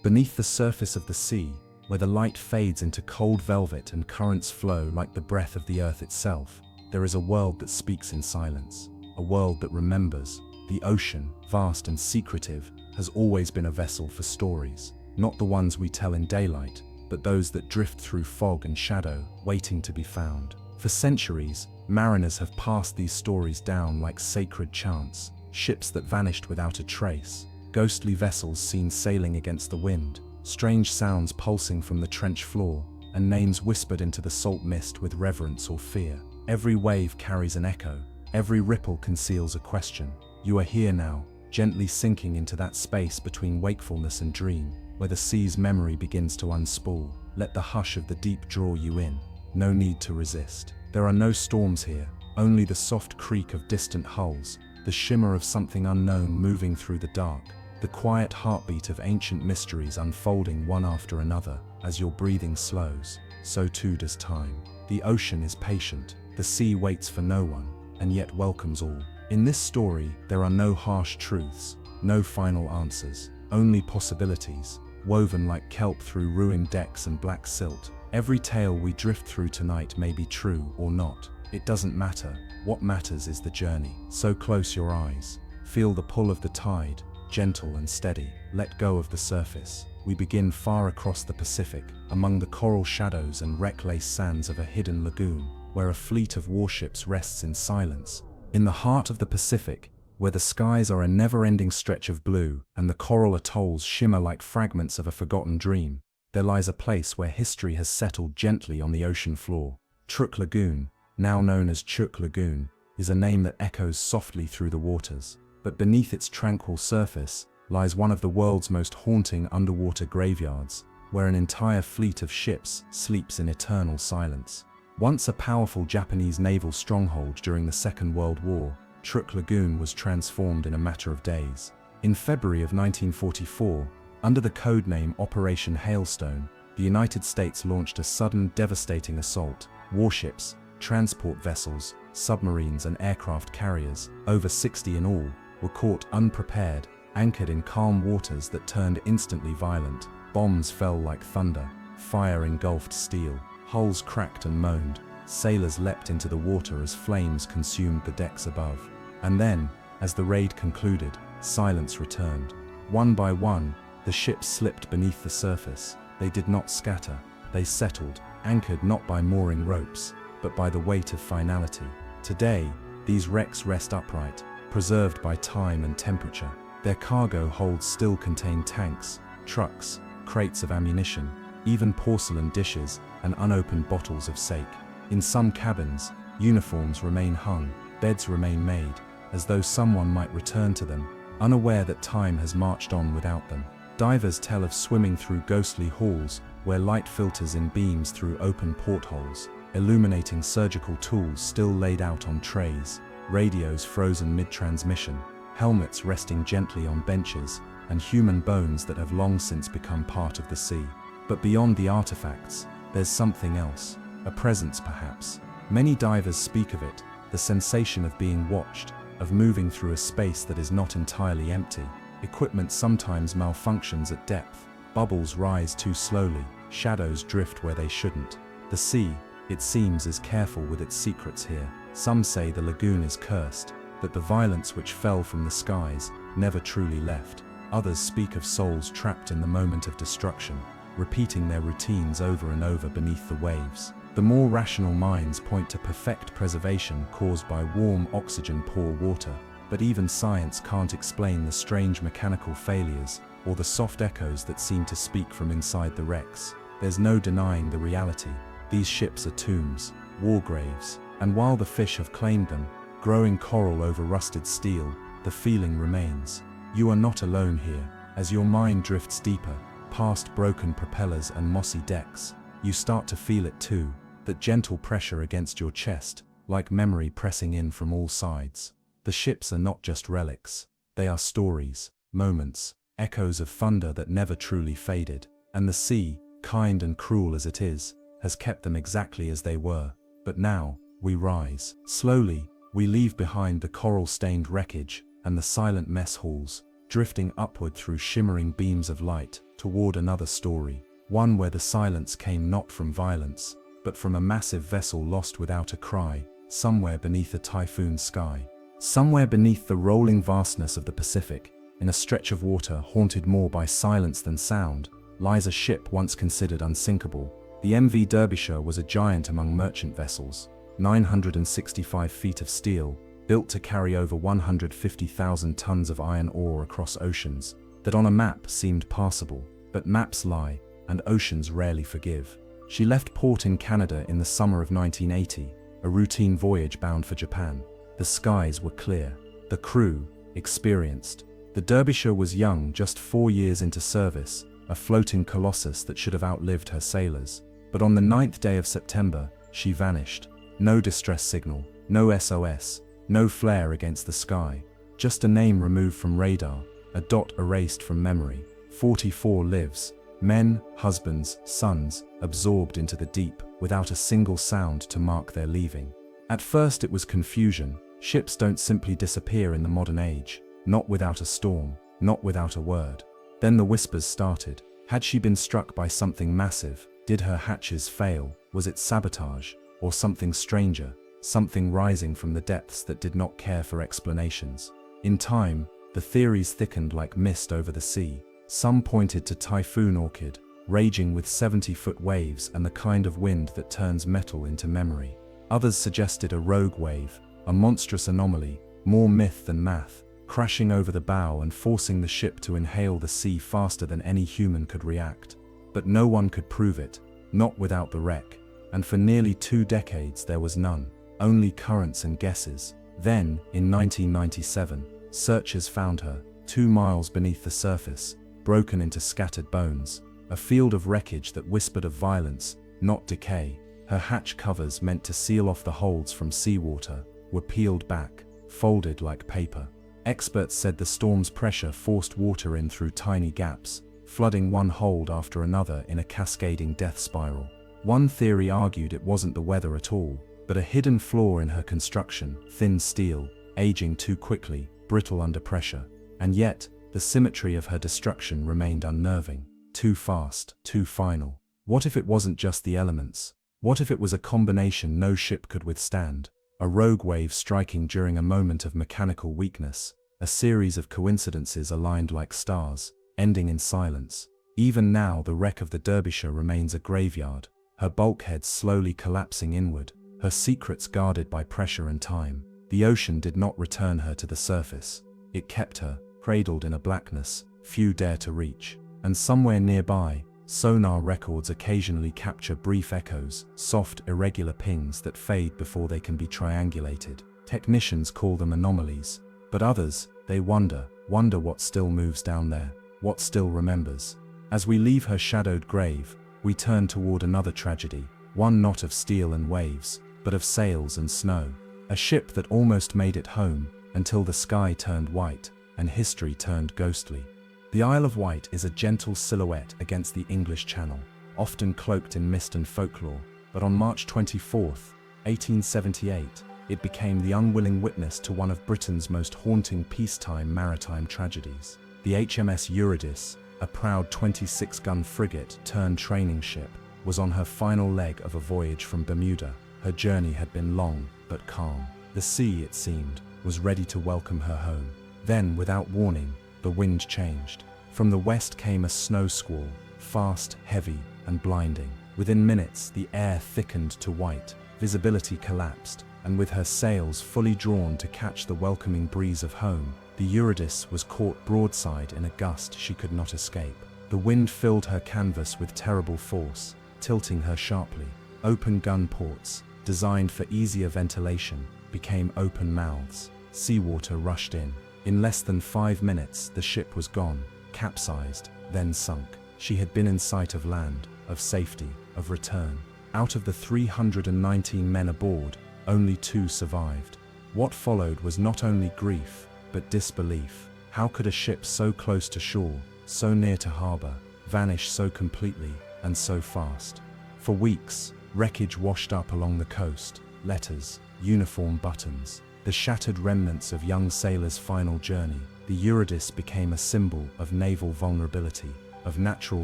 Beneath the surface of the sea, where the light fades into cold velvet and currents flow like the breath of the earth itself, there is a world that speaks in silence, a world that remembers. The ocean, vast and secretive, has always been a vessel for stories, not the ones we tell in daylight, but those that drift through fog and shadow, waiting to be found. For centuries, mariners have passed these stories down like sacred chants, ships that vanished without a trace, ghostly vessels seen sailing against the wind, strange sounds pulsing from the trench floor, and names whispered into the salt mist with reverence or fear. Every wave carries an echo, every ripple conceals a question. You are here now, gently sinking into that space between wakefulness and dream, where the sea's memory begins to unspool. Let the hush of the deep draw you in. No need to resist. There are no storms here, only the soft creak of distant hulls, the shimmer of something unknown moving through the dark, the quiet heartbeat of ancient mysteries unfolding one after another. As your breathing slows, so too does time. The ocean is patient, the sea waits for no one, and yet welcomes all. In this story, there are no harsh truths, no final answers, only possibilities, woven like kelp through ruined decks and black silt. Every tale we drift through tonight may be true or not. It doesn't matter. What matters is the journey. So close your eyes. Feel the pull of the tide, gentle and steady. Let go of the surface. We begin far across the Pacific, among the coral shadows and wreck-laced sands of a hidden lagoon, where a fleet of warships rests in silence. In the heart of the Pacific, where the skies are a never-ending stretch of blue and the coral atolls shimmer like fragments of a forgotten dream, there lies a place where history has settled gently on the ocean floor. Truk Lagoon, now known as Chuk Lagoon, is a name that echoes softly through the waters. But beneath its tranquil surface lies one of the world's most haunting underwater graveyards, where an entire fleet of ships sleeps in eternal silence. Once a powerful Japanese naval stronghold during the Second World War, Truk Lagoon was transformed in a matter of days. In February of 1944, under the codename Operation Hailstone, the United States launched a sudden, devastating assault. Warships, transport vessels, submarines and aircraft carriers, over 60 in all, were caught unprepared, anchored in calm waters that turned instantly violent. Bombs fell like thunder, fire engulfed steel, hulls cracked and moaned, sailors leapt into the water as flames consumed the decks above. And then, as the raid concluded, silence returned. One by one, the ships slipped beneath the surface. They did not scatter, they settled, anchored not by mooring ropes, but by the weight of finality. Today, these wrecks rest upright, preserved by time and temperature. Their cargo holds still contain tanks, trucks, crates of ammunition, even porcelain dishes and unopened bottles of sake. In some cabins, uniforms remain hung, beds remain made, as though someone might return to them, unaware that time has marched on without them. Divers tell of swimming through ghostly halls where light filters in beams through open portholes, illuminating surgical tools still laid out on trays, radios frozen mid-transmission, helmets resting gently on benches, and human bones that have long since become part of the sea. But beyond the artifacts, there's something else, a presence perhaps. Many divers speak of it, the sensation of being watched, of moving through a space that is not entirely empty. Equipment sometimes malfunctions at depth, bubbles rise too slowly, shadows drift where they shouldn't. The sea, it seems, is careful with its secrets here. Some say the lagoon is cursed, that the violence which fell from the skies never truly left. Others speak of souls trapped in the moment of destruction, repeating their routines over and over beneath the waves. The more rational minds point to perfect preservation caused by warm, oxygen-poor water, but even science can't explain the strange mechanical failures or the soft echoes that seem to speak from inside the wrecks. There's no denying the reality. These ships are tombs, war graves, and while the fish have claimed them, growing coral over rusted steel, the feeling remains. You are not alone here. As your mind drifts deeper, past broken propellers and mossy decks, you start to feel it too, that gentle pressure against your chest, like memory pressing in from all sides. The ships are not just relics. They are stories, moments, echoes of thunder that never truly faded. And the sea, kind and cruel as it is, has kept them exactly as they were. But now, we rise. Slowly, we leave behind the coral-stained wreckage and the silent mess halls, drifting upward through shimmering beams of light, toward another story, one where the silence came not from violence, but from a massive vessel lost without a cry, somewhere beneath a typhoon sky. Somewhere beneath the rolling vastness of the Pacific, in a stretch of water haunted more by silence than sound, lies a ship once considered unsinkable. The MV Derbyshire was a giant among merchant vessels, 965 feet of steel, built to carry over 150,000 tons of iron ore across oceans that on a map seemed passable, but maps lie, and oceans rarely forgive. She left port in Canada in the summer of 1980, a routine voyage bound for Japan. The skies were clear, the crew experienced. The Derbyshire was young, just 4 years into service, a floating colossus that should have outlived her sailors. But on the 9th day of September, she vanished. No distress signal, no SOS, no flare against the sky, just a name removed from radar, a dot erased from memory. 44 lives, men, husbands, sons, absorbed into the deep, without a single sound to mark their leaving. At first it was confusion. Ships don't simply disappear in the modern age, not without a storm, not without a word. Then the whispers started. Had she been struck by something massive? Did her hatches fail? Was it sabotage? Or something stranger, something rising from the depths that did not care for explanations? In time, the theories thickened like mist over the sea. Some pointed to Typhoon Orchid, raging with 70-foot waves and the kind of wind that turns metal into memory. Others suggested a rogue wave, a monstrous anomaly, more myth than math, crashing over the bow and forcing the ship to inhale the sea faster than any human could react. But no one could prove it, not without the wreck, and for nearly 2 decades there was none, only currents and guesses. Then, in 1997, searchers found her, 2 miles beneath the surface, broken into scattered bones, a field of wreckage that whispered of violence, not decay. Her hatch covers, meant to seal off the holds from seawater, were peeled back, folded like paper. Experts said the storm's pressure forced water in through tiny gaps, flooding one hold after another in a cascading death spiral. One theory argued it wasn't the weather at all, but a hidden flaw in her construction, thin steel, aging too quickly, brittle under pressure. And yet, the symmetry of her destruction remained unnerving. Too fast, too final. What if it wasn't just the elements? What if it was a combination no ship could withstand? A rogue wave striking during a moment of mechanical weakness, a series of coincidences aligned like stars, ending in silence. Even now the wreck of the Derbyshire remains a graveyard, her bulkheads slowly collapsing inward, her secrets guarded by pressure and time. The ocean did not return her to the surface. It kept her, cradled in a blackness few dare to reach. And somewhere nearby, sonar records occasionally capture brief echoes, soft, irregular pings that fade before they can be triangulated. Technicians call them anomalies, but others, they wonder what still moves down there, what still remembers. As we leave her shadowed grave, we turn toward another tragedy, one not of steel and waves, but of sails and snow. A ship that almost made it home, until the sky turned white, and history turned ghostly. The Isle of Wight is a gentle silhouette against the English Channel, often cloaked in mist and folklore, but on March 24, 1878, it became the unwilling witness to one of Britain's most haunting peacetime maritime tragedies. The HMS Eurydice, a proud 26-gun frigate turned training ship, was on her final leg of a voyage from Bermuda. Her journey had been long, but calm. The sea, it seemed, was ready to welcome her home. Then, without warning, the wind changed. From the west came a snow squall, fast, heavy, and blinding. Within minutes, the air thickened to white, visibility collapsed, and with her sails fully drawn to catch the welcoming breeze of home, the Eurydice was caught broadside in a gust she could not escape. The wind filled her canvas with terrible force, tilting her sharply. Open gun ports, designed for easier ventilation, became open mouths. Seawater rushed in. In less than 5 minutes, the ship was gone, capsized, then sunk. She had been in sight of land, of safety, of return. Out of the 319 men aboard, only 2 survived. What followed was not only grief, but disbelief. How could a ship so close to shore, so near to harbor, vanish so completely and so fast? For weeks, wreckage washed up along the coast, letters, uniform buttons, the shattered remnants of young sailors' final journey. The Eurydice became a symbol of naval vulnerability, of natural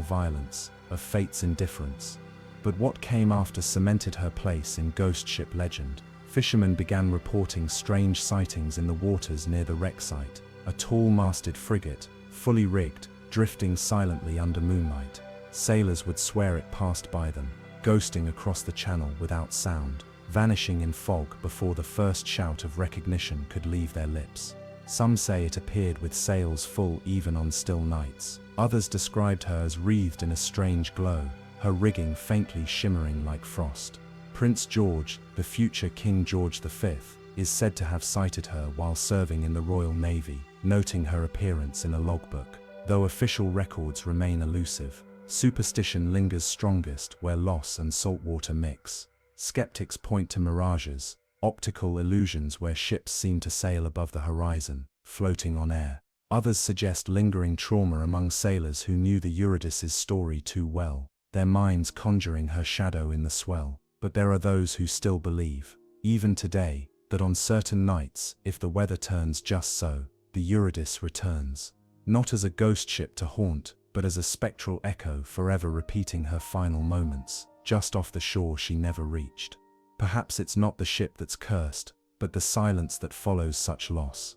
violence, of fate's indifference. But what came after cemented her place in ghost ship legend. Fishermen began reporting strange sightings in the waters near the wreck site, a tall masted frigate, fully rigged, drifting silently under moonlight. Sailors would swear it passed by them, ghosting across the channel without sound, vanishing in fog before the first shout of recognition could leave their lips. Some say it appeared with sails full even on still nights. Others described her as wreathed in a strange glow, her rigging faintly shimmering like frost. Prince George, the future King George V, is said to have sighted her while serving in the Royal Navy, noting her appearance in a logbook. Though official records remain elusive, superstition lingers strongest where loss and saltwater mix. Skeptics point to mirages, optical illusions where ships seem to sail above the horizon, floating on air. Others suggest lingering trauma among sailors who knew the Eurydice's story too well, their minds conjuring her shadow in the swell. But there are those who still believe, even today, that on certain nights, if the weather turns just so, the Eurydice returns. Not as a ghost ship to haunt, but as a spectral echo forever repeating her final moments, just off the shore she never reached. Perhaps it's not the ship that's cursed, but the silence that follows such loss.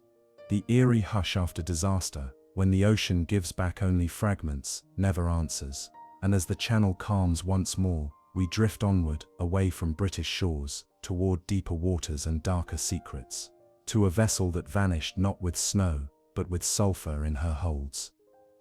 The eerie hush after disaster, when the ocean gives back only fragments, never answers. And as the channel calms once more, we drift onward, away from British shores, toward deeper waters and darker secrets. To a vessel that vanished not with snow, but with sulfur in her holds.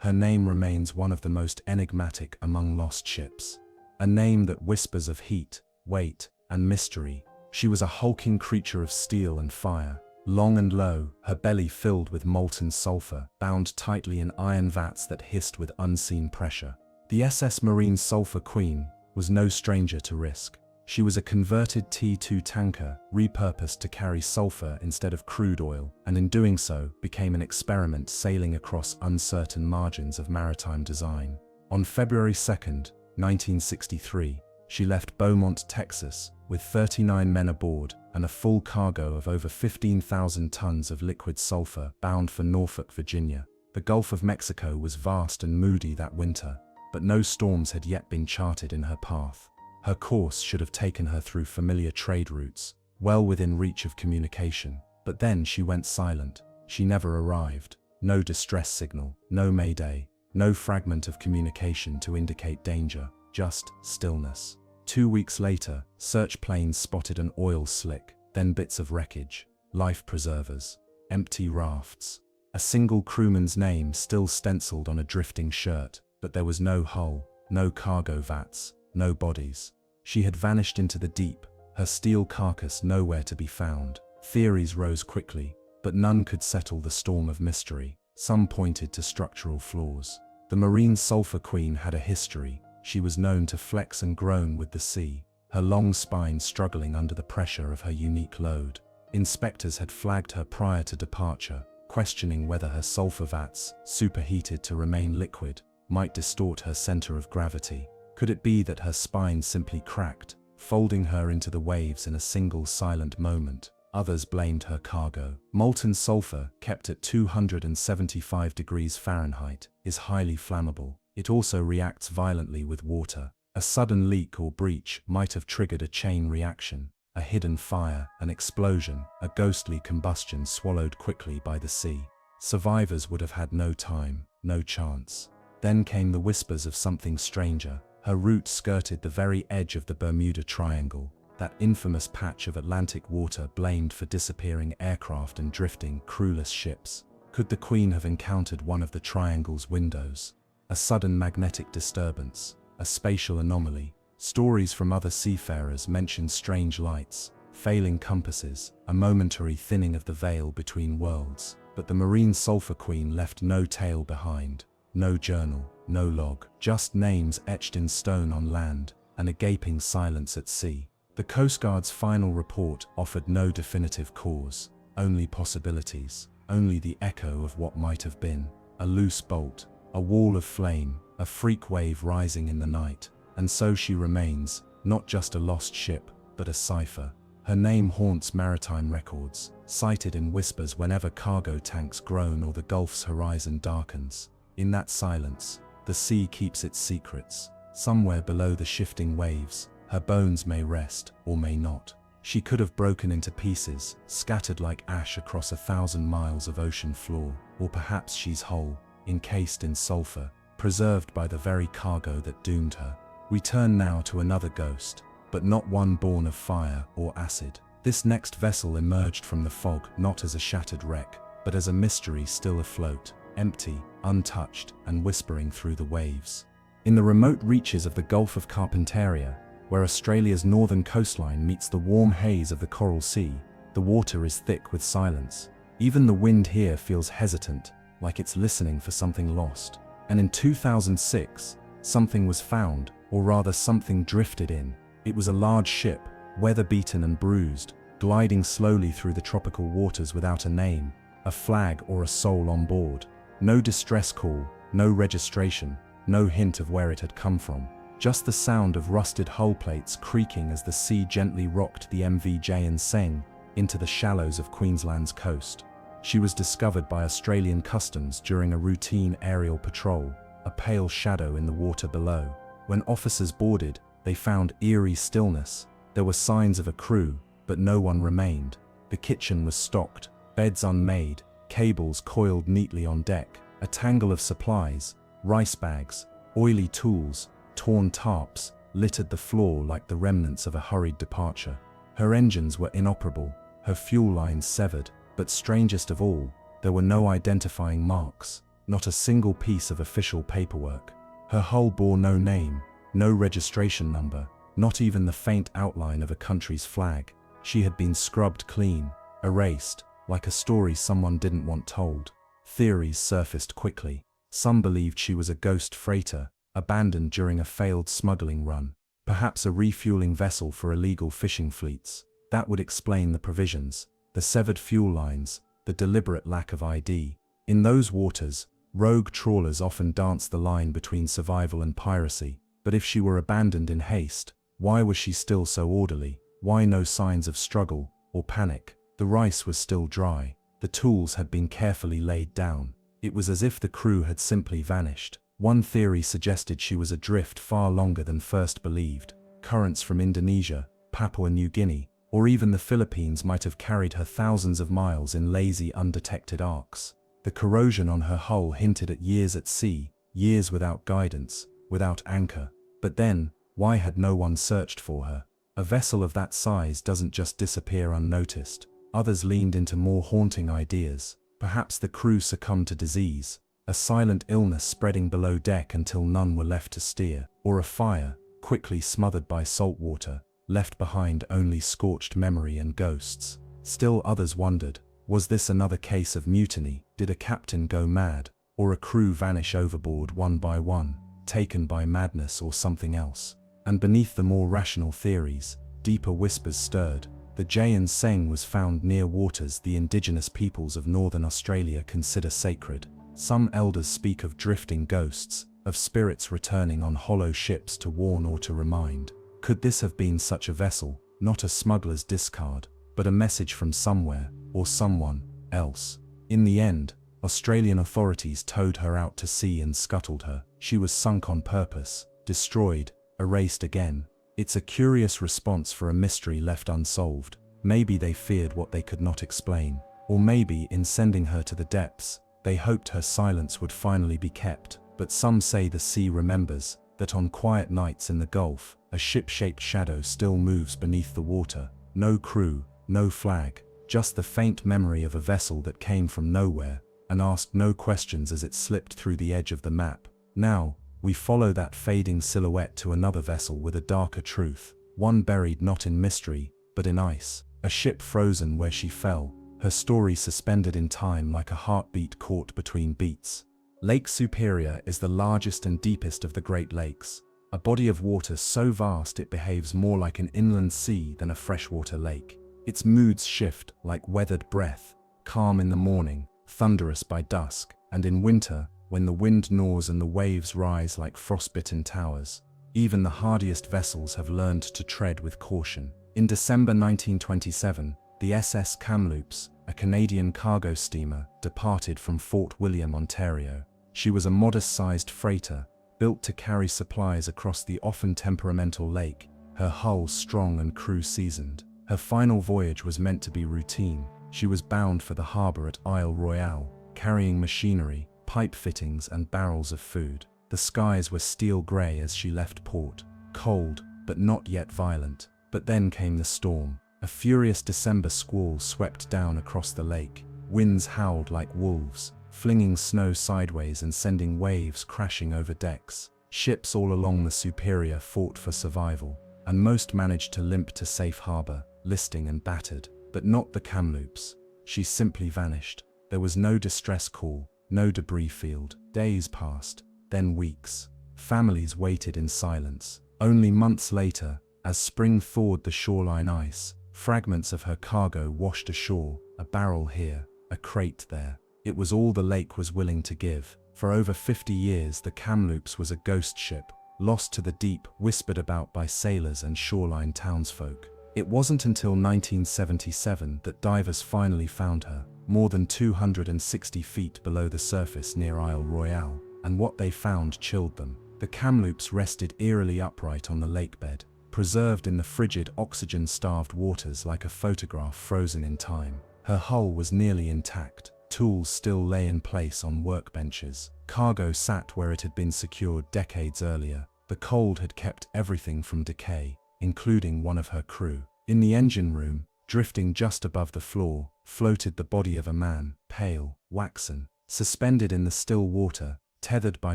Her name remains one of the most enigmatic among lost ships. A name that whispers of heat, weight, and mystery. She was a hulking creature of steel and fire, long and low, her belly filled with molten sulfur, bound tightly in iron vats that hissed with unseen pressure. The SS Marine Sulphur Queen was no stranger to risk. She was a converted T2 tanker, repurposed to carry sulfur instead of crude oil, and in doing so, became an experiment sailing across uncertain margins of maritime design. On February 2, 1963, she left Beaumont, Texas, with 39 men aboard and a full cargo of over 15,000 tons of liquid sulfur bound for Norfolk, Virginia. The Gulf of Mexico was vast and moody that winter, but no storms had yet been charted in her path. Her course should have taken her through familiar trade routes, well within reach of communication. But then she went silent. She never arrived. No distress signal, no mayday, no fragment of communication to indicate danger, just stillness. 2 weeks later, search planes spotted an oil slick, then bits of wreckage, life preservers, empty rafts. A single crewman's name still stenciled on a drifting shirt, but there was no hull, no cargo vats, no bodies. She had vanished into the deep, her steel carcass nowhere to be found. Theories rose quickly, but none could settle the storm of mystery. Some pointed to structural flaws. The Marine Sulphur Queen had a history. She was known to flex and groan with the sea, her long spine struggling under the pressure of her unique load. Inspectors had flagged her prior to departure, questioning whether her sulfur vats, superheated to remain liquid, might distort her center of gravity. Could it be that her spine simply cracked, folding her into the waves in a single silent moment? Others blamed her cargo. Molten sulfur, kept at 275 degrees Fahrenheit, is highly flammable. It also reacts violently with water. A sudden leak or breach might have triggered a chain reaction, a hidden fire, an explosion, a ghostly combustion swallowed quickly by the sea. Survivors would have had no time, no chance. Then came the whispers of something stranger. Her route skirted the very edge of the Bermuda Triangle, that infamous patch of Atlantic water blamed for disappearing aircraft and drifting, crewless ships. Could the Queen have encountered one of the triangle's windows? A sudden magnetic disturbance, a spatial anomaly. Stories from other seafarers mention strange lights, failing compasses, a momentary thinning of the veil between worlds. But the Marine Sulphur Queen left no tale behind. No journal, no log, just names etched in stone on land, and a gaping silence at sea. The Coast Guard's final report offered no definitive cause, only possibilities, only the echo of what might have been. A loose bolt, a wall of flame, a freak wave rising in the night. And so she remains, not just a lost ship, but a cipher. Her name haunts maritime records, cited in whispers whenever cargo tanks groan or the Gulf's horizon darkens. In that silence, The sea keeps its secrets. Somewhere below the shifting waves, her bones may rest or may not. She could have broken into pieces, scattered like ash across 1,000 miles of ocean floor, or perhaps she's whole, encased in sulfur, preserved by the very cargo that doomed her. We turn now to another ghost, but not one born of fire or acid. This next vessel emerged from the fog not as a shattered wreck, but as a mystery still afloat, empty, untouched, and whispering through the waves. In the remote reaches of the Gulf of Carpentaria, where Australia's northern coastline meets the warm haze of the Coral Sea, the water is thick with silence. Even the wind here feels hesitant, like it's listening for something lost. And in 2006, something was found, or rather something drifted in. It was a large ship, weather-beaten and bruised, gliding slowly through the tropical waters without a name, a flag or a soul on board. No distress call, no registration, no hint of where it had come from. Just the sound of rusted hull plates creaking as the sea gently rocked the MV Unspoken into the shallows of Queensland's coast. She was discovered by Australian Customs during a routine aerial patrol, a pale shadow in the water below. When officers boarded, they found eerie stillness. There were signs of a crew, but no one remained. The kitchen was stocked, beds unmade, cables coiled neatly on deck, a tangle of supplies, rice bags, oily tools, torn tarps, littered the floor like the remnants of a hurried departure. Her engines were inoperable, her fuel lines severed, but strangest of all, there were no identifying marks, not a single piece of official paperwork. Her hull bore no name, no registration number, not even the faint outline of a country's flag. She had been scrubbed clean, erased, like a story someone didn't want told. Theories surfaced quickly. Some believed she was a ghost freighter, abandoned during a failed smuggling run, perhaps a refueling vessel for illegal fishing fleets. That would explain the provisions, the severed fuel lines, the deliberate lack of ID. In those waters, rogue trawlers often danced the line between survival and piracy. But if she were abandoned in haste, why was she still so orderly? Why no signs of struggle or panic? The rice was still dry. The tools had been carefully laid down. It was as if the crew had simply vanished. One theory suggested she was adrift far longer than first believed. Currents from Indonesia, Papua New Guinea, or even the Philippines might have carried her thousands of miles in lazy, undetected arcs. The corrosion on her hull hinted at years at sea, years without guidance, without anchor. But then, why had no one searched for her? A vessel of that size doesn't just disappear unnoticed. Others leaned into more haunting ideas. Perhaps the crew succumbed to disease, a silent illness spreading below deck until none were left to steer, or a fire, quickly smothered by salt water, left behind only scorched memory and ghosts. Still others wondered, was this another case of mutiny? Did a captain go mad, or a crew vanish overboard one by one, taken by madness or something else? And beneath the more rational theories, deeper whispers stirred. The Unspoken was found near waters the indigenous peoples of northern Australia consider sacred. Some elders speak of drifting ghosts, of spirits returning on hollow ships to warn or to remind. Could this have been such a vessel, not a smuggler's discard, but a message from somewhere, or someone else? In the end, Australian authorities towed her out to sea and scuttled her. She was sunk on purpose, destroyed, erased again. It's a curious response for a mystery left unsolved. Maybe they feared what they could not explain. Or maybe, in sending her to the depths, they hoped her silence would finally be kept. But some say the sea remembers, that on quiet nights in the Gulf, a ship-shaped shadow still moves beneath the water. No crew, no flag, just the faint memory of a vessel that came from nowhere, and asked no questions as it slipped through the edge of the map. Now, we follow that fading silhouette to another vessel with a darker truth, one buried not in mystery, but in ice. A ship frozen where she fell, her story suspended in time like a heartbeat caught between beats. Lake Superior is the largest and deepest of the Great Lakes, a body of water so vast it behaves more like an inland sea than a freshwater lake. Its moods shift like weathered breath, calm in the morning, thunderous by dusk, and in winter, when the wind gnaws and the waves rise like frostbitten towers. Even the hardiest vessels have learned to tread with caution. In December 1927, the SS Kamloops, a Canadian cargo steamer, departed from Fort William, Ontario. She was a modest-sized freighter, built to carry supplies across the often temperamental lake, her hull strong and crew seasoned. Her final voyage was meant to be routine. She was bound for the harbor at Isle Royale, carrying machinery, pipe fittings and barrels of food. The skies were steel grey as she left port, cold, but not yet violent. But then came the storm. A furious December squall swept down across the lake. Winds howled like wolves, flinging snow sideways and sending waves crashing over decks. Ships all along the Superior fought for survival, and most managed to limp to safe harbor, listing and battered. But not the Kamloops. She simply vanished. There was no distress call, no debris field. Days passed, then weeks. Families waited in silence. Only months later, as spring thawed the shoreline ice, fragments of her cargo washed ashore, a barrel here, a crate there. It was all the lake was willing to give. For over 50 years the Kamloops was a ghost ship, lost to the deep, whispered about by sailors and shoreline townsfolk. It wasn't until 1977 that divers finally found her, more than 260 feet below the surface near Isle Royale, and what they found chilled them. The Kamloops rested eerily upright on the lakebed, preserved in the frigid, oxygen-starved waters like a photograph frozen in time. Her hull was nearly intact. Tools still lay in place on workbenches. Cargo sat where it had been secured decades earlier. The cold had kept everything from decay, including one of her crew. In the engine room, drifting just above the floor, floated the body of a man, pale, waxen, suspended in the still water, tethered by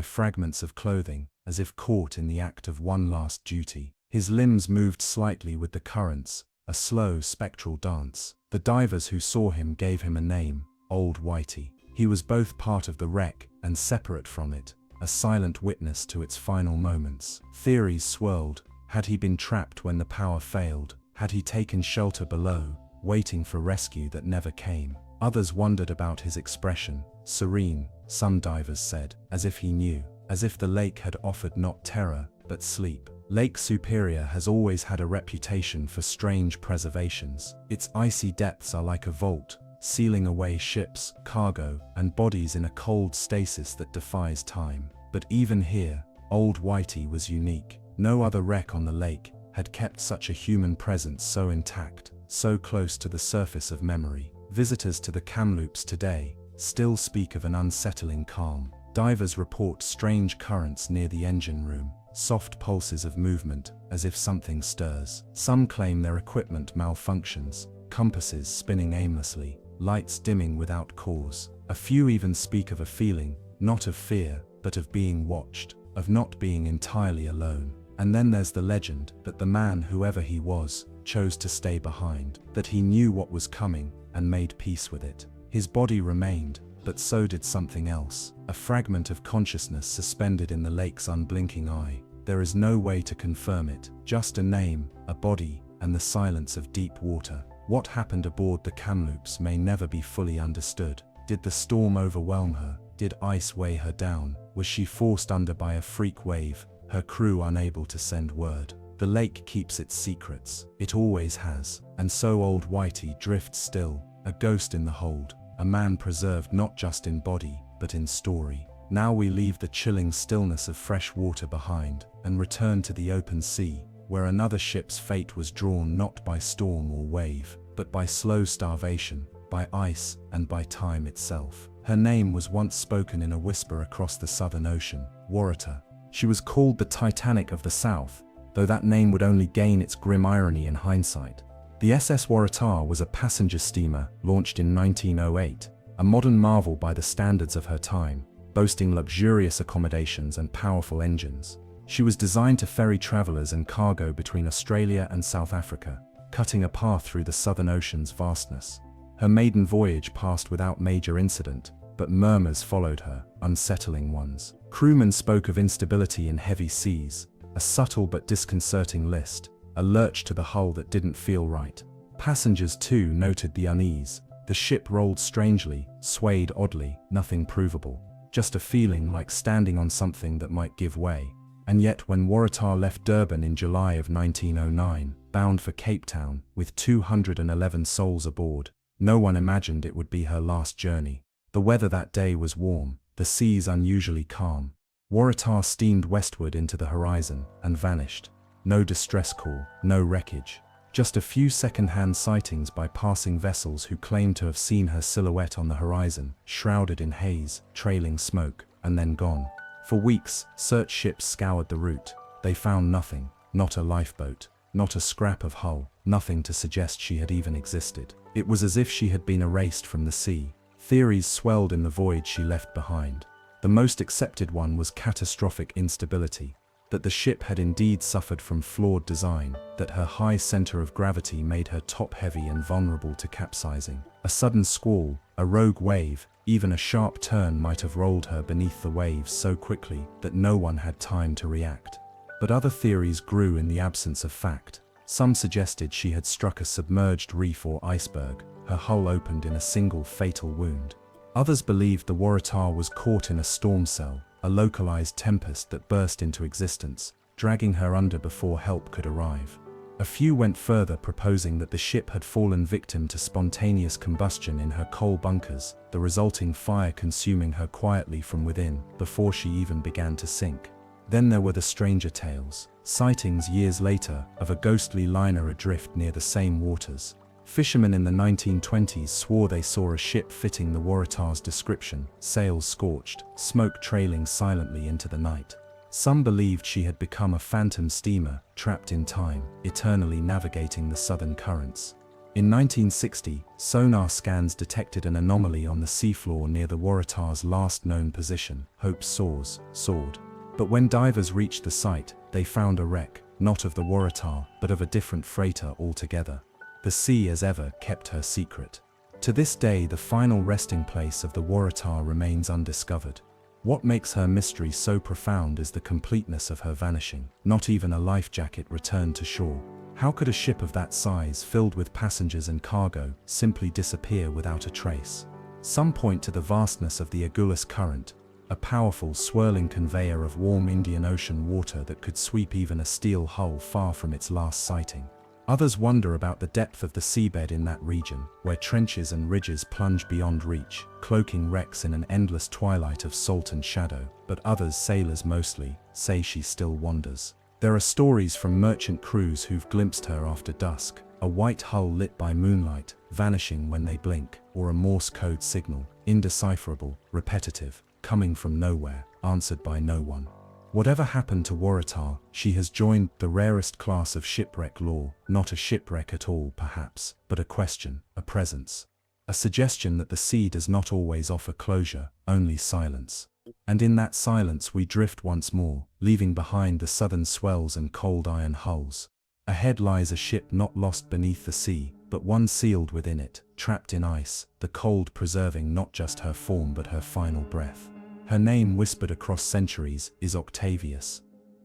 fragments of clothing, as if caught in the act of one last duty. His limbs moved slightly with the currents, a slow, spectral dance. The divers who saw him gave him a name, Old Whitey. He was both part of the wreck and separate from it, a silent witness to its final moments. Theories swirled. Had he been trapped when the power failed? Had he taken shelter below, waiting for rescue that never came? Others wondered about his expression, serene, some divers said, as if he knew, as if the lake had offered not terror, but sleep. Lake Superior has always had a reputation for strange preservations. Its icy depths are like a vault, sealing away ships, cargo, and bodies in a cold stasis that defies time. But even here, Old Whitey was unique. No other wreck on the lake had kept such a human presence so intact, so close to the surface of memory. Visitors to the Kamloops today still speak of an unsettling calm. Divers report strange currents near the engine room, soft pulses of movement, as if something stirs. Some claim their equipment malfunctions, compasses spinning aimlessly, lights dimming without cause. A few even speak of a feeling, not of fear, but of being watched, of not being entirely alone. And then there's the legend that the man, whoever he was, chose to stay behind, that he knew what was coming and made peace with it. His body remained, but so did something else, a fragment of consciousness suspended in the lake's unblinking eye. There is no way to confirm it, just a name, a body, and the silence of deep water. What happened aboard the Kamloops may never be fully understood. Did the storm overwhelm her? Did ice weigh her down? Was she forced under by a freak wave, her crew unable to send word? The lake keeps its secrets. It always has. And so Old Whitey drifts still, a ghost in the hold, a man preserved not just in body, but in story. Now we leave the chilling stillness of fresh water behind and return to the open sea, where another ship's fate was drawn not by storm or wave, but by slow starvation, by ice, and by time itself. Her name was once spoken in a whisper across the Southern Ocean, Waratah. She was called the Titanic of the South, though that name would only gain its grim irony in hindsight. The SS Waratah was a passenger steamer launched in 1908, a modern marvel by the standards of her time, boasting luxurious accommodations and powerful engines. She was designed to ferry travelers and cargo between Australia and South Africa, cutting a path through the Southern Ocean's vastness. Her maiden voyage passed without major incident, but murmurs followed her, unsettling ones. Crewmen spoke of instability in heavy seas, a subtle but disconcerting list, a lurch to the hull that didn't feel right. Passengers too noted the unease. The ship rolled strangely, swayed oddly, nothing provable, just a feeling like standing on something that might give way. And yet when Waratah left Durban in July of 1909, bound for Cape Town, with 211 souls aboard, no one imagined it would be her last journey. The weather that day was warm, the seas unusually calm. Waratah steamed westward into the horizon and vanished. No distress call, no wreckage. Just a few second-hand sightings by passing vessels who claimed to have seen her silhouette on the horizon, shrouded in haze, trailing smoke, and then gone. For weeks, search ships scoured the route. They found nothing, not a lifeboat, not a scrap of hull, nothing to suggest she had even existed. It was as if she had been erased from the sea. Theories swelled in the void she left behind. The most accepted one was catastrophic instability, that the ship had indeed suffered from flawed design, that her high center of gravity made her top-heavy and vulnerable to capsizing. A sudden squall, a rogue wave, even a sharp turn might have rolled her beneath the waves so quickly that no one had time to react. But other theories grew in the absence of fact. Some suggested she had struck a submerged reef or iceberg, her hull opened in a single fatal wound. Others believed the Waratah was caught in a storm cell, a localized tempest that burst into existence, dragging her under before help could arrive. A few went further, proposing that the ship had fallen victim to spontaneous combustion in her coal bunkers, the resulting fire consuming her quietly from within, before she even began to sink. Then there were the stranger tales, sightings years later of a ghostly liner adrift near the same waters. Fishermen in the 1920s swore they saw a ship fitting the Waratah's description, sails scorched, smoke trailing silently into the night. Some believed she had become a phantom steamer, trapped in time, eternally navigating the southern currents. In 1960, sonar scans detected an anomaly on the seafloor near the Waratah's last known position, Hope's Sword. But when divers reached the site, they found a wreck, not of the Waratah, but of a different freighter altogether. The sea, as ever, kept her secret. To this day, the final resting place of the Waratah remains undiscovered. What makes her mystery so profound is the completeness of her vanishing. Not even a life jacket returned to shore. How could a ship of that size, filled with passengers and cargo, simply disappear without a trace? Some point to the vastness of the Agulhas Current, a powerful, swirling conveyor of warm Indian Ocean water that could sweep even a steel hull far from its last sighting. Others wonder about the depth of the seabed in that region, where trenches and ridges plunge beyond reach, cloaking wrecks in an endless twilight of salt and shadow. But others, sailors mostly, say she still wanders. There are stories from merchant crews who've glimpsed her after dusk, a white hull lit by moonlight, vanishing when they blink, or a Morse code signal, indecipherable, repetitive, coming from nowhere, answered by no one. Whatever happened to Waratah, she has joined the rarest class of shipwreck lore, not a shipwreck at all perhaps, but a question, a presence. A suggestion that the sea does not always offer closure, only silence. And in that silence we drift once more, leaving behind the southern swells and cold iron hulls. Ahead lies a ship not lost beneath the sea, but one sealed within it, trapped in ice, the cold preserving not just her form but her final breath. Her name, whispered across centuries, is Octavius.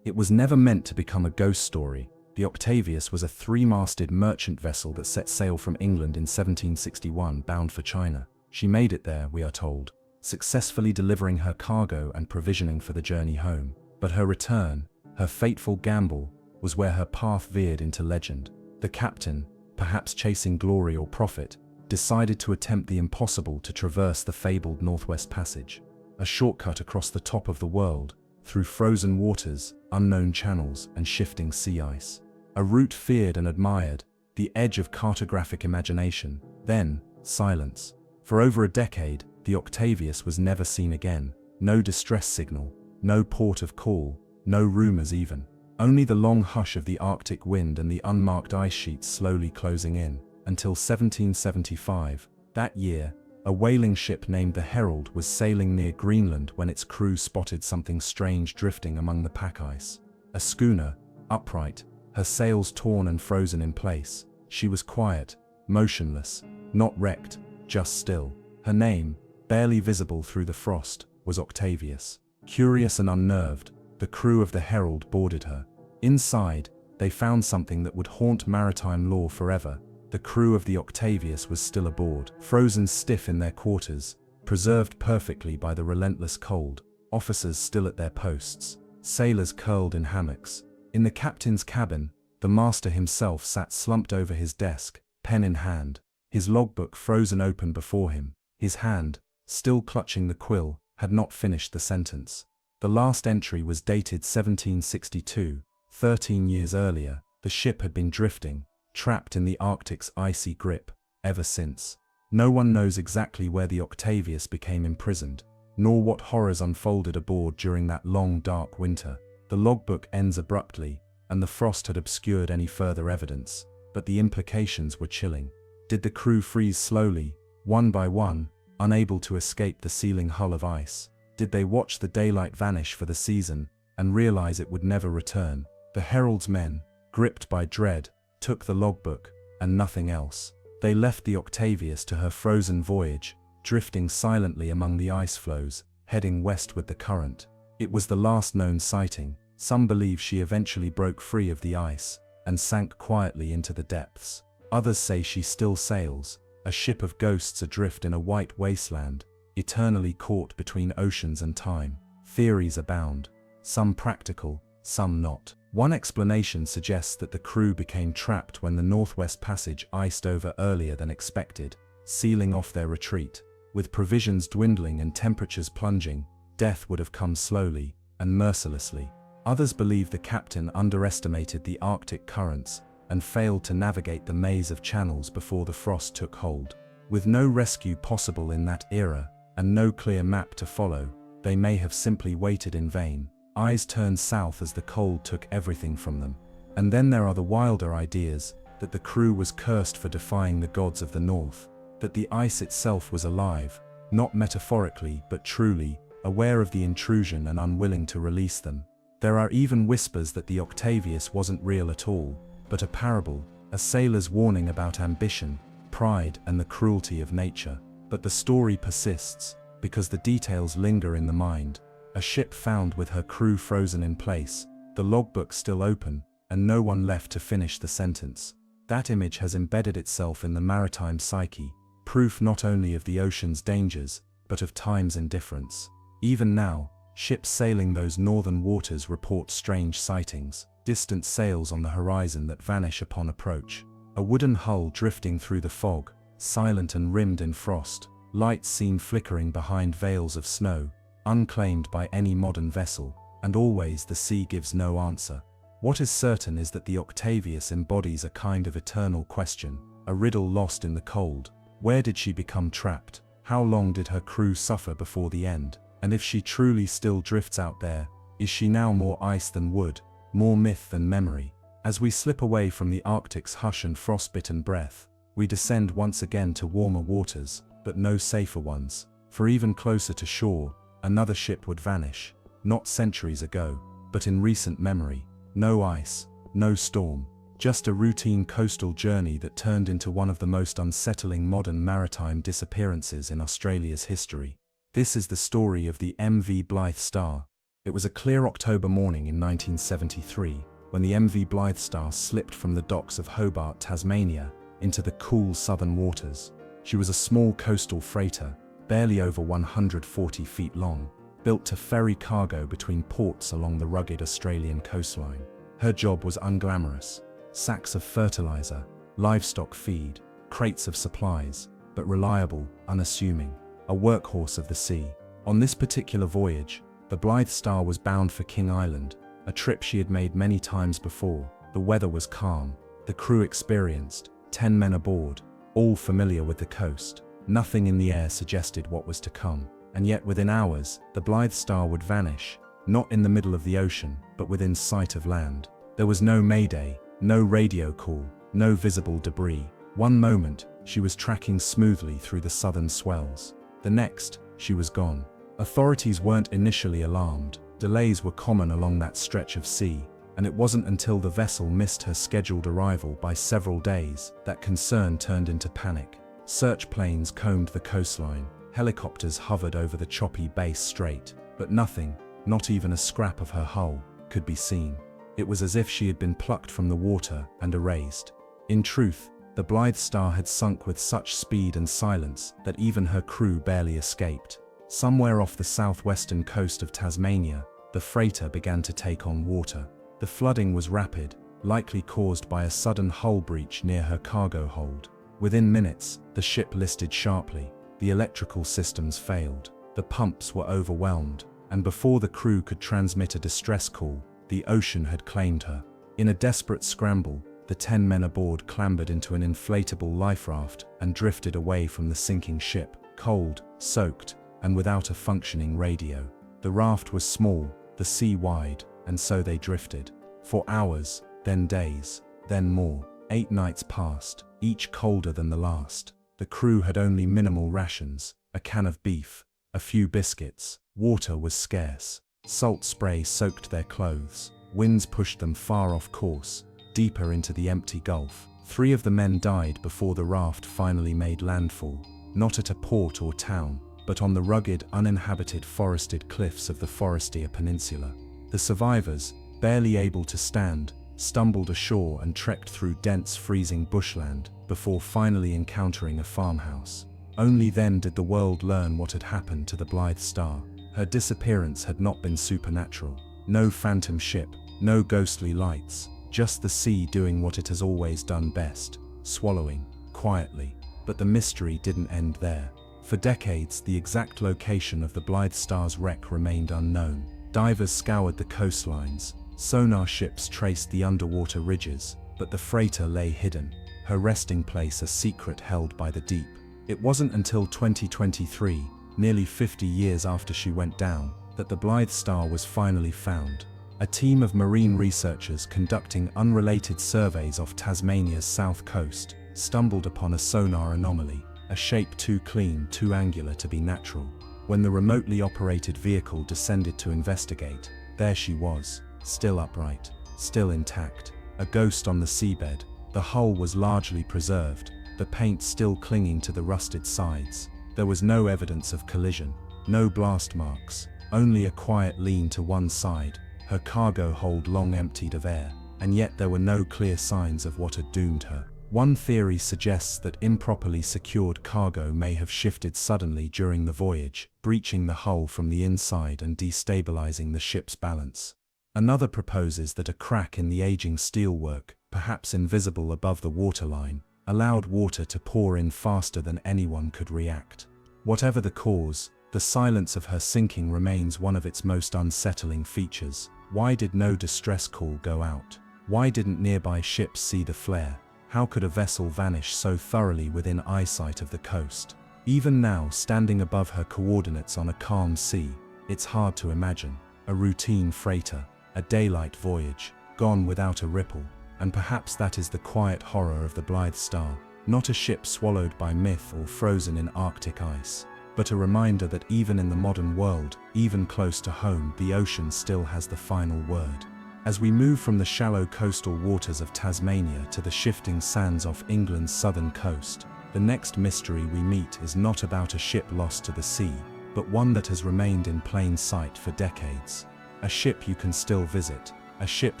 It was never meant to become a ghost story. The Octavius was a three-masted merchant vessel that set sail from England in 1761, bound for China. She made it there, we are told, successfully delivering her cargo and provisioning for the journey home. But her return, her fateful gamble, was where her path veered into legend. The captain, perhaps chasing glory or profit, decided to attempt the impossible, to traverse the fabled Northwest Passage. A shortcut across the top of the world, through frozen waters, unknown channels, and shifting sea ice. A route feared and admired, the edge of cartographic imagination. Then, silence. For over a decade, the Octavius was never seen again. No distress signal, no port of call, no rumors even. Only the long hush of the Arctic wind and the unmarked ice sheets slowly closing in, until 1775. That year, a whaling ship named the Herald was sailing near Greenland when its crew spotted something strange drifting among the pack ice. A schooner, upright, her sails torn and frozen in place. She was quiet, motionless, not wrecked, just still. Her name, barely visible through the frost, was Octavius. Curious and unnerved, the crew of the Herald boarded her. Inside, they found something that would haunt maritime lore forever. The crew of the Octavius was still aboard, frozen stiff in their quarters, preserved perfectly by the relentless cold, officers still at their posts, sailors curled in hammocks. In the captain's cabin, the master himself sat slumped over his desk, pen in hand, his logbook frozen open before him. His hand, still clutching the quill, had not finished the sentence. The last entry was dated 1762, 13 years earlier. The ship had been drifting, trapped in the Arctic's icy grip, ever since. No one knows exactly where the Octavius became imprisoned, nor what horrors unfolded aboard during that long dark winter. The logbook ends abruptly, and the frost had obscured any further evidence, but the implications were chilling. Did the crew freeze slowly, one by one, unable to escape the sealing hull of ice? Did they watch the daylight vanish for the season, and realize it would never return? The Herald's men, gripped by dread, took the logbook, and nothing else. They left the Octavius to her frozen voyage, drifting silently among the ice floes, heading west with the current. It was the last known sighting. Some believe she eventually broke free of the ice, and sank quietly into the depths. Others say she still sails, a ship of ghosts adrift in a white wasteland, eternally caught between oceans and time. Theories abound, some practical, some not. One explanation suggests that the crew became trapped when the Northwest Passage iced over earlier than expected, sealing off their retreat. With provisions dwindling and temperatures plunging, death would have come slowly and mercilessly. Others believe the captain underestimated the Arctic currents and failed to navigate the maze of channels before the frost took hold. With no rescue possible in that era, and no clear map to follow, they may have simply waited in vain. Eyes turned south as the cold took everything from them. And then there are the wilder ideas, that the crew was cursed for defying the gods of the north, that the ice itself was alive, not metaphorically but truly, aware of the intrusion and unwilling to release them. There are even whispers that the Octavius wasn't real at all, but a parable, a sailor's warning about ambition, pride, and the cruelty of nature. But the story persists, because the details linger in the mind. A ship found with her crew frozen in place, the logbook still open, and no one left to finish the sentence. That image has embedded itself in the maritime psyche, proof not only of the ocean's dangers, but of time's indifference. Even now, ships sailing those northern waters report strange sightings, distant sails on the horizon that vanish upon approach, a wooden hull drifting through the fog, silent and rimmed in frost, lights seen flickering behind veils of snow, unclaimed by any modern vessel, and always the sea gives no answer. What is certain is that the Octavius embodies a kind of eternal question, a riddle lost in the cold. Where did she become trapped? How long did her crew suffer before the end? And if she truly still drifts out there, is she now more ice than wood, more myth than memory? As we slip away from the Arctic's hush and frostbitten breath, we descend once again to warmer waters, but no safer ones. For even closer to shore, another ship would vanish, not centuries ago, but in recent memory. No ice, no storm, just a routine coastal journey that turned into one of the most unsettling modern maritime disappearances in Australia's history. This is the story of the MV Blythe Star. It was a clear October morning in 1973, when the MV Blythe Star slipped from the docks of Hobart, Tasmania, into the cool southern waters. She was a small coastal freighter, barely over 140 feet long, built to ferry cargo between ports along the rugged Australian coastline. Her job was unglamorous: sacks of fertilizer, livestock feed, crates of supplies, but reliable, unassuming, a workhorse of the sea. On this particular voyage, the Blythe Star was bound for King Island, a trip she had made many times before. The weather was calm, the crew experienced, 10 men aboard, all familiar with the coast. Nothing in the air suggested what was to come. And yet within hours, the Blythe Star would vanish, not in the middle of the ocean, but within sight of land. There was no mayday, no radio call, no visible debris. One moment, she was tracking smoothly through the southern swells. The next, she was gone. Authorities weren't initially alarmed. Delays were common along that stretch of sea, and it wasn't until the vessel missed her scheduled arrival by several days that concern turned into panic. Search planes combed the coastline. Helicopters hovered over the choppy Bass Strait, but nothing, not even a scrap of her hull, could be seen. It was as if she had been plucked from the water and erased. In truth, the Blythe Star had sunk with such speed and silence that even her crew barely escaped. Somewhere off the southwestern coast of Tasmania, the freighter began to take on water. The flooding was rapid, likely caused by a sudden hull breach near her cargo hold. Within minutes, the ship listed sharply. The electrical systems failed. The pumps were overwhelmed. and before the crew could transmit a distress call, the ocean had claimed her. In a desperate scramble, the 10 men aboard clambered into an inflatable life raft and drifted away from the sinking ship, cold, soaked, and without a functioning radio. The raft was small, the sea wide, and so they drifted. For hours, then days, then more. 8 nights passed, each colder than the last. The crew had only minimal rations, a can of beef, a few biscuits. Water was scarce. Salt spray soaked their clothes. Winds pushed them far off course, deeper into the empty gulf. 3 of the men died before the raft finally made landfall, not at a port or town, but on the rugged, uninhabited forested cliffs of the Forestier Peninsula. The survivors, barely able to stand, stumbled ashore and trekked through dense, freezing bushland before finally encountering a farmhouse. Only then did the world learn what had happened to the Blythe Star. Her disappearance had not been supernatural. No phantom ship, no ghostly lights, just the sea doing what it has always done best, swallowing, quietly. But the mystery didn't end there. For decades, the exact location of the Blythe Star's wreck remained unknown. Divers scoured the coastlines, sonar ships traced the underwater ridges, but the freighter lay hidden, her resting place a secret held by the deep. It wasn't until 2023, nearly 50 years after she went down, that the Blythe Star was finally found. A team of marine researchers conducting unrelated surveys off Tasmania's south coast stumbled upon a sonar anomaly, a shape too clean, too angular to be natural. When the remotely operated vehicle descended to investigate, there she was, still upright, still intact, a ghost on the seabed. The hull was largely preserved, the paint still clinging to the rusted sides. There was no evidence of collision, no blast marks, only a quiet lean to one side, her cargo hold long emptied of air, and yet there were no clear signs of what had doomed her. One theory suggests that improperly secured cargo may have shifted suddenly during the voyage, breaching the hull from the inside and destabilizing the ship's balance. Another proposes that a crack in the aging steelwork, perhaps invisible above the waterline, allowed water to pour in faster than anyone could react. Whatever the cause, the silence of her sinking remains one of its most unsettling features. Why did no distress call go out? Why didn't nearby ships see the flare? How could a vessel vanish so thoroughly within eyesight of the coast? Even now, standing above her coordinates on a calm sea, it's hard to imagine. A routine freighter, a daylight voyage, gone without a ripple. And perhaps that is the quiet horror of the Blythe Star, not a ship swallowed by myth or frozen in Arctic ice, but a reminder that even in the modern world, even close to home, the ocean still has the final word. As we move from the shallow coastal waters of Tasmania to the shifting sands off England's southern coast, the next mystery we meet is not about a ship lost to the sea, but one that has remained in plain sight for decades. A ship you can still visit, a ship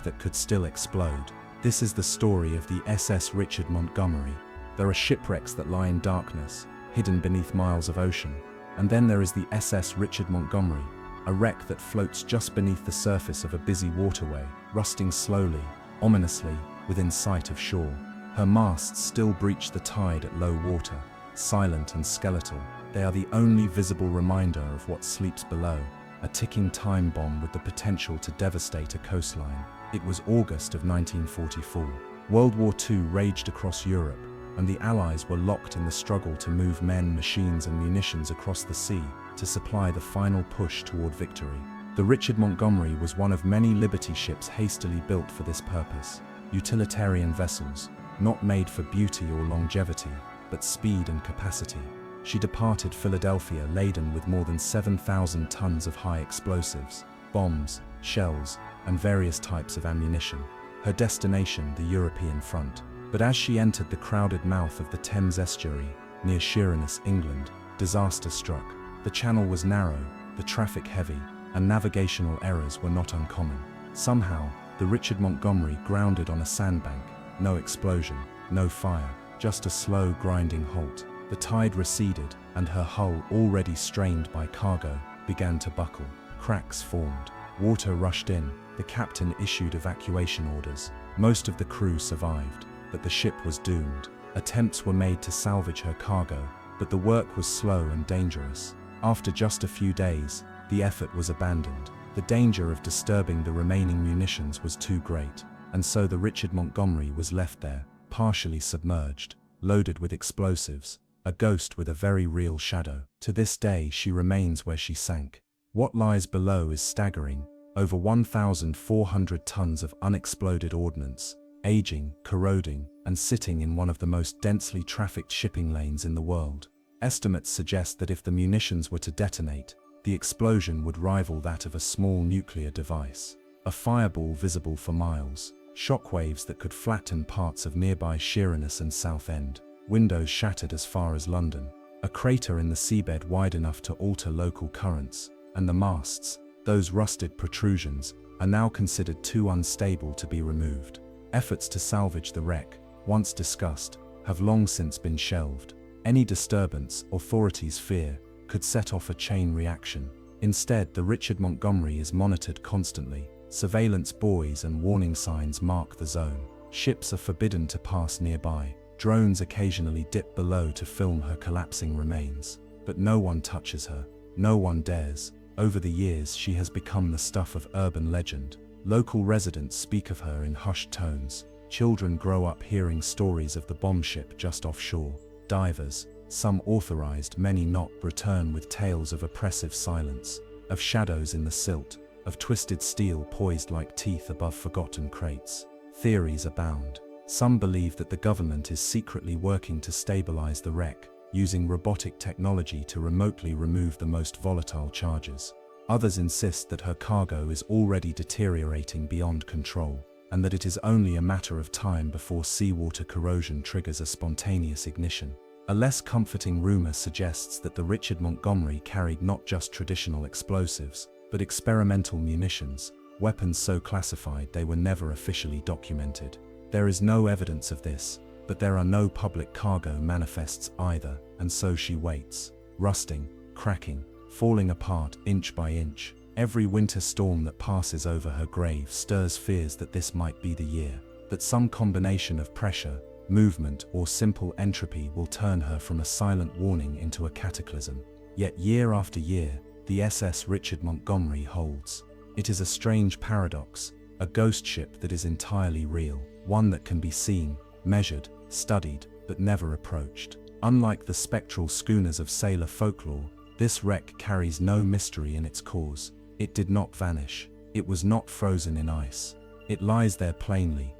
that could still explode. This is the story of the SS Richard Montgomery. There are shipwrecks that lie in darkness, hidden beneath miles of ocean. And then there is the SS Richard Montgomery, a wreck that floats just beneath the surface of a busy waterway, rusting slowly, ominously, within sight of shore. Her masts still breach the tide at low water, silent and skeletal. They are the only visible reminder of what sleeps below, a ticking time bomb with the potential to devastate a coastline. It was August of 1944. World War II raged across Europe, and the Allies were locked in the struggle to move men, machines, and munitions across the sea to supply the final push toward victory. The Richard Montgomery was one of many Liberty ships hastily built for this purpose. Utilitarian vessels, not made for beauty or longevity, but speed and capacity. She departed Philadelphia laden with more than 7,000 tons of high explosives, bombs, shells, and various types of ammunition. Her destination, the European front. But as she entered the crowded mouth of the Thames estuary, near Sheerness, England, disaster struck. The channel was narrow, the traffic heavy, and navigational errors were not uncommon. Somehow, the Richard Montgomery grounded on a sandbank. No explosion, no fire, just a slow, grinding halt. The tide receded, and her hull, already strained by cargo, began to buckle. Cracks formed. Water rushed in. The captain issued evacuation orders. Most of the crew survived, but the ship was doomed. Attempts were made to salvage her cargo, but the work was slow and dangerous. After just a few days, the effort was abandoned. The danger of disturbing the remaining munitions was too great, and so the Richard Montgomery was left there, partially submerged, loaded with explosives, a ghost with a very real shadow. To this day she remains where she sank. What lies below is staggering: over 1,400 tons of unexploded ordnance, aging, corroding, and sitting in one of the most densely trafficked shipping lanes in the world. Estimates suggest that if the munitions were to detonate, the explosion would rival that of a small nuclear device. A fireball visible for miles, shockwaves that could flatten parts of nearby Sheerness and Southend, windows shattered as far as London, a crater in the seabed wide enough to alter local currents, and the masts, those rusted protrusions, are now considered too unstable to be removed. Efforts to salvage the wreck, once discussed, have long since been shelved. Any disturbance, authorities fear, could set off a chain reaction. Instead, the Richard Montgomery is monitored constantly. Surveillance buoys and warning signs mark the zone. Ships are forbidden to pass nearby. Drones occasionally dip below to film her collapsing remains. But no one touches her. No one dares. Over the years, she has become the stuff of urban legend. Local residents speak of her in hushed tones. Children grow up hearing stories of the bomb ship just offshore. Divers, some authorized, many not, return with tales of oppressive silence, of shadows in the silt, of twisted steel poised like teeth above forgotten crates. Theories abound. Some believe that the government is secretly working to stabilize the wreck, using robotic technology to remotely remove the most volatile charges. Others insist that her cargo is already deteriorating beyond control, and that it is only a matter of time before seawater corrosion triggers a spontaneous ignition. A less comforting rumor suggests that the Richard Montgomery carried not just traditional explosives, but experimental munitions, weapons so classified they were never officially documented. There is no evidence of this, but there are no public cargo manifests either, and so she waits, rusting, cracking, falling apart inch by inch. Every winter storm that passes over her grave stirs fears that this might be the year, that some combination of pressure, movement, or simple entropy will turn her from a silent warning into a cataclysm. Yet year after year, the SS Richard Montgomery holds. It is a strange paradox, a ghost ship that is entirely real, one that can be seen, measured, studied, but never approached. Unlike the spectral schooners of sailor folklore, this wreck carries no mystery in its cause. It did not vanish. It was not frozen in ice. It lies there plainly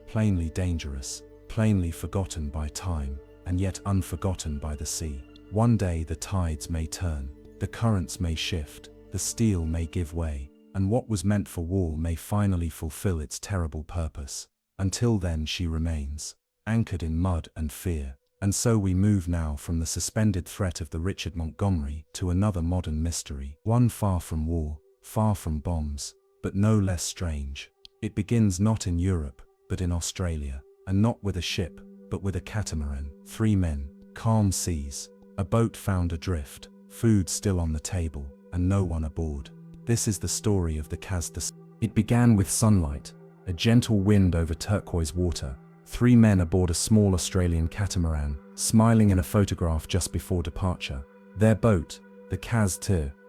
dangerous, plainly forgotten by time, and yet unforgotten by the sea. One day the tides may turn, the currents may shift, the steel may give way, and what was meant for war may finally fulfill its terrible purpose. Until then she remains, anchored in mud and fear. And so we move now from the suspended threat of the Richard Montgomery to another modern mystery, one far from war, far from bombs, but no less strange. It begins not in Europe, but in Australia, and not with a ship, but with a catamaran. 3 men, calm seas, a boat found adrift, food still on the table, and no one aboard. This is the story of the Cas. It began with sunlight, a gentle wind over turquoise water, 3 men aboard a small Australian catamaran, smiling in a photograph just before departure. Their boat, the Cas,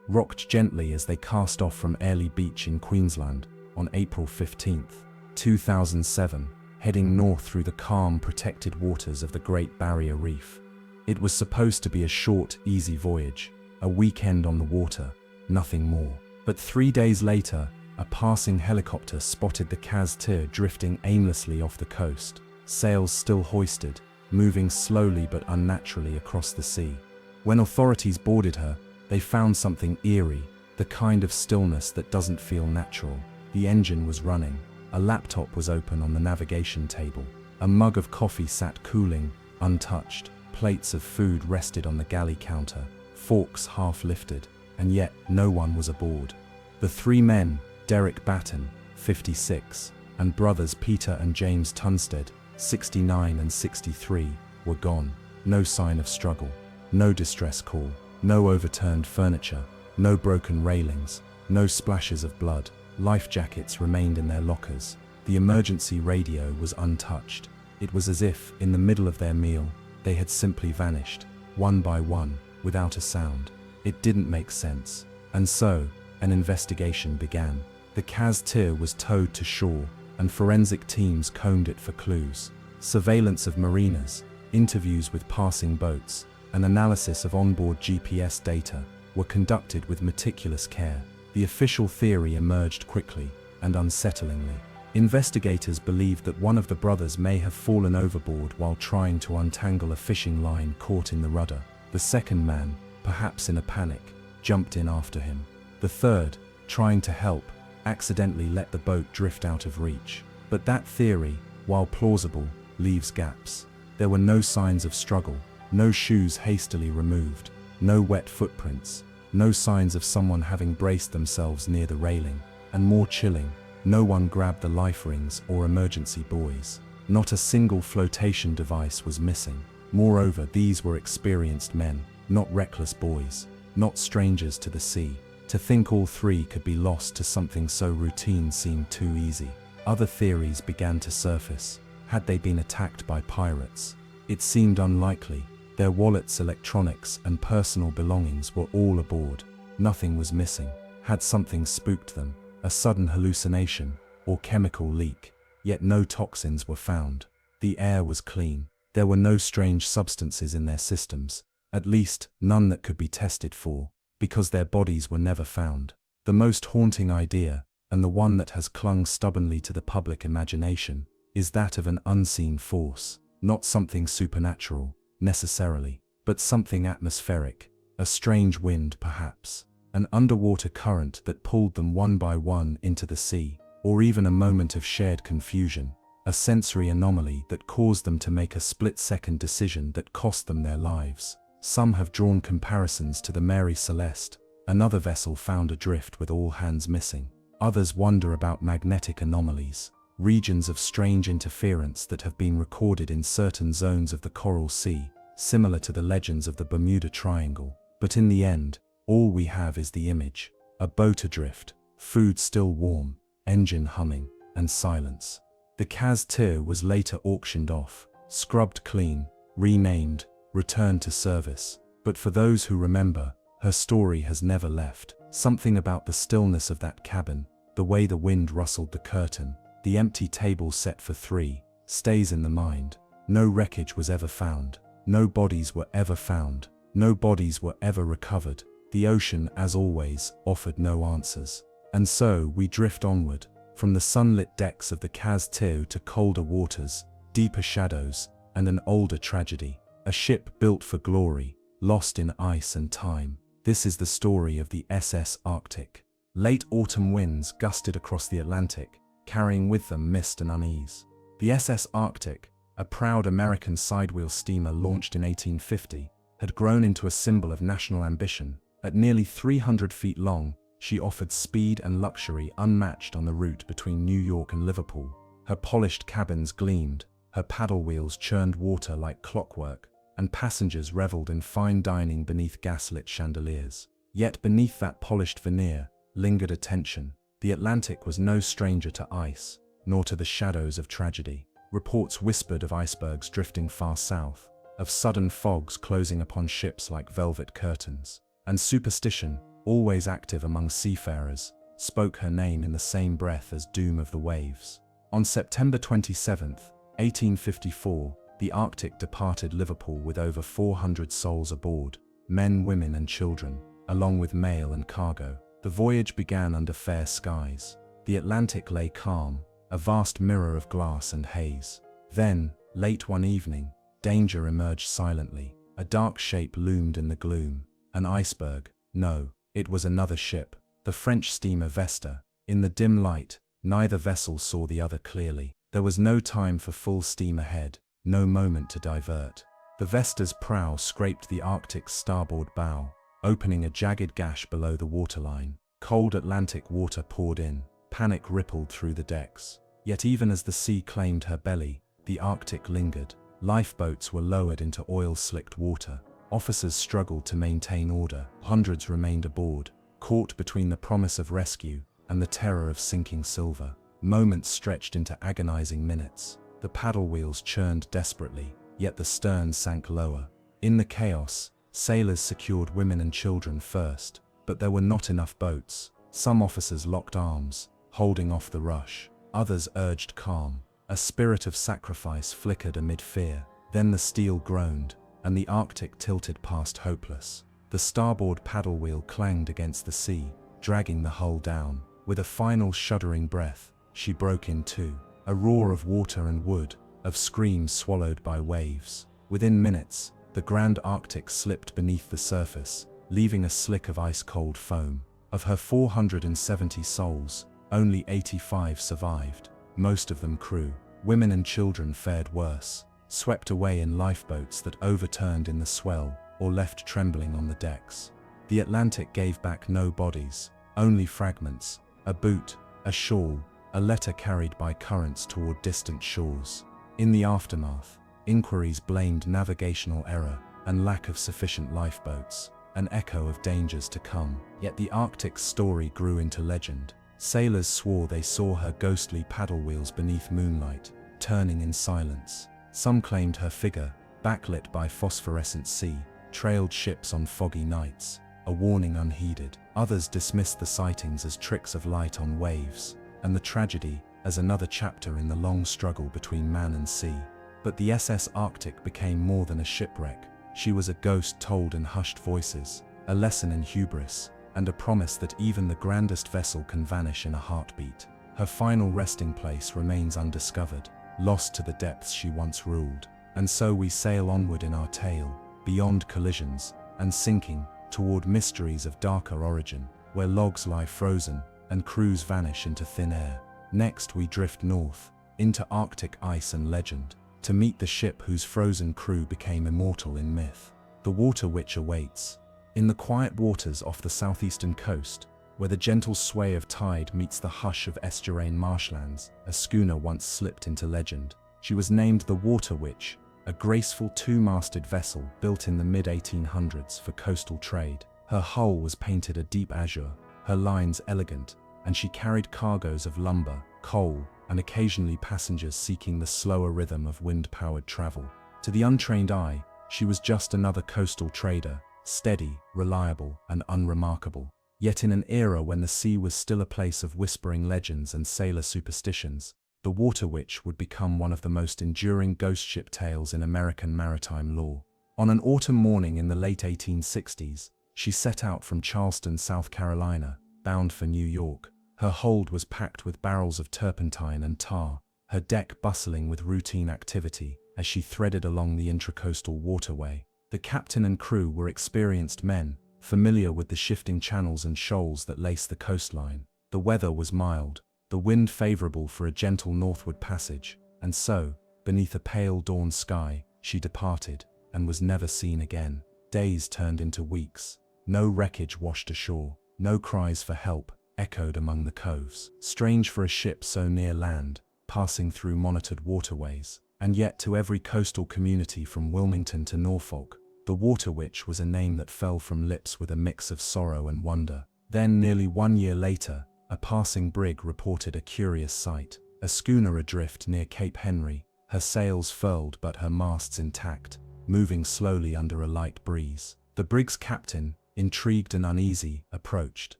rocked gently as they cast off from Airlie Beach in Queensland on April 15, 2007, heading north through the calm, protected waters of the Great Barrier Reef. It was supposed to be a short, easy voyage, a weekend on the water, nothing more. But 3 days later, a passing helicopter spotted the Cas drifting aimlessly off the coast, sails still hoisted, moving slowly but unnaturally across the sea. When authorities boarded her, they found something eerie, the kind of stillness that doesn't feel natural. The engine was running, a laptop was open on the navigation table, a mug of coffee sat cooling, untouched, plates of food rested on the galley counter, forks half lifted, and yet no one was aboard. The 3 men, Derek Batten, 56, and brothers Peter and James Tunstead, 69 and 63, were gone. No sign of struggle, no distress call, no overturned furniture, no broken railings, no splashes of blood. Life jackets remained in their lockers. The emergency radio was untouched. It was as if, in the middle of their meal, they had simply vanished, one by one, without a sound. It didn't make sense. And so, an investigation began. The Kaz-Tir was towed to shore, and forensic teams combed it for clues. Surveillance of marinas, interviews with passing boats, and analysis of onboard GPS data were conducted with meticulous care. The official theory emerged quickly and unsettlingly. Investigators believed that one of the brothers may have fallen overboard while trying to untangle a fishing line caught in the rudder. The second man, perhaps in a panic, jumped in after him. The third, trying to help, accidentally let the boat drift out of reach. But that theory, while plausible, leaves gaps. There were no signs of struggle, no shoes hastily removed, no wet footprints, no signs of someone having braced themselves near the railing, and more chilling, no one grabbed the life rings or emergency buoys. Not a single flotation device was missing. Moreover, these were experienced men, not reckless boys, not strangers to the sea. To think all three could be lost to something so routine seemed too easy. Other theories began to surface. Had they been attacked by pirates? It seemed unlikely. Their wallets, electronics, and personal belongings were all aboard. Nothing was missing. Had something spooked them? A sudden hallucination or chemical leak? Yet no toxins were found. The air was clean. There were no strange substances in their systems, at least none that could be tested for, because their bodies were never found. The most haunting idea, and the one that has clung stubbornly to the public imagination, is that of an unseen force, not something supernatural, necessarily, but something atmospheric, a strange wind perhaps, an underwater current that pulled them one by one into the sea, or even a moment of shared confusion, a sensory anomaly that caused them to make a split-second decision that cost them their lives. Some have drawn comparisons to the Mary Celeste, another vessel found adrift with all hands missing. Others wonder about magnetic anomalies, regions of strange interference that have been recorded in certain zones of the Coral Sea, similar to the legends of the Bermuda Triangle. But in the end, all we have is the image, a boat adrift, food still warm, engine humming, and silence. The Kaz-Tir was later auctioned off, scrubbed clean, renamed, returned to service. But for those who remember, her story has never left. Something about the stillness of that cabin, the way the wind rustled the curtain, the empty table set for three, stays in the mind. No wreckage was ever found. No bodies were ever found. No bodies were ever recovered. The ocean, as always, offered no answers. And so we drift onward, from the sunlit decks of the Kaz-Tir to colder waters, deeper shadows, and an older tragedy. A ship built for glory, lost in ice and time. This is the story of the SS Arctic. Late autumn winds gusted across the Atlantic, carrying with them mist and unease. The SS Arctic, a proud American sidewheel steamer launched in 1850, had grown into a symbol of national ambition. At nearly 300 feet long, she offered speed and luxury unmatched on the route between New York and Liverpool. Her polished cabins gleamed, her paddle wheels churned water like clockwork, and passengers reveled in fine dining beneath gaslit chandeliers. Yet beneath that polished veneer lingered a tension. The Atlantic was no stranger to ice, nor to the shadows of tragedy. Reports whispered of icebergs drifting far south, of sudden fogs closing upon ships like velvet curtains. And superstition, always active among seafarers, spoke her name in the same breath as doom of the waves. On September 27, 1854, the Arctic departed Liverpool with over 400 souls aboard, men, women, and children, along with mail and cargo. The voyage began under fair skies. The Atlantic lay calm, a vast mirror of glass and haze. Then, late one evening, danger emerged silently. A dark shape loomed in the gloom. An iceberg? No, it was another ship, the French steamer Vesta. In the dim light, neither vessel saw the other clearly. There was no time for full steam ahead, no moment to divert. The Vesta's prow scraped the Arctic's starboard bow, opening a jagged gash below the waterline. Cold Atlantic water poured in, panic rippled through the decks. Yet even as the sea claimed her belly, the Arctic lingered. Lifeboats were lowered into oil-slicked water. Officers struggled to maintain order. Hundreds remained aboard, caught between the promise of rescue and the terror of sinking silver. Moments stretched into agonizing minutes. The paddle wheels churned desperately, yet the stern sank lower. In the chaos, sailors secured women and children first, but there were not enough boats. Some officers locked arms, holding off the rush. Others urged calm. A spirit of sacrifice flickered amid fear. Then the steel groaned, and the Arctic tilted past hopeless. The starboard paddle wheel clanged against the sea, dragging the hull down. With a final shuddering breath, she broke in two. A roar of water and wood, of screams swallowed by waves. Within minutes, the Grand Arctic slipped beneath the surface, leaving a slick of ice-cold foam. Of her 470 souls, only 85 survived, most of them crew. Women and children fared worse, swept away in lifeboats that overturned in the swell or left trembling on the decks. The Atlantic gave back no bodies, only fragments, a boot, a shawl, a letter carried by currents toward distant shores. In the aftermath, inquiries blamed navigational error and lack of sufficient lifeboats, an echo of dangers to come. Yet the Arctic's story grew into legend. Sailors swore they saw her ghostly paddle wheels beneath moonlight, turning in silence. Some claimed her figure, backlit by phosphorescent sea, trailed ships on foggy nights, a warning unheeded. Others dismissed the sightings as tricks of light on waves, and the tragedy as another chapter in the long struggle between man and sea. But the SS Arctic became more than a shipwreck. She was a ghost told in hushed voices, a lesson in hubris, and a promise that even the grandest vessel can vanish in a heartbeat. Her final resting place remains undiscovered, lost to the depths she once ruled. And so we sail onward in our tale, beyond collisions and sinking, toward mysteries of darker origin, where logs lie frozen and crews vanish into thin air. Next we drift north, into Arctic ice and legend, to meet the ship whose frozen crew became immortal in myth. The Water Witch awaits. In the quiet waters off the southeastern coast, where the gentle sway of tide meets the hush of estuarine marshlands, a schooner once slipped into legend. She was named the Water Witch, a graceful two-masted vessel built in the mid-1800s for coastal trade. Her hull was painted a deep azure, her lines elegant, and she carried cargoes of lumber, coal, and occasionally passengers seeking the slower rhythm of wind-powered travel. To the untrained eye, she was just another coastal trader, steady, reliable, and unremarkable. Yet in an era when the sea was still a place of whispering legends and sailor superstitions, the Water Witch would become one of the most enduring ghost ship tales in American maritime lore. On an autumn morning in the late 1860s, she set out from Charleston, South Carolina, bound for New York. Her hold was packed with barrels of turpentine and tar, her deck bustling with routine activity as she threaded along the intracoastal waterway. The captain and crew were experienced men, familiar with the shifting channels and shoals that lace the coastline. The weather was mild, the wind favorable for a gentle northward passage, and so, beneath a pale dawn sky, she departed, and was never seen again. Days turned into weeks. No wreckage washed ashore, no cries for help echoed among the coves. Strange for a ship so near land, passing through monitored waterways. And yet to every coastal community from Wilmington to Norfolk, the Water Witch was a name that fell from lips with a mix of sorrow and wonder. Then, nearly 1 year later, a passing brig reported a curious sight. A schooner adrift near Cape Henry, her sails furled but her masts intact, moving slowly under a light breeze. The brig's captain, intrigued and uneasy, approached.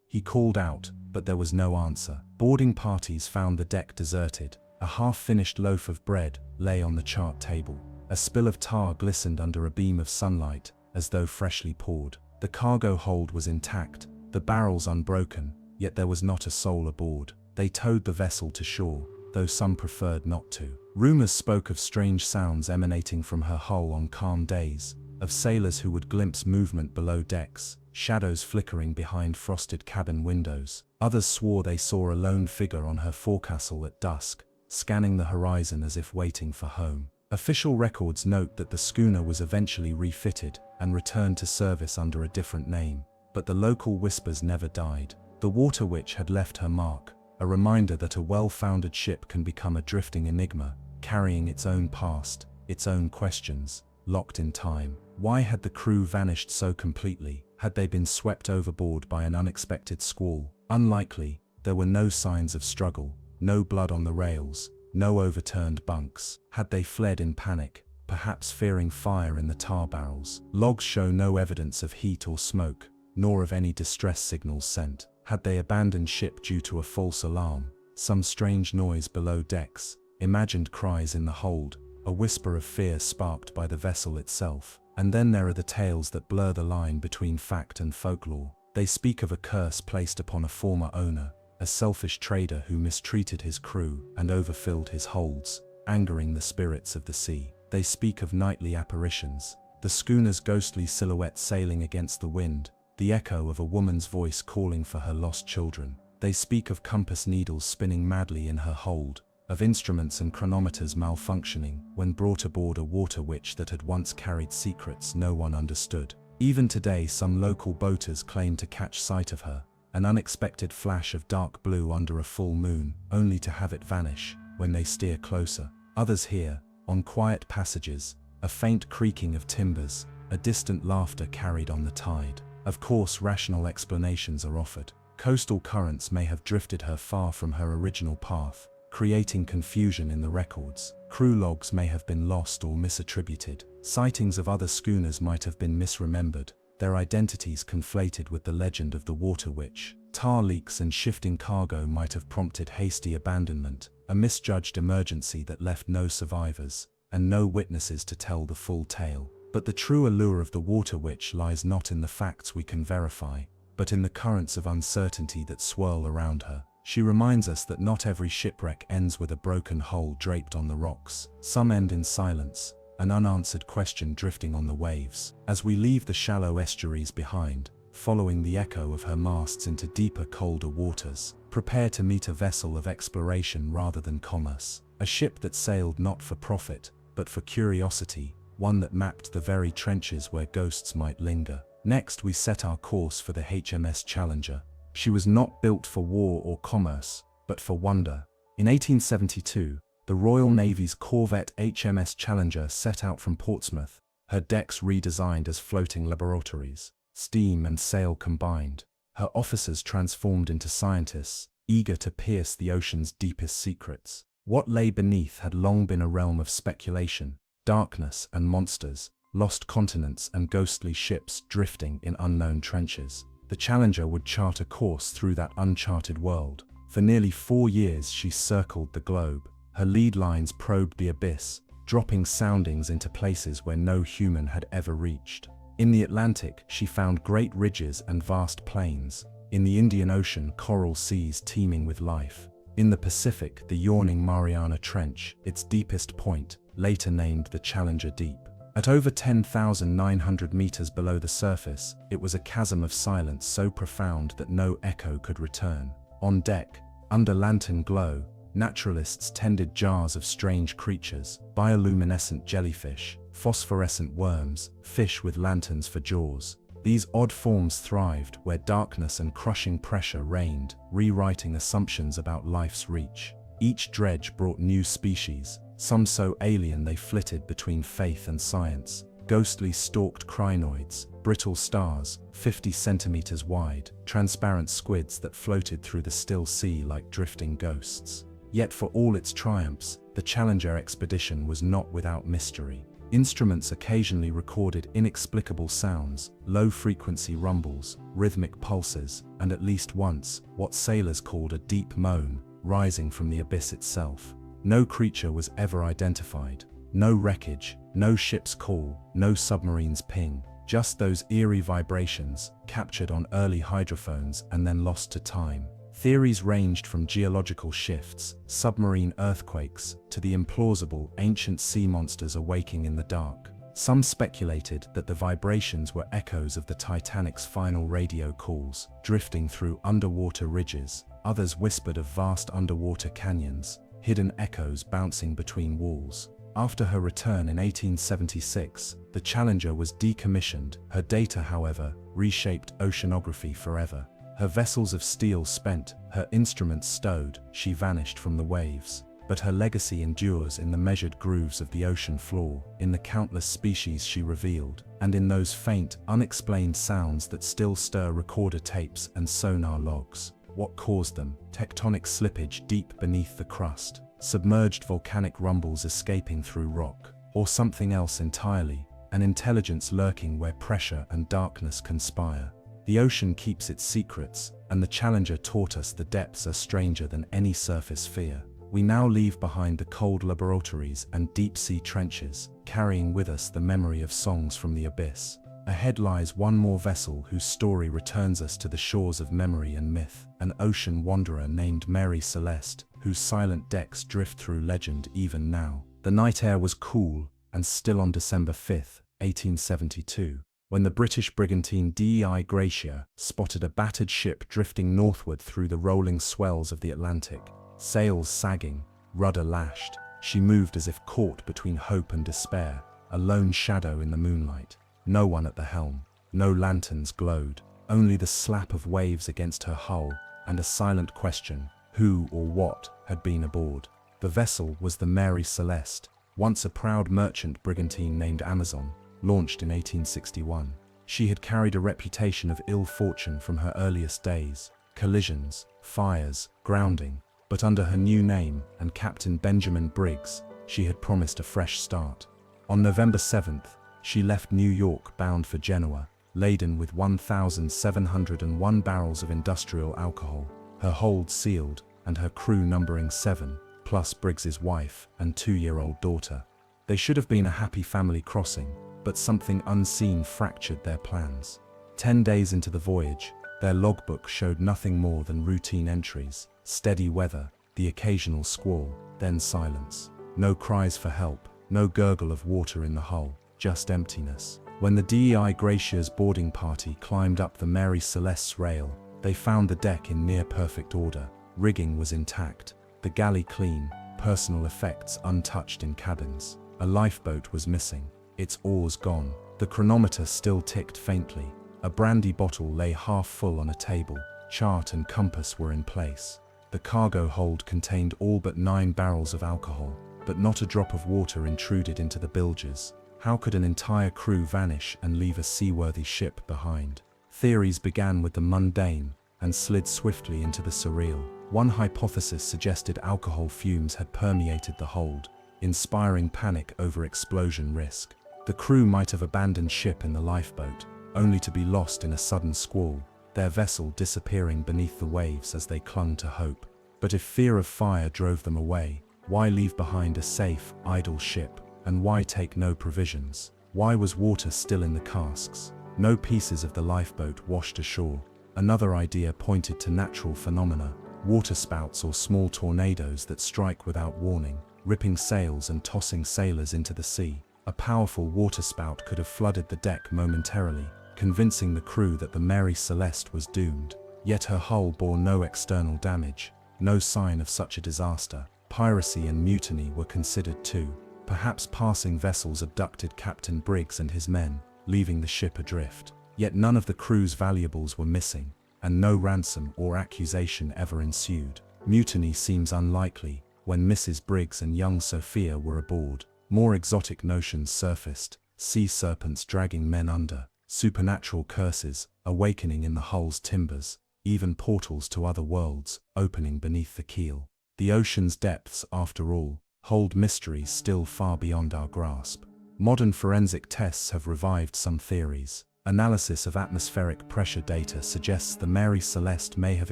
He called out, but there was no answer. Boarding parties found the deck deserted. A half-finished loaf of bread lay on the chart table. A spill of tar glistened under a beam of sunlight, as though freshly poured. The cargo hold was intact, the barrels unbroken, yet there was not a soul aboard. They towed the vessel to shore, though some preferred not to. Rumors spoke of strange sounds emanating from her hull on calm days, of sailors who would glimpse movement below decks, shadows flickering behind frosted cabin windows. Others swore they saw a lone figure on her forecastle at dusk, scanning the horizon as if waiting for home. Official records note that the schooner was eventually refitted and returned to service under a different name, but the local whispers never died. The Water Witch had left her mark, a reminder that a well-founded ship can become a drifting enigma, carrying its own past, its own questions, locked in time. Why had the crew vanished so completely? Had they been swept overboard by an unexpected squall? Unlikely. There were no signs of struggle, no blood on the rails, no overturned bunks. Had they fled in panic, perhaps fearing fire in the tar barrels? Logs show no evidence of heat or smoke, nor of any distress signals sent. Had they abandoned ship due to a false alarm? Some strange noise below decks, imagined cries in the hold, a whisper of fear sparked by the vessel itself. And then there are the tales that blur the line between fact and folklore. They speak of a curse placed upon a former owner, a selfish trader who mistreated his crew and overfilled his holds, angering the spirits of the sea. They speak of nightly apparitions, the schooner's ghostly silhouette sailing against the wind, the echo of a woman's voice calling for her lost children. They speak of compass needles spinning madly in her hold, of instruments and chronometers malfunctioning when brought aboard a water witch that had once carried secrets no one understood. Even today, some local boaters claim to catch sight of her, an unexpected flash of dark blue under a full moon, only to have it vanish when they steer closer. Others hear, on quiet passages, a faint creaking of timbers, a distant laughter carried on the tide. Of course, rational explanations are offered. Coastal currents may have drifted her far from her original path, creating confusion in the records. Crew logs may have been lost or misattributed. Sightings of other schooners might have been misremembered, their identities conflated with the legend of the water witch. Tar leaks and shifting cargo might have prompted hasty abandonment, a misjudged emergency that left no survivors, and no witnesses to tell the full tale. But the true allure of the water witch lies not in the facts we can verify, but in the currents of uncertainty that swirl around her. She reminds us that not every shipwreck ends with a broken hull draped on the rocks. Some end in silence, an unanswered question drifting on the waves. As we leave the shallow estuaries behind, following the echo of her masts into deeper, colder waters, prepare to meet a vessel of exploration rather than commerce. A ship that sailed not for profit, but for curiosity, one that mapped the very trenches where ghosts might linger. Next, we set our course for the HMS Challenger. She was not built for war or commerce, but for wonder. In 1872, the Royal Navy's corvette HMS Challenger set out from Portsmouth, her decks redesigned as floating laboratories, steam and sail combined, her officers transformed into scientists, eager to pierce the ocean's deepest secrets. What lay beneath had long been a realm of speculation, darkness and monsters, lost continents and ghostly ships drifting in unknown trenches. The Challenger would chart a course through that uncharted world. For nearly 4 years she circled the globe. Her lead lines probed the abyss, dropping soundings into places where no human had ever reached. In the Atlantic, she found great ridges and vast plains. In the Indian Ocean, coral seas teeming with life. In the Pacific, the yawning Mariana Trench, its deepest point, later named the Challenger Deep. At over 10,900 meters below the surface, it was a chasm of silence so profound that no echo could return. On deck, under lantern glow, naturalists tended jars of strange creatures, bioluminescent jellyfish, phosphorescent worms, fish with lanterns for jaws. These odd forms thrived where darkness and crushing pressure reigned, rewriting assumptions about life's reach. Each dredge brought new species, some so alien they flitted between faith and science. Ghostly stalked crinoids, brittle stars, 50 centimeters wide, transparent squids that floated through the still sea like drifting ghosts. Yet for all its triumphs, the Challenger expedition was not without mystery. Instruments occasionally recorded inexplicable sounds, low-frequency rumbles, rhythmic pulses, and at least once, what sailors called a deep moan, rising from the abyss itself. No creature was ever identified. No wreckage, no ship's call, no submarine's ping. Just those eerie vibrations, captured on early hydrophones and then lost to time. Theories ranged from geological shifts, submarine earthquakes, to the implausible ancient sea monsters awaking in the dark. Some speculated that the vibrations were echoes of the Titanic's final radio calls, drifting through underwater ridges. Others whispered of vast underwater canyons, hidden echoes bouncing between walls. After her return in 1876, the Challenger was decommissioned. Her data, however, reshaped oceanography forever. Her vessels of steel spent, her instruments stowed, she vanished from the waves. But her legacy endures in the measured grooves of the ocean floor, in the countless species she revealed, and in those faint, unexplained sounds that still stir recorder tapes and sonar logs. What caused them? Tectonic slippage deep beneath the crust, submerged volcanic rumbles escaping through rock, or something else entirely, an intelligence lurking where pressure and darkness conspire. The ocean keeps its secrets, and the Challenger taught us the depths are stranger than any surface fear. We now leave behind the cold laboratories and deep-sea trenches, carrying with us the memory of songs from the abyss. Ahead lies one more vessel whose story returns us to the shores of memory and myth, an ocean wanderer named Mary Celeste, whose silent decks drift through legend even now. The night air was cool and still on December 5, 1872, when the British brigantine Dei Gratia spotted a battered ship drifting northward through the rolling swells of the Atlantic. Sails sagging, rudder lashed, she moved as if caught between hope and despair, a lone shadow in the moonlight. No one at the helm, no lanterns glowed, only the slap of waves against her hull and a silent question, who or what had been aboard. The vessel was the Mary Celeste, once a proud merchant brigantine named Amazon, launched in 1861. She had carried a reputation of ill fortune from her earliest days, collisions, fires, grounding, but under her new name and Captain Benjamin Briggs, she had promised a fresh start. On November 7th, she left New York bound for Genoa, laden with 1,701 barrels of industrial alcohol, her hold sealed and her crew numbering 7, plus Briggs's wife and 2-year-old daughter. They should have been a happy family crossing, but something unseen fractured their plans. 10 days into the voyage, their logbook showed nothing more than routine entries, steady weather, the occasional squall, then silence. No cries for help, no gurgle of water in the hull, just emptiness. When the Dei Gratia's boarding party climbed up the Mary Celeste's rail, they found the deck in near-perfect order. Rigging was intact, the galley clean, personal effects untouched in cabins. A lifeboat was missing, its oars gone. The chronometer still ticked faintly. A brandy bottle lay half full on a table. Chart and compass were in place. The cargo hold contained all but 9 barrels of alcohol, but not a drop of water intruded into the bilges. How could an entire crew vanish and leave a seaworthy ship behind? Theories began with the mundane and slid swiftly into the surreal. One hypothesis suggested alcohol fumes had permeated the hold, inspiring panic over explosion risk. The crew might have abandoned ship in the lifeboat, only to be lost in a sudden squall, their vessel disappearing beneath the waves as they clung to hope. But if fear of fire drove them away, why leave behind a safe, idle ship? And why take no provisions? Why was water still in the casks? No pieces of the lifeboat washed ashore. Another idea pointed to natural phenomena, waterspouts or small tornadoes that strike without warning, ripping sails and tossing sailors into the sea. A powerful waterspout could have flooded the deck momentarily, convincing the crew that the Mary Celeste was doomed. Yet her hull bore no external damage, no sign of such a disaster. Piracy and mutiny were considered too. Perhaps passing vessels abducted Captain Briggs and his men, leaving the ship adrift. Yet none of the crew's valuables were missing, and no ransom or accusation ever ensued. Mutiny seems unlikely when Mrs. Briggs and young Sophia were aboard. More exotic notions surfaced, sea serpents dragging men under, supernatural curses awakening in the hull's timbers, even portals to other worlds opening beneath the keel. The ocean's depths, after all, hold mysteries still far beyond our grasp. Modern forensic tests have revived some theories. Analysis of atmospheric pressure data suggests the Mary Celeste may have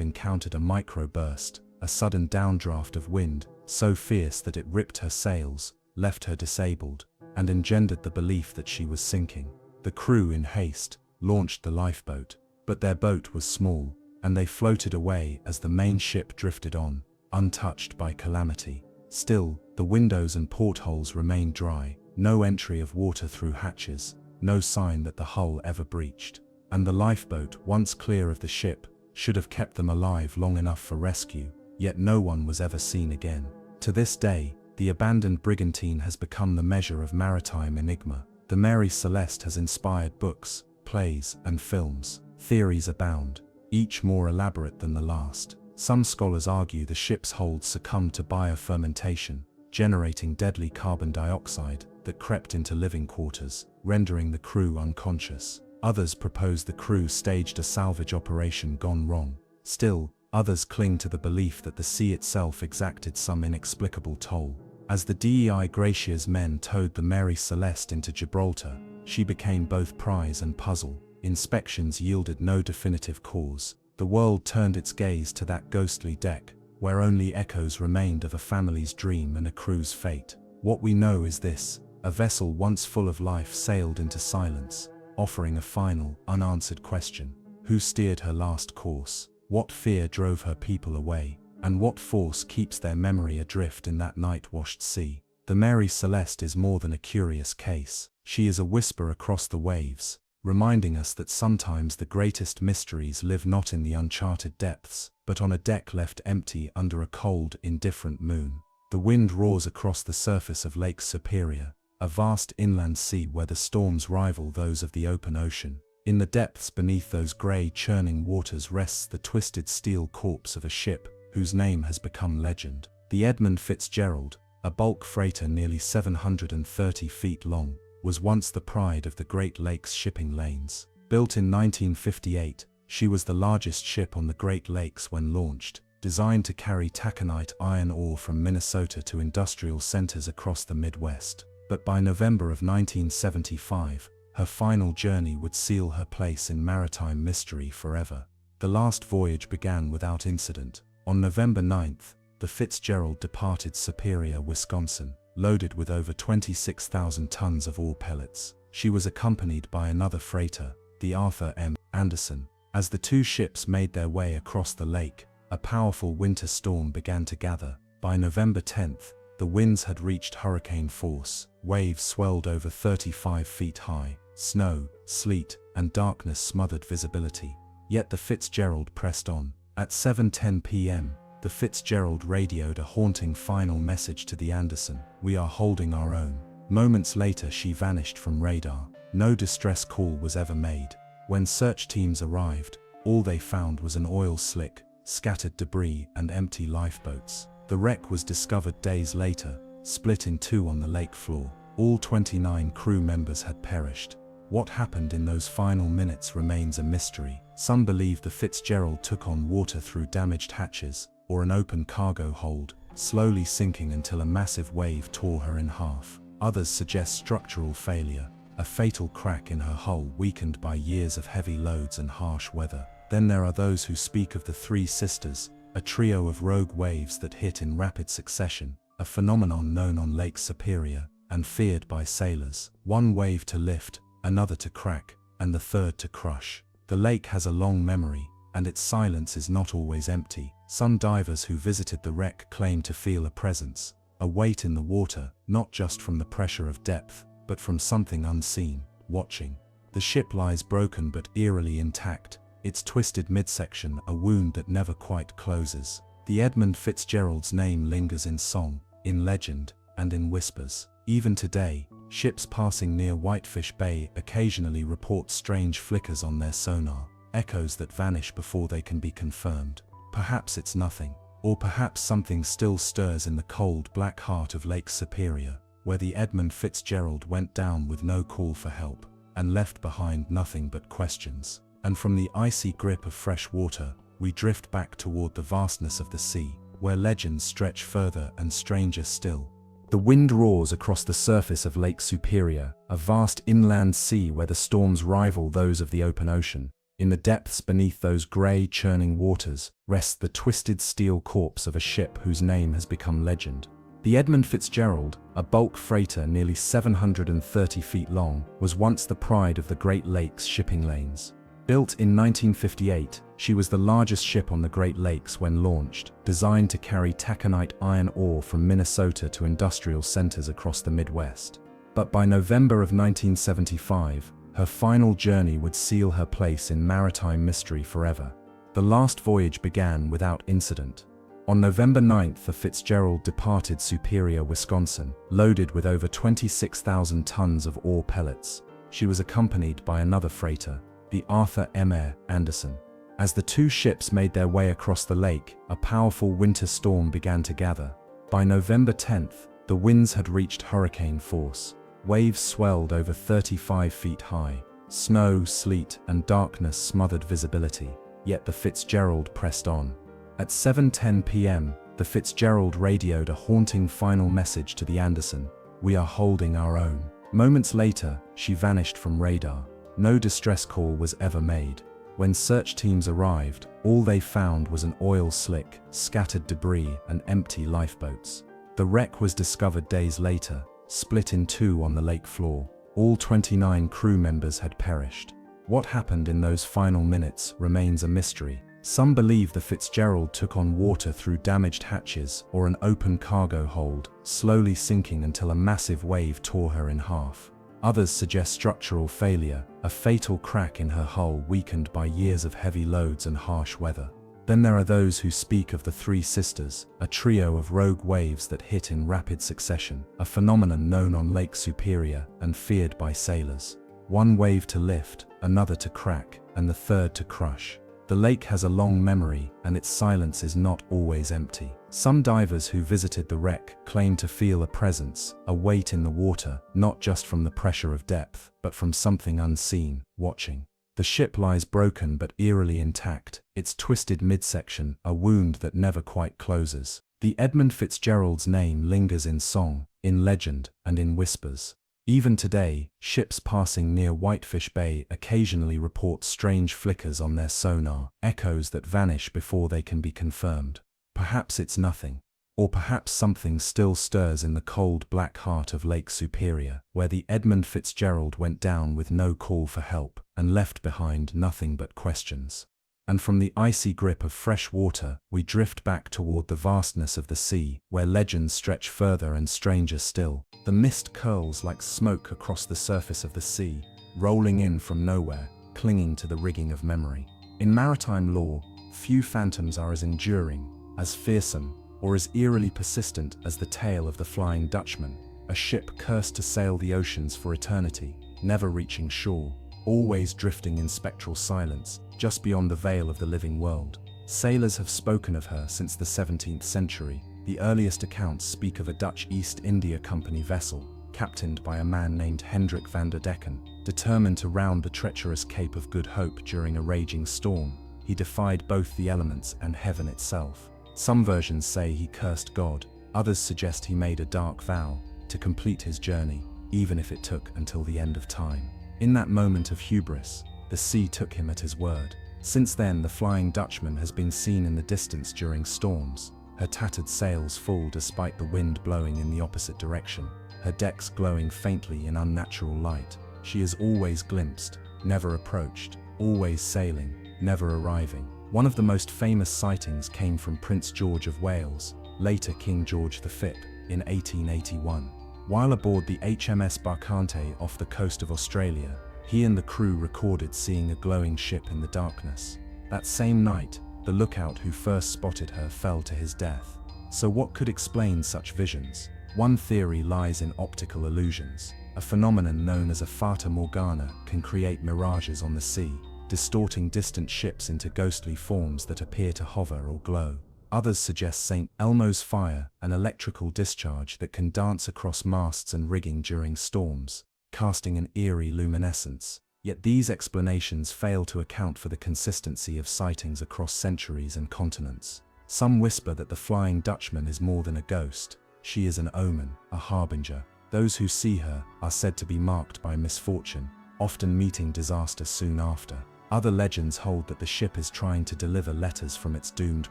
encountered a microburst, a sudden downdraft of wind, so fierce that it ripped her sails, left her disabled, and engendered the belief that she was sinking. The crew, in haste, launched the lifeboat, but their boat was small, and they floated away as the main ship drifted on, untouched by calamity. Still, the windows and portholes remained dry, no entry of water through hatches, no sign that the hull ever breached. And the lifeboat, once clear of the ship, should have kept them alive long enough for rescue, yet no one was ever seen again. To this day, the abandoned brigantine has become the measure of maritime enigma. The Mary Celeste has inspired books, plays, and films. Theories abound, each more elaborate than the last. Some scholars argue the ship's hold succumbed to biofermentation, generating deadly carbon dioxide that crept into living quarters, rendering the crew unconscious. Others propose the crew staged a salvage operation gone wrong. Still, others cling to the belief that the sea itself exacted some inexplicable toll. As the Dei Gratia's men towed the Mary Celeste into Gibraltar, she became both prize and puzzle. inspections yielded no definitive cause. The world turned its gaze to that ghostly deck, where only echoes remained of a family's dream and a crew's fate. What we know is this: a vessel once full of life sailed into silence, offering a final, unanswered question. Who steered her last course? What fear drove her people away? And what force keeps their memory adrift in that night-washed sea? The Mary Celeste is more than a curious case. She is a whisper across the waves, reminding us that sometimes the greatest mysteries live not in the uncharted depths, but on a deck left empty under a cold, indifferent moon. The wind roars across the surface of Lake Superior, a vast inland sea where the storms rival those of the open ocean. In the depths beneath those grey, churning waters rests the twisted steel corpse of a ship whose name has become legend. The Edmund Fitzgerald, a bulk freighter nearly 730 feet long, was once the pride of the Great Lakes shipping lanes. Built in 1958, she was the largest ship on the Great Lakes when launched, designed to carry taconite iron ore from Minnesota to industrial centers across the Midwest. But by November of 1975, her final journey would seal her place in maritime mystery forever. The last voyage began without incident. On November 9th, the Fitzgerald departed Superior, Wisconsin, loaded with over 26,000 tons of ore pellets. She was accompanied by another freighter, the Arthur M. Anderson. As the two ships made their way across the lake, a powerful winter storm began to gather. By November 10th, the winds had reached hurricane force. Waves swelled over 35 feet high. Snow, sleet, and darkness smothered visibility. Yet the Fitzgerald pressed on. At 7:10 p.m., the Fitzgerald radioed a haunting final message to the Anderson: "We are holding our own." Moments later, she vanished from radar. No distress call was ever made. When search teams arrived, all they found was an oil slick, scattered debris, and empty lifeboats. The wreck was discovered days later, split in two on the lake floor. All 29 crew members had perished. What happened in those final minutes remains a mystery. Some believe the Fitzgerald took on water through damaged hatches, or an open cargo hold, slowly sinking until a massive wave tore her in half. Others suggest structural failure, a fatal crack in her hull weakened by years of heavy loads and harsh weather. Then there are those who speak of the Three Sisters, a trio of rogue waves that hit in rapid succession, a phenomenon known on Lake Superior and feared by sailors. One wave to lift, another to crack, and the third to crush. The lake has a long memory, and its silence is not always empty. Some divers who visited the wreck claim to feel a presence, a weight in the water, not just from the pressure of depth, but from something unseen, watching. The ship lies broken but eerily intact, its twisted midsection a wound that never quite closes. The Edmund Fitzgerald's name lingers in song, in legend, and in whispers. Even today, ships passing near Whitefish Bay occasionally report strange flickers on their sonar, echoes that vanish before they can be confirmed. Perhaps it's nothing, or perhaps something still stirs in the cold black heart of Lake Superior, where the Edmund Fitzgerald went down with no call for help, and left behind nothing but questions. And from the icy grip of fresh water, we drift back toward the vastness of the sea, where legends stretch further and stranger still. The wind roars across the surface of Lake Superior, a vast inland sea where the storms rival those of the open ocean. In the depths beneath those grey, churning waters rests the twisted steel corpse of a ship whose name has become legend. The Edmund Fitzgerald, a bulk freighter nearly 730 feet long, was once the pride of the Great Lakes shipping lanes. Built in 1958, she was the largest ship on the Great Lakes when launched, designed to carry taconite iron ore from Minnesota to industrial centers across the Midwest. But by November of 1975, her final journey would seal her place in maritime mystery forever. The last voyage began without incident. On November 9th, the Fitzgerald departed Superior, Wisconsin, loaded with over 26,000 tons of ore pellets. She was accompanied by another freighter, the Arthur M. Anderson. As the two ships made their way across the lake, a powerful winter storm began to gather. By November 10th, the winds had reached hurricane force. Waves swelled over 35 feet high. Snow, sleet, and darkness smothered visibility. Yet the Fitzgerald pressed on. At 7:10 p.m., the Fitzgerald radioed a haunting final message to the Anderson: "We are holding our own." Moments later, she vanished from radar. No distress call was ever made. When search teams arrived, all they found was an oil slick, scattered debris, and empty lifeboats. The wreck was discovered days later, split in two on the lake floor. All 29 crew members had perished. What happened in those final minutes remains a mystery. Some believe the Fitzgerald took on water through damaged hatches or an open cargo hold, slowly sinking until a massive wave tore her in half. Others suggest structural failure, a fatal crack in her hull weakened by years of heavy loads and harsh weather. Then there are those who speak of the Three Sisters, a trio of rogue waves that hit in rapid succession, a phenomenon known on Lake Superior and feared by sailors. One wave to lift, another to crack, and the third to crush. The lake has a long memory, and its silence is not always empty. Some divers who visited the wreck claim to feel a presence, a weight in the water, not just from the pressure of depth, but from something unseen, watching. The ship lies broken but eerily intact, its twisted midsection a wound that never quite closes. The Edmund Fitzgerald's name lingers in song, in legend, and in whispers. Even today, ships passing near Whitefish Bay occasionally report strange flickers on their sonar, echoes that vanish before they can be confirmed. Perhaps it's nothing. Or perhaps something still stirs in the cold black heart of Lake Superior, where the Edmund Fitzgerald went down with no call for help, and left behind nothing but questions. And from the icy grip of fresh water, we drift back toward the vastness of the sea, where legends stretch further and stranger still. The mist curls like smoke across the surface of the sea, rolling in from nowhere, clinging to the rigging of memory. In maritime lore, few phantoms are as enduring, as fearsome, or as eerily persistent as the tale of the Flying Dutchman, a ship cursed to sail the oceans for eternity, never reaching shore, always drifting in spectral silence, just beyond the veil of the living world. Sailors have spoken of her since the 17th century. The earliest accounts speak of a Dutch East India Company vessel, captained by a man named Hendrik van der Decken. Determined to round the treacherous Cape of Good Hope during a raging storm, he defied both the elements and heaven itself. Some versions say he cursed God, others suggest he made a dark vow to complete his journey, even if it took until the end of time. In that moment of hubris, the sea took him at his word. Since then, the Flying Dutchman has been seen in the distance during storms, her tattered sails full despite the wind blowing in the opposite direction, her decks glowing faintly in unnatural light. She is always glimpsed, never approached, always sailing, never arriving. One of the most famous sightings came from Prince George of Wales, later King George V, in 1881. While aboard the HMS Barkante off the coast of Australia, he and the crew recorded seeing a glowing ship in the darkness. That same night, the lookout who first spotted her fell to his death. So what could explain such visions? One theory lies in optical illusions. A phenomenon known as a fata morgana can create mirages on the sea, distorting distant ships into ghostly forms that appear to hover or glow. Others suggest St. Elmo's fire, an electrical discharge that can dance across masts and rigging during storms, casting an eerie luminescence. Yet these explanations fail to account for the consistency of sightings across centuries and continents. Some whisper that the Flying Dutchman is more than a ghost. She is an omen, a harbinger. Those who see her are said to be marked by misfortune, often meeting disaster soon after. Other legends hold that the ship is trying to deliver letters from its doomed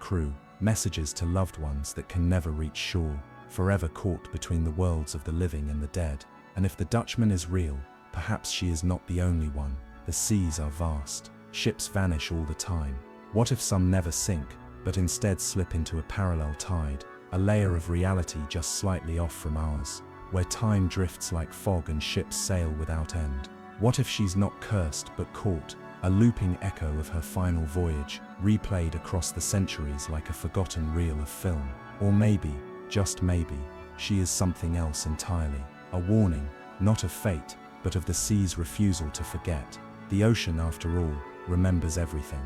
crew, messages to loved ones that can never reach shore, forever caught between the worlds of the living and the dead. And if the Dutchman is real, perhaps she is not the only one. The seas are vast. Ships vanish all the time. What if some never sink, but instead slip into a parallel tide, a layer of reality just slightly off from ours, where time drifts like fog and ships sail without end? What if she's not cursed but caught, a looping echo of her final voyage, replayed across the centuries like a forgotten reel of film? Or maybe, just maybe, she is something else entirely, a warning, not of fate, but of the sea's refusal to forget. The ocean, after all, remembers everything.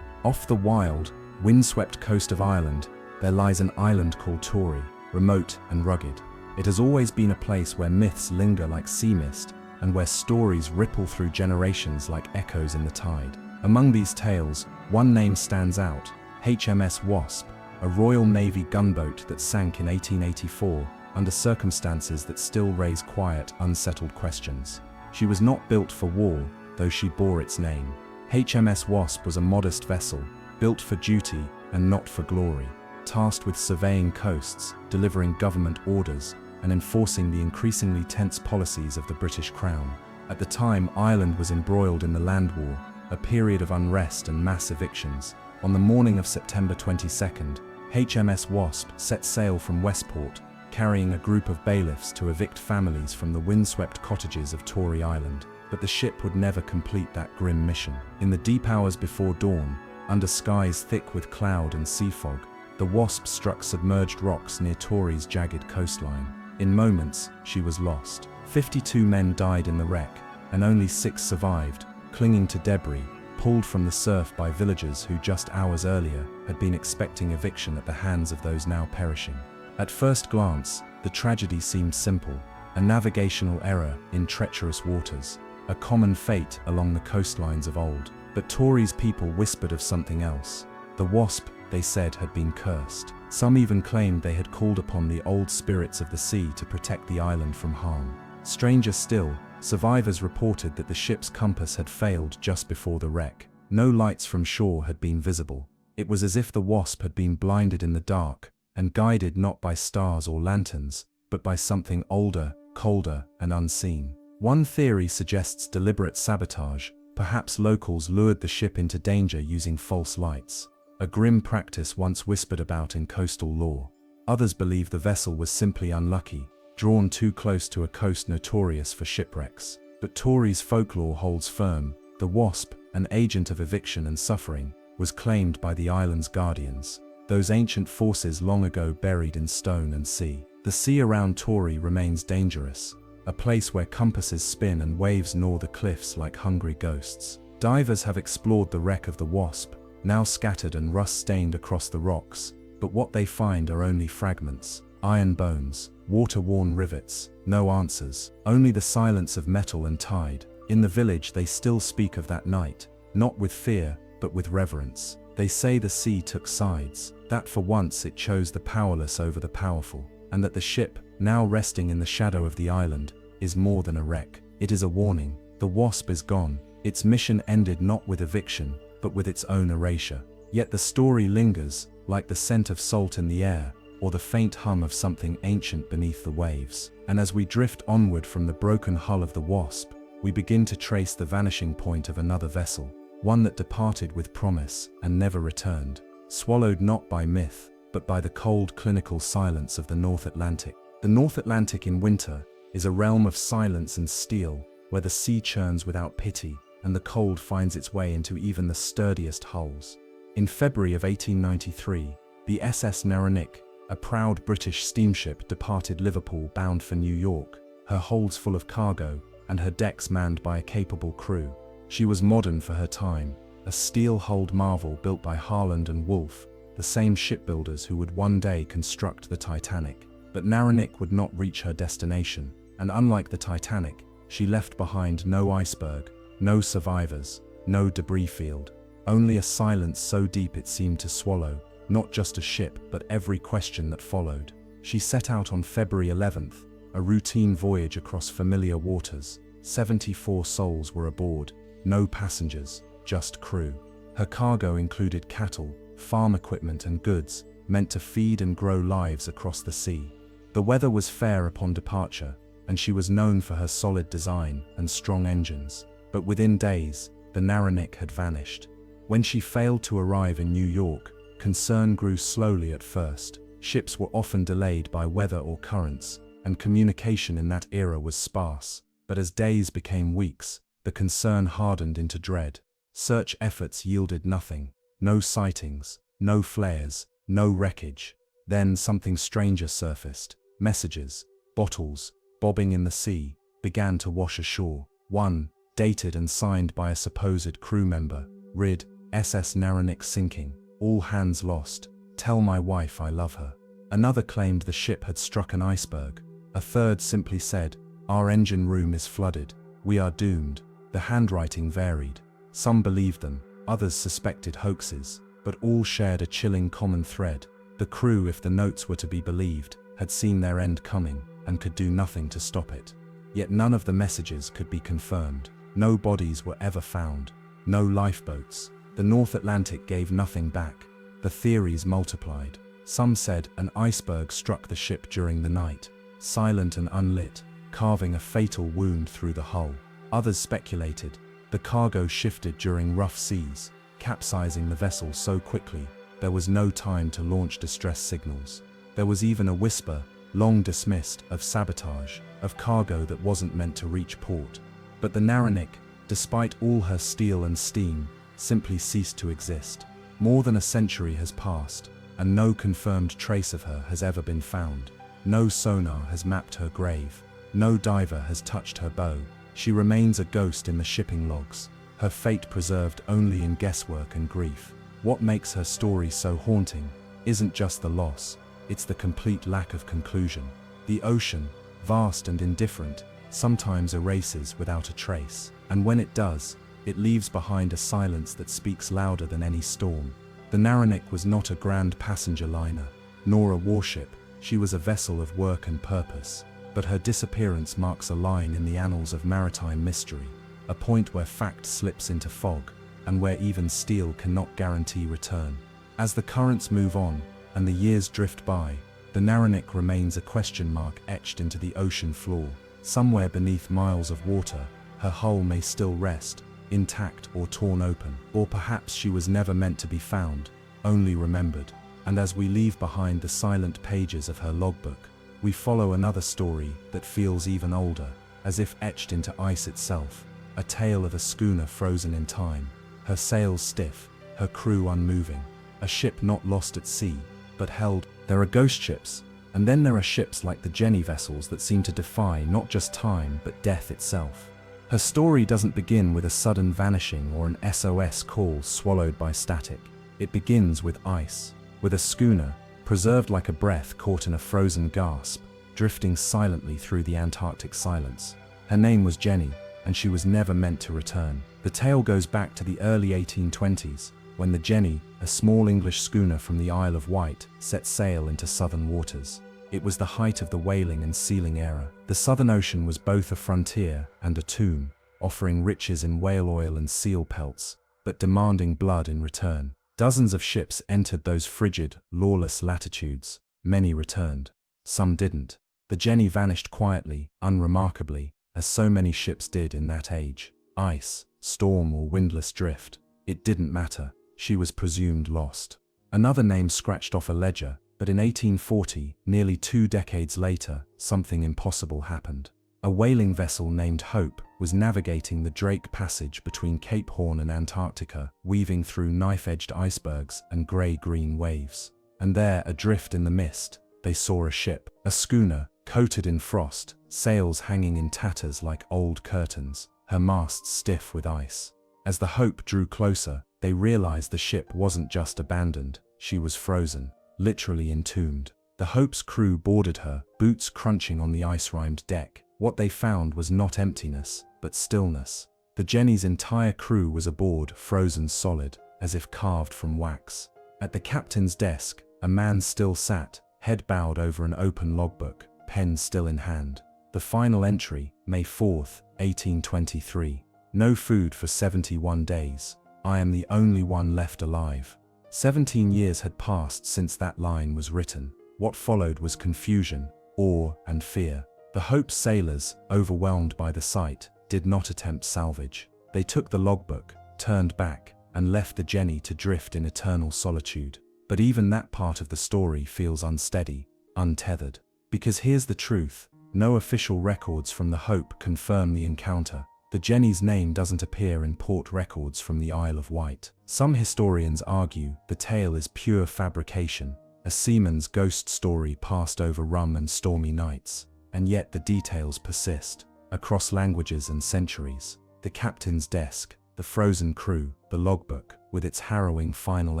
Off the wild, windswept coast of Ireland, there lies an island called Tory, remote and rugged. It has always been a place where myths linger like sea mist, and where stories ripple through generations like echoes in the tide. Among these tales, one name stands out: HMS Wasp, a Royal Navy gunboat that sank in 1884 under circumstances that still raise quiet, unsettled questions. She was not built for war, though she bore its name. HMS Wasp was a modest vessel, built for duty and not for glory, tasked with surveying coasts, delivering government orders, and enforcing the increasingly tense policies of the British Crown. At the time, Ireland was embroiled in the Land War, a period of unrest and mass evictions. On the morning of September 22nd, HMS Wasp set sail from Westport, carrying a group of bailiffs to evict families from the windswept cottages of Tory Island. But the ship would never complete that grim mission. In the deep hours before dawn, under skies thick with cloud and sea fog, the Wasp struck submerged rocks near Tory's jagged coastline. In moments, she was lost. 52 men died in the wreck, and only 6 survived, clinging to debris, pulled from the surf by villagers who just hours earlier had been expecting eviction at the hands of those now perishing. At first glance, the tragedy seemed simple, a navigational error in treacherous waters, a common fate along the coastlines of old. But Tory's people whispered of something else. The Wasp, they said, had been cursed. Some even claimed they had called upon the old spirits of the sea to protect the island from harm. Stranger still, survivors reported that the ship's compass had failed just before the wreck. No lights from shore had been visible. It was as if the Wasp had been blinded in the dark, and guided not by stars or lanterns, but by something older, colder, and unseen. One theory suggests deliberate sabotage. Perhaps locals lured the ship into danger using false lights, a grim practice once whispered about in coastal lore. Others believe the vessel was simply unlucky, drawn too close to a coast notorious for shipwrecks. But Tory's folklore holds firm. The Wasp, an agent of eviction and suffering, was claimed by the island's guardians, those ancient forces long ago buried in stone and sea. The sea around Tory remains dangerous, a place where compasses spin and waves gnaw the cliffs like hungry ghosts. Divers have explored the wreck of the Wasp, now scattered and rust-stained across the rocks, but what they find are only fragments, iron bones, water-worn rivets, no answers, only the silence of metal and tide. In the village they still speak of that night, not with fear, but with reverence. They say the sea took sides, that for once it chose the powerless over the powerful, and that the ship, now resting in the shadow of the island, is more than a wreck. It is a warning. The Wasp is gone. Its mission ended not with eviction, but with its own erasure. Yet the story lingers, like the scent of salt in the air, or the faint hum of something ancient beneath the waves. And as we drift onward from the broken hull of the Wasp, we begin to trace the vanishing point of another vessel, one that departed with promise and never returned, swallowed not by myth, but by the cold clinical silence of the North Atlantic. The North Atlantic in winter is a realm of silence and steel, where the sea churns without pity, and the cold finds its way into even the sturdiest hulls. In February of 1893, the SS Narration, a proud British steamship, departed Liverpool bound for New York, her holds full of cargo, and her decks manned by a capable crew. She was modern for her time, a steel-hulled marvel built by Harland and Wolff, the same shipbuilders who would one day construct the Titanic. But Narration would not reach her destination, and unlike the Titanic, she left behind no iceberg, no survivors, no debris field, only a silence so deep it seemed to swallow, not just a ship but every question that followed. She set out on February 11th, a routine voyage across familiar waters. 74 souls were aboard, no passengers, just crew. Her cargo included cattle, farm equipment and goods, meant to feed and grow lives across the sea. The weather was fair upon departure, and she was known for her solid design and strong engines. But within days, the Narration had vanished. When she failed to arrive in New York, concern grew slowly at first. Ships were often delayed by weather or currents, and communication in that era was sparse. But as days became weeks, the concern hardened into dread. Search efforts yielded nothing. No sightings, no flares, no wreckage. Then something stranger surfaced. Messages, bottles, bobbing in the sea, began to wash ashore. One, dated and signed by a supposed crew member, read, SS Narration sinking, all hands lost, tell my wife I love her. Another claimed the ship had struck an iceberg. A third simply said, our engine room is flooded, we are doomed. The handwriting varied. Some believed them, others suspected hoaxes, but all shared a chilling common thread. The crew, if the notes were to be believed, had seen their end coming and could do nothing to stop it. Yet none of the messages could be confirmed. No bodies were ever found. No lifeboats. The North Atlantic gave nothing back. The theories multiplied. Some said an iceberg struck the ship during the night, silent and unlit, carving a fatal wound through the hull. Others speculated the cargo shifted during rough seas, capsizing the vessel so quickly there was no time to launch distress signals. There was even a whisper, long dismissed, of sabotage, of cargo that wasn't meant to reach port. But the Naranic, despite all her steel and steam, simply ceased to exist. More than a century has passed, and no confirmed trace of her has ever been found. No sonar has mapped her grave. No diver has touched her bow. She remains a ghost in the shipping logs, her fate preserved only in guesswork and grief. What makes her story so haunting isn't just the loss, it's the complete lack of conclusion. The ocean, vast and indifferent, sometimes erases without a trace, and when it does, it leaves behind a silence that speaks louder than any storm. The Naranic was not a grand passenger liner, nor a warship. She was a vessel of work and purpose, but her disappearance marks a line in the annals of maritime mystery, a point where fact slips into fog, and where even steel cannot guarantee return. As the currents move on, and the years drift by, the Naranic remains a question mark etched into the ocean floor. Somewhere beneath miles of water, her hull may still rest, intact or torn open. Or perhaps she was never meant to be found, only remembered. And as we leave behind the silent pages of her logbook, we follow another story that feels even older, as if etched into ice itself. A tale of a schooner frozen in time, her sails stiff, her crew unmoving. A ship not lost at sea, but held. There are ghost ships, and then there are ships like the Jenny vessels that seem to defy not just time but death itself. Her story doesn't begin with a sudden vanishing or an SOS call swallowed by static. It begins with ice, with a schooner, preserved like a breath caught in a frozen gasp, drifting silently through the Antarctic silence. Her name was Jenny, and she was never meant to return. The tale goes back to the early 1820s, when the Jenny, a small English schooner from the Isle of Wight, set sail into southern waters. It was the height of the whaling and sealing era. The Southern Ocean was both a frontier and a tomb, offering riches in whale oil and seal pelts, but demanding blood in return. Dozens of ships entered those frigid, lawless latitudes. Many returned. Some didn't. The Jenny vanished quietly, unremarkably, as so many ships did in that age. Ice, storm or windless drift. It didn't matter. She was presumed lost. Another name scratched off a ledger, but in 1840, nearly 2 decades later, something impossible happened. A whaling vessel named Hope was navigating the Drake Passage between Cape Horn and Antarctica, weaving through knife-edged icebergs and grey-green waves. And there, adrift in the mist, they saw a ship, a schooner, coated in frost, sails hanging in tatters like old curtains, her masts stiff with ice. As the Hope drew closer, they realized the ship wasn't just abandoned, she was frozen, literally entombed. The Hope's crew boarded her, boots crunching on the ice-rimed deck. What they found was not emptiness, but stillness. The Jenny's entire crew was aboard, frozen solid, as if carved from wax. At the captain's desk, a man still sat, head bowed over an open logbook, pen still in hand. The final entry, May 4th, 1823. No food for 71 days. I am the only one left alive. 17 years had passed since that line was written. What followed was confusion, awe, and fear. The Hope's sailors, overwhelmed by the sight, did not attempt salvage. They took the logbook, turned back, and left the Jenny to drift in eternal solitude. But even that part of the story feels unsteady, untethered. Because here's the truth, no official records from the Hope confirm the encounter. The Jenny's name doesn't appear in port records from the Isle of Wight. Some historians argue the tale is pure fabrication, a seaman's ghost story passed over rum and stormy nights. And yet the details persist, across languages and centuries. The captain's desk, the frozen crew, the logbook, with its harrowing final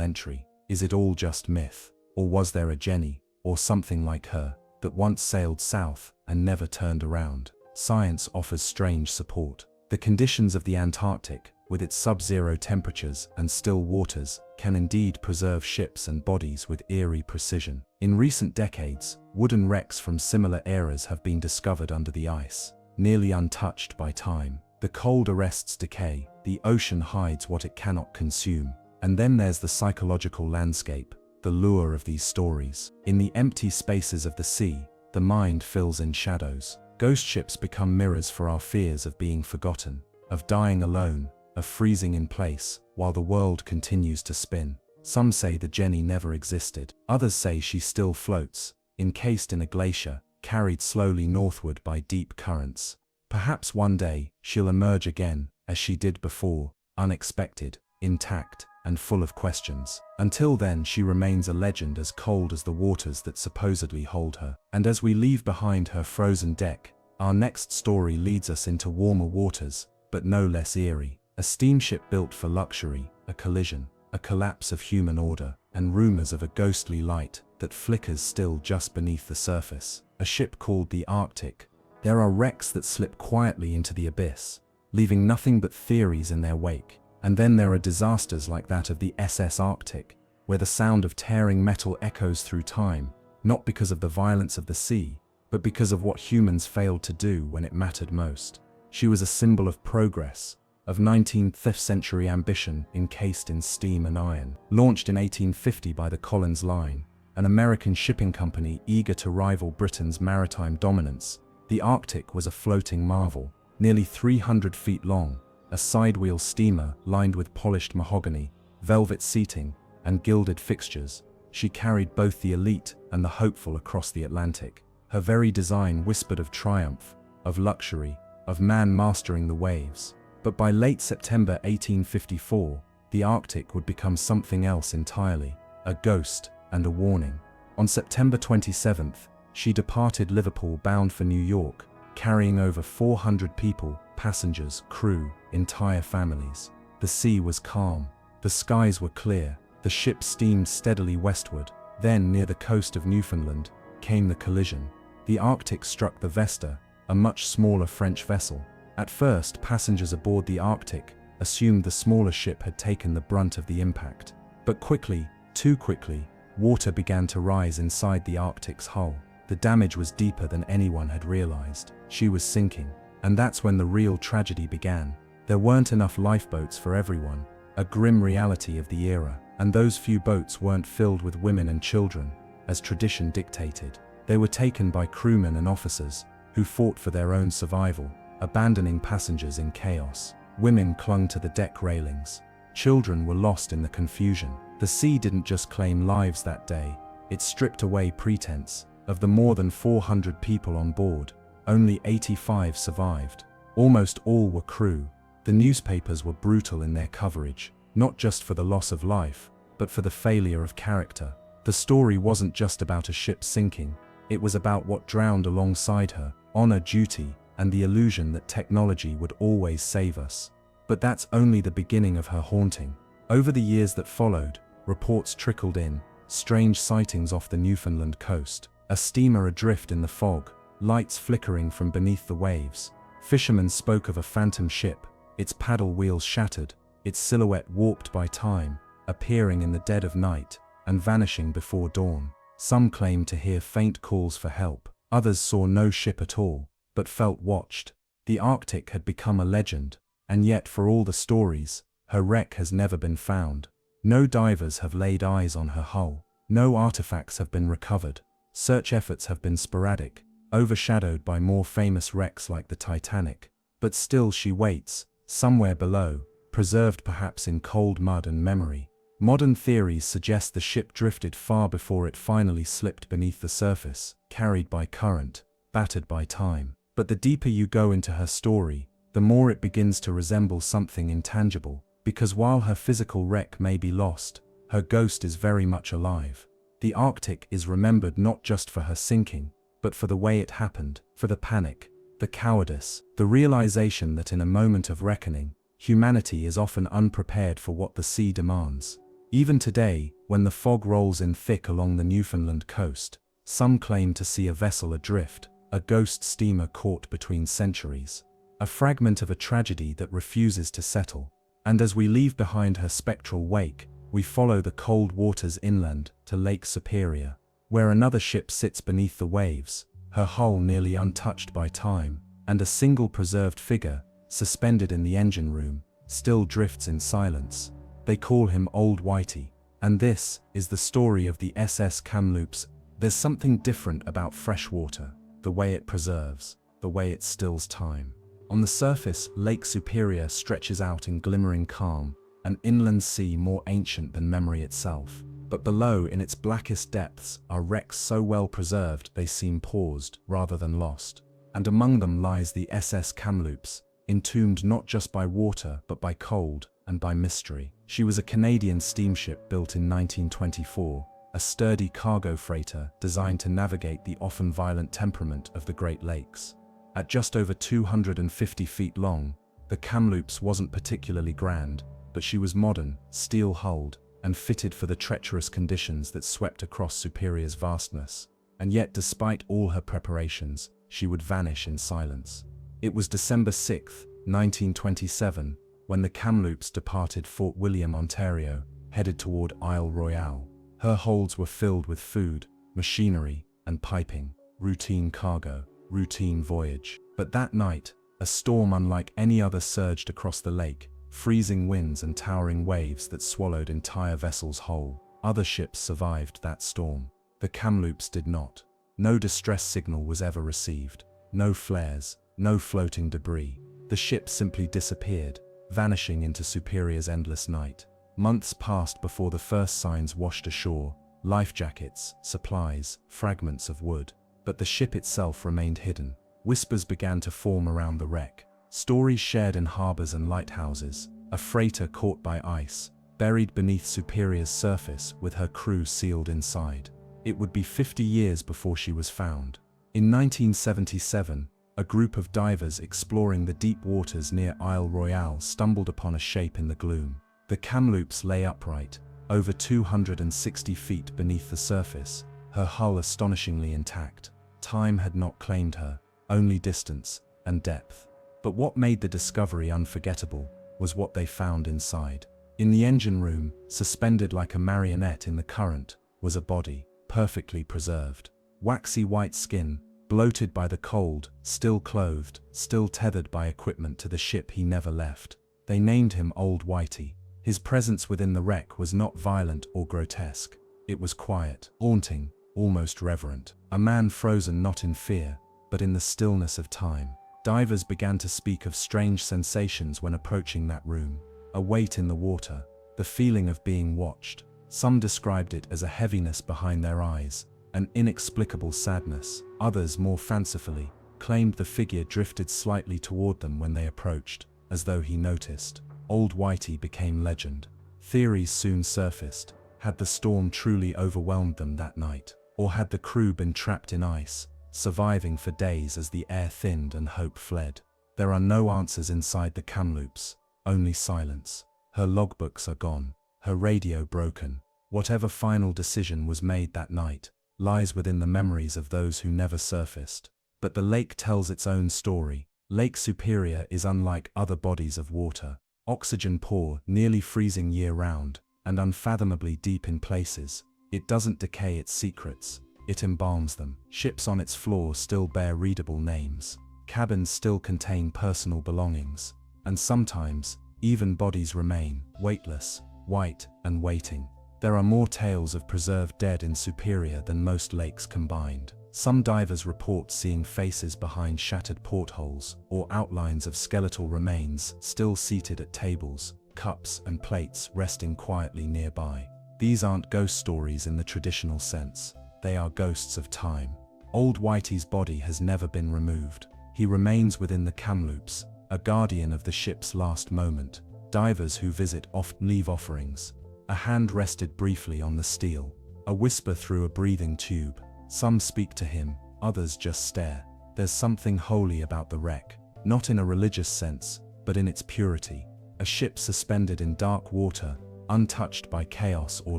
entry. Is it all just myth? Or was there a Jenny, or something like her, that once sailed south and never turned around? Science offers strange support. The conditions of the Antarctic, with its sub-zero temperatures and still waters, can indeed preserve ships and bodies with eerie precision. In recent decades, wooden wrecks from similar eras have been discovered under the ice, nearly untouched by time. The cold arrests decay, the ocean hides what it cannot consume. And then there's the psychological landscape, the lure of these stories. In the empty spaces of the sea, the mind fills in shadows. Ghost ships become mirrors for our fears of being forgotten, of dying alone, of freezing in place, while the world continues to spin. Some say the Jenny never existed. Others say she still floats, encased in a glacier, carried slowly northward by deep currents. Perhaps one day, she'll emerge again, as she did before, unexpected, intact, and full of questions. Until then, she remains a legend as cold as the waters that supposedly hold her. And as we leave behind her frozen deck, our next story leads us into warmer waters, but no less eerie. A steamship built for luxury, a collision, a collapse of human order, and rumors of a ghostly light that flickers still just beneath the surface. A ship called the Arctic. There are wrecks that slip quietly into the abyss, leaving nothing but theories in their wake. And then there are disasters like that of the SS Arctic, where the sound of tearing metal echoes through time, not because of the violence of the sea, but because of what humans failed to do when it mattered most. She was a symbol of progress, of 19th century ambition encased in steam and iron. Launched in 1850 by the Collins Line, an American shipping company eager to rival Britain's maritime dominance, the Arctic was a floating marvel, nearly 300 feet long, a sidewheel steamer lined with polished mahogany, velvet seating, and gilded fixtures. She carried both the elite and the hopeful across the Atlantic. Her very design whispered of triumph, of luxury, of man mastering the waves. But by late September 1854, the Arctic would become something else entirely, a ghost and a warning. On September 27th, she departed Liverpool bound for New York, carrying over 400 people, passengers, crew, entire families. The sea was calm, the skies were clear, the ship steamed steadily westward. Then, near the coast of Newfoundland, came the collision. The Arctic struck the Vesta, a much smaller French vessel. At first, passengers aboard the Arctic assumed the smaller ship had taken the brunt of the impact. But quickly, too quickly, water began to rise inside the Arctic's hull. The damage was deeper than anyone had realized. She was sinking. And that's when the real tragedy began. There weren't enough lifeboats for everyone, a grim reality of the era. And those few boats weren't filled with women and children, as tradition dictated. They were taken by crewmen and officers, who fought for their own survival, abandoning passengers in chaos. Women clung to the deck railings. Children were lost in the confusion. The sea didn't just claim lives that day, it stripped away pretense. Of the more than 400 people on board, only 85 survived. Almost all were crew. The newspapers were brutal in their coverage, not just for the loss of life, but for the failure of character. The story wasn't just about a ship sinking, it was about what drowned alongside her, honor, duty, and the illusion that technology would always save us. But that's only the beginning of her haunting. Over the years that followed, reports trickled in, strange sightings off the Newfoundland coast, a steamer adrift in the fog, lights flickering from beneath the waves. Fishermen spoke of a phantom ship, its paddle wheels shattered, its silhouette warped by time, appearing in the dead of night and vanishing before dawn. Some claimed to hear faint calls for help. Others saw no ship at all, but felt watched. The Arctic had become a legend, and yet for all the stories, her wreck has never been found. No divers have laid eyes on her hull. No artifacts have been recovered. Search efforts have been sporadic, overshadowed by more famous wrecks like the Titanic. But still she waits, somewhere below, preserved perhaps in cold mud and memory. Modern theories suggest the ship drifted far before it finally slipped beneath the surface, carried by current, battered by time. But the deeper you go into her story, the more it begins to resemble something intangible, because while her physical wreck may be lost, her ghost is very much alive. The Arctic is remembered not just for her sinking, but for the way it happened, for the panic, the cowardice, the realization that in a moment of reckoning, humanity is often unprepared for what the sea demands. Even today, when the fog rolls in thick along the Newfoundland coast, some claim to see a vessel adrift, a ghost steamer caught between centuries, a fragment of a tragedy that refuses to settle. And as we leave behind her spectral wake, we follow the cold waters inland to Lake Superior, where another ship sits beneath the waves, her hull nearly untouched by time, and a single preserved figure, suspended in the engine room, still drifts in silence. They call him Old Whitey. And this is the story of the SS Kamloops. There's something different about fresh water, the way it preserves, the way it stills time. On the surface, Lake Superior stretches out in glimmering calm, an inland sea more ancient than memory itself. But below, in its blackest depths, are wrecks so well preserved they seem paused rather than lost. And among them lies the SS Kamloops, entombed not just by water but by cold and by mystery. She was a Canadian steamship built in 1924, a sturdy cargo freighter designed to navigate the often violent temperament of the Great Lakes. At just over 250 feet long, the Kamloops wasn't particularly grand, but she was modern, steel-hulled, and fitted for the treacherous conditions that swept across Superior's vastness. And yet, despite all her preparations, she would vanish in silence. It was December 6, 1927, when the Kamloops departed Fort William, Ontario, headed toward Isle Royale. Her holds were filled with food, machinery, and piping. Routine cargo, routine voyage. But that night, a storm unlike any other surged across the lake, freezing winds and towering waves that swallowed entire vessels whole. Other ships survived that storm. The Kamloops did not. No distress signal was ever received. No flares, no floating debris. The ship simply disappeared, vanishing into Superior's endless night. Months passed before the first signs washed ashore: life jackets, supplies, fragments of wood. But the ship itself remained hidden. Whispers began to form around the wreck. Stories shared in harbors and lighthouses. A freighter caught by ice, buried beneath Superior's surface with her crew sealed inside. It would be 50 years before she was found. In 1977, a group of divers exploring the deep waters near Isle Royale stumbled upon a shape in the gloom. The Kamloops lay upright, over 260 feet beneath the surface, her hull astonishingly intact. Time had not claimed her, only distance and depth. But what made the discovery unforgettable was what they found inside. In the engine room, suspended like a marionette in the current, was a body, perfectly preserved. Waxy white skin, bloated by the cold, still clothed, still tethered by equipment to the ship he never left. They named him Old Whitey. His presence within the wreck was not violent or grotesque. It was quiet, haunting, almost reverent. A man frozen not in fear, but in the stillness of time. Divers began to speak of strange sensations when approaching that room. A weight in the water, the feeling of being watched. Some described it as a heaviness behind their eyes, an inexplicable sadness. Others, more fancifully, claimed the figure drifted slightly toward them when they approached, as though he noticed. Old Whitey became legend. Theories soon surfaced. Had the storm truly overwhelmed them that night? Or had the crew been trapped in ice, surviving for days as the air thinned and hope fled? There are no answers inside the Kamloops, only silence. Her logbooks are gone, her radio broken. Whatever final decision was made that night lies within the memories of those who never surfaced. But the lake tells its own story. Lake Superior is unlike other bodies of water. Oxygen poor, nearly freezing year-round, and unfathomably deep in places. It doesn't decay its secrets, it embalms them. Ships on its floor still bear readable names. Cabins still contain personal belongings. And sometimes, even bodies remain, weightless, white, and waiting. There are more tales of preserved dead in Superior than most lakes combined. Some divers report seeing faces behind shattered portholes, or outlines of skeletal remains still seated at tables, cups and plates resting quietly nearby. These aren't ghost stories in the traditional sense. They are ghosts of time. Old Whitey's body has never been removed. He remains within the Kamloops, a guardian of the ship's last moment. Divers who visit often leave offerings. A hand rested briefly on the steel, a whisper through a breathing tube. Some speak to him, others just stare. There's something holy about the wreck, not in a religious sense, but in its purity. A ship suspended in dark water, untouched by chaos or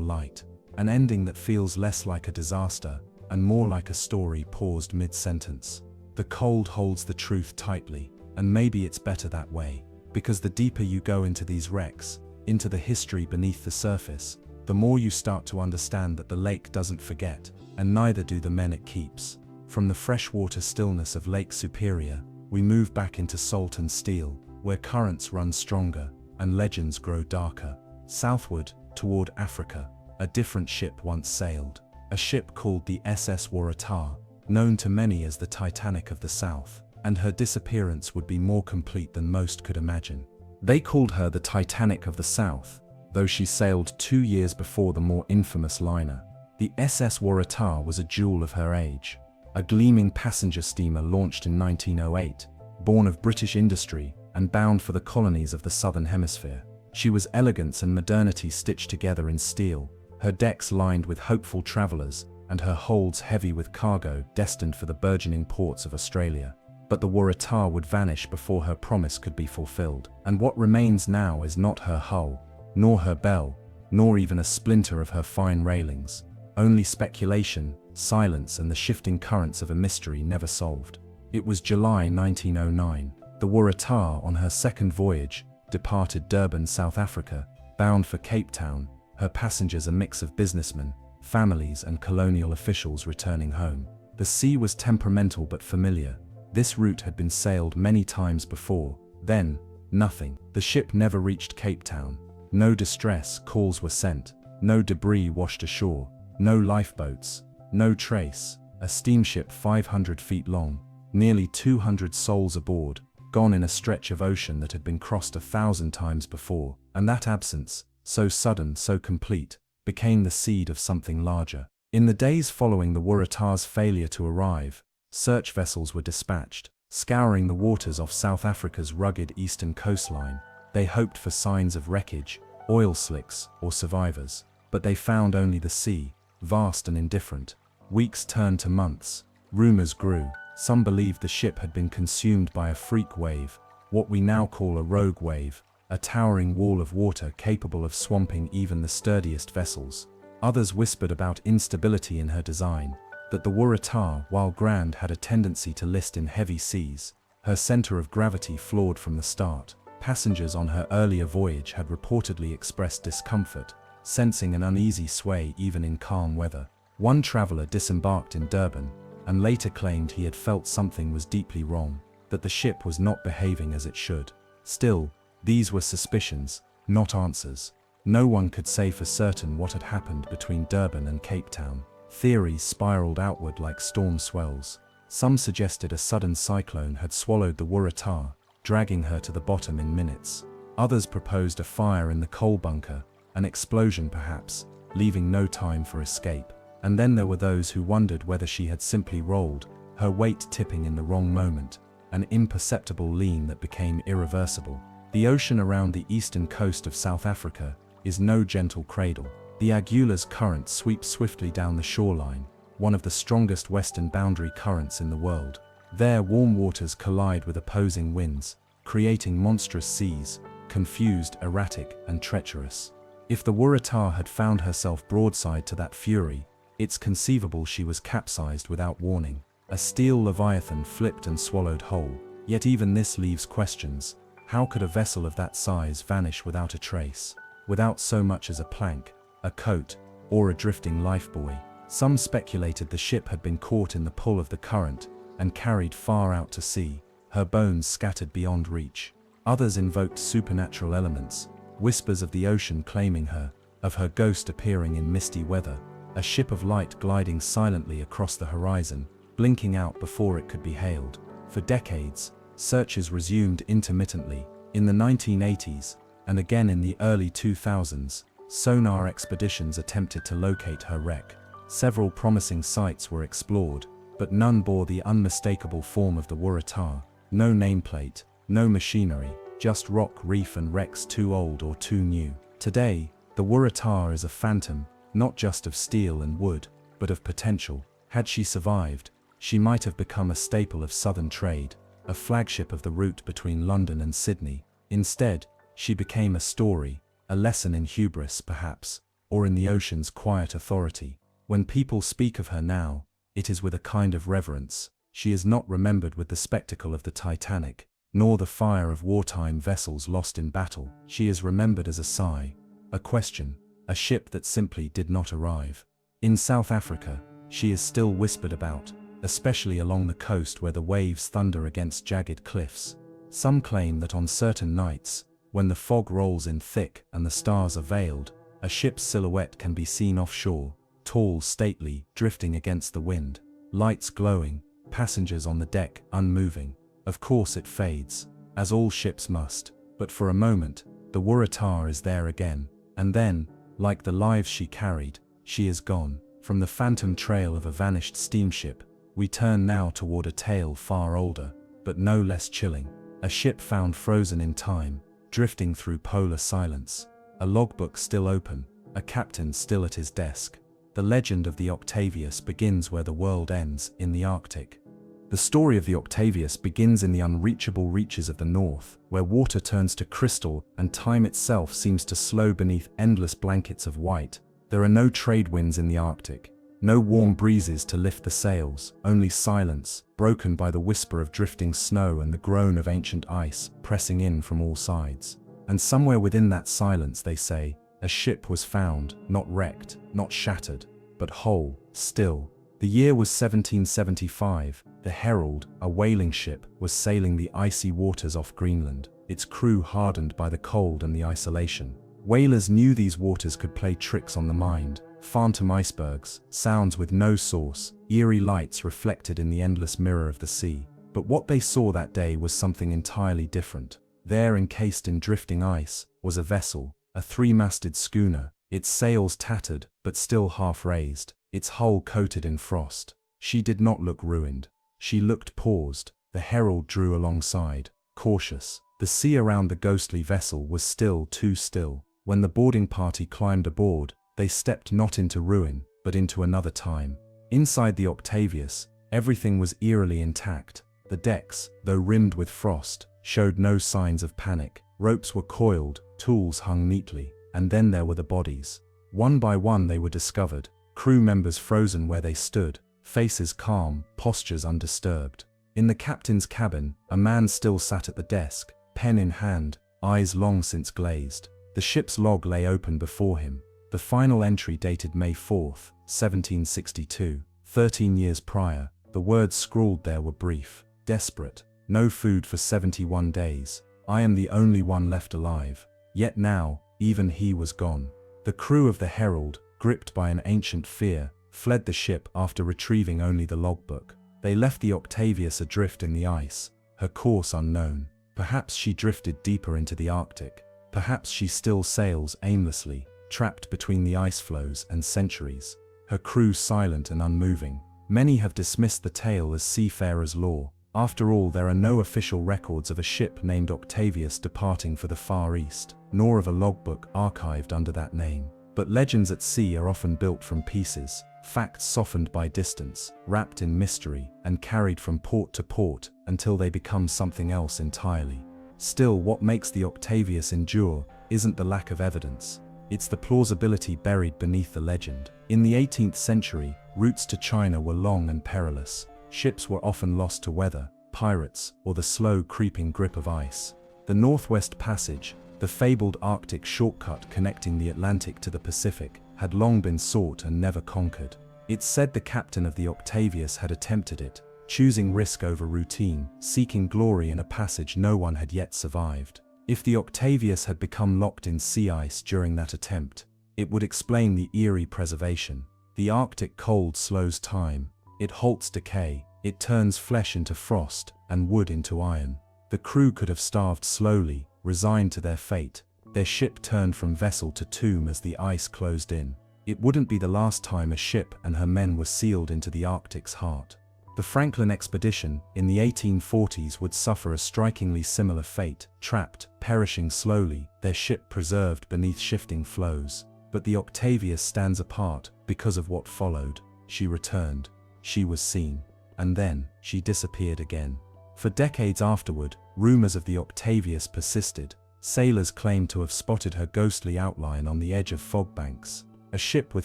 light. An ending that feels less like a disaster, and more like a story paused mid-sentence. The cold holds the truth tightly, and maybe it's better that way, because the deeper you go into these wrecks, into the history beneath the surface, the more you start to understand that the lake doesn't forget, and neither do the men it keeps. From the freshwater stillness of Lake Superior, we move back into salt and steel, where currents run stronger and legends grow darker. Southward, toward Africa, a different ship once sailed, a ship called the SS Waratah, known to many as the Titanic of the South, and her disappearance would be more complete than most could imagine. They called her the Titanic of the South, though she sailed 2 years before the more infamous liner. The SS Waratah was a jewel of her age, a gleaming passenger steamer launched in 1908, born of British industry and bound for the colonies of the Southern Hemisphere. She was elegance and modernity stitched together in steel, her decks lined with hopeful travelers, and her holds heavy with cargo destined for the burgeoning ports of Australia. But the Waratah would vanish before her promise could be fulfilled, and what remains now is not her hull, nor her bell, nor even a splinter of her fine railings. Only speculation, silence, and the shifting currents of a mystery never solved. It was July 1909. The Waratah, on her second voyage, departed Durban, South Africa, bound for Cape Town, her passengers a mix of businessmen, families, and colonial officials returning home. The sea was temperamental but familiar. This route had been sailed many times before. Then, nothing. The ship never reached Cape Town. No distress calls were sent, no debris washed ashore, no lifeboats, no trace. A steamship 500 feet long, nearly 200 souls aboard, gone in a stretch of ocean that had been crossed 1,000 times before, and that absence, so sudden, so complete, became the seed of something larger. In the days following the Waratah's failure to arrive, search vessels were dispatched, scouring the waters off South Africa's rugged eastern coastline. They hoped for signs of wreckage, oil slicks, or survivors, but they found only the sea, vast and indifferent. Weeks turned to months. Rumors grew. Some believed the ship had been consumed by a freak wave, what we now call a rogue wave, a towering wall of water capable of swamping even the sturdiest vessels. Others whispered about instability in her design, that the Waratah, while grand, had a tendency to list in heavy seas, her center of gravity flawed from the start. Passengers on her earlier voyage had reportedly expressed discomfort, sensing an uneasy sway even in calm weather. One traveler disembarked in Durban, and later claimed he had felt something was deeply wrong, that the ship was not behaving as it should. Still, these were suspicions, not answers. No one could say for certain what had happened between Durban and Cape Town. Theories spiraled outward like storm swells. Some suggested a sudden cyclone had swallowed the Waratah, dragging her to the bottom in minutes. Others proposed a fire in the coal bunker, an explosion perhaps, leaving no time for escape. And then there were those who wondered whether she had simply rolled, her weight tipping in the wrong moment, an imperceptible lean that became irreversible. The ocean around the eastern coast of South Africa is no gentle cradle. The Agulhas current sweeps swiftly down the shoreline, one of the strongest western boundary currents in the world. There, warm waters collide with opposing winds, creating monstrous seas, confused, erratic, and treacherous. If the Waratah had found herself broadside to that fury, it's conceivable she was capsized without warning. A steel leviathan flipped and swallowed whole. Yet even this leaves questions. How could a vessel of that size vanish without a trace, without so much as a plank, a coat, or a drifting lifebuoy? Some speculated the ship had been caught in the pull of the current and carried far out to sea, her bones scattered beyond reach. Others invoked supernatural elements, whispers of the ocean claiming her, of her ghost appearing in misty weather, a ship of light gliding silently across the horizon, blinking out before it could be hailed. For decades, searches resumed intermittently. In the 1980s, and again in the early 2000s, sonar expeditions attempted to locate her wreck. Several promising sites were explored, but none bore the unmistakable form of the Waratah. No nameplate, no machinery, just rock, reef, and wrecks too old or too new. Today, the Waratah is a phantom, not just of steel and wood, but of potential. Had she survived, she might have become a staple of southern trade, a flagship of the route between London and Sydney. Instead, she became a story, a lesson in hubris perhaps, or in the ocean's quiet authority. When people speak of her now, it is with a kind of reverence. She is not remembered with the spectacle of the Titanic, nor the fire of wartime vessels lost in battle. She is remembered as a sigh, a question, a ship that simply did not arrive. In South Africa, she is still whispered about, especially along the coast where the waves thunder against jagged cliffs. Some claim that on certain nights, when the fog rolls in thick and the stars are veiled, a ship's silhouette can be seen offshore, tall, stately, drifting against the wind, lights glowing, passengers on the deck unmoving. Of course it fades, as all ships must, but for a moment, the Waratah is there again, and then, like the lives she carried, she is gone. From the phantom trail of a vanished steamship, we turn now toward a tale far older, but no less chilling. A ship found frozen in time, drifting through polar silence. A logbook still open, a captain still at his desk. The legend of the Octavius begins where the world ends, in the Arctic. The story of the Octavius begins in the unreachable reaches of the north, where water turns to crystal and time itself seems to slow beneath endless blankets of white. There are no trade winds in the Arctic, no warm breezes to lift the sails, only silence, broken by the whisper of drifting snow and the groan of ancient ice pressing in from all sides. And somewhere within that silence, they say, a ship was found, not wrecked, not shattered, but whole, still. The year was 1775. The Herald, a whaling ship, was sailing the icy waters off Greenland, its crew hardened by the cold and the isolation. Whalers knew these waters could play tricks on the mind, phantom icebergs, sounds with no source, eerie lights reflected in the endless mirror of the sea. But what they saw that day was something entirely different. There, encased in drifting ice, was a vessel, a three-masted schooner, its sails tattered but still half-raised, its hull coated in frost. She did not look ruined. She looked paused. The Herald drew alongside, cautious. The sea around the ghostly vessel was still, too still. When the boarding party climbed aboard, they stepped not into ruin, but into another time. Inside the Octavius, everything was eerily intact. The decks, though rimmed with frost, showed no signs of panic. Ropes were coiled, tools hung neatly, and then there were the bodies. One by one they were discovered, crew members frozen where they stood, faces calm, postures undisturbed. In the captain's cabin, a man still sat at the desk, pen in hand, eyes long since glazed. The ship's log lay open before him. The final entry dated May 4, 1762, 13 years prior. The words scrawled there were brief, desperate. No food for 71 days. I am the only one left alive. Yet now, even he was gone. The crew of the Herald, gripped by an ancient fear, fled the ship after retrieving only the logbook. They left the Octavius adrift in the ice, her course unknown. Perhaps she drifted deeper into the Arctic. Perhaps she still sails aimlessly, trapped between the ice floes and centuries. Her crew silent and unmoving. Many have dismissed the tale as seafarers' lore. After all, there are no official records of a ship named Octavius departing for the Far East, nor of a logbook archived under that name. But legends at sea are often built from pieces, facts softened by distance, wrapped in mystery, and carried from port to port until they become something else entirely. Still, what makes the Octavius endure isn't the lack of evidence. It's the plausibility buried beneath the legend. In the 18th century, routes to China were long and perilous. Ships were often lost to weather, pirates, or the slow creeping grip of ice. The Northwest Passage, the fabled Arctic shortcut connecting the Atlantic to the Pacific, had long been sought and never conquered. It's said the captain of the Octavius had attempted it, choosing risk over routine, seeking glory in a passage no one had yet survived. If the Octavius had become locked in sea ice during that attempt, it would explain the eerie preservation. The Arctic cold slows time. It halts decay, it turns flesh into frost, and wood into iron. The crew could have starved slowly, resigned to their fate. Their ship turned from vessel to tomb as the ice closed in. It wouldn't be the last time a ship and her men were sealed into the Arctic's heart. The Franklin expedition, in the 1840s, would suffer a strikingly similar fate, trapped, perishing slowly, their ship preserved beneath shifting floes. But the Octavius stands apart because of what followed. She returned. She was seen. And then, she disappeared again. For decades afterward, rumors of the Octavius persisted. Sailors claimed to have spotted her ghostly outline on the edge of fog banks. A ship with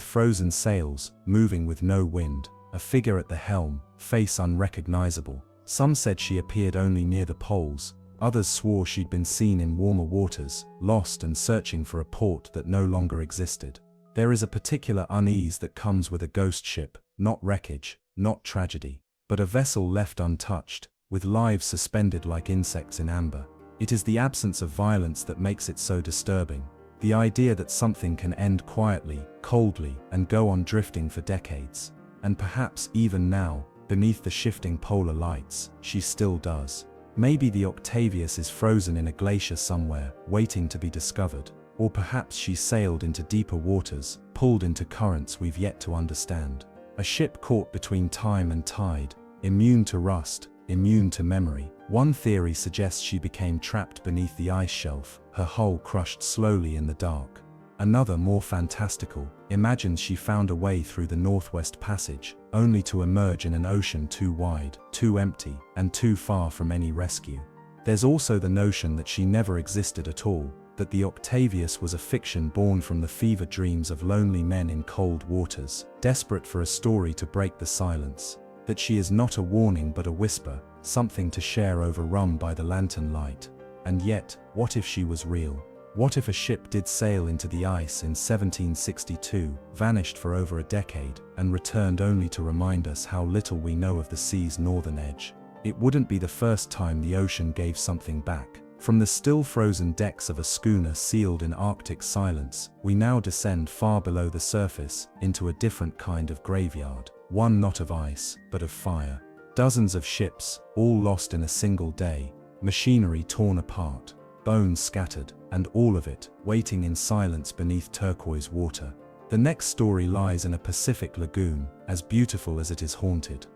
frozen sails, moving with no wind. A figure at the helm, face unrecognizable. Some said she appeared only near the poles. Others swore she'd been seen in warmer waters, lost and searching for a port that no longer existed. There is a particular unease that comes with a ghost ship, not wreckage, not tragedy, but a vessel left untouched, with lives suspended like insects in amber. It is the absence of violence that makes it so disturbing. The idea that something can end quietly, coldly, and go on drifting for decades. And perhaps even now, beneath the shifting polar lights, she still does. Maybe the Octavius is frozen in a glacier somewhere, waiting to be discovered. Or perhaps she sailed into deeper waters, pulled into currents we've yet to understand. A ship caught between time and tide, immune to rust, immune to memory. One theory suggests she became trapped beneath the ice shelf, her hull crushed slowly in the dark. Another, more fantastical, imagines she found a way through the Northwest Passage, only to emerge in an ocean too wide, too empty, and too far from any rescue. There's also the notion that she never existed at all, that the Octavius was a fiction born from the fevered dreams of lonely men in cold waters, desperate for a story to break the silence, that she is not a warning but a whisper, something to share overrun by the lantern light. And yet, what if she was real? What if a ship did sail into the ice in 1762, vanished for over a decade, and returned only to remind us how little we know of the sea's northern edge? It wouldn't be the first time the ocean gave something back. From the still frozen decks of a schooner sealed in Arctic silence, we now descend far below the surface, into a different kind of graveyard, one not of ice, but of fire. Dozens of ships, all lost in a single day, machinery torn apart, bones scattered, and all of it, waiting in silence beneath turquoise water. The next story lies in a Pacific lagoon, as beautiful as it is haunted.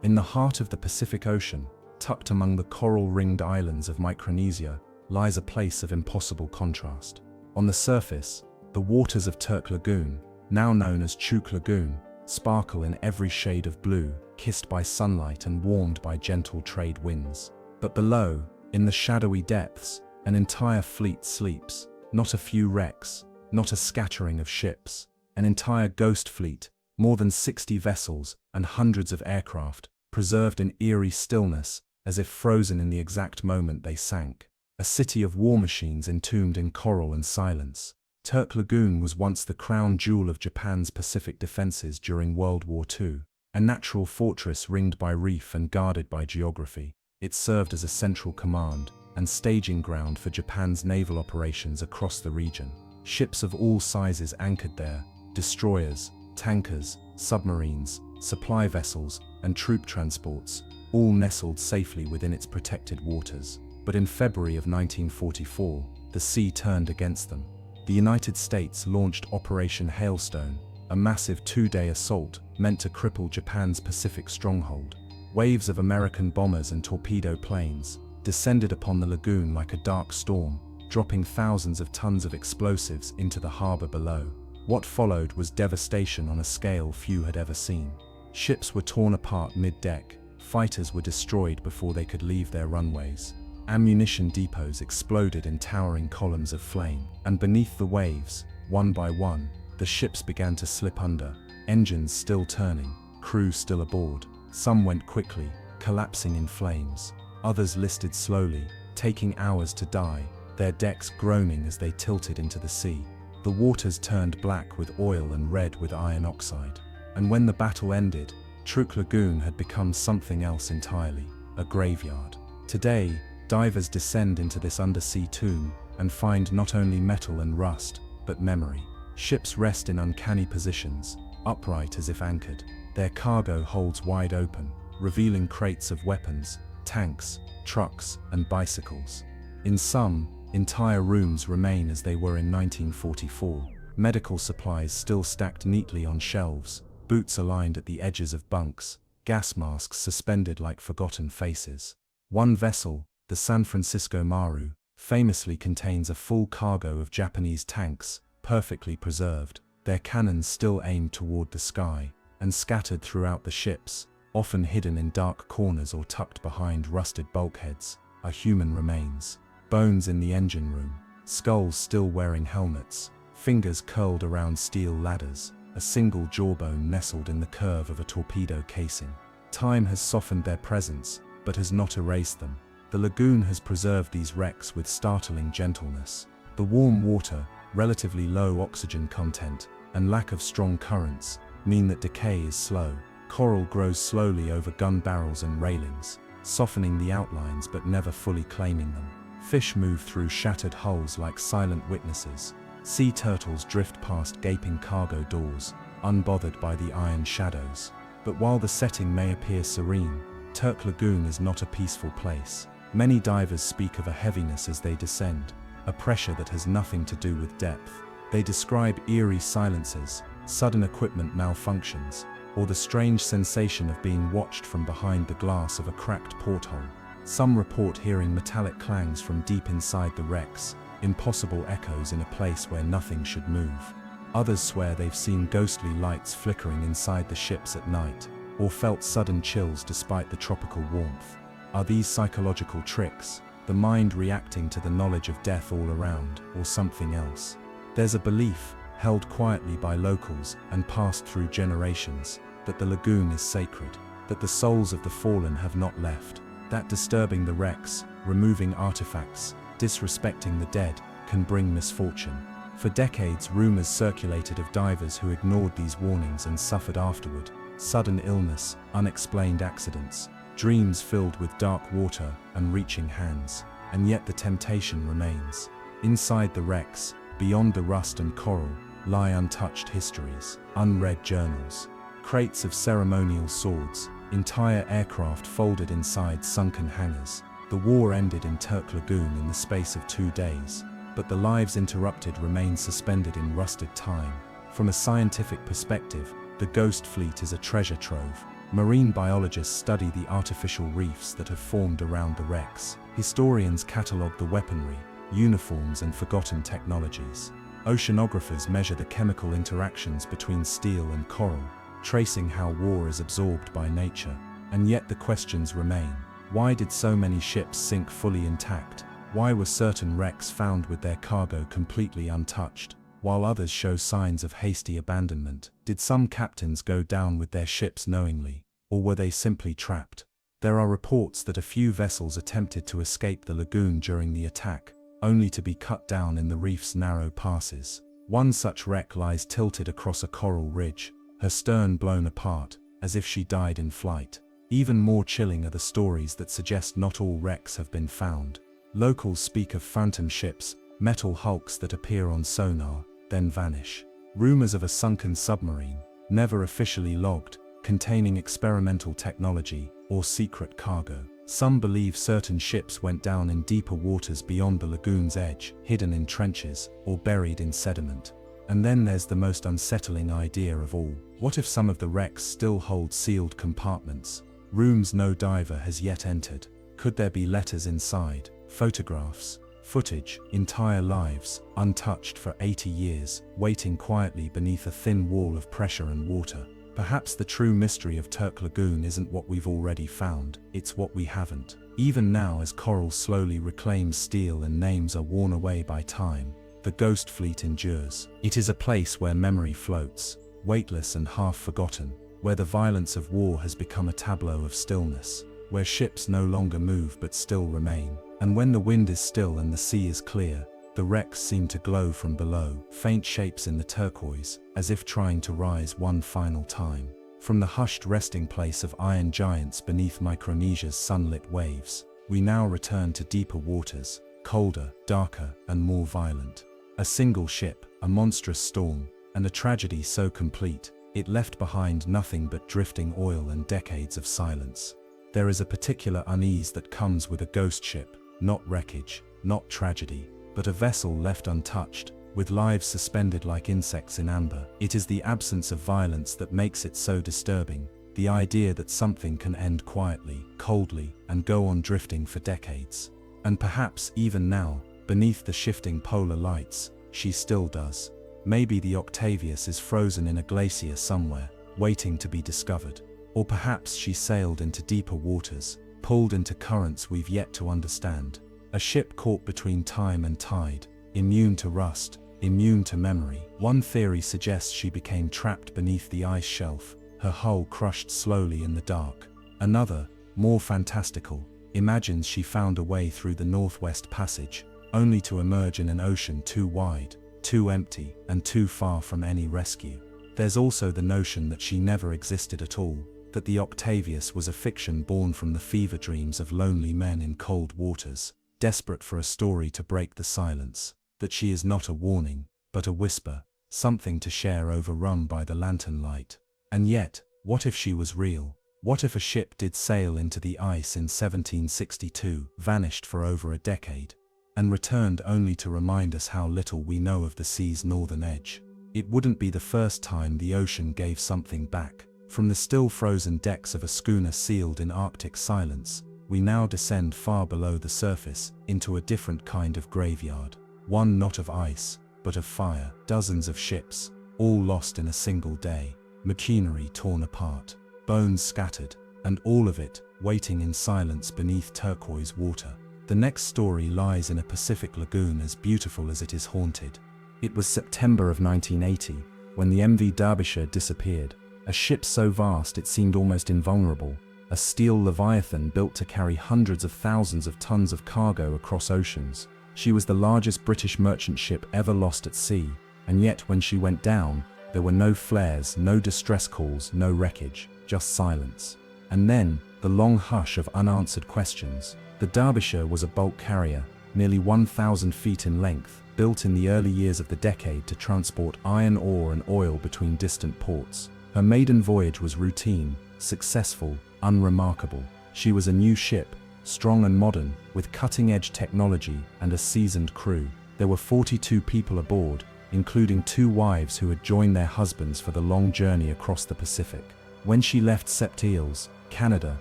In the heart of the Pacific Ocean, tucked among the coral-ringed islands of Micronesia, lies a place of impossible contrast. On the surface, the waters of Turk Lagoon, now known as Chuk Lagoon, sparkle in every shade of blue, kissed by sunlight and warmed by gentle trade winds. But below, in the shadowy depths, an entire fleet sleeps, not a few wrecks, not a scattering of ships, an entire ghost fleet, more than 60 vessels and hundreds of aircraft, preserved in eerie stillness, as if frozen in the exact moment they sank. A city of war machines entombed in coral and silence. Turk Lagoon was once the crown jewel of Japan's Pacific defenses during World War II, a natural fortress ringed by reef and guarded by geography. It served as a central command and staging ground for Japan's naval operations across the region. Ships of all sizes anchored there, destroyers, tankers, submarines, supply vessels, and troop transports, all nestled safely within its protected waters. But in February of 1944, the sea turned against them. The United States launched Operation Hailstone, a massive two-day assault meant to cripple Japan's Pacific stronghold. Waves of American bombers and torpedo planes descended upon the lagoon like a dark storm, dropping thousands of tons of explosives into the harbor below. What followed was devastation on a scale few had ever seen. Ships were torn apart mid-deck, fighters were destroyed before they could leave their runways. Ammunition depots exploded in towering columns of flame, and beneath the waves, one by one, the ships began to slip under, engines still turning, crew still aboard. Some went quickly, collapsing in flames. Others listed slowly, taking hours to die, their decks groaning as they tilted into the sea. The waters turned black with oil and red with iron oxide. And when the battle ended, Truk Lagoon had become something else entirely, a graveyard. Today, divers descend into this undersea tomb and find not only metal and rust, but memory. Ships rest in uncanny positions, upright as if anchored. Their cargo holds wide open, revealing crates of weapons, tanks, trucks, and bicycles. In some, entire rooms remain as they were in 1944. Medical supplies still stacked neatly on shelves, boots aligned at the edges of bunks, gas masks suspended like forgotten faces. One vessel, the San Francisco Maru, famously contains a full cargo of Japanese tanks, perfectly preserved, their cannons still aimed toward the sky, and scattered throughout the ships, often hidden in dark corners or tucked behind rusted bulkheads, are human remains. Bones in the engine room, skulls still wearing helmets, fingers curled around steel ladders, a single jawbone nestled in the curve of a torpedo casing. Time has softened their presence, but has not erased them. The lagoon has preserved these wrecks with startling gentleness. The warm water, relatively low oxygen content, and lack of strong currents mean that decay is slow. Coral grows slowly over gun barrels and railings. softening the outlines but never fully claiming them. Fish move through shattered hulls like silent witnesses. Sea turtles drift past gaping cargo doors, unbothered by the iron shadows. But while the setting may appear serene, Turk Lagoon is not a peaceful place. Many divers speak of a heaviness as they descend, a pressure that has nothing to do with depth. They describe eerie silences, sudden equipment malfunctions, or the strange sensation of being watched from behind the glass of a cracked porthole. Some report hearing metallic clangs from deep inside the wrecks, impossible echoes in a place where nothing should move. Others swear they've seen ghostly lights flickering inside the ships at night, or felt sudden chills despite the tropical warmth. Are these psychological tricks, the mind reacting to the knowledge of death all around, or something else? There's a belief, held quietly by locals and passed through generations, that the lagoon is sacred, that the souls of the fallen have not left, that disturbing the wrecks, removing artifacts, disrespecting the dead, can bring misfortune. For decades, rumors circulated of divers who ignored these warnings and suffered afterward. Sudden illness, unexplained accidents, dreams filled with dark water and reaching hands. And yet the temptation remains. Inside the wrecks, beyond the rust and coral, lie untouched histories, unread journals, crates of ceremonial swords, entire aircraft folded inside sunken hangars. The war ended in Turk Lagoon in the space of 2 days, but the lives interrupted remain suspended in rusted time. From a scientific perspective, the ghost fleet is a treasure trove. Marine biologists study the artificial reefs that have formed around the wrecks. Historians catalogue the weaponry, uniforms and forgotten technologies. Oceanographers measure the chemical interactions between steel and coral, tracing how war is absorbed by nature. And yet the questions remain. Why did so many ships sink fully intact? Why were certain wrecks found with their cargo completely untouched, while others show signs of hasty abandonment? Did some captains go down with their ships knowingly, or were they simply trapped? There are reports that a few vessels attempted to escape the lagoon during the attack, only to be cut down in the reef's narrow passes. One such wreck lies tilted across a coral ridge, her stern blown apart, as if she died in flight. Even more chilling are the stories that suggest not all wrecks have been found. Locals speak of phantom ships, metal hulks that appear on sonar, then vanish. Rumors of a sunken submarine, never officially logged, containing experimental technology or secret cargo. Some believe certain ships went down in deeper waters beyond the lagoon's edge, hidden in trenches or buried in sediment. And then there's the most unsettling idea of all. What if some of the wrecks still hold sealed compartments? Rooms no diver has yet entered. Could there be letters inside, photographs, footage, entire lives, untouched for 80 years, waiting quietly beneath a thin wall of pressure and water? Perhaps the true mystery of Turk Lagoon isn't what we've already found, it's what we haven't. Even now, as coral slowly reclaims steel and names are worn away by time, the ghost fleet endures. It is a place where memory floats, weightless and half forgotten, where the violence of war has become a tableau of stillness, where ships no longer move but still remain. And when the wind is still and the sea is clear, the wrecks seem to glow from below, faint shapes in the turquoise, as if trying to rise one final time. From the hushed resting place of iron giants beneath Micronesia's sunlit waves, we now return to deeper waters, colder, darker, and more violent. A single ship, a monstrous storm, and a tragedy so complete, it left behind nothing but drifting oil and decades of silence. There is a particular unease that comes with a ghost ship, not wreckage, not tragedy, but a vessel left untouched, with lives suspended like insects in amber. It is the absence of violence that makes it so disturbing, the idea that something can end quietly, coldly, and go on drifting for decades. And perhaps even now, beneath the shifting polar lights, she still does. Maybe the Octavius is frozen in a glacier somewhere, waiting to be discovered. Or perhaps she sailed into deeper waters, pulled into currents we've yet to understand. A ship caught between time and tide, immune to rust, immune to memory. One theory suggests she became trapped beneath the ice shelf, her hull crushed slowly in the dark. Another, more fantastical, imagines she found a way through the Northwest Passage, only to emerge in an ocean too wide, too empty, and too far from any rescue. There's also the notion that she never existed at all, that the Octavius was a fiction born from the fever dreams of lonely men in cold waters, desperate for a story to break the silence, that she is not a warning, but a whisper, something to share overrun by the lantern light. And yet, what if she was real? What if a ship did sail into the ice in 1762, vanished for over a decade, and returned only to remind us how little we know of the sea's northern edge? It wouldn't be the first time the ocean gave something back. From the still frozen decks of a schooner sealed in Arctic silence, we now descend far below the surface into a different kind of graveyard. One not of ice, but of fire. Dozens of ships, all lost in a single day. Machinery torn apart, bones scattered, and all of it waiting in silence beneath turquoise water. The next story lies in a Pacific lagoon as beautiful as it is haunted. It was September of 1980 when the MV Derbyshire disappeared. A ship so vast it seemed almost invulnerable, a steel leviathan built to carry hundreds of thousands of tons of cargo across oceans. She was the largest British merchant ship ever lost at sea, and yet when she went down, there were no flares, no distress calls, no wreckage, just silence. And then, the long hush of unanswered questions. The Derbyshire was a bulk carrier, nearly 1,000 feet in length, built in the early years of the decade to transport iron ore and oil between distant ports. Her maiden voyage was routine, successful, unremarkable. She was a new ship, strong and modern, with cutting-edge technology and a seasoned crew. There were 42 people aboard, including 2 wives who had joined their husbands for the long journey across the Pacific. When she left Sept-Îles, Canada,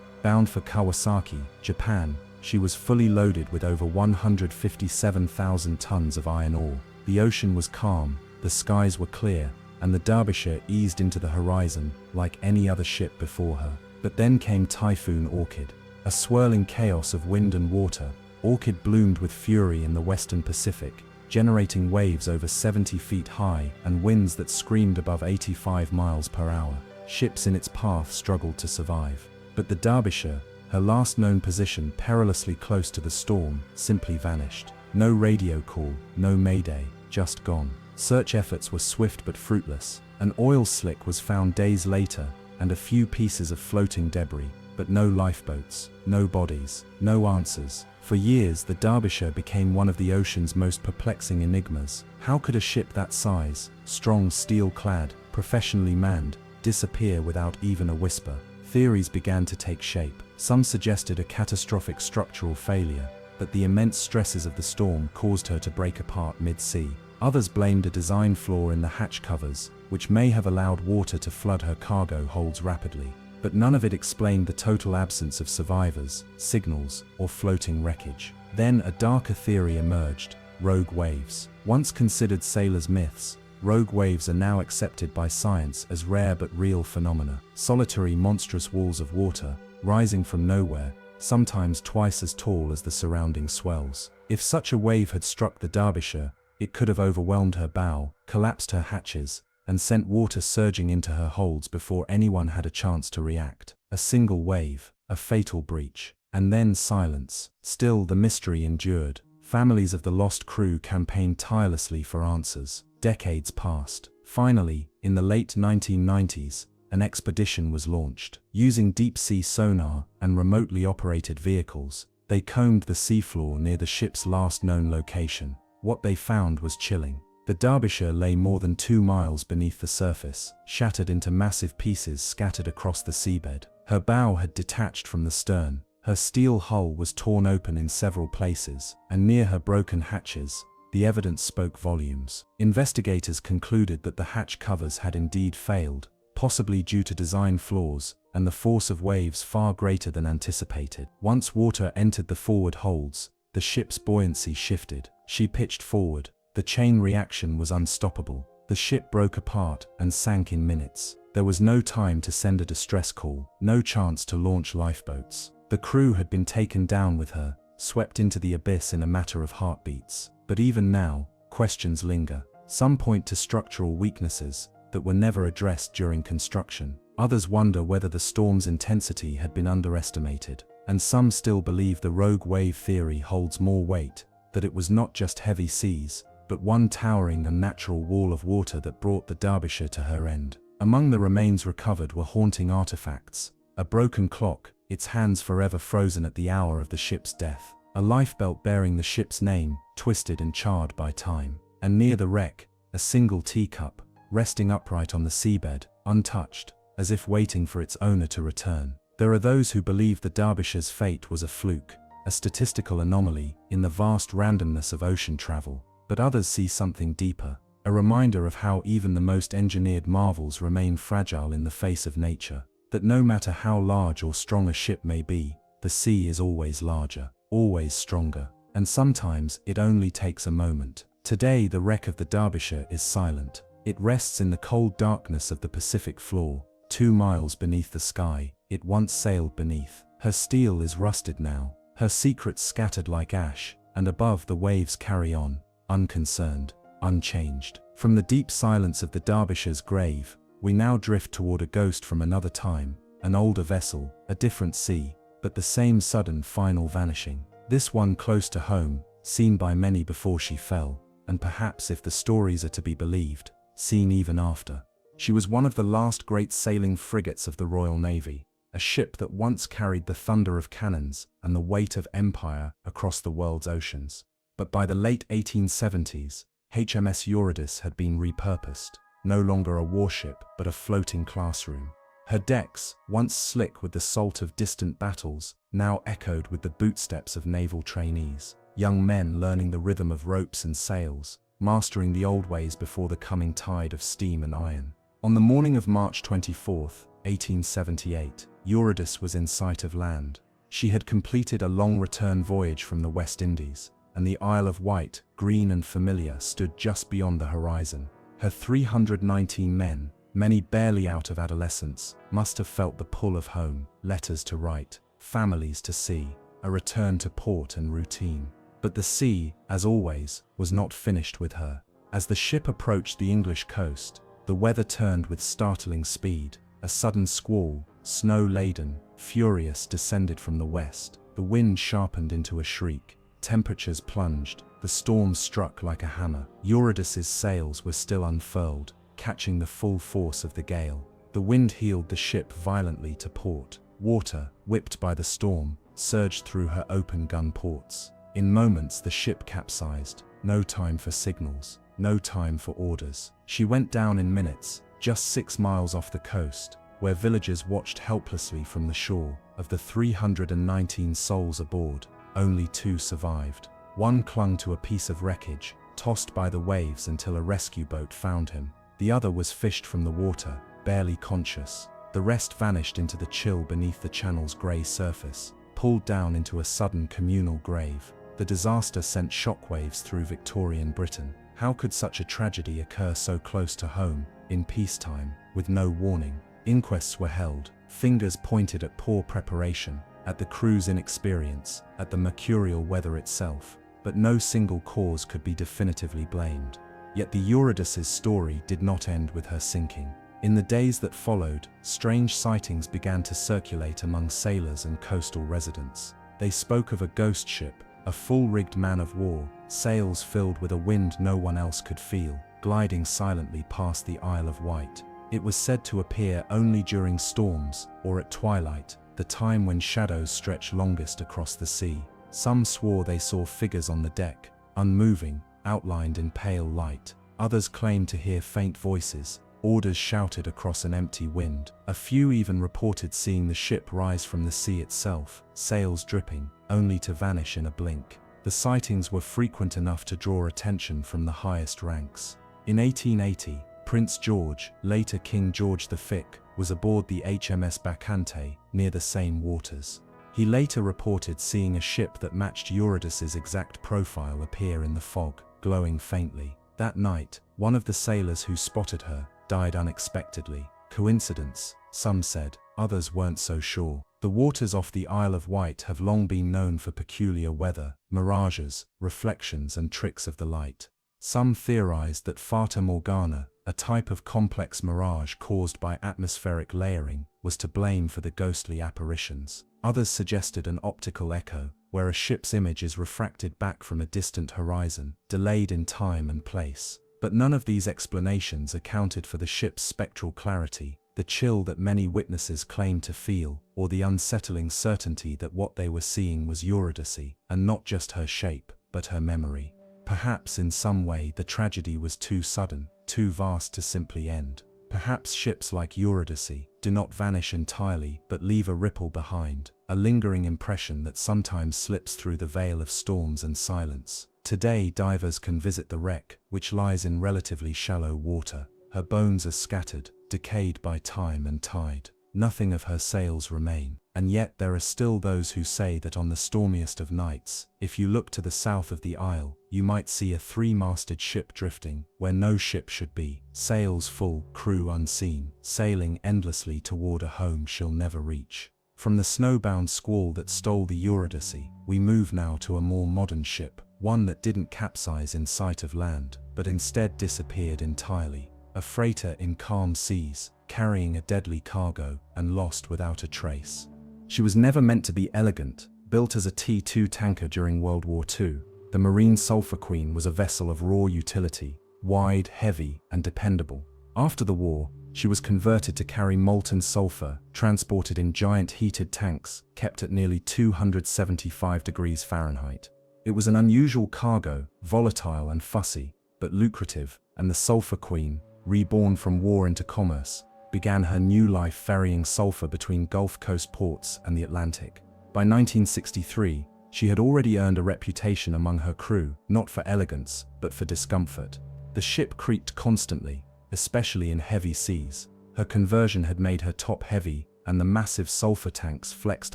bound for Kawasaki, Japan, she was fully loaded with over 157,000 tons of iron ore. The ocean was calm, the skies were clear, and the Derbyshire eased into the horizon like any other ship before her. But then came Typhoon Orchid, a swirling chaos of wind and water. Orchid bloomed with fury in the western Pacific, generating waves over 70 feet high and winds that screamed above 85 miles per hour. Ships in its path struggled to survive. But the Derbyshire, her last known position perilously close to the storm, simply vanished. No radio call, no mayday, just gone. Search efforts were swift but fruitless. An oil slick was found days later, and a few pieces of floating debris, but no lifeboats, no bodies, no answers. For years, the Derbyshire became one of the ocean's most perplexing enigmas. How could a ship that size, strong steel-clad, professionally manned, disappear without even a whisper? Theories began to take shape. Some suggested a catastrophic structural failure, that the immense stresses of the storm caused her to break apart mid-sea. Others blamed a design flaw in the hatch covers, which may have allowed water to flood her cargo holds rapidly. But none of it explained the total absence of survivors, signals, or floating wreckage. Then a darker theory emerged: rogue waves. Once considered sailors' myths, rogue waves are now accepted by science as rare but real phenomena. Solitary, monstrous walls of water, rising from nowhere, sometimes twice as tall as the surrounding swells. If such a wave had struck the Derbyshire, it could have overwhelmed her bow, collapsed her hatches, and sent water surging into her holds before anyone had a chance to react. A single wave, a fatal breach, and then silence. Still, the mystery endured. Families of the lost crew campaigned tirelessly for answers. Decades passed. Finally, in the late 1990s, an expedition was launched. Using deep-sea sonar and remotely operated vehicles, they combed the seafloor near the ship's last known location. What they found was chilling. The Derbyshire lay more than 2 miles beneath the surface, shattered into massive pieces scattered across the seabed. Her bow had detached from the stern, her steel hull was torn open in several places, and near her broken hatches, the evidence spoke volumes. Investigators concluded that the hatch covers had indeed failed, possibly due to design flaws and the force of waves far greater than anticipated. Once water entered the forward holds, the ship's buoyancy shifted. She pitched forward. The chain reaction was unstoppable. The ship broke apart and sank in minutes. There was no time to send a distress call, no chance to launch lifeboats. The crew had been taken down with her, swept into the abyss in a matter of heartbeats. But even now, questions linger. Some point to structural weaknesses that were never addressed during construction. Others wonder whether the storm's intensity had been underestimated. And some still believe the rogue wave theory holds more weight, that it was not just heavy seas, but one towering unnatural wall of water that brought the Derbyshire to her end. Among the remains recovered were haunting artifacts, A broken clock, its hands forever frozen at the hour of the ship's death. A lifebelt bearing the ship's name, twisted and charred by time. And near the wreck, a single teacup, resting upright on the seabed, untouched, as if waiting for its owner to return. There are those who believe the Derbyshire's fate was a fluke, a statistical anomaly in the vast randomness of ocean travel. But others see something deeper, a reminder of how even the most engineered marvels remain fragile in the face of nature. That no matter how large or strong a ship may be, the sea is always larger, always stronger, and sometimes it only takes a moment. Today the wreck of the Derbyshire is silent. It rests in the cold darkness of the Pacific floor, 2 miles beneath the sky it once sailed beneath. Her steel is rusted now, her secrets scattered like ash, and above the waves carry on, unconcerned, unchanged. From the deep silence of the Derbyshire's grave, we now drift toward a ghost from another time, an older vessel, a different sea, but the same sudden final vanishing. This one close to home, seen by many before she fell, and perhaps, if the stories are to be believed, seen even after. She was one of the last great sailing frigates of the Royal Navy, a ship that once carried the thunder of cannons and the weight of empire across the world's oceans. But by the late 1870s, HMS Eurydice had been repurposed, no longer a warship but a floating classroom. Her decks, once slick with the salt of distant battles, now echoed with the bootsteps of naval trainees, young men learning the rhythm of ropes and sails, mastering the old ways before the coming tide of steam and iron. On the morning of March 24, 1878, Eurydice was in sight of land. She had completed a long return voyage from the West Indies, and the Isle of Wight, green and familiar, stood just beyond the horizon. Her 319 men, many barely out of adolescence, must have felt the pull of home, letters to write, families to see, a return to port and routine. But the sea, as always, was not finished with her. As the ship approached the English coast, the weather turned with startling speed. A sudden squall, snow-laden, furious, descended from the west. The wind sharpened into a shriek. Temperatures plunged. The storm struck like a hammer. Eurydice's sails were still unfurled, catching the full force of the gale. The wind heeled the ship violently to port. Water, whipped by the storm, surged through her open gun ports. In moments the ship capsized. No time for signals, no time for orders. She went down in minutes, just 6 miles off the coast, where villagers watched helplessly from the shore. Of the 319 souls aboard, only 2 survived. One clung to a piece of wreckage, tossed by the waves until a rescue boat found him. The other was fished from the water, barely conscious. The rest vanished into the chill beneath the channel's grey surface, pulled down into a sudden communal grave. The disaster sent shockwaves through Victorian Britain. How could such a tragedy occur so close to home, in peacetime, with no warning? Inquests were held, fingers pointed at poor preparation, at the crew's inexperience, at the mercurial weather itself, but no single cause could be definitively blamed. Yet the Eurydice's story did not end with her sinking. In the days that followed, strange sightings began to circulate among sailors and coastal residents. They spoke of a ghost ship, a full-rigged man-of-war, sails filled with a wind no one else could feel, gliding silently past the Isle of Wight. It was said to appear only during storms, or at twilight, the time when shadows stretch longest across the sea. Some swore they saw figures on the deck, unmoving, outlined in pale light. Others claimed to hear faint voices, orders shouted across an empty wind. A few even reported seeing the ship rise from the sea itself, sails dripping, only to vanish in a blink. The sightings were frequent enough to draw attention from the highest ranks. In 1880, Prince George, later King George V, was aboard the HMS Bacchante, near the same waters. He later reported seeing a ship that matched Eurydice's exact profile appear in the fog, glowing faintly. That night, one of the sailors who spotted her died unexpectedly. Coincidence, some said, others weren't so sure. The waters off the Isle of Wight have long been known for peculiar weather, mirages, reflections and tricks of the light. Some theorized that Fata Morgana, a type of complex mirage caused by atmospheric layering, was to blame for the ghostly apparitions. Others suggested an optical echo, where a ship's image is refracted back from a distant horizon, delayed in time and place. But none of these explanations accounted for the ship's spectral clarity, the chill that many witnesses claimed to feel, or the unsettling certainty that what they were seeing was Eurydice, and not just her shape, but her memory. Perhaps in some way the tragedy was too sudden, too vast to simply end. Perhaps ships like Eurydice do not vanish entirely but leave a ripple behind, a lingering impression that sometimes slips through the veil of storms and silence. Today divers can visit the wreck, which lies in relatively shallow water. Her bones are scattered, decayed by time and tide. Nothing of her sails remain, and yet there are still those who say that on the stormiest of nights, if you look to the south of the isle, you might see a three-masted ship drifting, where no ship should be, sails full, crew unseen, sailing endlessly toward a home she'll never reach. From the snowbound squall that stole the Eurydice, we move now to a more modern ship, one that didn't capsize in sight of land, but instead disappeared entirely. A freighter in calm seas, carrying a deadly cargo, and lost without a trace. She was never meant to be elegant. Built as a T-2 tanker during World War II, the Marine Sulphur Queen was a vessel of raw utility, wide, heavy, and dependable. After the war, she was converted to carry molten sulfur, transported in giant heated tanks, kept at nearly 275 degrees Fahrenheit. It was an unusual cargo, volatile and fussy, but lucrative, and the Sulphur Queen, reborn from war into commerce, began her new life ferrying sulfur between Gulf Coast ports and the Atlantic. By 1963, she had already earned a reputation among her crew, not for elegance, but for discomfort. The ship creaked constantly, especially in heavy seas. Her conversion had made her top-heavy, and the massive sulfur tanks flexed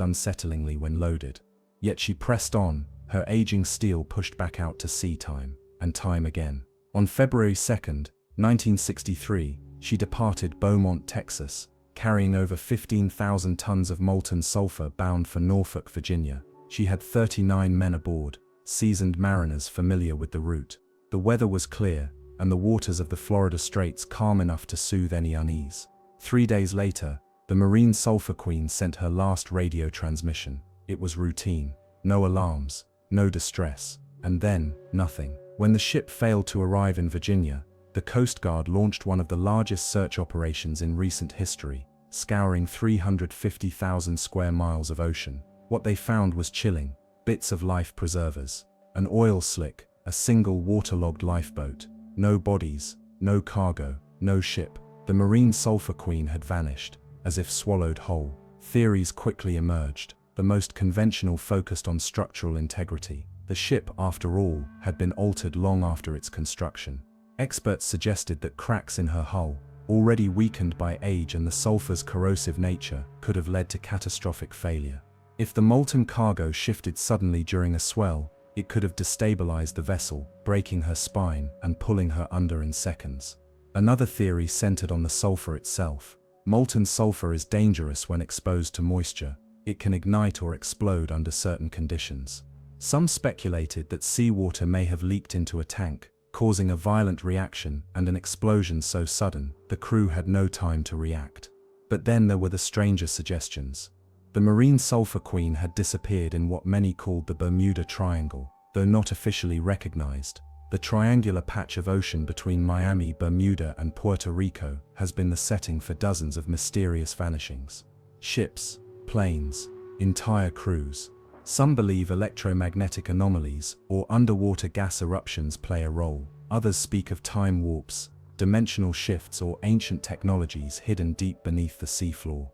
unsettlingly when loaded. Yet she pressed on, her aging steel pushed back out to sea time and time again. On February 2nd, 1963, she departed Beaumont, Texas, carrying over 15,000 tons of molten sulfur bound for Norfolk, Virginia. She had 39 men aboard, seasoned mariners familiar with the route. The weather was clear, and the waters of the Florida Straits calm enough to soothe any unease. 3 days later, the Marine Sulphur Queen sent her last radio transmission. It was routine. No alarms, no distress, and then, nothing. When the ship failed to arrive in Virginia, the Coast Guard launched one of the largest search operations in recent history, scouring 350,000 square miles of ocean. What they found was chilling: bits of life preservers, an oil slick, a single waterlogged lifeboat. No bodies, no cargo, no ship. The Marine Sulphur Queen had vanished, as if swallowed whole. Theories quickly emerged. The most conventional focused on structural integrity. The ship, after all, had been altered long after its construction. Experts suggested that cracks in her hull, already weakened by age and the sulfur's corrosive nature, could have led to catastrophic failure. If the molten cargo shifted suddenly during a swell, it could have destabilized the vessel, breaking her spine and pulling her under in seconds. Another theory centered on the sulfur itself. Molten sulfur is dangerous when exposed to moisture. It can ignite or explode under certain conditions. Some speculated that seawater may have leaked into a tank, causing a violent reaction and an explosion so sudden, the crew had no time to react. But then there were the stranger suggestions. The Marine Sulphur Queen had disappeared in what many called the Bermuda Triangle. Though not officially recognized, the triangular patch of ocean between Miami, Bermuda, and Puerto Rico has been the setting for dozens of mysterious vanishings. Ships, planes, entire crews. Some believe electromagnetic anomalies or underwater gas eruptions play a role. Others speak of time warps, dimensional shifts, or ancient technologies hidden deep beneath the seafloor.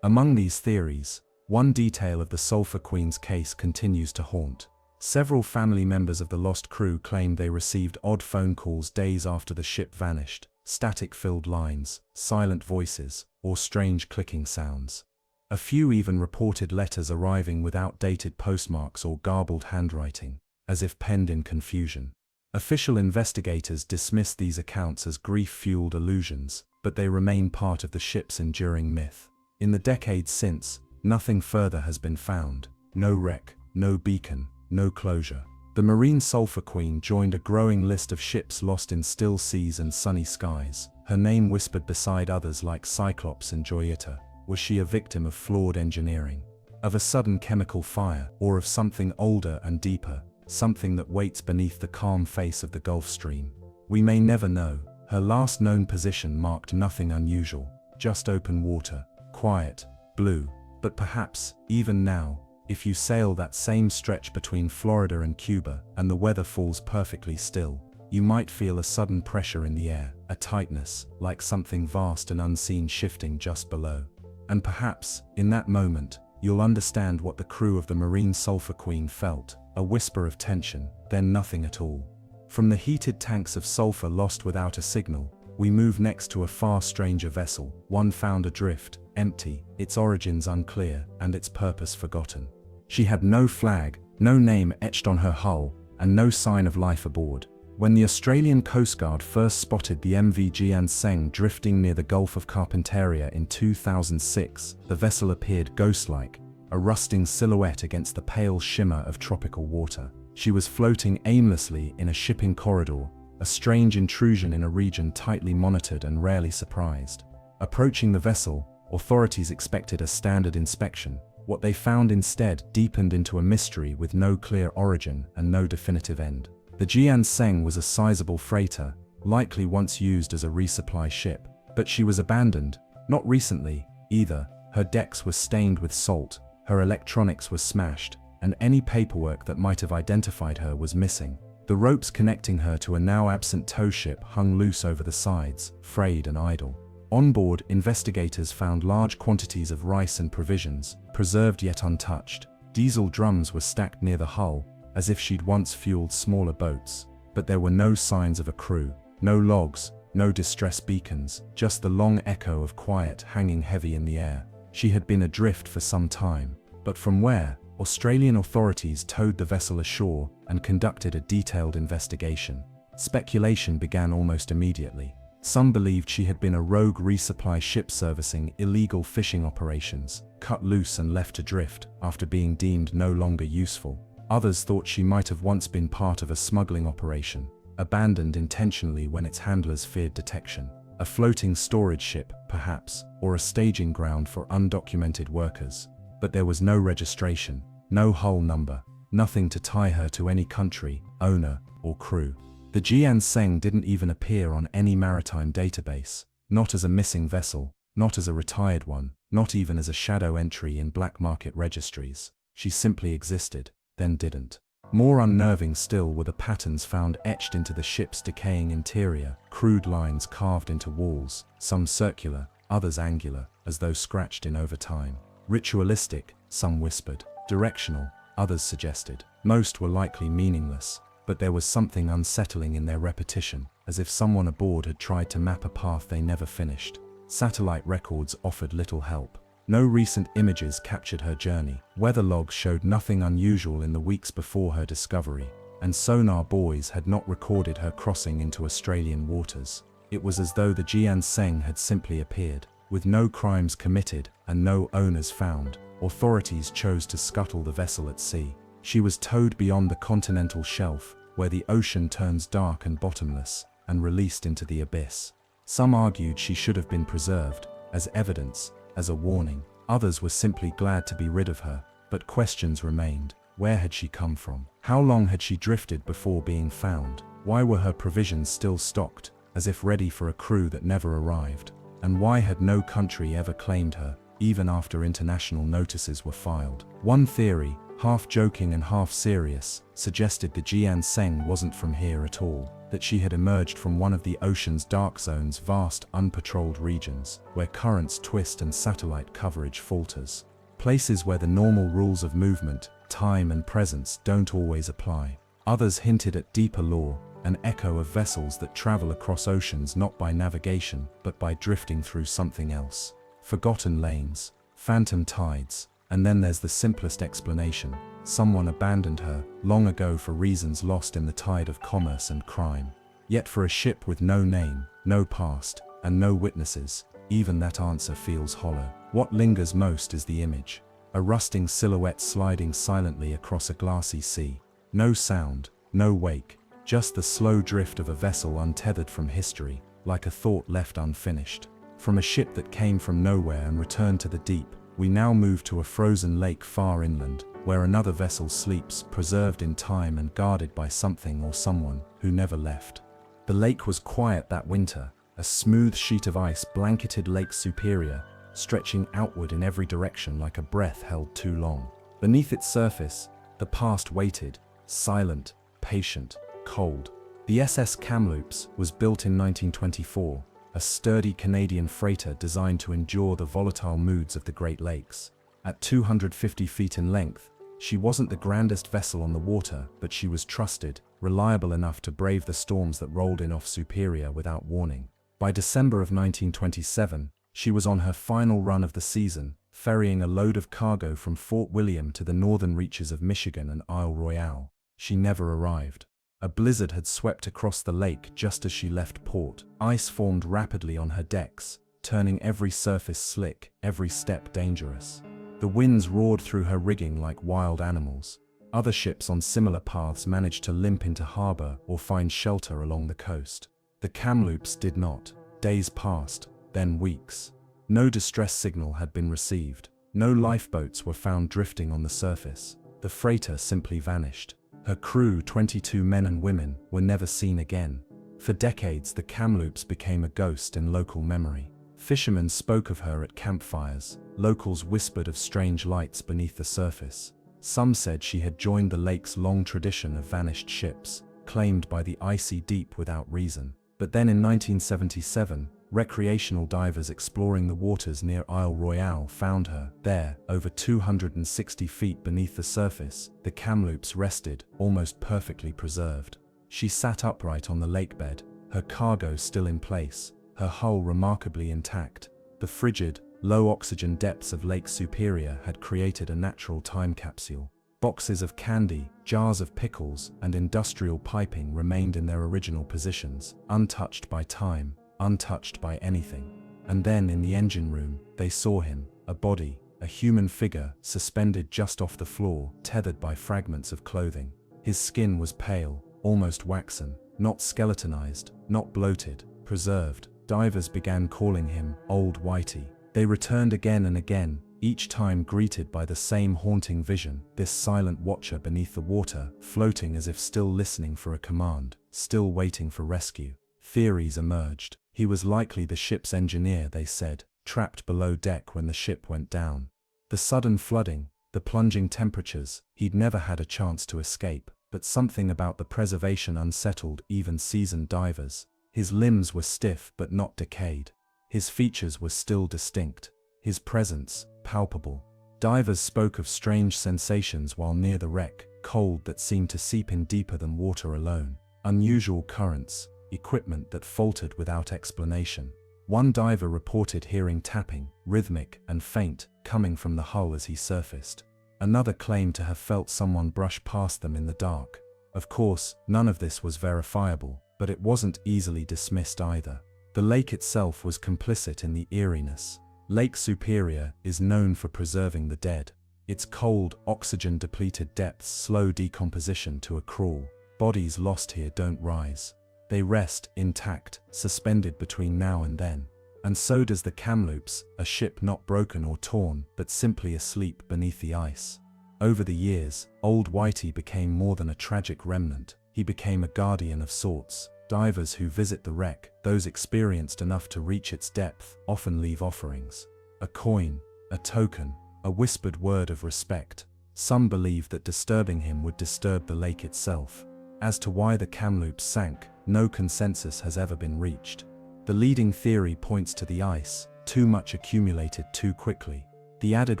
Among these theories, one detail of the Sulphur Queen's case continues to haunt. Several family members of the lost crew claimed they received odd phone calls days after the ship vanished, static-filled lines, silent voices, or strange clicking sounds. A few even reported letters arriving with outdated postmarks or garbled handwriting, as if penned in confusion. Official investigators dismissed these accounts as grief-fueled illusions, but they remain part of the ship's enduring myth. In the decades since, nothing further has been found. No wreck, no beacon, no closure. The Marine Sulphur Queen joined a growing list of ships lost in still seas and sunny skies, her name whispered beside others like Cyclops and Joyita. Was she a victim of flawed engineering, of a sudden chemical fire, or of something older and deeper, something that waits beneath the calm face of the Gulf Stream? We may never know. Her last known position marked nothing unusual. just open water, quiet, blue. But perhaps, even now, if you sail that same stretch between Florida and Cuba, and the weather falls perfectly still, you might feel a sudden pressure in the air, a tightness, like something vast and unseen shifting just below. And perhaps, in that moment, you'll understand what the crew of the Marine Sulphur Queen felt, a whisper of tension, then nothing at all. From the heated tanks of sulfur lost without a signal, we move next to a far stranger vessel, one found adrift, empty, its origins unclear, and its purpose forgotten. She had no flag, no name etched on her hull, and no sign of life aboard. When the Australian Coast Guard first spotted the MV Gianseng drifting near the Gulf of Carpentaria in 2006, the vessel appeared ghost-like, a rusting silhouette against the pale shimmer of tropical water. She was floating aimlessly in a shipping corridor, a strange intrusion in a region tightly monitored and rarely surprised. Approaching the vessel, authorities expected a standard inspection. What they found instead deepened into a mystery with no clear origin and no definitive end. The Gianseng was a sizable freighter, likely once used as a resupply ship, but she was abandoned, not recently, either. Her decks were stained with salt, her electronics were smashed, and any paperwork that might have identified her was missing. The ropes connecting her to a now absent tow ship hung loose over the sides, frayed and idle. On board, investigators found large quantities of rice and provisions, preserved yet untouched. Diesel drums were stacked near the hull, as if she'd once fueled smaller boats. But there were no signs of a crew, no logs, no distress beacons, just the long echo of quiet hanging heavy in the air. She had been adrift for some time, but from where? Australian authorities towed the vessel ashore and conducted a detailed investigation. Speculation began almost immediately. Some believed she had been a rogue resupply ship servicing illegal fishing operations, cut loose and left adrift after being deemed no longer useful. Others thought she might have once been part of a smuggling operation, abandoned intentionally when its handlers feared detection. A floating storage ship, perhaps, or a staging ground for undocumented workers. But there was no registration, no hull number, nothing to tie her to any country, owner, or crew. The Gianseng didn't even appear on any maritime database, not as a missing vessel, not as a retired one, not even as a shadow entry in black market registries. She simply existed, then didn't. More unnerving still were the patterns found etched into the ship's decaying interior, crude lines carved into walls, some circular, others angular, as though scratched in over time. Ritualistic, some whispered. Directional, others suggested. Most were likely meaningless, but there was something unsettling in their repetition, as if someone aboard had tried to map a path they never finished. Satellite records offered little help. No recent images captured her journey. Weather logs showed nothing unusual in the weeks before her discovery, and sonar buoys had not recorded her crossing into Australian waters. It was as though the Gianseng had simply appeared. With no crimes committed and no owners found, authorities chose to scuttle the vessel at sea. She was towed beyond the continental shelf, where the ocean turns dark and bottomless, and released into the abyss. Some argued she should have been preserved, as evidence, as a warning. Others were simply glad to be rid of her, but questions remained. Where had she come from? How long had she drifted before being found? Why were her provisions still stocked, as if ready for a crew that never arrived? And why had no country ever claimed her, even after international notices were filed? One theory, half joking and half serious, suggested the Gianseng wasn't from here at all, that she had emerged from one of the ocean's dark zones, vast unpatrolled regions, where currents twist and satellite coverage falters. Places where the normal rules of movement, time and presence don't always apply. Others hinted at deeper lore, an echo of vessels that travel across oceans not by navigation, but by drifting through something else. Forgotten lanes, phantom tides, and then there's the simplest explanation. Someone abandoned her, long ago for reasons lost in the tide of commerce and crime. Yet for a ship with no name, no past, and no witnesses, even that answer feels hollow. What lingers most is the image. A rusting silhouette sliding silently across a glassy sea. No sound, no wake, just the slow drift of a vessel untethered from history, like a thought left unfinished. From a ship that came from nowhere and returned to the deep, we now move to a frozen lake far inland, where another vessel sleeps, preserved in time and guarded by something or someone who never left. The lake was quiet that winter, A smooth sheet of ice blanketed Lake Superior, stretching outward in every direction like a breath held too long. Beneath its surface, the past waited, silent, patient, cold. The SS Kamloops was built in 1924, a sturdy Canadian freighter designed to endure the volatile moods of the Great Lakes. At 250 feet in length, she wasn't the grandest vessel on the water, but she was trusted, reliable enough to brave the storms that rolled in off Superior without warning. By December of 1927, she was on her final run of the season, ferrying a load of cargo from Fort William to the northern reaches of Michigan and Isle Royale. She never arrived. A blizzard had swept across the lake just as she left port. Ice formed rapidly on her decks, turning every surface slick, every step dangerous. The winds roared through her rigging like wild animals. Other ships on similar paths managed to limp into harbor or find shelter along the coast. The Kamloops did not. Days passed, then weeks. No distress signal had been received. No lifeboats were found drifting on the surface. The freighter simply vanished. Her crew, 22 men and women, were never seen again. For decades, the Kamloops became a ghost in local memory. Fishermen spoke of her at campfires. Locals whispered of strange lights beneath the surface. Some said she had joined the lake's long tradition of vanished ships, claimed by the icy deep without reason. But then in 1977, recreational divers exploring the waters near Isle Royale found her. There, over 260 feet beneath the surface, the Kamloops rested, almost perfectly preserved. She sat upright on the lakebed, her cargo still in place, her hull remarkably intact. The frigid, low-oxygen depths of Lake Superior had created a natural time capsule. Boxes of candy, jars of pickles, and industrial piping remained in their original positions, untouched by time, untouched by anything. And then, in the engine room, they saw him, a body, a human figure, suspended just off the floor, tethered by fragments of clothing. His skin was pale, almost waxen, not skeletonized, not bloated, preserved. Divers began calling him Old Whitey. They returned again and again, each time greeted by the same haunting vision, this silent watcher beneath the water, floating as if still listening for a command, still waiting for rescue. Theories emerged. He was likely the ship's engineer, they said, trapped below deck when the ship went down. The sudden flooding, the plunging temperatures, he'd never had a chance to escape, but something about the preservation unsettled even seasoned divers. His limbs were stiff but not decayed. His features were still distinct. His presence, palpable. Divers spoke of strange sensations while near the wreck, cold that seemed to seep in deeper than water alone, unusual currents, equipment that faltered without explanation. One diver reported hearing tapping, rhythmic and faint, coming from the hull as he surfaced. Another claimed to have felt someone brush past them in the dark. Of course, none of this was verifiable, but it wasn't easily dismissed either. The lake itself was complicit in the eeriness. Lake Superior is known for preserving the dead. Its cold, oxygen-depleted depths slow decomposition to a crawl. Bodies lost here don't rise. They rest, intact, suspended between now and then. And so does the Kamloops, a ship not broken or torn, but simply asleep beneath the ice. Over the years, Old Whitey became more than a tragic remnant. He became a guardian of sorts. Divers who visit the wreck, those experienced enough to reach its depth, often leave offerings. A coin, a token, a whispered word of respect. Some believe that disturbing him would disturb the lake itself. As to why the Kamloops sank, no consensus has ever been reached. The leading theory points to the ice, too much accumulated too quickly. The added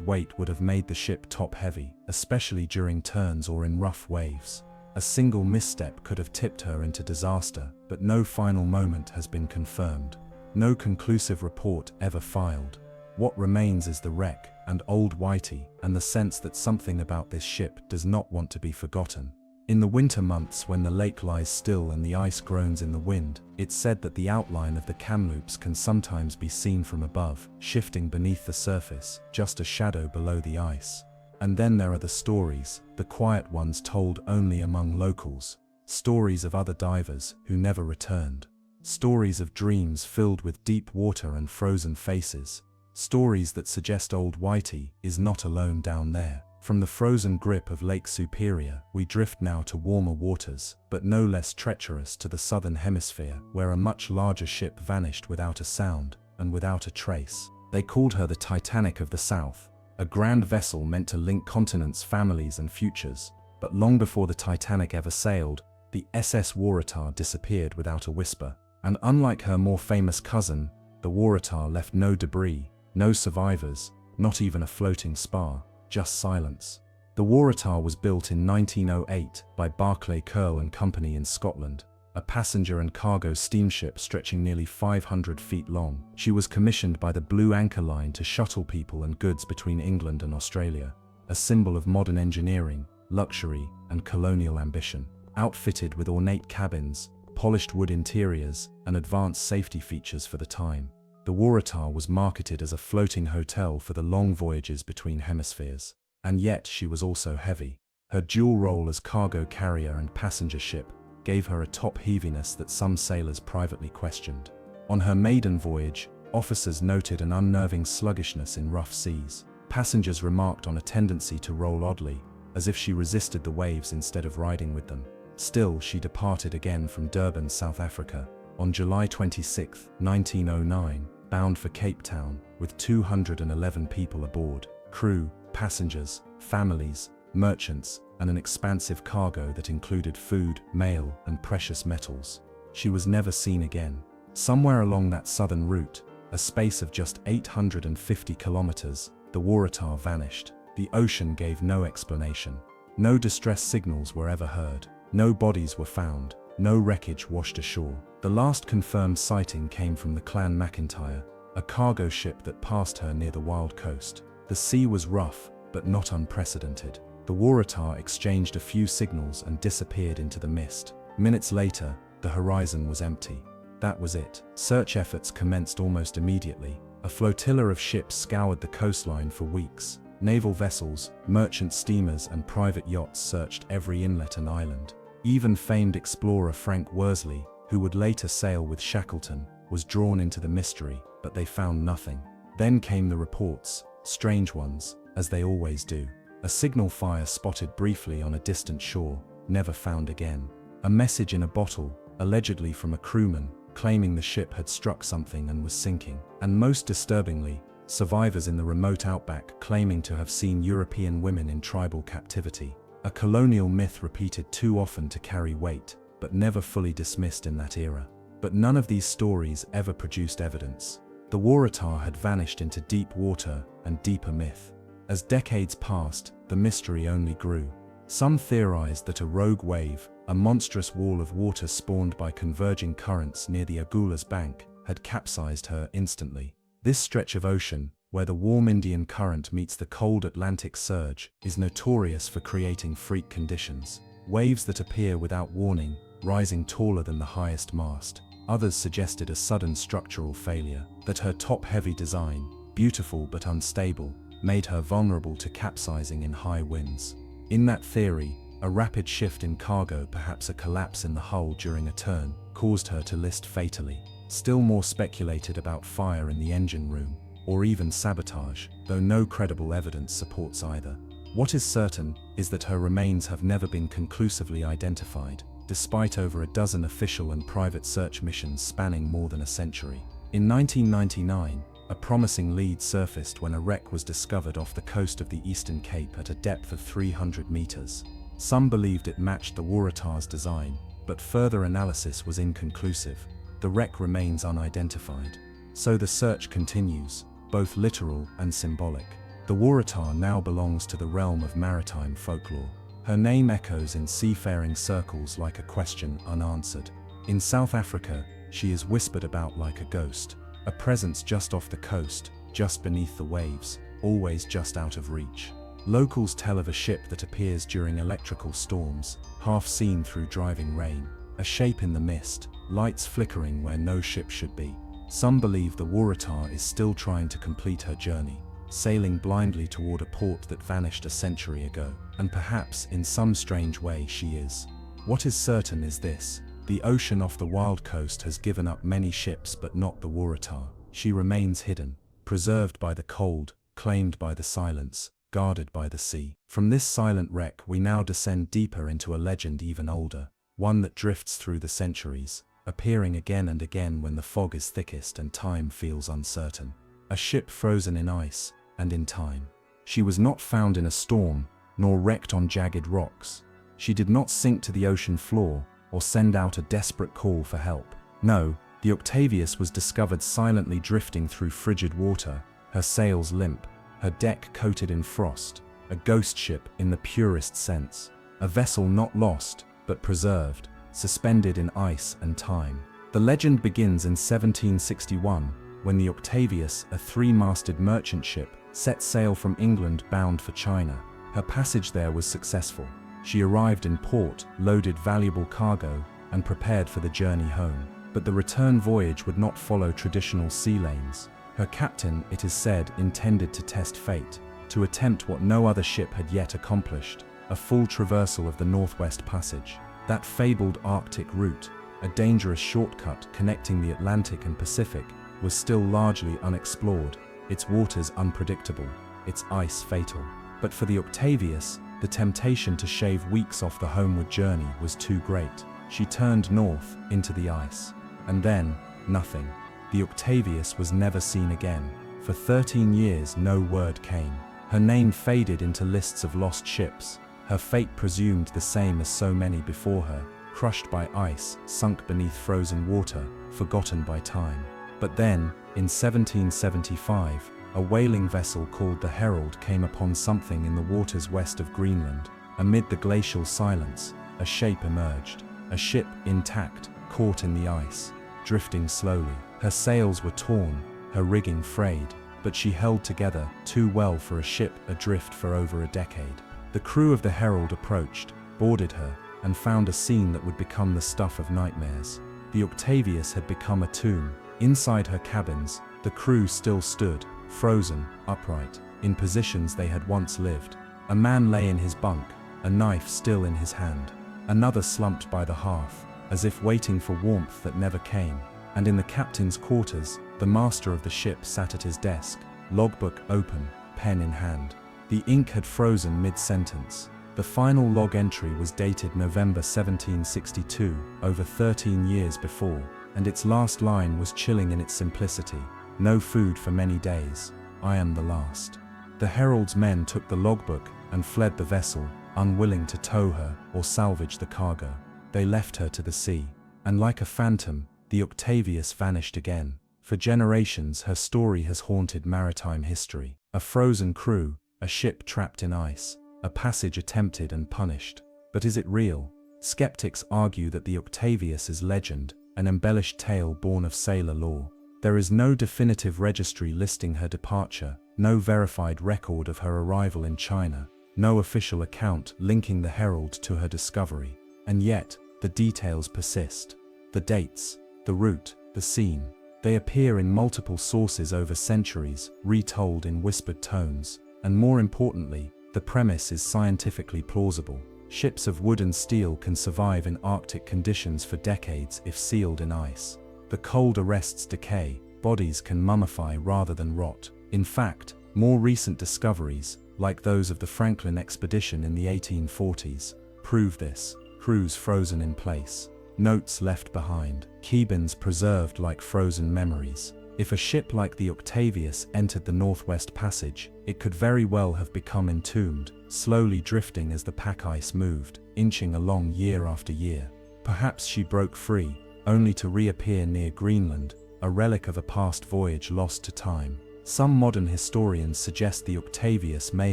weight would have made the ship top-heavy, especially during turns or in rough waves. A single misstep could have tipped her into disaster, but no final moment has been confirmed. No conclusive report ever filed. What remains is the wreck, and Old Whitey, and the sense that something about this ship does not want to be forgotten. In the winter months when the lake lies still and the ice groans in the wind, it's said that the outline of the Kamloops can sometimes be seen from above, shifting beneath the surface, just a shadow below the ice. And then there are the stories, the quiet ones told only among locals. Stories of other divers who never returned. Stories of dreams filled with deep water and frozen faces. Stories that suggest Old Whitey is not alone down there. From the frozen grip of Lake Superior, we drift now to warmer waters, but no less treacherous, to the southern hemisphere, where a much larger ship vanished without a sound and without a trace. They called her the Titanic of the South, a grand vessel meant to link continents, families, and futures. But long before the Titanic ever sailed, the SS Waratah disappeared without a whisper. And unlike her more famous cousin, the Waratah left no debris, no survivors, not even a floating spar, just silence. The Waratah was built in 1908 by Barclay Curle and Company in Scotland, a passenger and cargo steamship stretching nearly 500 feet long. She was commissioned by the Blue Anchor Line to shuttle people and goods between England and Australia, a symbol of modern engineering, luxury, and colonial ambition. Outfitted with ornate cabins, polished wood interiors, and advanced safety features for the time, the Waratah was marketed as a floating hotel for the long voyages between hemispheres. And yet she was also heavy. Her dual role as cargo carrier and passenger ship gave her a top heaviness that some sailors privately questioned. On her maiden voyage, officers noted an unnerving sluggishness in rough seas. Passengers remarked on a tendency to roll oddly, as if she resisted the waves instead of riding with them. Still, she departed again from Durban, South Africa, on July 26, 1909, bound for Cape Town, with 211 people aboard, crew, passengers, families, merchants, and an expansive cargo that included food, mail, and precious metals. She was never seen again. Somewhere along that southern route, a space of just 850 kilometers, the Waratah vanished. The ocean gave no explanation. No distress signals were ever heard. No bodies were found. No wreckage washed ashore. The last confirmed sighting came from the Clan McIntyre, a cargo ship that passed her near the Wild Coast. The sea was rough, but not unprecedented. The Waratah exchanged a few signals and disappeared into the mist. Minutes later, the horizon was empty. That was it. Search efforts commenced almost immediately. A flotilla of ships scoured the coastline for weeks. Naval vessels, merchant steamers, and private yachts searched every inlet and island. Even famed explorer Frank Worsley, who would later sail with Shackleton, was drawn into the mystery, but they found nothing. Then came the reports, strange ones, as they always do. A signal fire spotted briefly on a distant shore, never found again. A message in a bottle, allegedly from a crewman, claiming the ship had struck something and was sinking. And most disturbingly, survivors in the remote outback claiming to have seen European women in tribal captivity. A colonial myth repeated too often to carry weight, but never fully dismissed in that era. But none of these stories ever produced evidence. The Waratah had vanished into deep water and deeper myth. As decades passed, the mystery only grew. Some theorized that a rogue wave, a monstrous wall of water spawned by converging currents near the Agulhas bank, had capsized her instantly. This stretch of ocean, where the warm Indian current meets the cold Atlantic surge, is notorious for creating freak conditions. Waves that appear without warning, rising taller than the highest mast. Others suggested a sudden structural failure, that her top-heavy design, beautiful but unstable, made her vulnerable to capsizing in high winds. In that theory, a rapid shift in cargo, perhaps a collapse in the hull during a turn, caused her to list fatally. Still more speculated about fire in the engine room, or even sabotage, though no credible evidence supports either. What is certain is that her remains have never been conclusively identified, despite over a dozen official and private search missions spanning more than a century. In 1999, a promising lead surfaced when a wreck was discovered off the coast of the Eastern Cape at a depth of 300 meters. Some believed it matched the Waratah's design, but further analysis was inconclusive. The wreck remains unidentified. So the search continues, both literal and symbolic. The Waratah now belongs to the realm of maritime folklore. Her name echoes in seafaring circles like a question unanswered. In South Africa, she is whispered about like a ghost, a presence just off the coast, just beneath the waves, always just out of reach. Locals tell of a ship that appears during electrical storms, half seen through driving rain, a shape in the mist, lights flickering where no ship should be. Some believe the Waratah is still trying to complete her journey, sailing blindly toward a port that vanished a century ago, and perhaps in some strange way she is. What is certain is this: the ocean off the Wild Coast has given up many ships but not the Waratah. She remains hidden, preserved by the cold, claimed by the silence, guarded by the sea. From this silent wreck we now descend deeper into a legend even older, one that drifts through the centuries, appearing again and again when the fog is thickest and time feels uncertain. A ship frozen in ice and in time. She was not found in a storm, nor wrecked on jagged rocks. She did not sink to the ocean floor or send out a desperate call for help. No, the Octavius was discovered silently drifting through frigid water, her sails limp, her deck coated in frost, a ghost ship in the purest sense, a vessel not lost, but preserved, suspended in ice and time. The legend begins in 1761, when the Octavius, a three-masted merchant ship, set sail from England bound for China. Her passage there was successful. She arrived in port, loaded valuable cargo, and prepared for the journey home. But the return voyage would not follow traditional sea lanes. Her captain, it is said, intended to test fate, to attempt what no other ship had yet accomplished, a full traversal of the Northwest Passage. That fabled Arctic route, a dangerous shortcut connecting the Atlantic and Pacific, was still largely unexplored, its waters unpredictable, its ice fatal. But for the Octavius, the temptation to shave weeks off the homeward journey was too great. She turned north into the ice. And then, nothing. The Octavius was never seen again. For 13 years no word came. Her name faded into lists of lost ships, her fate presumed the same as so many before her, crushed by ice, sunk beneath frozen water, forgotten by time. But then, in 1775, a whaling vessel called the Herald came upon something in the waters west of Greenland. Amid the glacial silence, a shape emerged, a ship intact, caught in the ice, drifting slowly. Her sails were torn, her rigging frayed, but she held together too well for a ship adrift for over a decade. The crew of the Herald approached, boarded her, and found a scene that would become the stuff of nightmares. The Octavius had become a tomb. Inside her cabins, the crew still stood, frozen, upright, in positions they had once lived. A man lay in his bunk, a knife still in his hand. Another slumped by the hearth, as if waiting for warmth that never came. And in the captain's quarters, the master of the ship sat at his desk, logbook open, pen in hand. The ink had frozen mid-sentence. The final log entry was dated November 1762, over 13 years before, and its last line was chilling in its simplicity. No food for many days. I am the last. The Herald's men took the logbook and fled the vessel, unwilling to tow her or salvage the cargo. They left her to the sea, and like a phantom, the Octavius vanished again. For generations her story has haunted maritime history. A frozen crew, a ship trapped in ice, a passage attempted and punished. But is it real? Skeptics argue that the Octavius is legend, an embellished tale born of sailor lore. There is no definitive registry listing her departure, no verified record of her arrival in China, no official account linking the Herald to her discovery. And yet, the details persist. The dates, the route, the scene. They appear in multiple sources over centuries, retold in whispered tones. And more importantly, the premise is scientifically plausible. Ships of wood and steel can survive in Arctic conditions for decades if sealed in ice. The cold arrests decay, bodies can mummify rather than rot. In fact, more recent discoveries, like those of the Franklin expedition in the 1840s, prove this. Crews frozen in place, notes left behind, cabins preserved like frozen memories. If a ship like the Octavius entered the Northwest Passage, it could very well have become entombed, slowly drifting as the pack ice moved, inching along year after year. Perhaps she broke free, only to reappear near Greenland, a relic of a past voyage lost to time. Some modern historians suggest the Octavius may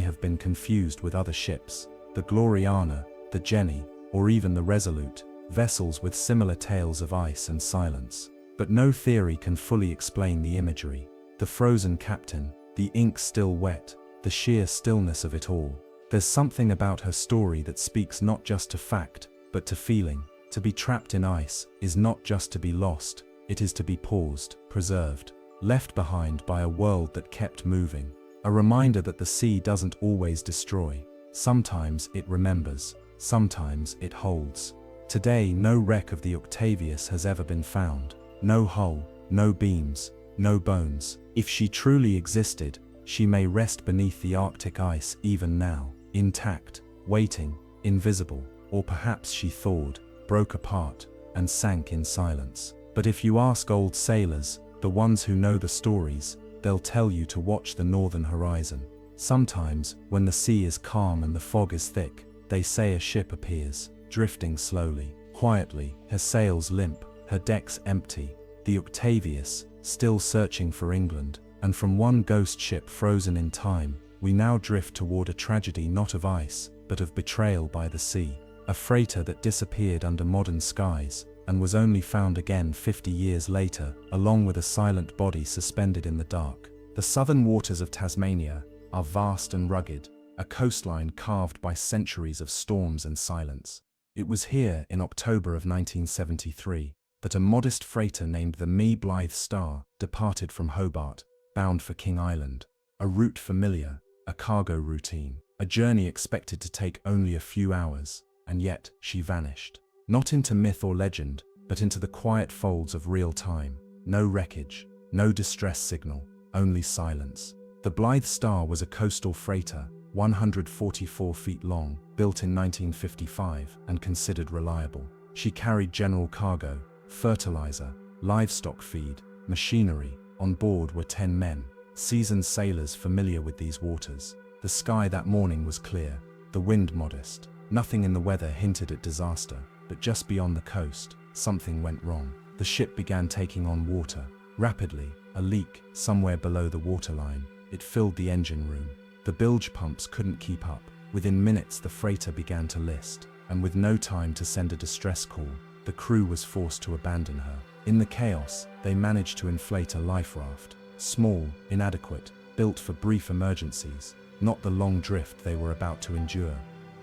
have been confused with other ships, the Gloriana, the Jenny, or even the Resolute, vessels with similar tales of ice and silence. But no theory can fully explain the imagery. The frozen captain, the ink still wet, the sheer stillness of it all. There's something about her story that speaks not just to fact, but to feeling. To be trapped in ice is not just to be lost, it is to be paused, preserved, left behind by a world that kept moving. A reminder that the sea doesn't always destroy. Sometimes it remembers, sometimes it holds. Today, no wreck of the Octavius has ever been found. No hull, no beams, no bones. If she truly existed, She may rest beneath the Arctic ice even now, intact, waiting, invisible, or perhaps she thawed, broke apart, and sank in silence. But if you ask old sailors, the ones who know the stories, they'll tell you to watch the northern horizon. Sometimes, when the sea is calm and the fog is thick, they say a ship appears, drifting slowly, quietly, her sails limp, her decks empty, the Octavius, still searching for England, and from one ghost ship frozen in time, we now drift toward a tragedy not of ice, but of betrayal by the sea, a freighter that disappeared under modern skies, and was only found again 50 years later, along with a silent body suspended in the dark. The southern waters of Tasmania are vast and rugged, a coastline carved by centuries of storms and silence. It was here, in October of 1973, that a modest freighter named the Me Blythe Star departed from Hobart, bound for King Island. A route familiar, a cargo routine, a journey expected to take only a few hours, and yet she vanished. Not into myth or legend, but into the quiet folds of real time. No wreckage, no distress signal, only silence. The Blythe Star was a coastal freighter, 144 feet long, built in 1955 and considered reliable. She carried general cargo, fertilizer, livestock feed, machinery. On board were 10 men, seasoned sailors familiar with these waters. The sky that morning was clear, the wind modest. Nothing in the weather hinted at disaster, but just beyond the coast, something went wrong. The ship began taking on water. Rapidly, a leak somewhere below the waterline. It filled the engine room. The bilge pumps couldn't keep up. Within minutes, the freighter began to list, and with no time to send a distress call, the crew was forced to abandon her. In the chaos, they managed to inflate a life raft. Small, inadequate, built for brief emergencies, not the long drift they were about to endure.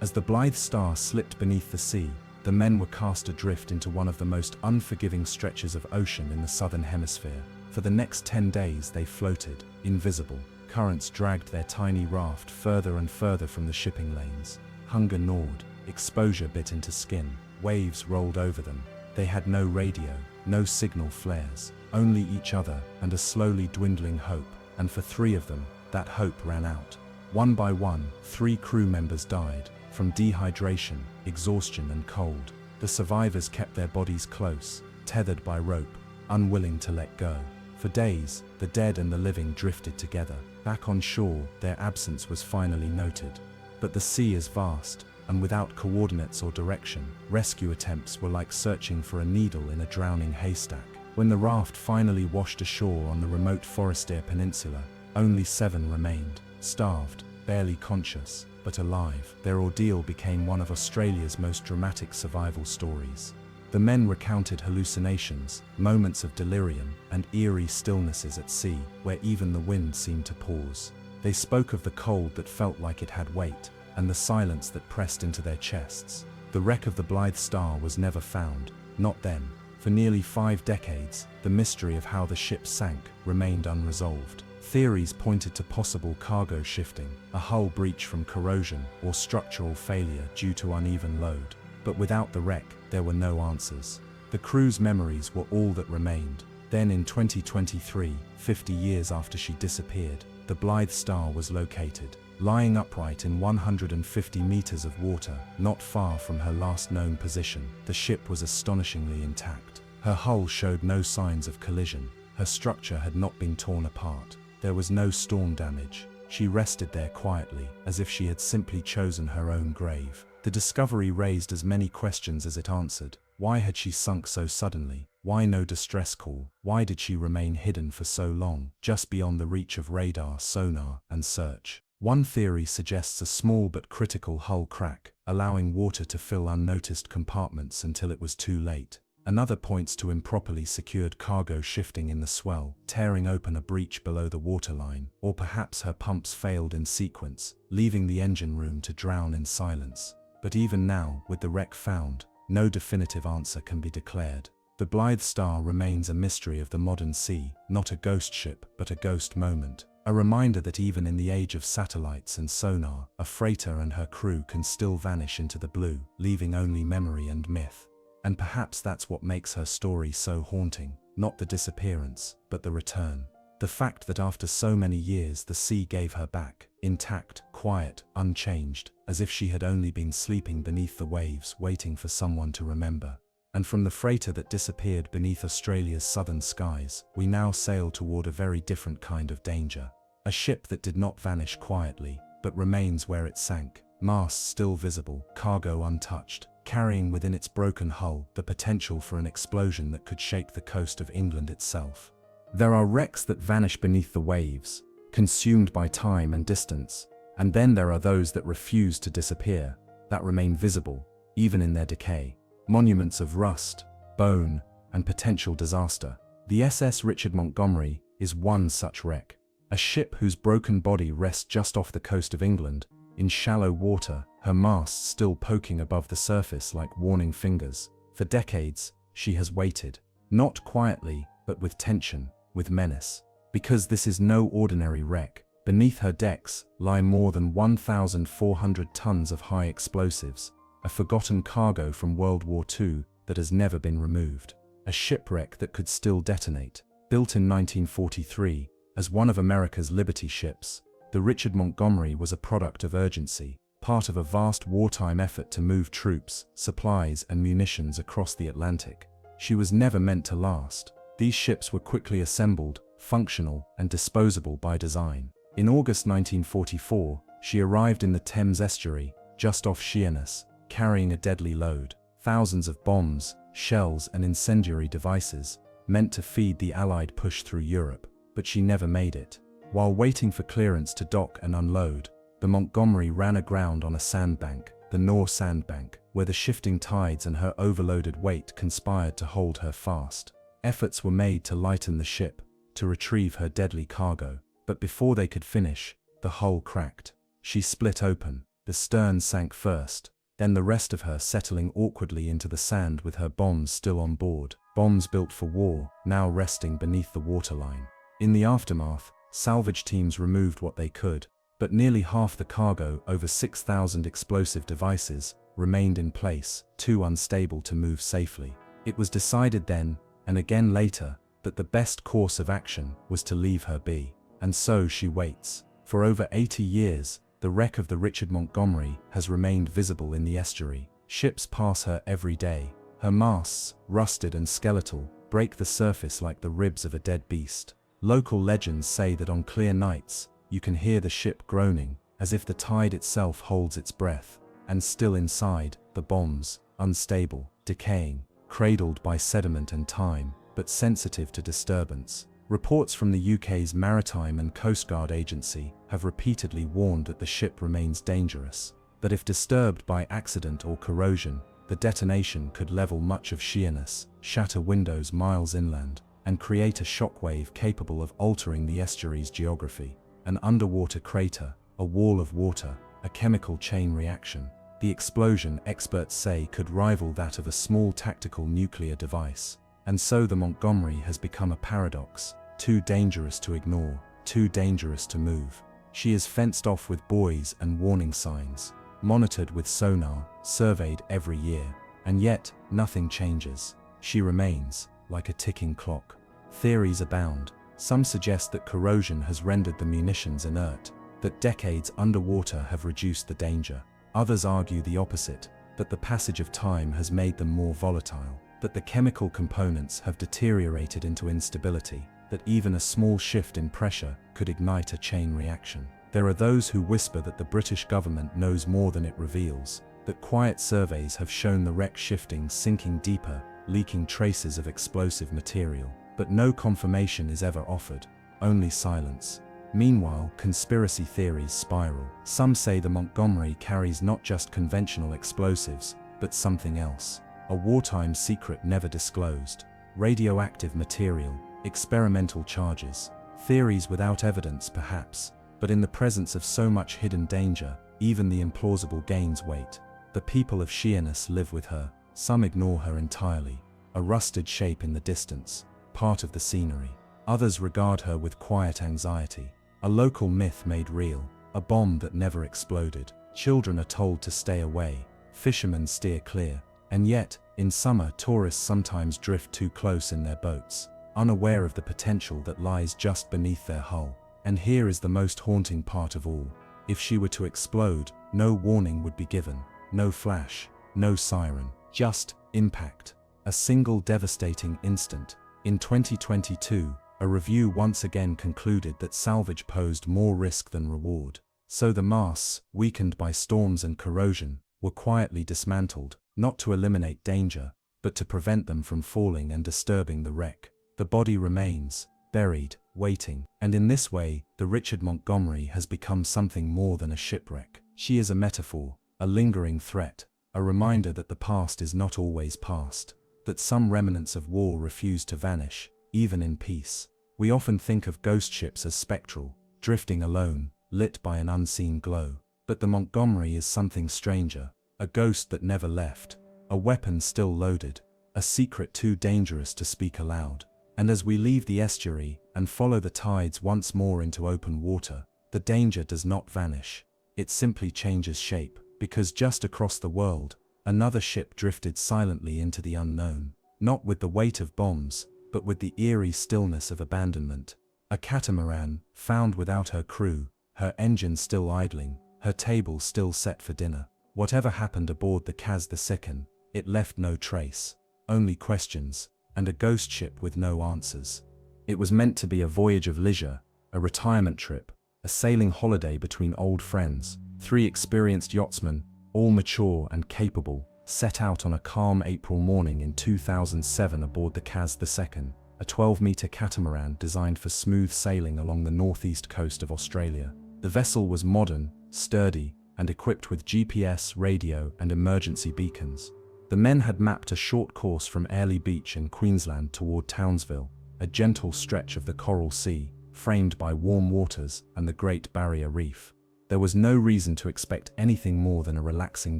As the Blythe Star slipped beneath the sea, the men were cast adrift into one of the most unforgiving stretches of ocean in the southern hemisphere. For the next 10 days they floated, invisible. Currents dragged their tiny raft further and further from the shipping lanes. Hunger gnawed, exposure bit into skin, waves rolled over them. They had no radio, no signal flares, only each other and a slowly dwindling hope, and for 3 of them, that hope ran out. One by one, 3 crew members died, from dehydration, exhaustion and cold. The survivors kept their bodies close, tethered by rope, unwilling to let go. For days, the dead and the living drifted together. Back on shore, their absence was finally noted. But the sea is vast, and without coordinates or direction, rescue attempts were like searching for a needle in a drowning haystack. When the raft finally washed ashore on the remote Forestier Peninsula, only 7 remained, starved, barely conscious, but alive. Their ordeal became one of Australia's most dramatic survival stories. The men recounted hallucinations, moments of delirium, and eerie stillnesses at sea, where even the wind seemed to pause. They spoke of the cold that felt like it had weight, and the silence that pressed into their chests. The wreck of the Blythe Star was never found, not then. For nearly 5 decades, the mystery of how the ship sank remained unresolved. Theories pointed to possible cargo shifting, a hull breach from corrosion, or structural failure due to uneven load. But without the wreck, there were no answers. The crew's memories were all that remained. Then in 2023, 50 years after she disappeared, the Blythe Star was located, lying upright in 150 meters of water, not far from her last known position. The ship was astonishingly intact. Her hull showed no signs of collision. Her structure had not been torn apart. There was no storm damage. She rested there quietly, as if she had simply chosen her own grave. The discovery raised as many questions as it answered. Why had she sunk so suddenly? Why no distress call? Why did she remain hidden for so long, just beyond the reach of radar, sonar, and search? One theory suggests a small but critical hull crack, allowing water to fill unnoticed compartments until it was too late. Another points to improperly secured cargo shifting in the swell, tearing open a breach below the waterline, or perhaps her pumps failed in sequence, leaving the engine room to drown in silence. But even now, with the wreck found, no definitive answer can be declared. The Blythe Star remains a mystery of the modern sea, not a ghost ship, but a ghost moment. A reminder that even in the age of satellites and sonar, a freighter and her crew can still vanish into the blue, leaving only memory and myth. And perhaps that's what makes her story so haunting, not the disappearance, but the return. The fact that after so many years the sea gave her back, intact, quiet, unchanged, as if she had only been sleeping beneath the waves waiting for someone to remember. And from the freighter that disappeared beneath Australia's southern skies, we now sail toward a very different kind of danger. A ship that did not vanish quietly, but remains where it sank, masts still visible, cargo untouched, carrying within its broken hull the potential for an explosion that could shake the coast of England itself. There are wrecks that vanish beneath the waves, consumed by time and distance, and then there are those that refuse to disappear, that remain visible, even in their decay. Monuments of rust, bone, and potential disaster. The SS Richard Montgomery is one such wreck. A ship whose broken body rests just off the coast of England, in shallow water, her masts still poking above the surface like warning fingers. For decades, she has waited, not quietly, but with tension, with menace. Because this is no ordinary wreck, beneath her decks lie more than 1,400 tons of high explosives, a forgotten cargo from World War II that has never been removed. A shipwreck that could still detonate. Built in 1943, as one of America's Liberty ships, the Richard Montgomery was a product of urgency, part of a vast wartime effort to move troops, supplies, and munitions across the Atlantic. She was never meant to last. These ships were quickly assembled, functional, and disposable by design. In August 1944, she arrived in the Thames estuary, just off Sheerness, carrying a deadly load. Thousands of bombs, shells, and incendiary devices, meant to feed the Allied push through Europe. But she never made it. While waiting for clearance to dock and unload, the Montgomery ran aground on a sandbank, the Nore sandbank, where the shifting tides and her overloaded weight conspired to hold her fast. Efforts were made to lighten the ship, to retrieve her deadly cargo, but before they could finish, the hull cracked. She split open, the stern sank first, then the rest of her settling awkwardly into the sand with her bombs still on board, bombs built for war, now resting beneath the waterline. In the aftermath, salvage teams removed what they could, but nearly half the cargo, over 6,000 explosive devices, remained in place, too unstable to move safely. It was decided then, and again later, that the best course of action was to leave her be. And so she waits. For over 80 years, the wreck of the Richard Montgomery has remained visible in the estuary. Ships pass her every day. Her masts, rusted and skeletal, break the surface like the ribs of a dead beast. Local legends say that on clear nights, you can hear the ship groaning, as if the tide itself holds its breath, and still inside, the bombs, unstable, decaying, cradled by sediment and time, but sensitive to disturbance. Reports from the UK's Maritime and Coast Guard Agency have repeatedly warned that the ship remains dangerous, that if disturbed by accident or corrosion, the detonation could level much of Sheerness, shatter windows miles inland, and create a shockwave capable of altering the estuary's geography. An underwater crater, a wall of water, a chemical chain reaction. The explosion, experts say, could rival that of a small tactical nuclear device. And so the Montgomery has become a paradox, too dangerous to ignore, too dangerous to move. She is fenced off with buoys and warning signs, monitored with sonar, surveyed every year, and yet nothing changes. She remains, like a ticking clock. Theories abound. Some suggest that corrosion has rendered the munitions inert, that decades underwater have reduced the danger. Others argue the opposite, that the passage of time has made them more volatile, that the chemical components have deteriorated into instability, that even a small shift in pressure could ignite a chain reaction. There are those who whisper that the British government knows more than it reveals, that quiet surveys have shown the wreck shifting, sinking deeper, leaking traces of explosive material. But no confirmation is ever offered, only silence. Meanwhile, conspiracy theories spiral. Some say the Montgomery carries not just conventional explosives, but something else. A wartime secret never disclosed. Radioactive material, experimental charges. Theories without evidence perhaps, but in the presence of so much hidden danger, even the implausible gains weight. The people of Sheerness live with her. Some ignore her entirely. A rusted shape in the distance, part of the scenery. Others regard her with quiet anxiety. A local myth made real, a bomb that never exploded. Children are told to stay away, fishermen steer clear, and yet, in summer, tourists sometimes drift too close in their boats. unaware of the potential that lies just beneath their hull. And here is the most haunting part of all. If she were to explode, no warning would be given, no flash, no siren, just impact. A single devastating instant. In 2022, a review once again concluded that salvage posed more risk than reward. So the masts, weakened by storms and corrosion, were quietly dismantled, not to eliminate danger, but to prevent them from falling and disturbing the wreck. The body remains, buried, waiting, and in this way, the Richard Montgomery has become something more than a shipwreck. She is a metaphor, a lingering threat, a reminder that the past is not always past, that some remnants of war refuse to vanish, even in peace. We often think of ghost ships as spectral, drifting alone, lit by an unseen glow. But the Montgomery is something stranger, a ghost that never left, a weapon still loaded, a secret too dangerous to speak aloud. And as we leave the estuary and follow the tides once more into open water, the danger does not vanish. It simply changes shape, because just across the world, another ship drifted silently into the unknown, not with the weight of bombs, but with the eerie stillness of abandonment. A catamaran, found without her crew, her engine still idling, her table still set for dinner. Whatever happened aboard the Kaz-II, it left no trace, only questions, and a ghost ship with no answers. It was meant to be a voyage of leisure, a retirement trip, a sailing holiday between old friends. Three experienced yachtsmen, all mature and capable, set out on a calm April morning in 2007 aboard the Kaz-II, a 12-meter catamaran designed for smooth sailing along the northeast coast of Australia. The vessel was modern, sturdy, and equipped with GPS, radio, and emergency beacons. The men had mapped a short course from Airlie Beach in Queensland toward Townsville, a gentle stretch of the Coral Sea, framed by warm waters and the Great Barrier Reef. There was no reason to expect anything more than a relaxing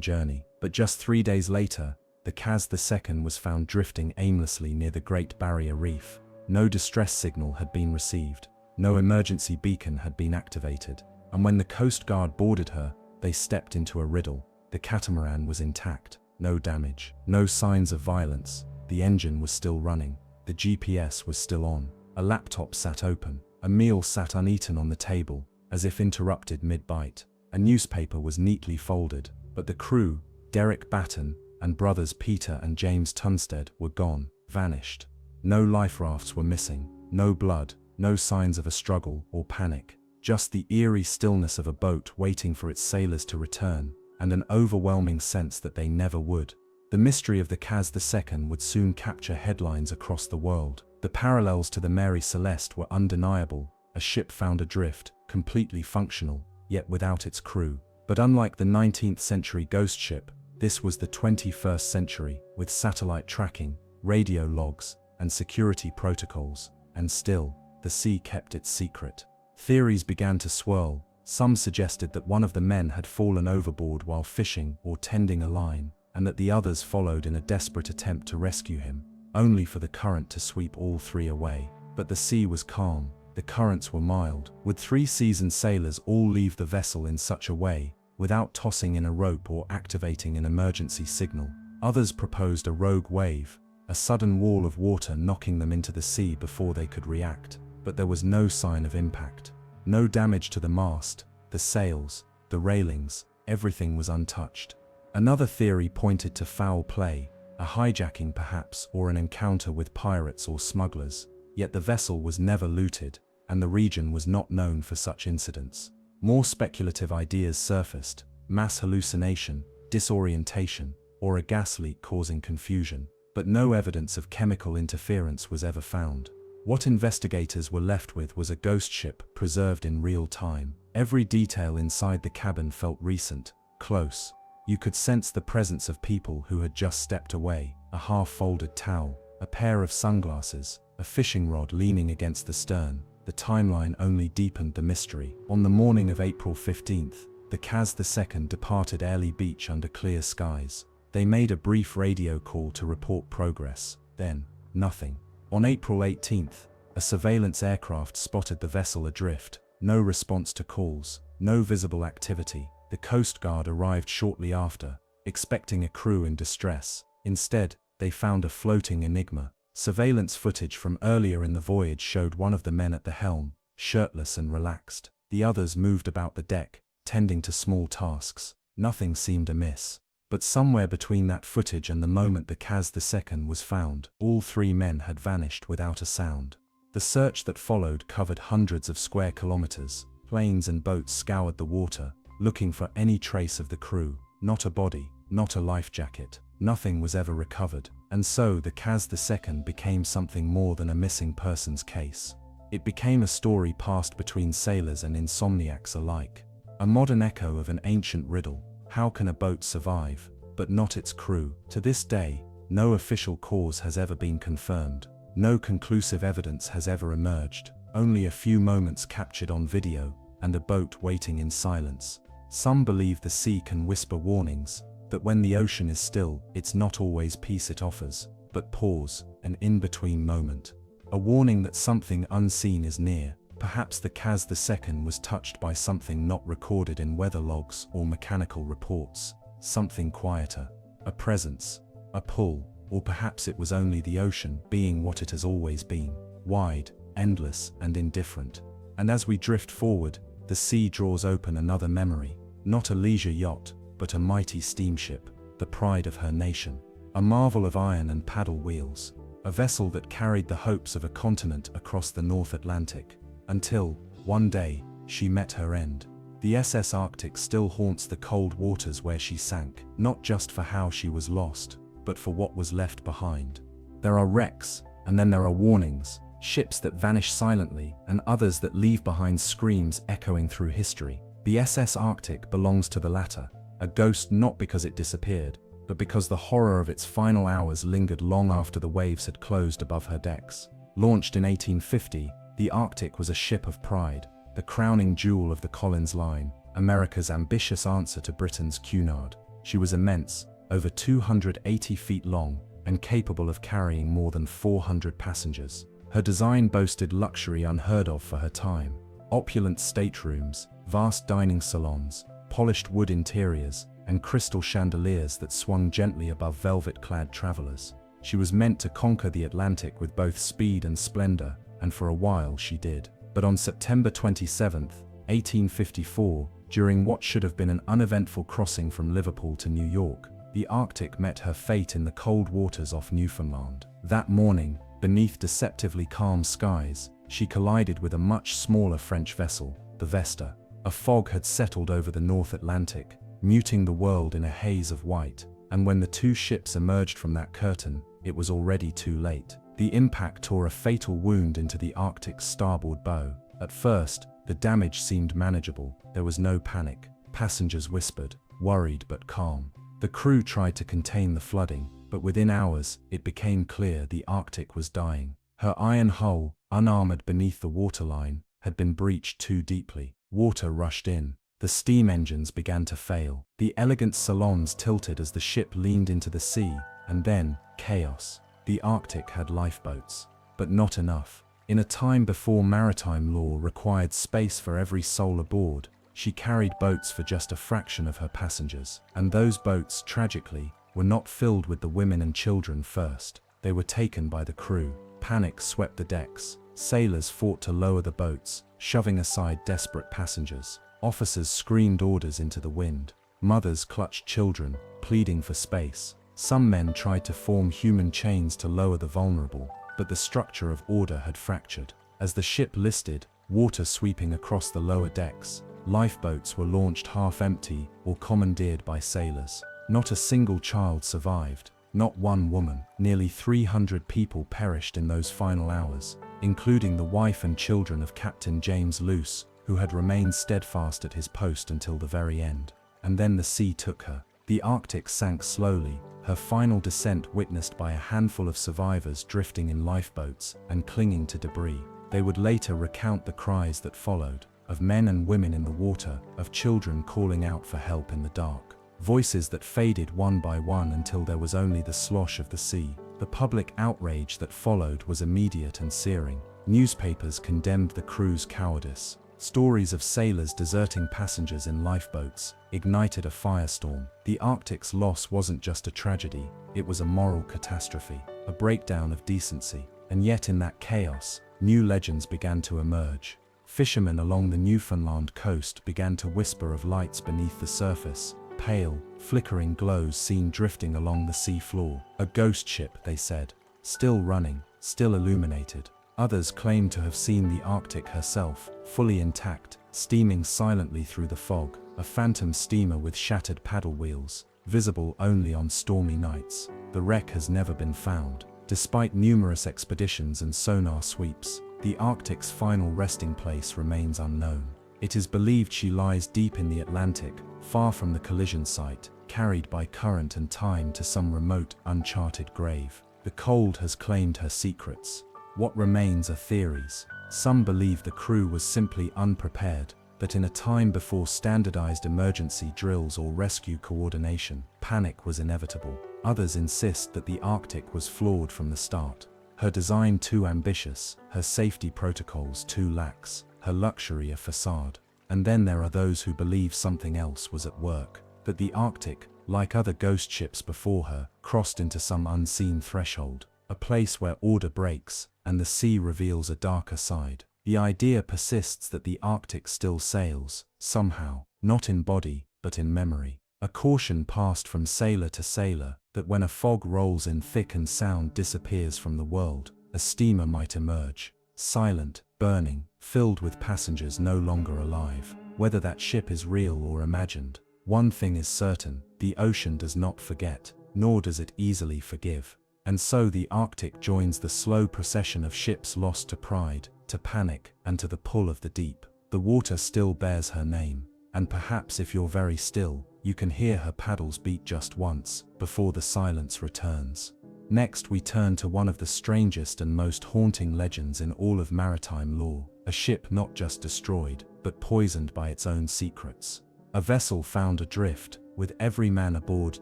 journey, but just 3 days later, the Kaz-II was found drifting aimlessly near the Great Barrier Reef. No distress signal had been received, no emergency beacon had been activated, and when the Coast Guard boarded her, they stepped into a riddle. The catamaran was intact, no damage, no signs of violence, the engine was still running, the GPS was still on, a laptop sat open, a meal sat uneaten on the table, as if interrupted mid-bite. A newspaper was neatly folded, but the crew, Derek Batten, and brothers Peter and James Tunstead, were gone, vanished. No life rafts were missing, no blood, no signs of a struggle or panic, just the eerie stillness of a boat waiting for its sailors to return, and an overwhelming sense that they never would. The mystery of the Kaz-II would soon capture headlines across the world. The parallels to the Mary Celeste were undeniable, a ship found adrift, completely functional, yet without its crew. But unlike the 19th century ghost ship, this was the 21st century, with satellite tracking, radio logs, and security protocols, and still, the sea kept its secret. Theories began to swirl. Some suggested that one of the men had fallen overboard while fishing or tending a line, and that the others followed in a desperate attempt to rescue him, only for the current to sweep all three away. But the sea was calm, the currents were mild. Would 3 seasoned sailors all leave the vessel in such a way, without tossing in a rope or activating an emergency signal? Others proposed a rogue wave, a sudden wall of water knocking them into the sea before they could react. But there was no sign of impact. No damage to the mast, the sails, the railings, everything was untouched. Another theory pointed to foul play, a hijacking perhaps, or an encounter with pirates or smugglers. Yet the vessel was never looted, and the region was not known for such incidents. More speculative ideas surfaced: mass hallucination, disorientation, or a gas leak causing confusion. But no evidence of chemical interference was ever found. What investigators were left with was a ghost ship preserved in real time. Every detail inside the cabin felt recent, close. You could sense the presence of people who had just stepped away. A half-folded towel, a pair of sunglasses, a fishing rod leaning against the stern. The timeline only deepened the mystery. On the morning of April 15th, the Kaz-II departed Airlie Beach under clear skies. They made a brief radio call to report progress. Then, nothing. On April 18th, a surveillance aircraft spotted the vessel adrift. No response to calls, no visible activity. The Coast Guard arrived shortly after, expecting a crew in distress. Instead, they found a floating enigma, Surveillance footage from earlier in the voyage showed one of the men at the helm, shirtless and relaxed. The others moved about the deck, tending to small tasks. Nothing seemed amiss. But somewhere between that footage and the moment the Kaz II was found, all three men had vanished without a sound. The search that followed covered hundreds of square kilometers. Planes and boats scoured the water, looking for any trace of the crew. Not a body, not a life jacket. Nothing was ever recovered, and so the Kaz II became something more than a missing persons case. It became a story passed between sailors and insomniacs alike. A modern echo of an ancient riddle: how can a boat survive, but not its crew? To this day, no official cause has ever been confirmed. No conclusive evidence has ever emerged. Only a few moments captured on video, and a boat waiting in silence. Some believe the sea can whisper warnings, that when the ocean is still, it's not always peace it offers, but pause, an in-between moment. A warning that something unseen is near. Perhaps the Kaz II was touched by something not recorded in weather logs or mechanical reports. Something quieter. A presence. A pull. Or perhaps it was only the ocean being what it has always been. Wide, endless, and indifferent. And as we drift forward, the sea draws open another memory. Not a leisure yacht, but a mighty steamship, the pride of her nation. A marvel of iron and paddle wheels. A vessel that carried the hopes of a continent across the North Atlantic. Until, one day, she met her end. The SS Arctic still haunts the cold waters where she sank, not just for how she was lost, but for what was left behind. There are wrecks, and then there are warnings, ships that vanish silently, and others that leave behind screams echoing through history. The SS Arctic belongs to the latter, a ghost not because it disappeared, but because the horror of its final hours lingered long after the waves had closed above her decks. Launched in 1850, the Arctic was a ship of pride, the crowning jewel of the Collins Line, America's ambitious answer to Britain's Cunard. She was immense, over 280 feet long, and capable of carrying more than 400 passengers. Her design boasted luxury unheard of for her time. Opulent staterooms, vast dining salons, polished wood interiors, and crystal chandeliers that swung gently above velvet-clad travelers. She was meant to conquer the Atlantic with both speed and splendor, and for a while she did. But on September 27, 1854, during what should have been an uneventful crossing from Liverpool to New York, the Arctic met her fate in the cold waters off Newfoundland. That morning, beneath deceptively calm skies, she collided with a much smaller French vessel, the Vesta. A fog had settled over the North Atlantic, muting the world in a haze of white, and when the two ships emerged from that curtain, it was already too late. The impact tore a fatal wound into the Arctic's starboard bow. At first, the damage seemed manageable. There was no panic. Passengers whispered, worried but calm. The crew tried to contain the flooding, but within hours, it became clear the Arctic was dying. Her iron hull, unarmored beneath the waterline, had been breached too deeply. Water rushed in. The steam engines began to fail. The elegant salons tilted as the ship leaned into the sea, and then, chaos. The Arctic had lifeboats, but not enough. In a time before maritime law required space for every soul aboard, she carried boats for just a fraction of her passengers. And those boats, tragically, were not filled with the women and children first. They were taken by the crew. Panic swept the decks. Sailors fought to lower the boats, shoving aside desperate passengers. Officers screamed orders into the wind. Mothers clutched children, pleading for space. Some men tried to form human chains to lower the vulnerable, but the structure of order had fractured. As the ship listed, water sweeping across the lower decks, lifeboats were launched half empty or commandeered by sailors. Not a single child survived, not one woman. Nearly 300 people perished in those final hours, including the wife and children of Captain James Luce, who had remained steadfast at his post until the very end. And then the sea took her. The Arctic sank slowly, her final descent witnessed by a handful of survivors drifting in lifeboats and clinging to debris. They would later recount the cries that followed, of men and women in the water, of children calling out for help in the dark. Voices that faded one by one until there was only the slosh of the sea. The public outrage that followed was immediate and searing. Newspapers condemned the crew's cowardice. Stories of sailors deserting passengers in lifeboats ignited a firestorm. The Arctic's loss wasn't just a tragedy, it was a moral catastrophe, a breakdown of decency. And yet in that chaos, new legends began to emerge. Fishermen along the Newfoundland coast began to whisper of lights beneath the surface, pale, flickering glows seen drifting along the sea floor. A ghost ship, they said, still running, still illuminated. Others claimed to have seen the Arctic herself, fully intact, steaming silently through the fog, a phantom steamer with shattered paddle wheels, visible only on stormy nights. The wreck has never been found. Despite numerous expeditions and sonar sweeps, the Arctic's final resting place remains unknown. It is believed she lies deep in the Atlantic, far from the collision site, carried by current and time to some remote, uncharted grave. The cold has claimed her secrets. What remains are theories. Some believe the crew was simply unprepared, that in a time before standardized emergency drills or rescue coordination, panic was inevitable. Others insist that the Arctic was flawed from the start. Her design too ambitious, her safety protocols too lax, her luxury a facade. And then there are those who believe something else was at work, that the Arctic, like other ghost ships before her, crossed into some unseen threshold, a place where order breaks and the sea reveals a darker side. The idea persists that the Arctic still sails, somehow, not in body, but in memory. A caution passed from sailor to sailor, that when a fog rolls in thick and sound disappears from the world, a steamer might emerge, silent, burning, filled with passengers no longer alive. Whether that ship is real or imagined, one thing is certain: the ocean does not forget, nor does it easily forgive. And so the Arctic joins the slow procession of ships lost to pride, to panic, and to the pull of the deep. The water still bears her name, and perhaps if you're very still, you can hear her paddles beat just once, before the silence returns. Next we turn to one of the strangest and most haunting legends in all of maritime lore, a ship not just destroyed, but poisoned by its own secrets. A vessel found adrift, with every man aboard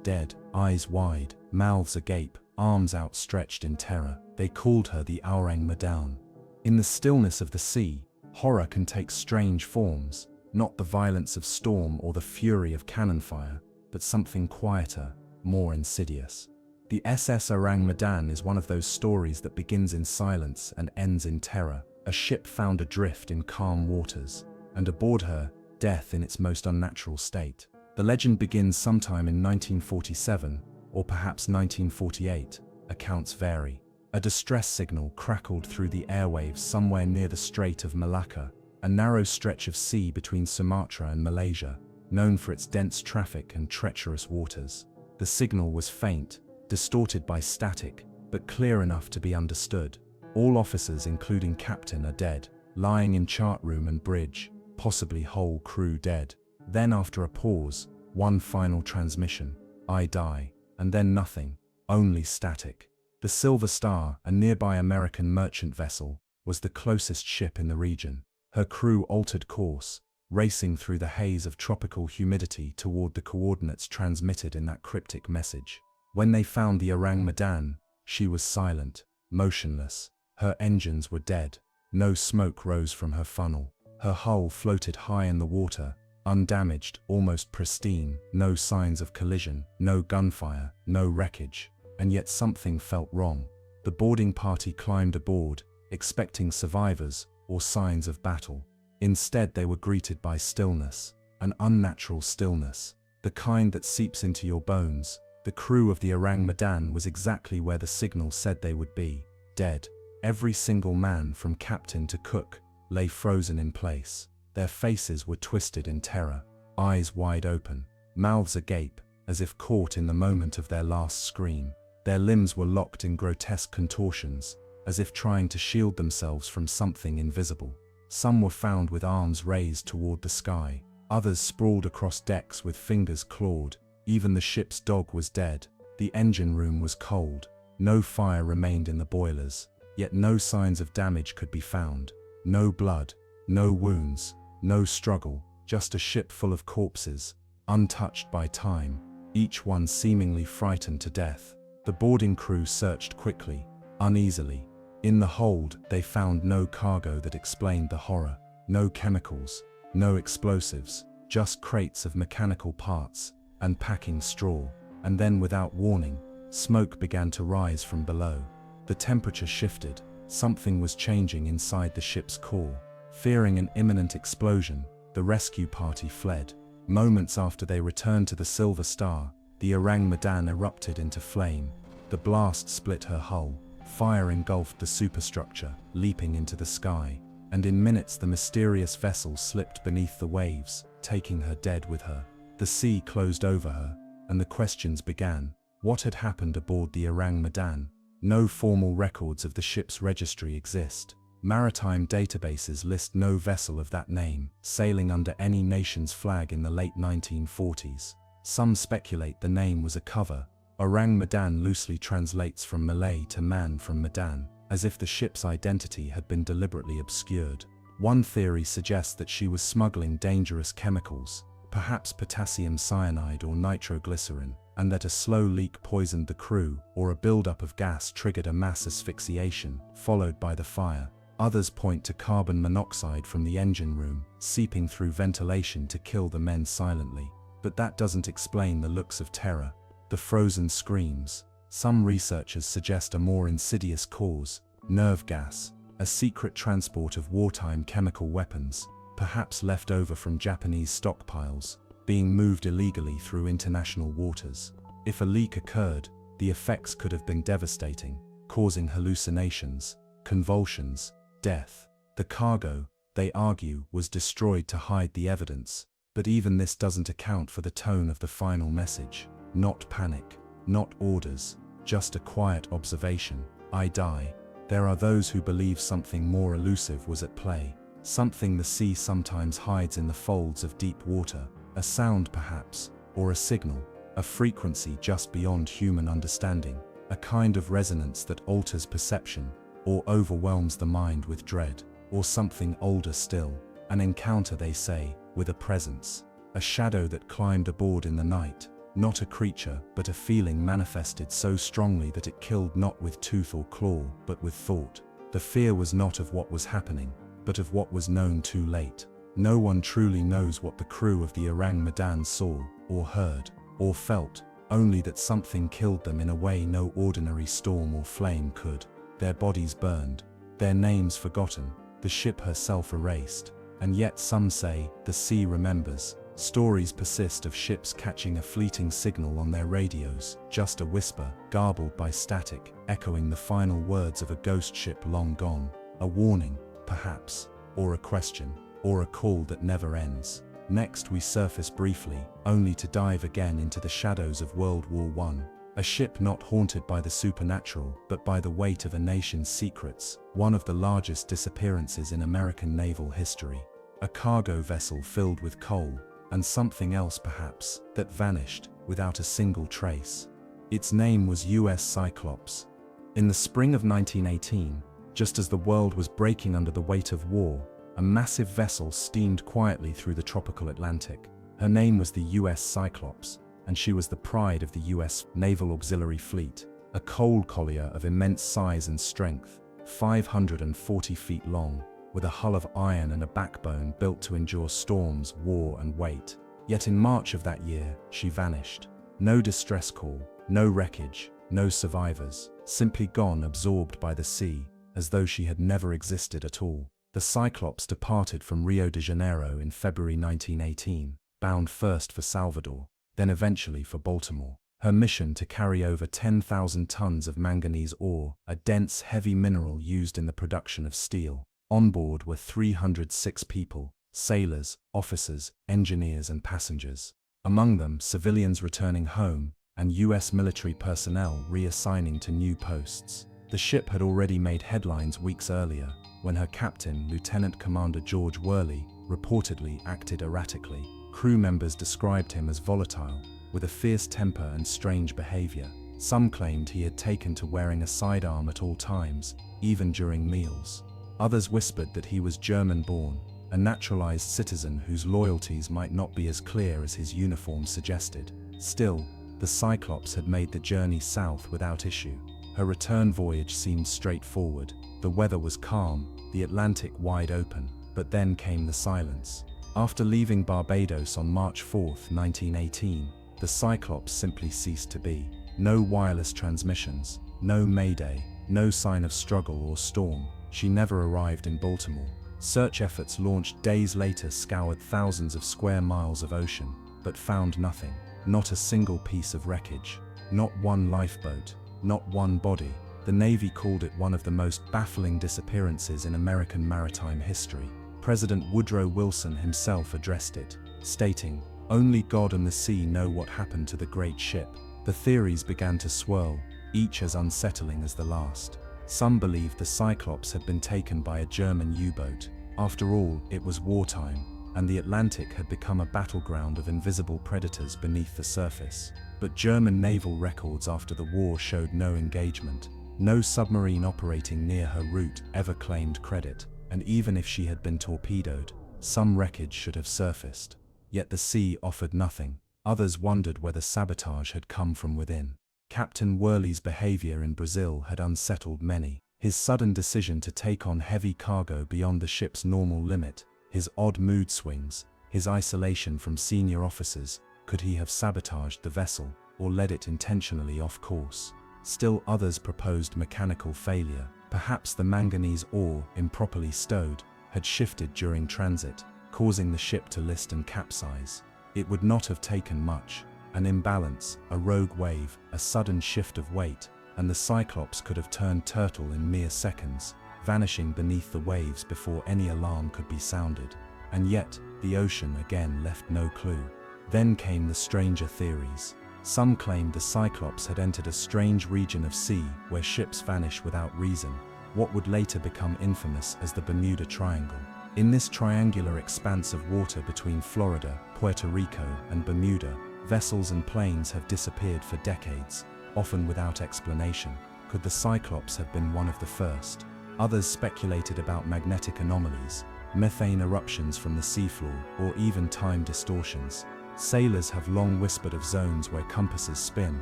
dead, eyes wide, mouths agape, arms outstretched in terror. They called her the Orang Medan. In the stillness of the sea, horror can take strange forms, not the violence of storm or the fury of cannon fire, but something quieter, more insidious. The SS Orang Medan is one of those stories that begins in silence and ends in terror. A ship found adrift in calm waters, and aboard her, death in its most unnatural state. The legend begins sometime in 1947, or perhaps 1948, accounts vary. A distress signal crackled through the airwaves somewhere near the Strait of Malacca, a narrow stretch of sea between Sumatra and Malaysia, known for its dense traffic and treacherous waters. The signal was faint, distorted by static, but clear enough to be understood. All officers, including captain, are dead, lying in chart room and bridge, possibly whole crew dead. Then after a pause, one final transmission: I die. And then nothing, only static. The Silver Star, a nearby American merchant vessel, was the closest ship in the region. Her crew altered course, racing through the haze of tropical humidity toward the coordinates transmitted in that cryptic message. When they found the Orang Medan, she was silent, motionless. Her engines were dead. No smoke rose from her funnel. Her hull floated high in the water, undamaged, almost pristine. No signs of collision, no gunfire, no wreckage. And yet something felt wrong. The boarding party climbed aboard, expecting survivors or signs of battle. Instead, they were greeted by stillness, an unnatural stillness, the kind that seeps into your bones. The crew of the Orang Medan was exactly where the signal said they would be: dead. Every single man, from captain to cook, lay frozen in place. Their faces were twisted in terror, eyes wide open, mouths agape, as if caught in the moment of their last scream. Their limbs were locked in grotesque contortions, as if trying to shield themselves from something invisible. Some were found with arms raised toward the sky, others sprawled across decks with fingers clawed. Even the ship's dog was dead. The engine room was cold. No fire remained in the boilers, yet no signs of damage could be found. No blood, no wounds, no struggle, just a ship full of corpses, untouched by time, each one seemingly frightened to death. The boarding crew searched quickly, uneasily. In the hold, they found no cargo that explained the horror. No chemicals, no explosives, just crates of mechanical parts and packing straw. And then, without warning, smoke began to rise from below. The temperature shifted. Something was changing inside the ship's core. Fearing an imminent explosion, the rescue party fled. Moments after they returned to the Silver Star, the Orang Medan erupted into flame. The blast split her hull. Fire engulfed the superstructure, leaping into the sky. And in minutes the mysterious vessel slipped beneath the waves, taking her dead with her. The sea closed over her, and the questions began. What had happened aboard the Orang Medan? No formal records of the ship's registry exist. Maritime databases list no vessel of that name sailing under any nation's flag in the late 1940s. Some speculate the name was a cover. Orang Medan loosely translates from Malay to man from Medan, as if the ship's identity had been deliberately obscured. One theory suggests that she was smuggling dangerous chemicals, perhaps potassium cyanide or nitroglycerin, and that a slow leak poisoned the crew, or a buildup of gas triggered a mass asphyxiation, followed by the fire. Others point to carbon monoxide from the engine room, seeping through ventilation to kill the men silently. But that doesn't explain the looks of terror, the frozen screams. Some researchers suggest a more insidious cause: nerve gas, a secret transport of wartime chemical weapons, perhaps left over from Japanese stockpiles, being moved illegally through international waters. If a leak occurred, the effects could have been devastating, causing hallucinations, convulsions, death. The cargo, they argue, was destroyed to hide the evidence, but even this doesn't account for the tone of the final message. Not panic, not orders, just a quiet observation. I die. There are those who believe something more elusive was at play, something the sea sometimes hides in the folds of deep water, a sound perhaps, or a signal, a frequency just beyond human understanding, a kind of resonance that alters perception, or overwhelms the mind with dread, or something older still, an encounter, they say, with a presence, a shadow that climbed aboard in the night, not a creature but a feeling manifested so strongly that it killed not with tooth or claw but with thought. The fear was not of what was happening, but of what was known too late. No one truly knows what the crew of the Orang Medan saw, or heard, or felt, only that something killed them in a way no ordinary storm or flame could. Their bodies burned, their names forgotten, the ship herself erased. And yet some say, the sea remembers. Stories persist of ships catching a fleeting signal on their radios, just a whisper, garbled by static, echoing the final words of a ghost ship long gone. A warning, perhaps, or a question, or a call that never ends. Next we surface briefly, only to dive again into the shadows of World War I. A ship not haunted by the supernatural, but by the weight of a nation's secrets, one of the largest disappearances in American naval history. A cargo vessel filled with coal, and something else perhaps, that vanished, without a single trace. Its name was US Cyclops. In the spring of 1918, just as the world was breaking under the weight of war, a massive vessel steamed quietly through the tropical Atlantic. Her name was the US Cyclops, and she was the pride of the US Naval Auxiliary Fleet, a coal collier of immense size and strength, 540 feet long, with a hull of iron and a backbone built to endure storms, war, and weight. Yet in March of that year, she vanished. No distress call, no wreckage, no survivors, simply gone, absorbed by the sea, as though she had never existed at all. The Cyclops departed from Rio de Janeiro in February 1918, bound first for Salvador, then eventually for Baltimore. Her mission to carry over 10,000 tons of manganese ore, a dense, heavy mineral used in the production of steel. On board were 306 people, sailors, officers, engineers, and passengers. Among them, civilians returning home, and US military personnel reassigning to new posts. The ship had already made headlines weeks earlier, when her captain, Lieutenant Commander George Worley, reportedly acted erratically. Crew members described him as volatile, with a fierce temper and strange behavior. Some claimed he had taken to wearing a sidearm at all times, even during meals. Others whispered that he was German-born, a naturalized citizen whose loyalties might not be as clear as his uniform suggested. Still, the Cyclops had made the journey south without issue. Her return voyage seemed straightforward. The weather was calm, the Atlantic wide open, But then came the silence. After leaving Barbados on March 4, 1918, the Cyclops simply ceased to be. No wireless transmissions, no mayday, no sign of struggle or storm. She never arrived in Baltimore. Search efforts launched days later scoured thousands of square miles of ocean, but found nothing. Not a single piece of wreckage. Not one lifeboat. Not one body. The Navy called it one of the most baffling disappearances in American maritime history. President Woodrow Wilson himself addressed it, stating, "Only God and the sea know what happened to the great ship." The theories began to swirl, each as unsettling as the last. Some believed the Cyclops had been taken by a German U-boat. After all, it was wartime, and the Atlantic had become a battleground of invisible predators beneath the surface. But German naval records after the war showed no engagement. No submarine operating near her route ever claimed credit, and even if she had been torpedoed, some wreckage should have surfaced. Yet the sea offered nothing. Others wondered whether sabotage had come from within. Captain Worley's behavior in Brazil had unsettled many. His sudden decision to take on heavy cargo beyond the ship's normal limit, his odd mood swings, his isolation from senior officers. Could he have sabotaged the vessel, or led it intentionally off course? Still others proposed mechanical failure. Perhaps the manganese ore, improperly stowed, had shifted during transit, causing the ship to list and capsize. It would not have taken much. An imbalance, a rogue wave, a sudden shift of weight, and the Cyclops could have turned turtle in mere seconds, vanishing beneath the waves before any alarm could be sounded. And yet, the ocean again left no clue. Then came the stranger theories. Some claimed the Cyclops had entered a strange region of sea where ships vanish without reason, what would later become infamous as the Bermuda Triangle. In this triangular expanse of water between Florida, Puerto Rico, and Bermuda, vessels and planes have disappeared for decades, often without explanation. Could the Cyclops have been one of the first? Others speculated about magnetic anomalies, methane eruptions from the seafloor, or even time distortions. Sailors have long whispered of zones where compasses spin,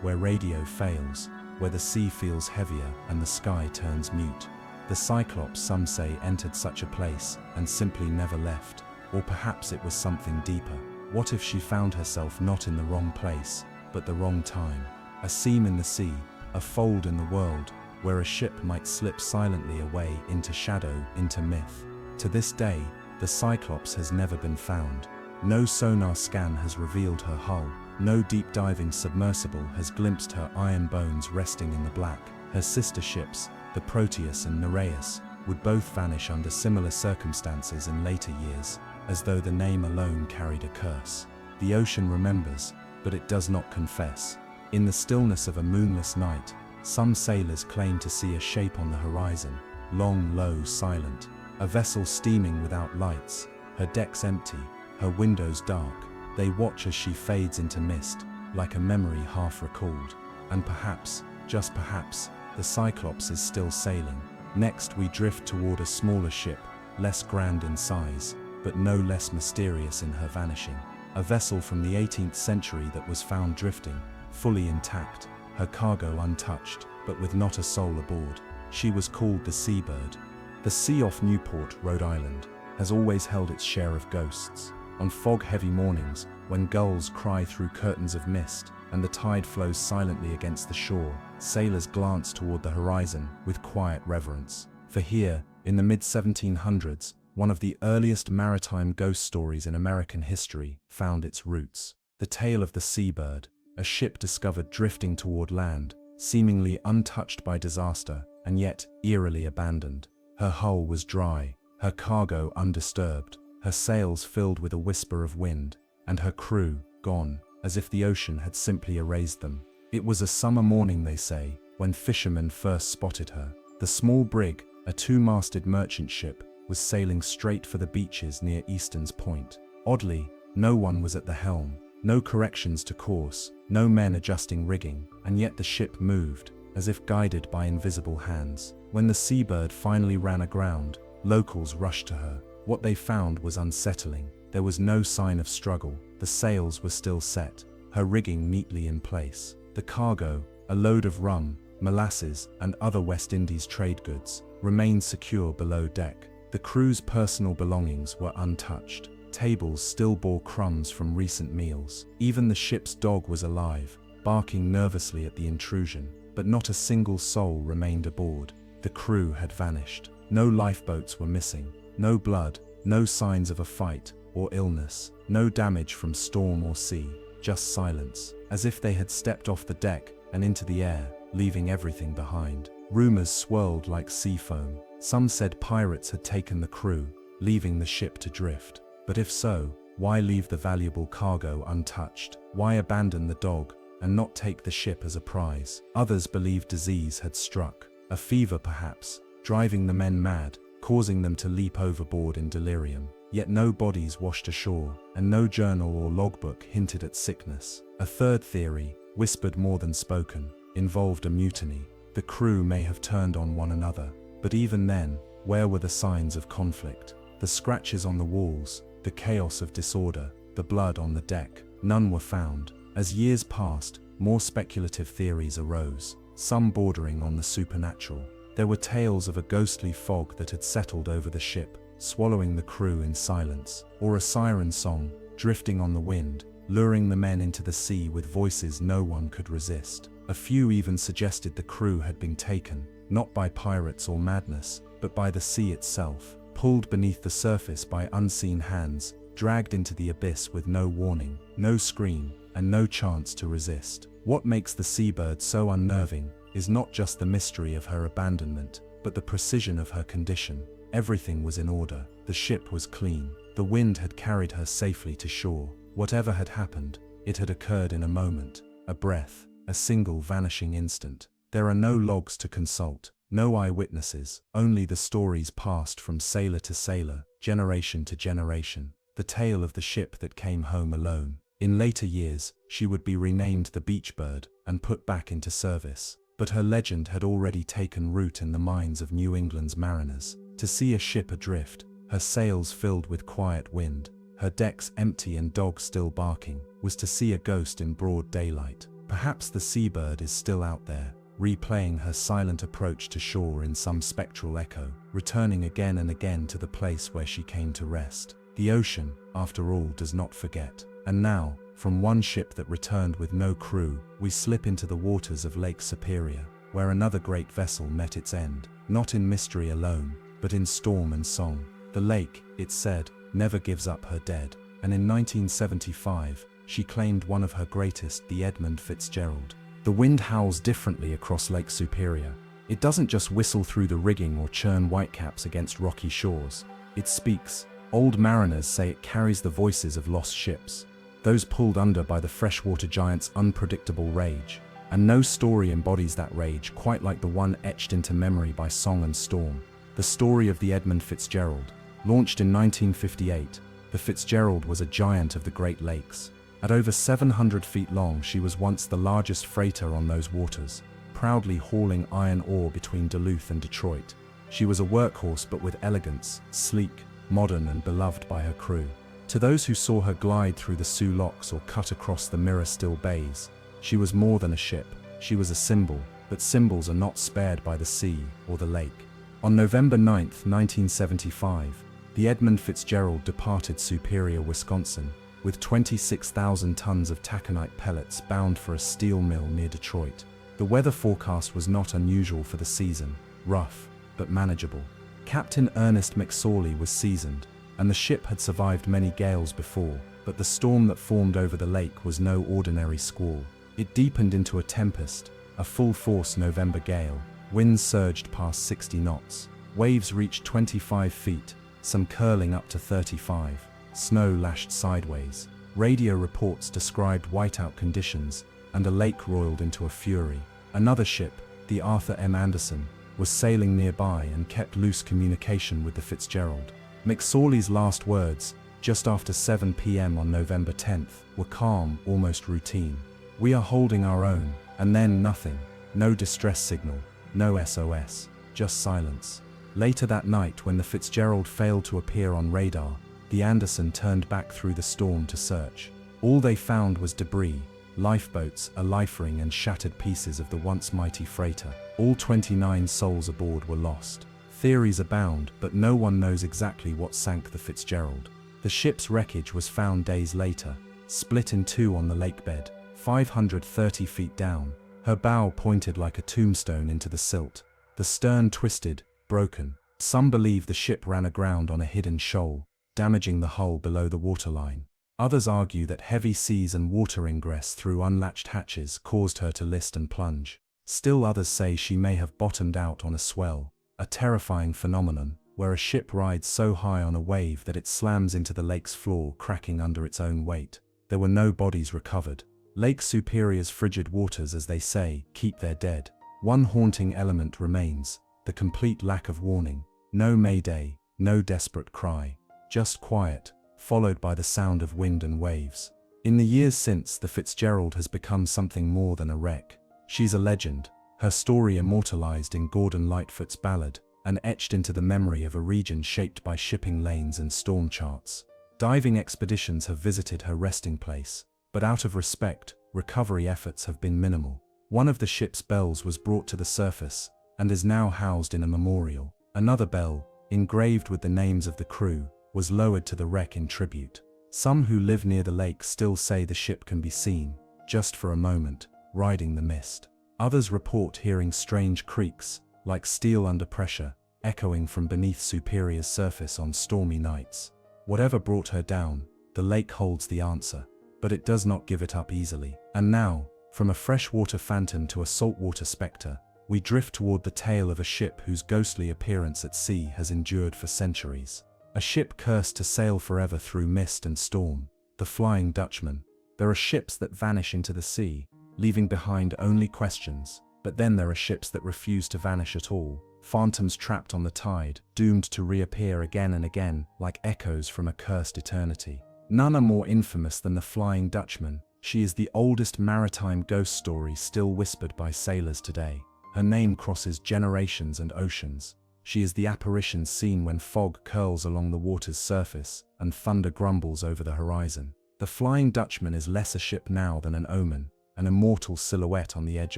where radio fails, where the sea feels heavier and the sky turns mute. The Cyclops, some say, entered such a place and simply never left. Or perhaps it was something deeper. What if she found herself not in the wrong place, but the wrong time? A seam in the sea, a fold in the world, where a ship might slip silently away into shadow, into myth. To this day, the Cyclops has never been found. No sonar scan has revealed her hull. No deep-diving submersible has glimpsed her iron bones resting in the black. Her sister ships, the Proteus and Nereus, would both vanish under similar circumstances in later years, as though the name alone carried a curse. The ocean remembers, but it does not confess. In the stillness of a moonless night, some sailors claim to see a shape on the horizon, long, low, silent. A vessel steaming without lights, her decks empty, her windows dark. They watch as she fades into mist, like a memory half recalled. And perhaps, just perhaps, the Cyclops is still sailing. Next we drift toward a smaller ship, less grand in size, but no less mysterious in her vanishing. A vessel from the 18th century that was found drifting, fully intact, her cargo untouched, but with not a soul aboard. She was called the Seabird. The sea off Newport, Rhode Island, has always held its share of ghosts. On fog-heavy mornings, when gulls cry through curtains of mist, and the tide flows silently against the shore, sailors glance toward the horizon with quiet reverence. For here, in the mid-1700s, one of the earliest maritime ghost stories in American history found its roots. The tale of the Seabird, a ship discovered drifting toward land, seemingly untouched by disaster, and yet eerily abandoned. Her hull was dry, her cargo undisturbed, her sails filled with a whisper of wind, and her crew gone, as if the ocean had simply erased them. It was a summer morning, they say, when fishermen first spotted her. The small brig, a two-masted merchant ship, was sailing straight for the beaches near Easton's Point. Oddly, no one was at the helm, no corrections to course, no men adjusting rigging, and yet the ship moved, as if guided by invisible hands. When the Seabird finally ran aground, locals rushed to her. What they found was unsettling. There was no sign of struggle. The sails were still set, her rigging neatly in place. The cargo, a load of rum, molasses, and other West Indies trade goods, remained secure below deck. The The crew's personal belongings were untouched. Tables still bore crumbs from recent meals. Even the ship's dog was alive, barking nervously at the intrusion, but not a single soul remained aboard. The crew had vanished. No lifeboats were missing. No blood, no signs of a fight or illness, no damage from storm or sea, just silence, as if they had stepped off the deck and into the air, leaving everything behind. Rumors swirled like sea foam. Some said pirates had taken the crew, leaving the ship to drift. But if so, why leave the valuable cargo untouched? Why abandon the dog and not take the ship as a prize? Others believed disease had struck, a fever perhaps, driving the men mad, causing them to leap overboard in delirium. Yet no bodies washed ashore, and no journal or logbook hinted at sickness. A third theory, whispered more than spoken, involved a mutiny. The crew may have turned on one another, but even then, where were the signs of conflict? The scratches on the walls, the chaos of disorder, the blood on the deck, none were found. As years passed, more speculative theories arose, some bordering on the supernatural. There were tales of a ghostly fog that had settled over the ship, swallowing the crew in silence, or a siren song, drifting on the wind, luring the men into the sea with voices no one could resist. A few even suggested the crew had been taken, not by pirates or madness, but by the sea itself, pulled beneath the surface by unseen hands, dragged into the abyss with no warning, no scream, and no chance to resist. What makes the seabird so unnerving is not just the mystery of her abandonment, but the precision of her condition. Everything was in order. The ship was clean. The wind had carried her safely to shore. Whatever had happened, it had occurred in a moment, a breath, a single vanishing instant. There are no logs to consult, no eyewitnesses, only the stories passed from sailor to sailor, generation to generation. The tale of the ship that came home alone. In later years, she would be renamed the Beachbird and put back into service. But her legend had already taken root in the minds of New England's mariners. To see a ship adrift, her sails filled with quiet wind, her decks empty and dogs still barking, was to see a ghost in broad daylight. Perhaps the seabird is still out there, replaying her silent approach to shore in some spectral echo, returning again and again to the place where she came to rest. The ocean, after all, does not forget. And now, from one ship that returned with no crew, we slip into the waters of Lake Superior, where another great vessel met its end, not in mystery alone, but in storm and song. The lake, it said, never gives up her dead, and in 1975, she claimed one of her greatest, the Edmund Fitzgerald. The wind howls differently across Lake Superior. It doesn't just whistle through the rigging or churn whitecaps against rocky shores. It speaks. Old mariners say it carries the voices of lost ships, those pulled under by the freshwater giant's unpredictable rage. And no story embodies that rage quite like the one etched into memory by song and storm. The story of the Edmund Fitzgerald. Launched in 1958, the Fitzgerald was a giant of the Great Lakes. At over 700 feet long, she was once the largest freighter on those waters, proudly hauling iron ore between Duluth and Detroit. She was a workhorse but with elegance, sleek, modern and beloved by her crew. To those who saw her glide through the Soo Locks or cut across the mirror-still bays, she was more than a ship. She was a symbol, but symbols are not spared by the sea or the lake. On November 9, 1975, the Edmund Fitzgerald departed Superior, Wisconsin, with 26,000 tons of taconite pellets bound for a steel mill near Detroit. The weather forecast was not unusual for the season, rough, but manageable. Captain Ernest McSorley was seasoned, and the ship had survived many gales before, but the storm that formed over the lake was no ordinary squall. It deepened into a tempest, a full-force November gale. Winds surged past 60 knots. Waves reached 25 feet, some curling up to 35. Snow lashed sideways. Radio reports described whiteout conditions, and a lake roiled into a fury. Another ship, the Arthur M. Anderson, was sailing nearby and kept loose communication with the Fitzgerald. McSorley's last words, just after 7 p.m. on November 10th, were calm, almost routine. "We are holding our own," and then nothing. No distress signal, no SOS, just silence. Later that night, when the Fitzgerald failed to appear on radar, the Anderson turned back through the storm to search. All they found was debris, lifeboats, a life ring and shattered pieces of the once mighty freighter. All 29 souls aboard were lost. Theories abound, but no one knows exactly what sank the Fitzgerald. The ship's wreckage was found days later, split in two on the lakebed, 530 feet down. Her bow pointed like a tombstone into the silt. The stern twisted, broken. Some believe the ship ran aground on a hidden shoal, damaging the hull below the waterline. Others argue that heavy seas and water ingress through unlatched hatches caused her to list and plunge. Still others say she may have bottomed out on a swell, a terrifying phenomenon, where a ship rides so high on a wave that it slams into the lake's floor, cracking under its own weight. There were no bodies recovered. Lake Superior's frigid waters, as they say, keep their dead. One haunting element remains: the complete lack of warning. No mayday, no desperate cry. Just quiet, followed by the sound of wind and waves. In the years since, the Fitzgerald has become something more than a wreck. She's a legend, her story immortalized in Gordon Lightfoot's ballad, and etched into the memory of a region shaped by shipping lanes and storm charts. Diving expeditions have visited her resting place, but out of respect, recovery efforts have been minimal. One of the ship's bells was brought to the surface, and is now housed in a memorial. Another bell, engraved with the names of the crew, was lowered to the wreck in tribute. Some who live near the lake still say the ship can be seen, just for a moment, riding the mist. Others report hearing strange creaks, like steel under pressure, echoing from beneath Superior's surface on stormy nights. Whatever brought her down, the lake holds the answer, but it does not give it up easily. And now, from a freshwater phantom to a saltwater spectre, we drift toward the tale of a ship whose ghostly appearance at sea has endured for centuries. A ship cursed to sail forever through mist and storm, the Flying Dutchman. There are ships that vanish into the sea, leaving behind only questions, but then there are ships that refuse to vanish at all, phantoms trapped on the tide, doomed to reappear again and again, like echoes from a cursed eternity. None are more infamous than the Flying Dutchman. She is the oldest maritime ghost story still whispered by sailors today. Her name crosses generations and oceans. She is the apparition seen when fog curls along the water's surface and thunder grumbles over the horizon. The Flying Dutchman is less a ship now than an omen, an immortal silhouette on the edge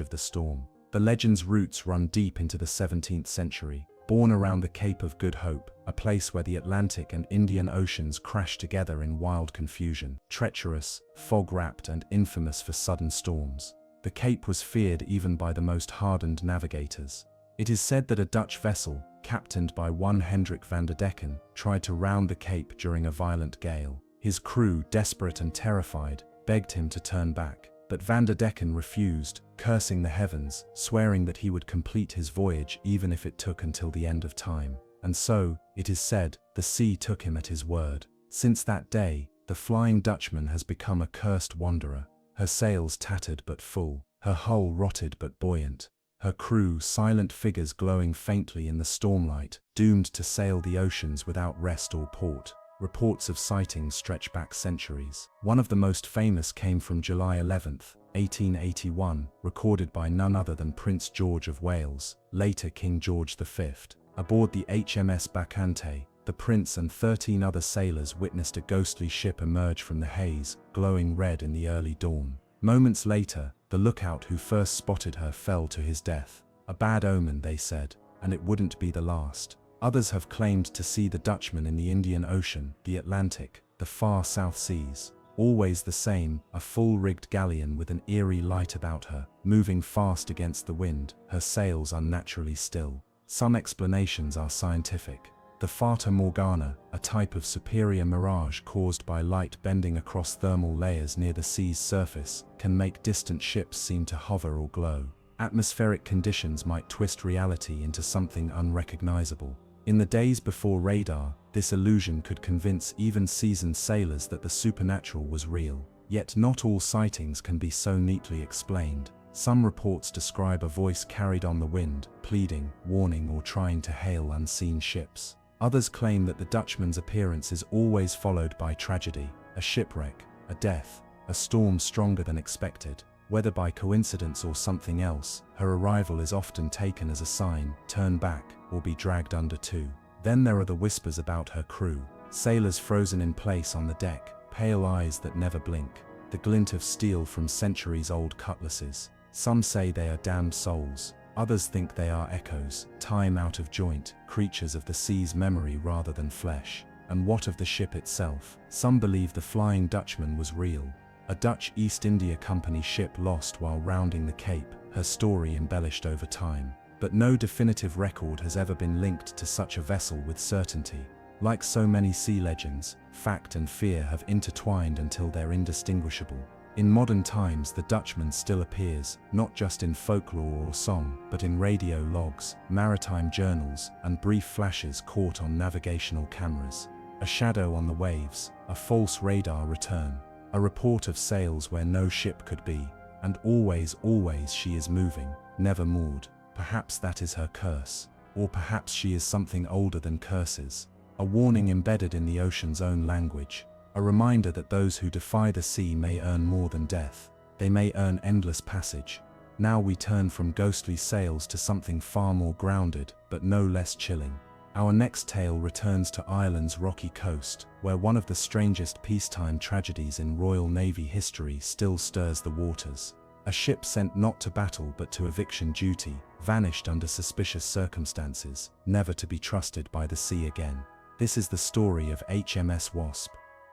of the storm. The legend's roots run deep into the 17th century, born around the Cape of Good Hope, a place where the Atlantic and Indian Oceans crash together in wild confusion. Treacherous, fog-wrapped, and infamous for sudden storms, the Cape was feared even by the most hardened navigators. It is said that a Dutch vessel, captained by one Hendrik van der Decken, tried to round the Cape during a violent gale. His crew, desperate and terrified, begged him to turn back, but van der Decken refused, cursing the heavens, swearing that he would complete his voyage even if it took until the end of time. And so, it is said, the sea took him at his word. Since that day, the Flying Dutchman has become a cursed wanderer, her sails tattered but full, her hull rotted but buoyant, her crew silent figures glowing faintly in the stormlight, doomed to sail the oceans without rest or port. Reports of sightings stretch back centuries. One of the most famous came from July 11, 1881, recorded by none other than Prince George of Wales, later King George V. Aboard the HMS Bacchante, the prince and 13 other sailors witnessed a ghostly ship emerge from the haze, glowing red in the early dawn. Moments later, the lookout who first spotted her fell to his death. A bad omen, they said, and it wouldn't be the last. Others have claimed to see the Dutchman in the Indian Ocean, the Atlantic, the far South Seas. Always the same, a full-rigged galleon with an eerie light about her, moving fast against the wind, her sails unnaturally still. Some explanations are scientific. The Fata Morgana, a type of superior mirage caused by light bending across thermal layers near the sea's surface, can make distant ships seem to hover or glow. Atmospheric conditions might twist reality into something unrecognizable. In the days before radar, this illusion could convince even seasoned sailors that the supernatural was real. Yet not all sightings can be so neatly explained. Some reports describe a voice carried on the wind, pleading, warning, or trying to hail unseen ships. Others claim that the Dutchman's appearance is always followed by tragedy, a shipwreck, a death, a storm stronger than expected. Whether by coincidence or something else, her arrival is often taken as a sign: turn back, or be dragged under too. Then there are the whispers about her crew, sailors frozen in place on the deck, pale eyes that never blink, the glint of steel from centuries-old cutlasses. Some say they are damned souls, Others think they are echoes, time out of joint, creatures of the sea's memory rather than flesh. And what of the ship itself? Some believe the Flying Dutchman was real. A Dutch East India Company ship lost while rounding the Cape, her story embellished over time. But no definitive record has ever been linked to such a vessel with certainty. Like so many sea legends, fact and fear have intertwined until they're indistinguishable. In modern times, the Dutchman still appears, not just in folklore or song, but in radio logs, maritime journals, and brief flashes caught on navigational cameras. A shadow on the waves, a false radar return, a report of sails where no ship could be, and always, always she is moving, never moored. Perhaps that is her curse, or perhaps she is something older than curses. A warning embedded in the ocean's own language. A reminder that those who defy the sea may earn more than death. They may earn endless passage. Now we turn from ghostly sails to something far more grounded, but no less chilling. Our next tale returns to Ireland's rocky coast, where one of the strangest peacetime tragedies in Royal Navy history still stirs the waters. A ship sent not to battle but to eviction duty, vanished under suspicious circumstances, never to be trusted by the sea again. This is the story of HMS Wasp.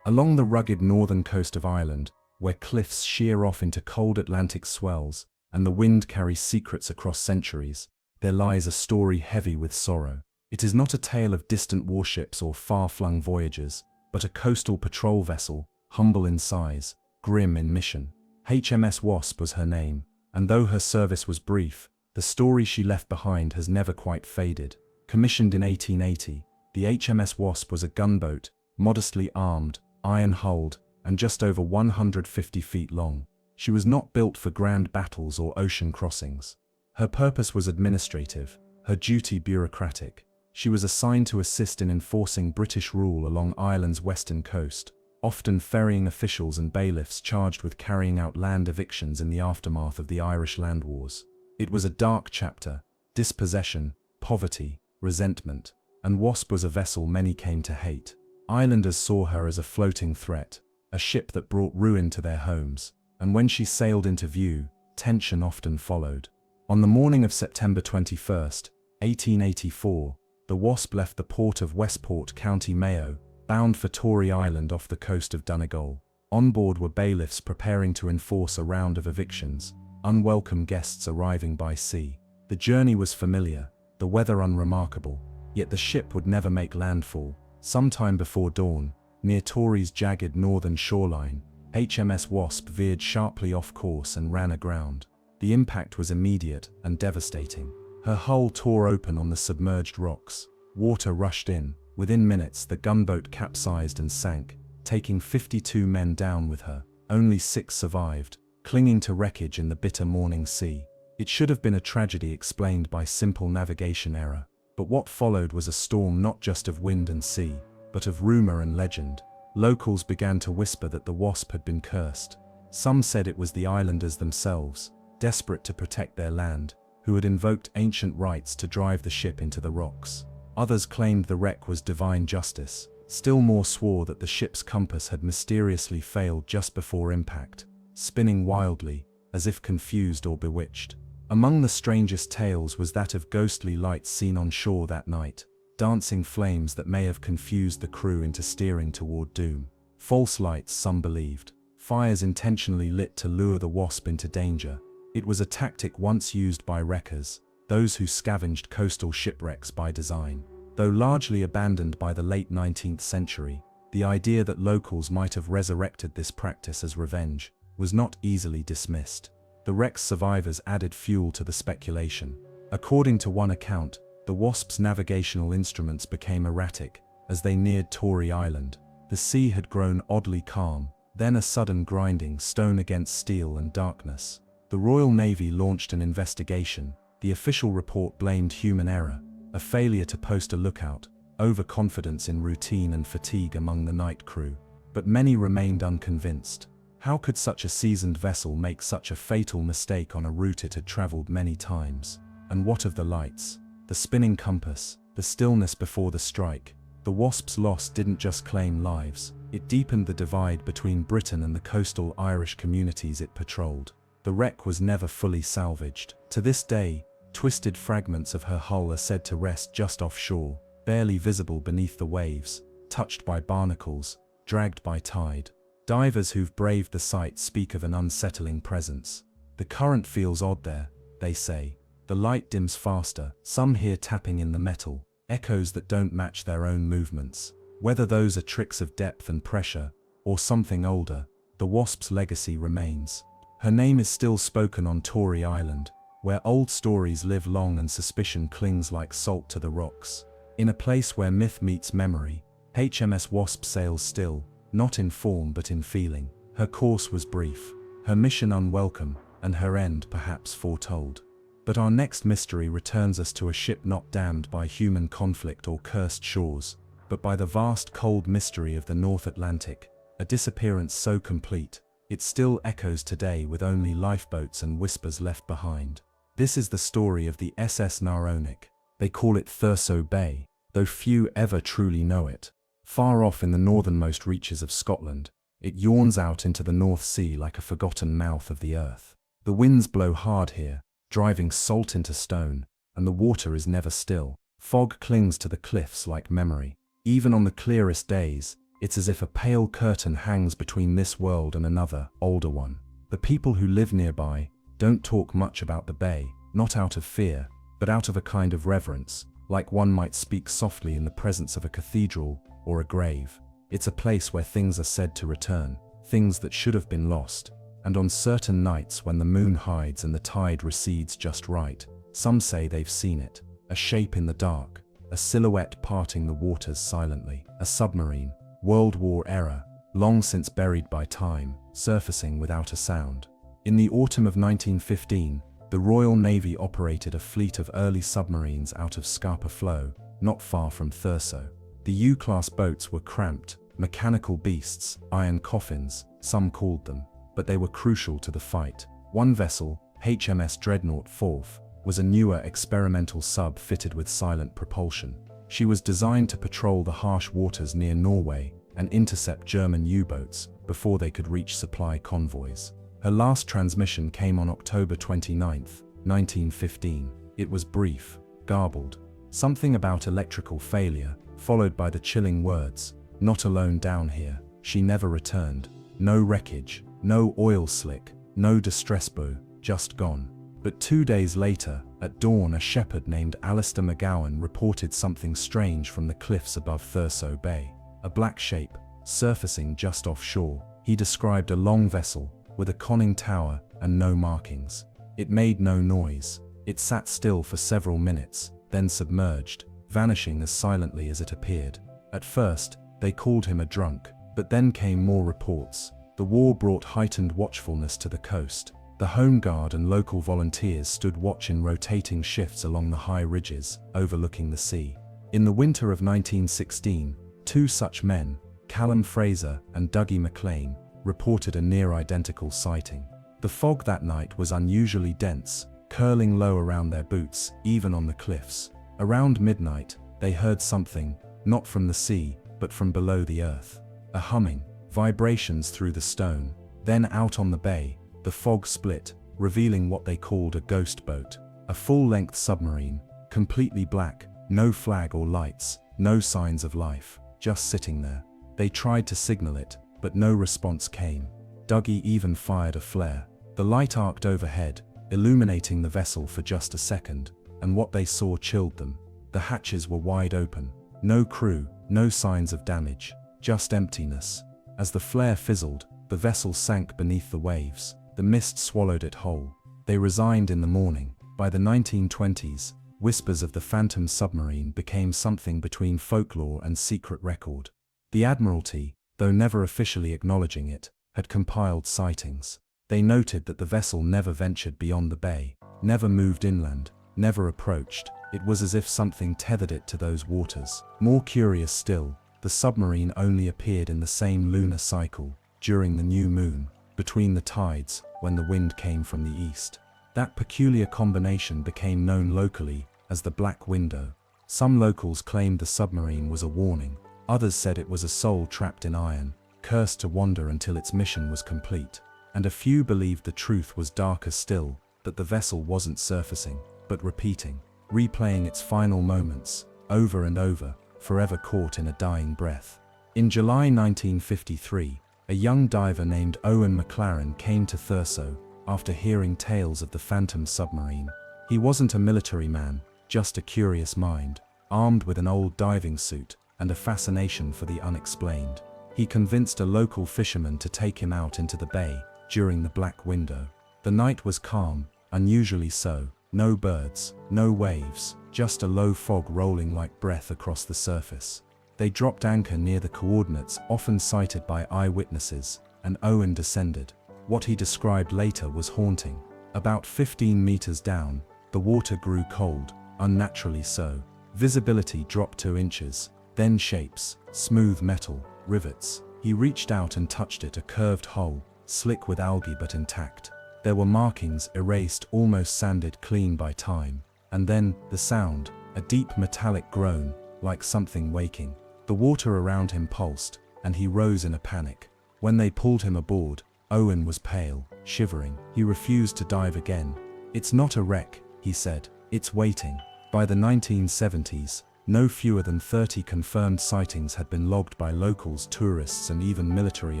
Along the rugged northern coast of Ireland, where cliffs sheer off into cold Atlantic swells, and the wind carries secrets across centuries, there lies a story heavy with sorrow. It is not a tale of distant warships or far-flung voyages, but a coastal patrol vessel, humble in size, grim in mission. HMS Wasp was her name, and though her service was brief, the story she left behind has never quite faded. Commissioned in 1880, the HMS Wasp was a gunboat, modestly armed, iron-hulled, and just over 150 feet long. She was not built for grand battles or ocean crossings. Her purpose was administrative, her duty bureaucratic. She was assigned to assist in enforcing British rule along Ireland's western coast, often ferrying officials and bailiffs charged with carrying out land evictions in the aftermath of the Irish land wars. It was a dark chapter: dispossession, poverty, resentment, and Wasp was a vessel many came to hate. Islanders saw her as a floating threat, a ship that brought ruin to their homes, and when she sailed into view, tension often followed. On the morning of September 21st, 1884, the Wasp left the port of Westport, County Mayo, bound for Tory Island off the coast of Donegal. On board were bailiffs preparing to enforce a round of evictions, unwelcome guests arriving by sea. The journey was familiar, the weather unremarkable, yet the ship would never make landfall. Sometime before dawn, near Tory's jagged northern shoreline, HMS Wasp veered sharply off course and ran aground. The impact was immediate and devastating. Her hull tore open on the submerged rocks. Water rushed in. Within minutes, the gunboat capsized and sank, taking 52 men down with her. Only 6 survived, clinging to wreckage in the bitter morning sea. It should have been a tragedy explained by simple navigation error. But what followed was a storm not just of wind and sea, but of rumor and legend. Locals began to whisper that the Wasp had been cursed. Some said it was the islanders themselves, desperate to protect their land, who had invoked ancient rites to drive the ship into the rocks. Others claimed the wreck was divine justice. Still more swore that the ship's compass had mysteriously failed just before impact, spinning wildly, as if confused or bewitched. Among the strangest tales was that of ghostly lights seen on shore that night, dancing flames that may have confused the crew into steering toward doom. False lights, some believed, fires intentionally lit to lure the Wasp into danger. It was a tactic once used by wreckers, those who scavenged coastal shipwrecks by design. Though largely abandoned by the late 19th century, the idea that locals might have resurrected this practice as revenge was not easily dismissed. The wreck's survivors added fuel to the speculation. According to one account, the Wasp's navigational instruments became erratic as they neared Tory Island. The sea had grown oddly calm, then a sudden grinding stone against steel and darkness. The Royal Navy launched an investigation. The official report blamed human error, a failure to post a lookout, overconfidence in routine and fatigue among the night crew. But many remained unconvinced. How could such a seasoned vessel make such a fatal mistake on a route it had traveled many times? And what of the lights, the spinning compass, the stillness before the strike? The Wasp's loss didn't just claim lives, it deepened the divide between Britain and the coastal Irish communities it patrolled. The wreck was never fully salvaged. To this day, Twisted fragments of her hull are said to rest just offshore, barely visible beneath the waves, touched by barnacles, dragged by tide. Divers who've braved the sight speak of an unsettling presence. The current feels odd there, they say. The light dims faster, some hear tapping in the metal, echoes that don't match their own movements. Whether those are tricks of depth and pressure, or something older, the Wasp's legacy remains. Her name is still spoken on Tory Island, where old stories live long and suspicion clings like salt to the rocks. In a place where myth meets memory, HMS Wasp sails still, not in form but in feeling. Her course was brief, her mission unwelcome, and her end perhaps foretold. But our next mystery returns us to a ship not damned by human conflict or cursed shores, but by the vast cold mystery of the North Atlantic, a disappearance so complete, it still echoes today with only lifeboats and whispers left behind. This is the story of the SS Naronic. They call it Thurso Bay, though few ever truly know it. Far off in the northernmost reaches of Scotland, it yawns out into the North Sea like a forgotten mouth of the earth. The winds blow hard here, driving salt into stone, and the water is never still. Fog clings to the cliffs like memory. Even on the clearest days, it's as if a pale curtain hangs between this world and another, older one. The people who live nearby don't talk much about the bay, not out of fear, but out of a kind of reverence, like one might speak softly in the presence of a cathedral or a grave. It's a place where things are said to return, things that should have been lost, and on certain nights when the moon hides and the tide recedes just right, some say they've seen it, a shape in the dark, a silhouette parting the waters silently, a submarine, World War era, long since buried by time, surfacing without a sound. In the autumn of 1915, the Royal Navy operated a fleet of early submarines out of Scapa Flow, not far from Thurso. The U-class boats were cramped, mechanical beasts, iron coffins, some called them, but they were crucial to the fight. One vessel, HMS Dreadnought 4th, was a newer experimental sub fitted with silent propulsion. She was designed to patrol the harsh waters near Norway and intercept German U-boats before they could reach supply convoys. Her last transmission came on October 29, 1915. It was brief, garbled. Something about electrical failure, followed by the chilling words, "Not alone down here." She never returned. No wreckage, no oil slick, no distress buoy, just gone. But 2 days later, at dawn, a shepherd named Alistair McGowan reported something strange from the cliffs above Thurso Bay. A black shape, surfacing just offshore. He described a long vessel, with a conning tower and no markings. It made no noise. It sat still for several minutes, then submerged, vanishing as silently as it appeared. At first, they called him a drunk, but then came more reports. The war brought heightened watchfulness to the coast. The Home Guard and local volunteers stood watch in rotating shifts along the high ridges, overlooking the sea. In the winter of 1916, two such men, Callum Fraser and Dougie McLean, reported a near-identical sighting. The fog that night was unusually dense, curling low around their boots, even on the cliffs. Around midnight, they heard something, not from the sea, but from below the earth. A humming, vibrations through the stone. Then out on the bay, the fog split, revealing what they called a ghost boat. A full-length submarine, completely black, no flag or lights, no signs of life, just sitting there. They tried to signal it, but no response came. Dougie even fired a flare. The light arced overhead, illuminating the vessel for just a second, and what they saw chilled them. The hatches were wide open. No crew, no signs of damage, just emptiness. As the flare fizzled, the vessel sank beneath the waves. The mist swallowed it whole. They resigned in the morning. By the 1920s, whispers of the phantom submarine became something between folklore and secret record. The Admiralty, though never officially acknowledging it, had compiled sightings. They noted that the vessel never ventured beyond the bay, never moved inland, never approached. It was as if something tethered it to those waters. More curious still, the submarine only appeared in the same lunar cycle, during the new moon, between the tides, when the wind came from the east. That peculiar combination became known locally as the Black Window. Some locals claimed the submarine was a warning. Others said it was a soul trapped in iron, cursed to wander until its mission was complete. And a few believed the truth was darker still, that the vessel wasn't surfacing, but repeating, replaying its final moments, over and over, forever caught in a dying breath. In July 1953, a young diver named Owen McLaren came to Thurso after hearing tales of the Phantom submarine. He wasn't a military man, just a curious mind, armed with an old diving suit and a fascination for the unexplained. He convinced a local fisherman to take him out into the bay during the Black Window. The night was calm, unusually so, no birds, no waves, just a low fog rolling like breath across the surface. They dropped anchor near the coordinates often cited by eyewitnesses, and Owen descended. What he described later was haunting. About 15 meters down, the water grew cold, unnaturally so. Visibility dropped 2 inches, then shapes, smooth metal, rivets. He reached out and touched it, a curved hole, slick with algae but intact. There were markings erased, almost sanded clean by time. And then, the sound, a deep metallic groan, like something waking. The water around him pulsed, and he rose in a panic. When they pulled him aboard, Owen was pale, shivering. He refused to dive again. "It's not a wreck," he said. "It's waiting." By the 1970s, no fewer than 30 confirmed sightings had been logged by locals, tourists, and even military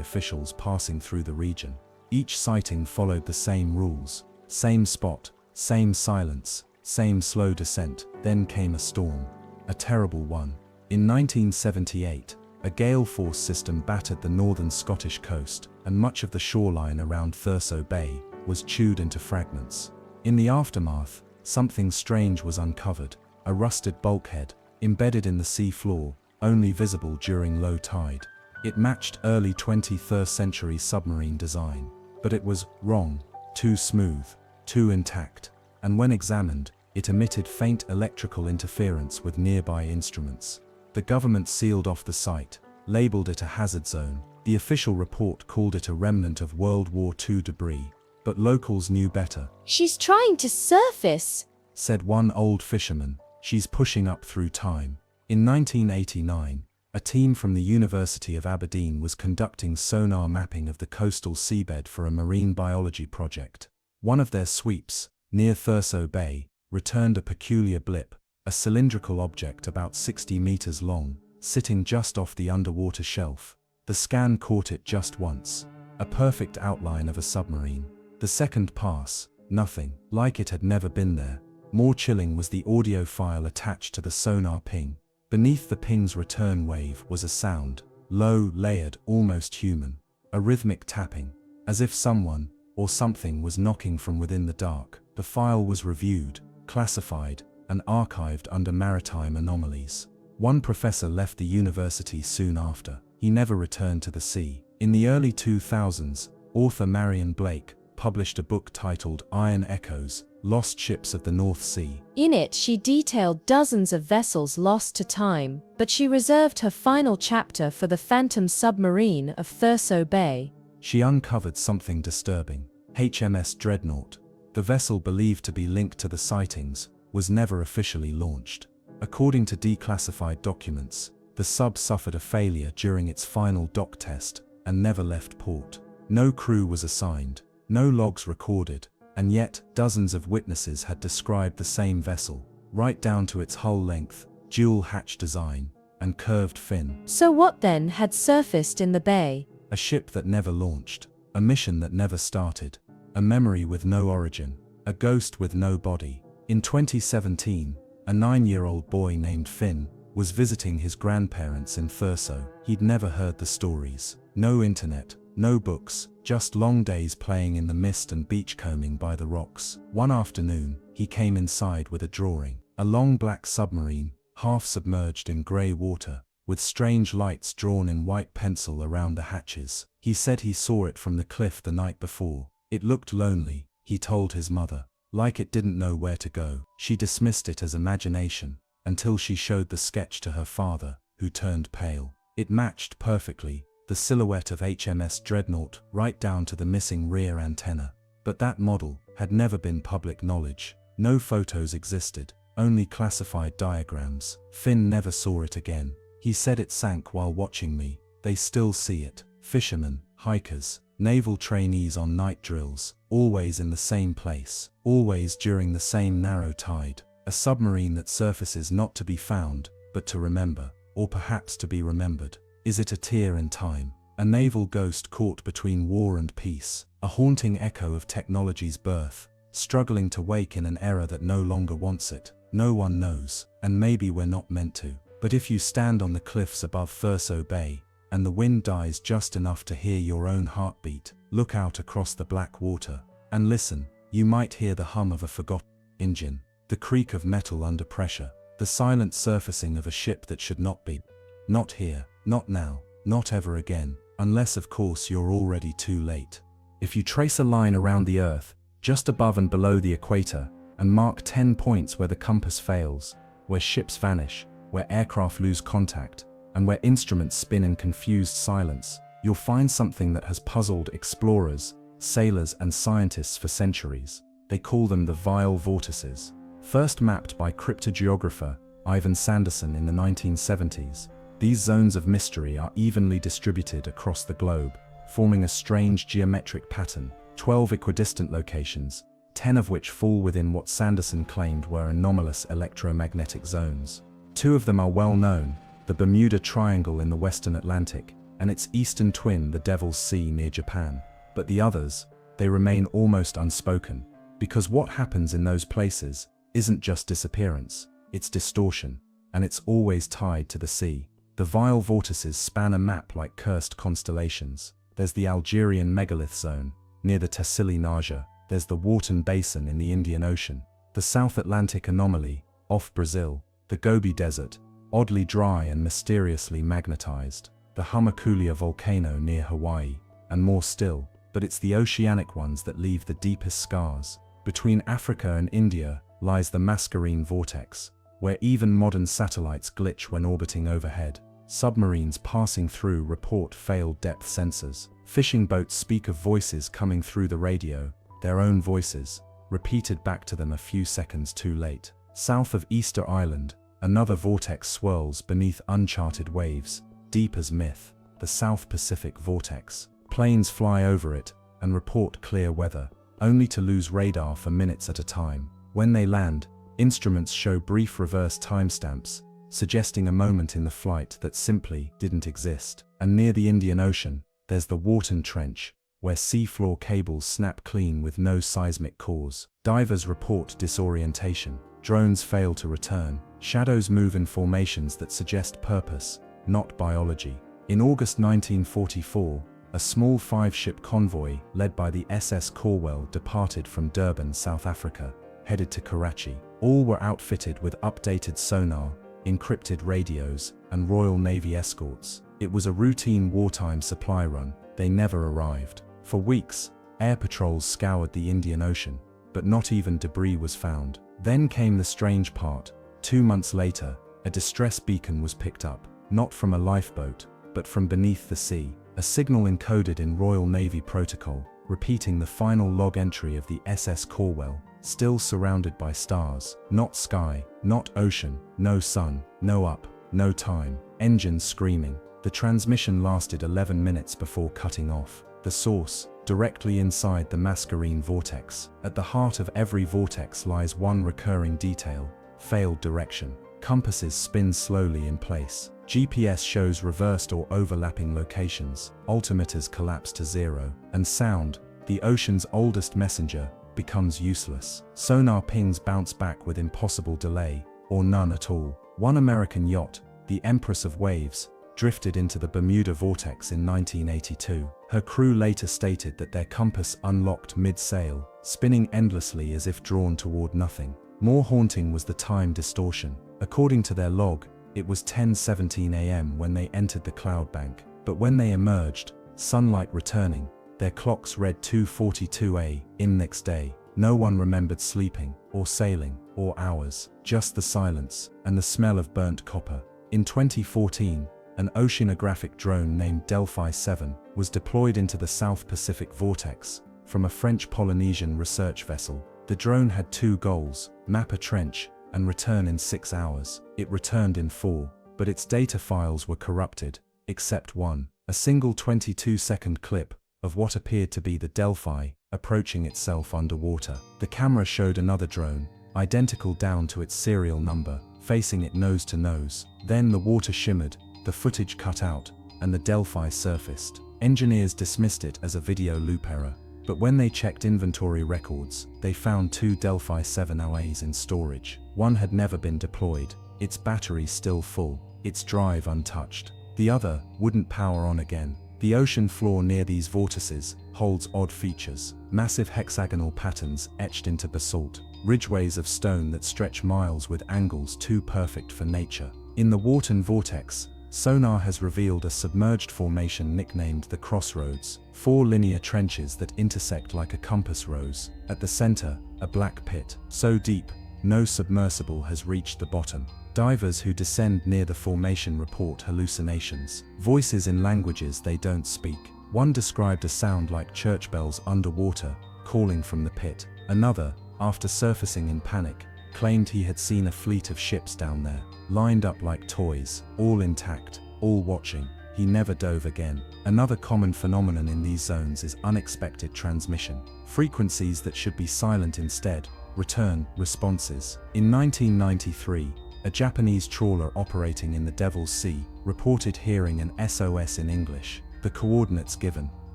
officials passing through the region. Each sighting followed the same rules. Same spot, same silence, same slow descent. Then came a storm. A terrible one. In 1978, a gale force system battered the northern Scottish coast, and much of the shoreline around Thurso Bay was chewed into fragments. In the aftermath, something strange was uncovered, a rusted bulkhead, embedded in the sea floor, only visible during low tide. It matched early 21st century submarine design, but it was wrong, too smooth, too intact, and when examined, it emitted faint electrical interference with nearby instruments. The government sealed off the site, labeled it a hazard zone. The official report called it a remnant of World War II debris, but locals knew better. "She's trying to surface," said one old fisherman. "She's pushing up through time." In 1989, a team from the University of Aberdeen was conducting sonar mapping of the coastal seabed for a marine biology project. One of their sweeps, near Thurso Bay, returned a peculiar blip, a cylindrical object about 60 meters long, sitting just off the underwater shelf. The scan caught it just once, a perfect outline of a submarine. The second pass, nothing, like it had never been there. More chilling was the audio file attached to the sonar ping. Beneath the ping's return wave was a sound, low, layered, almost human, a rhythmic tapping, as if someone or something was knocking from within the dark. The file was reviewed, classified, and archived under maritime anomalies. One professor left the university soon after. He never returned to the sea. In the early 2000s, author Marion Blake published a book titled Iron Echoes: Lost Ships of the North Sea. In it, she detailed dozens of vessels lost to time, but she reserved her final chapter for the Phantom submarine of Thurso Bay. She uncovered something disturbing. HMS Dreadnought, the vessel believed to be linked to the sightings, was never officially launched. According to declassified documents, the sub suffered a failure during its final dock test and never left port. No crew was assigned, no logs recorded, and yet dozens of witnesses had described the same vessel, right down to its hull length, dual hatch design, and curved fin. So what then had surfaced in the bay? A ship that never launched, a mission that never started, a memory with no origin, a ghost with no body. In 2017, a 9-year-old boy named Finn was visiting his grandparents in Thurso. He'd never heard the stories. No internet, no books, just long days playing in the mist and beachcombing by the rocks. One afternoon, he came inside with a drawing. A long black submarine, half submerged in grey water, with strange lights drawn in white pencil around the hatches. He said he saw it from the cliff the night before. It looked lonely, he told his mother, like it didn't know where to go. She dismissed it as imagination, until she showed the sketch to her father, who turned pale. It matched perfectly, the silhouette of HMS Dreadnought right down to the missing rear antenna. But that model had never been public knowledge. No photos existed, only classified diagrams. Finn never saw it again. He said it sank while watching me. They still see it. Fishermen, hikers, naval trainees on night drills, always in the same place, always during the same narrow tide. A submarine that surfaces not to be found, but to remember, or perhaps to be remembered. Is it a tear in time? A naval ghost caught between war and peace? A haunting echo of technology's birth, struggling to wake in an era that no longer wants it? No one knows, and maybe we're not meant to. But if you stand on the cliffs above Thurso Bay, and the wind dies just enough to hear your own heartbeat, look out across the black water, and listen, you might hear the hum of a forgotten engine, the creak of metal under pressure, the silent surfacing of a ship that should not be. Not here, not now, not ever again, unless of course you're already too late. If you trace a line around the Earth, just above and below the equator, and mark 10 points where the compass fails, where ships vanish, where aircraft lose contact, and where instruments spin in confused silence, you'll find something that has puzzled explorers, sailors, and scientists for centuries. They call them the vile vortices. First mapped by cryptogeographer Ivan Sanderson in the 1970s, these zones of mystery are evenly distributed across the globe, forming a strange geometric pattern, 12 equidistant locations, 10 of which fall within what Sanderson claimed were anomalous electromagnetic zones. 2 of them are well known, the Bermuda Triangle in the Western Atlantic, and its eastern twin, the Devil's Sea near Japan. But the others, they remain almost unspoken, because what happens in those places isn't just disappearance, it's distortion, and it's always tied to the sea. The vile vortices span a map like cursed constellations. There's the Algerian megalith zone, near the Tassili Naja. There's the Wharton Basin in the Indian Ocean, the South Atlantic anomaly, off Brazil, the Gobi Desert, oddly dry and mysteriously magnetized, the Hamakulia volcano near Hawaii, and more still, but it's the oceanic ones that leave the deepest scars. Between Africa and India lies the Mascarene Vortex, where even modern satellites glitch when orbiting overhead. Submarines passing through report failed depth sensors. Fishing boats speak of voices coming through the radio, their own voices, repeated back to them a few seconds too late. South of Easter Island, another vortex swirls beneath uncharted waves, deep as myth, the South Pacific Vortex. Planes fly over it and report clear weather, only to lose radar for minutes at a time. When they land, instruments show brief reverse timestamps, suggesting a moment in the flight that simply didn't exist. And near the Indian Ocean, there's the Wharton Trench, where seafloor cables snap clean with no seismic cause. Divers report disorientation, drones fail to return, shadows move in formations that suggest purpose, not biology. In August 1944, a small 5-ship convoy led by the SS Corwell departed from Durban, South Africa, headed to Karachi. All were outfitted with updated sonar, encrypted radios, and Royal Navy escorts. It was a routine wartime supply run. They never arrived. For weeks, air patrols scoured the Indian Ocean, but not even debris was found. Then came the strange part. 2 months later, a distress beacon was picked up, not from a lifeboat, but from beneath the sea. A signal encoded in Royal Navy protocol, repeating the final log entry of the SS Corwell, still surrounded by stars. Not sky, not ocean, no sun, no up, no time. Engines screaming. The transmission lasted 11 minutes before cutting off. The source, directly inside the Mascarene Vortex. At the heart of every vortex lies one recurring detail: failed direction. Compasses spin slowly in place. GPS shows reversed or overlapping locations. Altimeters collapse to zero. And sound, the ocean's oldest messenger, becomes useless. Sonar pings bounce back with impossible delay, or none at all. One American yacht, the Empress of Waves, drifted into the Bermuda Vortex in 1982. Her crew later stated that their compass unlocked mid-sail, spinning endlessly as if drawn toward nothing. More haunting was the time distortion. According to their log, it was 10:17 a.m. when they entered the cloud bank, but when they emerged, sunlight returning, their clocks read 2:42 a.m. next day. No one remembered sleeping, or sailing, or hours, just the silence, and the smell of burnt copper. In 2014, an oceanographic drone named Delphi 7 was deployed into the South Pacific Vortex from a French Polynesian research vessel. The drone had 2 goals: map a trench and return in 6 hours. It returned in 4, but its data files were corrupted, except one, a single 22-second clip of what appeared to be the Delphi approaching itself underwater. The camera showed another drone, identical down to its serial number, facing it nose to nose. Then the water shimmered, the footage cut out, and the Delphi surfaced. Engineers dismissed it as a video loop error, but when they checked inventory records, they found 2 Delphi 708s in storage. One had never been deployed, its battery still full, its drive untouched. The other wouldn't power on again. The ocean floor near these vortices holds odd features. Massive hexagonal patterns etched into basalt, ridgeways of stone that stretch miles with angles too perfect for nature. In the Wharton vortex, sonar has revealed a submerged formation nicknamed the Crossroads, 4 linear trenches that intersect like a compass rose. At the center, a black pit, so deep, no submersible has reached the bottom. Divers who descend near the formation report hallucinations, voices in languages they don't speak. One described a sound like church bells underwater, calling from the pit. Another, after surfacing in panic, claimed he had seen a fleet of ships down there, lined up like toys, all intact, all watching. He never dove again. Another common phenomenon in these zones is unexpected transmission. Frequencies that should be silent instead return responses. In 1993, a Japanese trawler operating in the Devil's Sea reported hearing an SOS in English. The coordinates given,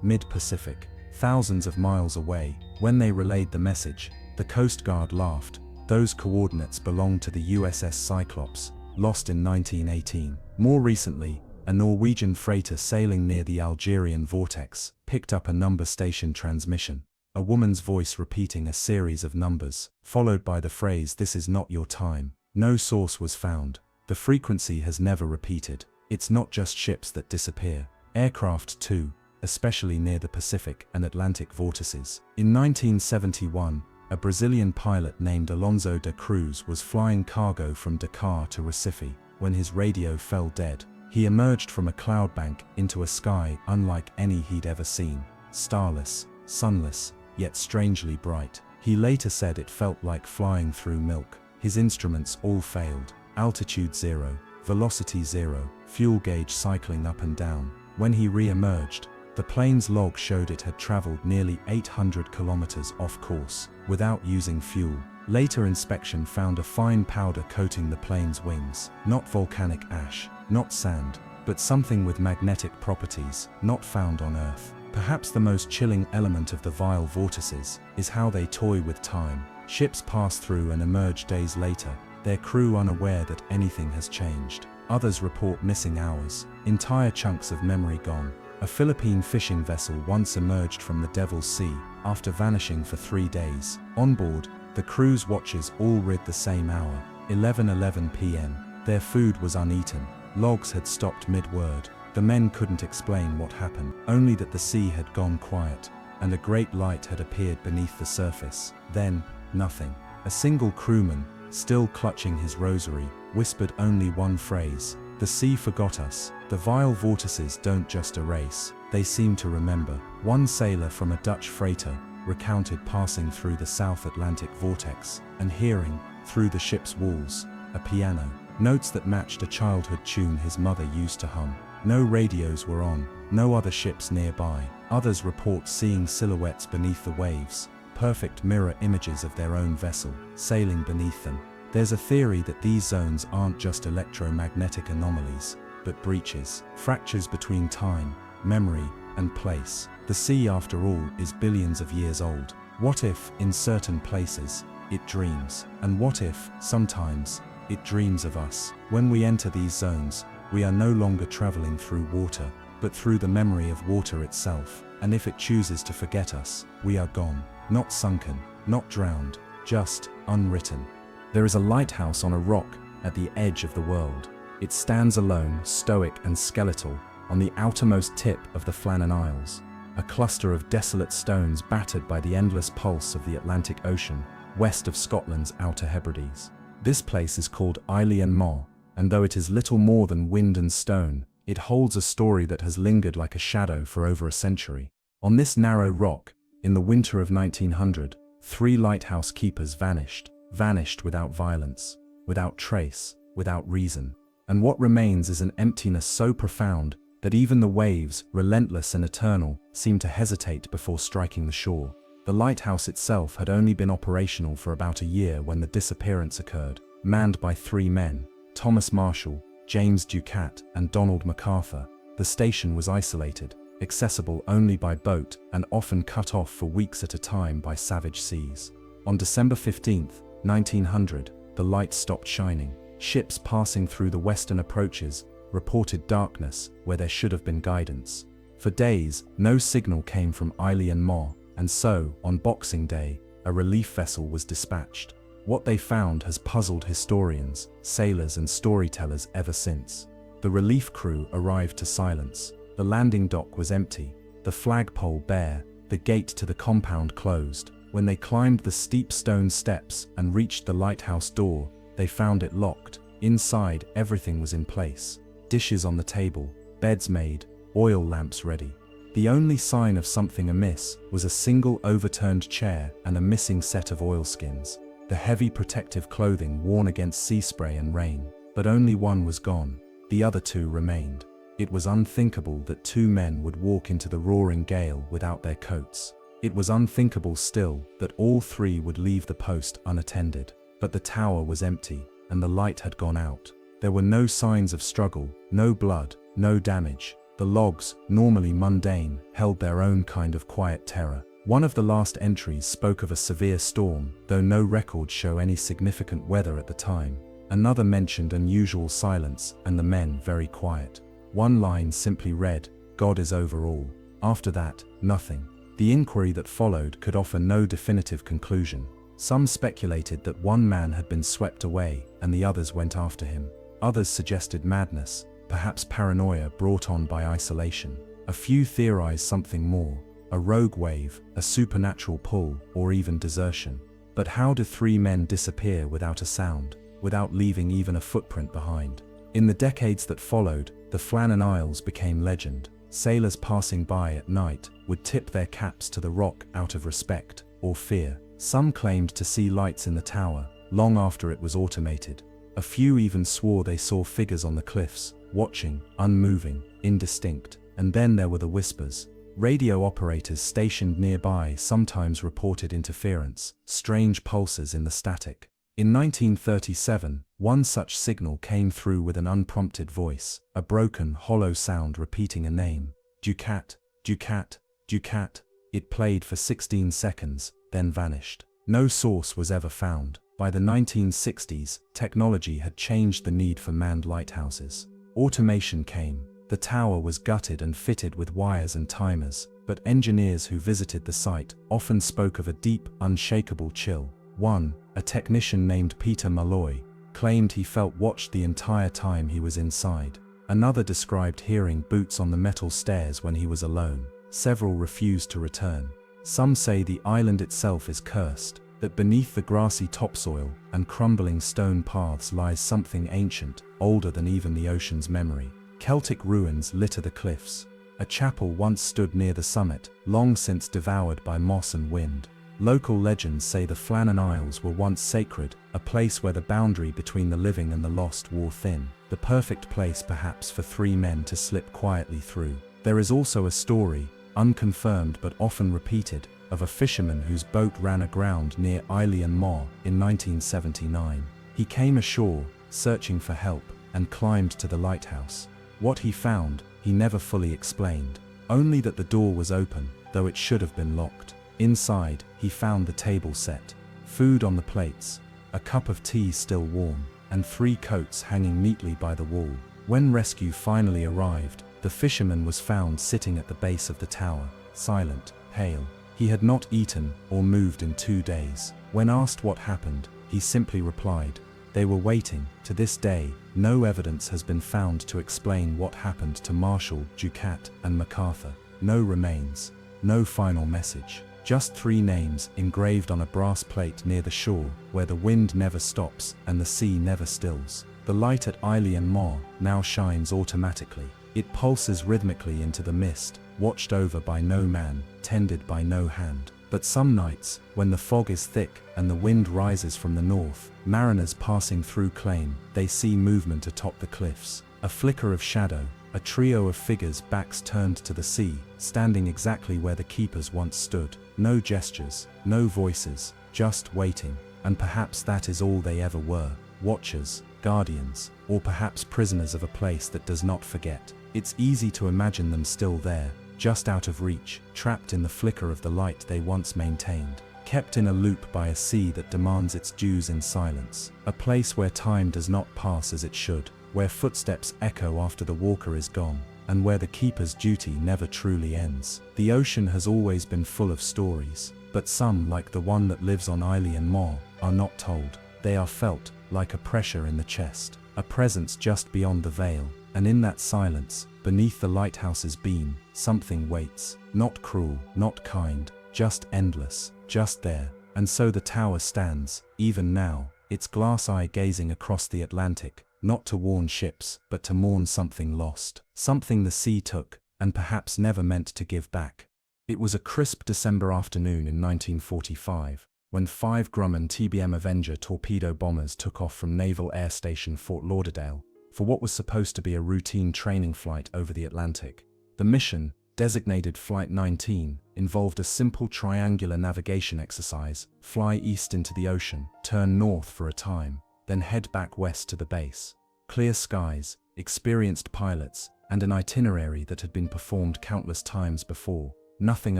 mid-Pacific, thousands of miles away. When they relayed the message, the Coast Guard laughed. Those coordinates belonged to the USS Cyclops, lost in 1918. More recently, a Norwegian freighter sailing near the Algerian vortex picked up a number station transmission. A woman's voice repeating a series of numbers, followed by the phrase, "This is not your time." No source was found. The frequency has never repeated. It's not just ships that disappear. Aircraft too, especially near the Pacific and Atlantic vortices. In 1971, a Brazilian pilot named Alonso da Cruz was flying cargo from Dakar to Recife when his radio fell dead. He emerged from a cloud bank into a sky unlike any he'd ever seen. Starless, sunless, yet strangely bright. He later said it felt like flying through milk. His instruments all failed. Altitude 0, velocity 0, fuel gauge cycling up and down. When he re-emerged, the plane's log showed it had traveled nearly 800 kilometers off course, without using fuel. Later inspection found a fine powder coating the plane's wings. Not volcanic ash, not sand, but something with magnetic properties, not found on Earth. Perhaps the most chilling element of the vile vortices is how they toy with time. Ships pass through and emerge days later, their crew unaware that anything has changed. Others report missing hours, entire chunks of memory gone. A Philippine fishing vessel once emerged from the Devil's Sea after vanishing for 3 days. On board, the crew's watches all read the same hour, 11:11 p.m. Their food was uneaten. Logs had stopped mid-word. The men couldn't explain what happened, only that the sea had gone quiet, and a great light had appeared beneath the surface. Then, nothing. A single crewman, still clutching his rosary, whispered only one phrase: "The sea forgot us." The vile vortices don't just erase, they seem to remember. One sailor from a Dutch freighter recounted passing through the South Atlantic vortex and hearing, through the ship's walls, a piano. Notes that matched a childhood tune his mother used to hum. No radios were on, no other ships nearby. Others report seeing silhouettes beneath the waves, perfect mirror images of their own vessel, sailing beneath them. There's a theory that these zones aren't just electromagnetic anomalies, but breaches, fractures between time, memory, and place. The sea, after all, is billions of years old. What if, in certain places, it dreams? And what if, sometimes, it dreams of us? When we enter these zones, we are no longer traveling through water, but through the memory of water itself. And if it chooses to forget us, we are gone. Not sunken, not drowned, just unwritten. There is a lighthouse on a rock at the edge of the world. It stands alone, stoic and skeletal, on the outermost tip of the Flannan Isles, a cluster of desolate stones battered by the endless pulse of the Atlantic Ocean, west of Scotland's Outer Hebrides. This place is called Eilidh an Mhaith, and though it is little more than wind and stone, it holds a story that has lingered like a shadow for over a century. On this narrow rock, in the winter of 1900, 3 lighthouse keepers vanished without violence, without trace, without reason. And what remains is an emptiness so profound that even the waves, relentless and eternal, seem to hesitate before striking the shore. The lighthouse itself had only been operational for about a year when the disappearance occurred. Manned by 3 men, Thomas Marshall, James Ducat, and Donald MacArthur, the station was isolated, accessible only by boat and often cut off for weeks at a time by savage seas. On December 15, 1900, the light stopped shining. Ships passing through the western approaches reported darkness where there should have been guidance. For days, no signal came from Eerie and Mo, and so, on Boxing Day, a relief vessel was dispatched. What they found has puzzled historians, sailors and storytellers ever since. The relief crew arrived to silence. The landing dock was empty, the flagpole bare, the gate to the compound closed. When they climbed the steep stone steps and reached the lighthouse door, they found it locked. Inside, everything was in place. Dishes on the table, beds made, oil lamps ready. The only sign of something amiss was a single overturned chair and a missing set of oilskins, the heavy protective clothing worn against sea spray and rain. But only one was gone. The other 2 remained. It was unthinkable that 2 men would walk into the roaring gale without their coats. It was unthinkable still that all 3 would leave the post unattended. But the tower was empty, and the light had gone out. There were no signs of struggle, no blood, no damage. The logs, normally mundane, held their own kind of quiet terror. One of the last entries spoke of a severe storm, though no records show any significant weather at the time. Another mentioned unusual silence and the men very quiet. One line simply read, "God is over all." After that, nothing. The inquiry that followed could offer no definitive conclusion. Some speculated that one man had been swept away and the others went after him. Others suggested madness, perhaps paranoia brought on by isolation. A few theorized something more, a rogue wave, a supernatural pull, or even desertion. But how do 3 men disappear without a sound, without leaving even a footprint behind? In the decades that followed, the Flannan Isles became legend. Sailors passing by at night would tip their caps to the rock out of respect or fear. Some claimed to see lights in the tower, long after it was automated. A few even swore they saw figures on the cliffs, watching, unmoving, indistinct. And then there were the whispers. Radio operators stationed nearby sometimes reported interference, strange pulses in the static. In 1937, one such signal came through with an unprompted voice, a broken, hollow sound repeating a name. Ducat, Ducat, Ducat. It played for 16 seconds, then vanished. No source was ever found. By the 1960s, technology had changed the need for manned lighthouses. Automation came. The tower was gutted and fitted with wires and timers, but engineers who visited the site often spoke of a deep, unshakable chill. One, a technician named Peter Malloy, claimed he felt watched the entire time he was inside. Another described hearing boots on the metal stairs when he was alone. Several refused to return. Some say the island itself is cursed, that beneath the grassy topsoil and crumbling stone paths lies something ancient, older than even the ocean's memory. Celtic ruins litter the cliffs. A chapel once stood near the summit, long since devoured by moss and wind. Local legends say the Flannan Isles were once sacred, a place where the boundary between the living and the lost wore thin, the perfect place perhaps for 3 men to slip quietly through. There is also a story, unconfirmed but often repeated, of a fisherman whose boat ran aground near Eerie and Mo in 1979. He came ashore, searching for help, and climbed to the lighthouse. What he found, he never fully explained, only that the door was open, though it should have been locked. Inside, he found the table set, food on the plates, a cup of tea still warm, and 3 coats hanging neatly by the wall. When rescue finally arrived, the fisherman was found sitting at the base of the tower, silent, pale. He had not eaten or moved in 2 days. When asked what happened, he simply replied, "They were waiting." To this day, no evidence has been found to explain what happened to Marshall, Ducat, and MacArthur. No remains, no final message. Just 3 names engraved on a brass plate near the shore, where the wind never stops and the sea never stills. The light at Eerie and Mo now shines automatically. It pulses rhythmically into the mist, watched over by no man, tended by no hand. But some nights, when the fog is thick and the wind rises from the north, mariners passing through claim they see movement atop the cliffs. A flicker of shadow, A trio of figures, backs turned to the sea, standing exactly where the keepers once stood. No gestures, no voices, just waiting. And perhaps that is all they ever were: watchers, guardians, or perhaps prisoners of a place that does not forget. It's easy to imagine them still there, just out of reach, trapped in the flicker of the light they once maintained, kept in a loop by a sea that demands its dues in silence, a place where time does not pass as it should, where footsteps echo after the walker is gone, and where the keeper's duty never truly ends. The ocean has always been full of stories, but some, like the one that lives on Isle and More, are not told. They are felt, like a pressure in the chest, a presence just beyond the veil, and in that silence, beneath the lighthouse's beam, something waits, not cruel, not kind, just endless, just there. And so the tower stands, even now, its glass eye gazing across the Atlantic, not to warn ships, but to mourn something lost, something the sea took, and perhaps never meant to give back. It was a crisp December afternoon in 1945, when 5 Grumman TBM Avenger torpedo bombers took off from Naval Air Station Fort Lauderdale for what was supposed to be a routine training flight over the Atlantic. The mission, designated Flight 19, involved a simple triangular navigation exercise: fly east into the ocean, turn north for a time, then head back west to the base. Clear skies, experienced pilots, and an itinerary that had been performed countless times before. Nothing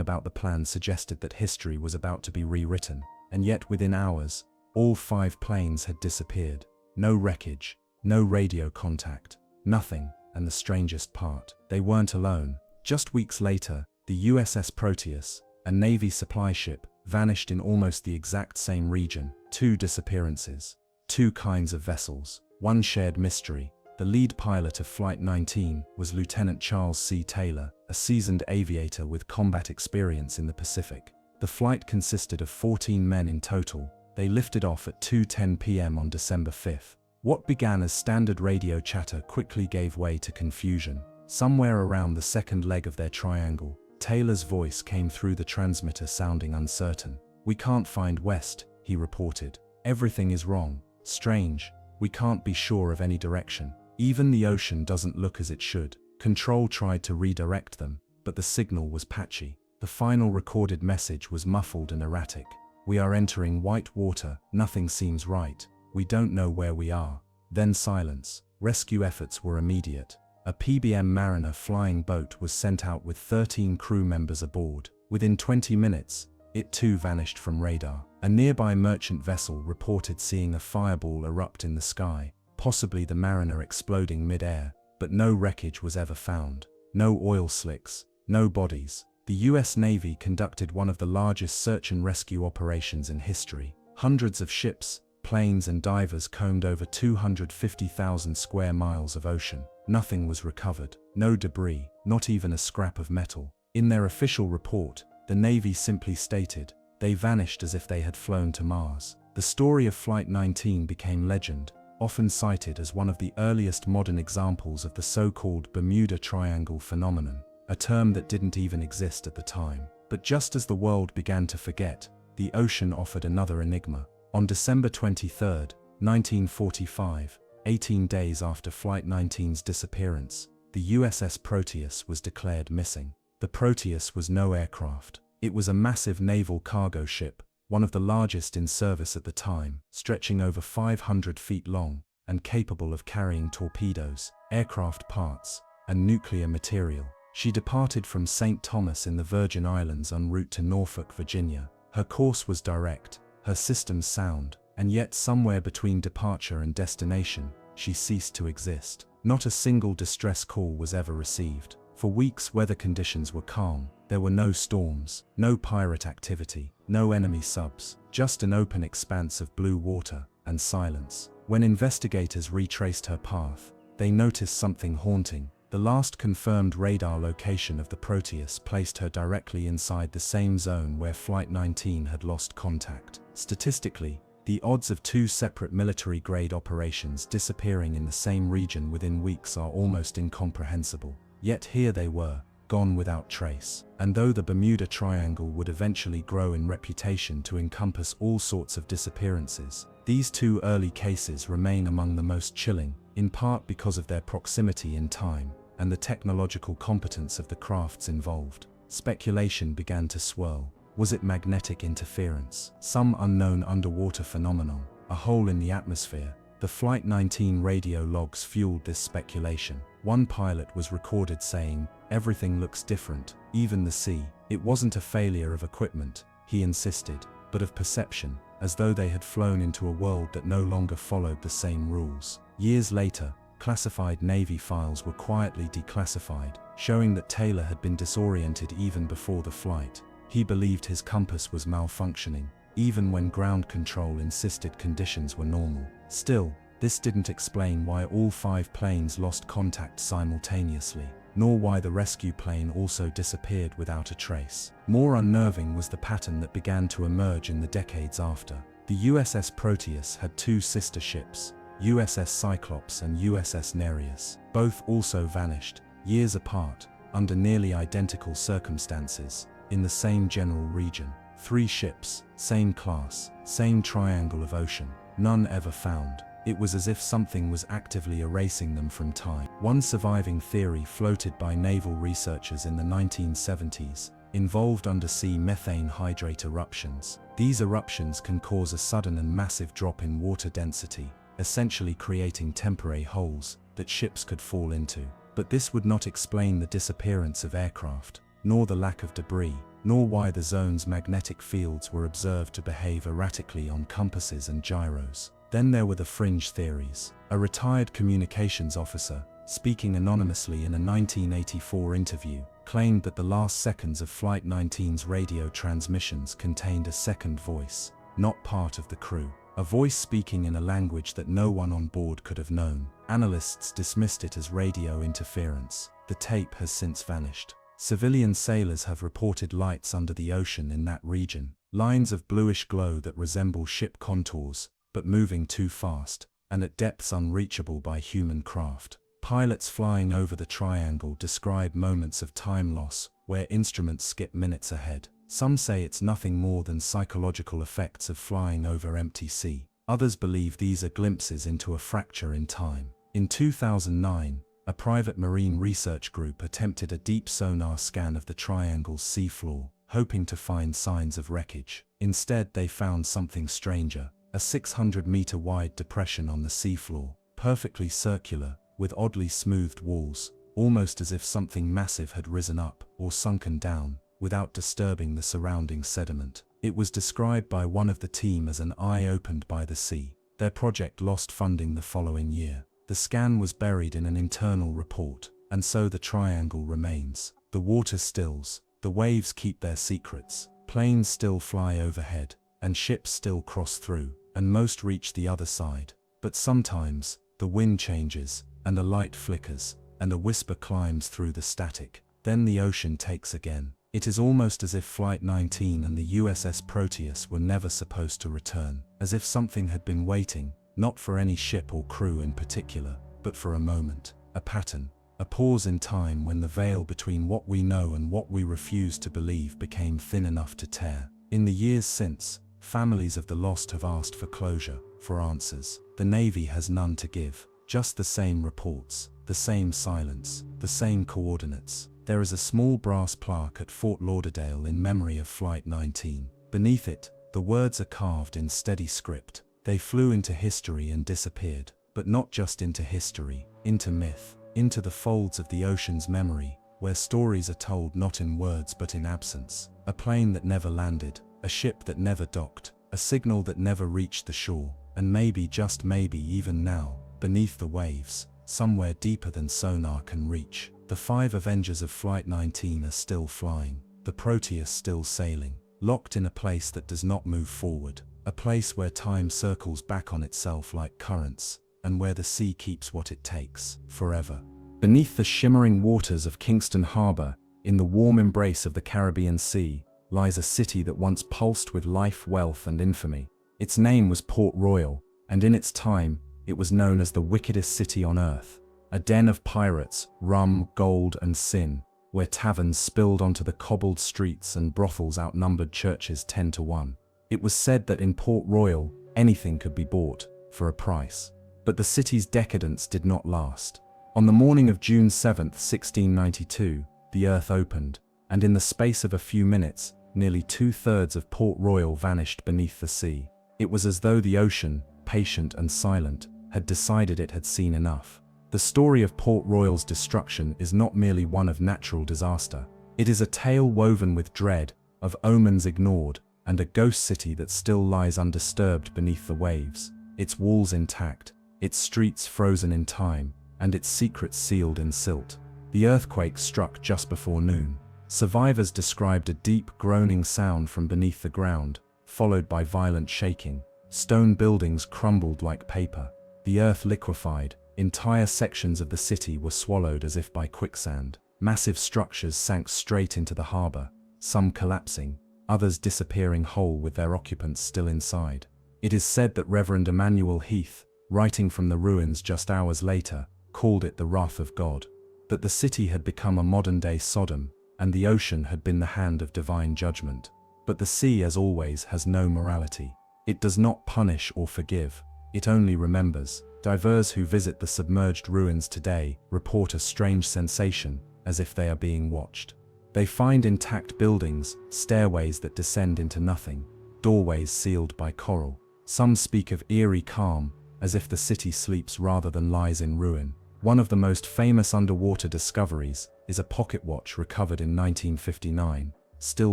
about the plan suggested that history was about to be rewritten, and yet within hours, all 5 planes had disappeared. No wreckage, no radio contact, nothing, and the strangest part, they weren't alone. Just weeks later, the USS Proteus, a Navy supply ship, vanished in almost the exact same region. 2 disappearances. 2 kinds of vessels. One shared mystery. The lead pilot of Flight 19 was Lieutenant Charles C. Taylor, a seasoned aviator with combat experience in the Pacific. The flight consisted of 14 men in total. They lifted off at 2:10 p.m. on December 5th. What began as standard radio chatter quickly gave way to confusion. Somewhere around the second leg of their triangle, Taylor's voice came through the transmitter, sounding uncertain. "We can't find west," he reported. "Everything is wrong. Strange. We can't be sure of any direction. Even the ocean doesn't look as it should." Control tried to redirect them, but the signal was patchy. The final recorded message was muffled and erratic. "We are entering white water. Nothing seems right. We don't know where we are." Then silence. Rescue efforts were immediate. A PBM Mariner flying boat was sent out with 13 crew members aboard. Within 20 minutes, it too vanished from radar. A nearby merchant vessel reported seeing a fireball erupt in the sky, possibly the Mariner exploding mid-air, but no wreckage was ever found. No oil slicks, no bodies. The US Navy conducted one of the largest search and rescue operations in history. Hundreds of ships, planes and divers combed over 250,000 square miles of ocean. Nothing was recovered. No debris, not even a scrap of metal. In their official report, the Navy simply stated, "They vanished as if they had flown to Mars." The story of Flight 19 became legend, often cited as one of the earliest modern examples of the so-called Bermuda Triangle phenomenon, a term that didn't even exist at the time. But just as the world began to forget, the ocean offered another enigma. On December 23, 1945, 18 days after Flight 19's disappearance, the USS Proteus was declared missing. The Proteus was no aircraft. It was a massive naval cargo ship, one of the largest in service at the time, stretching over 500 feet long, and capable of carrying torpedoes, aircraft parts, and nuclear material. She departed from St. Thomas in the Virgin Islands en route to Norfolk, Virginia. Her course was direct, her systems sound, and yet somewhere between departure and destination, she ceased to exist. Not a single distress call was ever received. For weeks weather conditions were calm. There were no storms, no pirate activity, no enemy subs, just an open expanse of blue water and silence. When investigators retraced her path, they noticed something haunting. The last confirmed radar location of the Proteus placed her directly inside the same zone where Flight 19 had lost contact. Statistically, the odds of 2 separate military-grade operations disappearing in the same region within weeks are almost incomprehensible. Yet here they were, gone without trace. And though the Bermuda Triangle would eventually grow in reputation to encompass all sorts of disappearances, these 2 early cases remain among the most chilling, in part because of their proximity in time. and the technological competence of the crafts involved. Speculation began to swirl. Was it magnetic interference? Some unknown underwater phenomenon? A hole in the atmosphere? The Flight 19 radio logs fueled this speculation. One pilot was recorded saying, "Everything looks different, even the sea." It wasn't a failure of equipment, he insisted, but of perception, as though they had flown into a world that no longer followed the same rules. Years later, classified Navy files were quietly declassified, showing that Taylor had been disoriented even before the flight. He believed his compass was malfunctioning, even when ground control insisted conditions were normal. Still, this didn't explain why all 5 planes lost contact simultaneously, nor why the rescue plane also disappeared without a trace. More unnerving was the pattern that began to emerge in the decades after. The USS Proteus had 2 sister ships, USS Cyclops and USS Nereus. Both also vanished, years apart, under nearly identical circumstances, in the same general region. 3 ships, same class, same triangle of ocean, none ever found. It was as if something was actively erasing them from time. One surviving theory floated by naval researchers in the 1970s 1970s involved undersea methane hydrate eruptions. These eruptions can cause a sudden and massive drop in water density, essentially creating temporary holes that ships could fall into. But this would not explain the disappearance of aircraft, nor the lack of debris, nor why the zone's magnetic fields were observed to behave erratically on compasses and gyros. Then there were the fringe theories. A retired communications officer, speaking anonymously in a 1984 interview, claimed that the last seconds of Flight 19's radio transmissions contained a second voice, not part of the crew. A voice speaking in a language that no one on board could have known. Analysts dismissed it as radio interference. The tape has since vanished. Civilian sailors have reported lights under the ocean in that region, lines of bluish glow that resemble ship contours, but moving too fast, and at depths unreachable by human craft. Pilots flying over the triangle describe moments of time loss, where instruments skip minutes ahead. Some say it's nothing more than psychological effects of flying over empty sea. Others believe these are glimpses into a fracture in time. In 2009, a private marine research group attempted a deep sonar scan of the triangle's seafloor, hoping to find signs of wreckage. Instead, they found something stranger, a 600-meter wide depression on the seafloor, perfectly circular, with oddly smoothed walls, almost as if something massive had risen up or sunken down, without disturbing the surrounding sediment. It was described by one of the team as an eye opened by the sea. Their project lost funding the following year. The scan was buried in an internal report, and so the triangle remains. The water stills, the waves keep their secrets, planes still fly overhead, and ships still cross through, and most reach the other side. But sometimes, the wind changes, and a light flickers, and a whisper climbs through the static. Then the ocean takes again. It is almost as if Flight 19 and the USS Proteus were never supposed to return, as if something had been waiting, not for any ship or crew in particular, but for a moment, a pattern, a pause in time when the veil between what we know and what we refuse to believe became thin enough to tear. In the years since, families of the lost have asked for closure, for answers. The Navy has none to give, just the same reports, the same silence, the same coordinates. There is a small brass plaque at Fort Lauderdale in memory of Flight 19. Beneath it, the words are carved in steady script. They flew into history and disappeared, but not just into history, into myth, into the folds of the ocean's memory, where stories are told not in words but in absence. A plane that never landed, a ship that never docked, a signal that never reached the shore, and maybe, just maybe even now, beneath the waves, somewhere deeper than sonar can reach, the 5 Avengers of Flight 19 are still flying, the Proteus still sailing, locked in a place that does not move forward, a place where time circles back on itself like currents, and where the sea keeps what it takes, forever. Beneath the shimmering waters of Kingston Harbor, in the warm embrace of the Caribbean Sea, lies a city that once pulsed with life, wealth, and infamy. Its name was Port Royal, and in its time, it was known as the wickedest city on earth. A den of pirates, rum, gold, and sin, where taverns spilled onto the cobbled streets and brothels outnumbered churches 10 to 1. It was said that in Port Royal, anything could be bought, for a price. But the city's decadence did not last. On the morning of June 7, 1692, the earth opened, and in the space of a few minutes, nearly 2/3 of Port Royal vanished beneath the sea. It was as though the ocean, patient and silent, had decided it had seen enough. The story of Port Royal's destruction is not merely one of natural disaster. It is a tale woven with dread, of omens ignored, and a ghost city that still lies undisturbed beneath the waves, its walls intact, its streets frozen in time, and its secrets sealed in silt. The earthquake struck just before noon. Survivors described a deep groaning sound from beneath the ground, followed by violent shaking. Stone buildings crumbled like paper. The earth liquefied. Entire sections of the city were swallowed as if by quicksand. Massive structures sank straight into the harbor, some collapsing, others disappearing whole with their occupants still inside. It is said that Reverend Emmanuel Heath, writing from the ruins just hours later, called it the wrath of God. That the city had become a modern-day Sodom, and the ocean had been the hand of divine judgment. But the sea, as always, has no morality. It does not punish or forgive, it only remembers. Divers who visit the submerged ruins today report a strange sensation, as if they are being watched. They find intact buildings, stairways that descend into nothing, doorways sealed by coral. Some speak of eerie calm, as if the city sleeps rather than lies in ruin. One of the most famous underwater discoveries is a pocket watch recovered in 1959, still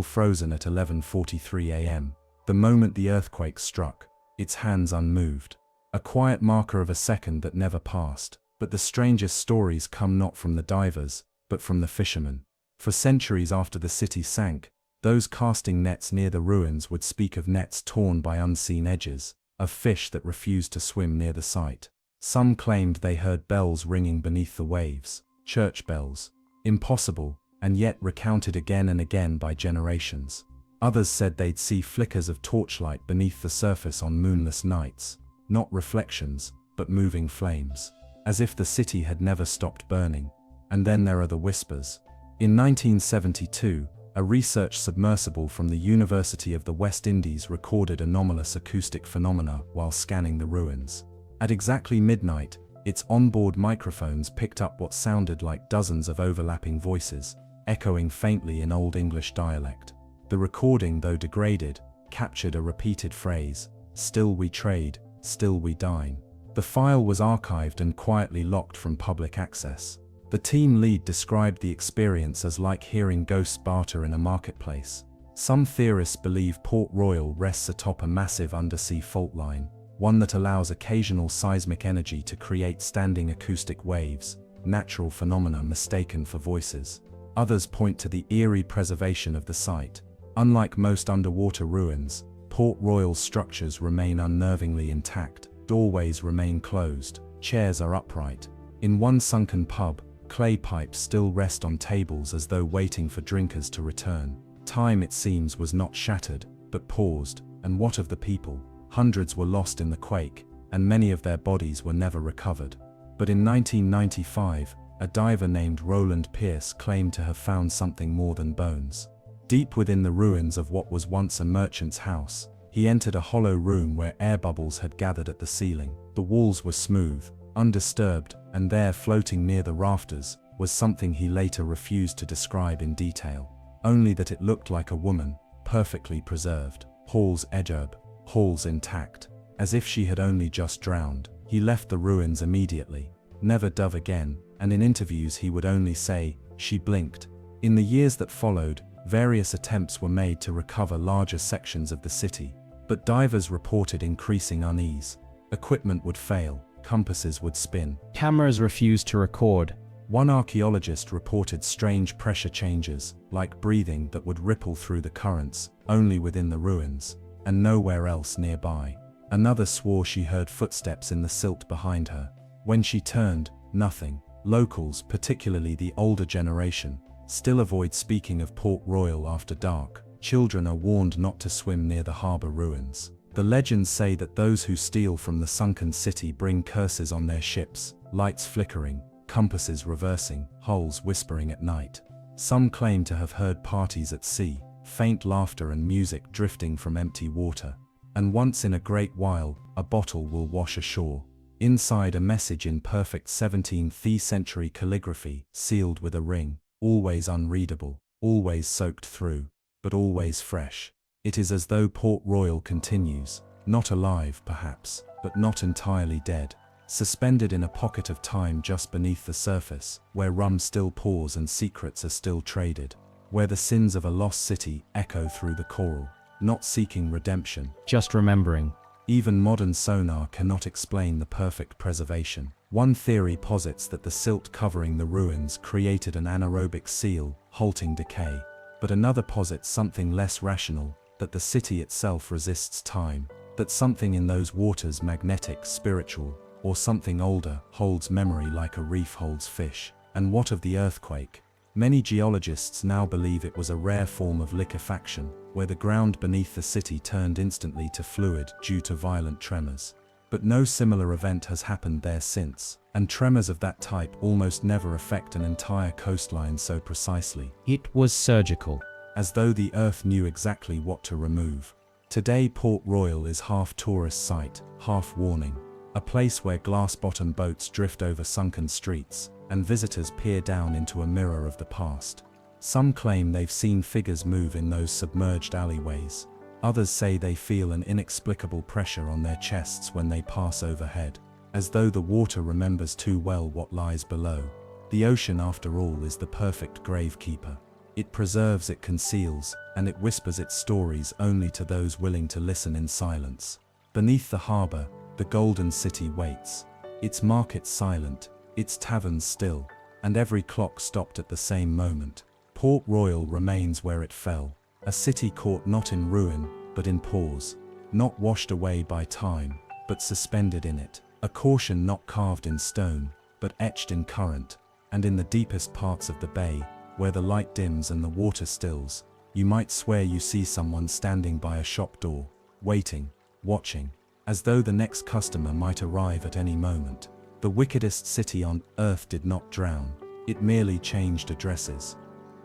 frozen at 11:43 a.m. The moment the earthquake struck, its hands unmoved. A quiet marker of a second that never passed. But the strangest stories come not from the divers, but from the fishermen. For centuries after the city sank, those casting nets near the ruins would speak of nets torn by unseen edges, of fish that refused to swim near the site. Some claimed they heard bells ringing beneath the waves, church bells, impossible, and yet recounted again and again by generations. Others said they'd see flickers of torchlight beneath the surface on moonless nights, not reflections, but moving flames, as if the city had never stopped burning. And then there are the whispers. In 1972, a research submersible from the University of the West Indies recorded anomalous acoustic phenomena while scanning the ruins. At exactly midnight, its onboard microphones picked up what sounded like dozens of overlapping voices, echoing faintly in Old English dialect. The recording, though degraded, captured a repeated phrase, "Still we trade, still we dine." The file was archived and quietly locked from public access. The team lead described the experience as like hearing ghosts barter in a marketplace. Some theorists believe Port Royal rests atop a massive undersea fault line, one that allows occasional seismic energy to create standing acoustic waves, natural phenomena mistaken for voices. Others point to the eerie preservation of the site. Unlike most underwater ruins, Port Royal's structures remain unnervingly intact. Doorways remain closed, chairs are upright. In one sunken pub, clay pipes still rest on tables as though waiting for drinkers to return. Time, it seems, was not shattered, but paused. And what of the people? Hundreds were lost in the quake, and many of their bodies were never recovered. But in 1995, a diver named Roland Pierce claimed to have found something more than bones. Deep within the ruins of what was once a merchant's house, he entered a hollow room where air bubbles had gathered at the ceiling. The walls were smooth, undisturbed, and there, floating near the rafters, was something he later refused to describe in detail. Only that it looked like a woman, perfectly preserved. Hall's Edgerb, Hall's intact, as if she had only just drowned. He left the ruins immediately, never dove again, and in interviews he would only say, "She blinked." In the years that followed, various attempts were made to recover larger sections of the city, but divers reported increasing unease. Equipment would fail, compasses would spin. Cameras refused to record. One archaeologist reported strange pressure changes, like breathing that would ripple through the currents, only within the ruins, and nowhere else nearby. Another swore she heard footsteps in the silt behind her. When she turned, nothing. Locals, particularly the older generation, still avoid speaking of Port Royal after dark. Children are warned not to swim near the harbor ruins. The legends say that those who steal from the sunken city bring curses on their ships, lights flickering, compasses reversing, hulls whispering at night. Some claim to have heard parties at sea, faint laughter and music drifting from empty water. And once in a great while, a bottle will wash ashore. Inside, a message in perfect 17th century calligraphy, sealed with a ring, always unreadable, always soaked through, but always fresh. It is as though Port Royal continues, not alive perhaps, but not entirely dead, suspended in a pocket of time just beneath the surface, where rum still pours and secrets are still traded, where the sins of a lost city echo through the coral, not seeking redemption, just remembering. Even modern sonar cannot explain the perfect preservation. One theory posits that the silt covering the ruins created an anaerobic seal, halting decay. But another posits something less rational, that the city itself resists time, that something in those waters, magnetic, spiritual, or something older, holds memory like a reef holds fish. And what of the earthquake? Many geologists now believe it was a rare form of liquefaction, where the ground beneath the city turned instantly to fluid due to violent tremors. But no similar event has happened there since, and tremors of that type almost never affect an entire coastline so precisely. It was surgical. As though the earth knew exactly what to remove. Today Port Royal is half tourist site, half warning. A place where glass-bottom boats drift over sunken streets, and visitors peer down into a mirror of the past. Some claim they've seen figures move in those submerged alleyways. Others say they feel an inexplicable pressure on their chests when they pass overhead, as though the water remembers too well what lies below. The ocean, after all, is the perfect gravekeeper. It preserves, it conceals, and it whispers its stories only to those willing to listen in silence. Beneath the harbor, the golden city waits, its markets silent, its taverns still, and every clock stopped at the same moment. Port Royal remains where it fell, a city caught not in ruin, but in pause, not washed away by time, but suspended in it, a caution not carved in stone, but etched in current, and in the deepest parts of the bay, where the light dims and the water stills, you might swear you see someone standing by a shop door, waiting, watching, as though the next customer might arrive at any moment. The wickedest city on earth did not drown, it merely changed addresses.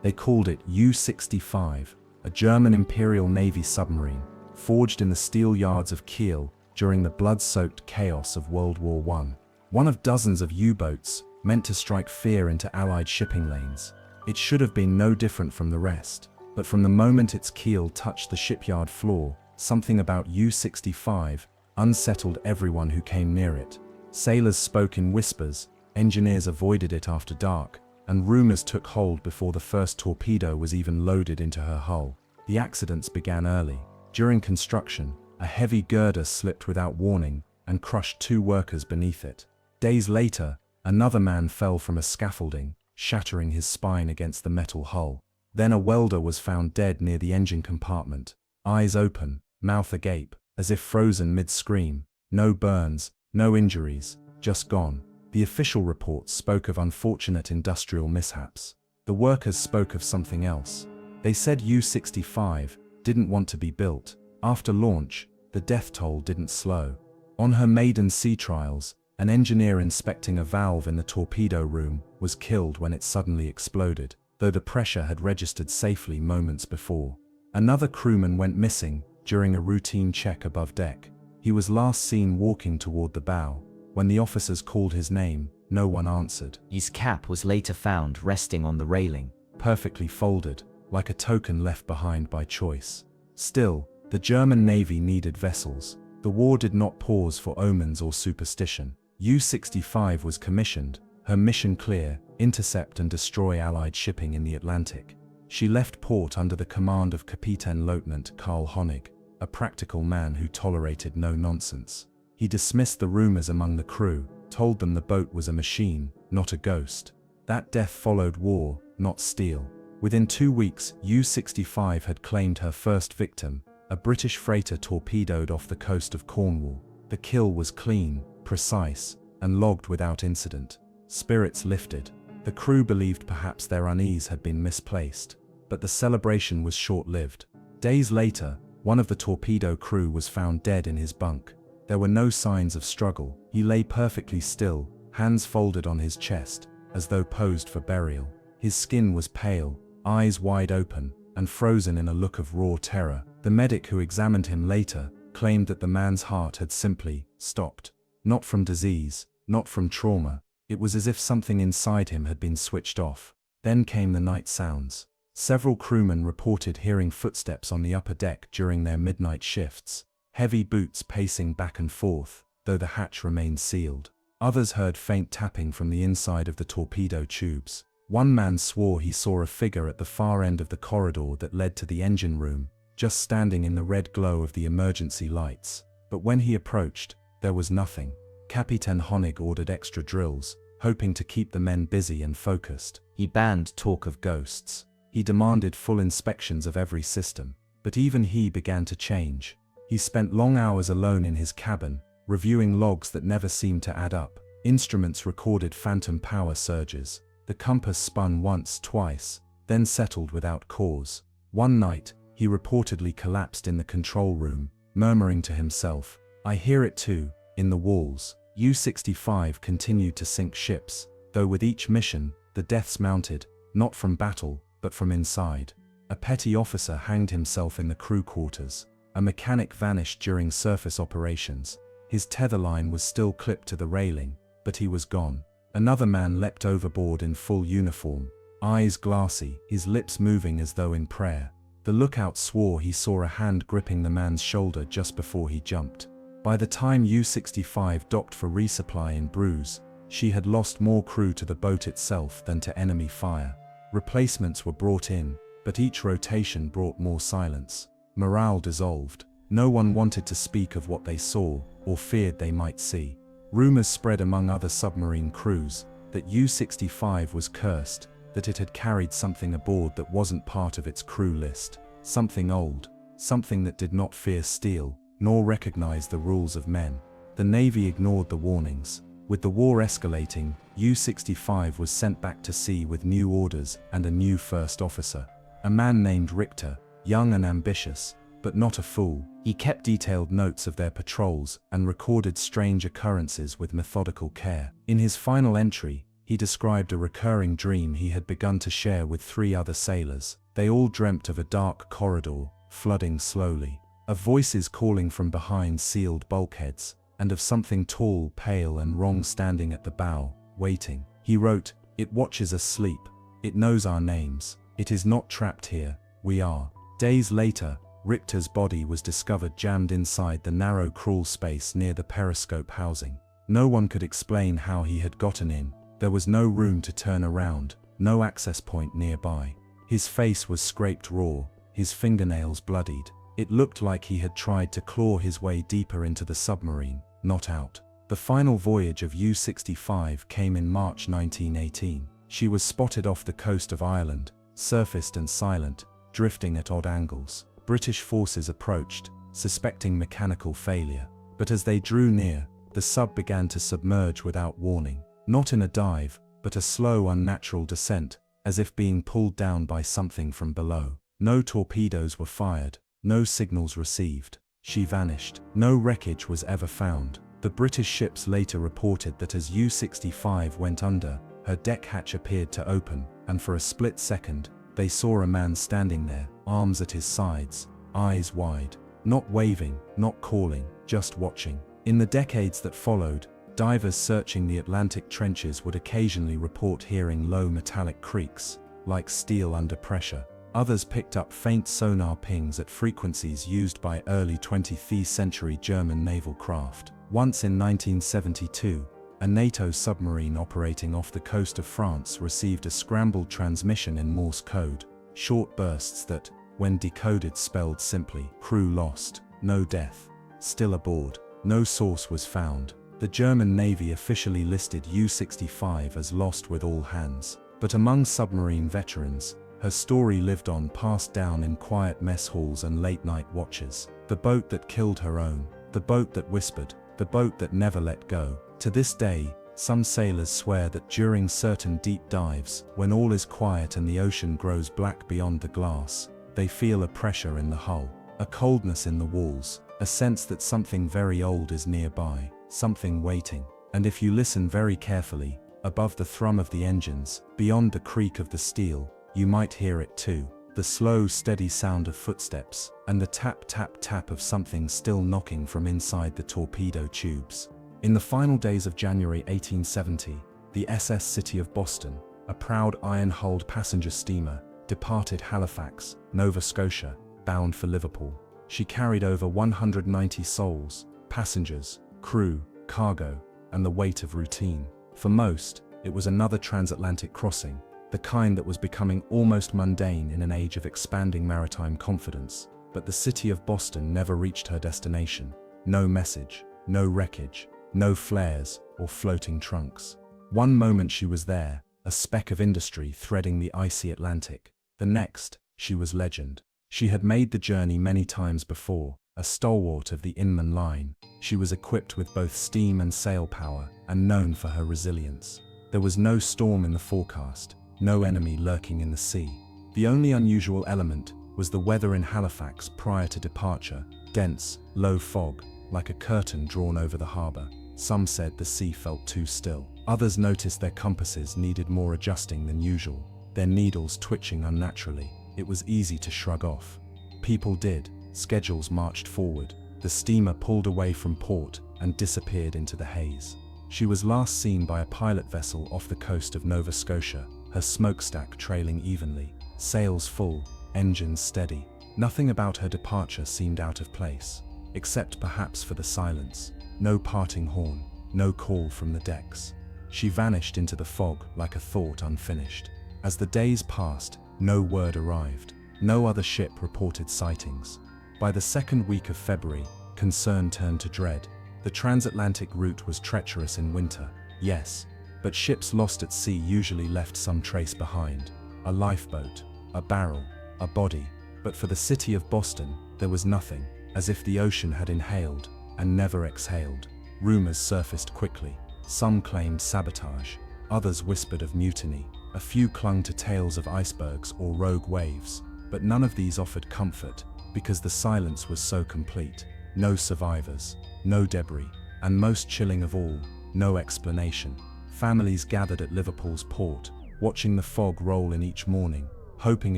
They called it U-65, a German Imperial Navy submarine, forged in the steel yards of Kiel during the blood-soaked chaos of World War I. One of dozens of U-boats meant to strike fear into Allied shipping lanes. It should have been no different from the rest, but from the moment its keel touched the shipyard floor, something about U-65 unsettled everyone who came near it. Sailors spoke in whispers, engineers avoided it after dark, and rumors took hold before the first torpedo was even loaded into her hull. The accidents began early. During construction, a heavy girder slipped without warning and crushed 2 workers beneath it. Days later, another man fell from a scaffolding, shattering his spine against the metal hull. Then a welder was found dead near the engine compartment, eyes open, mouth agape, as if frozen mid-scream. No burns, no injuries, just gone. The official reports spoke of unfortunate industrial mishaps. The workers spoke of something else. They said U-65 didn't want to be built. After launch, the death toll didn't slow. On her maiden sea trials, an engineer inspecting a valve in the torpedo room was killed when it suddenly exploded, though the pressure had registered safely moments before. Another crewman went missing during a routine check above deck. He was last seen walking toward the bow. When the officers called his name, no one answered. His cap was later found resting on the railing, perfectly folded, like a token left behind by choice. Still, the German Navy needed vessels. The war did not pause for omens or superstition. U-65 was commissioned, her mission clear: intercept and destroy Allied shipping in the Atlantic. She left port under the command of Kapitän-Leutnant Karl Honig, a practical man who tolerated no nonsense. He dismissed the rumors among the crew, told them the boat was a machine, not a ghost. That death followed war, not steel. Within 2 weeks, U-65 had claimed her first victim, a British freighter torpedoed off the coast of Cornwall. The kill was clean, precise, and logged without incident. Spirits lifted. The crew believed perhaps their unease had been misplaced, but the celebration was short-lived. Days later, one of the torpedo crew was found dead in his bunk. There were no signs of struggle. He lay perfectly still, hands folded on his chest, as though posed for burial. His skin was pale, eyes wide open, and frozen in a look of raw terror. The medic who examined him later claimed that the man's heart had simply stopped. Not from disease, not from trauma. It was as if something inside him had been switched off. Then came the night sounds. Several crewmen reported hearing footsteps on the upper deck during their midnight shifts, heavy boots pacing back and forth, though the hatch remained sealed. Others heard faint tapping from the inside of the torpedo tubes. One man swore he saw a figure at the far end of the corridor that led to the engine room, just standing in the red glow of the emergency lights. But when he approached, there was nothing. Captain Honig ordered extra drills, hoping to keep the men busy and focused. He banned talk of ghosts. He demanded full inspections of every system. But even he began to change. He spent long hours alone in his cabin, reviewing logs that never seemed to add up. Instruments recorded phantom power surges. The compass spun once, twice, then settled without cause. One night, he reportedly collapsed in the control room, murmuring to himself, "I hear it too, in the walls." U-65 continued to sink ships, though with each mission, the deaths mounted, not from battle, but from inside. A petty officer hanged himself in the crew quarters. A mechanic vanished during surface operations. His tether line was still clipped to the railing, but he was gone. Another man leapt overboard in full uniform, eyes glassy, his lips moving as though in prayer. The lookout swore he saw a hand gripping the man's shoulder just before he jumped. By the time U-65 docked for resupply in Bruges, she had lost more crew to the boat itself than to enemy fire. Replacements were brought in, but each rotation brought more silence. Morale dissolved. No one wanted to speak of what they saw, or feared they might see. Rumors spread among other submarine crews that U-65 was cursed, that it had carried something aboard that wasn't part of its crew list. Something old, something that did not fear steel, nor recognize the rules of men. The Navy ignored the warnings. With the war escalating, U-65 was sent back to sea with new orders and a new first officer. A man named Richter, young and ambitious, but not a fool. He kept detailed notes of their patrols and recorded strange occurrences with methodical care. In his final entry, he described a recurring dream he had begun to share with 3 other sailors. They all dreamt of a dark corridor, flooding slowly, of voices calling from behind sealed bulkheads, and of something tall, pale and wrong standing at the bow, waiting. He wrote, "It watches us sleep. It knows our names. It is not trapped here. We are." Days later, Richter's body was discovered jammed inside the narrow crawl space near the periscope housing. No one could explain how he had gotten in. There was no room to turn around, no access point nearby. His face was scraped raw, his fingernails bloodied. It looked like he had tried to claw his way deeper into the submarine, not out. The final voyage of U-65 came in March 1918. She was spotted off the coast of Ireland, surfaced and silent, drifting at odd angles. British forces approached, suspecting mechanical failure. But as they drew near, the sub began to submerge without warning. Not in a dive, but a slow, unnatural descent, as if being pulled down by something from below. No torpedoes were fired, no signals received. She vanished. No wreckage was ever found. The British ships later reported that as U-65 went under, her deck hatch appeared to open, and for a split second, they saw a man standing there, arms at his sides, eyes wide, not waving, not calling, just watching. In the decades that followed, divers searching the Atlantic trenches would occasionally report hearing low metallic creaks, like steel under pressure. Others picked up faint sonar pings at frequencies used by early 20th century German naval craft. Once in 1972, a NATO submarine operating off the coast of France received a scrambled transmission in Morse code, short bursts that, when decoded, spelled simply, "Crew lost, no death, still aboard." No source was found. The German Navy officially listed U-65 as lost with all hands. But among submarine veterans, her story lived on, passed down in quiet mess halls and late-night watches. The boat that killed her own, the boat that whispered, the boat that never let go. To this day, some sailors swear that during certain deep dives, when all is quiet and the ocean grows black beyond the glass, they feel a pressure in the hull, a coldness in the walls, a sense that something very old is nearby, something waiting. And if you listen very carefully, above the thrum of the engines, beyond the creak of the steel, you might hear it too. The slow, steady sound of footsteps, and the tap, tap, tap of something still knocking from inside the torpedo tubes. In the final days of January 1870, the SS City of Boston, a proud iron-hulled passenger steamer, departed Halifax, Nova Scotia, bound for Liverpool. She carried over 190 souls, passengers, crew, cargo, and the weight of routine. For most, it was another transatlantic crossing, the kind that was becoming almost mundane in an age of expanding maritime confidence. But the city of Boston never reached her destination. No message, no wreckage, no flares or floating trunks. One moment she was there, a speck of industry threading the icy Atlantic. The next, she was legend. She had made the journey many times before, a stalwart of the Inman line. She was equipped with both steam and sail power, and known for her resilience. There was no storm in the forecast, no enemy lurking in the sea. The only unusual element was the weather in Halifax prior to departure: dense, low fog, like a curtain drawn over the harbor. Some said the sea felt too still. Others noticed their compasses needed more adjusting than usual, their needles twitching unnaturally. It was easy to shrug off. People did. Schedules marched forward. The steamer pulled away from port and disappeared into the haze. She was last seen by a pilot vessel off the coast of Nova Scotia, her smokestack trailing evenly, sails full, engines steady. Nothing about her departure seemed out of place, except perhaps for the silence. No parting horn, no call from the decks. She vanished into the fog like a thought unfinished. As the days passed, no word arrived. No other ship reported sightings. By the second week of February, concern turned to dread. The transatlantic route was treacherous in winter, yes, but ships lost at sea usually left some trace behind. A lifeboat, a barrel, a body. But for the city of Boston, there was nothing, as if the ocean had inhaled and never exhaled. Rumors surfaced quickly. Some claimed sabotage, others whispered of mutiny. A few clung to tales of icebergs or rogue waves, but none of these offered comfort, because the silence was so complete. No survivors, no debris, and most chilling of all, no explanation. Families gathered at Liverpool's port, watching the fog roll in each morning, hoping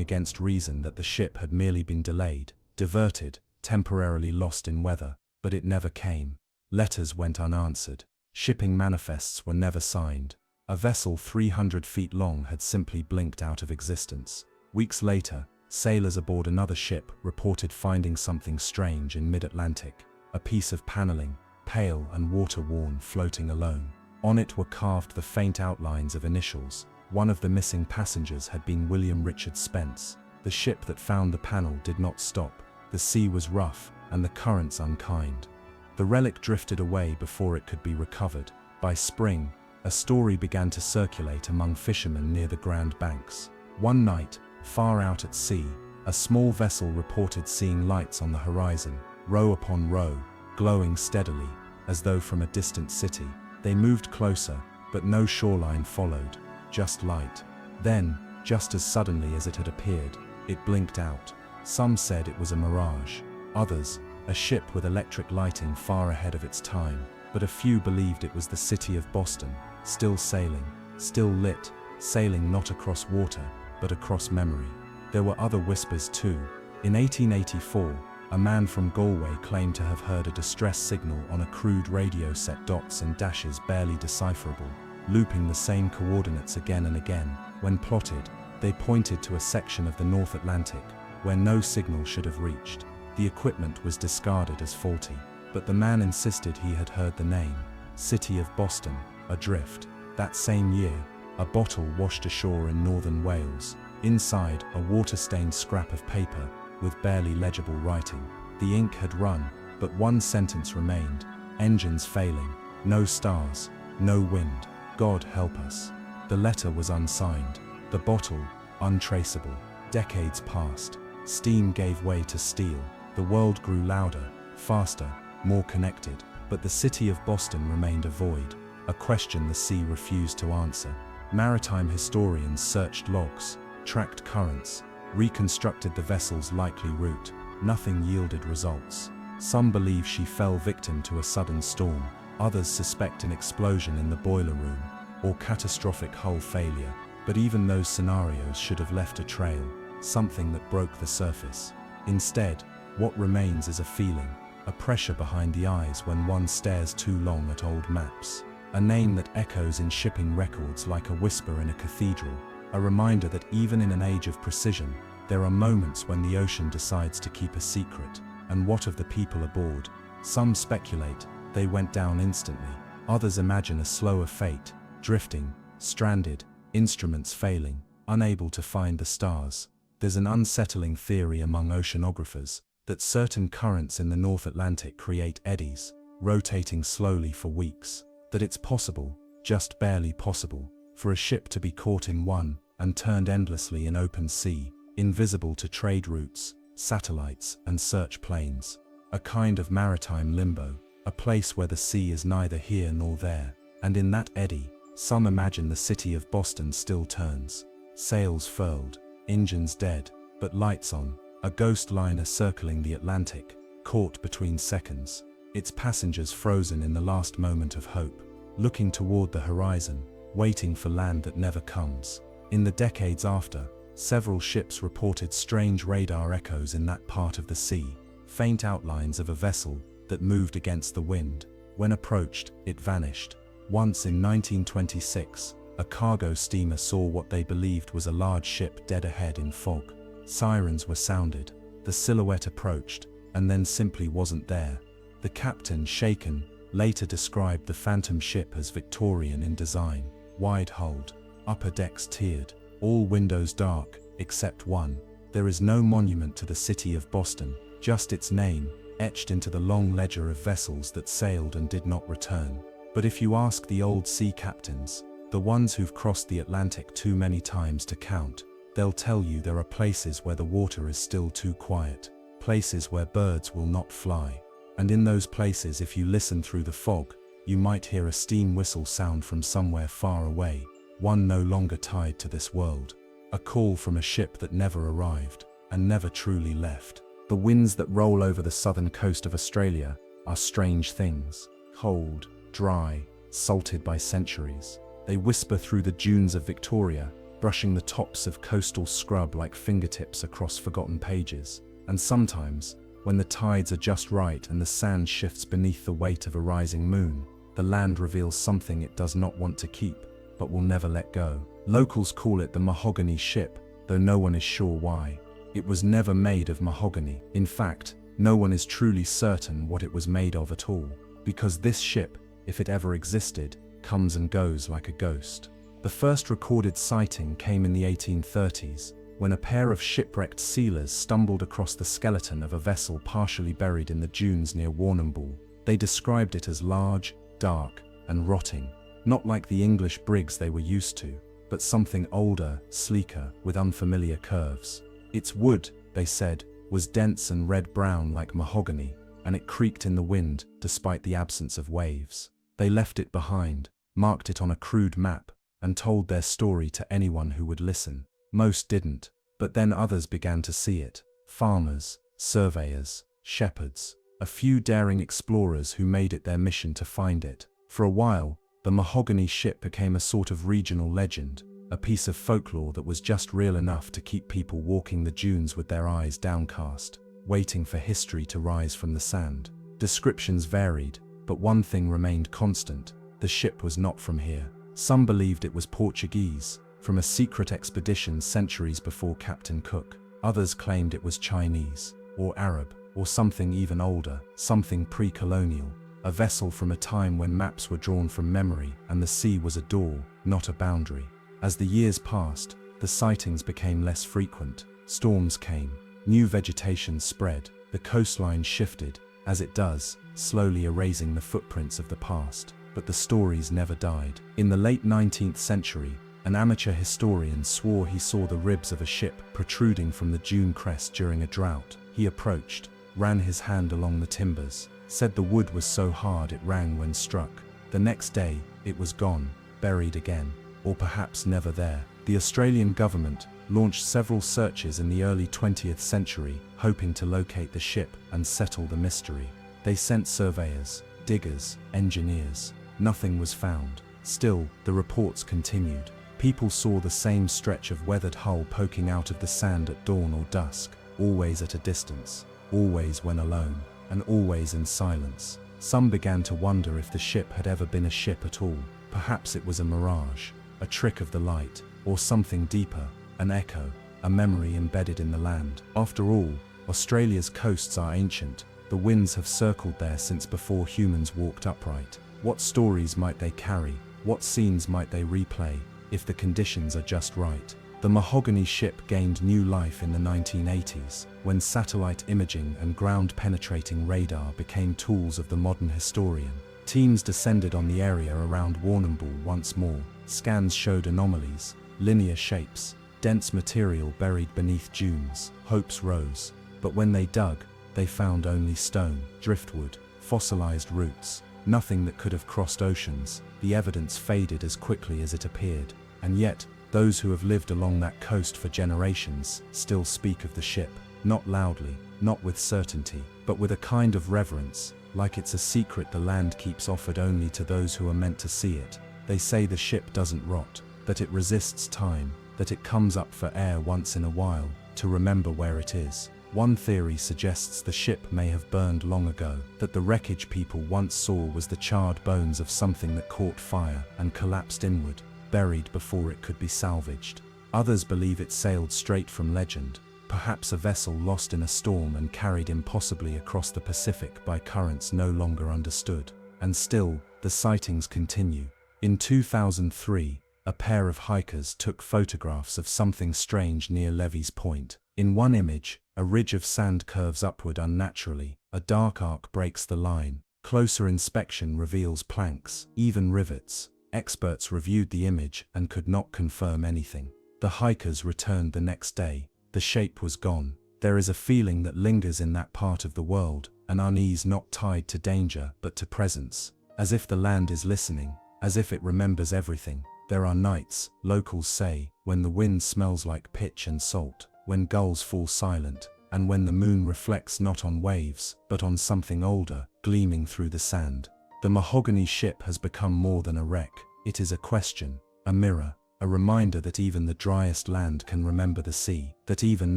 against reason that the ship had merely been delayed, diverted, temporarily lost in weather. But it never came. Letters went unanswered. Shipping manifests were never signed. A vessel 300 feet long had simply blinked out of existence. Weeks later, sailors aboard another ship reported finding something strange in mid-Atlantic. A piece of paneling, pale and water-worn, floating alone. On it were carved the faint outlines of initials. One of the missing passengers had been William Richard Spence. The ship that found the panel did not stop. The sea was rough, and the currents unkind. The relic drifted away before it could be recovered. By spring, a story began to circulate among fishermen near the Grand Banks. One night, far out at sea, a small vessel reported seeing lights on the horizon, row upon row, glowing steadily, as though from a distant city. They moved closer, but no shoreline followed, just light. Then, just as suddenly as it had appeared, it blinked out. Some said it was a mirage. Others, a ship with electric lighting far ahead of its time. But a few believed it was the city of Boston, still sailing, still lit, sailing not across water, but across memory. There were other whispers too. In 1884, a man from Galway claimed to have heard a distress signal on a crude radio set, dots and dashes barely decipherable, looping the same coordinates again and again. When plotted, they pointed to a section of the North Atlantic where no signal should have reached. The equipment was discarded as faulty, but the man insisted he had heard the name, City of Boston, adrift. That same year, a bottle washed ashore in northern Wales. Inside, a water-stained scrap of paper with barely legible writing. The ink had run, but one sentence remained: engines failing, no stars, no wind, God help us. The letter was unsigned, the bottle untraceable. Decades passed. Steam gave way to steel. The world grew louder, faster, more connected, but the city of Boston remained a void, a question the sea refused to answer. Maritime historians searched logs, tracked currents, reconstructed the vessel's likely route. Nothing yielded results. Some believe she fell victim to a sudden storm. Others suspect an explosion in the boiler room, or catastrophic hull failure. But even those scenarios should have left a trail, something that broke the surface. Instead, what remains is a feeling, a pressure behind the eyes when one stares too long at old maps. A name that echoes in shipping records like a whisper in a cathedral, a reminder that even in an age of precision, there are moments when the ocean decides to keep a secret. And what of the people aboard? Some speculate they went down instantly. Others imagine a slower fate, drifting, stranded, instruments failing, unable to find the stars. There's an unsettling theory among oceanographers that certain currents in the North Atlantic create eddies, rotating slowly for weeks. That it's possible, just barely possible, for a ship to be caught in one and turned endlessly in open sea, invisible to trade routes, satellites, and search planes. A kind of maritime limbo, a place where the sea is neither here nor there. And in that eddy, some imagine the city of Boston still turns. Sails furled, engines dead, but lights on, a ghost liner circling the Atlantic, caught between seconds, its passengers frozen in the last moment of hope, looking toward the horizon, waiting for land that never comes. In the decades after, several ships reported strange radar echoes in that part of the sea, faint outlines of a vessel that moved against the wind. When approached, it vanished. Once in 1926, a cargo steamer saw what they believed was a large ship dead ahead in fog. Sirens were sounded, the silhouette approached, and then simply wasn't there. The captain, shaken, later described the phantom ship as Victorian in design, wide-hulled, upper decks tiered, all windows dark, except one. There is no monument to the city of Boston, just its name, etched into the long ledger of vessels that sailed and did not return. But if you ask the old sea captains, the ones who've crossed the Atlantic too many times to count, they'll tell you there are places where the water is still too quiet, places where birds will not fly. And in those places, if you listen through the fog, you might hear a steam whistle sound from somewhere far away, one no longer tied to this world. A call from a ship that never arrived, and never truly left. The winds that roll over the southern coast of Australia are strange things. Cold, dry, salted by centuries. They whisper through the dunes of Victoria, brushing the tops of coastal scrub like fingertips across forgotten pages. And sometimes, when the tides are just right and the sand shifts beneath the weight of a rising moon, the land reveals something it does not want to keep, but will never let go. Locals call it the mahogany ship, though no one is sure why. It was never made of mahogany. In fact, no one is truly certain what it was made of at all, because this ship, if it ever existed, comes and goes like a ghost. The first recorded sighting came in the 1830s, when a pair of shipwrecked sealers stumbled across the skeleton of a vessel partially buried in the dunes near Warrnambool. They described it as large, dark, and rotting, not like the English brigs they were used to, but something older, sleeker, with unfamiliar curves. Its wood, they said, was dense and red-brown like mahogany, and it creaked in the wind despite the absence of waves. They left it behind, marked it on a crude map, and told their story to anyone who would listen. Most didn't, but then others began to see it. Farmers, surveyors, shepherds, a few daring explorers who made it their mission to find it. For a while, the mahogany ship became a sort of regional legend, a piece of folklore that was just real enough to keep people walking the dunes with their eyes downcast, waiting for history to rise from the sand. Descriptions varied, but one thing remained constant: the ship was not from here. Some believed it was Portuguese, from a secret expedition centuries before Captain Cook. Others claimed it was Chinese, or Arab, or something even older, something pre-colonial, a vessel from a time when maps were drawn from memory and the sea was a door, not a boundary. As the years passed, the sightings became less frequent. Storms came, new vegetation spread, the coastline shifted, as it does, slowly erasing the footprints of the past. But the stories never died. In the late 19th century, an amateur historian swore he saw the ribs of a ship protruding from the dune crest during a drought. He approached, ran his hand along the timbers, said the wood was so hard it rang when struck. The next day, it was gone, buried again, or perhaps never there. The Australian government launched several searches in the early 20th century, hoping to locate the ship and settle the mystery. They sent surveyors, diggers, engineers. Nothing was found. Still, the reports continued. People saw the same stretch of weathered hull poking out of the sand at dawn or dusk, always at a distance, always when alone. and always in silence. Some began to wonder if the ship had ever been a ship at all. Perhaps it was a mirage, a trick of the light, or something deeper, an echo, a memory embedded in the land. After all, Australia's coasts are ancient. The winds have circled there since before humans walked upright. What stories might they carry? What scenes might they replay, if the conditions are just right? The mahogany ship gained new life in the 1980s, when satellite imaging and ground-penetrating radar became tools of the modern historian. Teams descended on the area around Warrnambool once more. Scans showed anomalies, linear shapes, dense material buried beneath dunes. Hopes rose, but when they dug, they found only stone, driftwood, fossilized roots, nothing that could have crossed oceans. The evidence faded as quickly as it appeared, and yet, those who have lived along that coast for generations still speak of the ship, not loudly, not with certainty, but with a kind of reverence, like it's a secret the land keeps offered only to those who are meant to see it. They say the ship doesn't rot, that it resists time, that it comes up for air once in a while, to remember where it is. One theory suggests the ship may have burned long ago, that the wreckage people once saw was the charred bones of something that caught fire and collapsed inward, buried before it could be salvaged. Others believe it sailed straight from legend, perhaps a vessel lost in a storm and carried impossibly across the Pacific by currents no longer understood. And still, the sightings continue. In 2003, a pair of hikers took photographs of something strange near Levy's Point. In one image, a ridge of sand curves upward unnaturally, a dark arc breaks the line. Closer inspection reveals planks, even rivets. Experts reviewed the image and could not confirm anything. The hikers returned the next day. The shape was gone. There is a feeling that lingers in that part of the world, an unease not tied to danger but to presence. As if the land is listening, as if it remembers everything. There are nights, locals say, when the wind smells like pitch and salt, when gulls fall silent, and when the moon reflects not on waves, but on something older, gleaming through the sand. The mahogany ship has become more than a wreck. It is a question, a mirror, a reminder that even the driest land can remember the sea, that even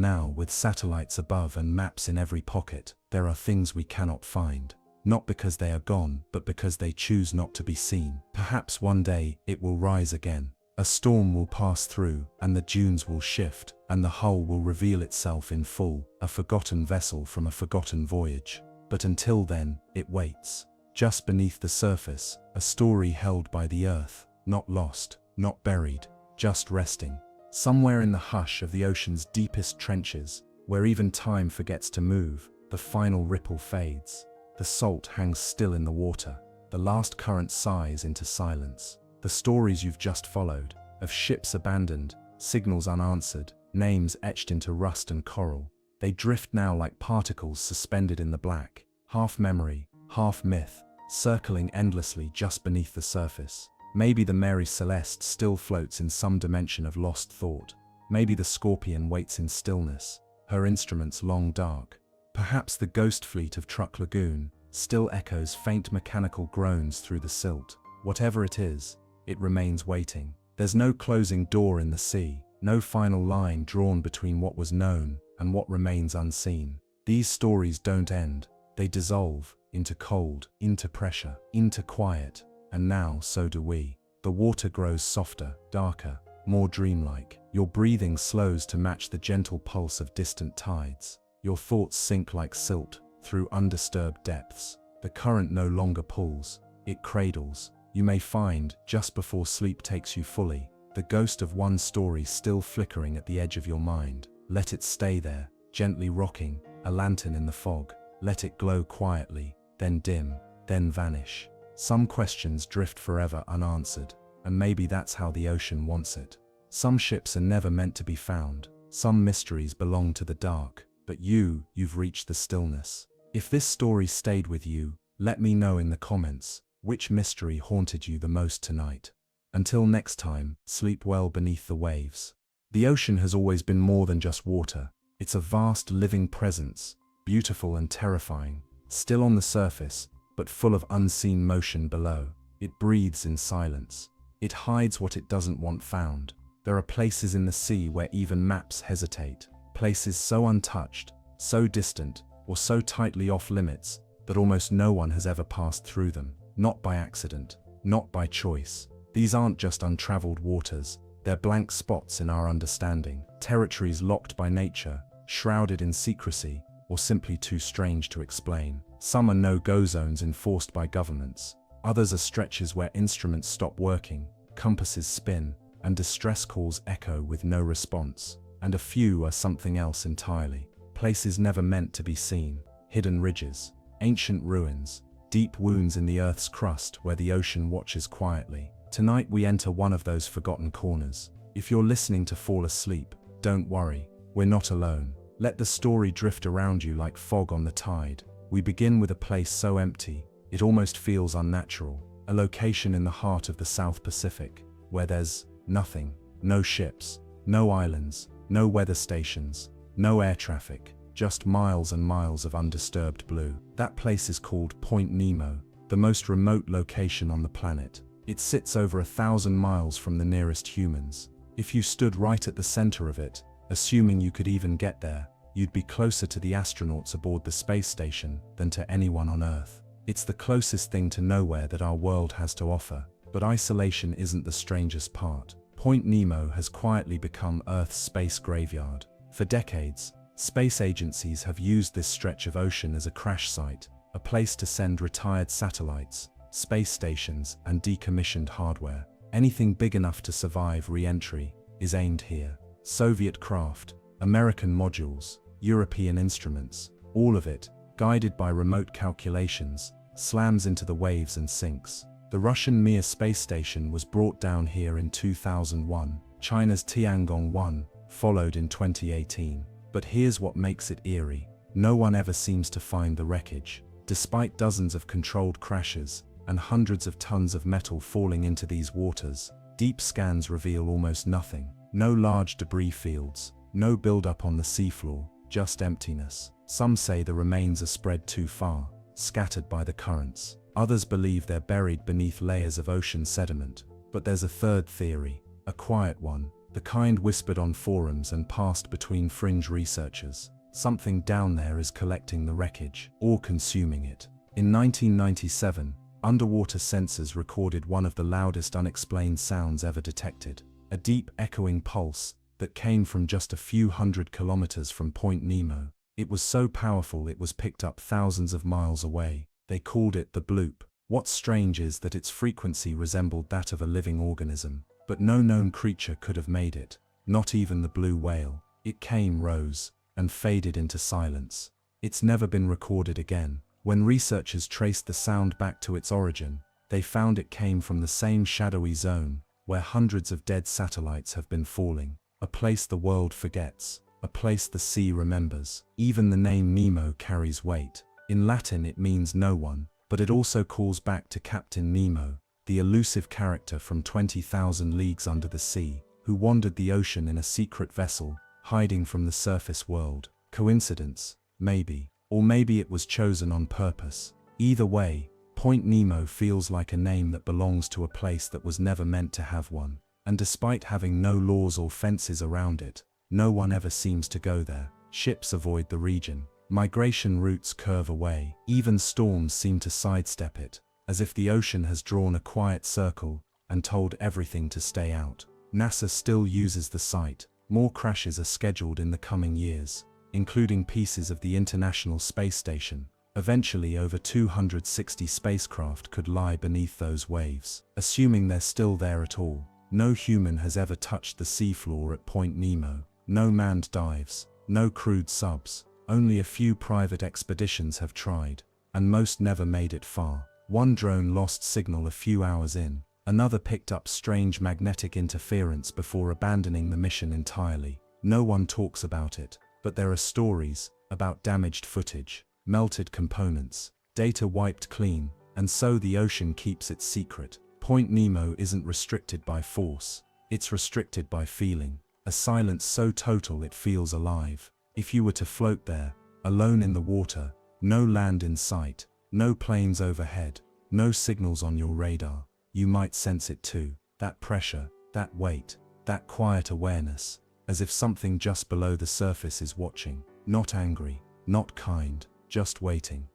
now, with satellites above and maps in every pocket, there are things we cannot find. Not because they are gone, but because they choose not to be seen. Perhaps one day, it will rise again. A storm will pass through, and the dunes will shift, and the hull will reveal itself in full, a forgotten vessel from a forgotten voyage. But until then, it waits. Just beneath the surface, a story held by the earth, not lost, not buried, just resting. Somewhere in the hush of the ocean's deepest trenches, where even time forgets to move, the final ripple fades. The salt hangs still in the water. The last current sighs into silence. The stories you've just followed, of ships abandoned, signals unanswered, names etched into rust and coral, they drift now like particles suspended in the black, half memory, half myth, circling endlessly just beneath the surface. Maybe the Mary Celeste still floats in some dimension of lost thought. Maybe the Scorpion waits in stillness, her instruments long dark. Perhaps the ghost fleet of Truck Lagoon still echoes faint mechanical groans through the silt. Whatever it is, it remains waiting. There's no closing door in the sea, no final line drawn between what was known and what remains unseen. These stories don't end, they dissolve into cold, into pressure, into quiet, and now so do we. The water grows softer, darker, more dreamlike. Your breathing slows to match the gentle pulse of distant tides. Your thoughts sink like silt through undisturbed depths. The current no longer pulls, it cradles. You may find, just before sleep takes you fully, the ghost of one story still flickering at the edge of your mind. Let it stay there, gently rocking, a lantern in the fog. Let it glow quietly, then dim, then vanish. Some questions drift forever unanswered, and maybe that's how the ocean wants it. Some ships are never meant to be found. Some mysteries belong to the dark, but you've reached the stillness. If this story stayed with you, let me know in the comments. Which mystery haunted you the most tonight? Until next time, sleep well beneath the waves. The ocean has always been more than just water. It's a vast living presence, beautiful and terrifying, still on the surface, but full of unseen motion below. It breathes in silence. It hides what it doesn't want found. There are places in the sea where even maps hesitate, places so untouched, so distant, or so tightly off limits but almost no one has ever passed through them, not by accident, not by choice. These aren't just untraveled waters, they're blank spots in our understanding, territories locked by nature, shrouded in secrecy, or simply too strange to explain. Some are no-go zones enforced by governments. Others are stretches where instruments stop working, compasses spin, and distress calls echo with no response. And a few are something else entirely. Places never meant to be seen, hidden ridges, ancient ruins, deep wounds in the Earth's crust where the ocean watches quietly. Tonight we enter one of those forgotten corners. If you're listening to fall asleep, don't worry, we're not alone. Let the story drift around you like fog on the tide. We begin with a place so empty, it almost feels unnatural. A location in the heart of the South Pacific, where there's nothing, no ships, no islands, no weather stations, no air traffic, just miles and miles of undisturbed blue. That place is called Point Nemo, the most remote location on the planet. It sits over 1,000 miles from the nearest humans. If you stood right at the center of it, assuming you could even get there, you'd be closer to the astronauts aboard the space station than to anyone on Earth. It's the closest thing to nowhere that our world has to offer, but isolation isn't the strangest part. Point Nemo has quietly become Earth's space graveyard. For decades, space agencies have used this stretch of ocean as a crash site, a place to send retired satellites, space stations, and decommissioned hardware. Anything big enough to survive re-entry is aimed here. Soviet craft, American modules, European instruments, all of it, guided by remote calculations, slams into the waves and sinks. The Russian Mir space station was brought down here in 2001. China's Tiangong-1 followed in 2018. But here's what makes it eerie. No one ever seems to find the wreckage. Despite dozens of controlled crashes and hundreds of tons of metal falling into these waters, deep scans reveal almost nothing. No large debris fields, no buildup on the seafloor, just emptiness. Some say the remains are spread too far, scattered by the currents. Others believe they're buried beneath layers of ocean sediment. But there's a third theory, a quiet one, the kind whispered on forums and passed between fringe researchers. Something down there is collecting the wreckage, or consuming it. In 1997, underwater sensors recorded one of the loudest unexplained sounds ever detected. A deep echoing pulse that came from just a few hundred kilometers from Point Nemo. It was so powerful it was picked up thousands of miles away. They called it the bloop. What's strange is that its frequency resembled that of a living organism, but no known creature could have made it, not even the blue whale. It came, rose, and faded into silence. It's never been recorded again. When researchers traced the sound back to its origin, they found it came from the same shadowy zone where hundreds of dead satellites have been falling. A place the world forgets, a place the sea remembers. Even the name Nemo carries weight. In Latin it means no one, but it also calls back to Captain Nemo, the elusive character from 20,000 Leagues Under the Sea, who wandered the ocean in a secret vessel, hiding from the surface world. Coincidence? Maybe. Or maybe it was chosen on purpose. Either way, Point Nemo feels like a name that belongs to a place that was never meant to have one. And despite having no laws or fences around it, no one ever seems to go there. Ships avoid the region. Migration routes curve away. Even storms seem to sidestep it, as if the ocean has drawn a quiet circle and told everything to stay out. NASA still uses the site. More crashes are scheduled in the coming years, including pieces of the International Space Station. Eventually, over 260 spacecraft could lie beneath those waves. Assuming they're still there at all, no human has ever touched the seafloor at Point Nemo. No manned dives, no crewed subs. Only a few private expeditions have tried, and most never made it far. One drone lost signal a few hours in. Another picked up strange magnetic interference before abandoning the mission entirely. No one talks about it, but there are stories about damaged footage, melted components, data wiped clean, and so the ocean keeps its secret. Point Nemo isn't restricted by force, it's restricted by feeling. A silence so total it feels alive. If you were to float there, alone in the water, no land in sight, no planes overhead, no signals on your radar, you might sense it too. That pressure, that weight, that quiet awareness, as if something just below the surface is watching, not angry, not kind, just waiting.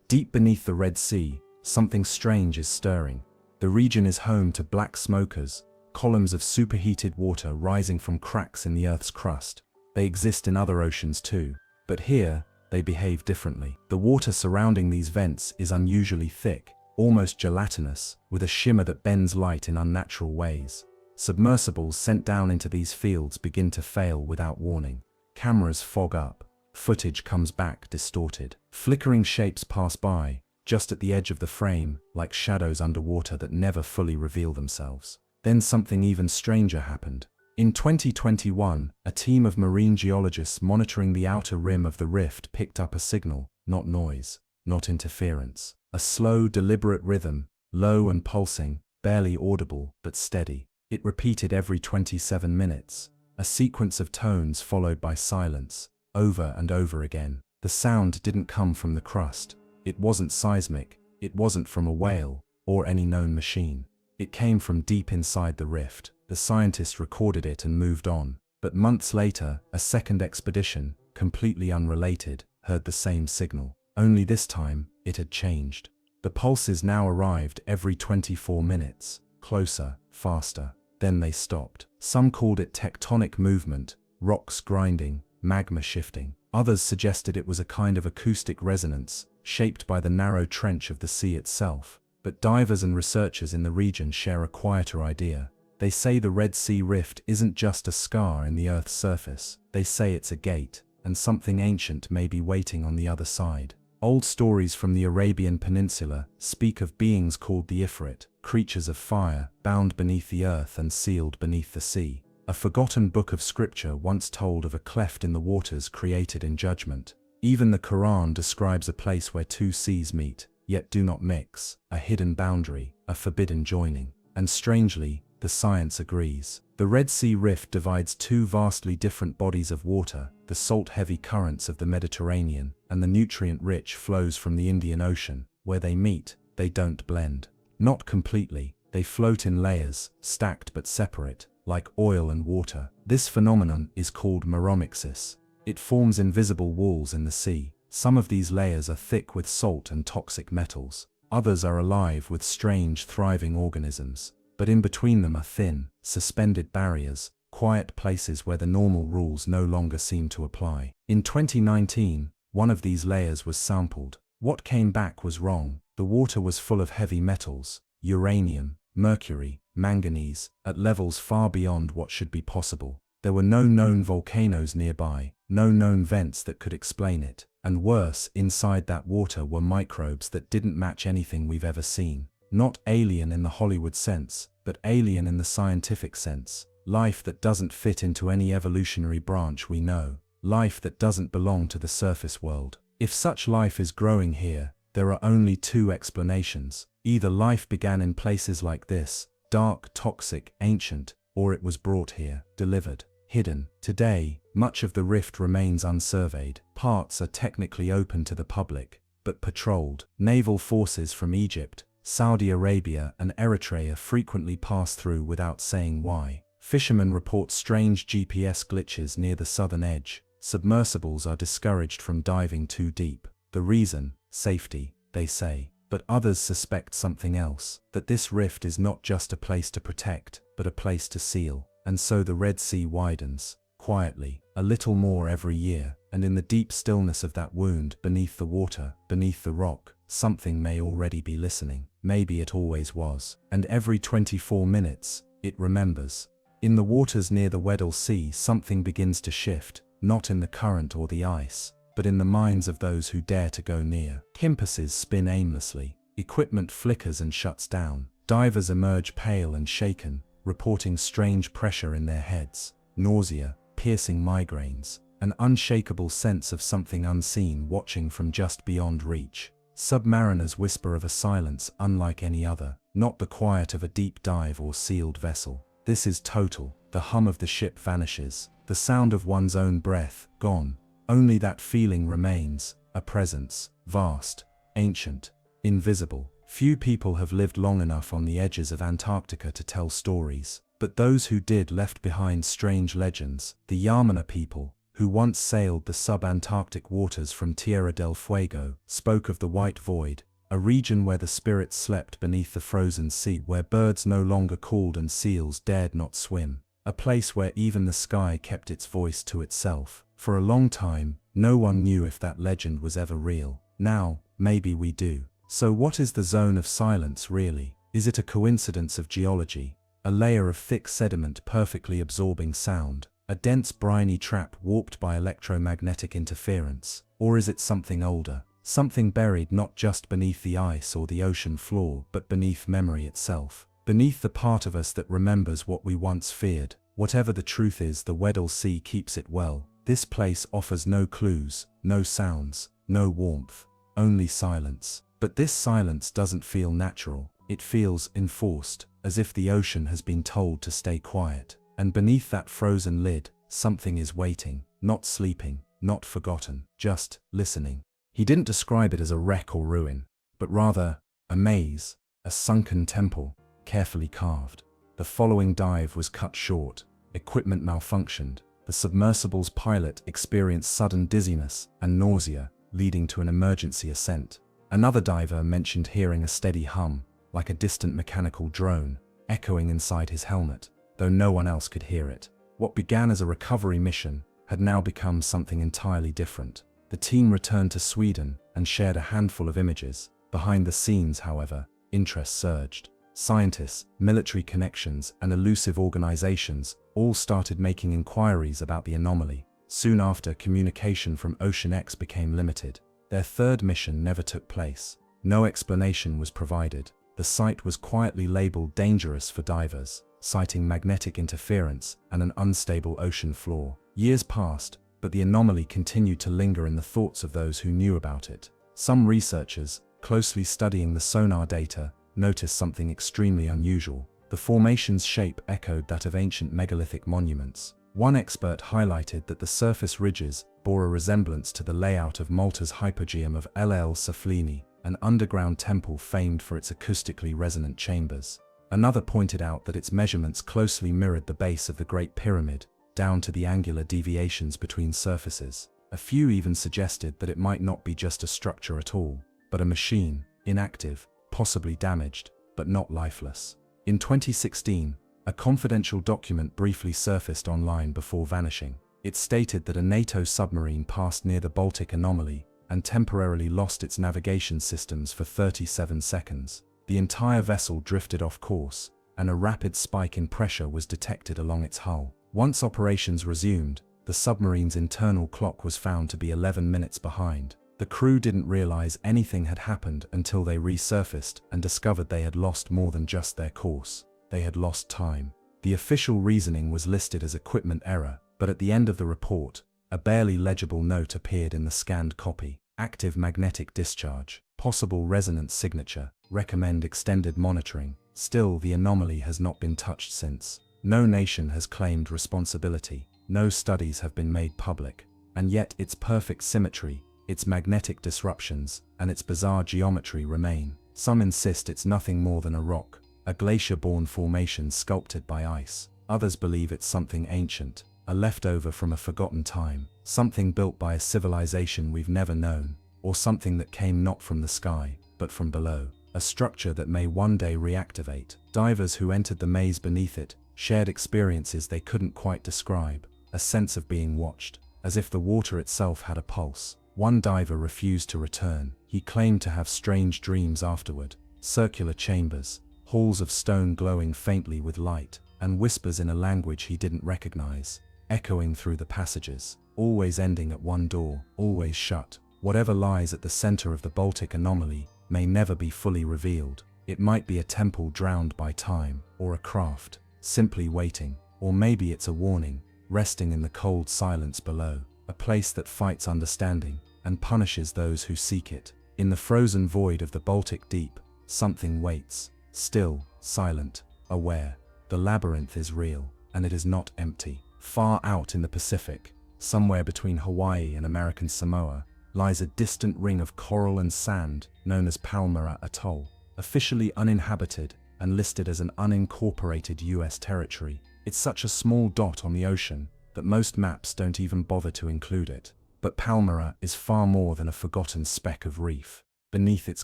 Deep beneath the Red Sea, something strange is stirring. The region is home to black smokers, columns of superheated water rising from cracks in the Earth's crust. They exist in other oceans too, but here, they behave differently. The water surrounding these vents is unusually thick, almost gelatinous, with a shimmer that bends light in unnatural ways. Submersibles sent down into these fields begin to fail without warning. Cameras fog up. Footage comes back distorted. Flickering shapes pass by, just at the edge of the frame, like shadows underwater that never fully reveal themselves. Then something even stranger happened. In 2021, a team of marine geologists monitoring the outer rim of the rift picked up a signal, not noise, not interference. A slow, deliberate rhythm, low and pulsing, barely audible, but steady. It repeated every 27 minutes, a sequence of tones followed by silence, over and over again. The sound didn't come from the crust. It wasn't seismic, it wasn't from a whale, or any known machine. It came from deep inside the rift. The scientists recorded it and moved on. But months later, a second expedition, completely unrelated, heard the same signal. Only this time, it had changed. The pulses now arrived every 24 minutes, closer, faster. Then they stopped. Some called it tectonic movement, rocks grinding, magma shifting. Others suggested it was a kind of acoustic resonance, shaped by the narrow trench of the sea itself. But divers and researchers in the region share a quieter idea. They say the Red Sea Rift isn't just a scar in the Earth's surface. They say it's a gate, and something ancient may be waiting on the other side. Old stories from the Arabian Peninsula speak of beings called the Ifrit, creatures of fire, bound beneath the earth and sealed beneath the sea. A forgotten book of scripture once told of a cleft in the waters created in judgment. Even the Quran describes a place where two seas meet, yet do not mix, a hidden boundary, a forbidden joining. And strangely, the science agrees. The Red Sea Rift divides two vastly different bodies of water, the salt-heavy currents of the Mediterranean and the nutrient-rich flows from the Indian Ocean. Where they meet, they don't blend. Not completely, they float in layers, stacked but separate, like oil and water. This phenomenon is called meromixis. It forms invisible walls in the sea. Some of these layers are thick with salt and toxic metals. Others are alive with strange, thriving organisms. But in between them are thin, suspended barriers, quiet places where the normal rules no longer seem to apply. In 2019, one of these layers was sampled. What came back was wrong. The water was full of heavy metals, uranium, mercury, manganese, at levels far beyond what should be possible. There were no known volcanoes nearby, no known vents that could explain it. And worse, inside that water were microbes that didn't match anything we've ever seen. Not alien in the Hollywood sense, but alien in the scientific sense. Life that doesn't fit into any evolutionary branch we know. Life that doesn't belong to the surface world. If such life is growing here, there are only two explanations. Either life began in places like this, dark, toxic, ancient, or it was brought here, delivered, hidden. Today, much of the rift remains unsurveyed. Parts are technically open to the public, but patrolled. Naval forces from Egypt, Saudi Arabia and Eritrea frequently pass through without saying why. Fishermen report strange GPS glitches near the southern edge. Submersibles are discouraged from diving too deep. The reason? Safety, they say. But others suspect something else, that this rift is not just a place to protect, but a place to seal. And so the Red Sea widens, quietly, a little more every year, and in the deep stillness of that wound, beneath the water, beneath the rock, something may already be listening. Maybe it always was. And every 24 minutes, it remembers. In the waters near the Weddell Sea, something begins to shift, not in the current or the ice, but in the minds of those who dare to go near. Compasses spin aimlessly. Equipment flickers and shuts down. Divers emerge pale and shaken, reporting strange pressure in their heads, nausea, piercing migraines, an unshakable sense of something unseen watching from just beyond reach. Submariners whisper of a silence unlike any other, not the quiet of a deep dive or sealed vessel. This is total. The hum of the ship vanishes, the sound of one's own breath, gone. Only that feeling remains, a presence, vast, ancient, invisible. Few people have lived long enough on the edges of Antarctica to tell stories, but those who did left behind strange legends. The Yamana people, who once sailed the sub-Antarctic waters from Tierra del Fuego, spoke of the white void, a region where the spirits slept beneath the frozen sea, where birds no longer called and seals dared not swim, a place where even the sky kept its voice to itself. For a long time, no one knew if that legend was ever real. Now, maybe we do. So what is the zone of silence really? Is it a coincidence of geology, a layer of thick sediment perfectly absorbing sound, a dense briny trap warped by electromagnetic interference? Or is it something older, something buried not just beneath the ice or the ocean floor, but beneath memory itself, beneath the part of us that remembers what we once feared? Whatever the truth is, the Weddell Sea keeps it well. This place offers no clues, no sounds, no warmth, only silence. But this silence doesn't feel natural. It feels enforced, as if the ocean has been told to stay quiet. And beneath that frozen lid, something is waiting, not sleeping, not forgotten, just listening. He didn't describe it as a wreck or ruin, but rather a maze, a sunken temple, carefully carved. The following dive was cut short. Equipment malfunctioned. The submersible's pilot experienced sudden dizziness and nausea, leading to an emergency ascent. Another diver mentioned hearing a steady hum, like a distant mechanical drone, echoing inside his helmet, though no one else could hear it. What began as a recovery mission had now become something entirely different. The team returned to Sweden and shared a handful of images. Behind the scenes, however, interest surged. Scientists, military connections, and elusive organizations all started making inquiries about the anomaly. Soon after, communication from Ocean X became limited. Their third mission never took place. No explanation was provided. The site was quietly labeled dangerous for divers, citing magnetic interference and an unstable ocean floor. Years passed, but the anomaly continued to linger in the thoughts of those who knew about it. Some researchers, closely studying the sonar data, noticed something extremely unusual. The formation's shape echoed that of ancient megalithic monuments. One expert highlighted that the surface ridges bore a resemblance to the layout of Malta's hypogeum of El Saflieni, an underground temple famed for its acoustically resonant chambers. Another pointed out that its measurements closely mirrored the base of the Great Pyramid, down to the angular deviations between surfaces. A few even suggested that it might not be just a structure at all, but a machine, inactive, possibly damaged, but not lifeless. In 2016, a confidential document briefly surfaced online before vanishing. It stated that a NATO submarine passed near the Baltic anomaly and temporarily lost its navigation systems for 37 seconds. The entire vessel drifted off course, and a rapid spike in pressure was detected along its hull. Once operations resumed, the submarine's internal clock was found to be 11 minutes behind. The crew didn't realize anything had happened until they resurfaced and discovered they had lost more than just their course. They had lost time. The official reasoning was listed as equipment error, but at the end of the report, a barely legible note appeared in the scanned copy. Active magnetic discharge, possible resonance signature, recommend extended monitoring. Still, the anomaly has not been touched since. No nation has claimed responsibility. No studies have been made public. And yet its perfect symmetry, its magnetic disruptions, and its bizarre geometry remain. Some insist it's nothing more than a rock, a glacier-borne formation sculpted by ice. Others believe it's something ancient, a leftover from a forgotten time, something built by a civilization we've never known, or something that came not from the sky, but from below, a structure that may one day reactivate. Divers who entered the maze beneath it shared experiences they couldn't quite describe, a sense of being watched, as if the water itself had a pulse. One diver refused to return. He claimed to have strange dreams afterward, circular chambers, halls of stone glowing faintly with light, and whispers in a language he didn't recognize, echoing through the passages, always ending at one door, always shut. Whatever lies at the center of the Baltic anomaly may never be fully revealed. It might be a temple drowned by time, or a craft, simply waiting, or maybe it's a warning, resting in the cold silence below, a place that fights understanding and punishes those who seek it. In the frozen void of the Baltic Deep, something waits, still, silent, aware. The labyrinth is real, and it is not empty. Far out in the Pacific, somewhere between Hawaii and American Samoa, lies a distant ring of coral and sand known as Palmyra Atoll, officially uninhabited and listed as an unincorporated US territory. It's such a small dot on the ocean that most maps don't even bother to include it. But Palmyra is far more than a forgotten speck of reef. Beneath its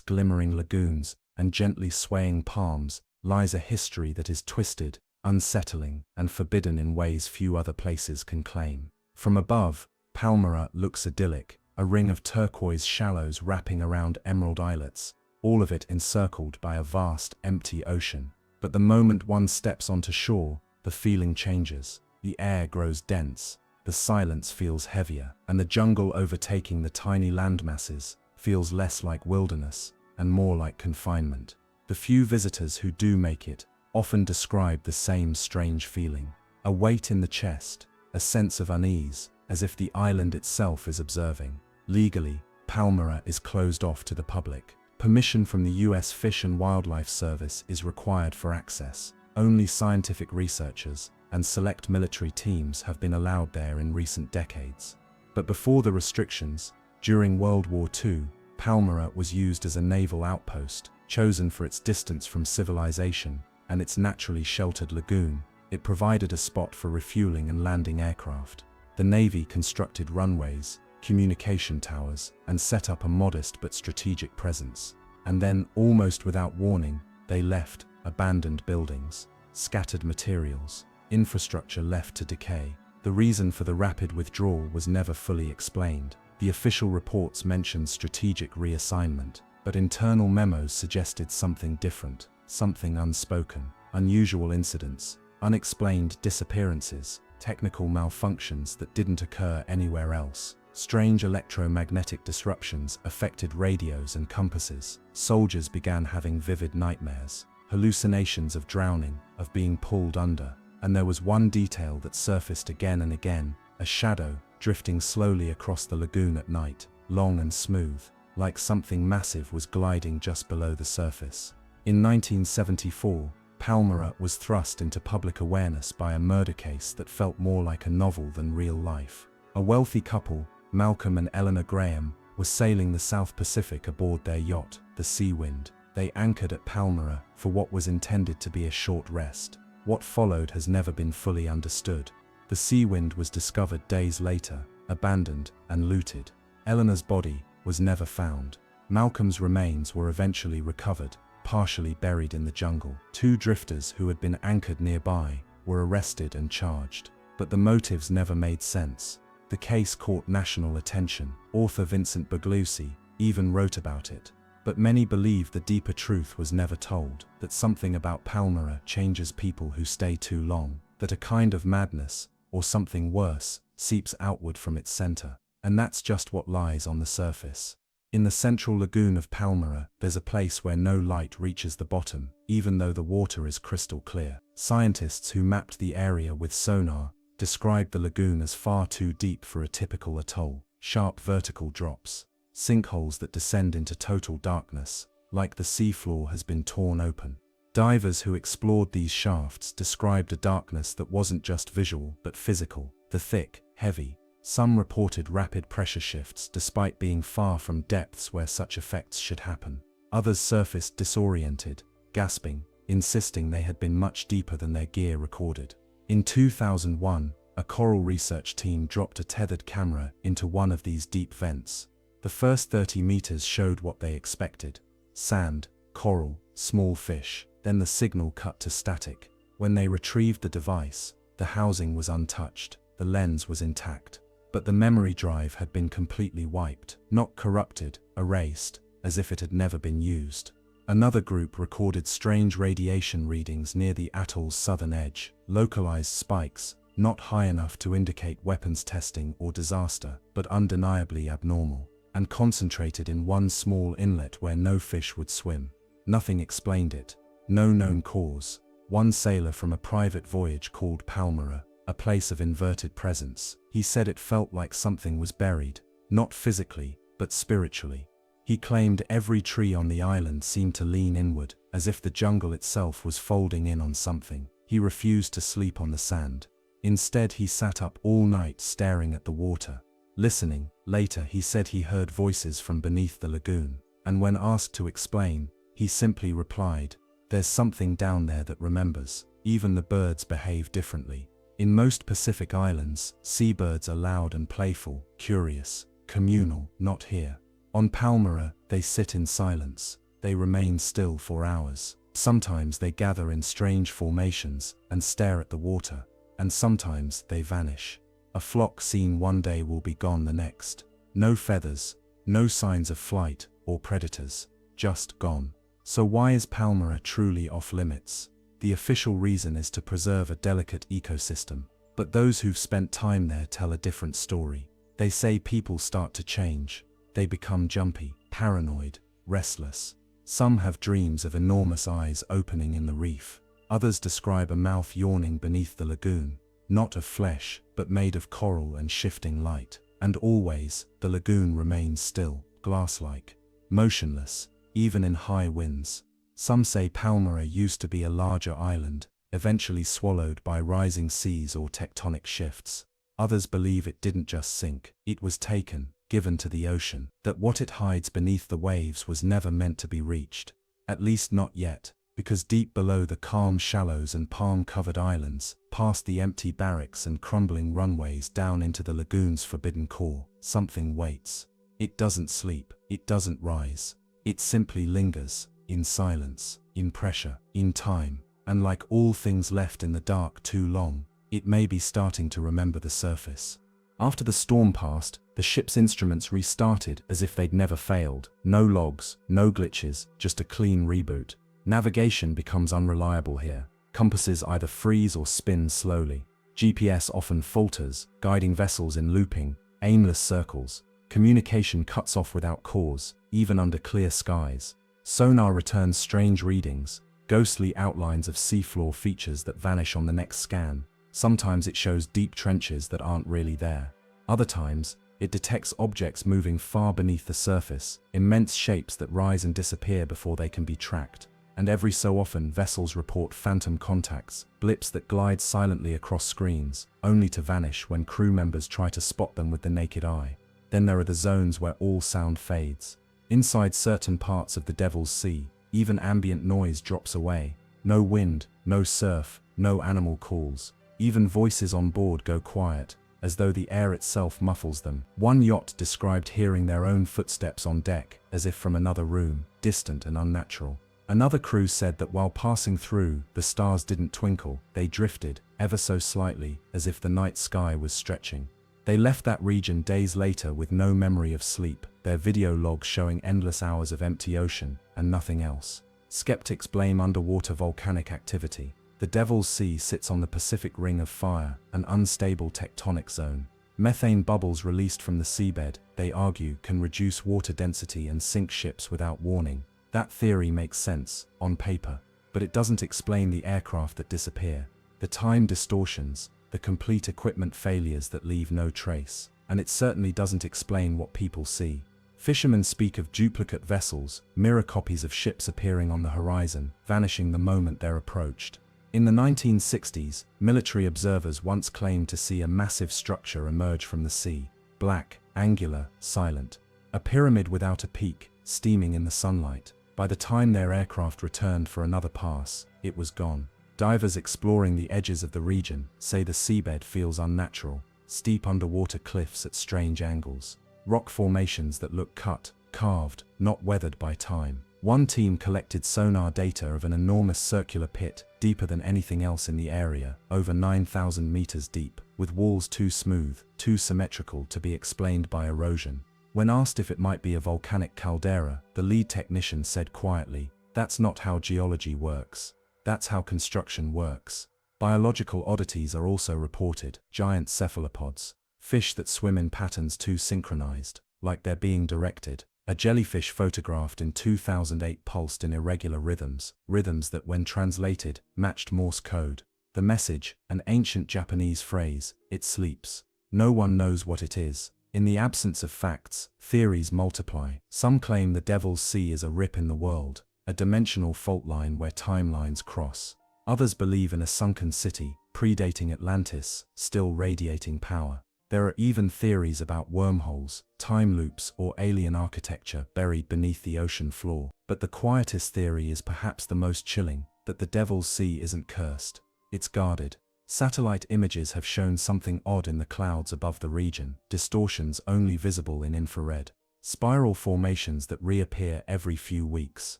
glimmering lagoons and gently swaying palms lies a history that is twisted, unsettling, and forbidden in ways few other places can claim. From above, Palmyra looks idyllic, a ring of turquoise shallows wrapping around emerald islets, all of it encircled by a vast, empty ocean. But the moment one steps onto shore, the feeling changes. The air grows dense, the silence feels heavier, and the jungle overtaking the tiny landmasses feels less like wilderness and more like confinement. The few visitors who do make it often describe the same strange feeling. A weight in the chest, a sense of unease, as if the island itself is observing. Legally, Palmyra is closed off to the public. Permission from the US Fish and Wildlife Service is required for access. Only scientific researchers and select military teams have been allowed there in recent decades. But before the restrictions, during World War II, Palmyra was used as a naval outpost, chosen for its distance from civilization and its naturally sheltered lagoon. It provided a spot for refueling and landing aircraft. The Navy constructed runways, communication towers, and set up a modest but strategic presence. And then, almost without warning, they left abandoned buildings, scattered materials, infrastructure left to decay. The reason for the rapid withdrawal was never fully explained. The official reports mentioned strategic reassignment, but internal memos suggested something different, something unspoken. Unusual incidents, unexplained disappearances, technical malfunctions that didn't occur anywhere else. Strange electromagnetic disruptions affected radios and compasses. Soldiers began having vivid nightmares, hallucinations of drowning, of being pulled under. And there was one detail that surfaced again and again, a shadow drifting slowly across the lagoon at night, long and smooth, like something massive was gliding just below the surface. In 1974, Palmyra was thrust into public awareness by a murder case that felt more like a novel than real life. A wealthy couple, Malcolm and Eleanor Graham, were sailing the South Pacific aboard their yacht, the Sea Wind. They anchored at Palmyra for what was intended to be a short rest. What followed has never been fully understood. The Sea Wind was discovered days later, abandoned and looted. Eleanor's body was never found. Malcolm's remains were eventually recovered, partially buried in the jungle. Two drifters who had been anchored nearby were arrested and charged. But the motives never made sense. The case caught national attention. Author Vincent Bugliosi even wrote about it. But many believe the deeper truth was never told, that something about Palmyra changes people who stay too long, that a kind of madness, or something worse, seeps outward from its center. And that's just what lies on the surface. In the central lagoon of Palmyra, there's a place where no light reaches the bottom, even though the water is crystal clear. Scientists who mapped the area with sonar described the lagoon as far too deep for a typical atoll. Sharp vertical drops, sinkholes that descend into total darkness, like the seafloor has been torn open. Divers who explored these shafts described a darkness that wasn't just visual but physical, the thick, heavy. Some reported rapid pressure shifts despite being far from depths where such effects should happen. Others surfaced disoriented, gasping, insisting they had been much deeper than their gear recorded. In 2001, a coral research team dropped a tethered camera into one of these deep vents. The first 30 meters showed what they expected: sand, coral, small fish. Then the signal cut to static. When they retrieved the device, the housing was untouched, the lens was intact. But the memory drive had been completely wiped, not corrupted, erased, as if it had never been used. Another group recorded strange radiation readings near the atoll's southern edge, localized spikes, not high enough to indicate weapons testing or disaster, but undeniably abnormal, and concentrated in one small inlet where no fish would swim. Nothing explained it. No known cause. One sailor from a private voyage called Palmyra a place of inverted presence. He said it felt like something was buried, not physically, but spiritually. He claimed every tree on the island seemed to lean inward, as if the jungle itself was folding in on something. He refused to sleep on the sand. Instead, he sat up all night staring at the water, listening. Later, he said he heard voices from beneath the lagoon, and when asked to explain, he simply replied, "There's something down there that remembers. Even the birds behave differently." In most Pacific islands, seabirds are loud and playful, curious, communal. Not here. On Palmyra, they sit in silence. They remain still for hours. Sometimes they gather in strange formations and stare at the water, and sometimes they vanish. A flock seen one day will be gone the next. No feathers, no signs of flight or predators, just gone. So why is Palmyra truly off limits? The official reason is to preserve a delicate ecosystem, but those who've spent time there tell a different story. They say people start to change. They become jumpy, paranoid, restless. Some have dreams of enormous eyes opening in the reef. Others describe a mouth yawning beneath the lagoon, not of flesh, but made of coral and shifting light. And always, the lagoon remains still, glass-like, motionless, even in high winds. Some say Palmyra used to be a larger island, eventually swallowed by rising seas or tectonic shifts. Others believe it didn't just sink, it was taken, given to the ocean, that what it hides beneath the waves was never meant to be reached. At least not yet, because deep below the calm shallows and palm-covered islands, past the empty barracks and crumbling runways down into the lagoon's forbidden core, something waits. It doesn't sleep, it doesn't rise. It simply lingers, in silence, in pressure, in time, and like all things left in the dark too long, it may be starting to remember the surface. After the storm passed, the ship's instruments restarted as if they'd never failed. No logs, no glitches, just a clean reboot. Navigation becomes unreliable here. Compasses either freeze or spin slowly. GPS often falters, guiding vessels in looping, aimless circles. Communication cuts off without cause, even under clear skies. Sonar returns strange readings, ghostly outlines of seafloor features that vanish on the next scan. Sometimes it shows deep trenches that aren't really there. Other times, it detects objects moving far beneath the surface, immense shapes that rise and disappear before they can be tracked. And every so often, vessels report phantom contacts, blips that glide silently across screens, only to vanish when crew members try to spot them with the naked eye. Then there are the zones where all sound fades. Inside certain parts of the Devil's Sea, even ambient noise drops away. No wind, no surf, no animal calls. Even voices on board go quiet, as though the air itself muffles them. One yacht described hearing their own footsteps on deck, as if from another room, distant and unnatural. Another crew said that while passing through, the stars didn't twinkle, they drifted, ever so slightly, as if the night sky was stretching. They left that region days later with no memory of sleep, their video logs showing endless hours of empty ocean, and nothing else. Skeptics blame underwater volcanic activity. The Devil's Sea sits on the Pacific Ring of Fire, an unstable tectonic zone. Methane bubbles released from the seabed, they argue, can reduce water density and sink ships without warning. That theory makes sense, on paper, but it doesn't explain the aircraft that disappear, the time distortions, the complete equipment failures that leave no trace, and it certainly doesn't explain what people see. Fishermen speak of duplicate vessels, mirror copies of ships appearing on the horizon, vanishing the moment they're approached. In the 1960s, military observers once claimed to see a massive structure emerge from the sea, black, angular, silent. A pyramid without a peak, steaming in the sunlight. By the time their aircraft returned for another pass, it was gone. Divers exploring the edges of the region say the seabed feels unnatural, steep underwater cliffs at strange angles, rock formations that look cut, carved, not weathered by time. One team collected sonar data of an enormous circular pit, deeper than anything else in the area, over 9,000 meters deep, with walls too smooth, too symmetrical to be explained by erosion. When asked if it might be a volcanic caldera, the lead technician said quietly, "That's not how geology works. That's how construction works." Biological oddities are also reported, giant cephalopods, fish that swim in patterns too synchronized, like they're being directed. A jellyfish photographed in 2008 pulsed in irregular rhythms, rhythms that when translated, matched Morse code. The message, an ancient Japanese phrase, "It sleeps." No one knows what it is. In the absence of facts, theories multiply. Some claim the Devil's Sea is a rip in the world, a dimensional fault line where timelines cross. Others believe in a sunken city, predating Atlantis, still radiating power. There are even theories about wormholes, time loops, or alien architecture buried beneath the ocean floor. But the quietest theory is perhaps the most chilling, that the Devil's Sea isn't cursed. It's guarded. Satellite images have shown something odd in the clouds above the region, distortions only visible in infrared. Spiral formations that reappear every few weeks.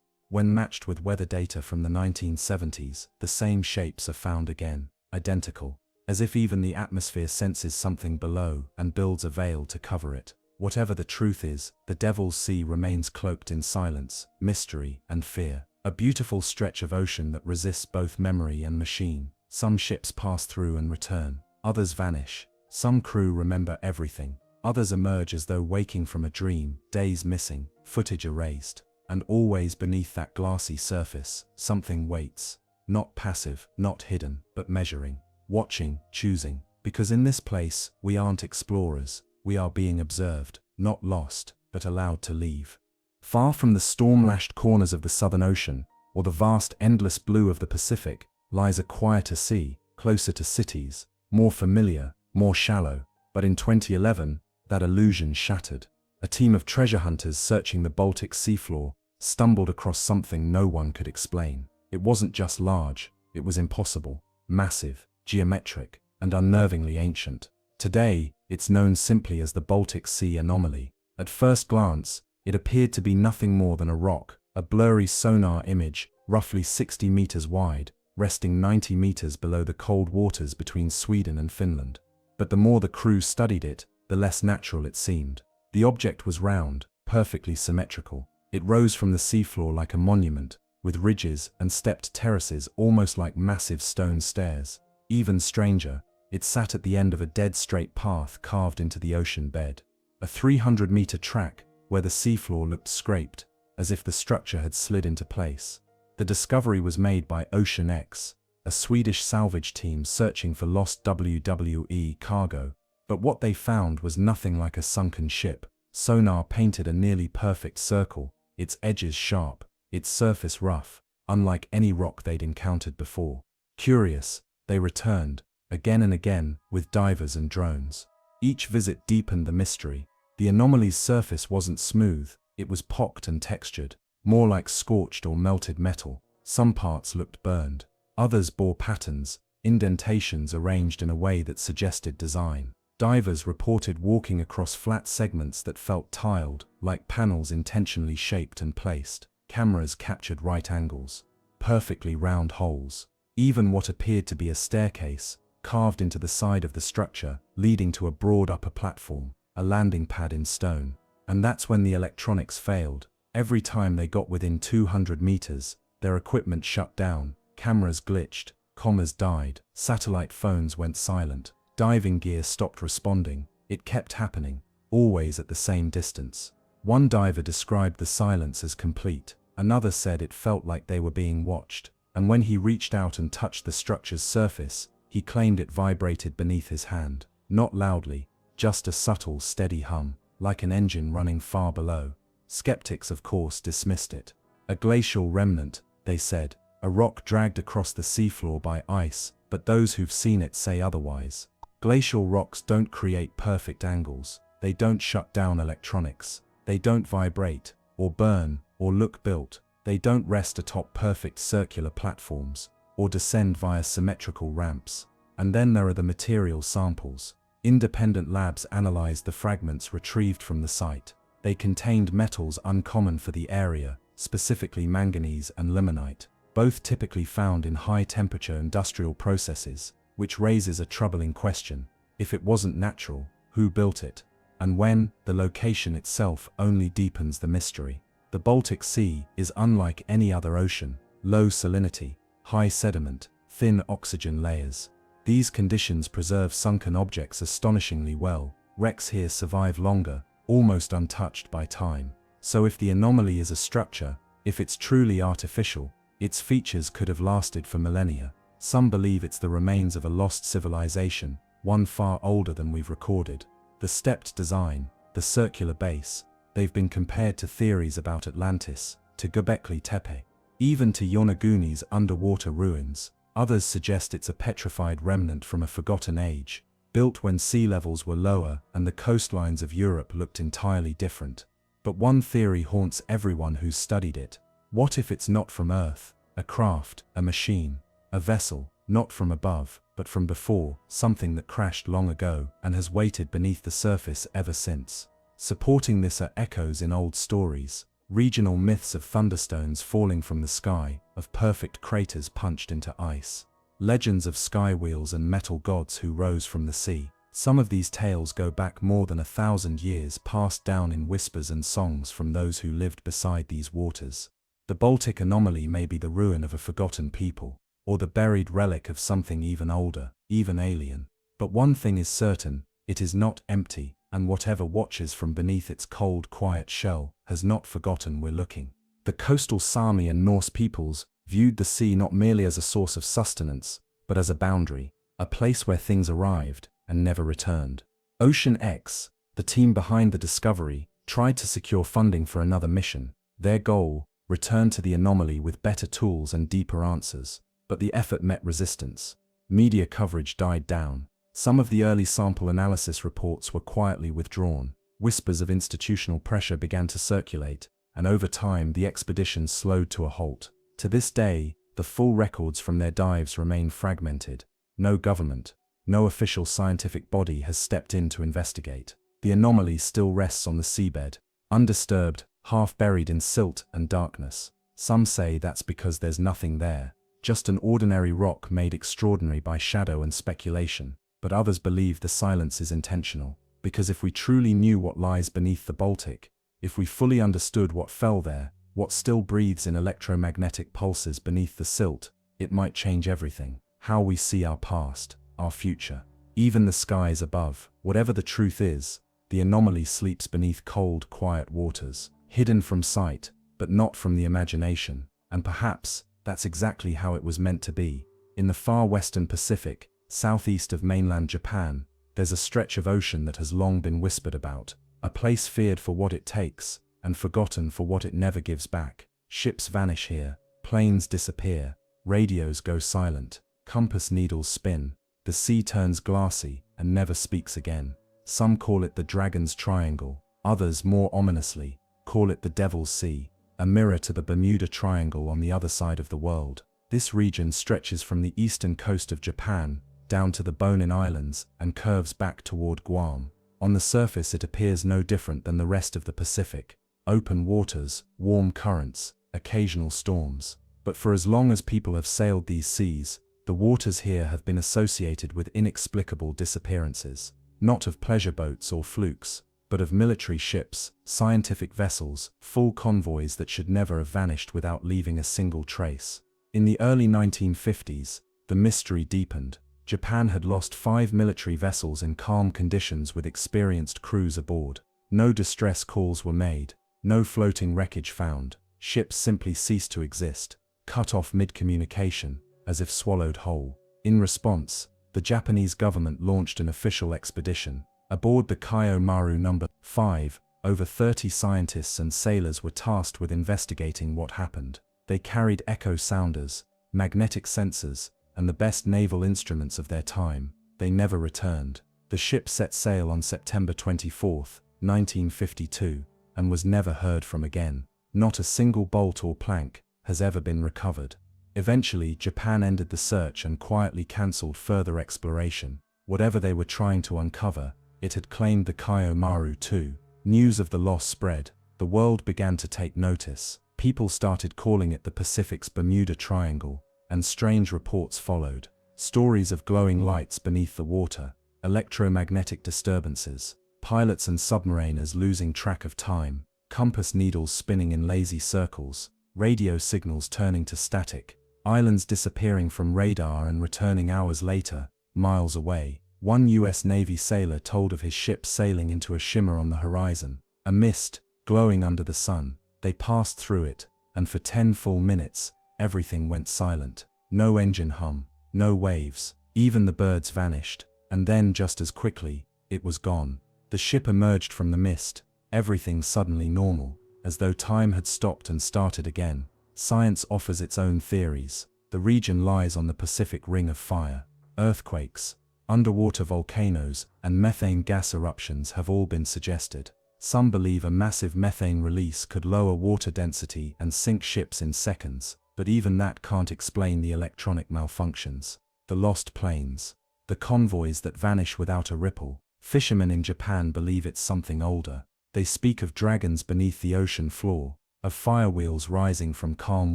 When matched with weather data from the 1970s, the same shapes are found again, identical, as if even the atmosphere senses something below and builds a veil to cover it. Whatever the truth is, the Devil's Sea remains cloaked in silence, mystery, and fear. A beautiful stretch of ocean that resists both memory and machine. Some ships pass through and return, others vanish. Some crew remember everything, others emerge as though waking from a dream, days missing, footage erased. And always beneath that glassy surface, something waits. Not passive, not hidden, but measuring, watching, choosing. Because in this place, we aren't explorers, we are being observed, not lost, but allowed to leave. Far from the storm-lashed corners of the Southern Ocean, or the vast endless blue of the Pacific, lies a quieter sea, closer to cities, more familiar, more shallow. But in 2011, that illusion shattered. A team of treasure hunters searching the Baltic seafloor stumbled across something no one could explain. It wasn't just large, it was impossible, massive, geometric, and unnervingly ancient. Today, it's known simply as the Baltic Sea anomaly. At first glance, it appeared to be nothing more than a rock, a blurry sonar image, roughly 60 meters wide, resting 90 meters below the cold waters between Sweden and Finland. But the more the crew studied it, the less natural it seemed. The object was round, perfectly symmetrical. It rose from the seafloor like a monument, with ridges and stepped terraces almost like massive stone stairs. Even stranger, it sat at the end of a dead straight path carved into the ocean bed. A 300-meter track where the seafloor looked scraped, as if the structure had slid into place. The discovery was made by Ocean X, a Swedish salvage team searching for lost WWE cargo. But what they found was nothing like a sunken ship. Sonar painted a nearly perfect circle, its edges sharp, its surface rough, unlike any rock they'd encountered before. Curious, they returned, again and again, with divers and drones. Each visit deepened the mystery. The anomaly's surface wasn't smooth, it was pocked and textured, more like scorched or melted metal. Some parts looked burned, others bore patterns, indentations arranged in a way that suggested design. Divers reported walking across flat segments that felt tiled, like panels intentionally shaped and placed. Cameras captured right angles, perfectly round holes. Even what appeared to be a staircase, carved into the side of the structure, leading to a broad upper platform, a landing pad in stone. And that's when the electronics failed. Every time they got within 200 meters, their equipment shut down, cameras glitched, comms died, satellite phones went silent. Diving gear stopped responding. It kept happening, always at the same distance. One diver described the silence as complete. Another said it felt like they were being watched. And when he reached out and touched the structure's surface, he claimed it vibrated beneath his hand. Not loudly, just a subtle, steady hum, like an engine running far below. Skeptics, of course, dismissed it. A glacial remnant, they said, a rock dragged across the seafloor by ice, but those who've seen it say otherwise. Glacial rocks don't create perfect angles, they don't shut down electronics, they don't vibrate, or burn, or look built, they don't rest atop perfect circular platforms, or descend via symmetrical ramps. And then there are the material samples. Independent labs analyzed the fragments retrieved from the site. They contained metals uncommon for the area, specifically manganese and limonite, both typically found in high-temperature industrial processes, which raises a troubling question. If it wasn't natural, who built it? And when, the location itself only deepens the mystery. The Baltic Sea is unlike any other ocean. Low salinity, high sediment, thin oxygen layers. These conditions preserve sunken objects astonishingly well. Wrecks here survive longer, almost untouched by time. So if the anomaly is a structure, if it's truly artificial, its features could have lasted for millennia. Some believe it's the remains of a lost civilization, one far older than we've recorded. The stepped design, the circular base, they've been compared to theories about Atlantis, to Göbekli Tepe, even to Yonaguni's underwater ruins. Others suggest it's a petrified remnant from a forgotten age, built when sea levels were lower and the coastlines of Europe looked entirely different. But one theory haunts everyone who's studied it. What if it's not from Earth? A craft, a machine, a vessel, not from above, but from before, something that crashed long ago and has waited beneath the surface ever since. Supporting this are echoes in old stories, regional myths of thunderstones falling from the sky, of perfect craters punched into ice, legends of sky wheels and metal gods who rose from the sea. Some of these tales go back more than 1,000 years, passed down in whispers and songs from those who lived beside these waters. The Baltic anomaly may be the ruin of a forgotten people, or the buried relic of something even older, even alien. But one thing is certain, it is not empty, and whatever watches from beneath its cold, quiet shell has not forgotten we're looking. The coastal Sami and Norse peoples viewed the sea not merely as a source of sustenance, but as a boundary, a place where things arrived and never returned. Ocean X, the team behind the discovery, tried to secure funding for another mission. Their goal, return to the anomaly with better tools and deeper answers. But the effort met resistance. Media coverage died down. Some of the early sample analysis reports were quietly withdrawn. Whispers of institutional pressure began to circulate, and over time the expedition slowed to a halt. To this day, the full records from their dives remain fragmented. No government, no official scientific body has stepped in to investigate. The anomaly still rests on the seabed, undisturbed, half buried in silt and darkness. Some say that's because there's nothing there, just an ordinary rock made extraordinary by shadow and speculation. But others believe the silence is intentional, because if we truly knew what lies beneath the Baltic, if we fully understood what fell there, what still breathes in electromagnetic pulses beneath the silt, it might change everything. How we see our past, our future, even the skies above. Whatever the truth is, the anomaly sleeps beneath cold, quiet waters, hidden from sight, but not from the imagination. And perhaps that's exactly how it was meant to be. In the far western Pacific, southeast of mainland Japan, there's a stretch of ocean that has long been whispered about, a place feared for what it takes, and forgotten for what it never gives back. Ships vanish here, planes disappear, radios go silent, compass needles spin, the sea turns glassy and never speaks again. Some call it the Dragon's Triangle, others, more ominously, call it the Devil's Sea, a mirror to the Bermuda Triangle on the other side of the world. This region stretches from the eastern coast of Japan down to the Bonin Islands and curves back toward Guam. On the surface it appears no different than the rest of the Pacific. Open waters, warm currents, occasional storms. But for as long as people have sailed these seas, the waters here have been associated with inexplicable disappearances. Not of pleasure boats or flukes, but of military ships, scientific vessels, full convoys that should never have vanished without leaving a single trace. In the early 1950s, the mystery deepened. Japan had lost 5 military vessels in calm conditions with experienced crews aboard. No distress calls were made, no floating wreckage found. Ships simply ceased to exist, cut off mid-communication, as if swallowed whole. In response, the Japanese government launched an official expedition. Aboard the Kaio Maru No. 5, over 30 scientists and sailors were tasked with investigating what happened. They carried echo sounders, magnetic sensors, and the best naval instruments of their time. They never returned. The ship set sail on September 24, 1952, and was never heard from again. Not a single bolt or plank has ever been recovered. Eventually, Japan ended the search and quietly cancelled further exploration. Whatever they were trying to uncover, it had claimed the Kaio Maru too. News of the loss spread. The world began to take notice. People started calling it the Pacific's Bermuda Triangle, and strange reports followed. Stories of glowing lights beneath the water, electromagnetic disturbances, pilots and submariners losing track of time, compass needles spinning in lazy circles, radio signals turning to static, islands disappearing from radar and returning hours later, miles away. One US Navy sailor told of his ship sailing into a shimmer on the horizon, a mist, glowing under the sun. They passed through it, and for 10 full minutes, everything went silent. No engine hum, no waves, even the birds vanished. And then, just as quickly, it was gone. The ship emerged from the mist, everything suddenly normal, as though time had stopped and started again. Science offers its own theories. The region lies on the Pacific Ring of Fire. Earthquakes, underwater volcanoes, and methane gas eruptions have all been suggested. Some believe a massive methane release could lower water density and sink ships in seconds, but even that can't explain the electronic malfunctions. the lost planes, the convoys that vanish without a ripple. Fishermen in Japan believe it's something older. They speak of dragons beneath the ocean floor, of firewheels rising from calm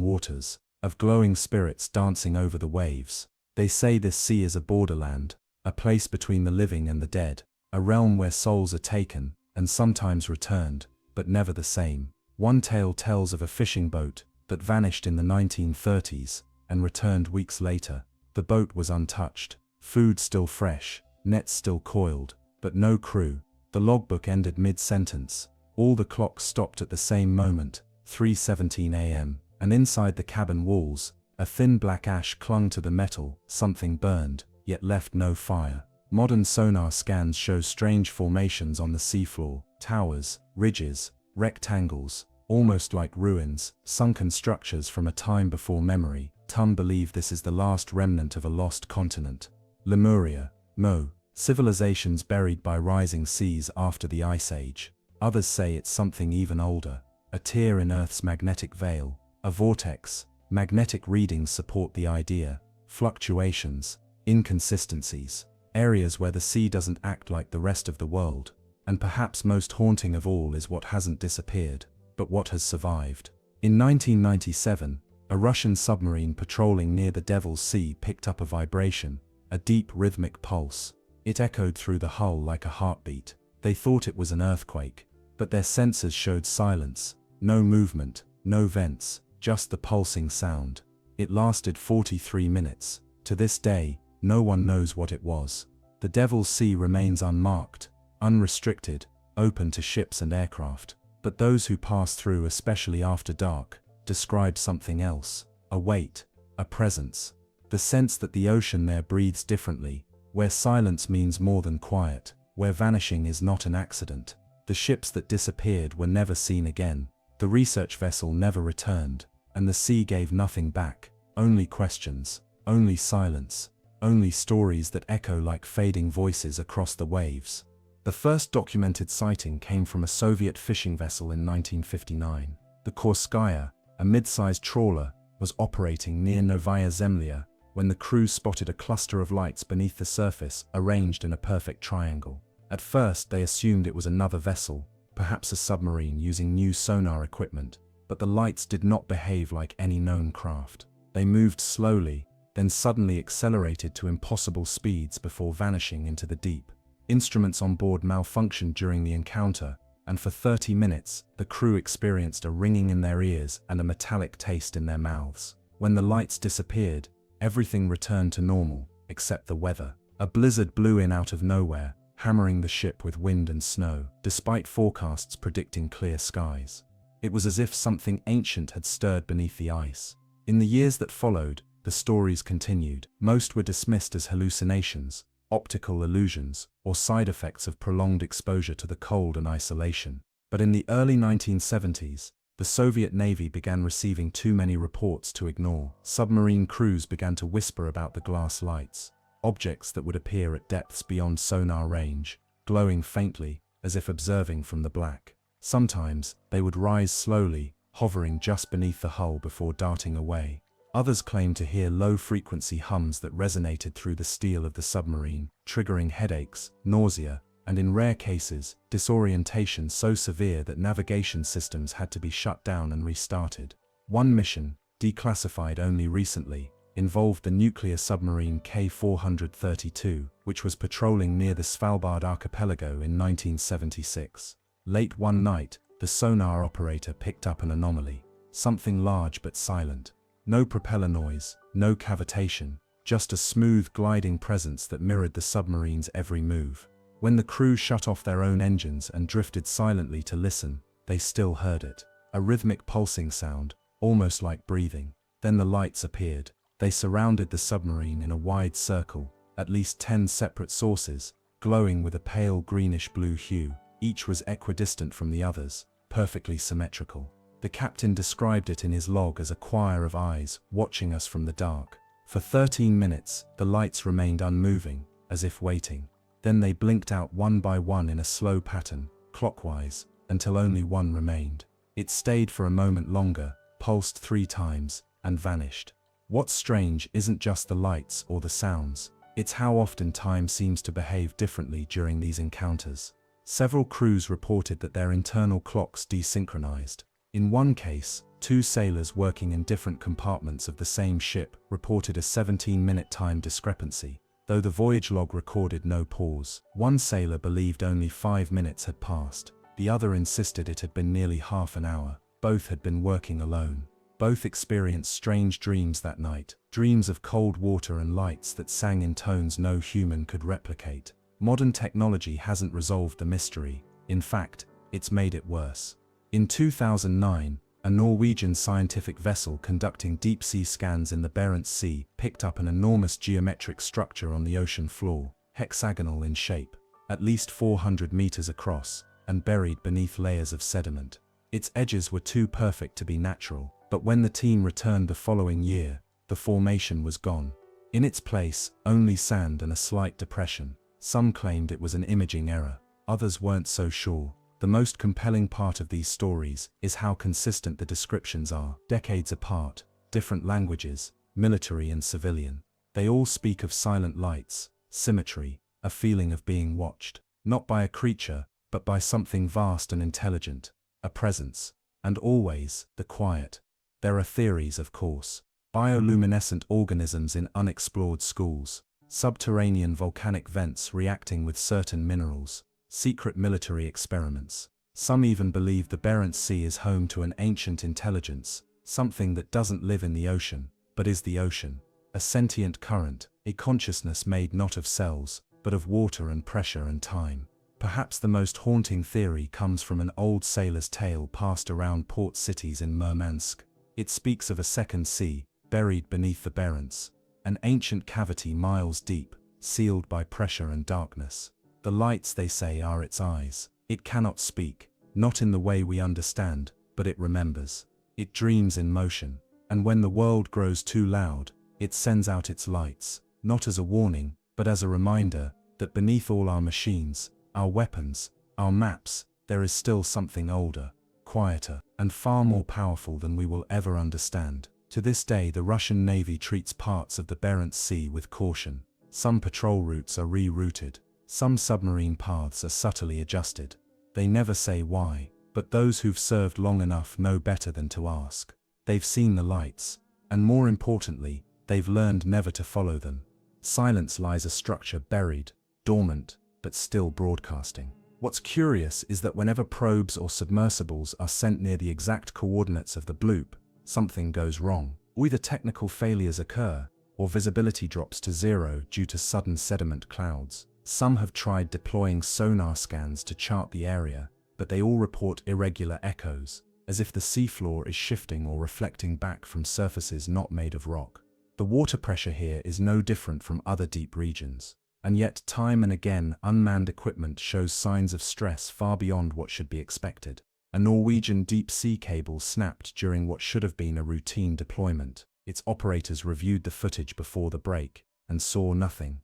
waters, of glowing spirits dancing over the waves. They say this sea is a borderland, a place between the living and the dead, a realm where souls are taken, and sometimes returned, but never the same. One tale tells of a fishing boat that vanished in the 1930s and returned weeks later. The boat was untouched, food still fresh, nets still coiled, but no crew. The logbook ended mid-sentence. All the clocks stopped at the same moment, 3:17 a.m., and inside the cabin walls, a thin black ash clung to the metal. Something burned, yet left no fire. Modern sonar scans show strange formations on the seafloor, towers, ridges, rectangles, almost like ruins, sunken structures from a time before memory. Some believe this is the last remnant of a lost continent. Lemuria, Mo, civilizations buried by rising seas after the Ice Age. Others say it's something even older, a tear in Earth's magnetic veil, a vortex. Magnetic readings support the idea, fluctuations, inconsistencies, areas where the sea doesn't act like the rest of the world. And perhaps most haunting of all is what hasn't disappeared, but what has survived. In 1997, a Russian submarine patrolling near the Devil's Sea picked up a vibration, a deep rhythmic pulse. It echoed through the hull like a heartbeat. They thought it was an earthquake, but their sensors showed silence, no movement, no vents, just the pulsing sound. It lasted 43 minutes. To this day, no one knows what it was. The Devil's Sea remains unmarked, unrestricted, open to ships and aircraft. But those who pass through, especially after dark, describe something else, a weight, a presence, the sense that the ocean there breathes differently, where silence means more than quiet, where vanishing is not an accident. The ships that disappeared were never seen again, the research vessel never returned, and the sea gave nothing back, only questions, only silence, only stories that echo like fading voices across the waves. The first documented sighting came from a Soviet fishing vessel in 1959. The Korskaya, a mid-sized trawler, was operating near Novaya Zemlya when the crew spotted a cluster of lights beneath the surface arranged in a perfect triangle. At first they assumed it was another vessel, perhaps a submarine using new sonar equipment, but the lights did not behave like any known craft. They moved slowly, then suddenly accelerated to impossible speeds before vanishing into the deep. Instruments on board malfunctioned during the encounter, and for 30 minutes, the crew experienced a ringing in their ears and a metallic taste in their mouths. When the lights disappeared, everything returned to normal, except the weather. A blizzard blew in out of nowhere, hammering the ship with wind and snow, despite forecasts predicting clear skies. It was as if something ancient had stirred beneath the ice. In the years that followed, the stories continued. Most were dismissed as hallucinations, optical illusions, or side effects of prolonged exposure to the cold and isolation. But in the early 1970s, the Soviet Navy began receiving too many reports to ignore. Submarine crews began to whisper about the glass lights, objects that would appear at depths beyond sonar range, glowing faintly, as if observing from the black. Sometimes, they would rise slowly, hovering just beneath the hull before darting away. Others claimed to hear low-frequency hums that resonated through the steel of the submarine, triggering headaches, nausea, and in rare cases, disorientation so severe that navigation systems had to be shut down and restarted. One mission, declassified only recently, involved the nuclear submarine K-432, which was patrolling near the Svalbard archipelago in 1976. Late one night, the sonar operator picked up an anomaly, something large but silent. No propeller noise, no cavitation, just a smooth gliding presence that mirrored the submarine's every move. When the crew shut off their own engines and drifted silently to listen, they still heard it. A rhythmic pulsing sound, almost like breathing. Then the lights appeared. They surrounded the submarine in a wide circle, at least 10 separate sources, glowing with a pale greenish-blue hue. Each was equidistant from the others, perfectly symmetrical. The captain described it in his log as a choir of eyes watching us from the dark. For 13 minutes, the lights remained unmoving, as if waiting. Then they blinked out one by one in a slow pattern, clockwise, until only one remained. It stayed for a moment longer, pulsed 3 times, and vanished. What's strange isn't just the lights or the sounds, it's how often time seems to behave differently during these encounters. Several crews reported that their internal clocks desynchronized. In one case, two sailors working in different compartments of the same ship reported a 17-minute time discrepancy, though the voyage log recorded no pause. One sailor believed only 5 minutes had passed. The other insisted it had been nearly half an hour. Both had been working alone. Both experienced strange dreams that night, dreams of cold water and lights that sang in tones no human could replicate. Modern technology hasn't resolved the mystery. In fact, it's made it worse. In 2009, a Norwegian scientific vessel conducting deep-sea scans in the Barents Sea picked up an enormous geometric structure on the ocean floor, hexagonal in shape, at least 400 meters across, and buried beneath layers of sediment. Its edges were too perfect to be natural, but when the team returned the following year, the formation was gone. In its place, only sand and a slight depression. Some claimed it was an imaging error, others weren't so sure. The most compelling part of these stories is how consistent the descriptions are. Decades apart, different languages, military and civilian. They all speak of silent lights, symmetry, a feeling of being watched, not by a creature, but by something vast and intelligent, a presence, and always, the quiet. There are theories, of course. Bioluminescent organisms in unexplored schools, subterranean volcanic vents reacting with certain minerals, secret military experiments. Some even believe the Barents Sea is home to an ancient intelligence, something that doesn't live in the ocean, but is the ocean. A sentient current, a consciousness made not of cells, but of water and pressure and time. Perhaps the most haunting theory comes from an old sailor's tale passed around port cities in Murmansk. It speaks of a second sea, buried beneath the Barents, an ancient cavity miles deep, sealed by pressure and darkness. The lights, they say, are its eyes. It cannot speak, not in the way we understand, but it remembers. It dreams in motion, and when the world grows too loud, it sends out its lights, not as a warning, but as a reminder that beneath all our machines, our weapons, our maps, there is still something older, quieter, and far more powerful than we will ever understand. To this day, the Russian Navy treats parts of the Barents Sea with caution. Some patrol routes are rerouted. Some submarine paths are subtly adjusted. They never say why, but those who've served long enough know better than to ask. They've seen the lights, and more importantly, they've learned never to follow them. Silence lies a structure buried, dormant, but still broadcasting. What's curious is that whenever probes or submersibles are sent near the exact coordinates of the bloop, something goes wrong. Either technical failures occur, or visibility drops to zero due to sudden sediment clouds. Some have tried deploying sonar scans to chart the area, but they all report irregular echoes, as if the seafloor is shifting or reflecting back from surfaces not made of rock. The water pressure here is no different from other deep regions. And yet, time and again, unmanned equipment shows signs of stress far beyond what should be expected. A Norwegian deep-sea cable snapped during what should have been a routine deployment. Its operators reviewed the footage before the break, and saw nothing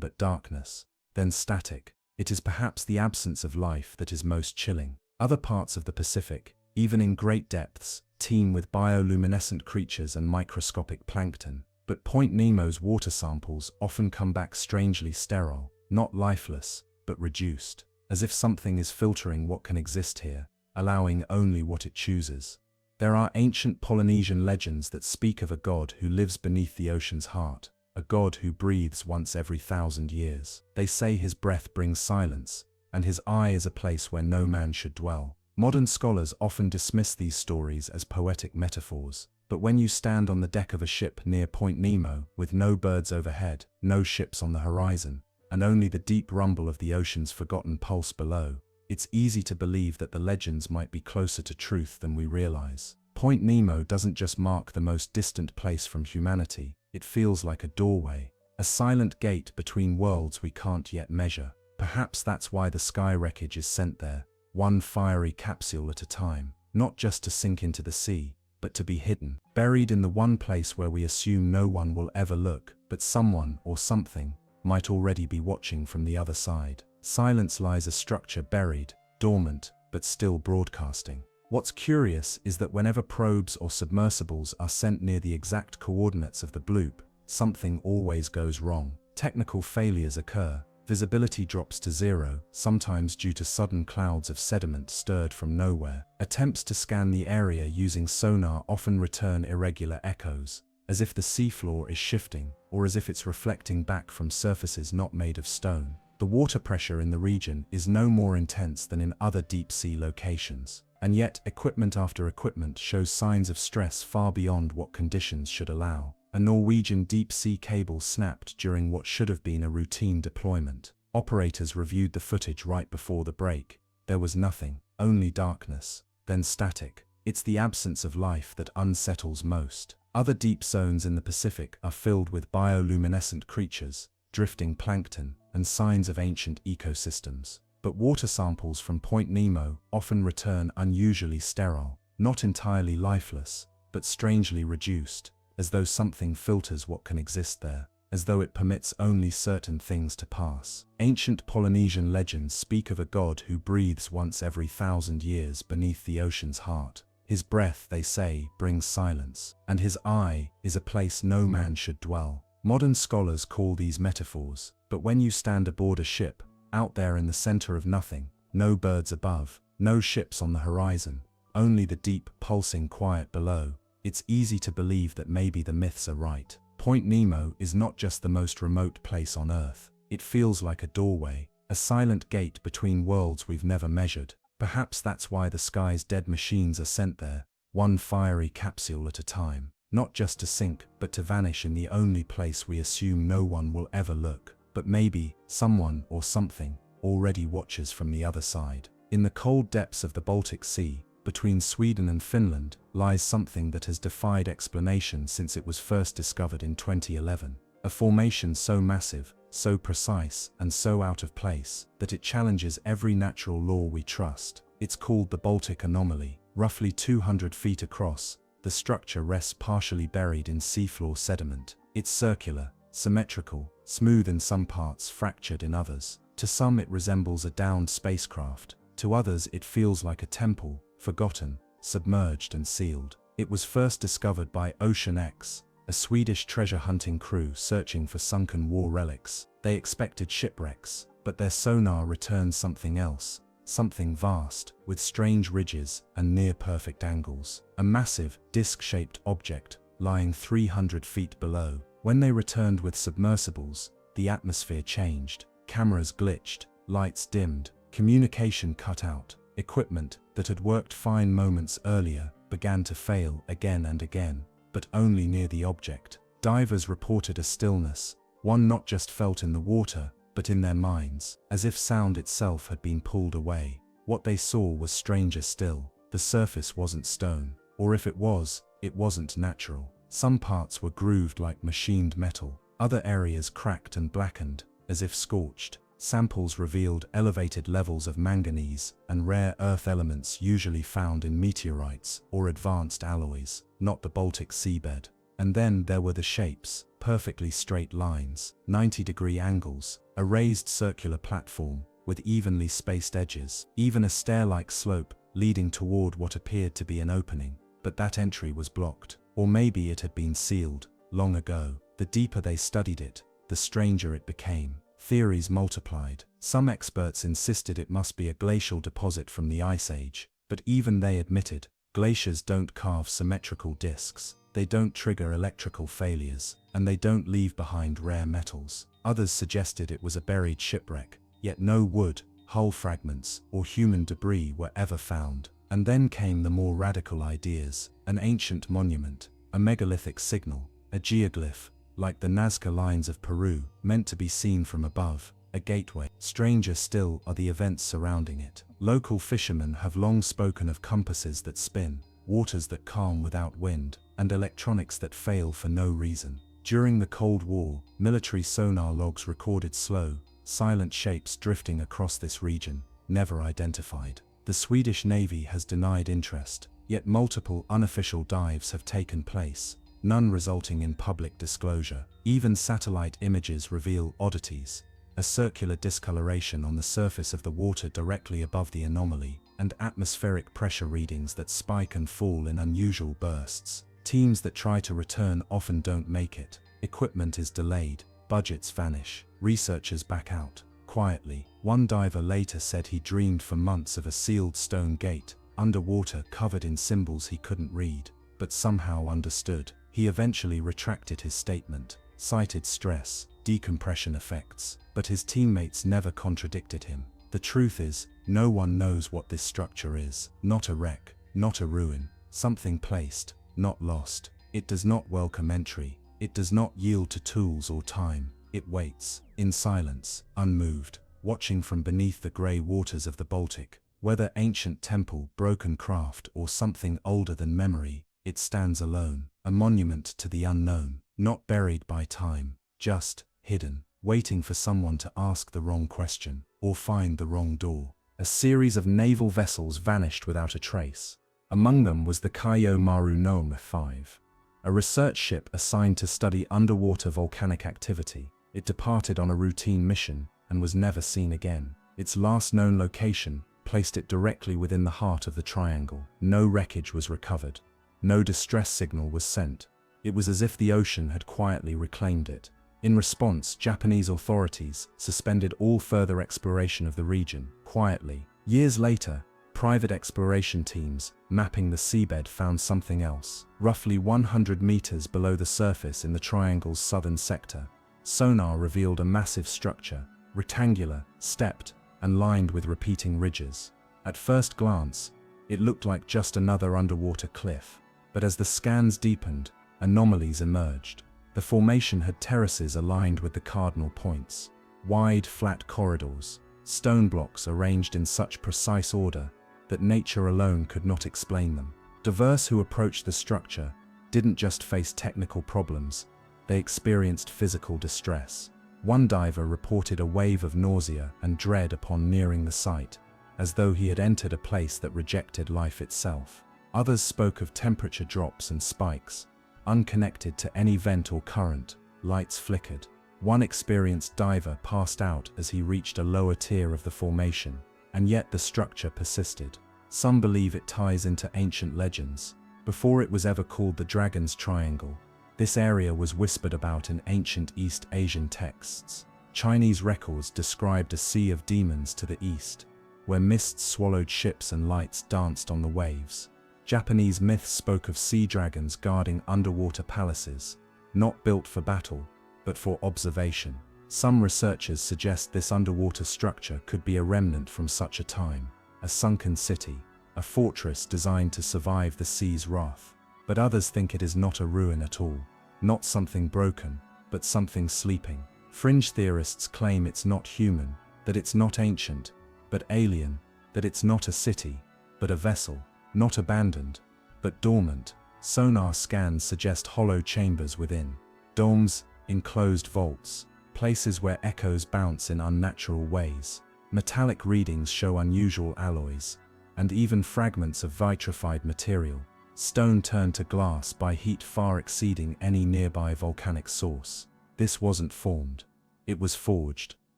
but darkness. Then static. It is perhaps the absence of life that is most chilling. Other parts of the Pacific, even in great depths, teem with bioluminescent creatures and microscopic plankton. But Point Nemo's water samples often come back strangely sterile, not lifeless, but reduced, as if something is filtering what can exist here, allowing only what it chooses. There are ancient Polynesian legends that speak of a god who lives beneath the ocean's heart, a god who breathes once every 1,000 years. They say his breath brings silence, and his eye is a place where no man should dwell. Modern scholars often dismiss these stories as poetic metaphors. But when you stand on the deck of a ship near Point Nemo, with no birds overhead, no ships on the horizon, and only the deep rumble of the ocean's forgotten pulse below, it's easy to believe that the legends might be closer to truth than we realize. Point Nemo doesn't just mark the most distant place from humanity, it feels like a doorway, a silent gate between worlds we can't yet measure. Perhaps that's why the sky wreckage is sent there, one fiery capsule at a time, not just to sink into the sea, but to be hidden, buried in the one place where we assume no one will ever look, but someone or something might already be watching from the other side. Silence lies a structure buried, dormant, but still broadcasting. What's curious is that whenever probes or submersibles are sent near the exact coordinates of the bloop, something always goes wrong. Technical failures occur. Visibility drops to zero, sometimes due to sudden clouds of sediment stirred from nowhere. Attempts to scan the area using sonar often return irregular echoes, as if the seafloor is shifting, or as if it's reflecting back from surfaces not made of stone. The water pressure in the region is no more intense than in other deep-sea locations, and yet equipment after equipment shows signs of stress far beyond what conditions should allow. A Norwegian deep-sea cable snapped during what should have been a routine deployment. Operators reviewed the footage right before the break. There was nothing, only darkness, then static. It's the absence of life that unsettles most. Other deep zones in the Pacific are filled with bioluminescent creatures, drifting plankton, and signs of ancient ecosystems. But water samples from Point Nemo often return unusually sterile, not entirely lifeless, but strangely reduced, as though something filters what can exist there, as though it permits only certain things to pass. Ancient Polynesian legends speak of a god who breathes once every 1,000 years beneath the ocean's heart. His breath, they say, brings silence, and his eye is a place no man should dwell. Modern scholars call these metaphors, but when you stand aboard a ship, out there in the center of nothing, no birds above, no ships on the horizon, only the deep, pulsing quiet below, it's easy to believe that maybe the myths are right. Point Nemo is not just the most remote place on Earth. It feels like a doorway, a silent gate between worlds we've never measured. Perhaps that's why the sky's dead machines are sent there, one fiery capsule at a time, not just to sink, but to vanish in the only place we assume no one will ever look. But maybe someone or something already watches from the other side. In the cold depths of the Baltic Sea, between Sweden and Finland, lies something that has defied explanation since it was first discovered in 2011. A formation so massive, so precise, and so out of place, that it challenges every natural law we trust. It's called the Baltic Anomaly. Roughly 200 feet across, the structure rests partially buried in seafloor sediment. It's circular, symmetrical, smooth in some parts, fractured in others. To some it resembles a downed spacecraft. To others it feels like a temple, forgotten, submerged and sealed. It was first discovered by Ocean X, a Swedish treasure-hunting crew searching for sunken war relics. They expected shipwrecks, but their sonar returned something else, something vast, with strange ridges and near-perfect angles. A massive, disc-shaped object, lying 300 feet below. When they returned with submersibles, the atmosphere changed. Cameras glitched, lights dimmed, communication cut out. Equipment that had worked fine moments earlier began to fail again and again, but only near the object. Divers reported a stillness, one not just felt in the water, but in their minds, as if sound itself had been pulled away. What they saw was stranger still. The surface wasn't stone, or if it was, it wasn't natural. Some parts were grooved like machined metal, other areas cracked and blackened, as if scorched. Samples revealed elevated levels of manganese and rare earth elements usually found in meteorites or advanced alloys, not the Baltic seabed. And then there were the shapes, perfectly straight lines, 90-degree angles, a raised circular platform with evenly spaced edges, even a stair-like slope leading toward what appeared to be an opening. But that entry was blocked, or maybe it had been sealed long ago. The deeper they studied it, the stranger it became. Theories multiplied. Some experts insisted it must be a glacial deposit from the Ice Age, but even they admitted, glaciers don't carve symmetrical disks, they don't trigger electrical failures, and they don't leave behind rare metals. Others suggested it was a buried shipwreck, yet no wood, hull fragments, or human debris were ever found. And then came the more radical ideas: an ancient monument, a megalithic signal, a geoglyph, like the Nazca lines of Peru, meant to be seen from above, a gateway. Stranger still are the events surrounding it. Local fishermen have long spoken of compasses that spin, waters that calm without wind, and electronics that fail for no reason. During the Cold War, military sonar logs recorded slow, silent shapes drifting across this region, never identified. The Swedish Navy has denied interest, yet multiple unofficial dives have taken place, none resulting in public disclosure. Even satellite images reveal oddities: a circular discoloration on the surface of the water directly above the anomaly, and atmospheric pressure readings that spike and fall in unusual bursts. Teams that try to return often don't make it. Equipment is delayed, budgets vanish, researchers back out. Quietly, one diver later said he dreamed for months of a sealed stone gate, underwater covered in symbols he couldn't read, but somehow understood. He eventually retracted his statement, cited stress, decompression effects, but his teammates never contradicted him. The truth is, no one knows what this structure is. Not a wreck, not a ruin, something placed, not lost. It does not welcome entry. It does not yield to tools or time. It waits, in silence, unmoved, watching from beneath the grey waters of the Baltic. Whether ancient temple, broken craft, or something older than memory, it stands alone, a monument to the unknown, not buried by time, just hidden, waiting for someone to ask the wrong question, or find the wrong door. A series of naval vessels vanished without a trace. Among them was the Kaio Maru Noa 5, a research ship assigned to study underwater volcanic activity. It departed on a routine mission and was never seen again. Its last known location placed it directly within the heart of the triangle. No wreckage was recovered. No distress signal was sent. It was as if the ocean had quietly reclaimed it. In response, Japanese authorities suspended all further exploration of the region. Quietly, years later, private exploration teams mapping the seabed found something else. Roughly 100 meters below the surface in the triangle's southern sector, sonar revealed a massive structure, rectangular, stepped, and lined with repeating ridges. At first glance, it looked like just another underwater cliff, but as the scans deepened, anomalies emerged. The formation had terraces aligned with the cardinal points, wide, flat corridors, stone blocks arranged in such precise order that nature alone could not explain them. Divers who approached the structure didn't just face technical problems, they experienced physical distress. One diver reported a wave of nausea and dread upon nearing the site, as though he had entered a place that rejected life itself. Others spoke of temperature drops and spikes, unconnected to any vent or current. Lights flickered. One experienced diver passed out as he reached a lower tier of the formation, and yet the structure persisted. Some believe it ties into ancient legends. Before it was ever called the Dragon's Triangle, this area was whispered about in ancient East Asian texts. Chinese records described a sea of demons to the east, where mists swallowed ships and lights danced on the waves. Japanese myths spoke of sea dragons guarding underwater palaces, not built for battle, but for observation. Some researchers suggest this underwater structure could be a remnant from such a time, a sunken city, a fortress designed to survive the sea's wrath. But others think it is not a ruin at all, not something broken, but something sleeping. Fringe theorists claim it's not human, that it's not ancient, but alien, that it's not a city, but a vessel, not abandoned, but dormant. Sonar scans suggest hollow chambers within, domes, enclosed vaults, places where echoes bounce in unnatural ways. Metallic readings show unusual alloys, and even fragments of vitrified material. Stone turned to glass by heat far exceeding any nearby volcanic source. This wasn't formed, it was forged.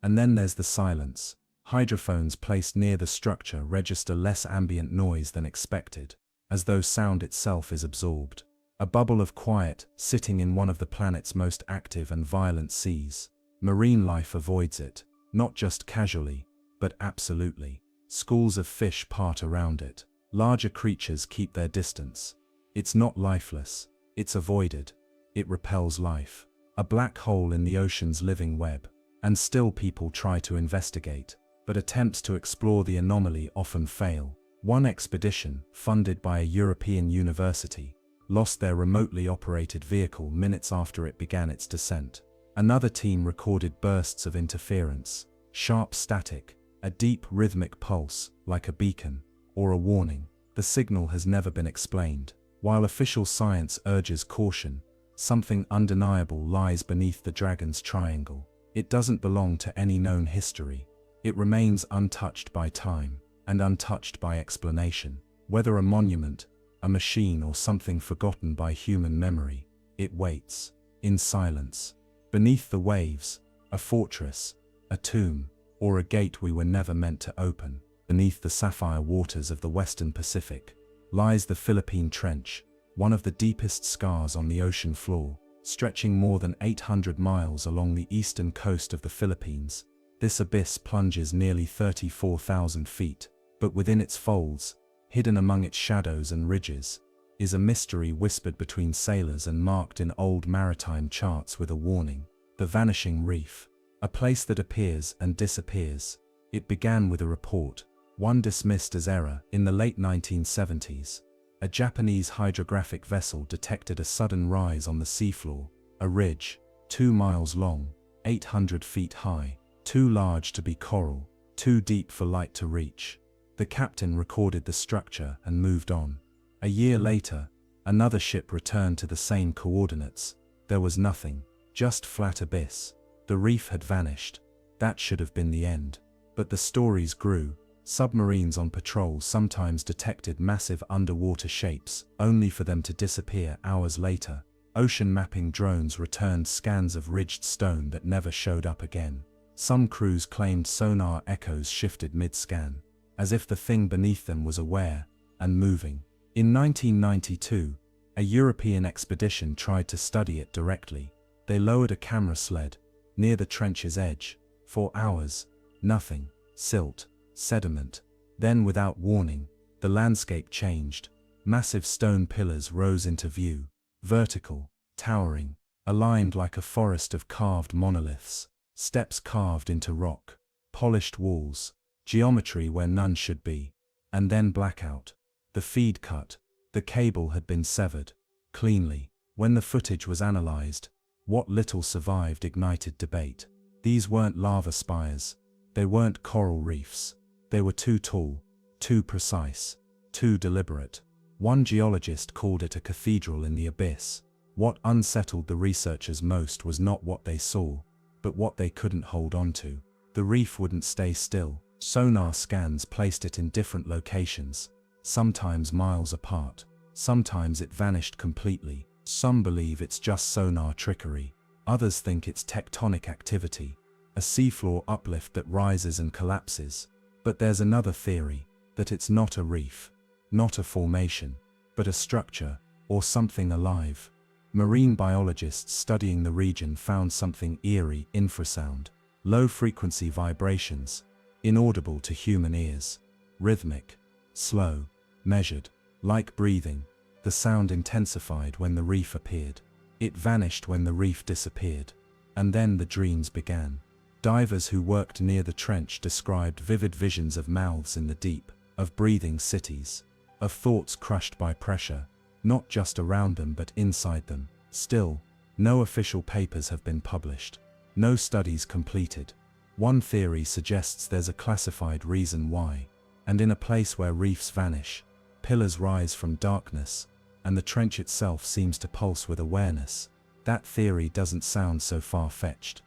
And then there's the silence. Hydrophones placed near the structure register less ambient noise than expected, as though sound itself is absorbed. A bubble of quiet, sitting in one of the planet's most active and violent seas. Marine life avoids it, not just casually, but absolutely. Schools of fish part around it. Larger creatures keep their distance. It's not lifeless, it's avoided. It repels life. A black hole in the ocean's living web. And still people try to investigate, but attempts to explore the anomaly often fail. One expedition, funded by a European university, lost their remotely operated vehicle minutes after it began its descent. Another team recorded bursts of interference, sharp static, a deep rhythmic pulse, like a beacon, or a warning. The signal has never been explained. While official science urges caution, something undeniable lies beneath the Dragon's Triangle. It doesn't belong to any known history. It remains untouched by time, and untouched by explanation. Whether a monument, a machine, or something forgotten by human memory, it waits, in silence. Beneath the waves, a fortress, a tomb, or a gate we were never meant to open. Beneath the sapphire waters of the western Pacific lies the Philippine Trench, one of the deepest scars on the ocean floor, stretching more than 800 miles along the eastern coast of the Philippines. This abyss plunges nearly 34,000 feet, but within its folds, hidden among its shadows and ridges, is a mystery whispered between sailors and marked in old maritime charts with a warning: the vanishing reef, a place that appears and disappears. It began with a report, one dismissed as error, in the late 1970s. A Japanese hydrographic vessel detected a sudden rise on the seafloor, a ridge, 2 miles long, 800 feet high, too large to be coral, too deep for light to reach. The captain recorded the structure and moved on. A year later, another ship returned to the same coordinates. There was nothing, just flat abyss. The reef had vanished. That should have been the end. But the stories grew. Submarines on patrol sometimes detected massive underwater shapes, only for them to disappear hours later. Ocean mapping drones returned scans of ridged stone that never showed up again. Some crews claimed sonar echoes shifted mid-scan, as if the thing beneath them was aware and moving. In 1992, a European expedition tried to study it directly. They lowered a camera sled near the trench's edge. For hours, nothing. Silt, sediment. Then, without warning, the landscape changed. Massive stone pillars rose into view, vertical, towering, aligned like a forest of carved monoliths, steps carved into rock, polished walls, geometry where none should be, and then blackout. The feed cut. The cable had been severed, cleanly. When the footage was analyzed, what little survived ignited debate. These weren't lava spires. They weren't coral reefs. They were too tall, too precise, too deliberate. One geologist called it a cathedral in the abyss. What unsettled the researchers most was not what they saw, but what they couldn't hold on to. The reef wouldn't stay still. Sonar scans placed it in different locations, sometimes miles apart. Sometimes it vanished completely. Some believe it's just sonar trickery. Others think it's tectonic activity, a seafloor uplift that rises and collapses. But there's another theory, that it's not a reef, not a formation, but a structure, or something alive. Marine biologists studying the region found something eerie: infrasound, low-frequency vibrations, inaudible to human ears, rhythmic, slow, measured, like breathing. The sound intensified when the reef appeared. It vanished when the reef disappeared. And then the dreams began. Divers who worked near the trench described vivid visions of mouths in the deep, of breathing cities, of thoughts crushed by pressure, not just around them but inside them. Still, no official papers have been published, no studies completed. One theory suggests there's a classified reason why, and in a place where reefs vanish, pillars rise from darkness, and the trench itself seems to pulse with awareness. That theory doesn't sound so far-fetched.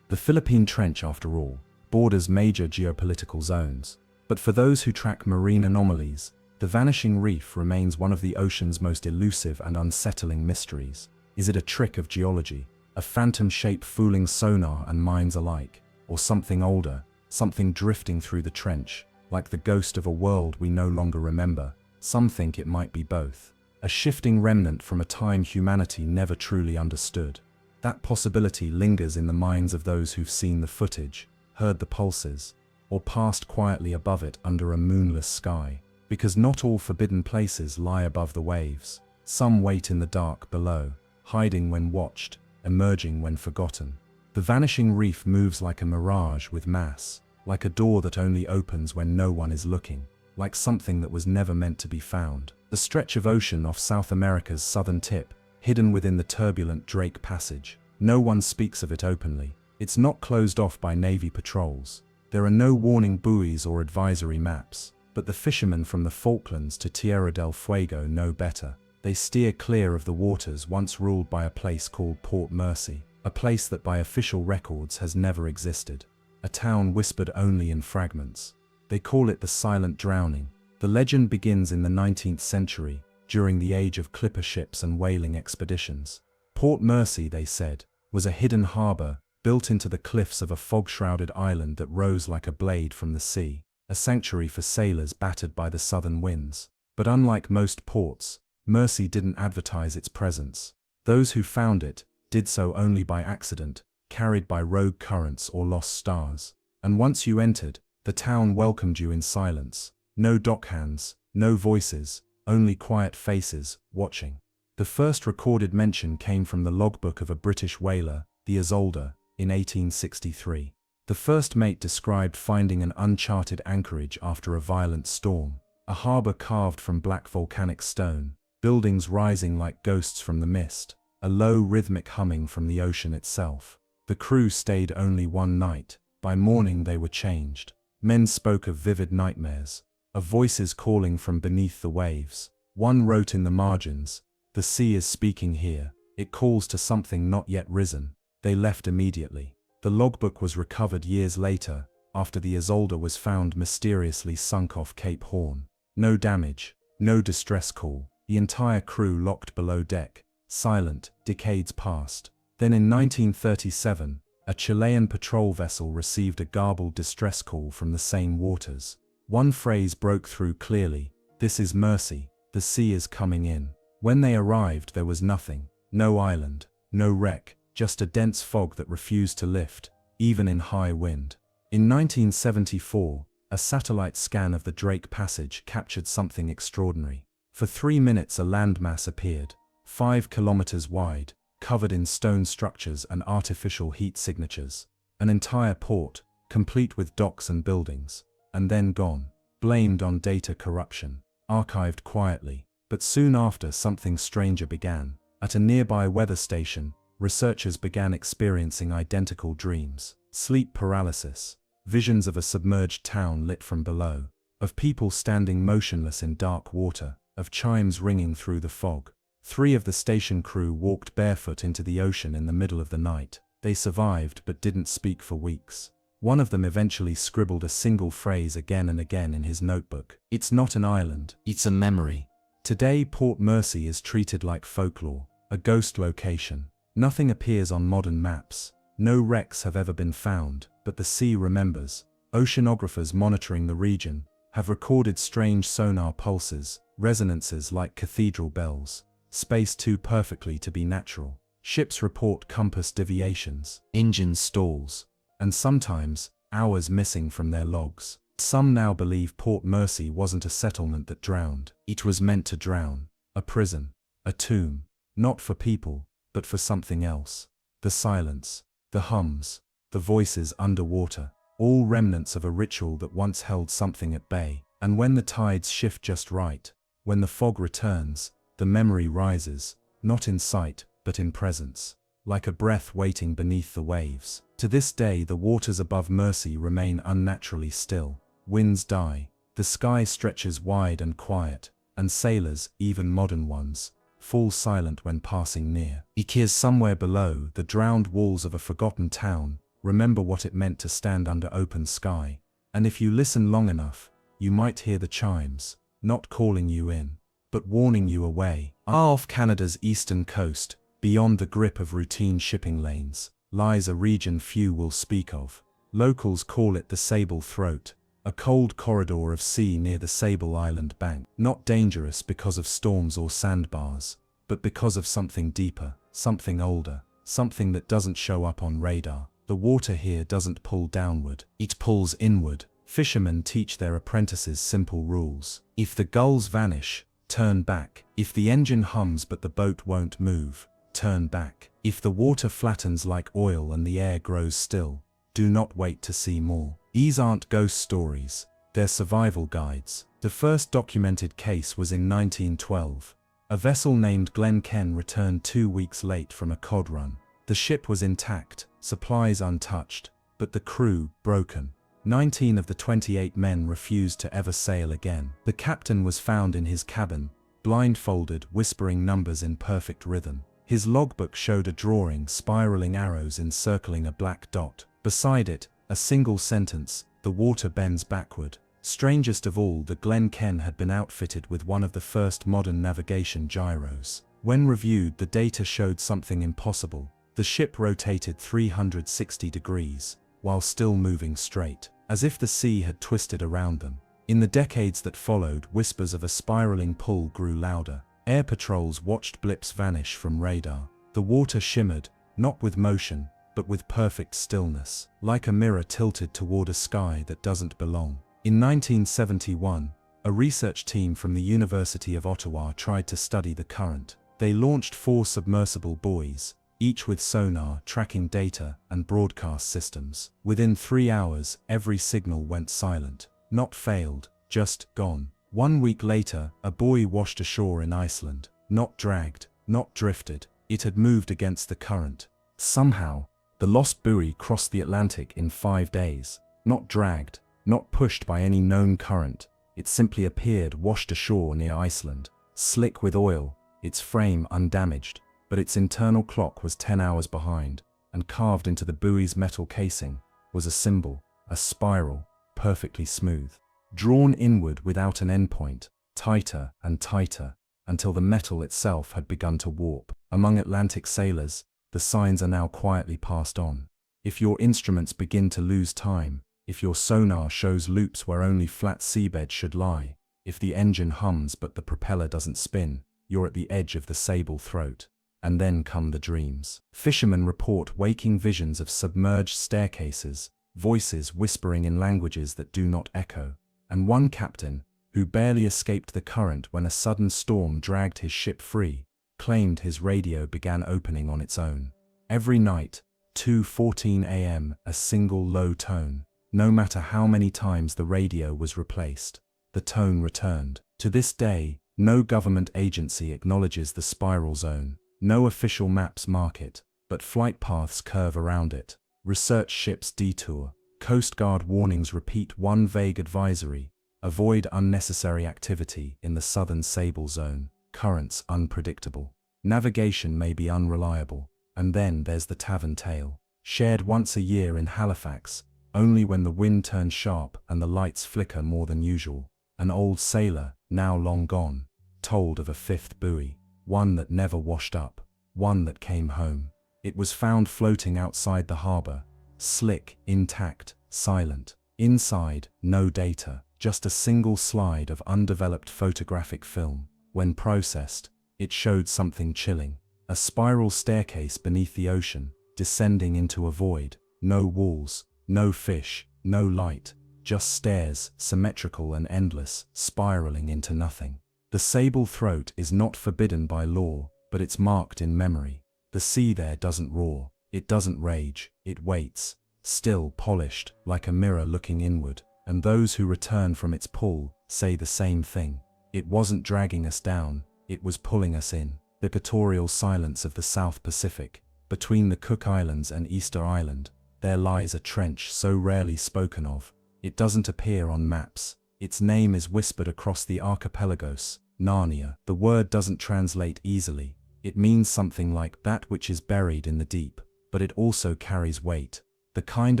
The Philippine Trench, after all, borders major geopolitical zones. But for those who track marine anomalies, the vanishing reef remains one of the ocean's most elusive and unsettling mysteries. Is it a trick of geology, a phantom shape fooling sonar and minds alike, or something older, something drifting through the trench, like the ghost of a world we no longer remember? Some think it might be both, a shifting remnant from a time humanity never truly understood. That possibility lingers in the minds of those who've seen the footage, heard the pulses, or passed quietly above it under a moonless sky. Because not all forbidden places lie above the waves. Some wait in the dark below, hiding when watched, emerging when forgotten. The vanishing reef moves like a mirage with mass, like a door that only opens when no one is looking, like something that was never meant to be found. The stretch of ocean off South America's southern tip, hidden within the turbulent Drake Passage. No one speaks of it openly. It's not closed off by Navy patrols. There are no warning buoys or advisory maps. But the fishermen from the Falklands to Tierra del Fuego know better. They steer clear of the waters once ruled by a place called Port Mercy, a place that by official records has never existed, a town whispered only in fragments. They call it the Silent Drowning. The legend begins in the 19th century, during the age of clipper ships and whaling expeditions. Port Mercy, they said, was a hidden harbor built into the cliffs of a fog-shrouded island that rose like a blade from the sea. a sanctuary for sailors battered by the southern winds. But unlike most ports, Mercy didn't advertise its presence. Those who found it did so only by accident, carried by rogue currents or lost stars. And once you entered, the town welcomed you in silence. No dockhands, no voices, only quiet faces, watching. The first recorded mention came from the logbook of a British whaler, the Unsolved, in 1863. The first mate described finding an uncharted anchorage after a violent storm, a harbor carved from black volcanic stone, buildings rising like ghosts from the mist, a low rhythmic humming from the ocean itself. The crew stayed only one night. By morning they were changed. Men spoke of vivid nightmares, of voices calling from beneath the waves. One wrote in the margins, "The sea is speaking here, it calls to something not yet risen." They left immediately. The logbook was recovered years later, after the Unsolved was found mysteriously sunk off Cape Horn. No damage, no distress call, the entire crew locked below deck, silent. Decades passed. Then in 1937, a Chilean patrol vessel received a garbled distress call from the same waters. One phrase broke through clearly, "This is Mercy, the sea is coming in." When they arrived there was nothing, no island, no wreck, just a dense fog that refused to lift, even in high wind. In 1974, a satellite scan of the Drake Passage captured something extraordinary. For 3 minutes a landmass appeared, 5 kilometers wide, covered in stone structures and artificial heat signatures. An entire port, complete with docks and buildings, and then gone. Blamed on data corruption, archived quietly. But soon after something stranger began. At a nearby weather station, researchers began experiencing identical dreams. Sleep paralysis, visions of a submerged town lit from below, of people standing motionless in dark water, of chimes ringing through the fog. 3 of the station crew walked barefoot into the ocean in the middle of the night. They survived but didn't speak for weeks. One of them eventually scribbled a single phrase again and again in his notebook. "It's not an island, it's a memory." Today Port Mercy is treated like folklore, a ghost location. Nothing appears on modern maps. No wrecks have ever been found, but the sea remembers. Oceanographers monitoring the region have recorded strange sonar pulses, resonances like cathedral bells, spaced too perfectly to be natural. Ships report compass deviations, engine stalls, and sometimes hours missing from their logs. Some now believe Port Mercy wasn't a settlement that drowned. It was meant to drown. A prison, a tomb, not for people, but for something else. The silence, the hums, the voices underwater, all remnants of a ritual that once held something at bay. And when the tides shift just right, when the fog returns, the memory rises, not in sight, but in presence, like a breath waiting beneath the waves. To this day the waters above Mercy remain unnaturally still. Winds die, the sky stretches wide and quiet, and sailors, even modern ones, fall silent when passing near. It is somewhere below the drowned walls of a forgotten town. Remember what it meant to stand under open sky, and if you listen long enough, you might hear the chimes, not calling you in, but warning you away. Off Canada's eastern coast, beyond the grip of routine shipping lanes, lies a region few will speak of. Locals call it the Sable Throat, a cold corridor of sea near the Sable Island bank. Not dangerous because of storms or sandbars, but because of something deeper, something older, something that doesn't show up on radar. The water here doesn't pull downward, it pulls inward. Fishermen teach their apprentices simple rules. If the gulls vanish, turn back. If the engine hums but the boat won't move, turn back. If the water flattens like oil and the air grows still, do not wait to see more. These aren't ghost stories, they're survival guides. The first documented case was in 1912. A vessel named Glenken returned 2 weeks late from a cod run. The ship was intact, supplies untouched, but the crew broken. 19 of the 28 men refused to ever sail again. The captain was found in his cabin, blindfolded, whispering numbers in perfect rhythm. His logbook showed a drawing, spiraling arrows encircling a black dot. Beside it, a single sentence, "The water bends backward." Strangest of all, the Glenken had been outfitted with one of the first modern navigation gyros. When reviewed, the data showed something impossible. The ship rotated 360 degrees, while still moving straight. as if the sea had twisted around them. In the decades that followed, whispers of a spiraling pull grew louder. Air patrols watched blips vanish from radar. The water shimmered, not with motion, but with perfect stillness, like a mirror tilted toward a sky that doesn't belong. In 1971, a research team from the University of Ottawa tried to study the current. They launched 4 submersible buoys, each with sonar, tracking data, and broadcast systems. Within 3 hours, every signal went silent. Not failed, just gone. 1 week later, a buoy washed ashore in Iceland. Not dragged, not drifted. It had moved against the current. Somehow, the lost buoy crossed the Atlantic in 5 days. Not dragged, not pushed by any known current. It simply appeared washed ashore near Iceland, slick with oil, its frame undamaged, but its internal clock was 10 hours behind, and carved into the buoy's metal casing was a symbol, a spiral, perfectly smooth, drawn inward without an endpoint, tighter and tighter, until the metal itself had begun to warp. Among Atlantic sailors, the signs are now quietly passed on. If your instruments begin to lose time, if your sonar shows loops where only flat seabed should lie, if the engine hums but the propeller doesn't spin, you're at the edge of the sable throat. And then come the dreams. Fishermen report waking visions of submerged staircases, voices whispering in languages that do not echo. And one captain, who barely escaped the current when a sudden storm dragged his ship free, claimed his radio began opening on its own. Every night, 2:14 a.m., a single low tone. No matter how many times the radio was replaced, the tone returned. To this day, no government agency acknowledges the spiral zone. No official maps mark it, but flight paths curve around it. Research ships detour. Coast Guard warnings repeat one vague advisory: avoid unnecessary activity in the southern Sable Zone. Currents unpredictable. Navigation may be unreliable. And then there's the tavern tale, shared once a year in Halifax, only when the wind turns sharp and the lights flicker more than usual. An old sailor, now long gone, told of a 5th buoy, one that never washed up, one that came home. It was found floating outside the harbor, slick, intact, silent. Inside, no data, just a single slide of undeveloped photographic film. When processed, it showed something chilling. A spiral staircase beneath the ocean, descending into a void. No walls, no fish, no light, just stairs, symmetrical and endless, spiraling into nothing. The sable throat is not forbidden by law, but it's marked in memory. The sea there doesn't roar, it doesn't rage, it waits, still, polished, like a mirror looking inward. And those who return from its pull say the same thing. It wasn't dragging us down, it was pulling us in. The equatorial silence of the South Pacific, between the Cook Islands and Easter Island, there lies a trench so rarely spoken of. It doesn't appear on maps. Its name is whispered across the archipelagos, Narnia. The word doesn't translate easily. It means something like that which is buried in the deep, but it also carries weight. The kind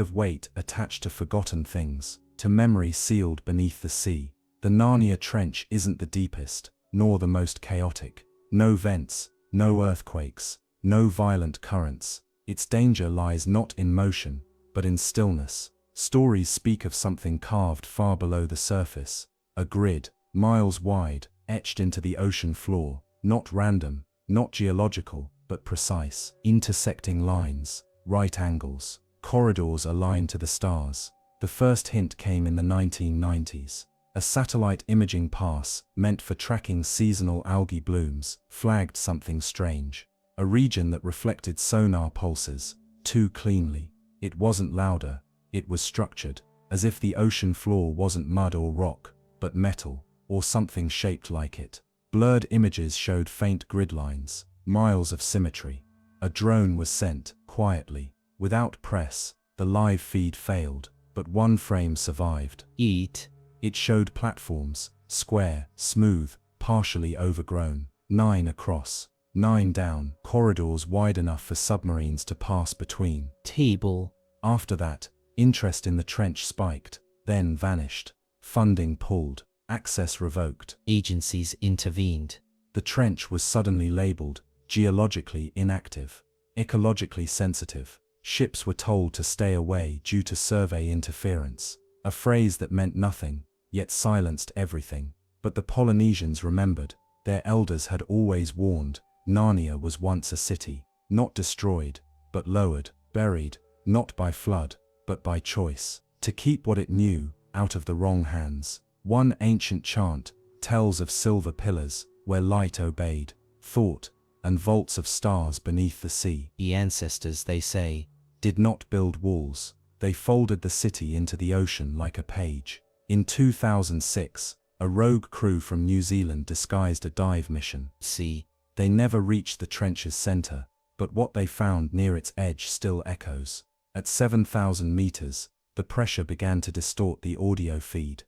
of weight attached to forgotten things, to memory sealed beneath the sea. The Narnia Trench isn't the deepest, nor the most chaotic. No vents, no earthquakes, no violent currents. Its danger lies not in motion, but in stillness. Stories speak of something carved far below the surface, a grid, miles wide, etched into the ocean floor, not random, not geological, but precise. Intersecting lines, right angles, corridors aligned to the stars. The first hint came in the 1990s. A satellite imaging pass, meant for tracking seasonal algae blooms, flagged something strange. A region that reflected sonar pulses, too cleanly. It wasn't louder, it was structured, as if the ocean floor wasn't mud or rock, but metal, or something shaped like it. Blurred images showed faint grid lines, miles of symmetry. A drone was sent, quietly, without press. The live feed failed, but one frame survived. It showed platforms, square, smooth, partially overgrown, 9 across, 9 down, corridors wide enough for submarines to pass between. After that, interest in the trench spiked, then vanished. Funding pulled, access revoked. Agencies intervened. The trench was suddenly labeled geologically inactive, ecologically sensitive. Ships were told to stay away due to survey interference. a phrase that meant nothing, yet silenced everything. But the Polynesians remembered. Their elders had always warned, Narnia was once a city, not destroyed, but lowered, buried, not by flood, but by choice, to keep what it knew out of the wrong hands. One ancient chant tells of silver pillars, where light obeyed, thought, and vaults of stars beneath the sea. The ancestors, they say, Did not build walls, they folded the city into the ocean like a page. In 2006, a rogue crew from New Zealand disguised a dive mission. see, They never reached the trench's center, but what they found near its edge still echoes. At 7,000 meters, the pressure began to distort the audio feed.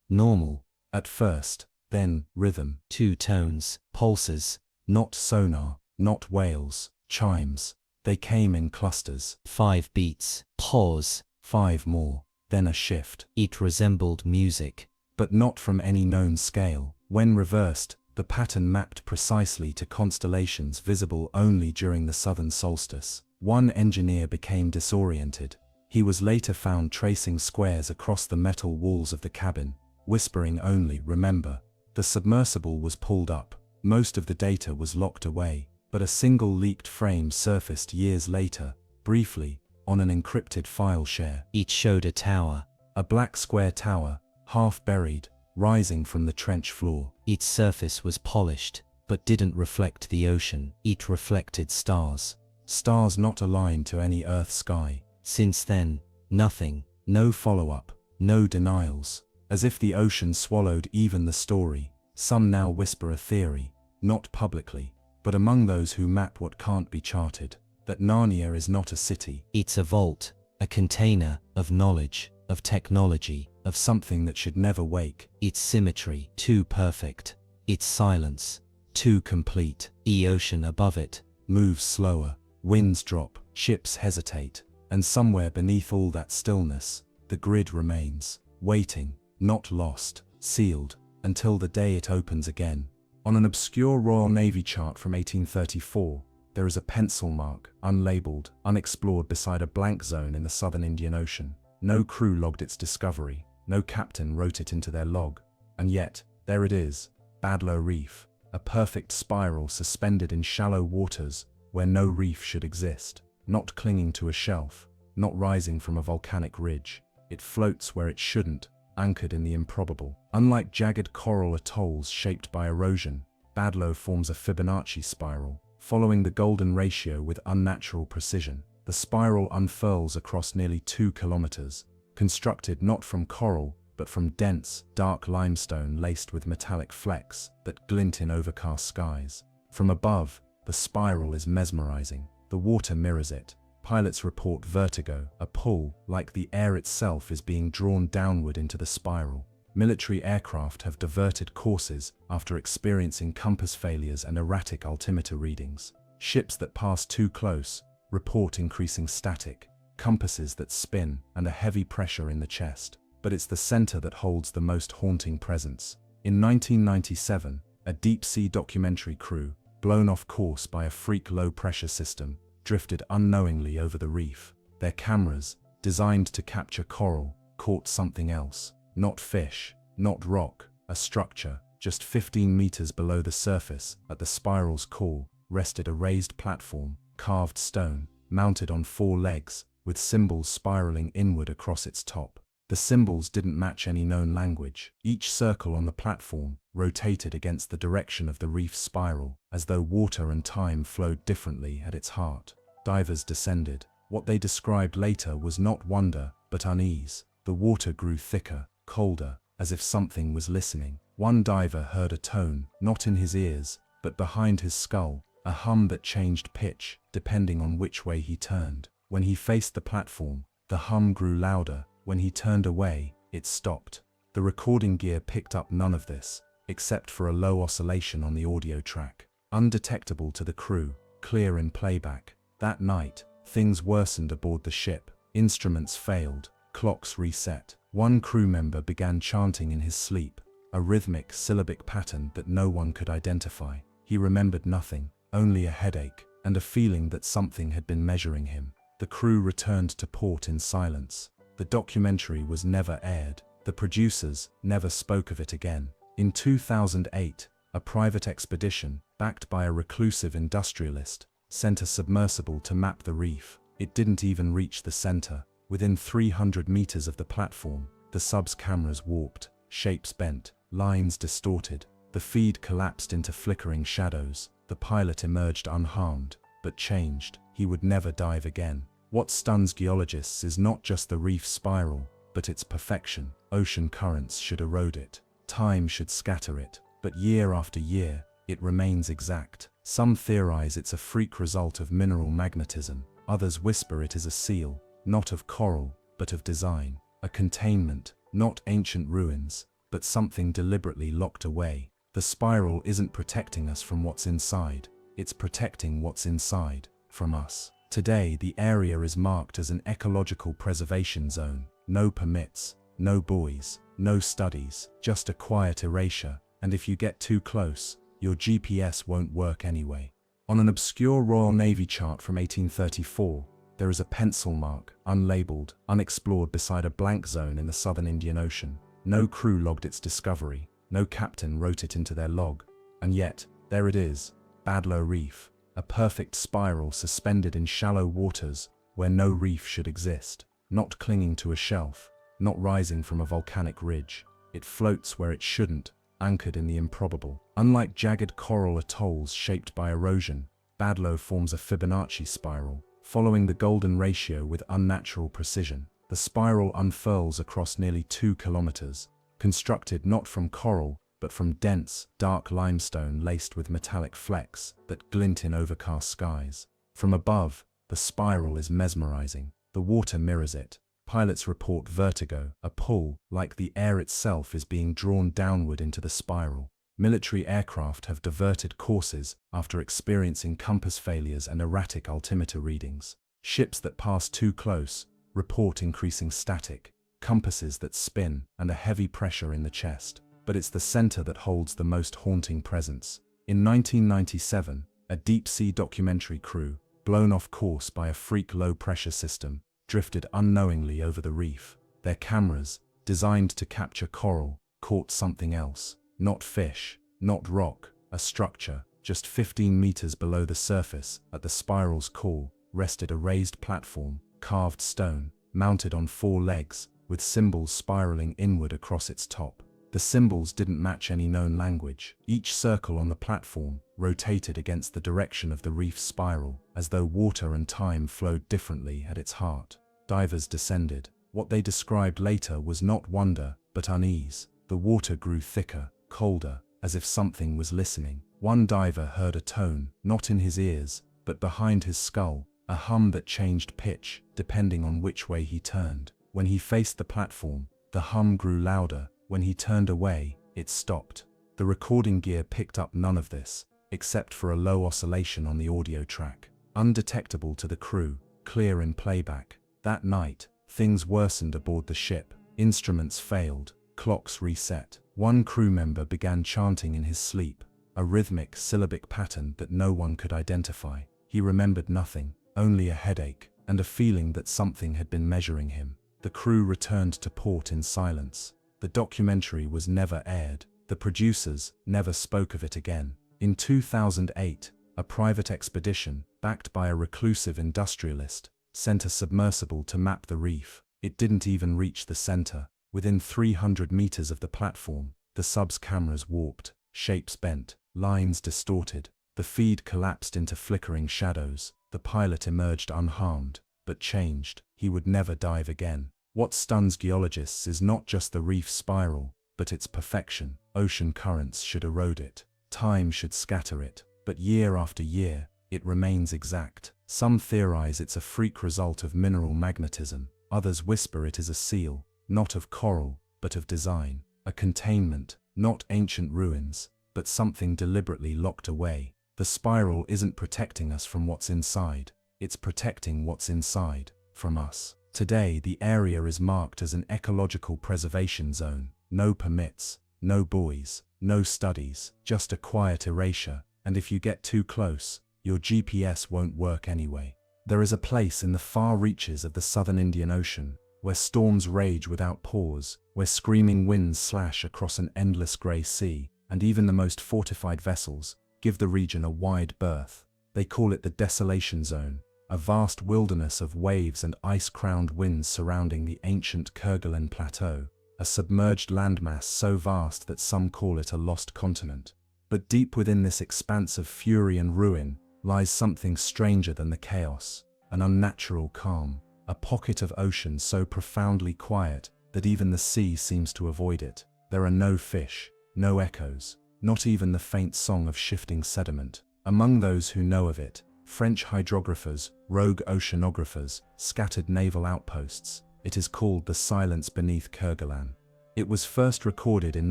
normal, At first, then rhythm. 2 tones, pulses, Not sonar, not whales, chimes. They came in clusters. 5 beats, pause. 5 more, then a shift. It resembled music. But not from any known scale. When reversed, the pattern mapped precisely to constellations visible only during the southern solstice. One engineer became disoriented. He was later found tracing squares across the metal walls of the cabin, whispering only, "Remember." The submersible was pulled up. Most of the data was locked away, but a single leaked frame surfaced years later, briefly, on an encrypted file share. It showed a tower. A black square tower, half buried, rising from the trench floor. Its surface was polished, but didn't reflect the ocean. It reflected stars. Stars not aligned to any Earth sky. Since then, nothing. No follow-up, no denials. As if the ocean swallowed even the story. Some now whisper a theory, not publicly, but among those who map what can't be charted, that Narnia is not a city. It's a vault, a container of knowledge, of technology, Of something that should never wake. its symmetry, too perfect, its silence, too complete. The ocean above it, Moves slower, winds drop, ships hesitate, and somewhere beneath all that stillness, the grid remains, waiting, not lost, sealed, until the day it opens again. On an obscure Royal Navy chart from 1834, there is a pencil mark, unlabeled, unexplored beside a blank zone in the southern Indian Ocean. No crew logged its discovery, no captain wrote it into their log, and yet, there it is, Badlow Reef, a perfect spiral suspended in shallow waters where no reef should exist, not clinging to a shelf, not rising from a volcanic ridge. It floats where it shouldn't, anchored in the improbable. Unlike jagged coral atolls shaped by erosion, Badlow forms a Fibonacci spiral, following the golden ratio with unnatural precision. The spiral unfurls across nearly 2 kilometers, constructed not from coral, but from dense, dark limestone laced with metallic flecks that glint in overcast skies. From above, the spiral is mesmerizing. The water mirrors it. Pilots report vertigo, a pull, like the air itself is being drawn downward into the spiral. Military aircraft have diverted courses after experiencing compass failures and erratic altimeter readings. Ships that pass too close report increasing static, compasses that spin, and a heavy pressure in the chest. But it's the center that holds the most haunting presence. In 1997, a deep-sea documentary crew, blown off course by a freak low-pressure system, drifted unknowingly over the reef. Their cameras, designed to capture coral, caught something else. Not fish, not rock, a structure. Just 15 meters below the surface, at the spiral's core, rested a raised platform, carved stone, mounted on 4 legs, with symbols spiraling inward across its top. The symbols didn't match any known language. Each circle on the platform rotated against the direction of the reef's spiral, as though water and time flowed differently at its heart. Divers descended. What they described later was not wonder, but unease. The water grew thicker, colder, as if something was listening. One diver heard a tone, not in his ears, but behind his skull, a hum that changed pitch, depending on which way he turned. When he faced the platform, the hum grew louder. When he turned away, it stopped. The recording gear picked up none of this, except for a low oscillation on the audio track. Undetectable to the crew, clear in playback. That night, things worsened aboard the ship. Instruments failed, clocks reset. One crew member began chanting in his sleep, a rhythmic, syllabic pattern that no one could identify. He remembered nothing, only a headache, and a feeling that something had been measuring him. The crew returned to port in silence. The documentary was never aired. The producers never spoke of it again. In 2008, a private expedition, backed by a reclusive industrialist, sent a submersible to map the reef. It didn't even reach the center. Within 300 meters of the platform, the sub's cameras warped, shapes bent, lines distorted. The feed collapsed into flickering shadows. The pilot emerged unharmed, but changed. He would never dive again. What stuns geologists is not just the reef spiral, but its perfection. Ocean currents should erode it. Time should scatter it. But year after year, it remains exact. Some theorize it's a freak result of mineral magnetism. Others whisper it is a seal, not of coral, but of design. A containment, not ancient ruins, but something deliberately locked away. The spiral isn't protecting us from what's inside. It's protecting what's inside from us. Today, the area is marked as an ecological preservation zone. No permits, no buoys, no studies, just a quiet erasure. And if you get too close, your GPS won't work anyway. On an obscure Royal Navy chart from 1834, there is a pencil mark, unlabeled, unexplored beside a blank zone in the southern Indian Ocean. No crew logged its discovery. No captain wrote it into their log. And yet, there it is, Badlow Reef, a perfect spiral suspended in shallow waters where no reef should exist. Not clinging to a shelf, not rising from a volcanic ridge. It floats where it shouldn't, anchored in the improbable. Unlike jagged coral atolls shaped by erosion, Badlow forms a Fibonacci spiral, following the golden ratio with unnatural precision. The spiral unfurls across nearly 2 kilometers, constructed not from coral, but from dense, dark limestone laced with metallic flecks that glint in overcast skies. From above, the spiral is mesmerizing. The water mirrors it. Pilots report vertigo, a pull, like the air itself is being drawn downward into the spiral. Military aircraft have diverted courses after experiencing compass failures and erratic altimeter readings. Ships that pass too close report increasing static, compasses that spin, and a heavy pressure in the chest. But it's the center that holds the most haunting presence. In 1997, a deep-sea documentary crew, blown off course by a freak low-pressure system, drifted unknowingly over the reef. Their cameras, designed to capture coral, caught something else. Not fish, not rock, a structure. Just 15 meters below the surface, at the spiral's core, rested a raised platform, carved stone, mounted on 4 legs, with symbols spiraling inward across its top. The symbols didn't match any known language. Each circle on the platform rotated against the direction of the reef's spiral, as though water and time flowed differently at its heart. Divers descended. What they described later was not wonder, but unease. The water grew thicker, colder, as if something was listening. One diver heard a tone, not in his ears, but behind his skull, a hum that changed pitch, depending on which way he turned. When he faced the platform, the hum grew louder. When he turned away, it stopped. The recording gear picked up none of this, except for a low oscillation on the audio track. Undetectable to the crew, clear in playback. That night, things worsened aboard the ship. Instruments failed, clocks reset. One crew member began chanting in his sleep, a rhythmic, syllabic pattern that no one could identify. He remembered nothing, only a headache, and a feeling that something had been measuring him. The crew returned to port in silence. The documentary was never aired. The producers never spoke of it again. In 2008, a private expedition, backed by a reclusive industrialist, sent a submersible to map the reef. It didn't even reach the center. Within 300 meters of the platform, the sub's cameras warped, shapes bent, lines distorted. The feed collapsed into flickering shadows. The pilot emerged unharmed, but changed. He would never dive again. What stuns geologists is not just the reef spiral, but its perfection. Ocean currents should erode it. Time should scatter it. But year after year, it remains exact. Some theorize it's a freak result of mineral magnetism. Others whisper it is a seal, not of coral, but of design. A containment, not ancient ruins, but something deliberately locked away. The spiral isn't protecting us from what's inside. It's protecting what's inside from us. Today, the area is marked as an ecological preservation zone. No permits, no buoys, no studies, just a quiet erasure. And if you get too close, your GPS won't work anyway. There is a place in the far reaches of the southern Indian Ocean where storms rage without pause, where screaming winds slash across an endless grey sea, and even the most fortified vessels give the region a wide berth. They call it the Desolation Zone, a vast wilderness of waves and ice-crowned winds surrounding the ancient Kerguelen Plateau, a submerged landmass so vast that some call it a lost continent. But deep within this expanse of fury and ruin lies something stranger than the chaos, an unnatural calm, a pocket of ocean so profoundly quiet that even the sea seems to avoid it. There are no fish, no echoes, not even the faint song of shifting sediment. Among those who know of it, French hydrographers, rogue oceanographers, scattered naval outposts, it is called the silence beneath Kerguelen. It was first recorded in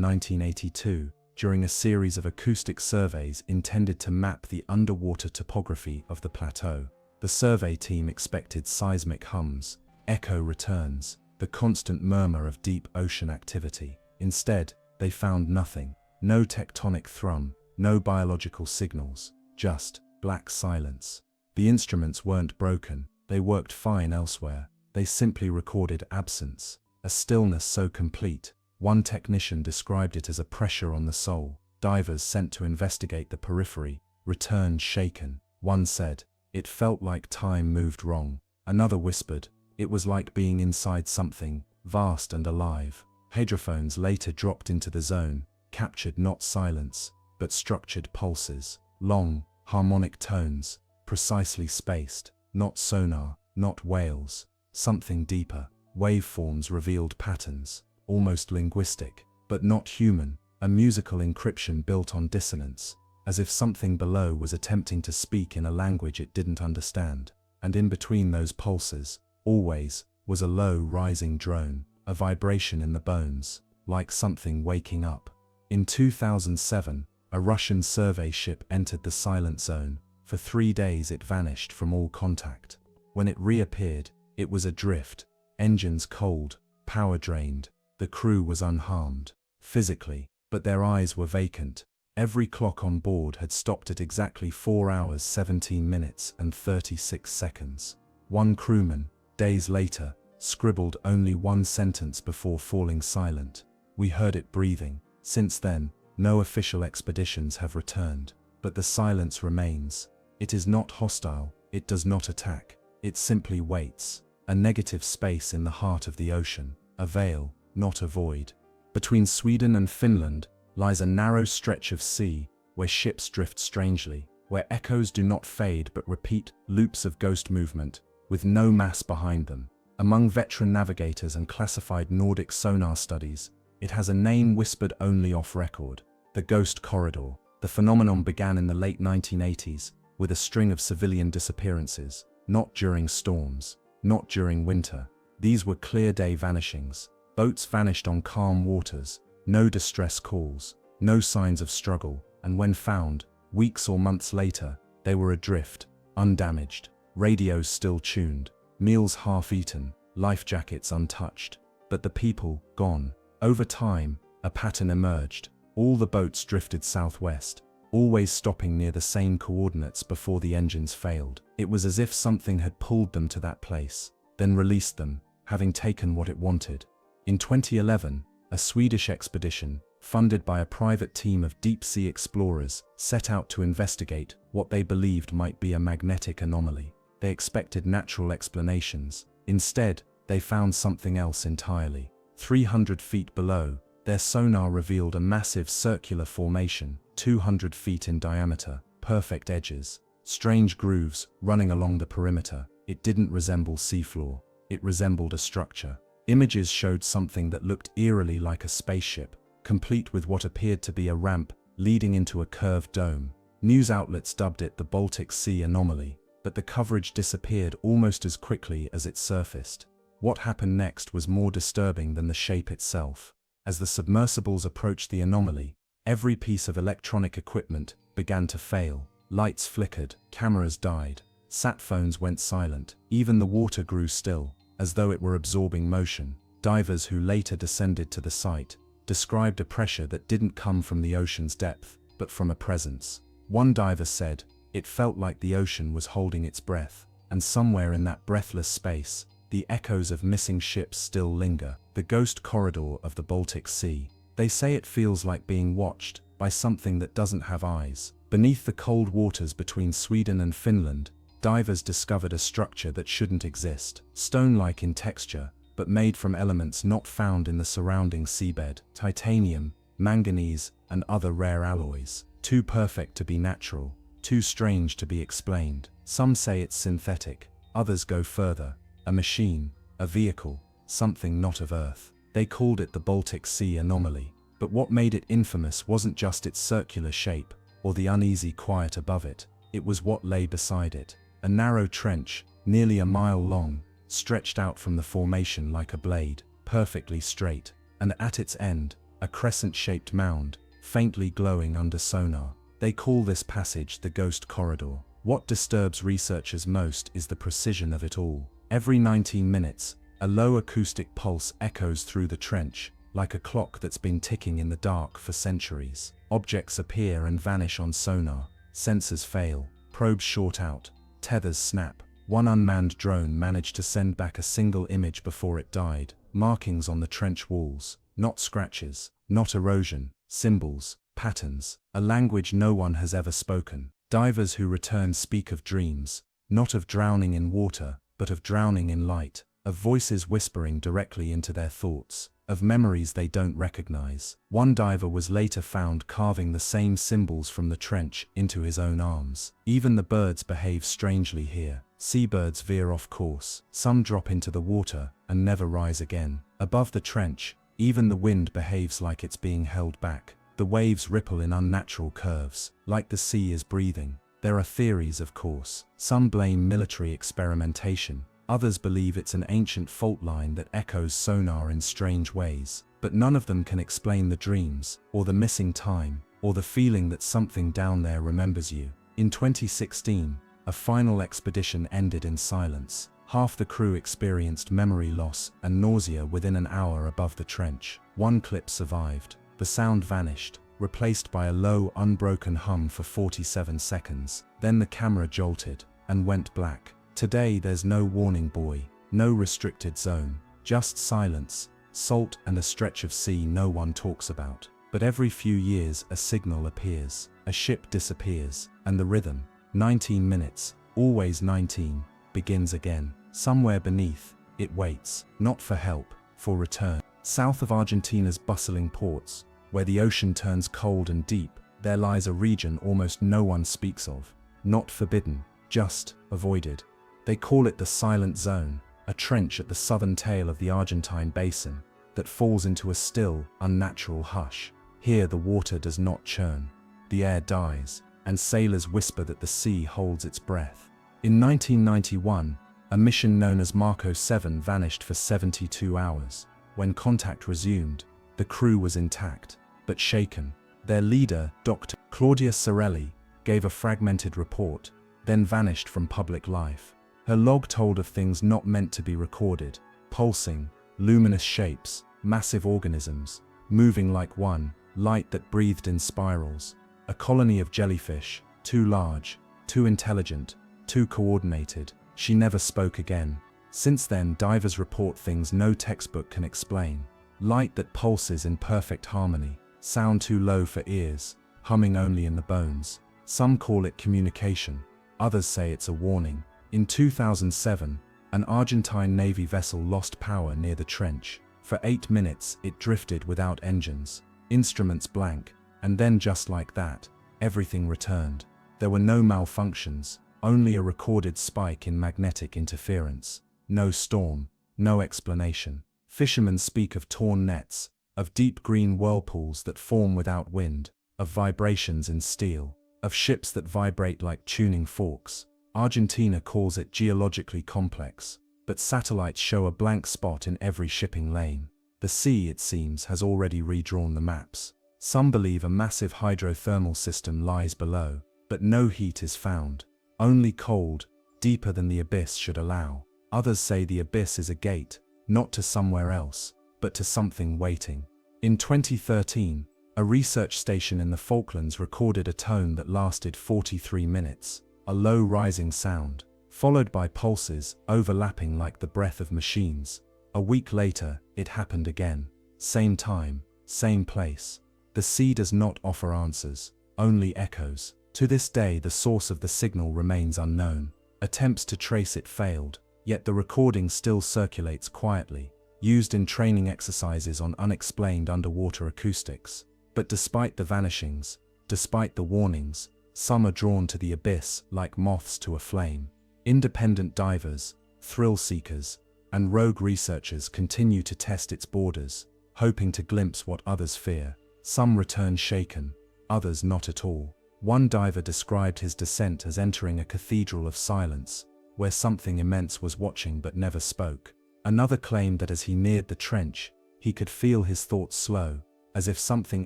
1982 during a series of acoustic surveys intended to map the underwater topography of the plateau. The survey team expected seismic hums, echo returns, the constant murmur of deep ocean activity. Instead, they found nothing. No tectonic thrum, no biological signals, just black silence. The instruments weren't broken, they worked fine elsewhere. They simply recorded absence, a stillness so complete. One technician described it as a pressure on the soul. Divers sent to investigate the periphery returned shaken. One said, "It felt like time moved wrong." Another whispered, "It was like being inside something vast and alive." Hydrophones later dropped into the zone, captured not silence, but structured pulses, long, harmonic tones, precisely spaced, not sonar, not wails, something deeper. Waveforms revealed patterns, almost linguistic, but not human, a musical encryption built on dissonance, as if something below was attempting to speak in a language it didn't understand. And in between those pulses, always, was a low rising drone, a vibration in the bones, like something waking up. In 2007, a Russian survey ship entered the silent zone. For 3 days it vanished from all contact. When it reappeared, it was adrift, engines cold, power drained. The crew was unharmed, physically, but their eyes were vacant. Every clock on board had stopped at exactly 4 hours 17 minutes and 36 seconds. One crewman, days later, scribbled only one sentence before falling silent. "We heard it breathing." Since then, no official expeditions have returned, but the silence remains. It is not hostile, it does not attack, it simply waits. A negative space in the heart of the ocean, a veil, not a void. Between Sweden and Finland lies a narrow stretch of sea where ships drift strangely, where echoes do not fade but repeat loops of ghost movement, with no mass behind them. Among veteran navigators and classified Nordic sonar studies, it has a name whispered only off record: the Ghost Corridor. The phenomenon began in the late 1980s with a string of civilian disappearances, not during storms, not during winter. These were clear day vanishings. Boats vanished on calm waters, no distress calls, no signs of struggle, and when found, weeks or months later, they were adrift, undamaged, radios still tuned, meals half-eaten, life jackets untouched. But the people, gone. Over time, a pattern emerged. All the boats drifted southwest, always stopping near the same coordinates before the engines failed. It was as if something had pulled them to that place, then released them, having taken what it wanted. In 2011, a Swedish expedition, funded by a private team of deep-sea explorers, set out to investigate what they believed might be a magnetic anomaly. They expected natural explanations. Instead, they found something else entirely. 300 feet below, their sonar revealed a massive circular formation, 200 feet in diameter, perfect edges, strange grooves running along the perimeter. It didn't resemble seafloor, it resembled a structure. Images showed something that looked eerily like a spaceship, complete with what appeared to be a ramp leading into a curved dome. News outlets dubbed it the Baltic Sea anomaly, but the coverage disappeared almost as quickly as it surfaced. What happened next was more disturbing than the shape itself. As the submersibles approached the anomaly, every piece of electronic equipment began to fail. Lights flickered, cameras died, sat phones went silent, even the water grew still, as though it were absorbing motion. Divers who later descended to the site described a pressure that didn't come from the ocean's depth, but from a presence. One diver said, "It felt like the ocean was holding its breath, and somewhere in that breathless space, the echoes of missing ships still linger. The ghost corridor of the Baltic Sea. They say it feels like being watched by something that doesn't have eyes. Beneath the cold waters between Sweden and Finland, divers discovered a structure that shouldn't exist. Stone-like in texture, but made from elements not found in the surrounding seabed. Titanium, manganese, and other rare alloys. Too perfect to be natural, too strange to be explained. Some say it's synthetic, others go further. A machine, a vehicle, something not of Earth. They called it the Baltic Sea anomaly. But what made it infamous wasn't just its circular shape, or the uneasy quiet above it. It was what lay beside it. A narrow trench, nearly a mile long, stretched out from the formation like a blade, perfectly straight, and at its end, a crescent-shaped mound, faintly glowing under sonar. They call this passage the Ghost Corridor. What disturbs researchers most is the precision of it all. Every 19 minutes, a low acoustic pulse echoes through the trench, like a clock that's been ticking in the dark for centuries. Objects appear and vanish on sonar, sensors fail, probes short out, tethers snap. One unmanned drone managed to send back a single image before it died. Markings on the trench walls, not scratches, not erosion, symbols, patterns, a language no one has ever spoken. Divers who return speak of dreams, not of drowning in water, but of drowning in light, of voices whispering directly into their thoughts, of memories they don't recognize. One diver was later found carving the same symbols from the trench into his own arms. Even the birds behave strangely here. Seabirds veer off course, some drop into the water and never rise again. Above the trench, even the wind behaves like it's being held back. The waves ripple in unnatural curves, like the sea is breathing. There are theories, of course. Some blame military experimentation. Others believe it's an ancient fault line that echoes sonar in strange ways. But none of them can explain the dreams, or the missing time, or the feeling that something down there remembers you. In 2016, a final expedition ended in silence. Half the crew experienced memory loss and nausea within an hour above the trench. One clip survived. The sound vanished, replaced by a low, unbroken hum for 47 seconds. Then the camera jolted and went black. Today there's no warning buoy, no restricted zone, just silence, salt and a stretch of sea no one talks about. But every few years a signal appears, a ship disappears, and the rhythm, 19 minutes, always 19, begins again. Somewhere beneath, it waits, not for help, for return. South of Argentina's bustling ports, where the ocean turns cold and deep, there lies a region almost no one speaks of. Not forbidden, just avoided. They call it the Silent Zone, a trench at the southern tail of the Argentine basin that falls into a still, unnatural hush. Here the water does not churn, the air dies, and sailors whisper that the sea holds its breath. In 1991, a mission known as Marco 7 vanished for 72 hours. When contact resumed, the crew was intact, but shaken. Their leader, Dr. Claudia Sorelli, gave a fragmented report, then vanished from public life. Her log told of things not meant to be recorded: pulsing, luminous shapes, massive organisms, moving like one, light that breathed in spirals, a colony of jellyfish, too large, too intelligent, too coordinated. She never spoke again. Since then, divers report things no textbook can explain. Light that pulses in perfect harmony, sound too low for ears, humming only in the bones. Some call it communication, others say it's a warning. In 2007, an Argentine Navy vessel lost power near the trench. For 8 minutes, it drifted without engines, instruments blank, and then just like that, everything returned. There were no malfunctions, only a recorded spike in magnetic interference. No storm, no explanation. Fishermen speak of torn nets, of deep green whirlpools that form without wind, of vibrations in steel, of ships that vibrate like tuning forks. Argentina calls it geologically complex, but satellites show a blank spot in every shipping lane. The sea, it seems, has already redrawn the maps. Some believe a massive hydrothermal system lies below, but no heat is found. Only cold, deeper than the abyss should allow. Others say the abyss is a gate, not to somewhere else, but to something waiting. In 2013, a research station in the Falklands recorded a tone that lasted 43 minutes, a low rising sound, followed by pulses overlapping like the breath of machines. A week later, it happened again. Same time, same place. The sea does not offer answers, only echoes. To this day, the source of the signal remains unknown. Attempts to trace it failed, yet the recording still circulates quietly, used in training exercises on unexplained underwater acoustics. But despite the vanishings, despite the warnings, some are drawn to the abyss like moths to a flame. Independent divers, thrill seekers, and rogue researchers continue to test its borders, hoping to glimpse what others fear. Some return shaken, others not at all. One diver described his descent as entering a cathedral of silence, where something immense was watching but never spoke. Another claimed that as he neared the trench, he could feel his thoughts slow, as if something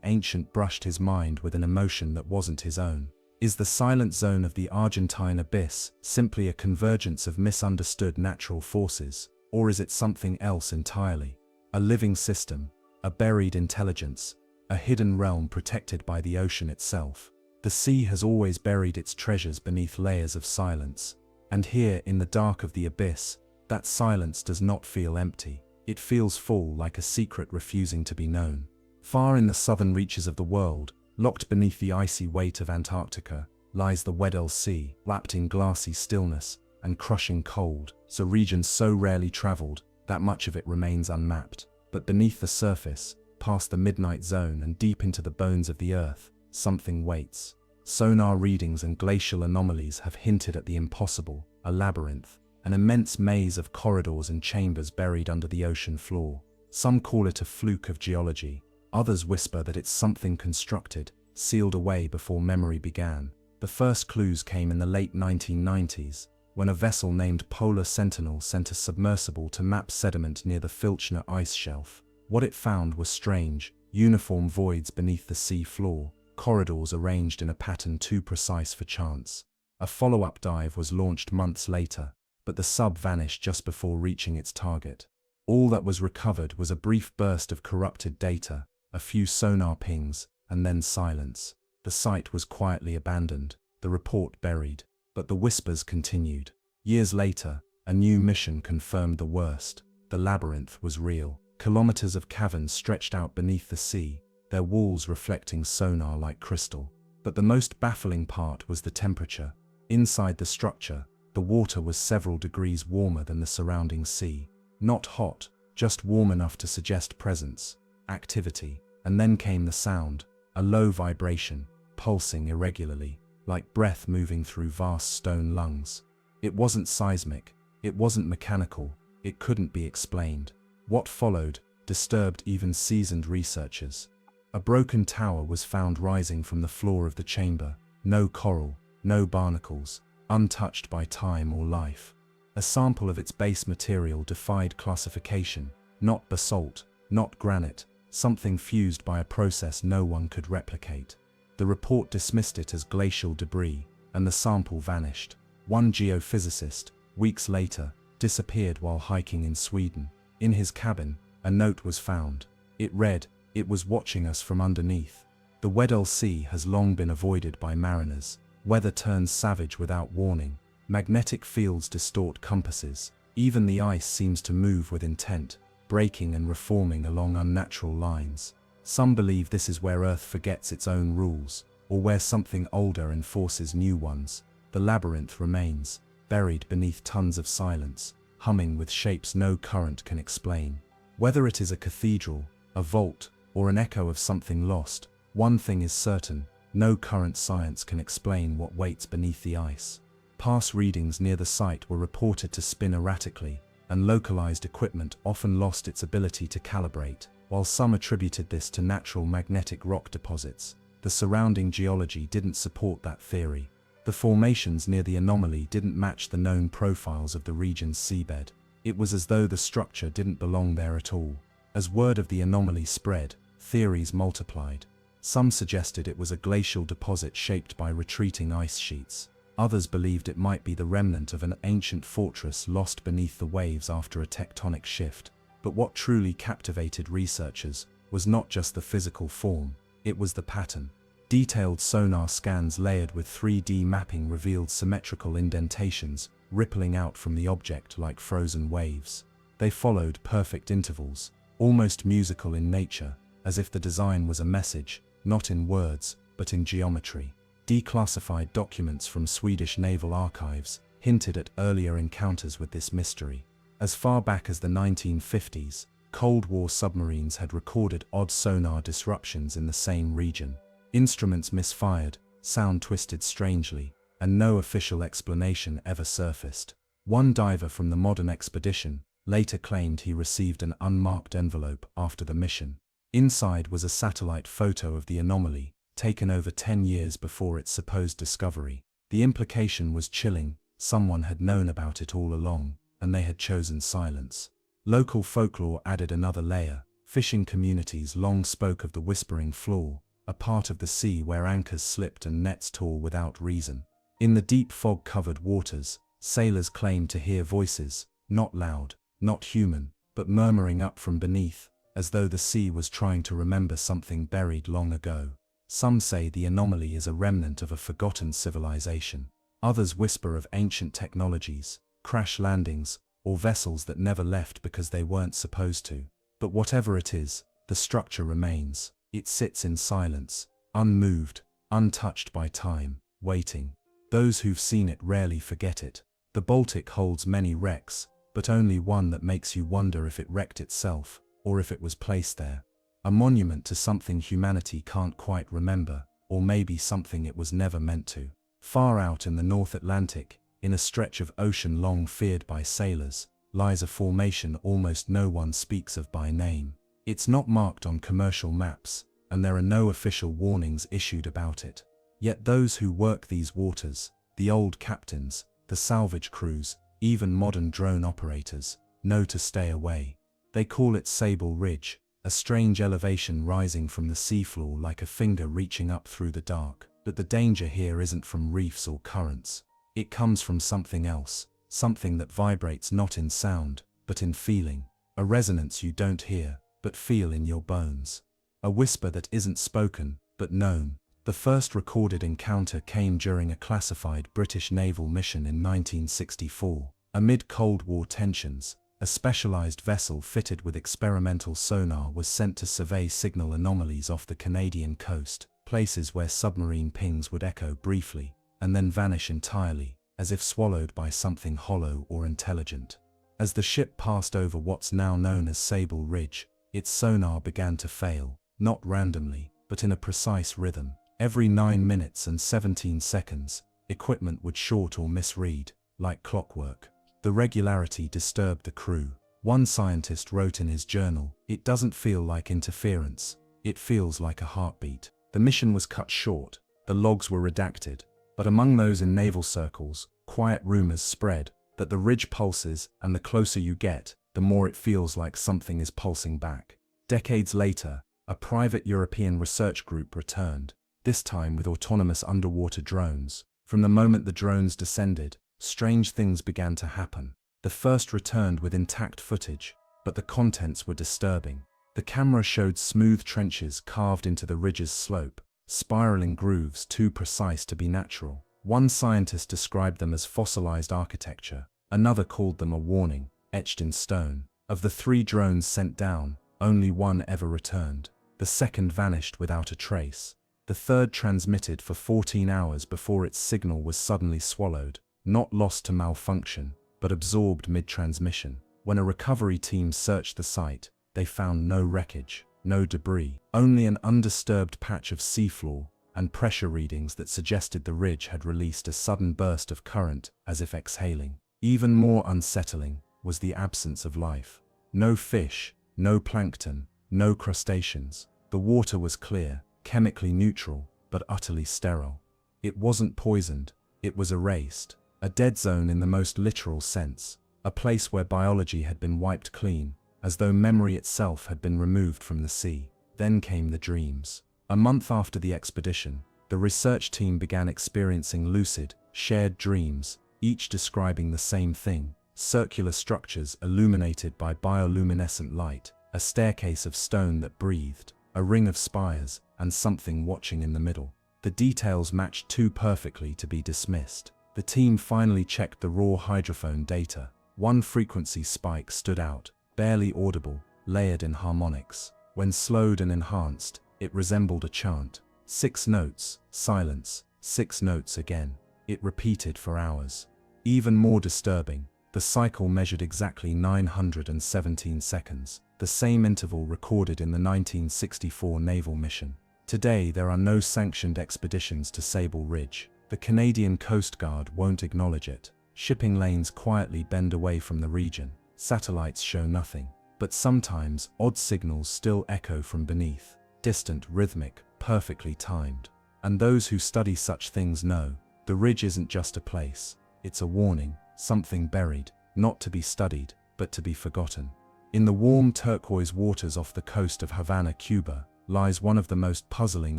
ancient brushed his mind with an emotion that wasn't his own. Is the silent zone of the Argentine abyss simply a convergence of misunderstood natural forces, or is it something else entirely? A living system, a buried intelligence, a hidden realm protected by the ocean itself. The sea has always buried its treasures beneath layers of silence, and here in the dark of the abyss, that silence does not feel empty. It feels full, like a secret refusing to be known. Far in the southern reaches of the world, locked beneath the icy weight of Antarctica, lies the Weddell Sea, wrapped in glassy stillness and crushing cold, a region so rarely traveled that much of it remains unmapped. But beneath the surface, past the midnight zone and deep into the bones of the earth, something waits. Sonar readings and glacial anomalies have hinted at the impossible, a labyrinth, an immense maze of corridors and chambers buried under the ocean floor. Some call it a fluke of geology. Others whisper that it's something constructed, sealed away before memory began. The first clues came in the late 1990s, when a vessel named Polar Sentinel sent a submersible to map sediment near the Filchner ice shelf. What it found was strange, uniform voids beneath the sea floor, corridors arranged in a pattern too precise for chance. A follow-up dive was launched months later, but the sub vanished just before reaching its target. All that was recovered was a brief burst of corrupted data, a few sonar pings, and then silence. The site was quietly abandoned, the report buried, but the whispers continued. Years later, a new mission confirmed the worst. The labyrinth was real. Kilometers of caverns stretched out beneath the sea, their walls reflecting sonar like crystal. But the most baffling part was the temperature. Inside the structure, the water was several degrees warmer than the surrounding sea. Not hot, just warm enough to suggest presence, activity. And then came the sound, a low vibration, pulsing irregularly, like breath moving through vast stone lungs. It wasn't seismic, it wasn't mechanical, it couldn't be explained. What followed disturbed even seasoned researchers. A broken tower was found rising from the floor of the chamber, no coral, no barnacles, untouched by time or life. A sample of its base material defied classification, not basalt, not granite, something fused by a process no one could replicate. The report dismissed it as glacial debris, and the sample vanished. One geophysicist, weeks later, disappeared while hiking in Sweden. In his cabin, a note was found. It read, "It was watching us from underneath." The Weddell Sea has long been avoided by mariners. Weather turns savage without warning. Magnetic fields distort compasses. Even the ice seems to move with intent, breaking and reforming along unnatural lines. Some believe this is where Earth forgets its own rules, or where something older enforces new ones. The labyrinth remains, buried beneath tons of silence, humming with shapes no current can explain. Whether it is a cathedral, a vault, or an echo of something lost, one thing is certain: no current science can explain what waits beneath the ice. Past readings near the site were reported to spin erratically, and localized equipment often lost its ability to calibrate. While some attributed this to natural magnetic rock deposits, the surrounding geology didn't support that theory. The formations near the anomaly didn't match the known profiles of the region's seabed. It was as though the structure didn't belong there at all. As word of the anomaly spread, theories multiplied. Some suggested it was a glacial deposit shaped by retreating ice sheets. Others believed it might be the remnant of an ancient fortress lost beneath the waves after a tectonic shift. But what truly captivated researchers was not just the physical form, it was the pattern. Detailed sonar scans layered with 3D mapping revealed symmetrical indentations, rippling out from the object like frozen waves. They followed perfect intervals, almost musical in nature, as if the design was a message, not in words, but in geometry. Declassified documents from Swedish naval archives hinted at earlier encounters with this mystery. As far back as the 1950s, Cold War submarines had recorded odd sonar disruptions in the same region. Instruments misfired, sound twisted strangely, and no official explanation ever surfaced. One diver from the modern expedition later claimed he received an unmarked envelope after the mission. Inside was a satellite photo of the anomaly, taken over 10 years before its supposed discovery. The implication was chilling: someone had known about it all along, and they had chosen silence. Local folklore added another layer. Fishing communities long spoke of the Whispering Floor, a part of the sea where anchors slipped and nets tore without reason. In the deep fog-covered waters, sailors claimed to hear voices, not loud, not human, but murmuring up from beneath, as though the sea was trying to remember something buried long ago. Some say the anomaly is a remnant of a forgotten civilization. Others whisper of ancient technologies, crash landings, or vessels that never left because they weren't supposed to. But whatever it is, the structure remains. It sits in silence, unmoved, untouched by time, waiting. Those who've seen it rarely forget it. The Baltic holds many wrecks, but only one that makes you wonder if it wrecked itself, or if it was placed there. A monument to something humanity can't quite remember, or maybe something it was never meant to. Far out in the North Atlantic, in a stretch of ocean long feared by sailors, lies a formation almost no one speaks of by name. It's not marked on commercial maps, and there are no official warnings issued about it. Yet those who work these waters, the old captains, the salvage crews, even modern drone operators, know to stay away. They call it Sable Ridge, a strange elevation rising from the seafloor like a finger reaching up through the dark. But the danger here isn't from reefs or currents. It comes from something else, something that vibrates not in sound, but in feeling. A resonance you don't hear, but feel in your bones. A whisper that isn't spoken, but known. The first recorded encounter came during a classified British naval mission in 1964. Amid Cold War tensions, a specialized vessel fitted with experimental sonar was sent to survey signal anomalies off the Canadian coast, places where submarine pings would echo briefly, and then vanish entirely, as if swallowed by something hollow or intelligent. As the ship passed over what's now known as Sable Ridge, its sonar began to fail, not randomly, but in a precise rhythm. Every 9 minutes and 17 seconds, equipment would short or misread, like clockwork. The regularity disturbed the crew. One scientist wrote in his journal, "It doesn't feel like interference, it feels like a heartbeat." The mission was cut short, the logs were redacted, but among those in naval circles, quiet rumors spread that the ridge pulses, and the closer you get, the more it feels like something is pulsing back. Decades later, a private European research group returned, this time with autonomous underwater drones. From the moment the drones descended, strange things began to happen. The first returned with intact footage, but the contents were disturbing. The camera showed smooth trenches carved into the ridge's slope, spiraling grooves too precise to be natural. One scientist described them as fossilized architecture, another called them a warning, etched in stone. Of the 3 drones sent down, only one ever returned. The second vanished without a trace. The third transmitted for 14 hours before its signal was suddenly swallowed, not lost to malfunction, but absorbed mid-transmission. When a recovery team searched the site, they found no wreckage, no debris, only an undisturbed patch of seafloor and pressure readings that suggested the ridge had released a sudden burst of current, as if exhaling. Even more unsettling was the absence of life. No fish, no plankton, no crustaceans. The water was clear, chemically neutral, but utterly sterile. It wasn't poisoned, it was erased. A dead zone in the most literal sense, a place where biology had been wiped clean, as though memory itself had been removed from the sea. Then came the dreams. A month after the expedition, the research team began experiencing lucid, shared dreams, each describing the same thing: circular structures illuminated by bioluminescent light, a staircase of stone that breathed, a ring of spires, and something watching in the middle. The details matched too perfectly to be dismissed. The team finally checked the raw hydrophone data. One frequency spike stood out, barely audible, layered in harmonics. When slowed and enhanced, it resembled a chant. 6 notes, silence, 6 notes again. It repeated for hours. Even more disturbing, the cycle measured exactly 917 seconds, the same interval recorded in the 1964 naval mission. Today, there are no sanctioned expeditions to Sable Ridge. The Canadian Coast Guard won't acknowledge it. Shipping lanes quietly bend away from the region. Satellites show nothing. But sometimes, odd signals still echo from beneath. Distant, rhythmic, perfectly timed. And those who study such things know, the ridge isn't just a place. It's a warning, something buried, not to be studied, but to be forgotten. In the warm turquoise waters off the coast of Havana, Cuba, lies one of the most puzzling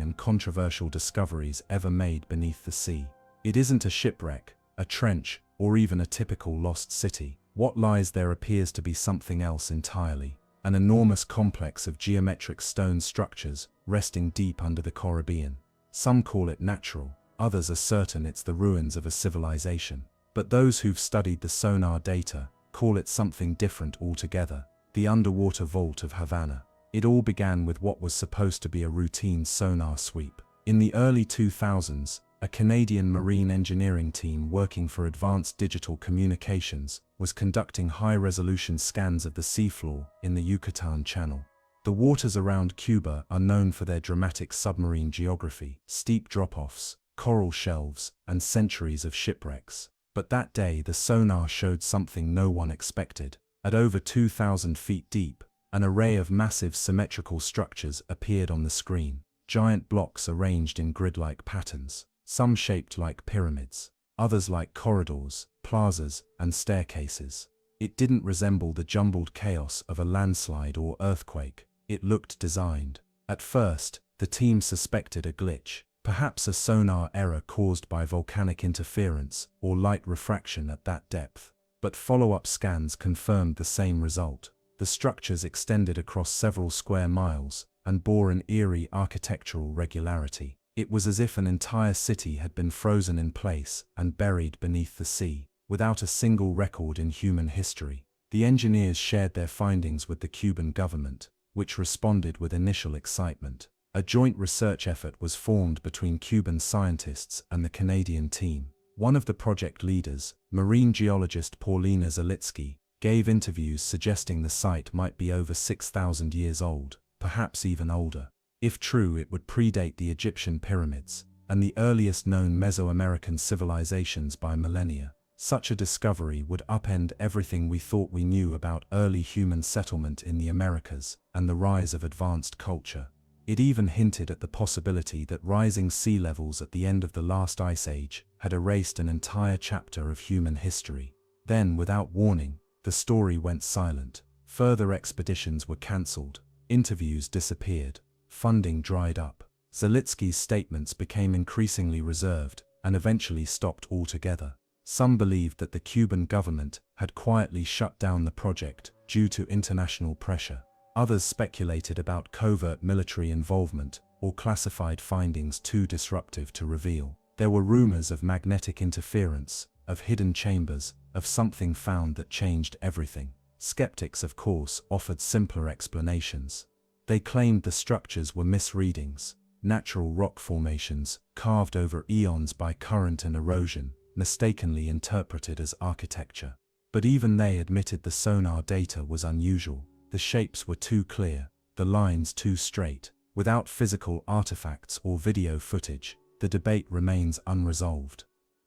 and controversial discoveries ever made beneath the sea. It isn't a shipwreck, a trench, or even a typical lost city. What lies there appears to be something else entirely. An enormous complex of geometric stone structures resting deep under the Caribbean. Some call it natural, others are certain it's the ruins of a civilization. But those who've studied the sonar data call it something different altogether. The underwater vault of Havana. It all began with what was supposed to be a routine sonar sweep. In the early 2000s, a Canadian marine engineering team working for Advanced Digital Communications was conducting high-resolution scans of the seafloor in the Yucatan Channel. The waters around Cuba are known for their dramatic submarine geography, steep drop-offs, coral shelves, and centuries of shipwrecks. But that day the sonar showed something no one expected. At over 2,000 feet deep, an array of massive symmetrical structures appeared on the screen. Giant blocks arranged in grid-like patterns, some shaped like pyramids, others like corridors, plazas, and staircases. It didn't resemble the jumbled chaos of a landslide or earthquake. It looked designed. At first, the team suspected a glitch, perhaps a sonar error caused by volcanic interference or light refraction at that depth. But follow-up scans confirmed the same result. The structures extended across several square miles and bore an eerie architectural regularity. It was as if an entire city had been frozen in place and buried beneath the sea, without a single record in human history. The engineers shared their findings with the Cuban government, which responded with initial excitement. A joint research effort was formed between Cuban scientists and the Canadian team. One of the project leaders, marine geologist Paulina Zalitsky, gave interviews suggesting the site might be over 6,000 years old, perhaps even older. If true, it would predate the Egyptian pyramids and the earliest known Mesoamerican civilizations by millennia. Such a discovery would upend everything we thought we knew about early human settlement in the Americas and the rise of advanced culture. It even hinted at the possibility that rising sea levels at the end of the last ice age had erased an entire chapter of human history. Then, without warning, the story went silent. Further expeditions were cancelled, interviews disappeared, funding dried up. Zalitsky's statements became increasingly reserved and eventually stopped altogether. Some believed that the Cuban government had quietly shut down the project due to international pressure. Others speculated about covert military involvement or classified findings too disruptive to reveal. There were rumors of magnetic interference, of hidden chambers, of something found that changed everything. Skeptics, of course, offered simpler explanations. They claimed the structures were misreadings, natural rock formations carved over eons by current and erosion, mistakenly interpreted as architecture. But even they admitted the sonar data was unusual. The shapes were too clear, the lines too straight. Without physical artifacts or video footage, the debate remains unresolved.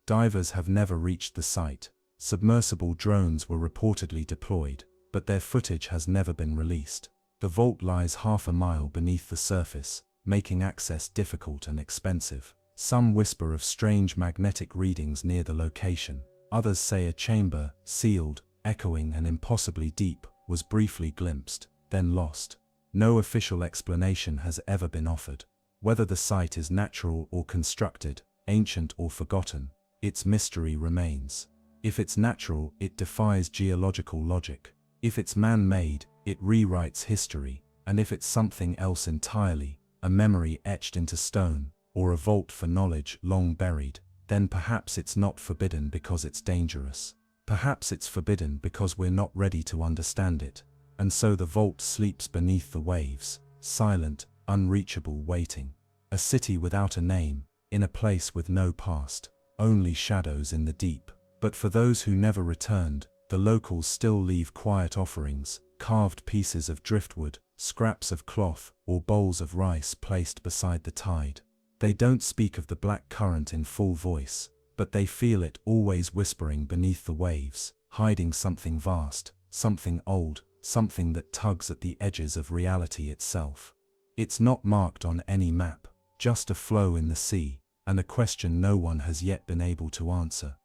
Divers have never reached the site. Submersible drones were reportedly deployed, but their footage has never been released. The vault lies half a mile beneath the surface, making access difficult and expensive. Some whisper of strange magnetic readings near the location. Others say a chamber, sealed, echoing and impossibly deep, was briefly glimpsed, then lost. No official explanation has ever been offered. Whether the site is natural or constructed, ancient or forgotten, its mystery remains. If it's natural, it defies geological logic. If it's man-made, it rewrites history. And if it's something else entirely, a memory etched into stone, or a vault for knowledge long buried, then perhaps it's not forbidden because it's dangerous. Perhaps it's forbidden because we're not ready to understand it. And so the vault sleeps beneath the waves, silent, unreachable, waiting. A city without a name, in a place with no past, only shadows in the deep. But for those who never returned, the locals still leave quiet offerings, carved pieces of driftwood, scraps of cloth, or bowls of rice placed beside the tide. They don't speak of the black current in full voice, but they feel it always whispering beneath the waves, hiding something vast, something old, something that tugs at the edges of reality itself. It's not marked on any map, just a flow in the sea, and a question no one has yet been able to answer.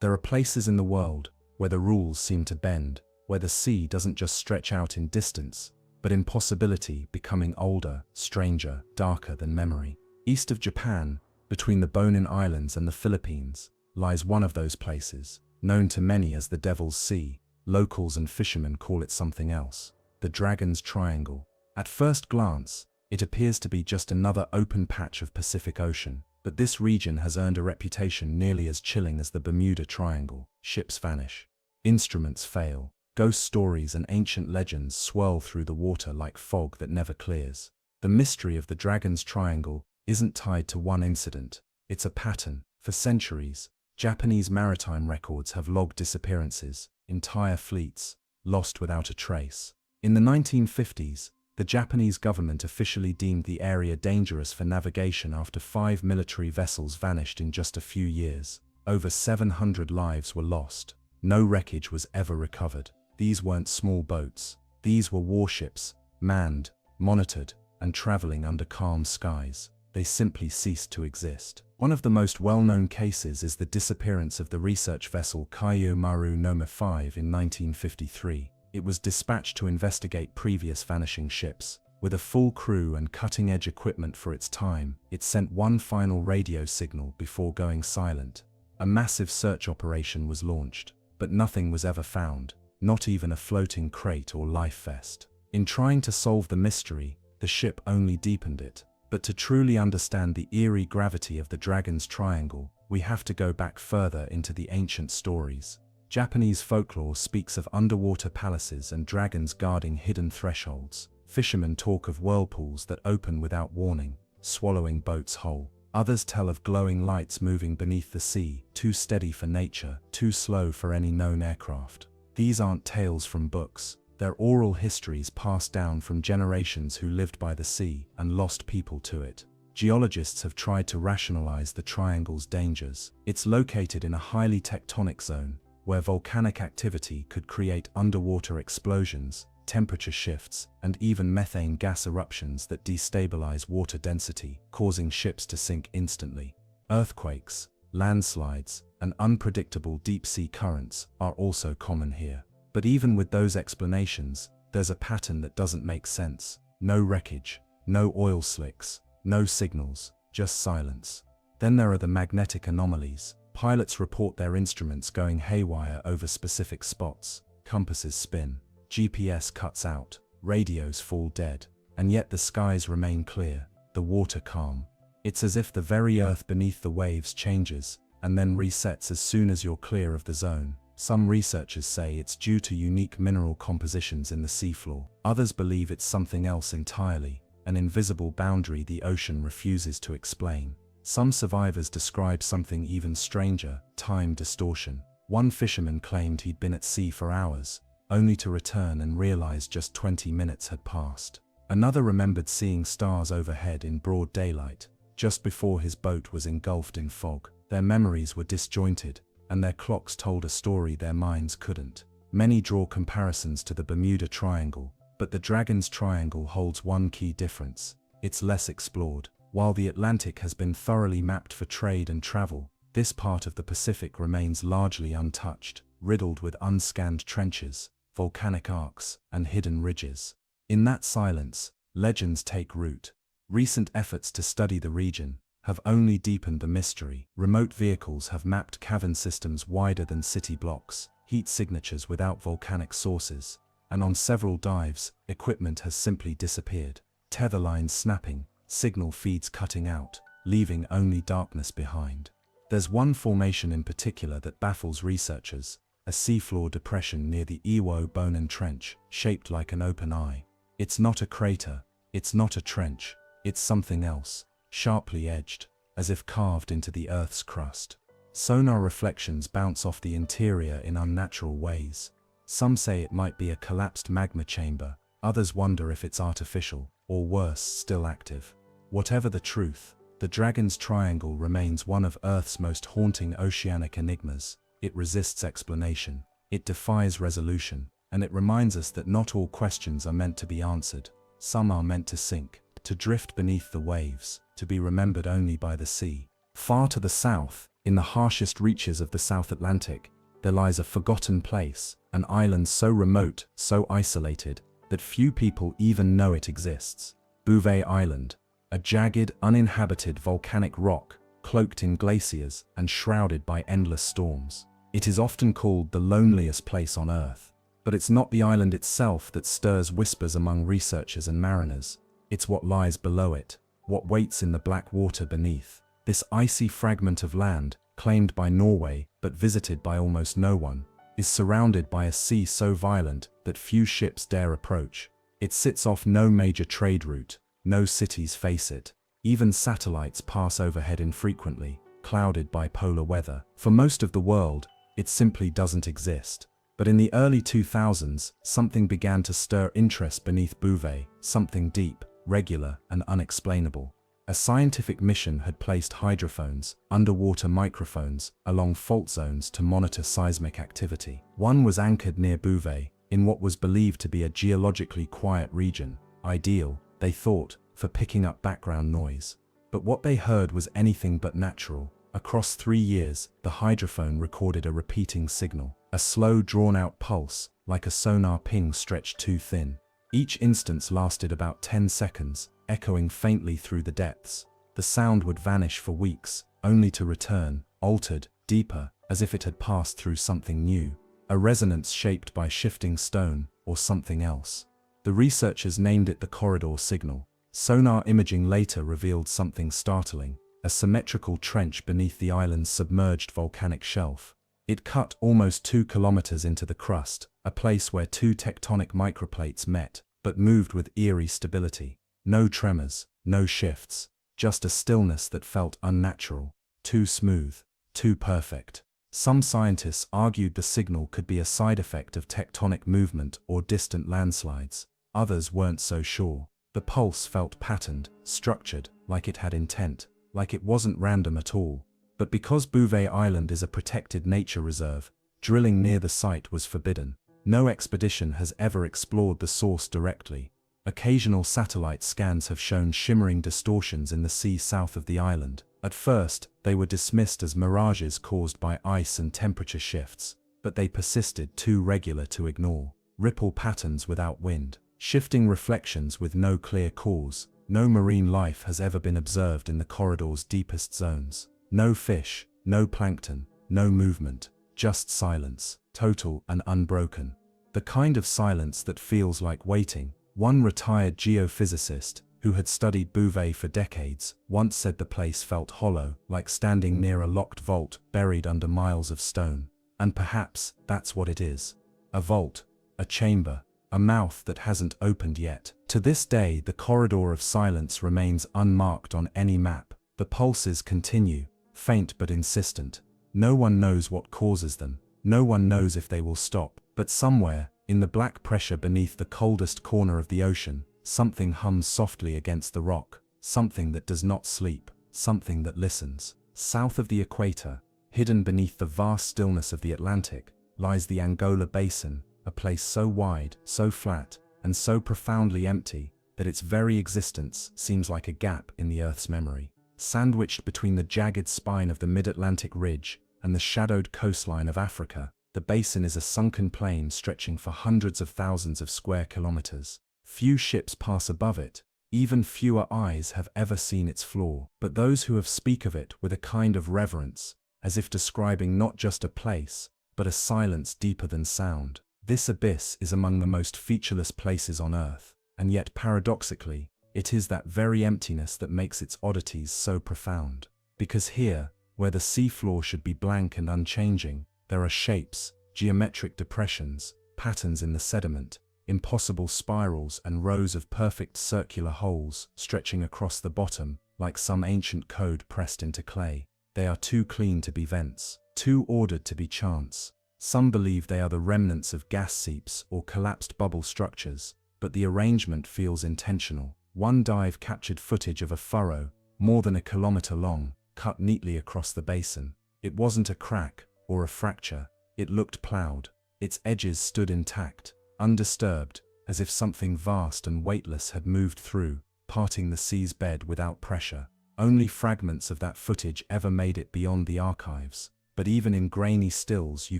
There are places in the world where the rules seem to bend, where the sea doesn't just stretch out in distance, but in possibility, becoming older, stranger, darker than memory. East of Japan, between the Bonin Islands and the Philippines, lies one of those places, known to many as the Devil's Sea. Locals and fishermen call it something else, the Dragon's Triangle. At first glance, it appears to be just another open patch of Pacific Ocean, but this region has earned a reputation nearly as chilling as the Bermuda Triangle. Ships vanish, instruments fail, ghost stories and ancient legends swirl through the water like fog that never clears. The mystery of the Dragon's Triangle isn't tied to one incident, it's a pattern. For centuries, Japanese maritime records have logged disappearances, entire fleets, lost without a trace. In the 1950s, the Japanese government officially deemed the area dangerous for navigation after 5 military vessels vanished in just a few years. Over 700 lives were lost. No wreckage was ever recovered. These weren't small boats. These were warships, manned, monitored, and traveling under calm skies. They simply ceased to exist. One of the most well-known cases is the disappearance of the research vessel Kaiyo Maru no. 5 in 1953. It was dispatched to investigate previous vanishing ships. With a full crew and cutting-edge equipment for its time, it sent one final radio signal before going silent. A massive search operation was launched, but nothing was ever found, not even a floating crate or life vest. In trying to solve the mystery, the ship only deepened it. But to truly understand the eerie gravity of the Dragon's Triangle, we have to go back further into the ancient stories. Japanese folklore speaks of underwater palaces and dragons guarding hidden thresholds. Fishermen talk of whirlpools that open without warning, swallowing boats whole. Others tell of glowing lights moving beneath the sea, too steady for nature, too slow for any known aircraft. These aren't tales from books. They're oral histories passed down from generations who lived by the sea and lost people to it. Geologists have tried to rationalize the triangle's dangers. It's located in a highly tectonic zone, where volcanic activity could create underwater explosions, temperature shifts, and even methane gas eruptions that destabilize water density, causing ships to sink instantly. Earthquakes, landslides, and unpredictable deep-sea currents are also common here. But even with those explanations, there's a pattern that doesn't make sense. No wreckage, no oil slicks, no signals, just silence. Then there are the magnetic anomalies. Pilots report their instruments going haywire over specific spots. Compasses spin, GPS cuts out, radios fall dead, and yet the skies remain clear, the water calm. It's as if the very earth beneath the waves changes, and then resets as soon as you're clear of the zone. Some researchers say it's due to unique mineral compositions in the seafloor. Others believe it's something else entirely, an invisible boundary the ocean refuses to explain. Some survivors describe something even stranger, time distortion. One fisherman claimed he'd been at sea for hours, only to return and realize just 20 minutes had passed. Another remembered seeing stars overhead in broad daylight, just before his boat was engulfed in fog. Their memories were disjointed, and their clocks told a story their minds couldn't. Many draw comparisons to the Bermuda Triangle, but the Dragon's Triangle holds one key difference. It's less explored. While the Atlantic has been thoroughly mapped for trade and travel, this part of the Pacific remains largely untouched, riddled with unscanned trenches, volcanic arcs, and hidden ridges. In that silence, legends take root. Recent efforts to study the region have only deepened the mystery. Remote vehicles have mapped cavern systems wider than city blocks, heat signatures without volcanic sources, and on several dives, equipment has simply disappeared. Tether lines snapping, signal feeds cutting out, leaving only darkness behind. There's one formation in particular that baffles researchers, a seafloor depression near the Iwo Bonan Trench, shaped like an open eye. It's not a crater, it's not a trench, it's something else, sharply edged, as if carved into the Earth's crust. Sonar reflections bounce off the interior in unnatural ways. Some say it might be a collapsed magma chamber, others wonder if it's artificial, or worse, still active. Whatever the truth, the Dragon's Triangle remains one of Earth's most haunting oceanic enigmas. It resists explanation, it defies resolution, and it reminds us that not all questions are meant to be answered. Some are meant to sink, to drift beneath the waves, to be remembered only by the sea. Far to the south, in the harshest reaches of the South Atlantic, there lies a forgotten place, an island so remote, so isolated, that few people even know it exists. Bouvet Island, a jagged, uninhabited volcanic rock, cloaked in glaciers and shrouded by endless storms. It is often called the loneliest place on Earth. But it's not the island itself that stirs whispers among researchers and mariners. It's what lies below it, what waits in the black water beneath. This icy fragment of land, claimed by Norway but visited by almost no one, is surrounded by a sea so violent that few ships dare approach. It sits off no major trade route, no cities face it. Even satellites pass overhead infrequently, clouded by polar weather. For most of the world, it simply doesn't exist. But in the early 2000s, something began to stir interest beneath Bouvet, something deep, regular, and unexplainable. A scientific mission had placed hydrophones, underwater microphones, along fault zones to monitor seismic activity. One was anchored near Bouvet, in what was believed to be a geologically quiet region, ideal, they thought, for picking up background noise. But what they heard was anything but natural. Across 3 years, the hydrophone recorded a repeating signal, a slow, drawn-out pulse, like a sonar ping stretched too thin. Each instance lasted about 10 seconds, echoing faintly through the depths. The sound would vanish for weeks, only to return, altered, deeper, as if it had passed through something new. A resonance shaped by shifting stone, or something else. The researchers named it the corridor signal. Sonar imaging later revealed something startling, a symmetrical trench beneath the island's submerged volcanic shelf. It cut almost 2 kilometers into the crust, a place where 2 tectonic microplates met, but moved with eerie stability. No tremors, no shifts, just a stillness that felt unnatural, too smooth, too perfect. Some scientists argued the signal could be a side effect of tectonic movement or distant landslides. Others weren't so sure. The pulse felt patterned, structured, like it had intent, like it wasn't random at all. But because Bouvet Island is a protected nature reserve, drilling near the site was forbidden. No expedition has ever explored the source directly. Occasional satellite scans have shown shimmering distortions in the sea south of the island. At first, they were dismissed as mirages caused by ice and temperature shifts, but they persisted, too regular to ignore. Ripple patterns without wind, shifting reflections with no clear cause. No marine life has ever been observed in the corridor's deepest zones. No fish, no plankton, no movement, just silence, total and unbroken. The kind of silence that feels like waiting. One retired geophysicist, who had studied Bouvet for decades, once said the place felt hollow, like standing near a locked vault buried under miles of stone. And perhaps that's what it is. A vault, a chamber, a mouth that hasn't opened yet. To this day, the corridor of silence remains unmarked on any map. The pulses continue, faint but insistent. No one knows what causes them. No one knows if they will stop. But somewhere, in the black pressure beneath the coldest corner of the ocean, something hums softly against the rock. Something that does not sleep. Something that listens. South of the equator, hidden beneath the vast stillness of the Atlantic, lies the Angola Basin, a place so wide, so flat, and so profoundly empty that its very existence seems like a gap in the Earth's memory. Sandwiched between the jagged spine of the mid-Atlantic ridge and the shadowed coastline of Africa, the basin is a sunken plain stretching for hundreds of thousands of square kilometers. Few ships pass above it, even fewer eyes have ever seen its floor, but those who have speak of it with a kind of reverence, as if describing not just a place, but a silence deeper than sound. This abyss is among the most featureless places on Earth, and yet paradoxically, it is that very emptiness that makes its oddities so profound. Because here, Where the seafloor should be blank and unchanging, there are shapes, geometric depressions, patterns in the sediment, impossible spirals and rows of perfect circular holes stretching across the bottom, like some ancient code pressed into clay. They are too clean to be vents, too ordered to be chance. Some believe they are the remnants of gas seeps or collapsed bubble structures, but the arrangement feels intentional. One dive captured footage of a furrow, more than a kilometer long, cut neatly across the basin. It wasn't a crack or a fracture. It looked plowed. Its edges stood intact, undisturbed, as if something vast and weightless had moved through, parting the sea's bed without pressure. Only fragments of that footage ever made it beyond the archives. But even in grainy stills you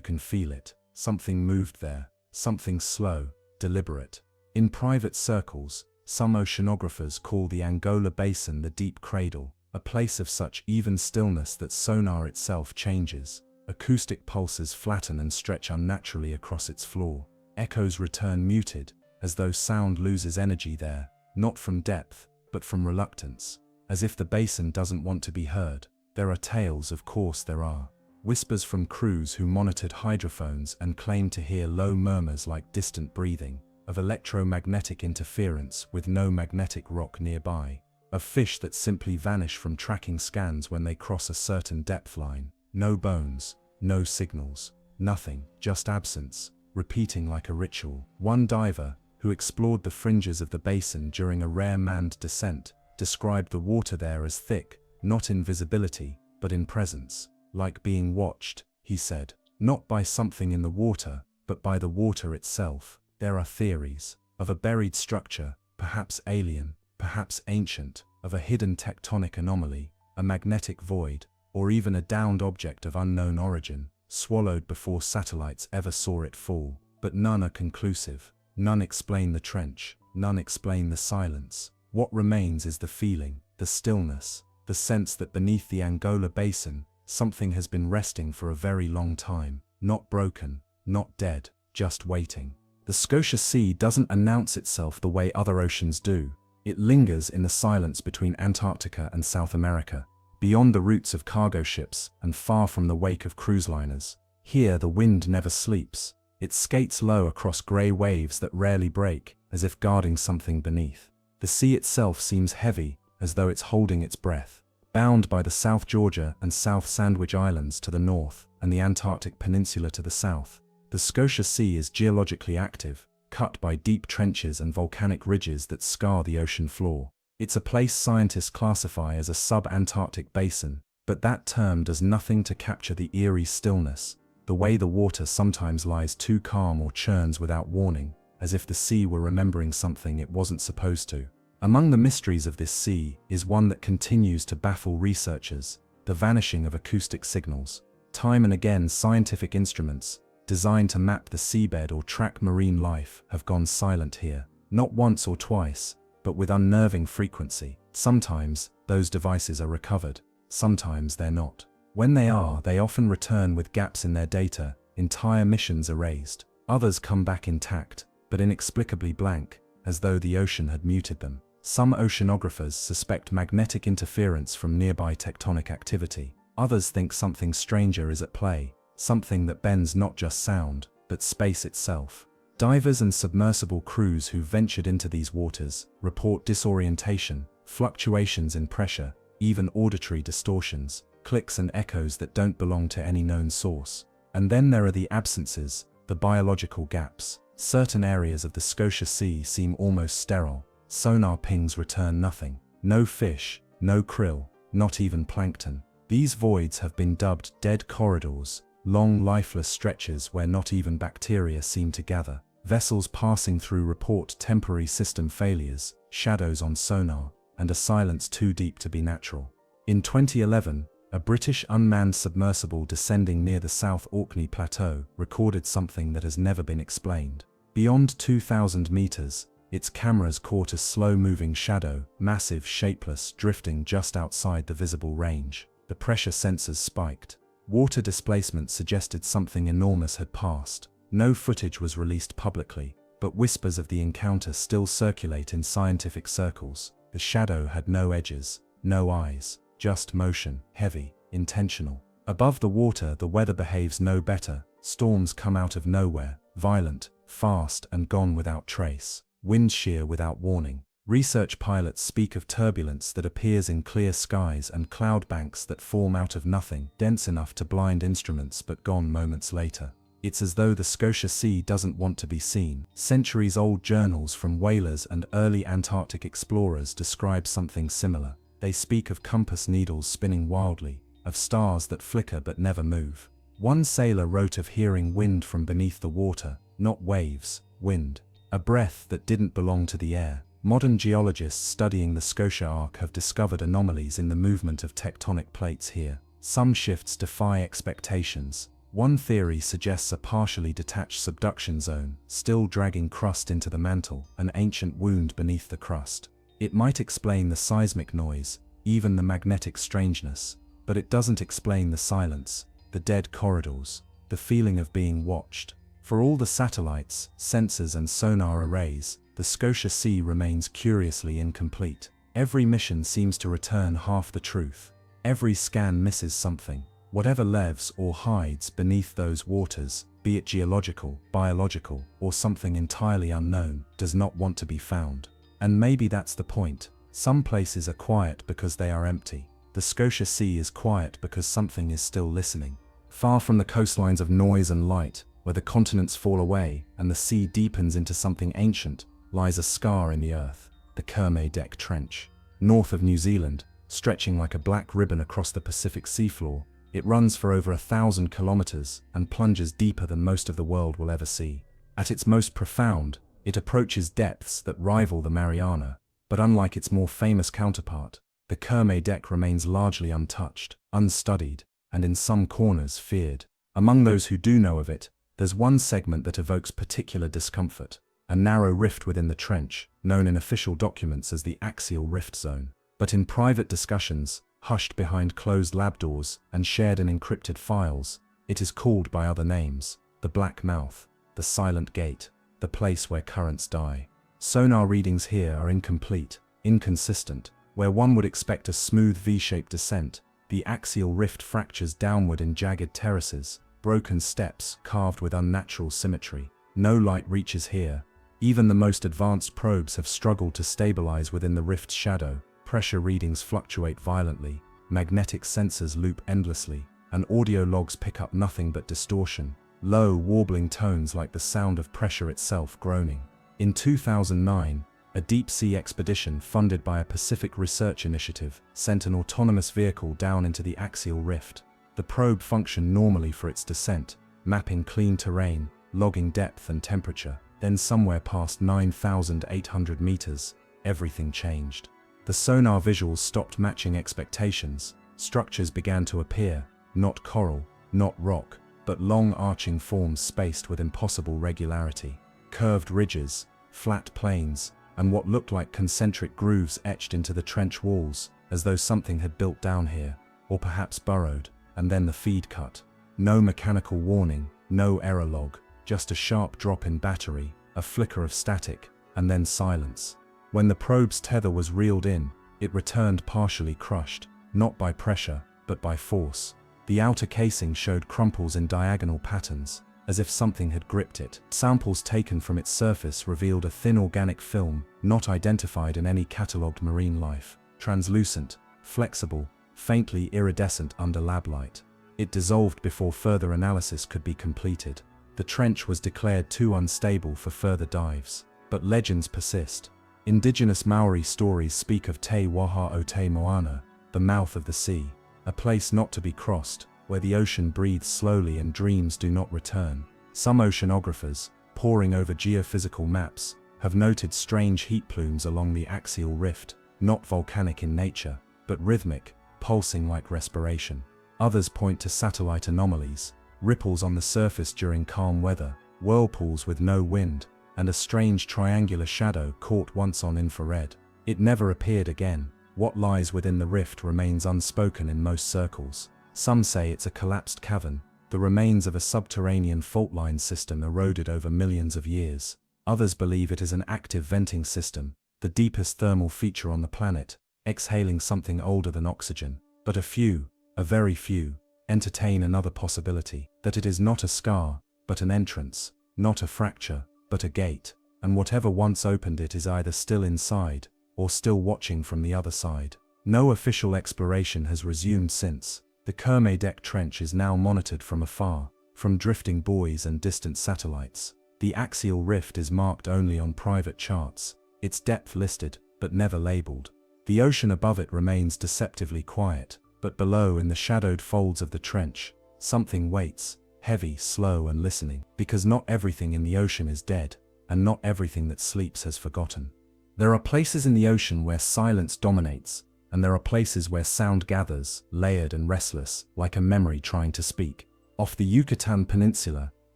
can feel it. Something moved there, something slow, deliberate. In private circles, some oceanographers call the Angola Basin the deep cradle, a place of such even stillness that sonar itself changes. Acoustic pulses flatten and stretch unnaturally across its floor. Echoes return muted, as though sound loses energy there, not from depth, but from reluctance. As if the basin doesn't want to be heard. There are tales, of course there are. Whispers from crews who monitored hydrophones and claimed to hear low murmurs like distant breathing, of electromagnetic interference with no magnetic rock nearby, of fish that simply vanish from tracking scans when they cross a certain depth line. No bones, no signals, nothing, just absence, repeating like a ritual. One diver, who explored the fringes of the basin during a rare manned descent, described the water there as thick, not in visibility, but in presence. Like being watched, he said, not by something in the water, but by the water itself. There are theories of a buried structure, perhaps alien, perhaps ancient, of a hidden tectonic anomaly, a magnetic void, or even a downed object of unknown origin, swallowed before satellites ever saw it fall. But none are conclusive. None explain the trench, none explain the silence. What remains is the feeling, the stillness, the sense that beneath the Angola Basin, something has been resting for a very long time, not broken, not dead, just waiting. The Scotia Sea doesn't announce itself the way other oceans do. It lingers in the silence between Antarctica and South America, beyond the routes of cargo ships and far from the wake of cruise liners. Here the wind never sleeps. It skates low across grey waves that rarely break, as if guarding something beneath. The sea itself seems heavy, as though it's holding its breath. Bound by the South Georgia and South Sandwich Islands to the north and the Antarctic Peninsula to the south, the Scotia Sea is geologically active, cut by deep trenches and volcanic ridges that scar the ocean floor. It's a place scientists classify as a sub-Antarctic basin, but that term does nothing to capture the eerie stillness, the way the water sometimes lies too calm or churns without warning, as if the sea were remembering something it wasn't supposed to. Among the mysteries of this sea is one that continues to baffle researchers: the vanishing of acoustic signals. Time and again, scientific instruments, designed to map the seabed or track marine life, have gone silent here. Not once or twice, but with unnerving frequency. Sometimes, those devices are recovered. Sometimes they're not. When they are, they often return with gaps in their data, entire missions erased. Others come back intact, but inexplicably blank, as though the ocean had muted them. Some oceanographers suspect magnetic interference from nearby tectonic activity. Others think something stranger is at play, something that bends not just sound, but space itself. Divers and submersible crews who ventured into these waters report disorientation, fluctuations in pressure, even auditory distortions, clicks and echoes that don't belong to any known source. And then there are the absences, the biological gaps. Certain areas of the Scotia Sea seem almost sterile. Sonar pings return nothing. No fish, no krill, not even plankton. These voids have been dubbed dead corridors, long lifeless stretches where not even bacteria seem to gather. Vessels passing through report temporary system failures, shadows on sonar, and a silence too deep to be natural. In 2011, a British unmanned submersible descending near the South Orkney Plateau recorded something that has never been explained. Beyond 2,000 meters, its cameras caught a slow-moving shadow, massive, shapeless, drifting just outside the visible range. The pressure sensors spiked. Water displacement suggested something enormous had passed. No footage was released publicly, but whispers of the encounter still circulate in scientific circles. The shadow had no edges, no eyes, just motion, heavy, intentional. Above the water, the weather behaves no better. Storms come out of nowhere, violent, fast, and gone without trace. Wind shear without warning. Research pilots speak of turbulence that appears in clear skies and cloud banks that form out of nothing, dense enough to blind instruments but gone moments later. It's as though the Scotia Sea doesn't want to be seen. Centuries-old journals from whalers and early Antarctic explorers describe something similar. They speak of compass needles spinning wildly, of stars that flicker but never move. One sailor wrote of hearing wind from beneath the water, not waves, wind. A breath that didn't belong to the air. Modern geologists studying the Scotia Arc have discovered anomalies in the movement of tectonic plates here. Some shifts defy expectations. One theory suggests a partially detached subduction zone, still dragging crust into the mantle, an ancient wound beneath the crust. It might explain the seismic noise, even the magnetic strangeness, but it doesn't explain the silence, the dead corridors, the feeling of being watched. For all the satellites, sensors and sonar arrays, the Scotia Sea remains curiously incomplete. Every mission seems to return half the truth. Every scan misses something. Whatever lives or hides beneath those waters, be it geological, biological, or something entirely unknown, does not want to be found. And maybe that's the point. Some places are quiet because they are empty. The Scotia Sea is quiet because something is still listening. Far from the coastlines of noise and light, where the continents fall away and the sea deepens into something ancient, lies a scar in the earth, the Kermay Deck Trench. North of New Zealand, stretching like a black ribbon across the Pacific seafloor, it runs for over 1,000 kilometers and plunges deeper than most of the world will ever see. At its most profound, it approaches depths that rival the Mariana, but unlike its more famous counterpart, the Kermay Deck remains largely untouched, unstudied, and in some corners feared. Among those who do know of it, there's one segment that evokes particular discomfort. A narrow rift within the trench, known in official documents as the axial rift zone. But in private discussions, hushed behind closed lab doors and shared in encrypted files, it is called by other names: the Black Mouth, the Silent Gate, the place where currents die. Sonar readings here are incomplete, inconsistent. Where one would expect a smooth V-shaped descent, the axial rift fractures downward in jagged terraces, broken steps carved with unnatural symmetry. No light reaches here. Even the most advanced probes have struggled to stabilize within the rift's shadow. Pressure readings fluctuate violently, magnetic sensors loop endlessly, and audio logs pick up nothing but distortion, low, warbling tones like the sound of pressure itself groaning. In 2009, a deep-sea expedition funded by a Pacific Research Initiative sent an autonomous vehicle down into the axial rift. The probe functioned normally for its descent, mapping clean terrain, logging depth and temperature. Then somewhere past 9,800 meters, everything changed. The sonar visuals stopped matching expectations. Structures began to appear, not coral, not rock, but long arching forms spaced with impossible regularity. Curved ridges, flat plains, and what looked like concentric grooves etched into the trench walls, as though something had built down here, or perhaps burrowed, and then the feed cut. No mechanical warning, no error log. Just a sharp drop in battery, a flicker of static, and then silence. When the probe's tether was reeled in, it returned partially crushed, not by pressure, but by force. The outer casing showed crumples in diagonal patterns, as if something had gripped it. Samples taken from its surface revealed a thin organic film, not identified in any catalogued marine life. Translucent, flexible, faintly iridescent under lab light. It dissolved before further analysis could be completed. The trench was declared too unstable for further dives, but legends persist. Indigenous Maori stories speak of Te Waha o Te Moana, the mouth of the sea, a place not to be crossed, where the ocean breathes slowly and dreams do not return. Some oceanographers, poring over geophysical maps, have noted strange heat plumes along the axial rift, not volcanic in nature, but rhythmic, pulsing like respiration. Others point to satellite anomalies, ripples on the surface during calm weather, whirlpools with no wind, and a strange triangular shadow caught once on infrared. It never appeared again. What lies within the rift remains unspoken in most circles. Some say it's a collapsed cavern, the remains of a subterranean fault line system eroded over millions of years. Others believe it is an active venting system, the deepest thermal feature on the planet, exhaling something older than oxygen. But a few, A very few entertain another possibility, that it is not a scar, but an entrance, not a fracture, but a gate, and whatever once opened it is either still inside, or still watching from the other side. No official exploration has resumed since. The Kermadec Trench is now monitored from afar, from drifting buoys and distant satellites. The axial rift is marked only on private charts, its depth listed, but never labeled. The ocean above it remains deceptively quiet, but below, in the shadowed folds of the trench, something waits, heavy, slow and listening, because not everything in the ocean is dead, and not everything that sleeps has forgotten. There are places in the ocean where silence dominates, and there are places where sound gathers, layered and restless, like a memory trying to speak. Off the Yucatan Peninsula,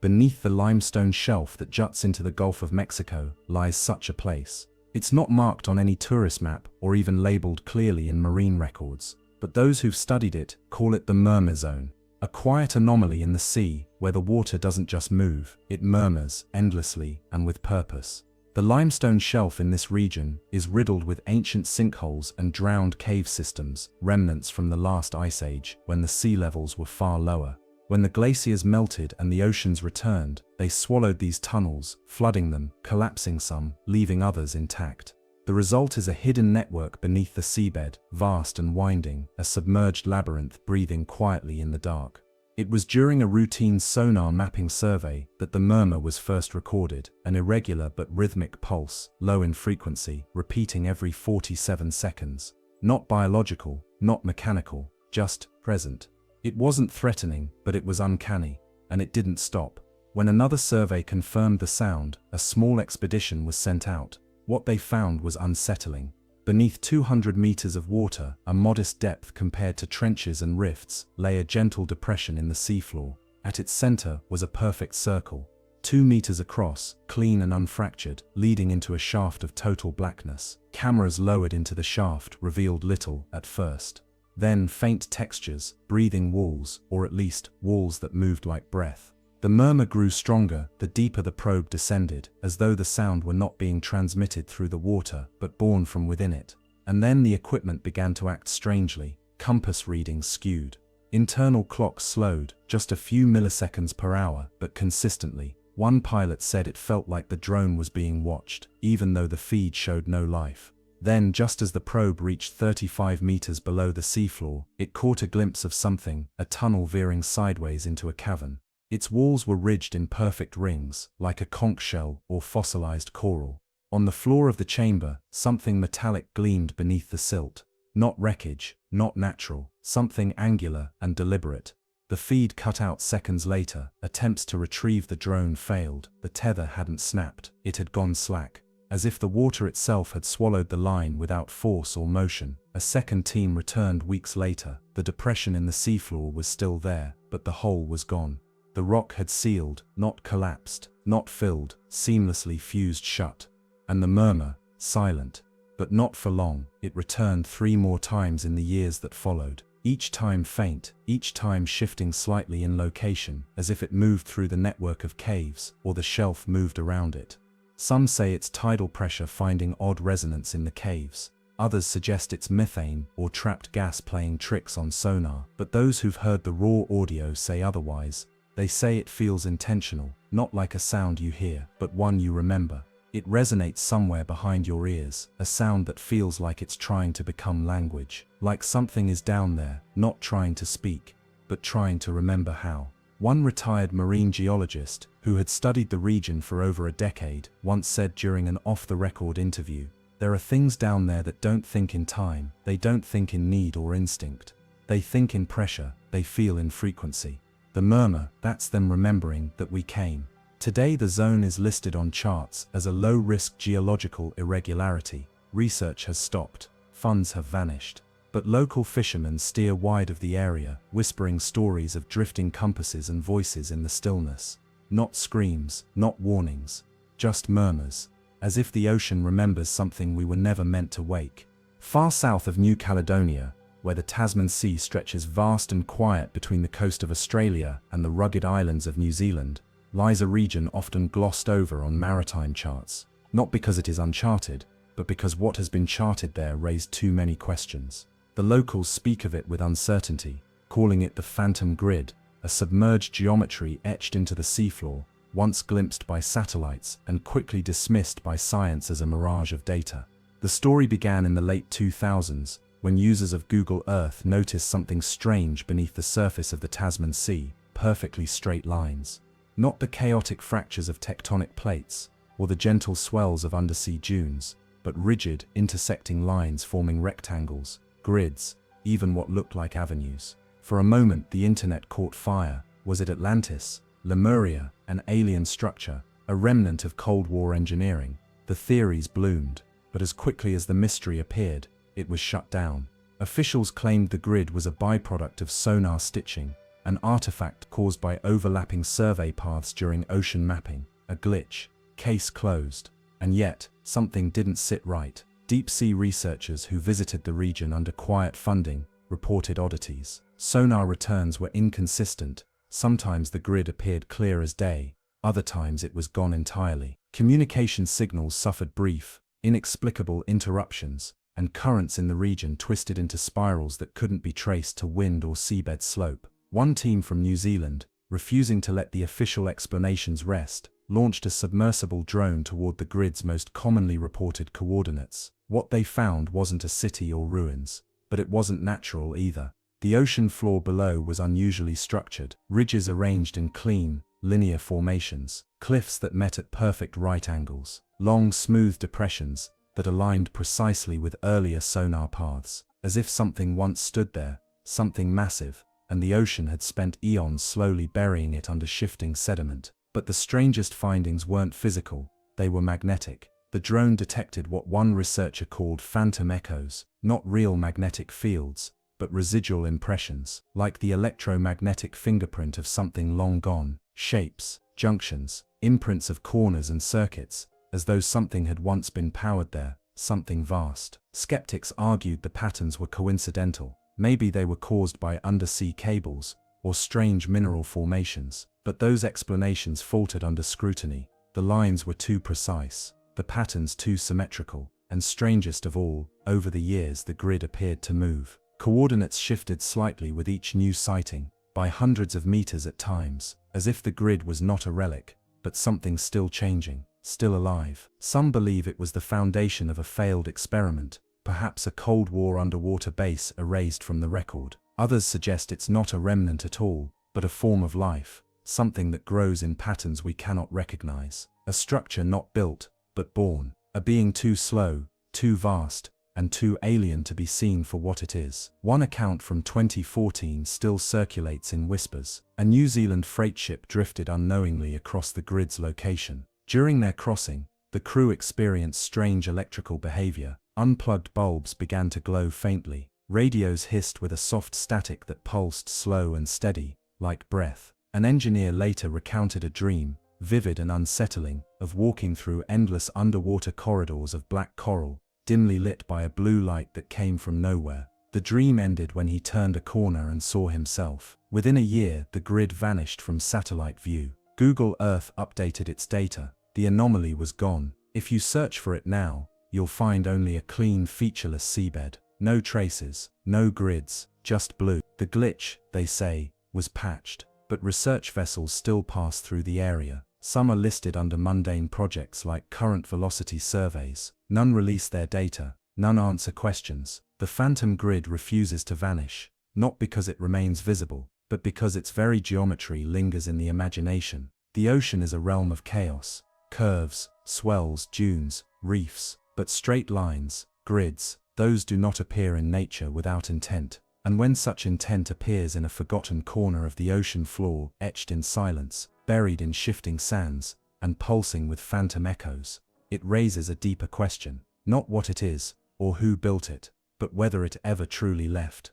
beneath the limestone shelf that juts into the Gulf of Mexico, lies such a place. It's not marked on any tourist map or even labeled clearly in marine records, but those who've studied it call it the murmur zone, a quiet anomaly in the sea where the water doesn't just move, it murmurs endlessly and with purpose. The limestone shelf in this region is riddled with ancient sinkholes and drowned cave systems, remnants from the last ice age when the sea levels were far lower. When the glaciers melted and the oceans returned, they swallowed these tunnels, flooding them, collapsing some, leaving others intact. The result is a hidden network beneath the seabed, vast and winding, a submerged labyrinth breathing quietly in the dark. It was during a routine sonar mapping survey that the murmur was first recorded, an irregular but rhythmic pulse, low in frequency, repeating every 47 seconds. Not biological, not mechanical, just present. It wasn't threatening, but it was uncanny, and it didn't stop. When another survey confirmed the sound, a small expedition was sent out. What they found was unsettling. Beneath 200 meters of water, a modest depth compared to trenches and rifts, lay a gentle depression in the seafloor. At its center was a perfect circle, 2 meters across, clean and unfractured, leading into a shaft of total blackness. Cameras lowered into the shaft revealed little at first. Then faint textures, breathing walls, or at least walls that moved like breath. The murmur grew stronger the deeper the probe descended, as though the sound were not being transmitted through the water, but born from within it. And then the equipment began to act strangely. Compass readings skewed. Internal clocks slowed, just a few milliseconds per hour, but consistently. One pilot said it felt like the drone was being watched, even though the feed showed no life. Then, just as the probe reached 35 meters below the seafloor, it caught a glimpse of something, a tunnel veering sideways into a cavern. Its walls were ridged in perfect rings, like a conch shell or fossilized coral. On the floor of the chamber, something metallic gleamed beneath the silt. Not wreckage, not natural, something angular and deliberate. The feed cut out seconds later. Attempts to retrieve the drone failed. The tether hadn't snapped, it had gone slack. As if the water itself had swallowed the line without force or motion. A second team returned weeks later. The depression in the seafloor was still there, but the hole was gone. The rock had sealed, not collapsed, not filled, seamlessly fused shut. And the murmur, silent. But not for long. It returned 3 more times in the years that followed. Each time faint, each time shifting slightly in location, as if it moved through the network of caves, or the shelf moved around it. Some say it's tidal pressure finding odd resonance in the caves. Others suggest it's methane or trapped gas playing tricks on sonar. But those who've heard the raw audio say otherwise. They say it feels intentional, not like a sound you hear, but one you remember. It resonates somewhere behind your ears, a sound that feels like it's trying to become language. Like something is down there, not trying to speak, but trying to remember how. One retired marine geologist, who had studied the region for over a decade, once said during an off-the-record interview, "There are things down there that don't think in time, they don't think in need or instinct. They think in pressure, they feel in frequency. The murmur, that's them remembering that we came." Today the zone is listed on charts as a low-risk geological irregularity. Research has stopped, funds have vanished. But local fishermen steer wide of the area, whispering stories of drifting compasses and voices in the stillness. Not screams, not warnings, just murmurs, as if the ocean remembers something we were never meant to wake. Far south of New Caledonia, where the Tasman Sea stretches vast and quiet between the coast of Australia and the rugged islands of New Zealand, lies a region often glossed over on maritime charts. Not because it is uncharted, but because what has been charted there raised too many questions. The locals speak of it with uncertainty. calling it the phantom grid, a submerged geometry etched into the seafloor, once glimpsed by satellites and quickly dismissed by science as a mirage of data. The story began in the late 2000s, when users of Google Earth noticed something strange beneath the surface of the Tasman Sea: perfectly straight lines. Not the chaotic fractures of tectonic plates, or the gentle swells of undersea dunes, but rigid, intersecting lines forming rectangles, grids, even what looked like avenues. For a moment the internet caught fire. Was it Atlantis, Lemuria, an alien structure, a remnant of Cold War engineering? The theories bloomed, but as quickly as the mystery appeared, it was shut down. Officials claimed the grid was a byproduct of sonar stitching, an artifact caused by overlapping survey paths during ocean mapping, a glitch, case closed. And yet, something didn't sit right. Deep-sea researchers who visited the region under quiet funding reported oddities. Sonar returns were inconsistent. Sometimes the grid appeared clear as day, other times it was gone entirely. Communication signals suffered brief, inexplicable interruptions, and currents in the region twisted into spirals that couldn't be traced to wind or seabed slope. One team from New Zealand, refusing to let the official explanations rest, launched a submersible drone toward the grid's most commonly reported coordinates. What they found wasn't a city or ruins, but it wasn't natural either. The ocean floor below was unusually structured, ridges arranged in clean, linear formations, cliffs that met at perfect right angles, long smooth depressions that aligned precisely with earlier sonar paths, as if something once stood there, something massive, and the ocean had spent eons slowly burying it under shifting sediment. But the strangest findings weren't physical, they were magnetic. The drone detected what one researcher called phantom echoes, not real magnetic fields, but residual impressions, like the electromagnetic fingerprint of something long gone, shapes, junctions, imprints of corners and circuits, as though something had once been powered there, something vast. Skeptics argued the patterns were coincidental. Maybe they were caused by undersea cables or strange mineral formations, but those explanations faltered under scrutiny. The lines were too precise, the patterns too symmetrical, and strangest of all, over the years the grid appeared to move. Coordinates shifted slightly with each new sighting, by hundreds of meters at times, as if the grid was not a relic, but something still changing, still alive. Some believe it was the foundation of a failed experiment, perhaps a Cold War underwater base erased from the record. Others suggest it's not a remnant at all, but a form of life, something that grows in patterns we cannot recognize. A structure not built, but born. A being too slow, too vast, and too alien to be seen for what it is. One account from 2014 still circulates in whispers. A New Zealand freight ship drifted unknowingly across the grid's location. During their crossing, the crew experienced strange electrical behavior. Unplugged bulbs began to glow faintly. Radios hissed with a soft static that pulsed slow and steady, like breath. An engineer later recounted a dream, vivid and unsettling, of walking through endless underwater corridors of black coral, dimly lit by a blue light that came from nowhere. The dream ended when he turned a corner and saw himself. Within a year, the grid vanished from satellite view. Google Earth updated its data. The anomaly was gone. If you search for it now, you'll find only a clean, featureless seabed. No traces, no grids, just blue. The glitch, they say, was patched, but research vessels still pass through the area. Some are listed under mundane projects like current velocity surveys. None release their data, none answer questions. The phantom grid refuses to vanish, not because it remains visible, but because its very geometry lingers in the imagination. The ocean is a realm of chaos, curves, swells, dunes, reefs, but straight lines, grids, those do not appear in nature without intent. And when such intent appears in a forgotten corner of the ocean floor, etched in silence, buried in shifting sands, and pulsing with phantom echoes, it raises a deeper question, not what it is, or who built it, but whether it ever truly left.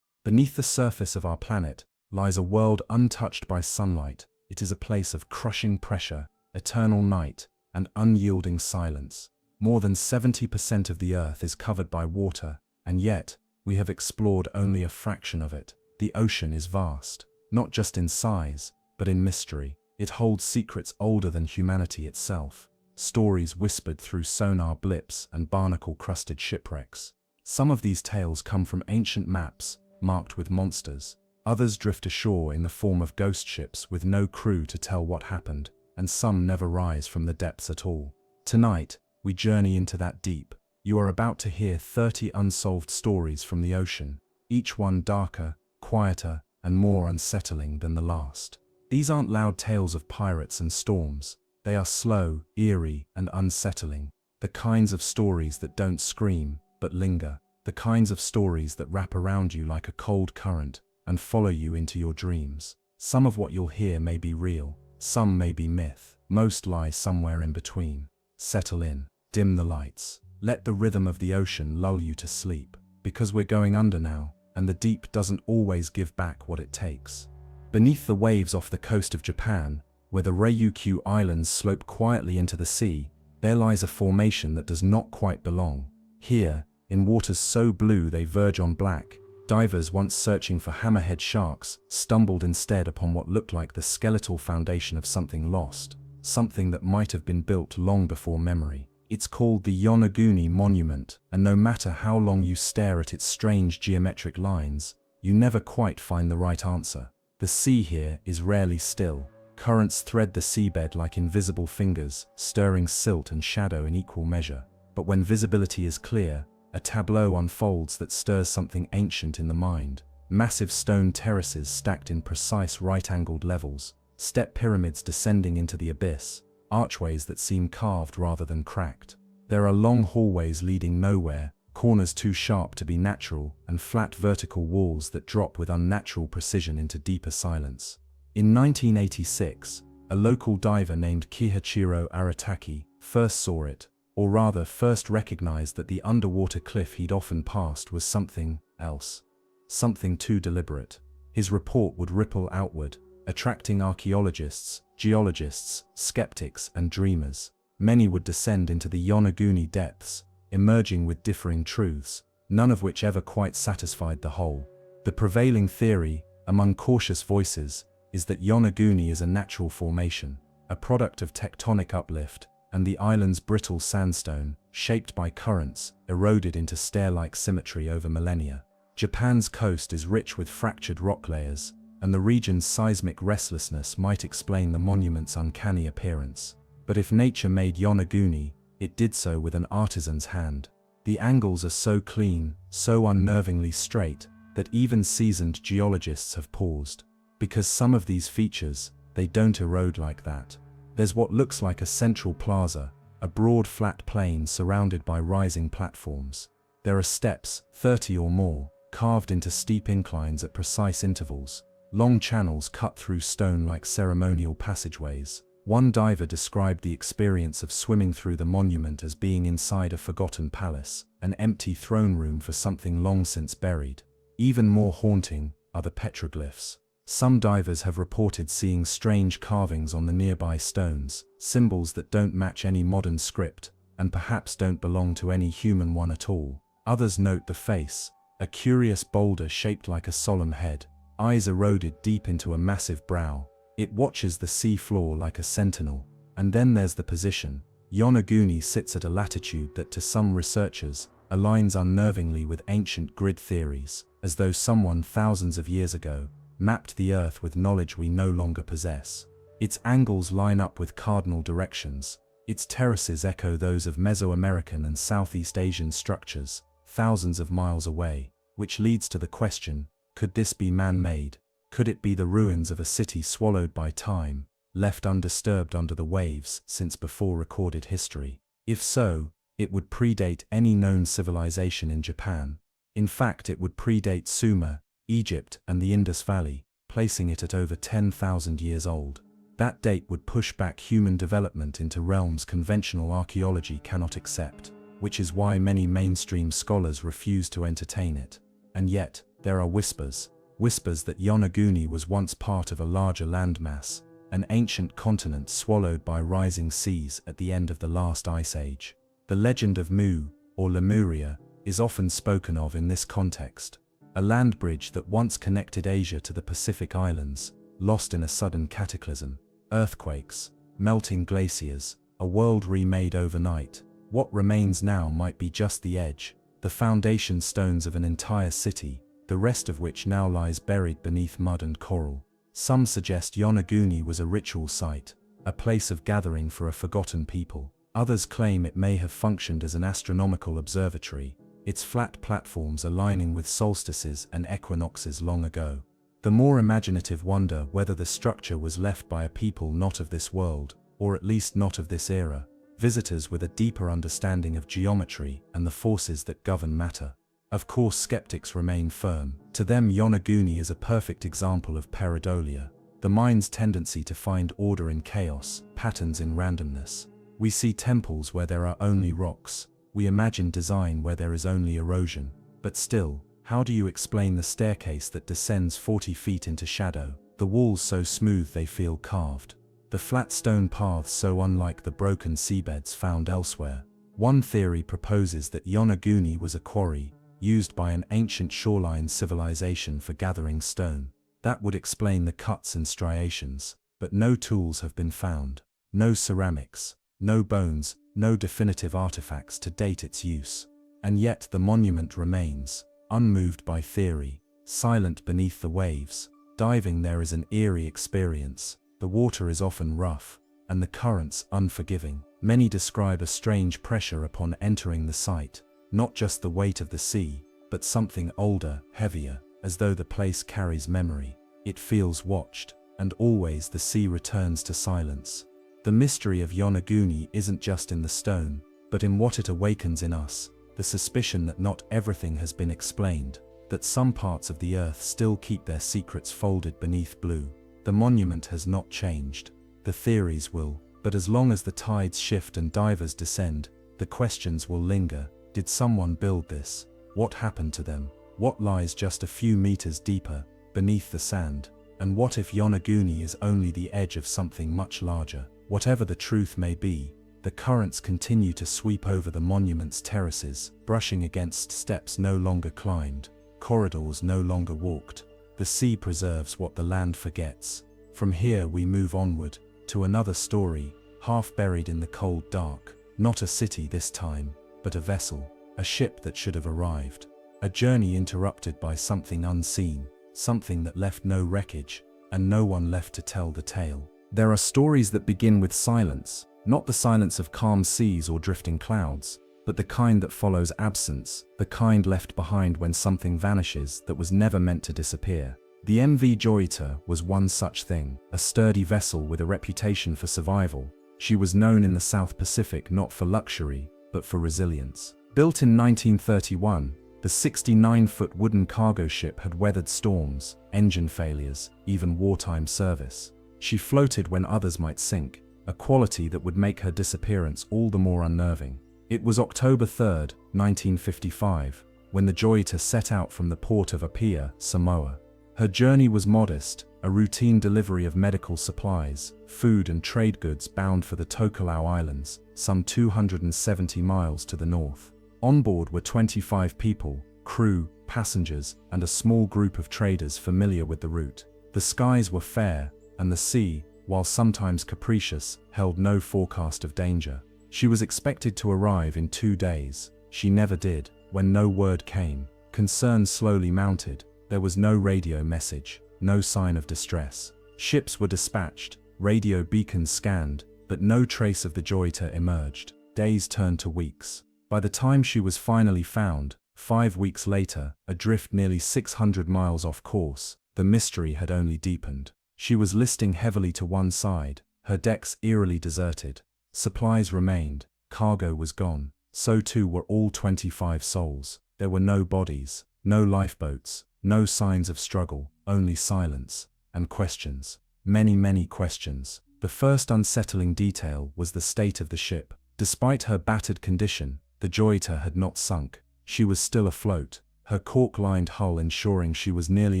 Beneath the surface of our planet lies a world untouched by sunlight. It is a place of crushing pressure, eternal night, and unyielding silence. More than 70% of the Earth is covered by water, and yet, we have explored only a fraction of it. The ocean is vast, not just in size, but in mystery. It holds secrets older than humanity itself. stories whispered through sonar blips and barnacle-crusted shipwrecks. Some of these tales come from ancient maps, marked with monsters. Others drift ashore in the form of ghost ships with no crew to tell what happened, and some never rise from the depths at all. Tonight, we journey into that deep. You are about to hear 30 unsolved stories from the ocean, each one darker, quieter, and more unsettling than the last. These aren't loud tales of pirates and storms. They are slow, eerie, and unsettling. The kinds of stories that don't scream, but linger. The kinds of stories that wrap around you like a cold current and follow you into your dreams. Some of what you'll hear may be real, some may be myth. Most lie somewhere in between. Settle in, dim the lights. Let the rhythm of the ocean lull you to sleep, because we're going under now, and the deep doesn't always give back what it takes. Beneath the waves off the coast of Japan, where the Ryukyu Islands slope quietly into the sea, there lies a formation that does not quite belong. Here, in waters so blue they verge on black, divers once searching for hammerhead sharks stumbled instead upon what looked like the skeletal foundation of something lost, something that might have been built long before memory. It's called the Yonaguni Monument, and no matter how long you stare at its strange geometric lines, you never quite find the right answer. The sea here is rarely still. Currents thread the seabed like invisible fingers, stirring silt and shadow in equal measure. But when visibility is clear, a tableau unfolds that stirs something ancient in the mind. Massive stone terraces stacked in precise right-angled levels, step pyramids descending into the abyss, archways that seem carved rather than cracked. There are long hallways leading nowhere, corners too sharp to be natural, and flat vertical walls that drop with unnatural precision into deeper silence. In 1986, a local diver named Kihachiro Arataki first saw it, or rather first recognized that the underwater cliff he'd often passed was something else. Something too deliberate. His report would ripple outward, attracting archaeologists, geologists, skeptics, and dreamers. Many would descend into the Yonaguni depths, emerging with differing truths, none of which ever quite satisfied the whole. The prevailing theory, among cautious voices, is that Yonaguni is a natural formation, a product of tectonic uplift, and the island's brittle sandstone, shaped by currents, eroded into stair-like symmetry over millennia. Japan's coast is rich with fractured rock layers, and the region's seismic restlessness might explain the monument's uncanny appearance. But if nature made Yonaguni, it did so with an artisan's hand. The angles are so clean, so unnervingly straight, that even seasoned geologists have paused. Because some of these features, they don't erode like that. There's what looks like a central plaza, a broad flat plain surrounded by rising platforms. There are steps, 30 or more, carved into steep inclines at precise intervals, long channels cut through stone like ceremonial passageways. One diver described the experience of swimming through the monument as being inside a forgotten palace, an empty throne room for something long since buried. Even more haunting are the petroglyphs. Some divers have reported seeing strange carvings on the nearby stones, symbols that don't match any modern script, and perhaps don't belong to any human one at all. Others note the face, a curious boulder shaped like a solemn head, eyes eroded deep into a massive brow. It watches the sea floor like a sentinel. And then there's the position. Yonaguni sits at a latitude that to some researchers aligns unnervingly with ancient grid theories, as though someone thousands of years ago mapped the Earth with knowledge we no longer possess. Its angles line up with cardinal directions. Its terraces echo those of Mesoamerican and Southeast Asian structures, thousands of miles away, which leads to the question, could this be man-made? Could it be the ruins of a city swallowed by time, left undisturbed under the waves since before recorded history? If so, it would predate any known civilization in Japan. In fact, it would predate Sumer, Egypt, and the Indus Valley, placing it at over 10,000 years old. That date would push back human development into realms conventional archaeology cannot accept, which is why many mainstream scholars refuse to entertain it. And yet, there are whispers that Yonaguni was once part of a larger landmass, an ancient continent swallowed by rising seas at the end of the last ice age. The legend of Mu, or Lemuria, is often spoken of in this context. A land bridge that once connected Asia to the Pacific Islands, lost in a sudden cataclysm. Earthquakes, melting glaciers, a world remade overnight. What remains now might be just the edge, the foundation stones of an entire city, the rest of which now lies buried beneath mud and coral. Some suggest Yonaguni was a ritual site, a place of gathering for a forgotten people. Others claim it may have functioned as an astronomical observatory, its flat platforms aligning with solstices and equinoxes long ago. The more imaginative wonder whether the structure was left by a people not of this world, or at least not of this era, visitors with a deeper understanding of geometry and the forces that govern matter. Of course, skeptics remain firm. To them, Yonaguni is a perfect example of pareidolia, the mind's tendency to find order in chaos, patterns in randomness. We see temples where there are only rocks. We imagine design where there is only erosion. But still, how do you explain the staircase that descends 40 feet into shadow, the walls so smooth they feel carved, the flat stone paths so unlike the broken seabeds found elsewhere? One theory proposes that Yonaguni was a quarry, used by an ancient shoreline civilization for gathering stone. That would explain the cuts and striations, but no tools have been found, no ceramics, no bones, no definitive artifacts to date its use. And yet the monument remains, unmoved by theory, silent beneath the waves. Diving there is an eerie experience. The water is often rough, and the currents unforgiving. Many describe a strange pressure upon entering the site, not just the weight of the sea, but something older, heavier, as though the place carries memory. It feels watched, and always the sea returns to silence. The mystery of Yonaguni isn't just in the stone, but in what it awakens in us, the suspicion that not everything has been explained, that some parts of the earth still keep their secrets folded beneath blue. The monument has not changed. The theories will, but as long as the tides shift and divers descend, the questions will linger. Did someone build this? What happened to them? What lies just a few meters deeper, beneath the sand? And what if Yonaguni is only the edge of something much larger? Whatever the truth may be, the currents continue to sweep over the monument's terraces, brushing against steps no longer climbed, corridors no longer walked. The sea preserves what the land forgets. From here we move onward, to another story, half buried in the cold dark. Not a city this time, but a vessel, a ship that should have arrived. A journey interrupted by something unseen, something that left no wreckage, and no one left to tell the tale. There are stories that begin with silence, not the silence of calm seas or drifting clouds, but the kind that follows absence, the kind left behind when something vanishes that was never meant to disappear. The MV Joyita was one such thing, a sturdy vessel with a reputation for survival. She was known in the South Pacific not for luxury, but for resilience. Built in 1931, the 69-foot wooden cargo ship had weathered storms, engine failures, even wartime service. She floated when others might sink, a quality that would make her disappearance all the more unnerving. It was October 3, 1955, when the Joyita set out from the port of Apia, Samoa. Her journey was modest, a routine delivery of medical supplies, food and trade goods bound for the Tokelau Islands, some 270 miles to the north. On board were 25 people, crew, passengers, and a small group of traders familiar with the route. The skies were fair, and the sea, while sometimes capricious, held no forecast of danger. She was expected to arrive in 2 days. She never did. When no word came, concerns slowly mounted. There was no radio message, no sign of distress. Ships were dispatched, radio beacons scanned, but no trace of the Joyita emerged. Days turned to weeks. By the time she was finally found, 5 weeks later, adrift nearly 600 miles off course, the mystery had only deepened. She was listing heavily to one side, her decks eerily deserted. Supplies remained, cargo was gone. So too were all 25 souls. There were no bodies, no lifeboats, no signs of struggle, only silence and questions. Many questions. The first unsettling detail was the state of the ship. Despite her battered condition, the Joyita had not sunk. She was still afloat, her cork-lined hull ensuring she was nearly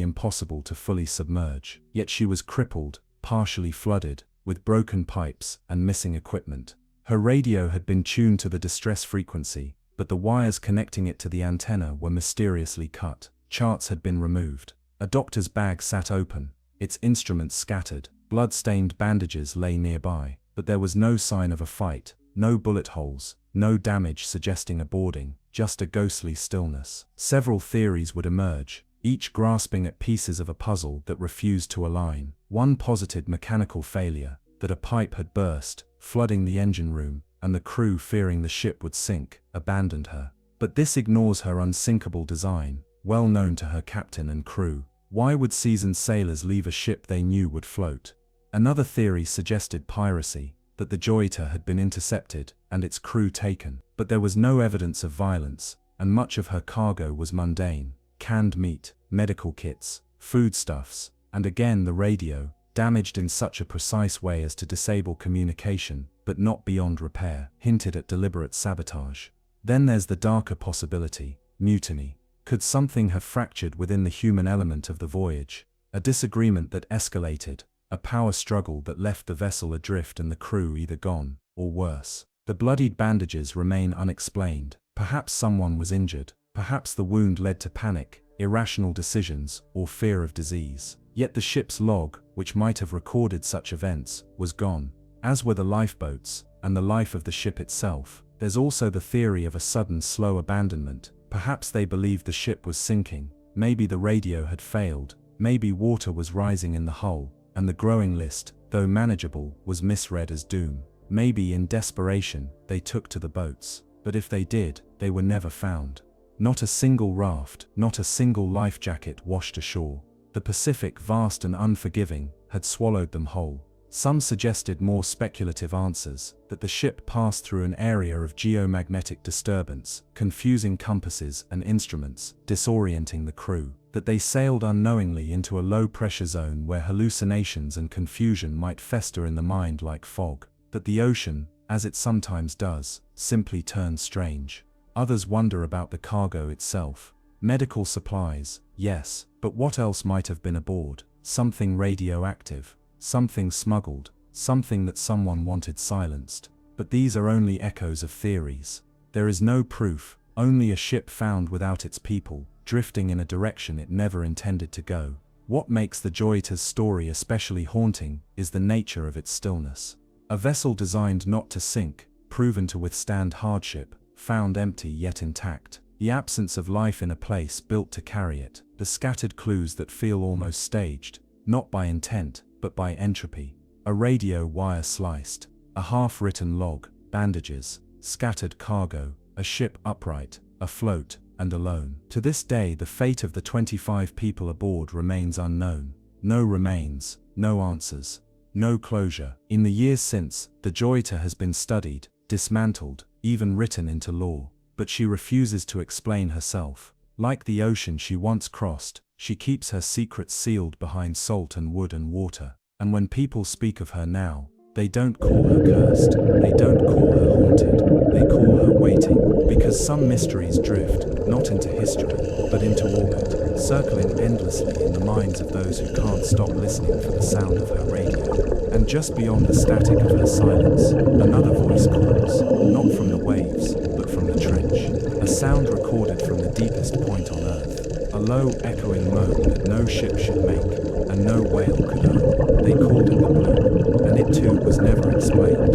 impossible to fully submerge. Yet she was crippled, partially flooded, with broken pipes and missing equipment. Her radio had been tuned to the distress frequency, but the wires connecting it to the antenna were mysteriously cut. Charts had been removed. A doctor's bag sat open, its instruments scattered. Blood-stained bandages lay nearby. but there was no sign of a fight, no bullet holes, no damage suggesting a boarding, just a ghostly stillness. Several theories would emerge, each grasping at pieces of a puzzle that refused to align. One posited mechanical failure, that a pipe had burst, flooding the engine room, and the crew, fearing the ship would sink, abandoned her. But this ignores her unsinkable design, well known to her captain and crew. Why would seasoned sailors leave a ship they knew would float? Another theory suggested piracy, that the Joyita had been intercepted and its crew taken. But there was no evidence of violence, and much of her cargo was mundane: canned meat, medical kits, foodstuffs, and again the radio, damaged in such a precise way as to disable communication, but not beyond repair, hinted at deliberate sabotage. Then there's the darker possibility: mutiny. Could something have fractured within the human element of the voyage? A disagreement that escalated, a power struggle that left the vessel adrift and the crew either gone, or worse. The bloodied bandages remain unexplained. Perhaps someone was injured, perhaps the wound led to panic, irrational decisions, or fear of disease. Yet the ship's log, which might have recorded such events, was gone, as were the lifeboats, and the life of the ship itself. There's also the theory of a sudden, slow abandonment. Perhaps they believed the ship was sinking, maybe the radio had failed, maybe water was rising in the hull, and the growing list, though manageable, was misread as doom. Maybe in desperation, they took to the boats. But if they did, they were never found. Not a single raft, not a single life jacket washed ashore. The Pacific, vast and unforgiving, had swallowed them whole. Some suggested more speculative answers, that the ship passed through an area of geomagnetic disturbance, confusing compasses and instruments, disorienting the crew, that they sailed unknowingly into a low-pressure zone where hallucinations and confusion might fester in the mind like fog, that the ocean, as it sometimes does, simply turned strange. Others wonder about the cargo itself. Medical supplies, yes, but what else might have been aboard? Something radioactive, something smuggled, something that someone wanted silenced. But these are only echoes of theories. There is no proof, only a ship found without its people, drifting in a direction it never intended to go. What makes the Joyita's story especially haunting is the nature of its stillness. A vessel designed not to sink, proven to withstand hardship, found empty yet intact. The absence of life in a place built to carry it. The scattered clues that feel almost staged, not by intent, but by entropy. A radio wire sliced, a half-written log, bandages, scattered cargo, a ship upright, afloat, and alone. To this day, the fate of the 25 people aboard remains unknown. No remains, no answers, no closure. In the years since, the Joyita has been studied, dismantled, even written into law. But she refuses to explain herself. Like the ocean she once crossed, she keeps her secrets sealed behind salt and wood and water. And when people speak of her now, they don't call her cursed, they don't call her haunted, they call her waiting. Because some mysteries drift, not into history, but into orbit, circling endlessly in the minds of those who can't stop listening for the sound of her radio. And just beyond the static of her silence, another voice calls, not from the waves, but from the trench. A sound recorded from the deepest point on Earth. A low, echoing moan that no ship should make, and no whale could own. They called it the blue, and it too was never explained.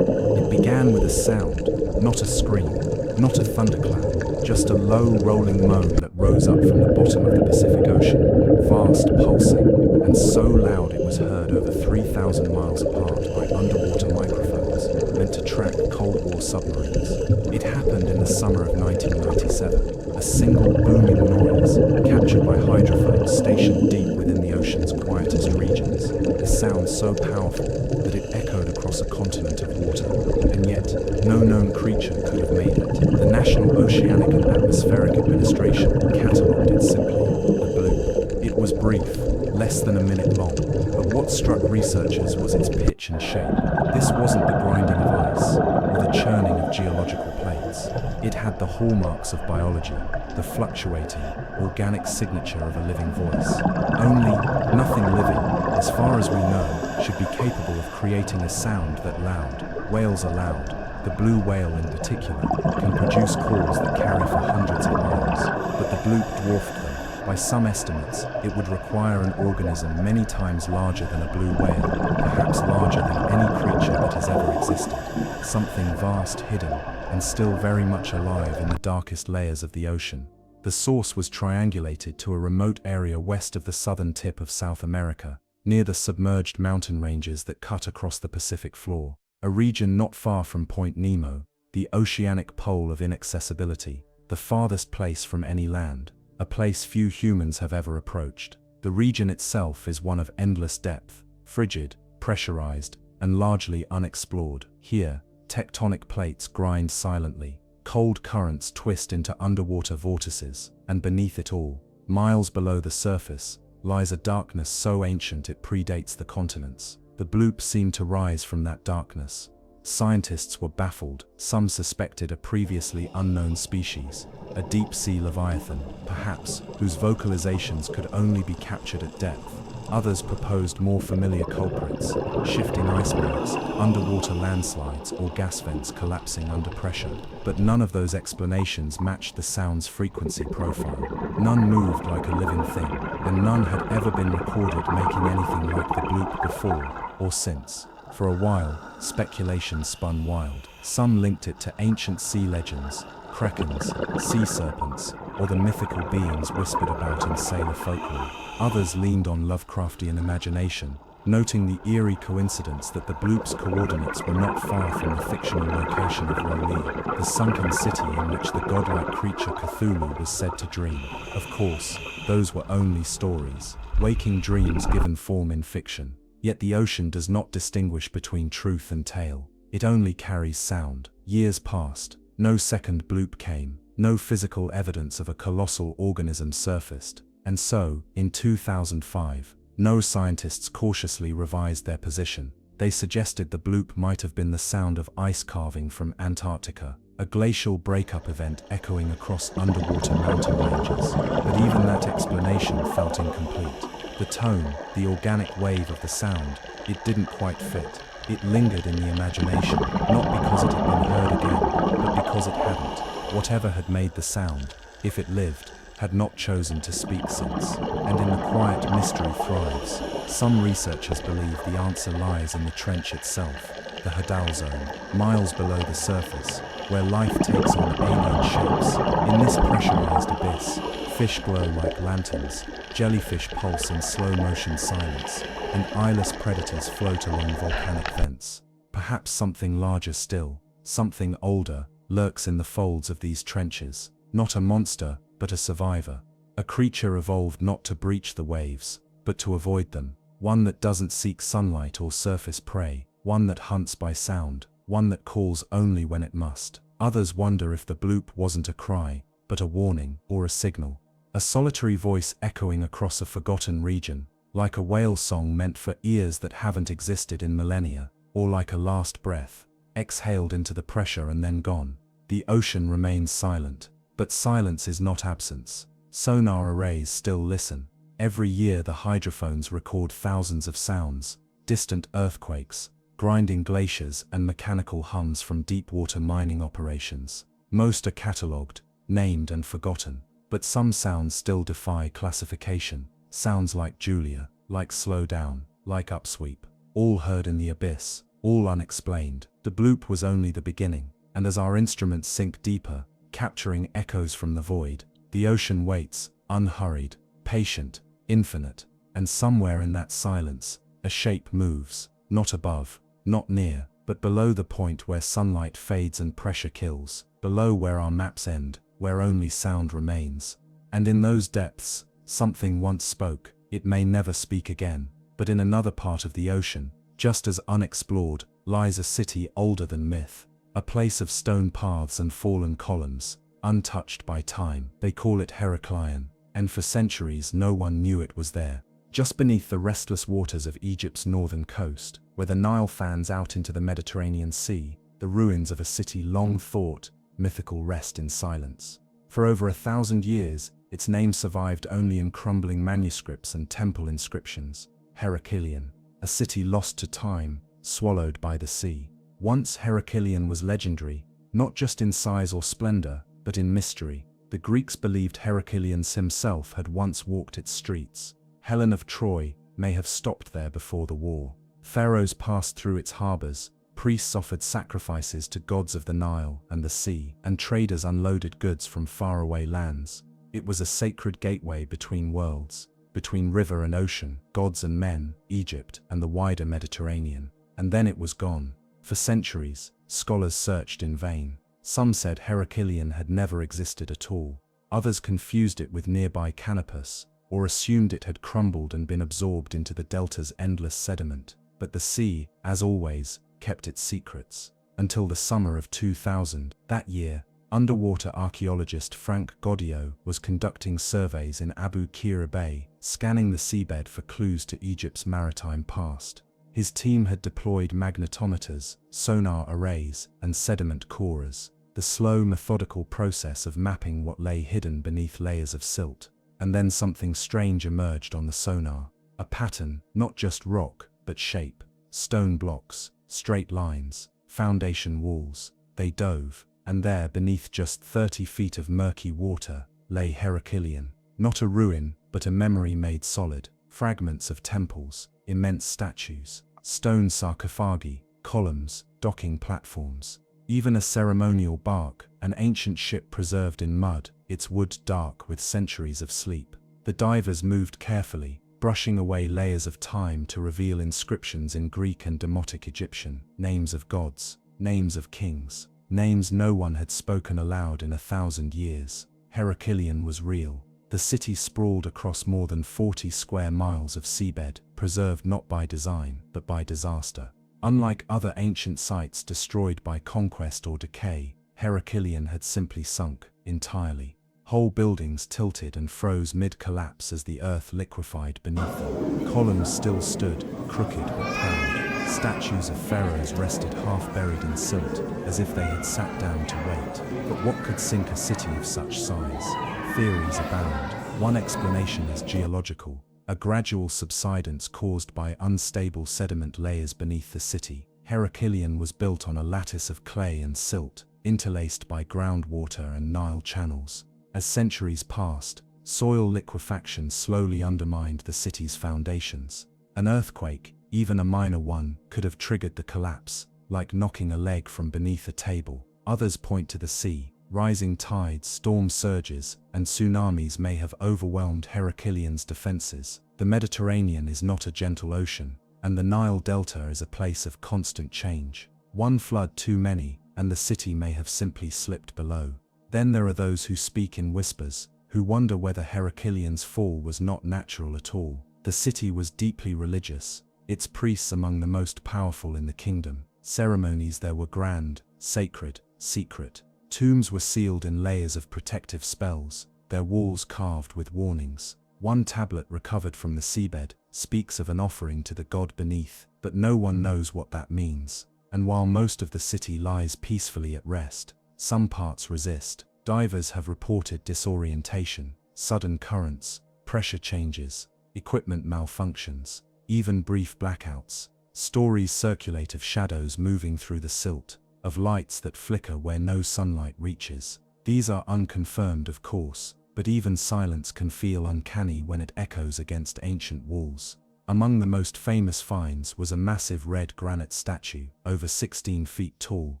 It began with a sound, not a scream, not a thunderclap, just a low, rolling moan that rose up from the bottom of the Pacific Ocean, vast, pulsing, and so loud it was heard over 3,000 miles apart by underwater microphones meant to track Cold War submarines. It happened in the summer of 1997, a single booming noise captured by hydrophones stationed deep within the ocean's quietest regions. A sound so powerful that it echoed across a continent of water, and yet no known creature could have made it. The National Oceanic and Atmospheric Administration catalogued it simply, the blue. It was brief, less than a minute long, but what struck researchers was its pitch and shape. This wasn't the grinding of ice, or the churning of geological plates. It had the hallmarks of biology, the fluctuating, organic signature of a living voice. Only, nothing living, as far as we know, should be capable of creating a sound that loud. Whales are loud. The blue whale in particular can produce calls that carry for hundreds of miles, but the bloop dwarfed them. By some estimates, it would require an organism many times larger than a blue whale, perhaps larger than any creature that has ever existed. Something vast, hidden, and still very much alive in the darkest layers of the ocean. The source was triangulated to a remote area west of the southern tip of South America, near the submerged mountain ranges that cut across the Pacific floor, a region not far from Point Nemo, the oceanic pole of inaccessibility, the farthest place from any land, a place few humans have ever approached. The region itself is one of endless depth, frigid, pressurized, and largely unexplored. Here, tectonic plates grind silently, cold currents twist into underwater vortices, and beneath it all, miles below the surface, lies a darkness so ancient it predates the continents. The bloop seemed to rise from that darkness. Scientists were baffled. Some suspected a previously unknown species, a deep-sea leviathan, perhaps, whose vocalizations could only be captured at depth. Others proposed more familiar culprits, shifting icebergs, underwater landslides, or gas vents collapsing under pressure. But none of those explanations matched the sound's frequency profile. None moved like a living thing, and none had ever been recorded making anything like the bloop before or since. For a while, speculation spun wild. Some linked it to ancient sea legends, krakens, sea serpents, or the mythical beings whispered about in sailor folklore. Others leaned on Lovecraftian imagination, noting the eerie coincidence that the bloop's coordinates were not far from the fictional location of R'lyeh, the sunken city in which the godlike creature Cthulhu was said to dream. Of course, those were only stories, waking dreams given form in fiction. Yet the ocean does not distinguish between truth and tale. It only carries sound. Years passed. No second bloop came. No physical evidence of a colossal organism surfaced. And so, in 2005, no scientists cautiously revised their position. They suggested the bloop might have been the sound of ice carving from Antarctica, a glacial breakup event echoing across underwater mountain ranges. But even that explanation felt incomplete. The tone, the organic wave of the sound, it didn't quite fit. It lingered in the imagination, not because it had been heard again, but because it hadn't. Whatever had made the sound, if it lived, had not chosen to speak since. And in the quiet mystery thrives. Some researchers believe the answer lies in the trench itself, the Hadal zone, miles below the surface, where life takes on alien shapes. In this pressurized abyss, fish glow like lanterns, jellyfish pulse in slow-motion silence, and eyeless predators float along volcanic vents. Perhaps something larger still, something older, lurks in the folds of these trenches. Not a monster, but a survivor. A creature evolved not to breach the waves, but to avoid them. One that doesn't seek sunlight or surface prey. One that hunts by sound. One that calls only when it must. Others wonder if the bloop wasn't a cry, but a warning or a signal. A solitary voice echoing across a forgotten region, like a whale song meant for ears that haven't existed in millennia, or like a last breath, exhaled into the pressure and then gone. The ocean remains silent, but silence is not absence. Sonar arrays still listen. Every year the hydrophones record thousands of sounds, distant earthquakes, grinding glaciers and mechanical hums from deep-water mining operations. Most are catalogued, named and forgotten. But some sounds still defy classification. Sounds like Julia, like Slow Down, like Upsweep. All heard in the abyss, all unexplained. The bloop was only the beginning, and as our instruments sink deeper, capturing echoes from the void, the ocean waits, unhurried, patient, infinite, and somewhere in that silence, a shape moves, not above, not near, but below the point where sunlight fades and pressure kills, below where our maps end, where only sound remains. And in those depths, something once spoke. It may never speak again, but in another part of the ocean, just as unexplored, lies a city older than myth, a place of stone paths and fallen columns, untouched by time. They call it Heracleion, and for centuries no one knew it was there. Just beneath the restless waters of Egypt's northern coast, where the Nile fans out into the Mediterranean Sea, the ruins of a city long thought mythical rest in silence. For over 1,000 years, its name survived only in crumbling manuscripts and temple inscriptions. Heracleion, a city lost to time, swallowed by the sea. Once Heracleion was legendary, not just in size or splendor, but in mystery. The Greeks believed Heraclius himself had once walked its streets. Helen of Troy may have stopped there before the war. Pharaohs passed through its harbors, priests offered sacrifices to gods of the Nile and the sea, and traders unloaded goods from faraway lands. It was a sacred gateway between worlds, between river and ocean, gods and men, Egypt and the wider Mediterranean. And then it was gone. For centuries, scholars searched in vain. Some said Heraclion had never existed at all. Others confused it with nearby Canopus, or assumed it had crumbled and been absorbed into the delta's endless sediment. But the sea, as always, kept its secrets. Until the summer of 2000, that year, underwater archaeologist Frank Goddio was conducting surveys in Abu Qira Bay, scanning the seabed for clues to Egypt's maritime past. His team had deployed magnetometers, sonar arrays, and sediment corers, the slow, methodical process of mapping what lay hidden beneath layers of silt. And then something strange emerged on the sonar. A pattern, not just rock, but shape. Stone blocks, straight lines, foundation walls. They dove, and there, beneath just 30 feet of murky water, lay Heraclion. Not a ruin, but a memory made solid. Fragments of temples, immense statues, stone sarcophagi, columns, docking platforms. Even a ceremonial bark, an ancient ship preserved in mud, its wood dark with centuries of sleep. The divers moved carefully, brushing away layers of time to reveal inscriptions in Greek and Demotic Egyptian, names of gods, names of kings, names no one had spoken aloud in 1,000 years. Heraclion was real. The city sprawled across more than 40 square miles of seabed, preserved not by design, but by disaster. Unlike other ancient sites destroyed by conquest or decay, Heraclion had simply sunk entirely. Whole buildings tilted and froze mid-collapse as the earth liquefied beneath them. Columns still stood, crooked but proud. Statues of pharaohs rested half-buried in silt, as if they had sat down to wait. But what could sink a city of such size? Theories abound. One explanation is geological. A gradual subsidence caused by unstable sediment layers beneath the city. Heraclion was built on a lattice of clay and silt, interlaced by groundwater and Nile channels. As centuries passed, soil liquefaction slowly undermined the city's foundations. An earthquake, even a minor one, could have triggered the collapse, like knocking a leg from beneath a table. Others point to the sea. Rising tides, storm surges, and tsunamis may have overwhelmed Heraclion's defenses. The Mediterranean is not a gentle ocean, and the Nile Delta is a place of constant change. One flood too many, and the city may have simply slipped below. Then there are those who speak in whispers, who wonder whether Heraclion's fall was not natural at all. The city was deeply religious, its priests among the most powerful in the kingdom. Ceremonies there were grand, sacred, secret. Tombs were sealed in layers of protective spells, their walls carved with warnings. One tablet recovered from the seabed speaks of an offering to the god beneath, but no one knows what that means. And while most of the city lies peacefully at rest, some parts resist. Divers have reported disorientation, sudden currents, pressure changes, equipment malfunctions, even brief blackouts. Stories circulate of shadows moving through the silt, of lights that flicker where no sunlight reaches. These are unconfirmed, of course, but even silence can feel uncanny when it echoes against ancient walls. Among the most famous finds was a massive red granite statue, over 16 feet tall,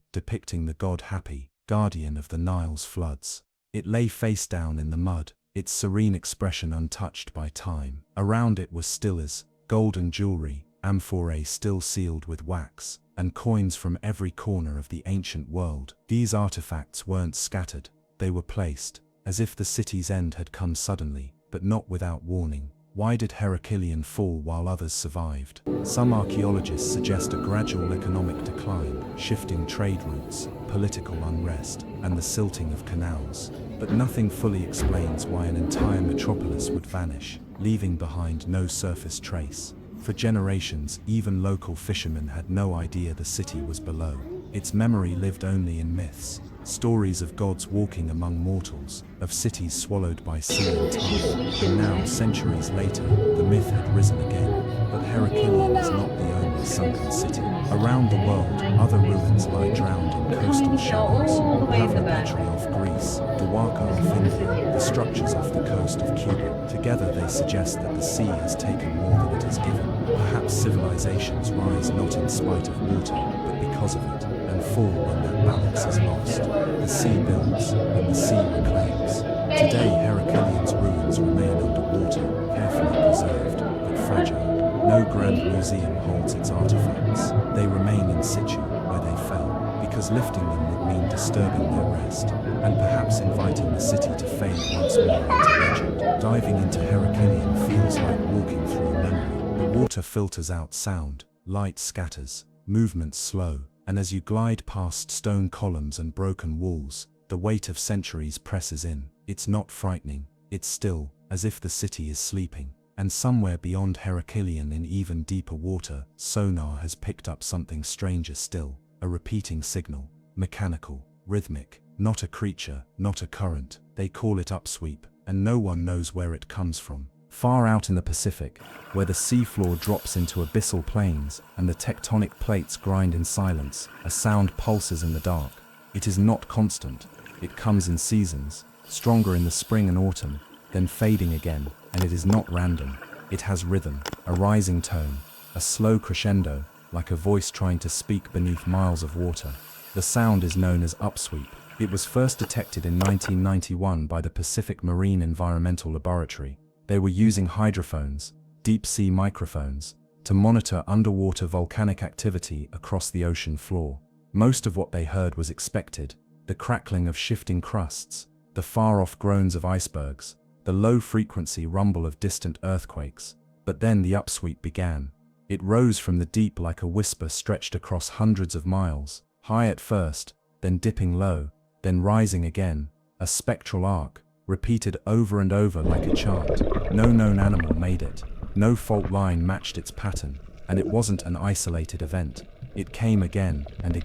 depicting the god Hapi, guardian of the Nile's floods. It lay face down in the mud, its serene expression untouched by time. Around it was stillas, golden jewelry, amphorae still sealed with wax, and coins from every corner of the ancient world. These artifacts weren't scattered, they were placed, as if the city's end had come suddenly, but not without warning. Why did Heraclion fall while others survived? Some archaeologists suggest a gradual economic decline, shifting trade routes, political unrest, and the silting of canals. But nothing fully explains why an entire metropolis would vanish, leaving behind no surface trace. For generations, even local fishermen had no idea the city was below. Its memory lived only in myths. Stories of gods walking among mortals, of cities swallowed by sea and tide. And now, centuries later, the myth had risen again. But Heraclion is not the only sunken city. Around the world, other ruins lie drowned in coastal shadows. Pavlopetri off Greece, Dwarka off India, the structures off the coast of Cuba. Together they suggest that the sea has taken more than it has given. Perhaps civilizations rise not in spite of water, but because of it, and fall when that balance is lost. The sea builds, and the sea reclaims. Today, Heracleion's ruins remain underwater, carefully preserved, but fragile. No grand museum holds its artifacts. They remain in situ, where they fell, because lifting them would mean disturbing their rest, and perhaps inviting the city to fade once more into legend. Diving into Heracleion feels like walking through a memory. The water filters out sound, light scatters, movements slow, and as you glide past stone columns and broken walls, the weight of centuries presses in. It's not frightening, it's still, as if the city is sleeping. And somewhere beyond Heracleion in even deeper water, sonar has picked up something stranger still, a repeating signal, mechanical, rhythmic, not a creature, not a current. They call it upsweep, and no one knows where it comes from. Far out in the Pacific, where the seafloor drops into abyssal plains and the tectonic plates grind in silence, a sound pulses in the dark. It is not constant, it comes in seasons, stronger in the spring and autumn, then fading again, and it is not random. It has rhythm, a rising tone, a slow crescendo, like a voice trying to speak beneath miles of water. The sound is known as upsweep. It was first detected in 1991 by the Pacific Marine Environmental Laboratory. They were using hydrophones, deep-sea microphones, to monitor underwater volcanic activity across the ocean floor. Most of what they heard was expected: the crackling of shifting crusts, the far-off groans of icebergs, the low-frequency rumble of distant earthquakes. But then the upsweep began. It rose from the deep like a whisper stretched across hundreds of miles, high at first, then dipping low, then rising again, a spectral arc, repeated over and over like a chant. No known animal made it. No fault line matched its pattern, and it wasn't an isolated event. It came again, and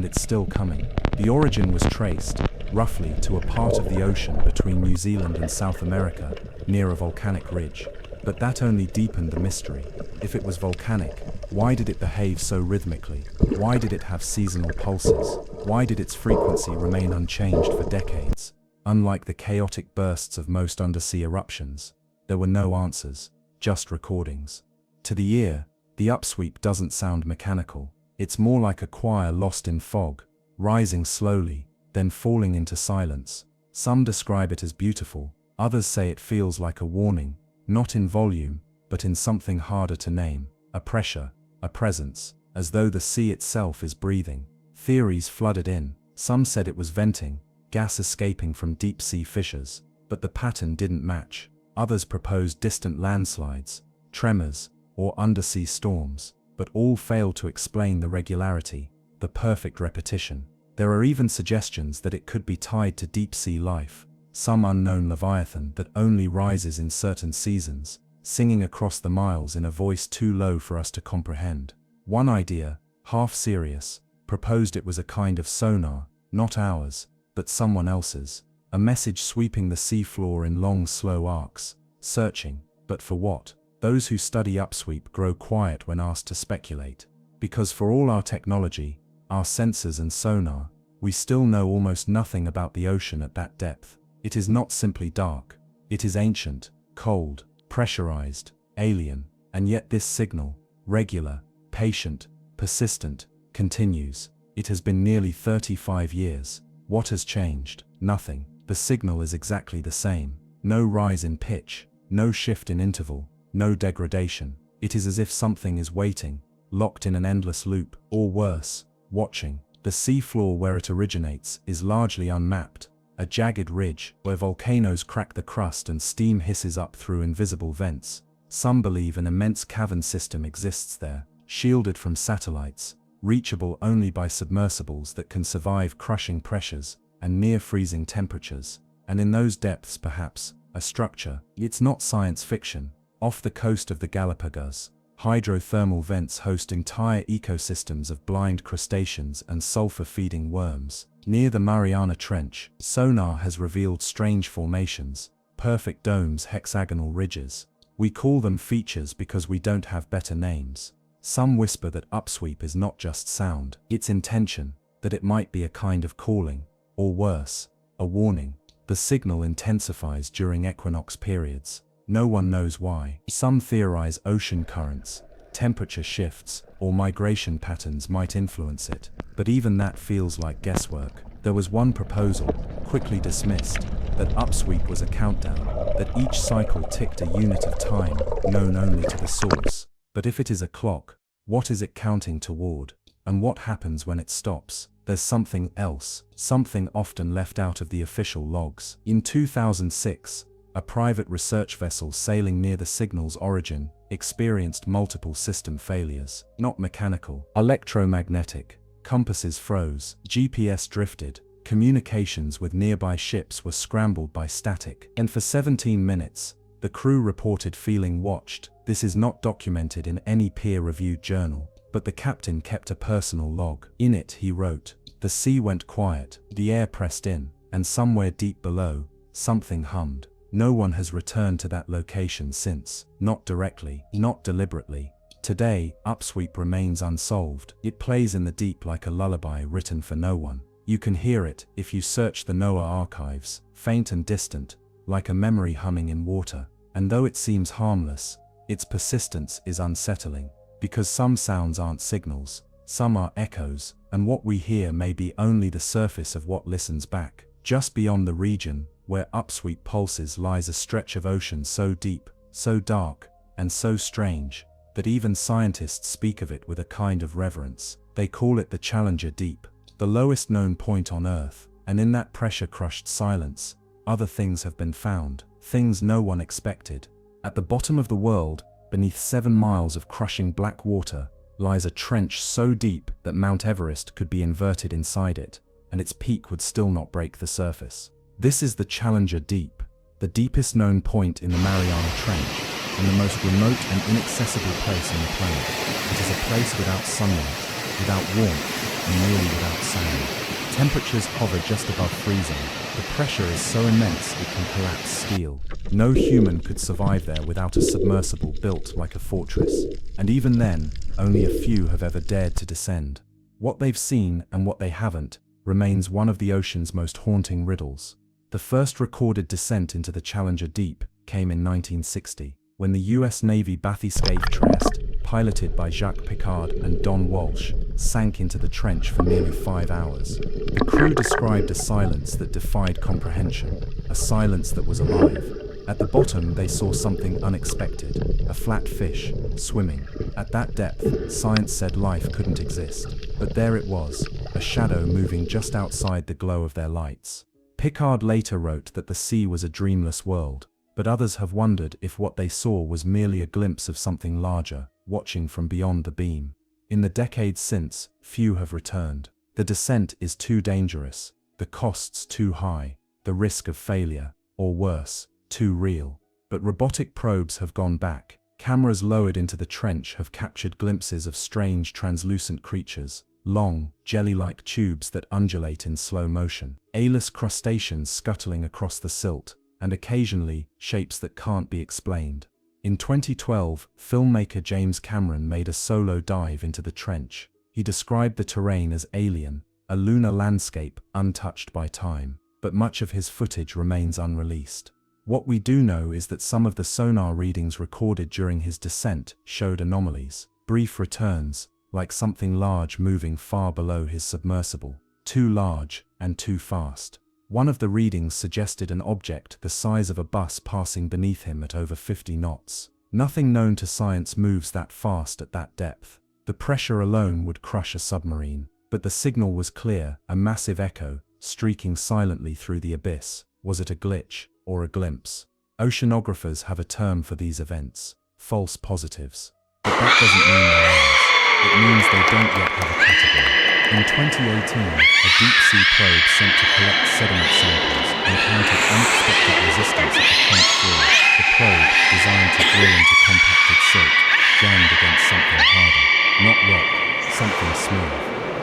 it's still coming. The origin was traced, roughly, to a part of the ocean between New Zealand and South America, near a volcanic ridge. But that only deepened the mystery. If it was volcanic, why did it behave so rhythmically? Why did it have seasonal pulses? Why did its frequency remain unchanged for decades? Unlike the chaotic bursts of most undersea eruptions, there were no answers, just recordings. To the ear, the upsweep doesn't sound mechanical. It's more like a choir lost in fog, rising slowly, then falling into silence. Some describe it as beautiful, others say it feels like a warning, not in volume, but in something harder to name, a pressure, a presence, as though the sea itself is breathing. Theories flooded in. Some said it was venting, gas escaping from deep-sea fissures, but the pattern didn't match. Others proposed distant landslides, tremors, or undersea storms, but all failed to explain the regularity, the perfect repetition. There are even suggestions that it could be tied to deep-sea life, some unknown leviathan that only rises in certain seasons, singing across the miles in a voice too low for us to comprehend. One idea, half serious, proposed it was a kind of sonar, not ours, but someone else's, a message sweeping the seafloor in long, slow arcs, searching, but for what? Those who study upsweep grow quiet when asked to speculate, because for all our technology, our sensors and sonar, we still know almost nothing about the ocean at that depth. It is not simply dark, it is ancient, cold, pressurized, alien, and yet this signal, regular, patient, persistent, continues. It has been nearly 35 years. What has changed? Nothing. The signal is exactly the same. No rise in pitch, no shift in interval, no degradation. It is as if something is waiting, locked in an endless loop, or worse, watching. The seafloor where it originates is largely unmapped, a jagged ridge where volcanoes crack the crust and steam hisses up through invisible vents. Some believe an immense cavern system exists there, shielded from satellites, reachable only by submersibles that can survive crushing pressures and near-freezing temperatures. And in those depths, perhaps, a structure. It's not science fiction. Off the coast of the Galapagos, hydrothermal vents host entire ecosystems of blind crustaceans and sulfur-feeding worms. Near the Mariana Trench, sonar has revealed strange formations, perfect domes, hexagonal ridges. We call them features because we don't have better names. Some whisper that upsweep is not just sound, it's intention, that it might be a kind of calling, or worse, a warning. The signal intensifies during equinox periods. No one knows why. Some theorize ocean currents, temperature shifts, or migration patterns might influence it, but even that feels like guesswork. There was one proposal, quickly dismissed, that upsweep was a countdown, that each cycle ticked a unit of time, known only to the source. But if it is a clock, what is it counting toward? And what happens when it stops? There's something else, something often left out of the official logs. In 2006, a private research vessel sailing near the signal's origin experienced multiple system failures. Not mechanical, electromagnetic. Compasses froze, GPS drifted, communications with nearby ships were scrambled by static. And for 17 minutes, the crew reported feeling watched. This is not documented in any peer-reviewed journal, but the captain kept a personal log. In it, he wrote, "The sea went quiet, the air pressed in, and somewhere deep below, something hummed. No one has returned to that location since, not directly, not deliberately. Today, upsweep remains unsolved. It plays in the deep like a lullaby written for no one. You can hear it if you search the NOAA archives, faint and distant, like a memory humming in water. And though it seems harmless, its persistence is unsettling, because some sounds aren't signals, some are echoes, and what we hear may be only the surface of what listens back." Just beyond the region where upsweep pulses lies a stretch of ocean so deep, so dark, and so strange, that even scientists speak of it with a kind of reverence. They call it the Challenger Deep, the lowest known point on Earth, and in that pressure-crushed silence, other things have been found, things no one expected. At the bottom of the world, beneath 7 miles of crushing black water, lies a trench so deep that Mount Everest could be inverted inside it, and its peak would still not break the surface. This is the Challenger Deep, the deepest known point in the Mariana Trench, and the most remote and inaccessible place on the planet. It is a place without sunlight, without warmth, and nearly without sound. Temperatures hover just above freezing. The pressure is so immense it can collapse steel. No human could survive there without a submersible built like a fortress. And even then, only a few have ever dared to descend. What they've seen and what they haven't remains one of the ocean's most haunting riddles. The first recorded descent into the Challenger Deep came in 1960, when the US Navy bathyscaphe Trieste, piloted by Jacques Piccard and Don Walsh, sank into the trench for nearly 5 hours. The crew described a silence that defied comprehension, a silence that was alive. At the bottom, they saw something unexpected, a flat fish, swimming. At that depth, science said life couldn't exist. But there it was, a shadow moving just outside the glow of their lights. Piccard later wrote that the sea was a dreamless world, but others have wondered if what they saw was merely a glimpse of something larger, watching from beyond the beam. In the decades since, few have returned. The descent is too dangerous, the costs too high, the risk of failure, or worse, too real. But robotic probes have gone back. Cameras lowered into the trench have captured glimpses of strange translucent creatures, long, jelly-like tubes that undulate in slow motion, eyeless crustaceans scuttling across the silt, and occasionally, shapes that can't be explained. In 2012, filmmaker James Cameron made a solo dive into the trench. He described the terrain as alien, a lunar landscape untouched by time, but much of his footage remains unreleased. What we do know is that some of the sonar readings recorded during his descent showed anomalies, brief returns, like something large moving far below his submersible, too large and too fast. One of the readings suggested an object the size of a bus passing beneath him at over 50 knots. Nothing known to science moves that fast at that depth. The pressure alone would crush a submarine, but the signal was clear, a massive echo, streaking silently through the abyss. Was it a glitch, or a glimpse? Oceanographers have a term for these events, false positives. But that doesn't mean they're ours. It means they don't yet have a category. In 2018, a deep-sea probe sent to collect sediment samples encountered unexpected resistance at the trench floor. The probe, designed to drill into compacted silt, jammed against something harder. Not rock, something smooth,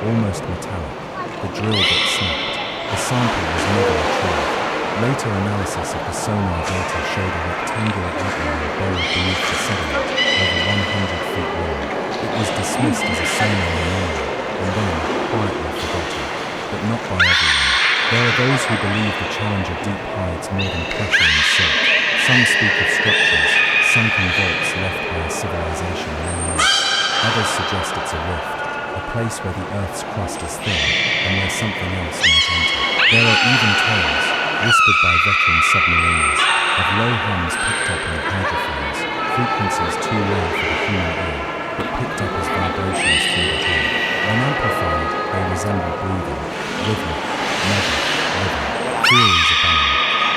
almost metallic. The drill bit snapped. The sample was never retrieved. Later analysis of the sonar data showed a rectangular outline buried beneath the sediment, over 100 feet long. It was dismissed as a sonar anomaly and then quietly forgotten, but not by everyone. There are those who believe the Challenger deep hides more than pressure and silt. Some speak of structures, sunken vaults left by a civilization long lost. Others suggest it's a rift, a place where the Earth's crust is thin and where something else might enter. There are even tales, whispered by veteran submariners, of low hums picked up in hydrophones, frequencies too low for the human ear, but picked up as vibrations through the hull. When amplified, they resemble breathing, rhythmic, measured, living. Theories abound.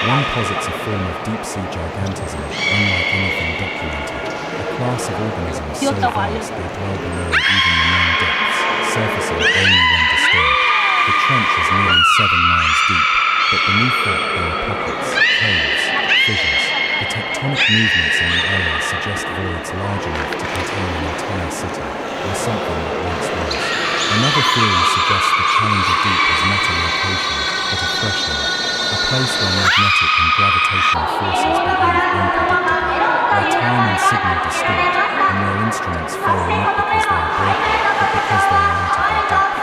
One posits a form of deep-sea gigantism, unlike anything documented. A class of organisms so vast they dwell below even the known depths, surfacing only when disturbed. The trench is nearly 7 miles deep, but beneath that there are pockets, caves, fissures. The tectonic movements in the area suggest voids large enough to contain an entire city, or something that once was. Another theory suggests the Challenger Deep is not a location, but a threshold, a place where magnetic and gravitational forces behave unpredictably, where time and signal distort, and where instruments fail not because they are broken, but because they are out of their depth.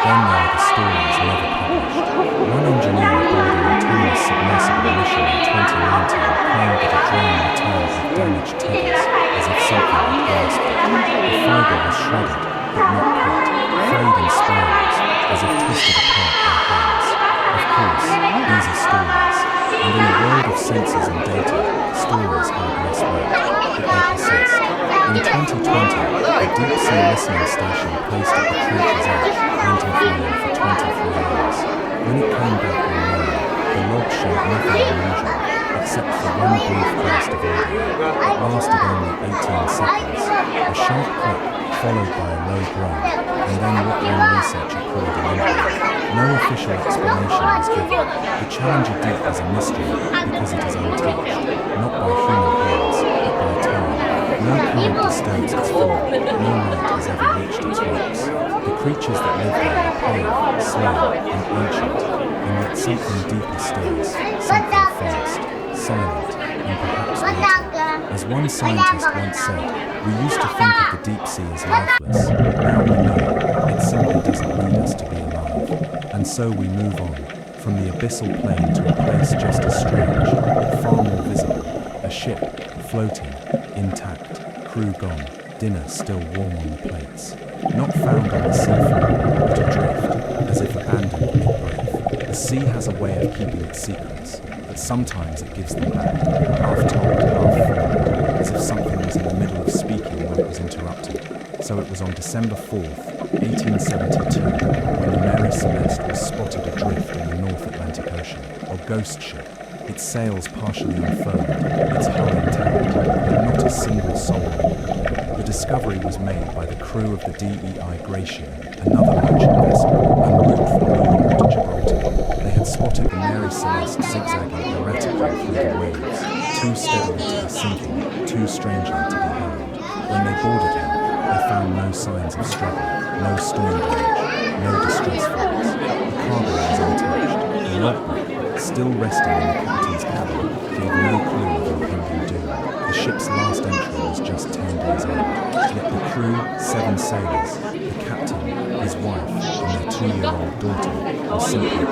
Then there are the stories never published. One engineer aboard an autonomous submersible mission in 2019 claimed that a drone returned with damaged tethers, as if something had grasped it. The fiber was shredded, but not cut, frayed in spirals, as if twisted apart by hands. Of course, these are stories, and in a world of sensors and data, stories hold less weight, but they persist. In 2020, a deep-sea listening station placed at the trench's edge went offline for 23 hours. When it came back online, the log showed nothing unusual, except for one brief burst of audio. It lasted only 18 seconds. A sharp click, followed by a low groan, and then what one researcher called an impact. No official explanation was given. The Challenger Deep is a mystery because it is untouched, not by human hands, but by time. No current disturbs its floor, no light has ever reached its rocks. The creatures that live there are pale, slow, and ancient, and yet something deeper stirs, something fast, silent, and perhaps waiting. As one scientist once said, we used to think of the deep sea as lifeless. Now we know it simply doesn't need us to be alive. And so we move on, from the abyssal plane to a place just as strange, but far more visible. A ship, floating, intact, crew gone, dinner still warm on the plates. Not found on the seafloor, but adrift, as if abandoned mid-breath. The sea has a way of keeping its secrets, but sometimes it gives them back, half told, half formed, as if something was in the middle of speaking when it was interrupted. So it was on December 4th, 1872, when the Mary Celeste was spotted adrift in the North Atlantic Ocean, or ghost ship. Its sails partially unfurled, its hull intact, but not a single soul on board. The discovery was made by the crew of the DEI Gracia, another merchant vessel, en route from New York to Gibraltar. They had spotted the Mary Celeste zigzagging erratically through the waves, too steadily to be sinking, too strangely to be held. When they boarded her, they found no signs of struggle, no storm damage, no distress flags. The cargo was untouched. The logbook, still resting in the captain's cabin, gave no clue of impending doom. The ship's last entry was just 10 days old. Yet the crew, 7 sailors, the captain, his wife, and their 2-year-old daughter were simply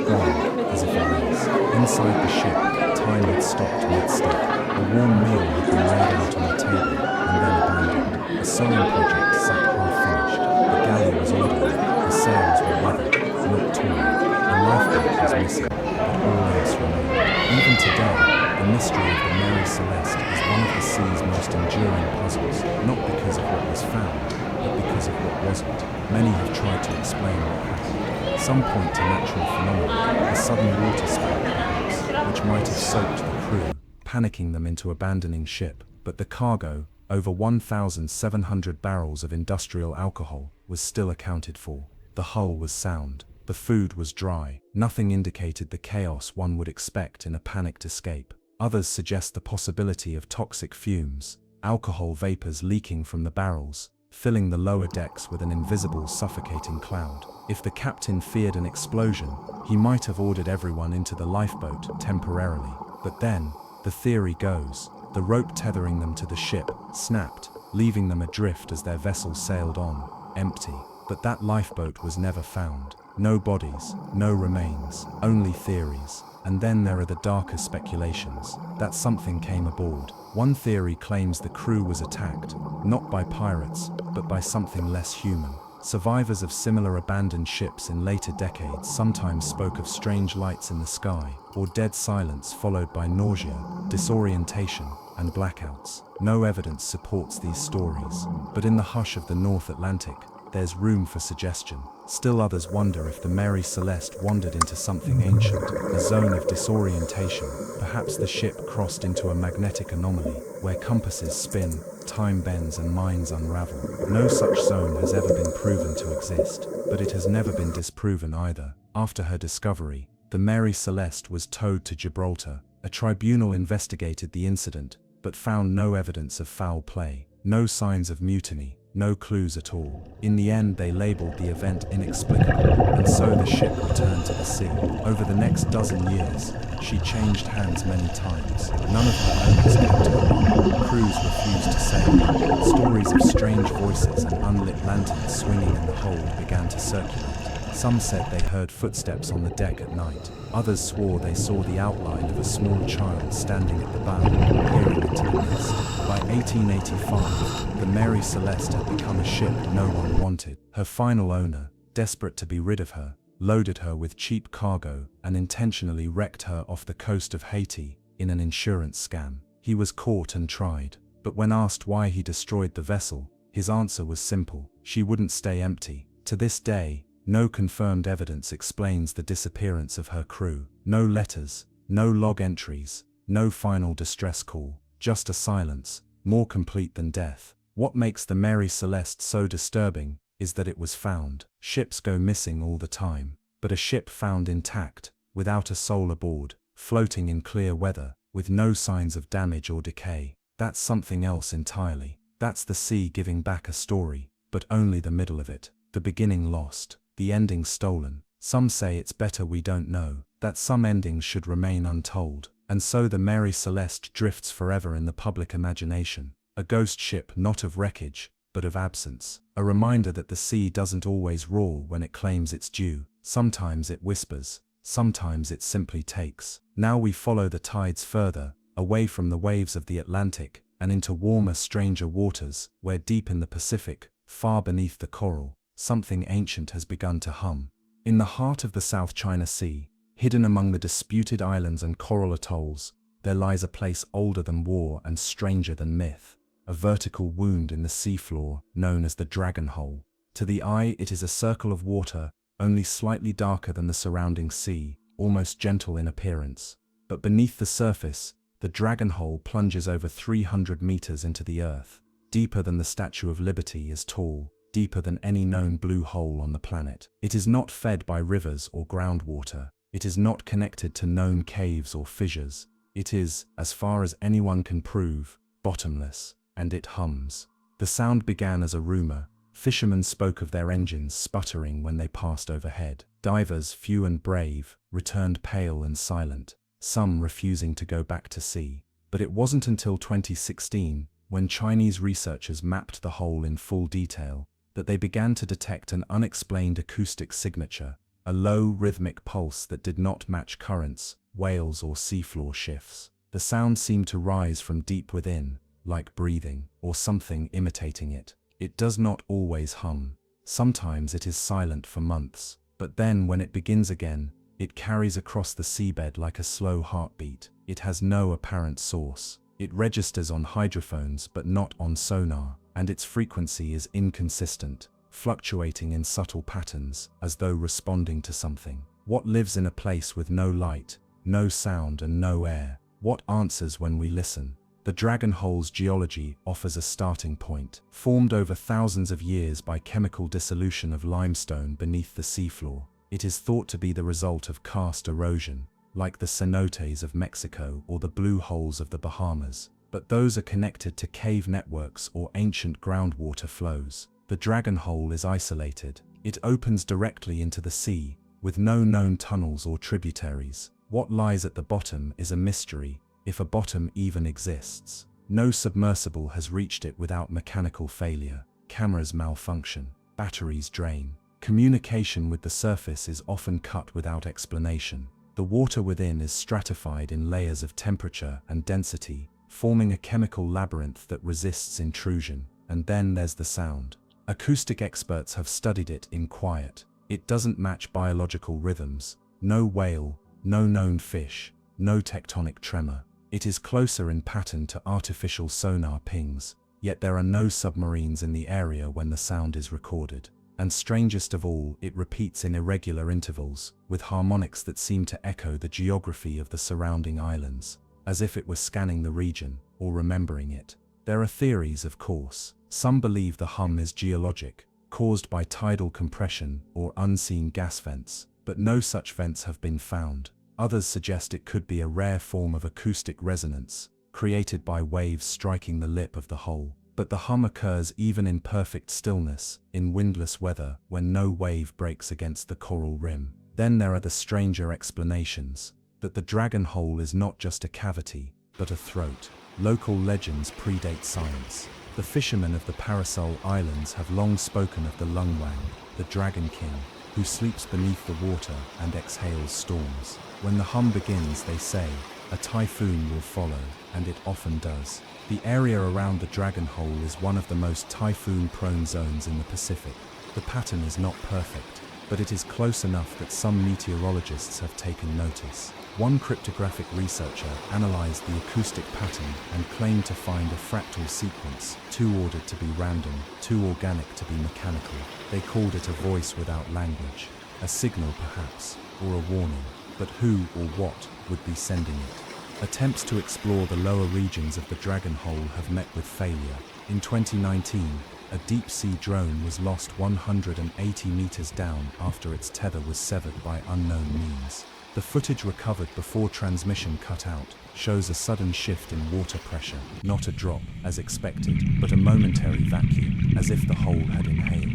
gone, as if erased. Inside the ship, time had stopped mid-step. A warm meal had been laid out on the table, and then abandoned. The sewing project sat half-finished. The galley was orderly. The sails were weathered, not torn. The lifeboat was missing, but all else remained. Even today, the mystery of the Mary Celeste is one of the sea's most enduring puzzles, not because of what was found, but because of what wasn't. Many have tried to explain what happened. Some point to natural phenomena, a sudden water spout perhaps, which might have soaked the crew, panicking them into abandoning ship. But the cargo, over 1,700 barrels of industrial alcohol, was still accounted for. The hull was sound. The food was dry. Nothing indicated the chaos one would expect in a panicked escape. Others suggest the possibility of toxic fumes, alcohol vapors leaking from the barrels, filling the lower decks with an invisible suffocating cloud. If the captain feared an explosion, he might have ordered everyone into the lifeboat temporarily. But then, the theory goes, the rope tethering them to the ship snapped, leaving them adrift as their vessel sailed on, empty. But that lifeboat was never found. No bodies, no remains, only theories. And then there are the darker speculations that something came aboard. One theory claims the crew was attacked, not by pirates, but by something less human. Survivors of similar abandoned ships in later decades sometimes spoke of strange lights in the sky, or dead silence followed by nausea, disorientation, and blackouts. No evidence supports these stories, but in the hush of the North Atlantic, there's room for suggestion. Still others wonder if the Mary Celeste wandered into something ancient, a zone of disorientation. Perhaps the ship crossed into a magnetic anomaly, where compasses spin, time bends and minds unravel. No such zone has ever been proven to exist, but it has never been disproven either. After her discovery, the Mary Celeste was towed to Gibraltar. A tribunal investigated the incident, but found no evidence of foul play, no signs of mutiny, no clues at all. In the end, they labeled the event inexplicable, and so the ship returned to the sea. Over the next dozen years, she changed hands many times. None of her owners kept her. Crews refused to sail. Stories of strange voices and unlit lanterns swinging in the hold began to circulate. Some said they heard footsteps on the deck at night. Others swore they saw the outline of a small child standing at the bow, peering into the mist. By 1885, the Mary Celeste had become a ship no one wanted. Her final owner, desperate to be rid of her, loaded her with cheap cargo and intentionally wrecked her off the coast of Haiti in an insurance scam. He was caught and tried, but when asked why he destroyed the vessel, his answer was simple: she wouldn't stay empty. To this day, no confirmed evidence explains the disappearance of her crew. No letters, no log entries, no final distress call, just a silence, more complete than death. What makes the Mary Celeste so disturbing is that it was found. Ships go missing all the time, but a ship found intact, without a soul aboard, floating in clear weather, with no signs of damage or decay, that's something else entirely. That's the sea giving back a story, but only the middle of it. The beginning lost, the ending stolen. Some say it's better we don't know, that some endings should remain untold, and so the Mary Celeste drifts forever in the public imagination. A ghost ship not of wreckage, but of absence. A reminder that the sea doesn't always roar when it claims its due. Sometimes it whispers, sometimes it simply takes. Now we follow the tides further, away from the waves of the Atlantic, and into warmer, stranger waters, where deep in the Pacific, far beneath the coral, something ancient has begun to hum. In the heart of the South China Sea, hidden among the disputed islands and coral atolls, there lies a place older than war and stranger than myth. A vertical wound in the seafloor, known as the Dragon Hole. To the eye, it is a circle of water, only slightly darker than the surrounding sea, almost gentle in appearance. But beneath the surface, the Dragon Hole plunges over 300 meters into the earth. Deeper than the Statue of Liberty is tall, deeper than any known blue hole on the planet. It is not fed by rivers or groundwater. It is not connected to known caves or fissures. It is, as far as anyone can prove, bottomless, and it hums. The sound began as a rumor. Fishermen spoke of their engines sputtering when they passed overhead. Divers, few and brave, returned pale and silent, some refusing to go back to sea. But it wasn't until 2016, when Chinese researchers mapped the hole in full detail, that they began to detect an unexplained acoustic signature, a low rhythmic pulse that did not match currents, whales or seafloor shifts. The sound seemed to rise from deep within, like breathing, or something imitating it. It does not always hum. Sometimes it is silent for months, but then when it begins again, it carries across the seabed like a slow heartbeat. It has no apparent source. It registers on hydrophones but not on sonar, and its frequency is inconsistent, fluctuating in subtle patterns, as though responding to something. What lives in a place with no light, no sound and no air? What answers when we listen? The Dragon Hole's geology offers a starting point. Formed over thousands of years by chemical dissolution of limestone beneath the seafloor, it is thought to be the result of karst erosion, like the cenotes of Mexico or the blue holes of the Bahamas. But those are connected to cave networks or ancient groundwater flows. The Dragon Hole is isolated. It opens directly into the sea, with no known tunnels or tributaries. What lies at the bottom is a mystery, if a bottom even exists. No submersible has reached it without mechanical failure. Cameras malfunction, batteries drain. Communication with the surface is often cut without explanation. The water within is stratified in layers of temperature and density, forming a chemical labyrinth that resists intrusion. And then there's the sound. Acoustic experts have studied it in quiet. It doesn't match biological rhythms. No whale, no known fish, no tectonic tremor. It is closer in pattern to artificial sonar pings, yet there are no submarines in the area when the sound is recorded. And strangest of all, it repeats in irregular intervals, with harmonics that seem to echo the geography of the surrounding islands, as if it were scanning the region, or remembering it. There are theories, of course. Some believe the hum is geologic, caused by tidal compression or unseen gas vents, but no such vents have been found. Others suggest it could be a rare form of acoustic resonance, created by waves striking the lip of the hull. But the hum occurs even in perfect stillness, in windless weather, when no wave breaks against the coral rim. Then there are the stranger explanations, that the dragon hole is not just a cavity, but a throat. Local legends predate science. The fishermen of the Parasol Islands have long spoken of the Lungwang, the dragon king, who sleeps beneath the water and exhales storms. When the hum begins, they say, a typhoon will follow, and it often does. The area around the dragon hole is one of the most typhoon-prone zones in the Pacific. The pattern is not perfect, but it is close enough that some meteorologists have taken notice. One cryptographic researcher analyzed the acoustic pattern and claimed to find a fractal sequence, too ordered to be random, too organic to be mechanical. They called it a voice without language, a signal perhaps, or a warning. But who or what would be sending it? Attempts to explore the lower regions of the dragon hole have met with failure. In 2019, a deep-sea drone was lost 180 meters down after its tether was severed by unknown means. The footage recovered before transmission cut out shows a sudden shift in water pressure, not a drop, as expected, but a momentary vacuum, as if the hole had inhaled.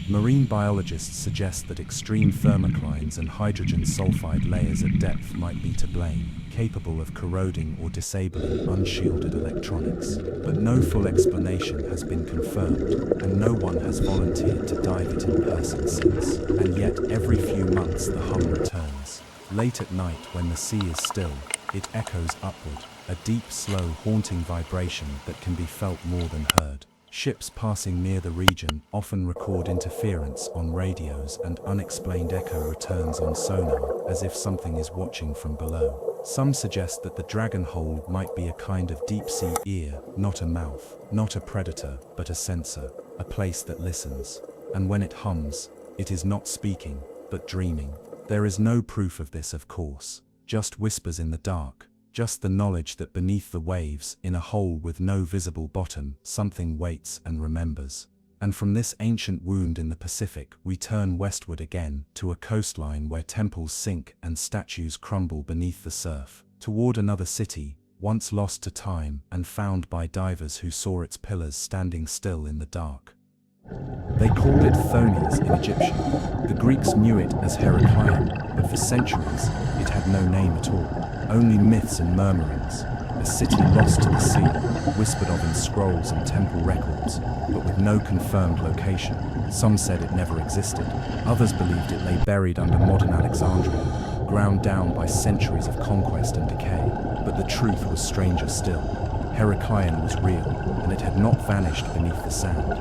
Marine biologists suggest that extreme thermoclines and hydrogen sulfide layers at depth might be to blame, capable of corroding or disabling unshielded electronics. But no full explanation has been confirmed, and no one has volunteered to dive it in person since. And yet, every few months the hum returns. Late at night, when the sea is still, it echoes upward, a deep, slow, haunting vibration that can be felt more than heard. Ships passing near the region often record interference on radios, and unexplained echo returns on sonar, as if something is watching from below. Some suggest that the dragon hole might be a kind of deep-sea ear, not a mouth, not a predator, but a sensor, a place that listens. And when it hums, it is not speaking, but dreaming. There is no proof of this, of course, just whispers in the dark. Just the knowledge that beneath the waves, in a hole with no visible bottom, something waits and remembers. And from this ancient wound in the Pacific, we turn westward again, to a coastline where temples sink and statues crumble beneath the surf, toward another city, once lost to time and found by divers who saw its pillars standing still in the dark. They called it Thonis in Egyptian. The Greeks knew it as Heracleion, but for centuries, it had no name at all. Only myths and murmurings, a city lost to the sea, whispered of in scrolls and temple records, but with no confirmed location. Some said it never existed. Others believed it lay buried under modern Alexandria, ground down by centuries of conquest and decay. But the truth was stranger still. Heracleion was real, and it had not vanished beneath the sand.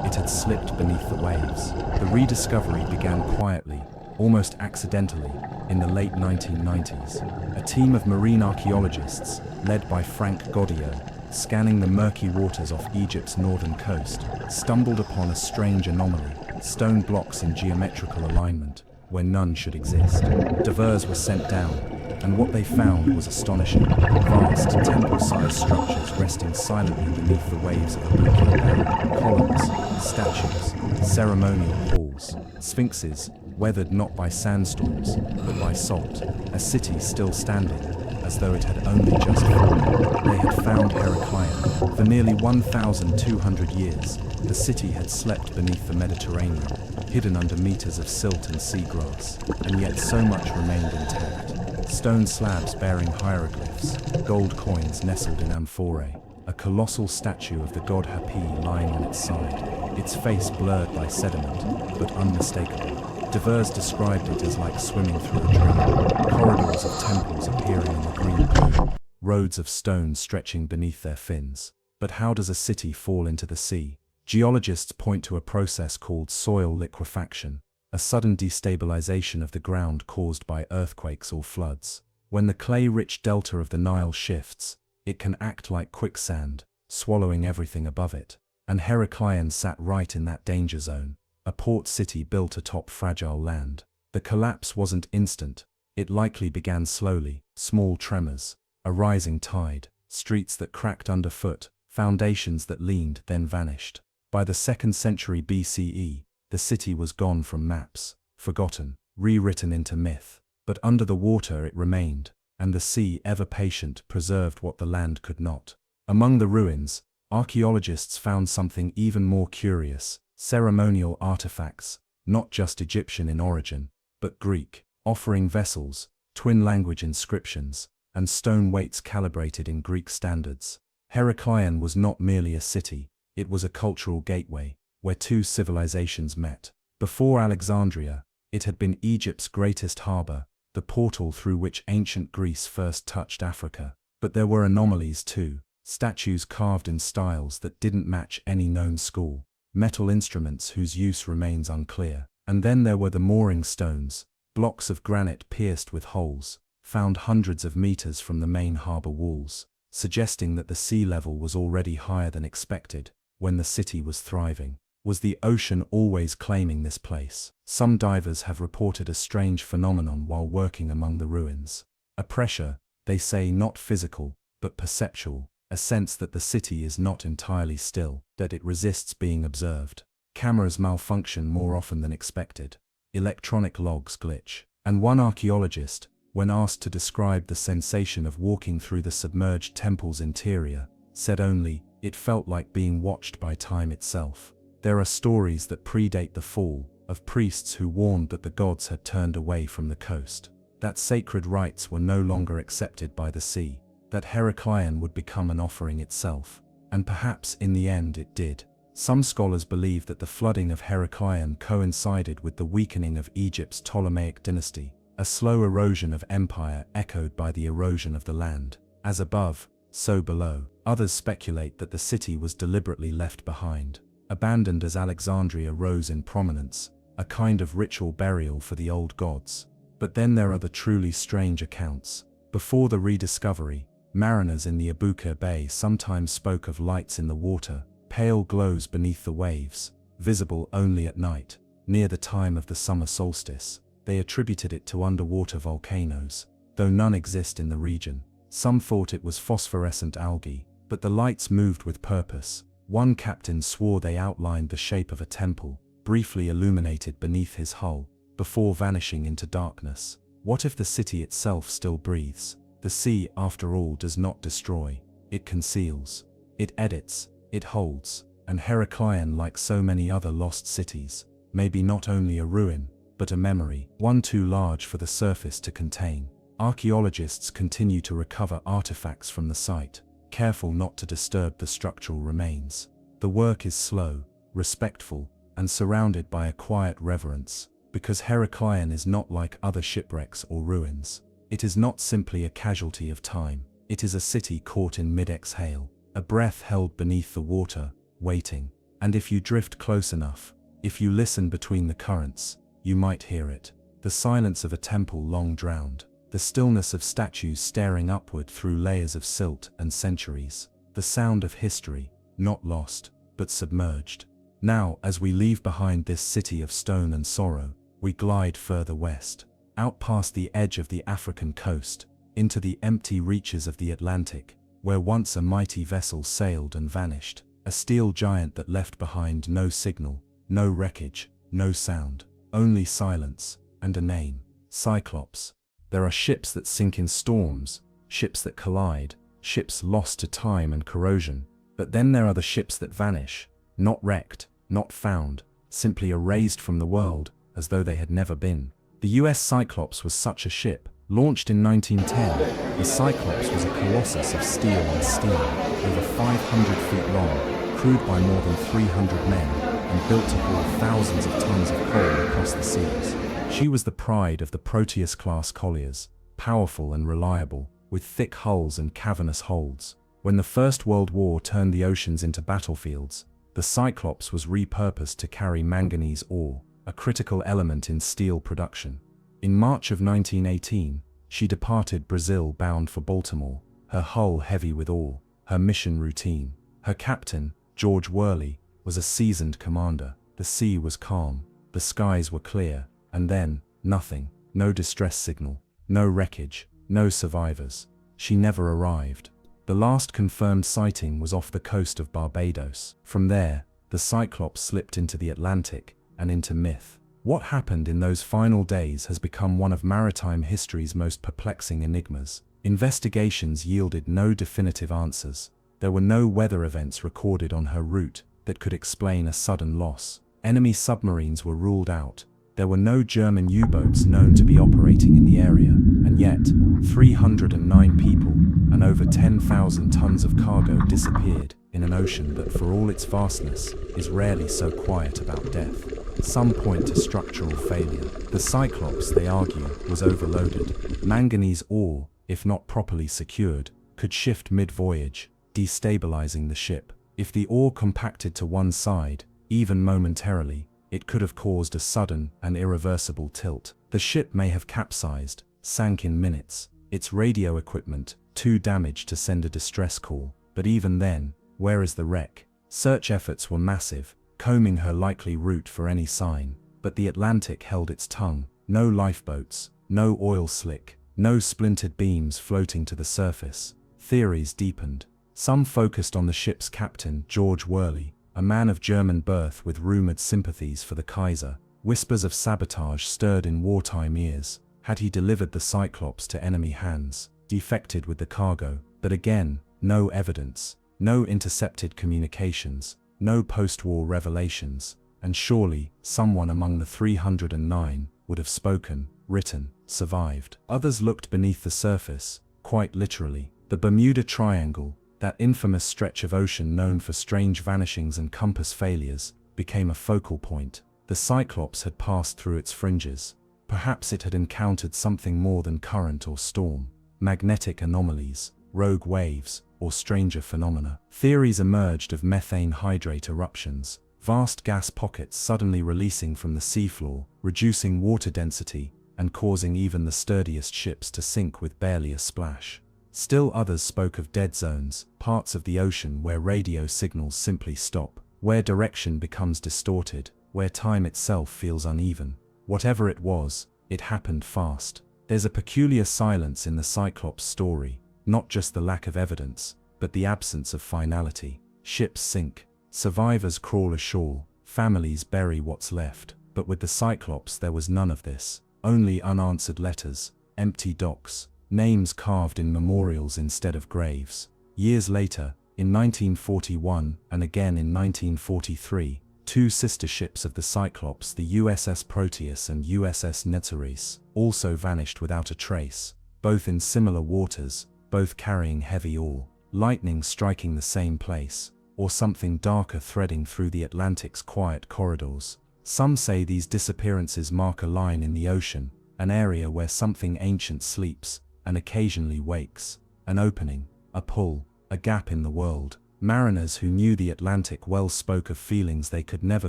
It had slipped beneath the waves. The rediscovery began quietly, almost accidentally, in the late 1990s. A team of marine archaeologists, led by Frank Gaudio, scanning the murky waters off Egypt's northern coast, stumbled upon a strange anomaly: stone blocks in geometrical alignment, where none should exist. Divers were sent down, and what they found was astonishing. Vast, temple-sized structures resting silently beneath the waves of a nuclear bay. Columns, statues, ceremonial halls, sphinxes, weathered not by sandstorms, but by salt. A city still standing, as though it had only just fallen. They had found Heracleion. For nearly 1,200 years, the city had slept beneath the Mediterranean, hidden under meters of silt and seagrass, and yet so much remained intact. Stone slabs bearing hieroglyphs, gold coins nestled in amphorae, a colossal statue of the god Hapi lying on its side, its face blurred by sediment, but unmistakable. Devers described it as like swimming through a dream, corridors of temples appearing in the green gloom, roads of stone stretching beneath their fins. But how does a city fall into the sea? Geologists point to a process called soil liquefaction, a sudden destabilization of the ground caused by earthquakes or floods. When the clay-rich delta of the Nile shifts, it can act like quicksand, swallowing everything above it. And Heraclion sat right in that danger zone, a port city built atop fragile land. The collapse wasn't instant. It likely began slowly, small tremors, a rising tide, streets that cracked underfoot, foundations that leaned, then vanished. By the 2nd century BCE, the city was gone from maps, forgotten, rewritten into myth. But under the water it remained, and the sea, ever patient, preserved what the land could not. Among the ruins, archaeologists found something even more curious: ceremonial artifacts, not just Egyptian in origin, but Greek, offering vessels, twin language inscriptions, and stone weights calibrated in Greek standards. Heraclion was not merely a city, it was a cultural gateway, where two civilizations met. Before Alexandria, it had been Egypt's greatest harbor, the portal through which ancient Greece first touched Africa. But there were anomalies too: statues carved in styles that didn't match any known school, metal instruments whose use remains unclear. And then there were the mooring stones, blocks of granite pierced with holes, found hundreds of meters from the main harbor walls, suggesting that the sea level was already higher than expected when the city was thriving. Was the ocean always claiming this place? Some divers have reported a strange phenomenon while working among the ruins. A pressure, they say, not physical, but perceptual, a sense that the city is not entirely still, that it resists being observed. Cameras malfunction more often than expected. Electronic logs glitch. And one archaeologist, when asked to describe the sensation of walking through the submerged temple's interior, said only, "It felt like being watched by time itself." There are stories that predate the fall, of priests who warned that the gods had turned away from the coast, that sacred rites were no longer accepted by the sea, that Heraclion would become an offering itself. And perhaps in the end it did. Some scholars believe that the flooding of Heraclion coincided with the weakening of Egypt's Ptolemaic dynasty, a slow erosion of empire echoed by the erosion of the land. As above, so below. Others speculate that the city was deliberately left behind, abandoned as Alexandria rose in prominence, a kind of ritual burial for the old gods. But then there are the truly strange accounts. Before the rediscovery, mariners in the Abuka Bay sometimes spoke of lights in the water, pale glows beneath the waves, visible only at night. Near the time of the summer solstice, they attributed it to underwater volcanoes, though none exist in the region. Some thought it was phosphorescent algae, but the lights moved with purpose. One captain swore they outlined the shape of a temple, briefly illuminated beneath his hull, before vanishing into darkness. What if the city itself still breathes? The sea, after all, does not destroy. It conceals. It edits. It holds. And Heraclion, like so many other lost cities, may be not only a ruin, but a memory, one too large for the surface to contain. Archaeologists continue to recover artifacts from the site, careful not to disturb the structural remains. The work is slow, respectful, and surrounded by a quiet reverence, because Heraclion is not like other shipwrecks or ruins. It is not simply a casualty of time. It is a city caught in mid-exhale, a breath held beneath the water, waiting. And if you drift close enough, if you listen between the currents, you might hear it. The silence of a temple long drowned. The stillness of statues staring upward through layers of silt and centuries. The sound of history, not lost, but submerged. Now, as we leave behind this city of stone and sorrow, we glide further west, out past the edge of the African coast, into the empty reaches of the Atlantic, where once a mighty vessel sailed and vanished, a steel giant that left behind no signal, no wreckage, no sound, only silence, and a name: Cyclops. There are ships that sink in storms, ships that collide, ships lost to time and corrosion. But then there are the ships that vanish, not wrecked, not found, simply erased from the world, as though they had never been. The US Cyclops was such a ship, Launched in 1910, the Cyclops was a colossus of steel and steam, over 500 feet long, crewed by more than 300 men, and built to haul thousands of tons of coal across the seas. She was the pride of the Proteus-class colliers, powerful and reliable, with thick hulls and cavernous holds. When the First World War turned the oceans into battlefields, the Cyclops was repurposed to carry manganese ore, a critical element in steel production. In March of 1918, she departed Brazil bound for Baltimore, her hull heavy with ore, her mission routine. Her captain, George Worley, was a seasoned commander. The sea was calm, the skies were clear, and then, nothing, no distress signal, no wreckage, no survivors. She never arrived. The last confirmed sighting was off the coast of Barbados. From there, the Cyclops slipped into the Atlantic and into myth. What happened in those final days has become one of maritime history's most perplexing enigmas. Investigations yielded no definitive answers. There were no weather events recorded on her route that could explain a sudden loss. Enemy submarines were ruled out. There were no German U-boats known to be operating in the area, and yet 309 people and over 10,000 tons of cargo disappeared in an ocean that, for all its vastness, is rarely so quiet about death. Some point to structural failure. The Cyclops, they argue, was overloaded. Manganese ore, if not properly secured, could shift mid-voyage, destabilizing the ship. If the ore compacted to one side, even momentarily, it could have caused a sudden and irreversible tilt. The ship may have capsized, sank in minutes, its radio equipment too damaged to send a distress call. But even then, where is the wreck? Search efforts were massive, combing her likely route for any sign. But the Atlantic held its tongue. No lifeboats, no oil slick, no splintered beams floating to the surface. Theories deepened. Some focused on the ship's captain, George Worley, a man of German birth with rumored sympathies for the Kaiser. Whispers of sabotage stirred in wartime ears. Had he delivered the Cyclops to enemy hands, defected with the cargo? But again, no evidence, no intercepted communications, no post-war revelations, and surely someone among the 309 would have spoken, written, survived. Others looked beneath the surface, quite literally. The Bermuda Triangle, that infamous stretch of ocean known for strange vanishings and compass failures, became a focal point. The Cyclops had passed through its fringes. Perhaps it had encountered something more than current or storm. Magnetic anomalies, rogue waves, or stranger phenomena. Theories emerged of methane hydrate eruptions, vast gas pockets suddenly releasing from the seafloor, reducing water density, and causing even the sturdiest ships to sink with barely a splash. Still others spoke of dead zones, parts of the ocean where radio signals simply stop, where direction becomes distorted, where time itself feels uneven. Whatever it was, it happened fast. There's a peculiar silence in the Cyclops story, not just the lack of evidence, but the absence of finality. Ships sink, survivors crawl ashore, families bury what's left. But with the Cyclops there was none of this. Only unanswered letters, empty docks, names carved in memorials instead of graves. Years later, in 1941 and again in 1943, two sister ships of the Cyclops, the USS Proteus and USS Netzeris, also vanished without a trace, both in similar waters, both carrying heavy ore. Lightning striking the same place, or something darker threading through the Atlantic's quiet corridors. Some say these disappearances mark a line in the ocean, an area where something ancient sleeps and occasionally wakes, an opening, a pull, a gap in the world. Mariners who knew the Atlantic well spoke of feelings they could never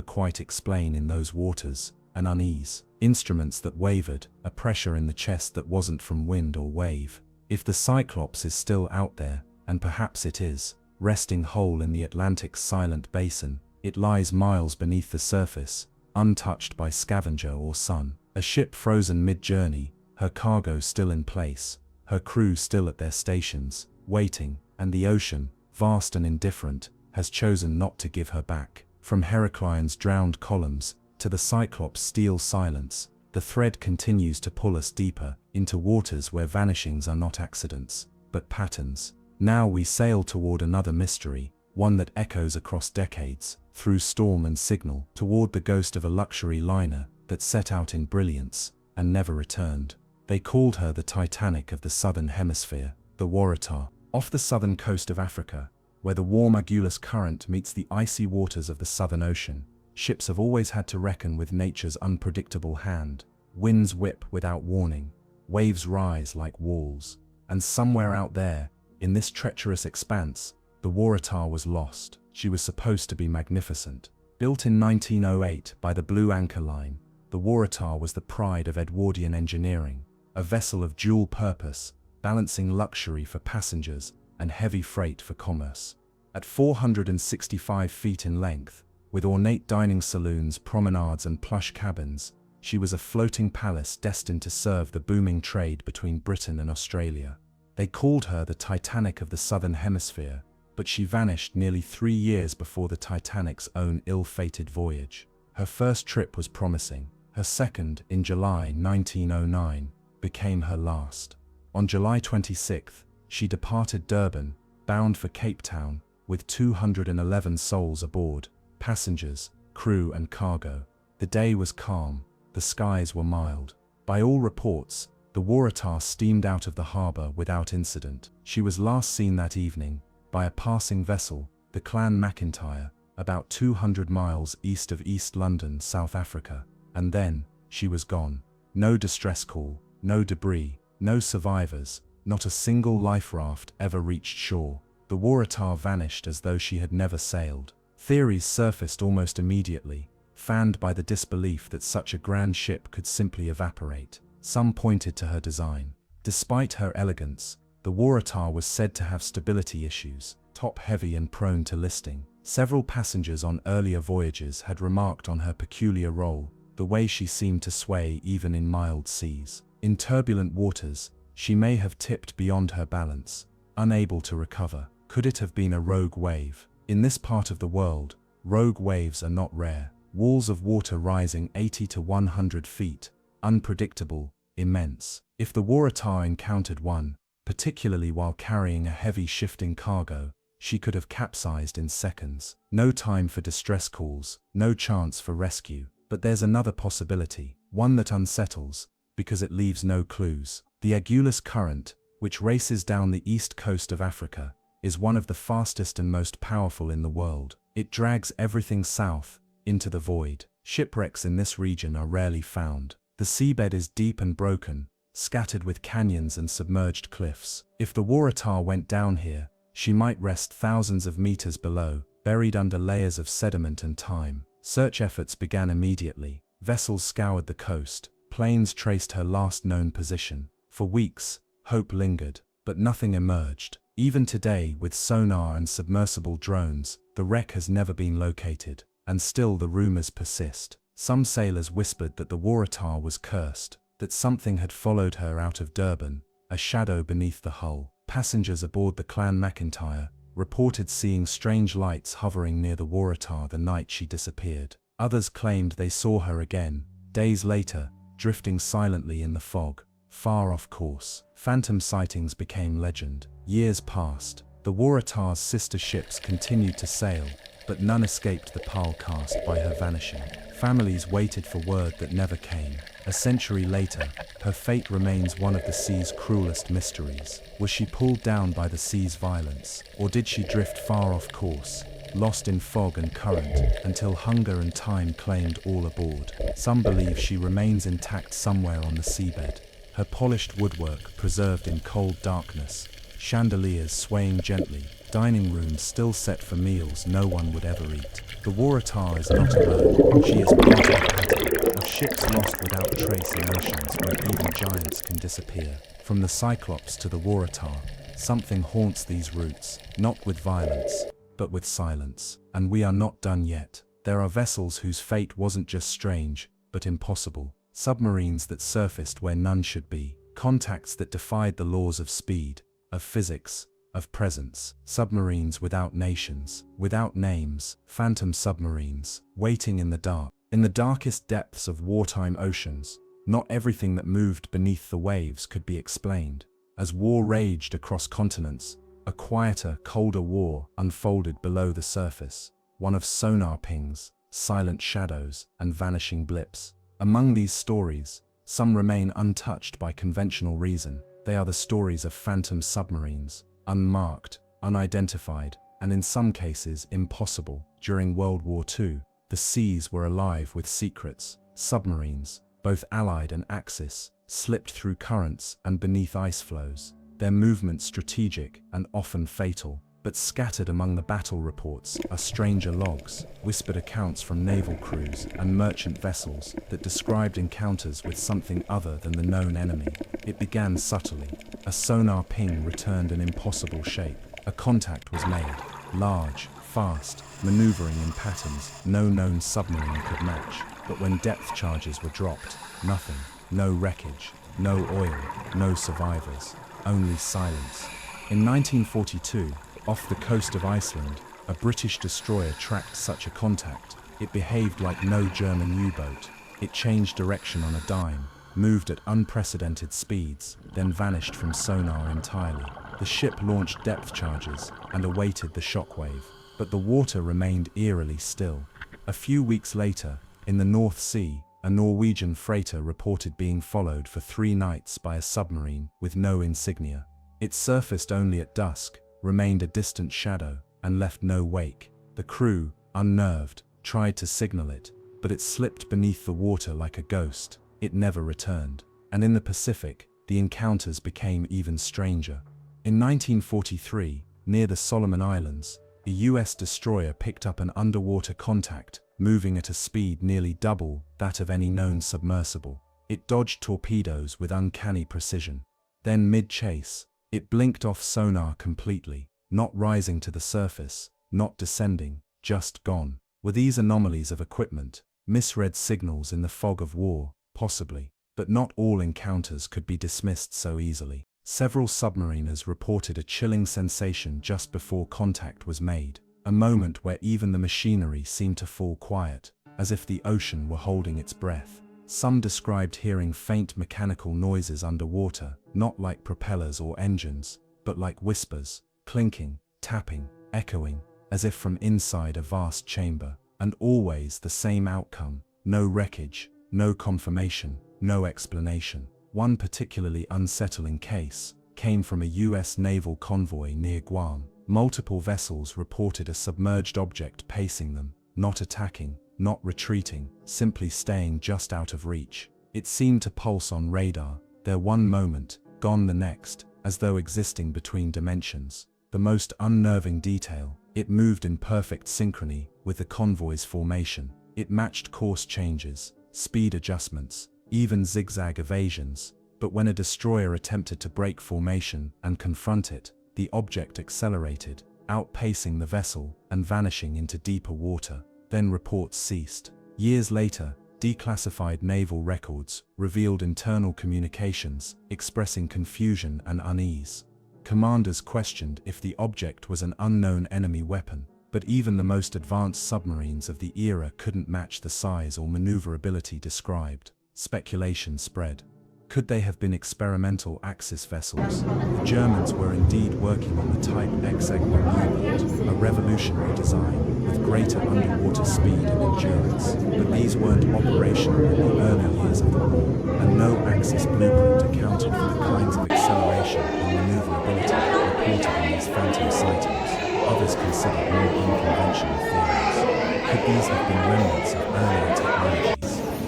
quite explain in those waters, an unease, instruments that wavered, a pressure in the chest that wasn't from wind or wave. If the Cyclops is still out there, and perhaps it is, resting whole in the Atlantic's silent basin, it lies miles beneath the surface, untouched by scavenger or sun. A ship frozen mid-journey, her cargo still in place, her crew still at their stations, waiting, and the ocean, vast and indifferent, has chosen not to give her back. From Heraclion's drowned columns to the Cyclops' steel silence, the thread continues to pull us deeper into waters where vanishings are not accidents, but patterns. Now we sail toward another mystery, one that echoes across decades, through storm and signal, toward the ghost of a luxury liner that set out in brilliance and never returned. They called her the Titanic of the Southern Hemisphere, the Waratah. Off the southern coast of Africa, where the warm Agulhas Current meets the icy waters of the Southern Ocean, ships have always had to reckon with nature's unpredictable hand. Winds whip without warning, waves rise like walls, and somewhere out there, in this treacherous expanse, the Waratah was lost. She was supposed to be magnificent. Built in 1908 by the Blue Anchor Line, the Waratah was the pride of Edwardian engineering, a vessel of dual purpose, balancing luxury for passengers and heavy freight for commerce. At 465 feet in length, with ornate dining saloons, promenades and plush cabins, she was a floating palace destined to serve the booming trade between Britain and Australia. They called her the Titanic of the Southern Hemisphere, but she vanished nearly 3 years before the Titanic's own ill-fated voyage. Her first trip was promising. Her second, in July 1909, became her last. On July 26, she departed Durban, bound for Cape Town, with 211 souls aboard, passengers, crew and cargo. The day was calm, the skies were mild. By all reports, the Waratah steamed out of the harbour without incident. She was last seen that evening by a passing vessel, the Clan McIntyre, about 200 miles east of East London, South Africa, and then she was gone. No distress call, no debris, no survivors, not a single life raft ever reached shore. The Waratah vanished as though she had never sailed. Theories surfaced almost immediately, fanned by the disbelief that such a grand ship could simply evaporate. Some pointed to her design. Despite her elegance, the Waratah was said to have stability issues, top-heavy and prone to listing. Several passengers on earlier voyages had remarked on her peculiar role, the way she seemed to sway even in mild seas. In turbulent waters, she may have tipped beyond her balance, unable to recover. Could it have been a rogue wave? In this part of the world, rogue waves are not rare. Walls of water rising 80 to 100 feet, unpredictable, immense. If the Waratah encountered one, particularly while carrying a heavy shifting cargo, she could have capsized in seconds. No time for distress calls, no chance for rescue. But there's another possibility, one that unsettles, because it leaves no clues. The Agulhas Current, which races down the east coast of Africa, is one of the fastest and most powerful in the world. It drags everything south, into the void. Shipwrecks in this region are rarely found. The seabed is deep and broken, scattered with canyons and submerged cliffs. If the Waratah went down here, she might rest thousands of meters below, buried under layers of sediment and time. Search efforts began immediately. Vessels scoured the coast. Planes traced her last known position. For weeks, hope lingered, but nothing emerged. Even today, with sonar and submersible drones, the wreck has never been located, and still the rumors persist. Some sailors whispered that the Waratah was cursed, that something had followed her out of Durban, a shadow beneath the hull. Passengers aboard the Clan McIntyre reported seeing strange lights hovering near the Waratah the night she disappeared. Others claimed they saw her again, days later, drifting silently in the fog, far off course. Phantom sightings became legend. Years passed. The Waratah's sister ships continued to sail, but none escaped the pall cast by her vanishing. Families waited for word that never came. A century later, her fate remains one of the sea's cruelest mysteries. Was she pulled down by the sea's violence, or did she drift far off course, lost in fog and current, until hunger and time claimed all aboard? Some believe she remains intact somewhere on the seabed, her polished woodwork preserved in cold darkness, chandeliers swaying gently, dining rooms still set for meals no one would ever eat. The Waratah is not alone. She is part of a pattern of ships lost without trace in oceans where even giants can disappear. From the Cyclops to the Waratah, something haunts these routes, not with violence, but with silence. And we are not done yet. There are vessels whose fate wasn't just strange, but impossible. Submarines that surfaced where none should be. Contacts that defied the laws of speed, of physics, of presence. Submarines without nations, without names. Phantom submarines, waiting in the dark. In the darkest depths of wartime oceans, not everything that moved beneath the waves could be explained. As war raged across continents, a quieter, colder war unfolded below the surface, one of sonar pings, silent shadows, and vanishing blips. Among these stories, Some remain untouched by conventional reason. They are the stories of phantom submarines, unmarked, unidentified, and in some cases impossible. During World War II, the seas were alive with secrets. Submarines, both Allied and Axis, slipped through currents and beneath ice flows. Their movements strategic and often fatal. But scattered among the battle reports are stranger logs, whispered accounts from naval crews and merchant vessels that described encounters with something other than the known enemy. It began subtly. A sonar ping returned an impossible shape. A contact was made, large, fast, maneuvering in patterns no known submarine could match. But when depth charges were dropped, nothing. No wreckage, no oil, no survivors, only silence. In 1942, off the coast of Iceland, a British destroyer tracked such a contact. It behaved like no German U-boat. It changed direction on a dime, moved at unprecedented speeds, then vanished from sonar entirely. The ship launched depth charges and awaited the shockwave, but the water remained eerily still. A few weeks later, in the North Sea, a Norwegian freighter reported being followed for 3 nights by a submarine with no insignia. It surfaced only at dusk, remained a distant shadow, and left no wake. The crew, unnerved, tried to signal it, but it slipped beneath the water like a ghost. It never returned. And in the Pacific, the encounters became even stranger. In 1943, near the Solomon Islands, a US destroyer picked up an underwater contact, moving at a speed nearly double that of any known submersible. It dodged torpedoes with uncanny precision. Then mid-chase, it blinked off sonar completely, not rising to the surface, not descending, just gone. Were these anomalies of equipment, misread signals in the fog of war? Possibly. But not all encounters could be dismissed so easily. Several submariners reported a chilling sensation just before contact was made, a moment where even the machinery seemed to fall quiet, as if the ocean were holding its breath. Some described hearing faint mechanical noises underwater, not like propellers or engines, but like whispers, clinking, tapping, echoing, as if from inside a vast chamber. And always the same outcome: no wreckage, no confirmation, no explanation. One particularly unsettling case came from a US naval convoy near Guam. Multiple vessels reported a submerged object pacing them, not attacking, not retreating, simply staying just out of reach. It seemed to pulse on radar, there one moment, gone the next, as though existing between dimensions. The most unnerving detail, it moved in perfect synchrony with the convoy's formation. It matched course changes, speed adjustments, even zigzag evasions. But when a destroyer attempted to break formation and confront it, the object accelerated, outpacing the vessel and vanishing into deeper water. Then reports ceased. Years later, declassified naval records revealed internal communications expressing confusion and unease. Commanders questioned if the object was an unknown enemy weapon, but even the most advanced submarines of the era couldn't match the size or maneuverability described. Speculation spread. Could they have been experimental Axis vessels? The Germans were indeed working on the Type XX U-boat, a revolutionary design with greater underwater speed and endurance. But these weren't operational in the early years of the war, and no Axis blueprint accounted for the kinds of acceleration and maneuverability reported in these phantom sightings. Others considered more unconventional theories. Could these have been remnants of earlier technologies?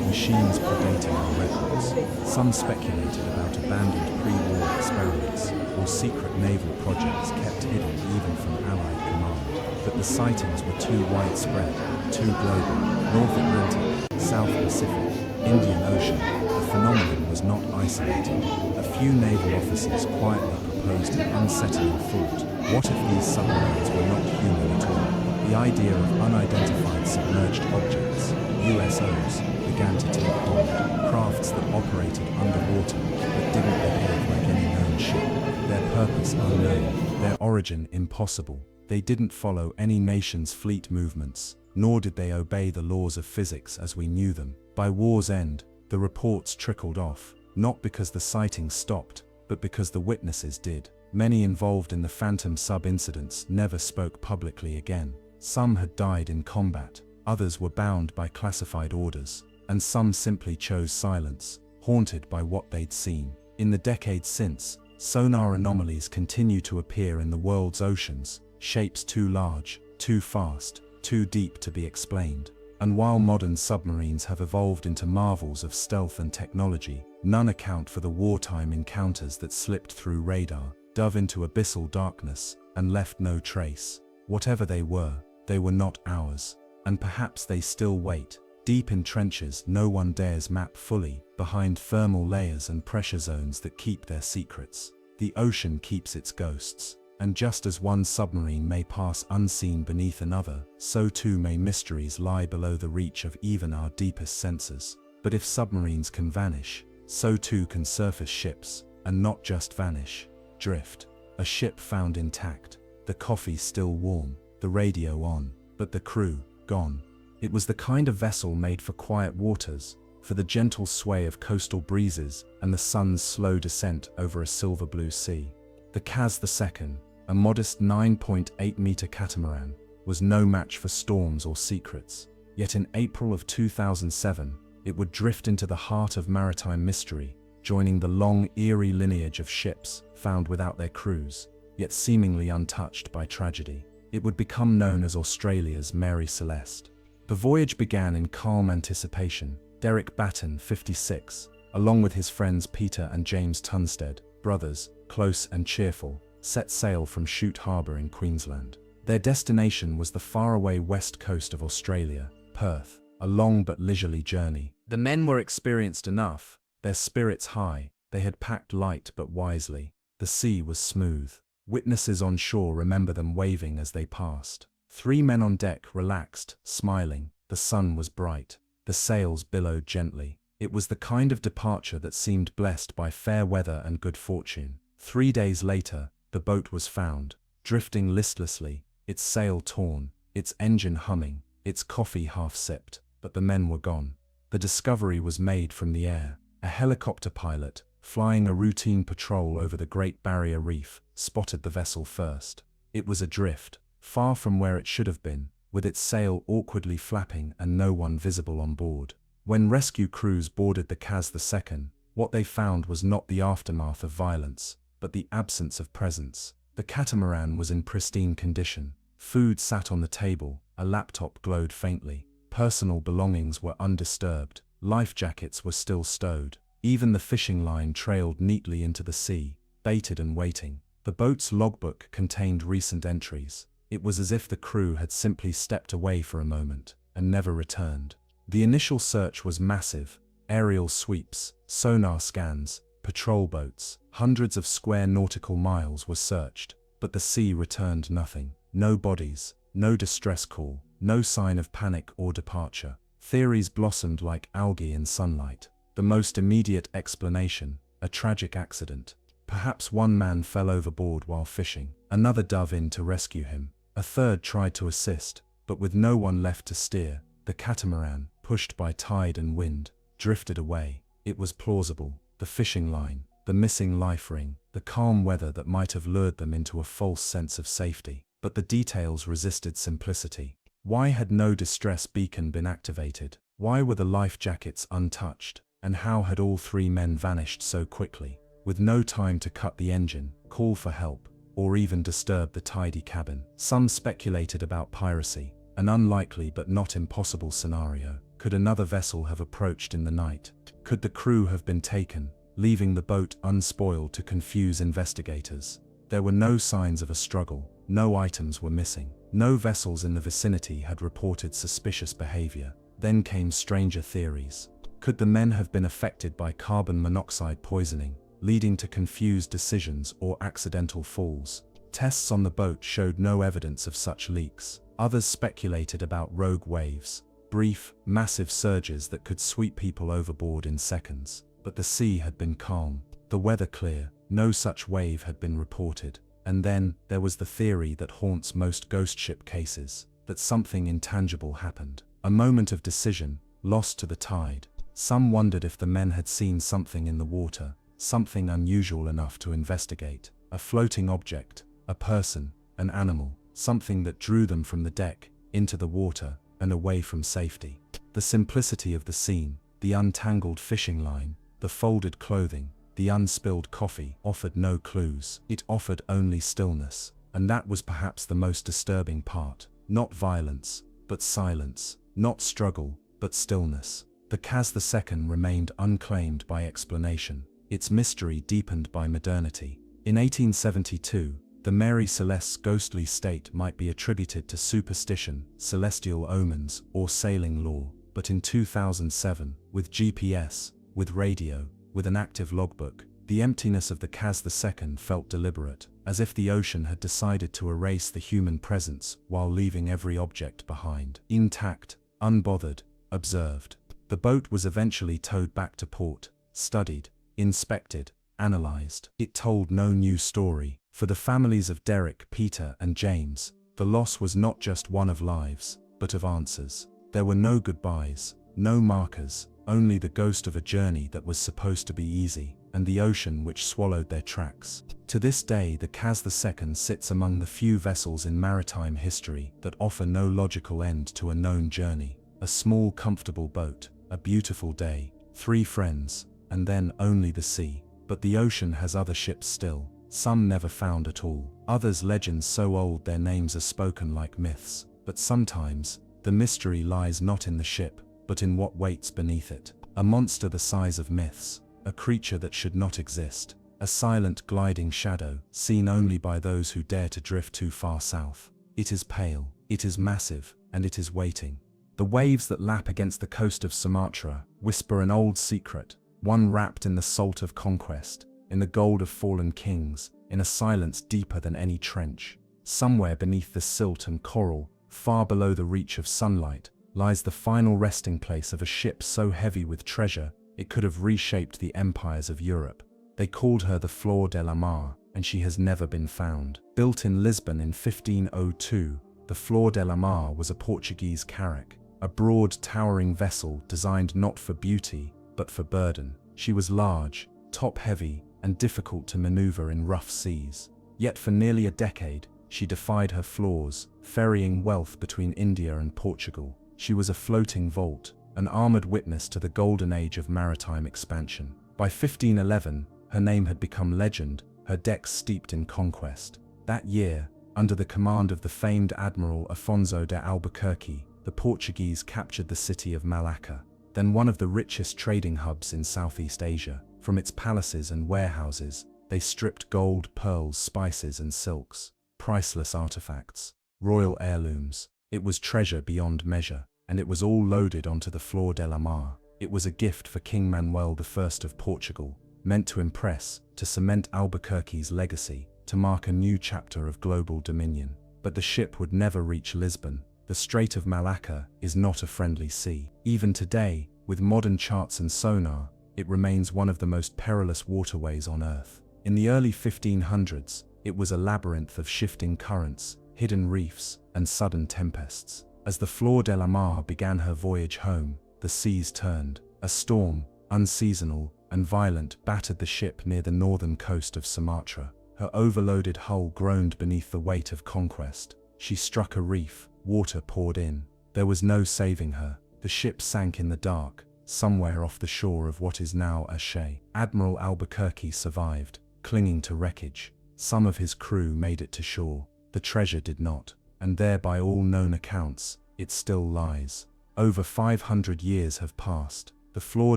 Machines predating our records. Some speculated about abandoned pre-war experiments or secret naval projects kept hidden even from Allied command. But the sightings were too widespread, too global. North Atlantic, South Pacific, Indian Ocean. The phenomenon was not isolated. A few naval officers quietly proposed an unsettling thought. What if these submarines were not human at all? The idea of unidentified submerged objects, USOs, began to take hold. Crafts that operated underwater but didn't behave like any known ship. Their purpose unknown, their origin impossible. They didn't follow any nation's fleet movements, nor did they obey the laws of physics as we knew them. By war's end, the reports trickled off, not because the sightings stopped, but because the witnesses did. Many involved in the Phantom Sub incidents never spoke publicly again. Some had died in combat, others were bound by classified orders, and some simply chose silence. haunted by what they'd seen. In the decades since, sonar anomalies continue to appear in the world's oceans, shapes too large, too fast, too deep to be explained. And while modern submarines have evolved into marvels of stealth and technology, none account for the wartime encounters that slipped through radar, dove into abyssal darkness, and left no trace. Whatever they were not ours. And perhaps they still wait, deep in trenches no one dares map fully, behind thermal layers and pressure zones that keep their secrets. The ocean keeps its ghosts. And just as one submarine may pass unseen beneath another, so too may mysteries lie below the reach of even our deepest senses. But if submarines can vanish, so too can surface ships, and not just vanish, drift. A ship found intact, the coffee still warm, the radio on, but the crew gone. It was the kind of vessel made for quiet waters, for the gentle sway of coastal breezes and the sun's slow descent over a silver blue sea. The Kaz II, a modest 9.8-meter catamaran, was no match for storms or secrets. Yet in April of 2007, it would drift into the heart of maritime mystery, joining the long, eerie lineage of ships found without their crews, yet seemingly untouched by tragedy. It would become known as Australia's Mary Celeste. The voyage began in calm anticipation. Derek Batten, 56, along with his friends Peter and James Tunstead, brothers, close and cheerful, set sail from Shute Harbour in Queensland. Their destination was the faraway west coast of Australia, Perth, a long but leisurely journey. The men were experienced enough, their spirits high, they had packed light but wisely. The sea was smooth. Witnesses on shore remember them waving as they passed. 3 men on deck relaxed, smiling. The sun was bright. The sails billowed gently. It was the kind of departure that seemed blessed by fair weather and good fortune. 3 days later, the boat was found, drifting listlessly, its sail torn, its engine humming, its coffee half sipped, but the men were gone. The discovery was made from the air. A helicopter pilot, flying a routine patrol over the Great Barrier Reef, spotted the vessel first. It was adrift, far from where it should have been, with its sail awkwardly flapping and no one visible on board. When rescue crews boarded the Kaz II, what they found was not the aftermath of violence, but the absence of presence. The catamaran was in pristine condition. Food sat on the table, a laptop glowed faintly. Personal belongings were undisturbed. Life jackets were still stowed. Even the fishing line trailed neatly into the sea, baited and waiting. The boat's logbook contained recent entries. It was as if the crew had simply stepped away for a moment and never returned. The initial search was massive. Aerial sweeps, sonar scans, patrol boats, hundreds of square nautical miles were searched, but the sea returned nothing. No bodies, no distress call, no sign of panic or departure. Theories blossomed like algae in sunlight. The most immediate explanation, a tragic accident. Perhaps one man fell overboard while fishing. Another dove in to rescue him. A third tried to assist, but with no one left to steer, the catamaran, pushed by tide and wind, drifted away. It was plausible. The fishing line, the missing life ring, the calm weather that might have lured them into a false sense of safety. But the details resisted simplicity. Why had no distress beacon been activated? Why were the life jackets untouched? And how had all 3 men vanished so quickly, with no time to cut the engine, call for help, or even disturb the tidy cabin? Some speculated about piracy, an unlikely but not impossible scenario. Could another vessel have approached in the night? Could the crew have been taken, leaving the boat unspoiled to confuse investigators? There were no signs of a struggle. No items were missing. No vessels in the vicinity had reported suspicious behavior. Then came stranger theories. Could the men have been affected by carbon monoxide poisoning, leading to confused decisions or accidental falls? Tests on the boat showed no evidence of such leaks. Others speculated about rogue waves, brief, massive surges that could sweep people overboard in seconds. But the sea had been calm, the weather clear, no such wave had been reported. And then, there was the theory that haunts most ghost ship cases, that something intangible happened. A moment of decision, lost to the tide. Some wondered if the men had seen something in the water, something unusual enough to investigate. A floating object, a person, an animal, something that drew them from the deck, into the water, and away from safety. The simplicity of the scene, the untangled fishing line, The folded clothing, the unspilled coffee offered no clues. It offered only stillness. And that was perhaps the most disturbing part. Not violence, but silence. Not struggle, but stillness. The Kaz II remained unclaimed by explanation, its mystery deepened by modernity. In 1872, the Mary Celeste's ghostly state might be attributed to superstition, celestial omens, or sailing lore. But in 2007, with GPS, with radio, with an active logbook, the emptiness of the Kaz II felt deliberate, as if the ocean had decided to erase the human presence while leaving every object behind. Intact, unbothered, observed. The boat was eventually towed back to port, studied, inspected, analyzed. It told no new story. For the families of Derek, Peter, and James, the loss was not just one of lives, but of answers. There were no goodbyes, no markers, only the ghost of a journey that was supposed to be easy, and the ocean which swallowed their tracks. To this day, the Kaz II sits among the few vessels in maritime history that offer no logical end to a known journey. A small, comfortable boat, a beautiful day, 3 friends, and then only the sea. But the ocean has other ships still, some never found at all. Others legends so old their names are spoken like myths. But sometimes, the mystery lies not in the ship, but in what waits beneath it. A monster the size of myths, a creature that should not exist, a silent gliding shadow, seen only by those who dare to drift too far south. It is pale, it is massive, and it is waiting. The waves that lap against the coast of Sumatra whisper an old secret, one wrapped in the salt of conquest, in the gold of fallen kings, in a silence deeper than any trench. Somewhere beneath the silt and coral, far below the reach of sunlight, lies the final resting place of a ship so heavy with treasure it could have reshaped the empires of Europe. They called her the Flor de la Mar, and she has never been found. Built in Lisbon in 1502, the Flor de la Mar was a Portuguese carrack, a broad, towering vessel designed not for beauty, but for burden. She was large, top-heavy, and difficult to maneuver in rough seas. Yet for nearly a decade, she defied her flaws, ferrying wealth between India and Portugal. She was a floating vault, an armored witness to the golden age of maritime expansion. By 1511, her name had become legend, her decks steeped in conquest. That year, under the command of the famed Admiral Afonso de Albuquerque, the Portuguese captured the city of Malacca, then one of the richest trading hubs in Southeast Asia. From its palaces and warehouses, they stripped gold, pearls, spices, and silks, priceless artifacts, royal heirlooms. It was treasure beyond measure, and it was all loaded onto the Flor de la Mar. It was a gift for King Manuel I of Portugal, meant to impress, to cement Albuquerque's legacy, to mark a new chapter of global dominion. But the ship would never reach Lisbon. The Strait of Malacca is not a friendly sea. Even today, with modern charts and sonar, it remains one of the most perilous waterways on Earth. In the early 1500s, it was a labyrinth of shifting currents, hidden reefs, and sudden tempests. As the Flor de la Mar began her voyage home, the seas turned. A storm, unseasonal and violent, battered the ship near the northern coast of Sumatra. Her overloaded hull groaned beneath the weight of conquest. She struck a reef, water poured in. There was no saving her. The ship sank in the dark, somewhere off the shore of what is now Aceh. Admiral Albuquerque survived, clinging to wreckage. Some of his crew made it to shore. The treasure did not, and there, by all known accounts, it still lies. Over 500 years have passed. The Flor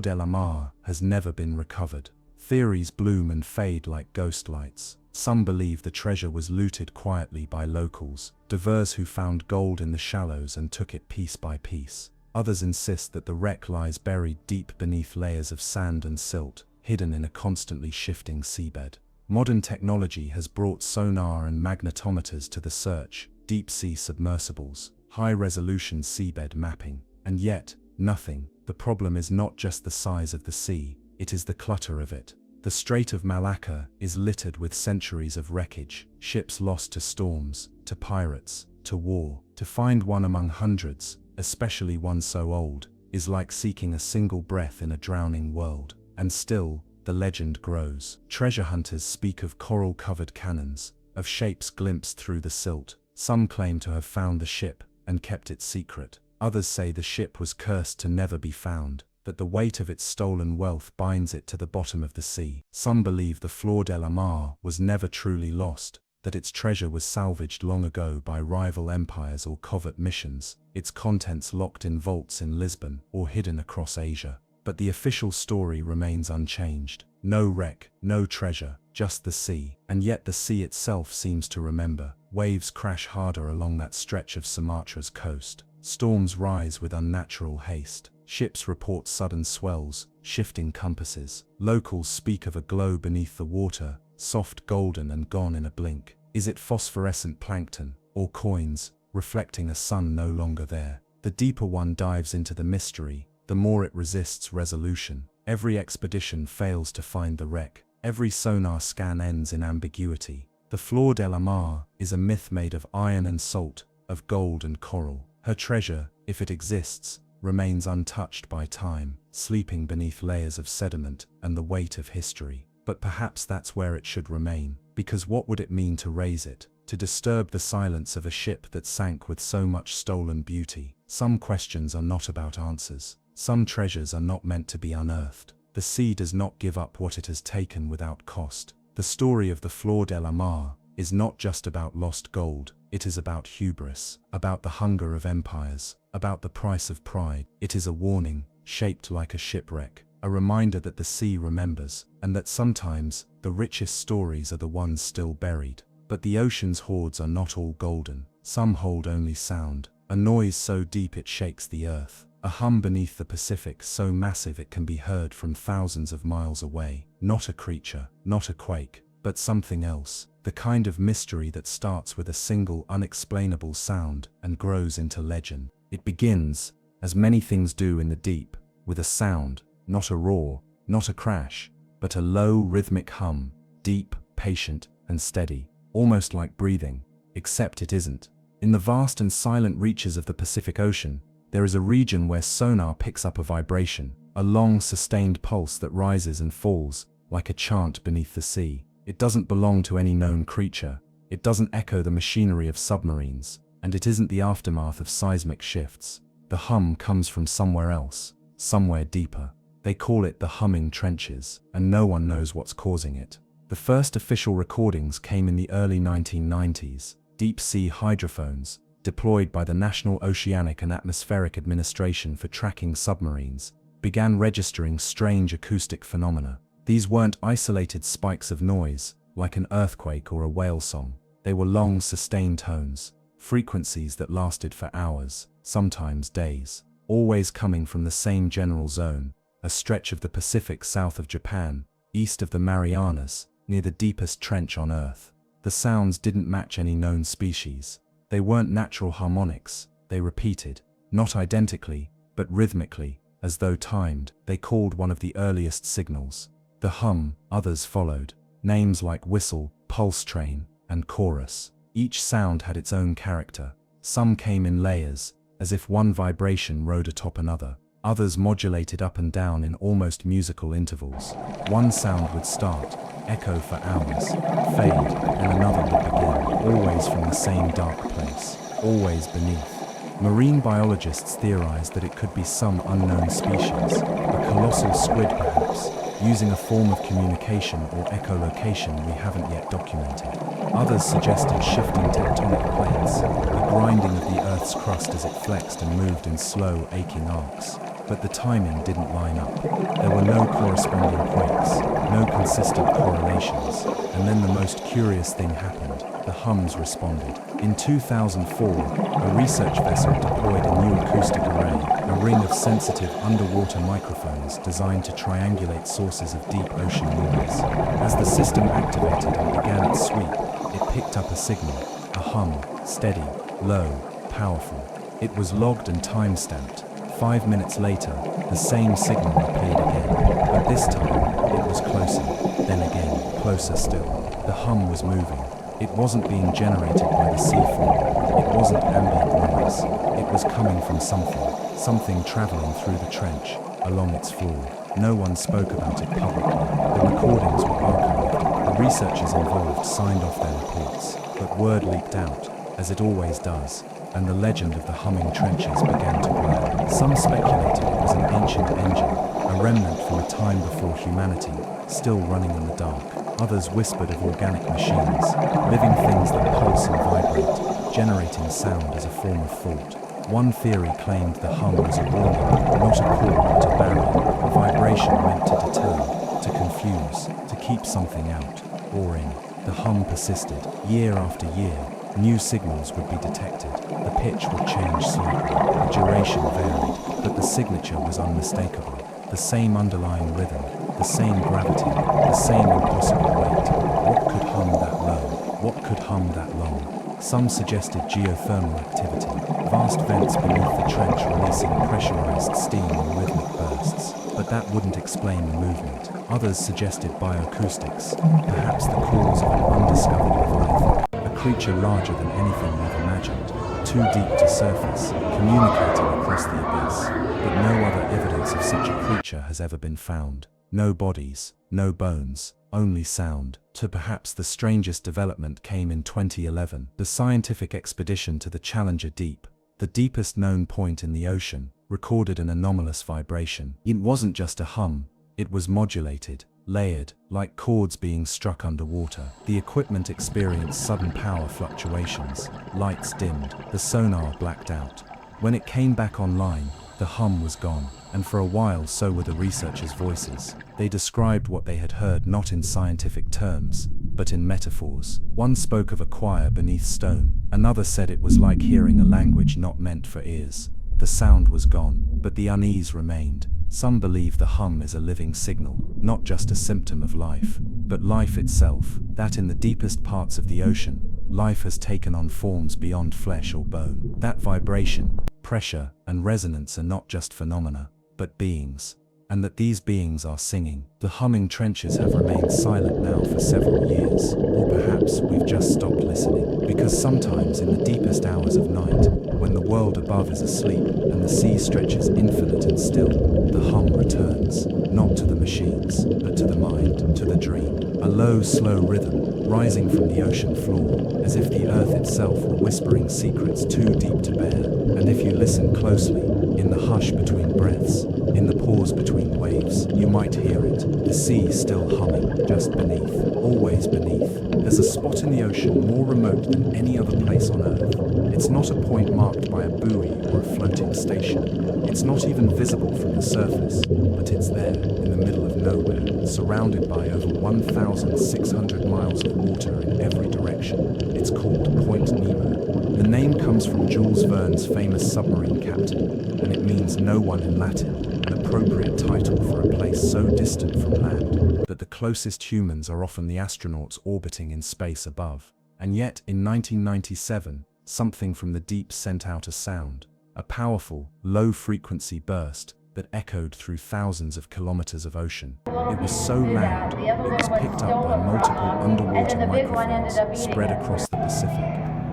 de la Mar has never been recovered. Theories bloom and fade like ghost lights. Some believe the treasure was looted quietly by locals, divers who found gold in the shallows and took it piece by piece. Others insist that the wreck lies buried deep beneath layers of sand and silt, hidden in a constantly shifting seabed. Modern technology has brought sonar and magnetometers to the search, deep-sea submersibles, high-resolution seabed mapping, and yet, nothing. The problem is not just the size of the sea, it is the clutter of it. The Strait of Malacca is littered with centuries of wreckage, ships lost to storms, to pirates, to war. To find one among hundreds, especially one so old, is like seeking a single breath in a drowning world. And still, the legend grows. Treasure hunters speak of coral-covered cannons, of shapes glimpsed through the silt. Some claim to have found the ship and kept it secret. Others say the ship was cursed to never be found. that the weight of its stolen wealth binds it to the bottom of the sea. Some believe the Flor de la Mar was never truly lost, that its treasure was salvaged long ago by rival empires or covert missions, its contents locked in vaults in Lisbon or hidden across Asia. But the official story remains unchanged. No wreck, no treasure, just the sea. And yet the sea itself seems to remember. Waves crash harder along that stretch of Sumatra's coast. Storms rise with unnatural haste. Ships report sudden swells, shifting compasses. Locals speak of a glow beneath the water, soft golden and gone in a blink. Is it phosphorescent plankton, or coins, reflecting a sun no longer there? The deeper one dives into the mystery, the more it resists resolution. Every expedition fails to find the wreck. Every sonar scan ends in ambiguity. The Flor de la Mar is a myth made of iron and salt, of gold and coral. Her treasure, if it exists, remains untouched by time, sleeping beneath layers of sediment and the weight of history. But perhaps that's where it should remain, because what would it mean to raise it, to disturb the silence of a ship that sank with so much stolen beauty? Some questions are not about answers. Some treasures are not meant to be unearthed. The sea does not give up what it has taken without cost. The story of the Flor de la Mar is not just about lost gold, it is about hubris, about the hunger of empires, about the price of pride. It is a warning, shaped like a shipwreck, a reminder that the sea remembers, and that sometimes the richest stories are the ones still buried. But the ocean's hoards are not all golden. Some hold only sound, a noise so deep it shakes the earth. A hum beneath the Pacific so massive it can be heard from thousands of miles away. Not a creature, not a quake, but something else. The kind of mystery that starts with a single unexplainable sound and grows into legend. It begins, as many things do in the deep, with a sound, not a roar, not a crash, but a low rhythmic hum, deep, patient, and steady, almost like breathing, except it isn't. In the vast and silent reaches of the Pacific Ocean, there is a region where sonar picks up a vibration, a long, sustained pulse that rises and falls, like a chant beneath the sea. It doesn't belong to any known creature, it doesn't echo the machinery of submarines, and it isn't the aftermath of seismic shifts. The hum comes from somewhere else, somewhere deeper. They call it the humming trenches, and no one knows what's causing it. The first official recordings came in the early 1990s. Deep-sea hydrophones, deployed by the National Oceanic and Atmospheric Administration for tracking submarines, began registering strange acoustic phenomena. These weren't isolated spikes of noise, like an earthquake or a whale song. They were long, sustained tones, frequencies that lasted for hours, sometimes days, always coming from the same general zone, a stretch of the Pacific south of Japan, east of the Marianas, near the deepest trench on Earth. The sounds didn't match any known species. They weren't natural harmonics. They repeated, not identically, but rhythmically, as though timed. They called one of the earliest signals the hum. Others followed, names like whistle, pulse train, and chorus. Each sound had its own character. Some came in layers, as if one vibration rode atop another. Others modulated up and down in almost musical intervals. One sound would start, echo for hours, fade, and another would begin, always from the same dark place, always beneath. Marine biologists theorized that it could be some unknown species, a colossal squid perhaps, using a form of communication or echolocation we haven't yet documented. Others suggested shifting tectonic plates, the grinding of the Earth's crust as it flexed and moved in slow, aching arcs. But the timing didn't line up. There were no corresponding quakes, no consistent correlations, and then the most curious thing happened. The hums responded. In 2004, a research vessel deployed a new acoustic array, a ring of sensitive underwater microphones designed to triangulate sources of deep ocean noise. As the system activated and began its sweep, it picked up a signal, a hum, steady, low, powerful. It was logged and time-stamped. 5 minutes later, the same signal appeared again, but this time, it was closer, then again, closer still. The hum was moving. It wasn't being generated by the seafloor. It wasn't ambient noise. It was coming from something traveling through the trench, along its floor. No one spoke about it publicly. The recordings were archived. The researchers involved signed off their reports, but word leaked out, as it always does, and the legend of the humming trenches began to grow. Some speculated it was an ancient engine, a remnant from a time before humanity, still running in the dark. Others whispered of organic machines, living things that pulse and vibrate, generating sound as a form of thought. One theory claimed the hum was a warning, not a call but a barrier, a vibration meant to deter, to confuse, to keep something out, or in. The hum persisted. Year after year, new signals would be detected. The pitch would change slightly, the duration varied, but the signature was unmistakable. The same underlying rhythm, the same gravity, the same impossible weight. What could hum that low? What could hum that long? Some suggested geothermal activity, vast vents beneath the trench releasing pressurized steam in rhythmic bursts, but that wouldn't explain the movement. Others suggested bioacoustics, perhaps the cause of an undiscovered leviathan, a creature larger than anything we've imagined, too deep to surface, communicating across the abyss. But no other evidence of such a creature has ever been found. No bodies, no bones, only sound. To perhaps the strangest development came in 2011, the scientific expedition to the Challenger Deep, the deepest known point in the ocean, recorded an anomalous vibration. It wasn't just a hum, it was modulated, layered, like chords being struck underwater. The equipment experienced sudden power fluctuations, lights dimmed, the sonar blacked out. When it came back online, the hum was gone, and for a while so were the researchers' voices. They described what they had heard not in scientific terms, but in metaphors. One spoke of a choir beneath stone, another said it was like hearing a language not meant for ears. The sound was gone, but the unease remained. Some believe the hum is a living signal, not just a symptom of life, but life itself, that in the deepest parts of the ocean, life has taken on forms beyond flesh or bone. That vibration, pressure, and resonance are not just phenomena, but beings, and that these beings are singing. The humming trenches have remained silent now for several years, or perhaps we've just stopped listening, because sometimes in the deepest hours of night, when the world above is asleep and the sea stretches infinite and still, the hum returns, not to the machines, but to the mind, to the dream. A low, slow rhythm, rising from the ocean floor, as if the earth itself were whispering secrets too deep to bear. And if you listen closely, in the hush between breaths, in the pause between waves, you might hear it. The sea still humming, just beneath, always beneath. There's a spot in the ocean more remote than any other place on Earth. It's not a point marked by a buoy or a floating station. It's not even visible from the surface, but it's there, in the middle of nowhere, surrounded by over 1,600 miles of water in every direction. It's called Point Nemo. The name comes from Jules Verne's famous submarine captain, and it means no one in Latin, an appropriate title for a place so distant from land that the closest humans are often the astronauts orbiting in space above. And yet, in 1997, something from the deep sent out a sound, a powerful, low-frequency burst that echoed through thousands of kilometers of ocean. It was so loud, it was picked up by multiple underwater microphones spread across the Pacific,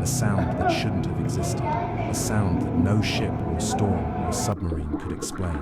a sound that shouldn't have existed, a sound that no ship or storm or submarine could explain.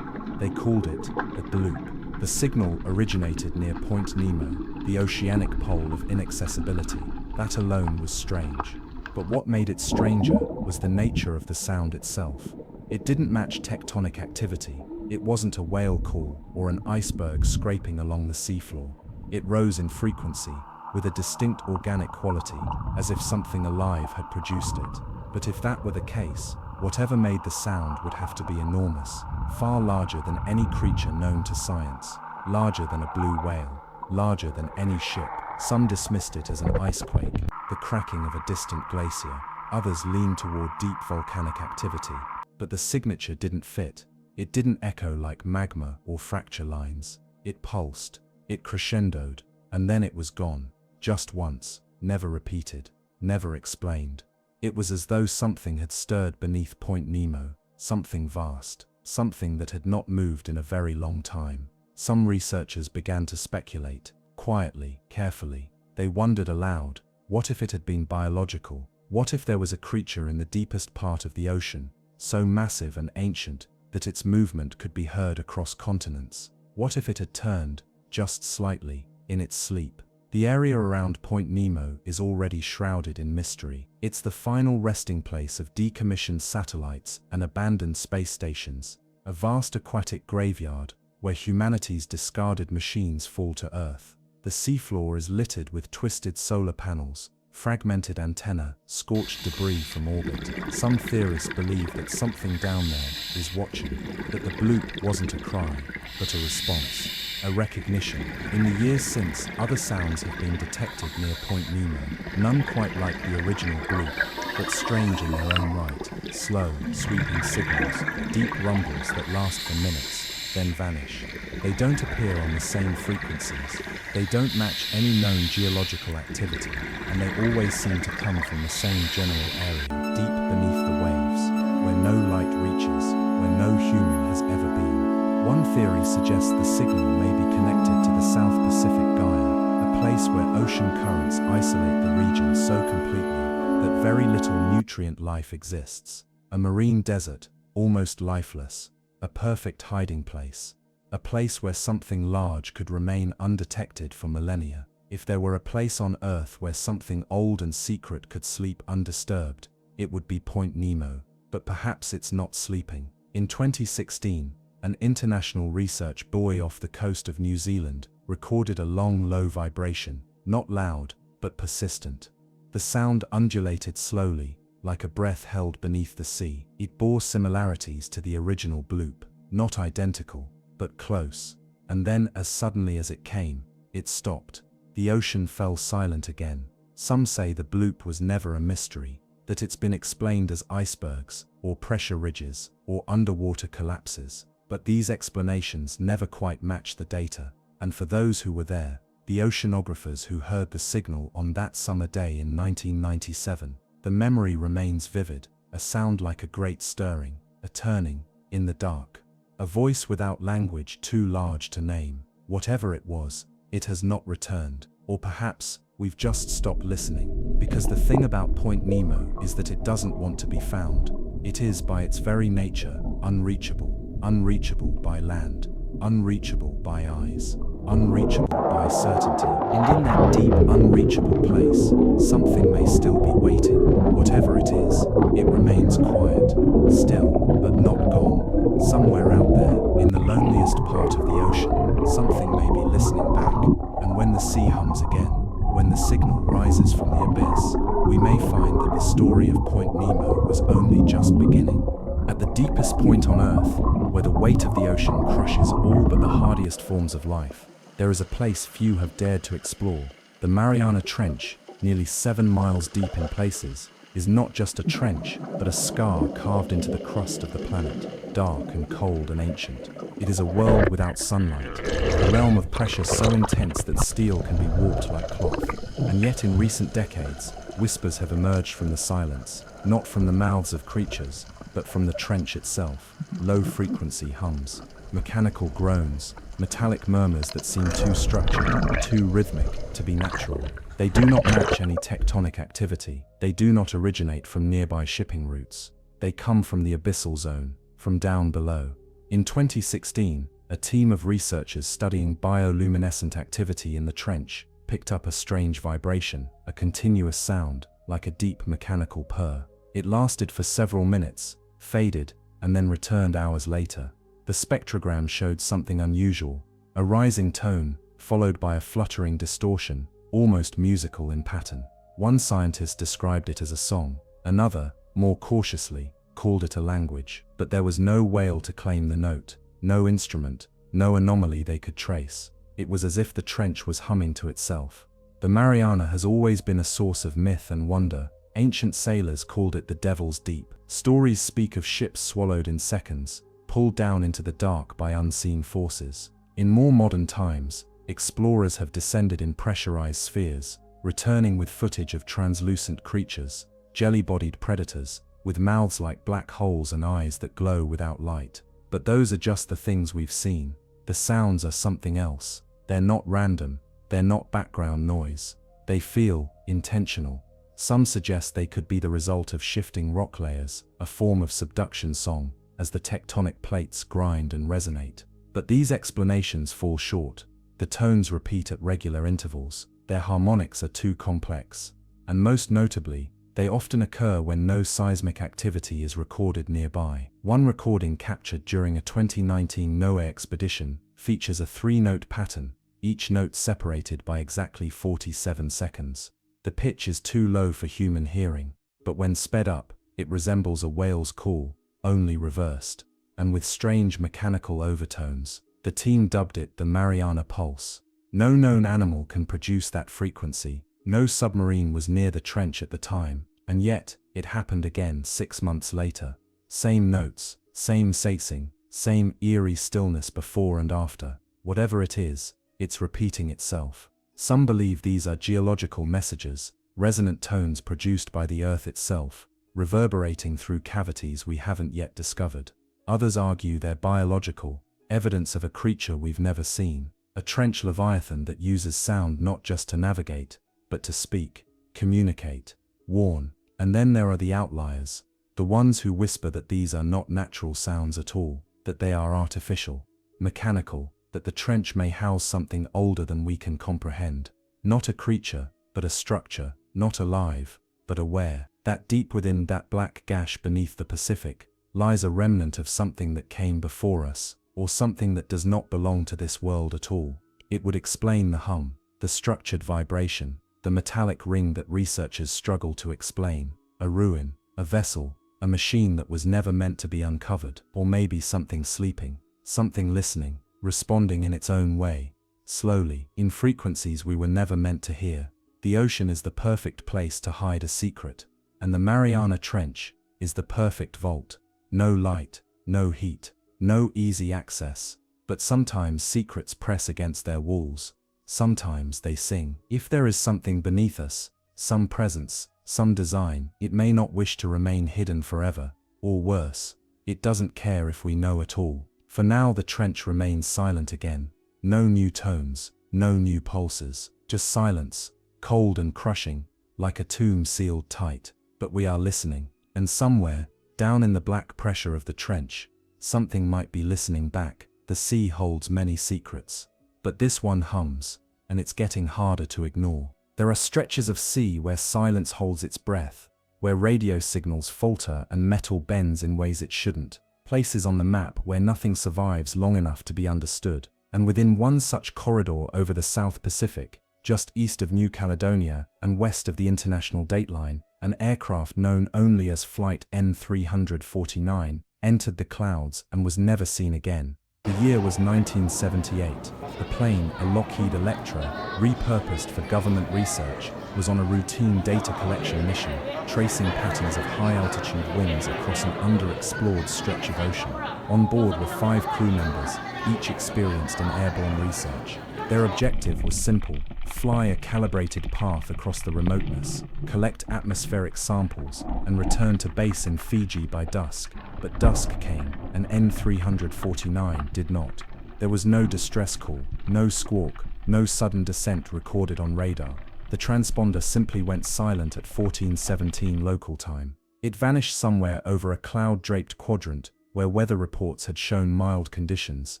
They called it a bloop. The signal originated near Point Nemo, the oceanic pole of inaccessibility. That alone was strange. But what made it stranger was the nature of the sound itself. It didn't match tectonic activity. It wasn't a whale call or an iceberg scraping along the seafloor. It rose in frequency, with a distinct organic quality, as if something alive had produced it. But if that were the case, whatever made the sound would have to be enormous, far larger than any creature known to science, larger than a blue whale, larger than any ship. Some dismissed it as an icequake, the cracking of a distant glacier. Others leaned toward deep volcanic activity. But the signature didn't fit. It didn't echo like magma or fracture lines. It pulsed, it crescendoed, and then it was gone. Just once, never repeated, never explained. It was as though something had stirred beneath Point Nemo, something vast, something that had not moved in a very long time. Some researchers began to speculate, quietly, carefully. They wondered aloud, what if it had been biological? What if there was a creature in the deepest part of the ocean, so massive and ancient that its movement could be heard across continents? What if it had turned, just slightly, in its sleep? The area around Point Nemo is already shrouded in mystery. It's the final resting place of decommissioned satellites and abandoned space stations, a vast aquatic graveyard, where humanity's discarded machines fall to earth. The seafloor is littered with twisted solar panels, fragmented antennae, scorched debris from orbit. Some theorists believe that something down there is watching, that the bloop wasn't a cry, but a response, a recognition. In the years since, other sounds have been detected near Point Nemo, none quite like the original bloop, but strange in their own right. Slow, sweeping signals, deep rumbles that last for minutes, then vanish. They don't appear on the same frequencies, they don't match any known geological activity, and they always seem to come from the same general area, deep beneath the waves, where no light reaches, where no human has ever been. One theory suggests the signal may be connected to the South Pacific Gyre, a place where ocean currents isolate the region so completely that very little nutrient life exists. A marine desert, almost lifeless, a perfect hiding place. A place where something large could remain undetected for millennia. If there were a place on Earth where something old and secret could sleep undisturbed, it would be Point Nemo. But perhaps it's not sleeping. In 2016, an international research buoy off the coast of New Zealand recorded a long, low vibration, not loud, but persistent. The sound undulated slowly, like a breath held beneath the sea. It bore similarities to the original bloop, not identical, but close. And then, as suddenly as it came, it stopped. The ocean fell silent again. Some say the bloop was never a mystery, that it's been explained as icebergs, or pressure ridges, or underwater collapses. But these explanations never quite match the data, and for those who were there, the oceanographers who heard the signal on that summer day in 1997, the memory remains vivid, a sound like a great stirring, a turning, in the dark. A voice without language too large to name. Whatever it was, it has not returned. Or perhaps, we've just stopped listening. Because the thing about Point Nemo is that it doesn't want to be found. It is, by its very nature, unreachable. Unreachable by land. Unreachable by eyes. Unreachable by certainty. And in that deep, unreachable place, something may still be waiting. Whatever it is, it remains quiet, still, but not gone. Somewhere out there, in the loneliest part of the ocean, something may be listening back. And when the sea hums again, when the signal rises from the abyss, we may find that the story of Point Nemo was only just beginning. At the deepest point on Earth, where the weight of the ocean crushes all but the hardiest forms of life, there is a place few have dared to explore. The Mariana Trench, nearly 7 miles deep in places, is not just a trench, but a scar carved into the crust of the planet, dark and cold and ancient. It is a world without sunlight, a realm of pressure so intense that steel can be warped like cloth. And yet in recent decades, whispers have emerged from the silence, not from the mouths of creatures, but from the trench itself. Low-frequency hums, mechanical groans, metallic murmurs that seem too structured, too rhythmic, to be natural. They do not match any tectonic activity. They do not originate from nearby shipping routes. They come from the abyssal zone, from down below. In 2016, a team of researchers studying bioluminescent activity in the trench picked up a strange vibration, a continuous sound, like a deep mechanical purr. It lasted for several minutes, faded, and then returned hours later. The spectrogram showed something unusual, a rising tone, followed by a fluttering distortion, almost musical in pattern. One scientist described it as a song, another, more cautiously, called it a language. But there was no whale to claim the note, no instrument, no anomaly they could trace. It was as if the trench was humming to itself. The Mariana has always been a source of myth and wonder. Ancient sailors called it the Devil's Deep. Stories speak of ships swallowed in seconds, pulled down into the dark by unseen forces. In more modern times, explorers have descended in pressurized spheres, returning with footage of translucent creatures, jelly-bodied predators, with mouths like black holes and eyes that glow without light. But those are just the things we've seen. The sounds are something else. They're not random, they're not background noise. They feel intentional. Some suggest they could be the result of shifting rock layers, a form of subduction song, as the tectonic plates grind and resonate. But these explanations fall short. The tones repeat at regular intervals, their harmonics are too complex, and most notably, they often occur when no seismic activity is recorded nearby. One recording captured during a 2019 NOAA expedition features a 3-note pattern, each note separated by exactly 47 seconds. The pitch is too low for human hearing, but when sped up, it resembles a whale's call, only reversed. And with strange mechanical overtones, the team dubbed it the Mariana Pulse. No known animal can produce that frequency, no submarine was near the trench at the time, and yet, it happened again 6 months later. Same notes, same sensing, same eerie stillness before and after. Whatever it is, it's repeating itself. Some believe these are geological messages, resonant tones produced by the Earth itself, reverberating through cavities we haven't yet discovered. Others argue they're biological, evidence of a creature we've never seen, a trench leviathan that uses sound not just to navigate, but to speak, communicate, warn. And then there are the outliers, the ones who whisper that these are not natural sounds at all, that they are artificial, mechanical, that the trench may house something older than we can comprehend. Not a creature, but a structure, not alive, but aware, that deep within that black gash beneath the Pacific, lies a remnant of something that came before us, or something that does not belong to this world at all. It would explain the hum, the structured vibration, the metallic ring that researchers struggle to explain, a ruin, a vessel, a machine that was never meant to be uncovered, or maybe something sleeping, something listening, responding in its own way, slowly, in frequencies we were never meant to hear. The ocean is the perfect place to hide a secret, and the Mariana Trench is the perfect vault. No light, no heat, no easy access, but sometimes secrets press against their walls. Sometimes they sing. If there is something beneath us, some presence, some design, it may not wish to remain hidden forever, or worse, it doesn't care if we know at all. For now the trench remains silent again. No new tones, no new pulses, just silence, cold and crushing, like a tomb sealed tight. But we are listening, and somewhere, down in the black pressure of the trench, something might be listening back. The sea holds many secrets, but this one hums, and it's getting harder to ignore. There are stretches of sea where silence holds its breath, where radio signals falter and metal bends in ways it shouldn't, places on the map where nothing survives long enough to be understood. And within one such corridor over the South Pacific, just east of New Caledonia and west of the international dateline, an aircraft known only as Flight N349 entered the clouds and was never seen again. The year was 1978. The plane, a Lockheed Electra, repurposed for government research, was on a routine data collection mission, tracing patterns of high-altitude winds across an underexplored stretch of ocean. On board were 5 crew members, each experienced in airborne research. Their objective was simple: fly a calibrated path across the remoteness, collect atmospheric samples, and return to base in Fiji by dusk. But dusk came, and N349 did not. There was no distress call, no squawk, no sudden descent recorded on radar. The transponder simply went silent at 14:17 local time. It vanished somewhere over a cloud-draped quadrant where weather reports had shown mild conditions,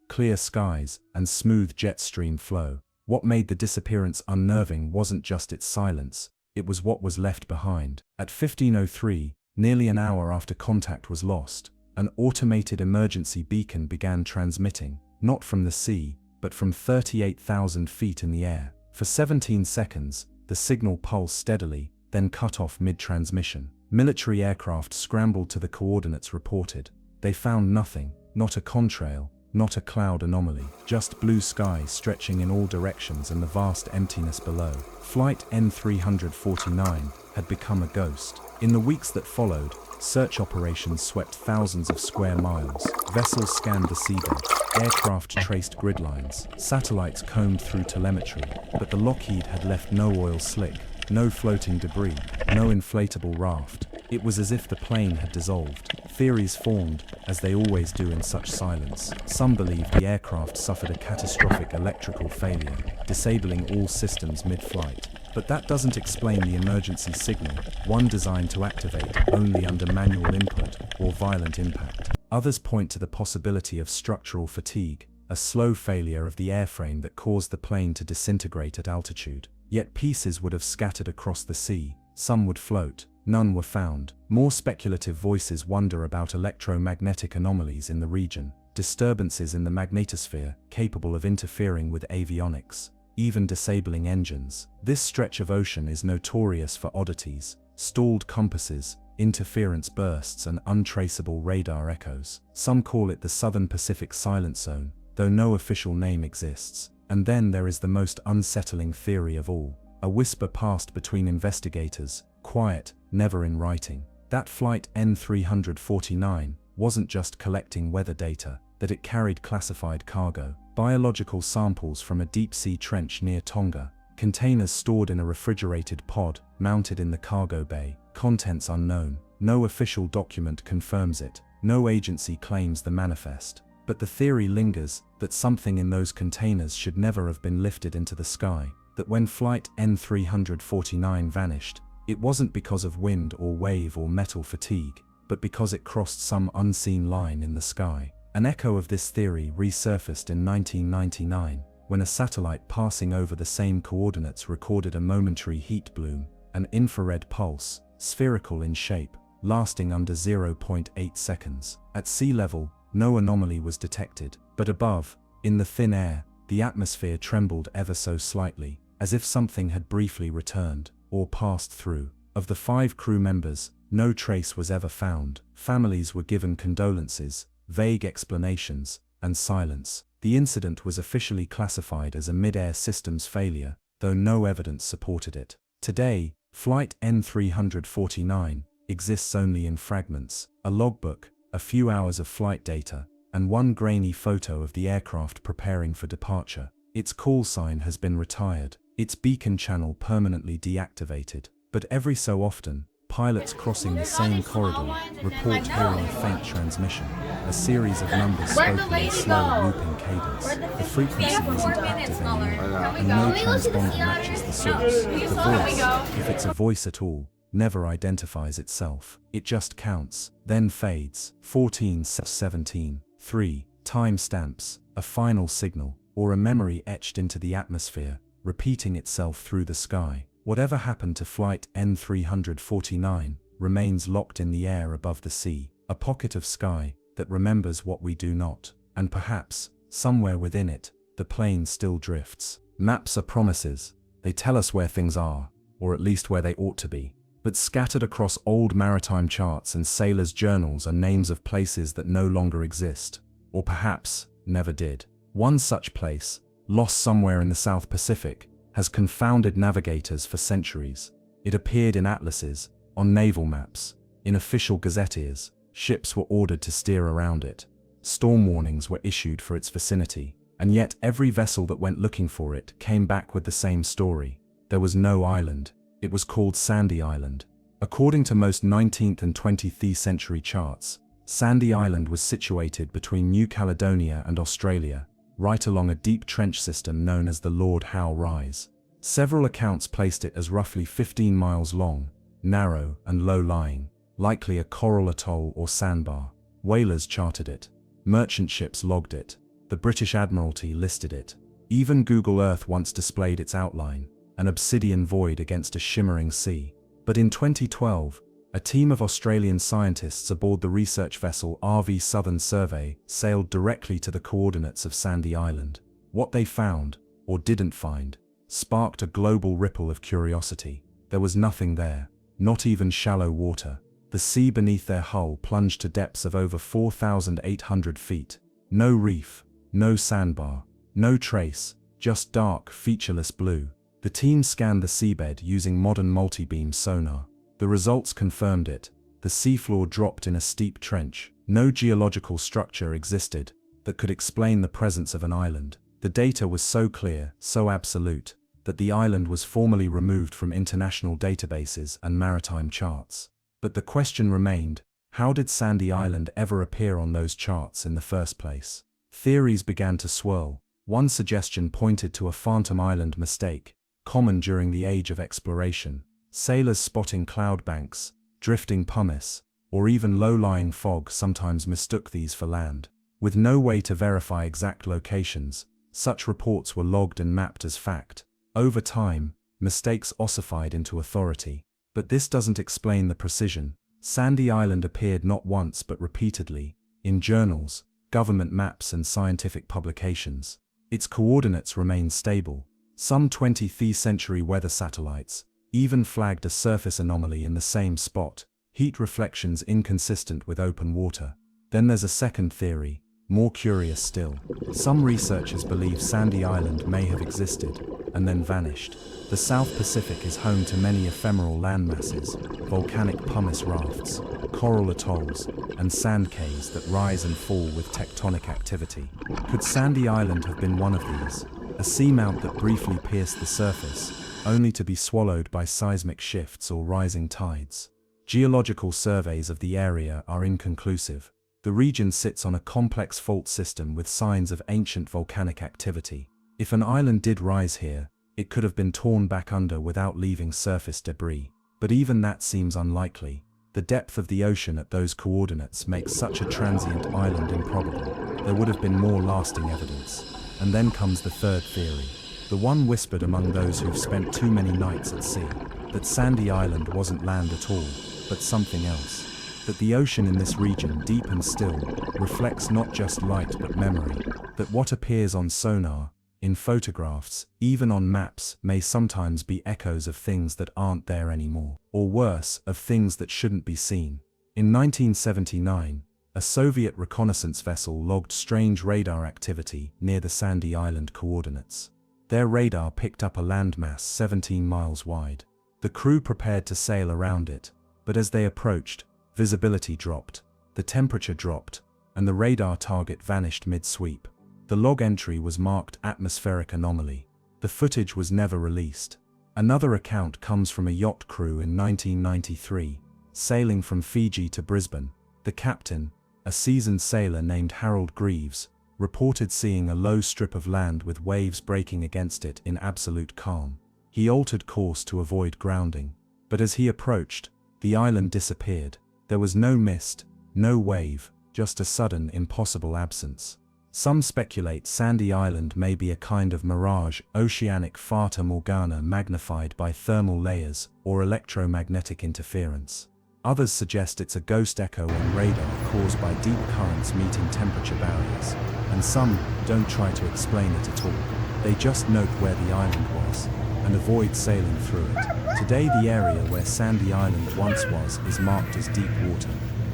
clear skies, and smooth jet stream flow. What made the disappearance unnerving wasn't just its silence, it was what was left behind. At 15:03, nearly an hour after contact was lost, an automated emergency beacon began transmitting, not from the sea, but from 38,000 feet in the air. For 17 seconds, the signal pulsed steadily, then cut off mid-transmission. Military aircraft scrambled to the coordinates reported. They found nothing, not a contrail, not a cloud anomaly, just blue sky stretching in all directions and the vast emptiness below. Flight N349 had become a ghost. In the weeks that followed, search operations swept thousands of square miles. Vessels scanned the seabed, aircraft traced grid lines, satellites combed through telemetry, but the Lockheed had left no oil slick, no floating debris, no inflatable raft. It was as if the plane had dissolved. Theories formed, as they always do in such silence. Some believed the aircraft suffered a catastrophic electrical failure, disabling all systems mid-flight. But that doesn't explain the emergency signal, one designed to activate only under manual input or violent impact. Others point to the possibility of structural fatigue, a slow failure of the airframe that caused the plane to disintegrate at altitude. Yet pieces would have scattered across the sea, some would float, none were found. More speculative voices wonder about electromagnetic anomalies in the region. disturbances in the magnetosphere capable of interfering with avionics, even disabling engines. This stretch of ocean is notorious for oddities, stalled compasses, interference bursts and untraceable radar echoes. Some call it the Southern Pacific Silent Zone, though no official name exists. And then there is the most unsettling theory of all. A whisper passed between investigators, quiet, never in writing, that Flight N349 wasn't just collecting weather data, that it carried classified cargo, biological samples from a deep-sea trench near Tonga, containers stored in a refrigerated pod mounted in the cargo bay, contents unknown. No official document confirms it, no agency claims the manifest. But the theory lingers that something in those containers should never have been lifted into the sky, that when Flight N349 vanished, it wasn't because of wind or wave or metal fatigue, but because it crossed some unseen line in the sky. An echo of this theory resurfaced in 1999, when a satellite passing over the same coordinates recorded a momentary heat bloom, an infrared pulse, spherical in shape, lasting under 0.8 seconds. At sea level, no anomaly was detected, but above, in the thin air, the atmosphere trembled ever so slightly, as if something had briefly returned, or passed through. Of the 5 crew members, no trace was ever found. Families were given condolences, vague explanations, and silence. The incident was officially classified as a mid-air systems failure, though no evidence supported it. Today, Flight N349 exists only in fragments, a logbook, a few hours of flight data, and one grainy photo of the aircraft preparing for departure. Its call sign has been retired, its beacon channel permanently deactivated, but every so often, pilots crossing the same corridor report hearing a faint transmission, a series of numbers spoken in slow looping cadence. The frequency isn't active anymore, and no transponder matches the source. The voice, if it's a voice at all, never identifies itself. It just counts, then fades. 14, 17, 3. Timestamps, a final signal, or a memory etched into the atmosphere, repeating itself through the sky. Whatever happened to Flight N349 remains locked in the air above the sea, a pocket of sky that remembers what we do not, and perhaps, somewhere within it, the plane still drifts. Maps are promises. They tell us where things are, or at least where they ought to be. But scattered across old maritime charts and sailors' journals are names of places that no longer exist, or perhaps never did. One such place, lost somewhere in the South Pacific, has confounded navigators for centuries. It appeared in atlases, on naval maps, in official gazetteers. Ships were ordered to steer around it. Storm warnings were issued for its vicinity, and yet every vessel that went looking for it came back with the same story. There was no island. It was called Sandy Island. According to most 19th and 20th century charts, Sandy Island was situated between New Caledonia and Australia, right along a deep trench system known as the Lord Howe Rise. Several accounts placed it as roughly 15 miles long, narrow and low-lying, likely a coral atoll or sandbar. Whalers charted it. Merchant ships logged it. The British Admiralty listed it. Even Google Earth once displayed its outline, an obsidian void against a shimmering sea. But in 2012, a team of Australian scientists aboard the research vessel RV Southern Survey sailed directly to the coordinates of Sandy Island. What they found, or didn't find, sparked a global ripple of curiosity. There was nothing there, not even shallow water. The sea beneath their hull plunged to depths of over 4,800 feet. No reef, no sandbar, no trace, just dark, featureless blue. The team scanned the seabed using modern multi-beam sonar. The results confirmed it. The seafloor dropped in a steep trench. No geological structure existed that could explain the presence of an island. The data was so clear, so absolute, that the island was formally removed from international databases and maritime charts. But the question remained, how did Sandy Island ever appear on those charts in the first place? Theories began to swirl. One suggestion pointed to a phantom island mistake, common during the age of exploration. Sailors spotting cloud banks, drifting pumice, or even low-lying fog sometimes mistook these for land. With no way to verify exact locations, such reports were logged and mapped as fact. Over time, mistakes ossified into authority. But this doesn't explain the precision. Sandy Island appeared not once but repeatedly, in journals, government maps and scientific publications. Its coordinates remain stable. Some 20th century weather satellites even flagged a surface anomaly in the same spot, heat reflections inconsistent with open water. Then there's a second theory, more curious still. Some researchers believe Sandy Island may have existed and then vanished. The South Pacific is home to many ephemeral landmasses, volcanic pumice rafts, coral atolls, and sand cays that rise and fall with tectonic activity. Could Sandy Island have been one of these? A seamount that briefly pierced the surface, only to be swallowed by seismic shifts or rising tides. Geological surveys of the area are inconclusive. The region sits on a complex fault system with signs of ancient volcanic activity. If an island did rise here, it could have been torn back under without leaving surface debris. But even that seems unlikely. The depth of the ocean at those coordinates makes such a transient island improbable. There would have been more lasting evidence. And then comes the third theory, the one whispered among those who've spent too many nights at sea, that Sandy Island wasn't land at all, but something else. That the ocean in this region, deep and still, reflects not just light but memory. That what appears on sonar, in photographs, even on maps, may sometimes be echoes of things that aren't there anymore. Or worse, of things that shouldn't be seen. In 1979, a Soviet reconnaissance vessel logged strange radar activity near the Sandy Island coordinates. Their radar picked up a landmass 17 miles wide. The crew prepared to sail around it, but as they approached, visibility dropped, the temperature dropped, and the radar target vanished mid-sweep. The log entry was marked atmospheric anomaly. The footage was never released. Another account comes from a yacht crew in 1993, sailing from Fiji to Brisbane. The captain, a seasoned sailor named Harold Greaves, reported seeing a low strip of land with waves breaking against it in absolute calm. He altered course to avoid grounding, but as he approached, the island disappeared. There was no mist, no wave, just a sudden, impossible absence. Some speculate Sandy Island may be a kind of mirage, oceanic fata morgana magnified by thermal layers or electromagnetic interference. Others suggest it's a ghost echo on radar caused by deep currents meeting temperature barriers. And some don't try to explain it at all. They just note where the island was and avoid sailing through it. Today the area where Sandy Island once was is marked as deep water.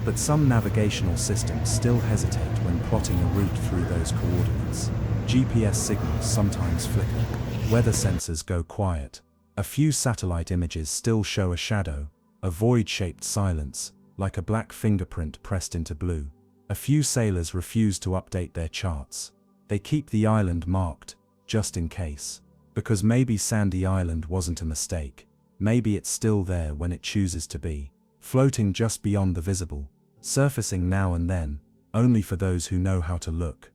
But some navigational systems still hesitate when plotting a route through those coordinates. GPS signals sometimes flicker. Weather sensors go quiet. A few satellite images still show a shadow, a void-shaped silence, like a black fingerprint pressed into blue. A few sailors refuse to update their charts. They keep the island marked, just in case. Because maybe Sandy Island wasn't a mistake. Maybe it's still there when it chooses to be. Floating just beyond the visible. Surfacing now and then, only for those who know how to look.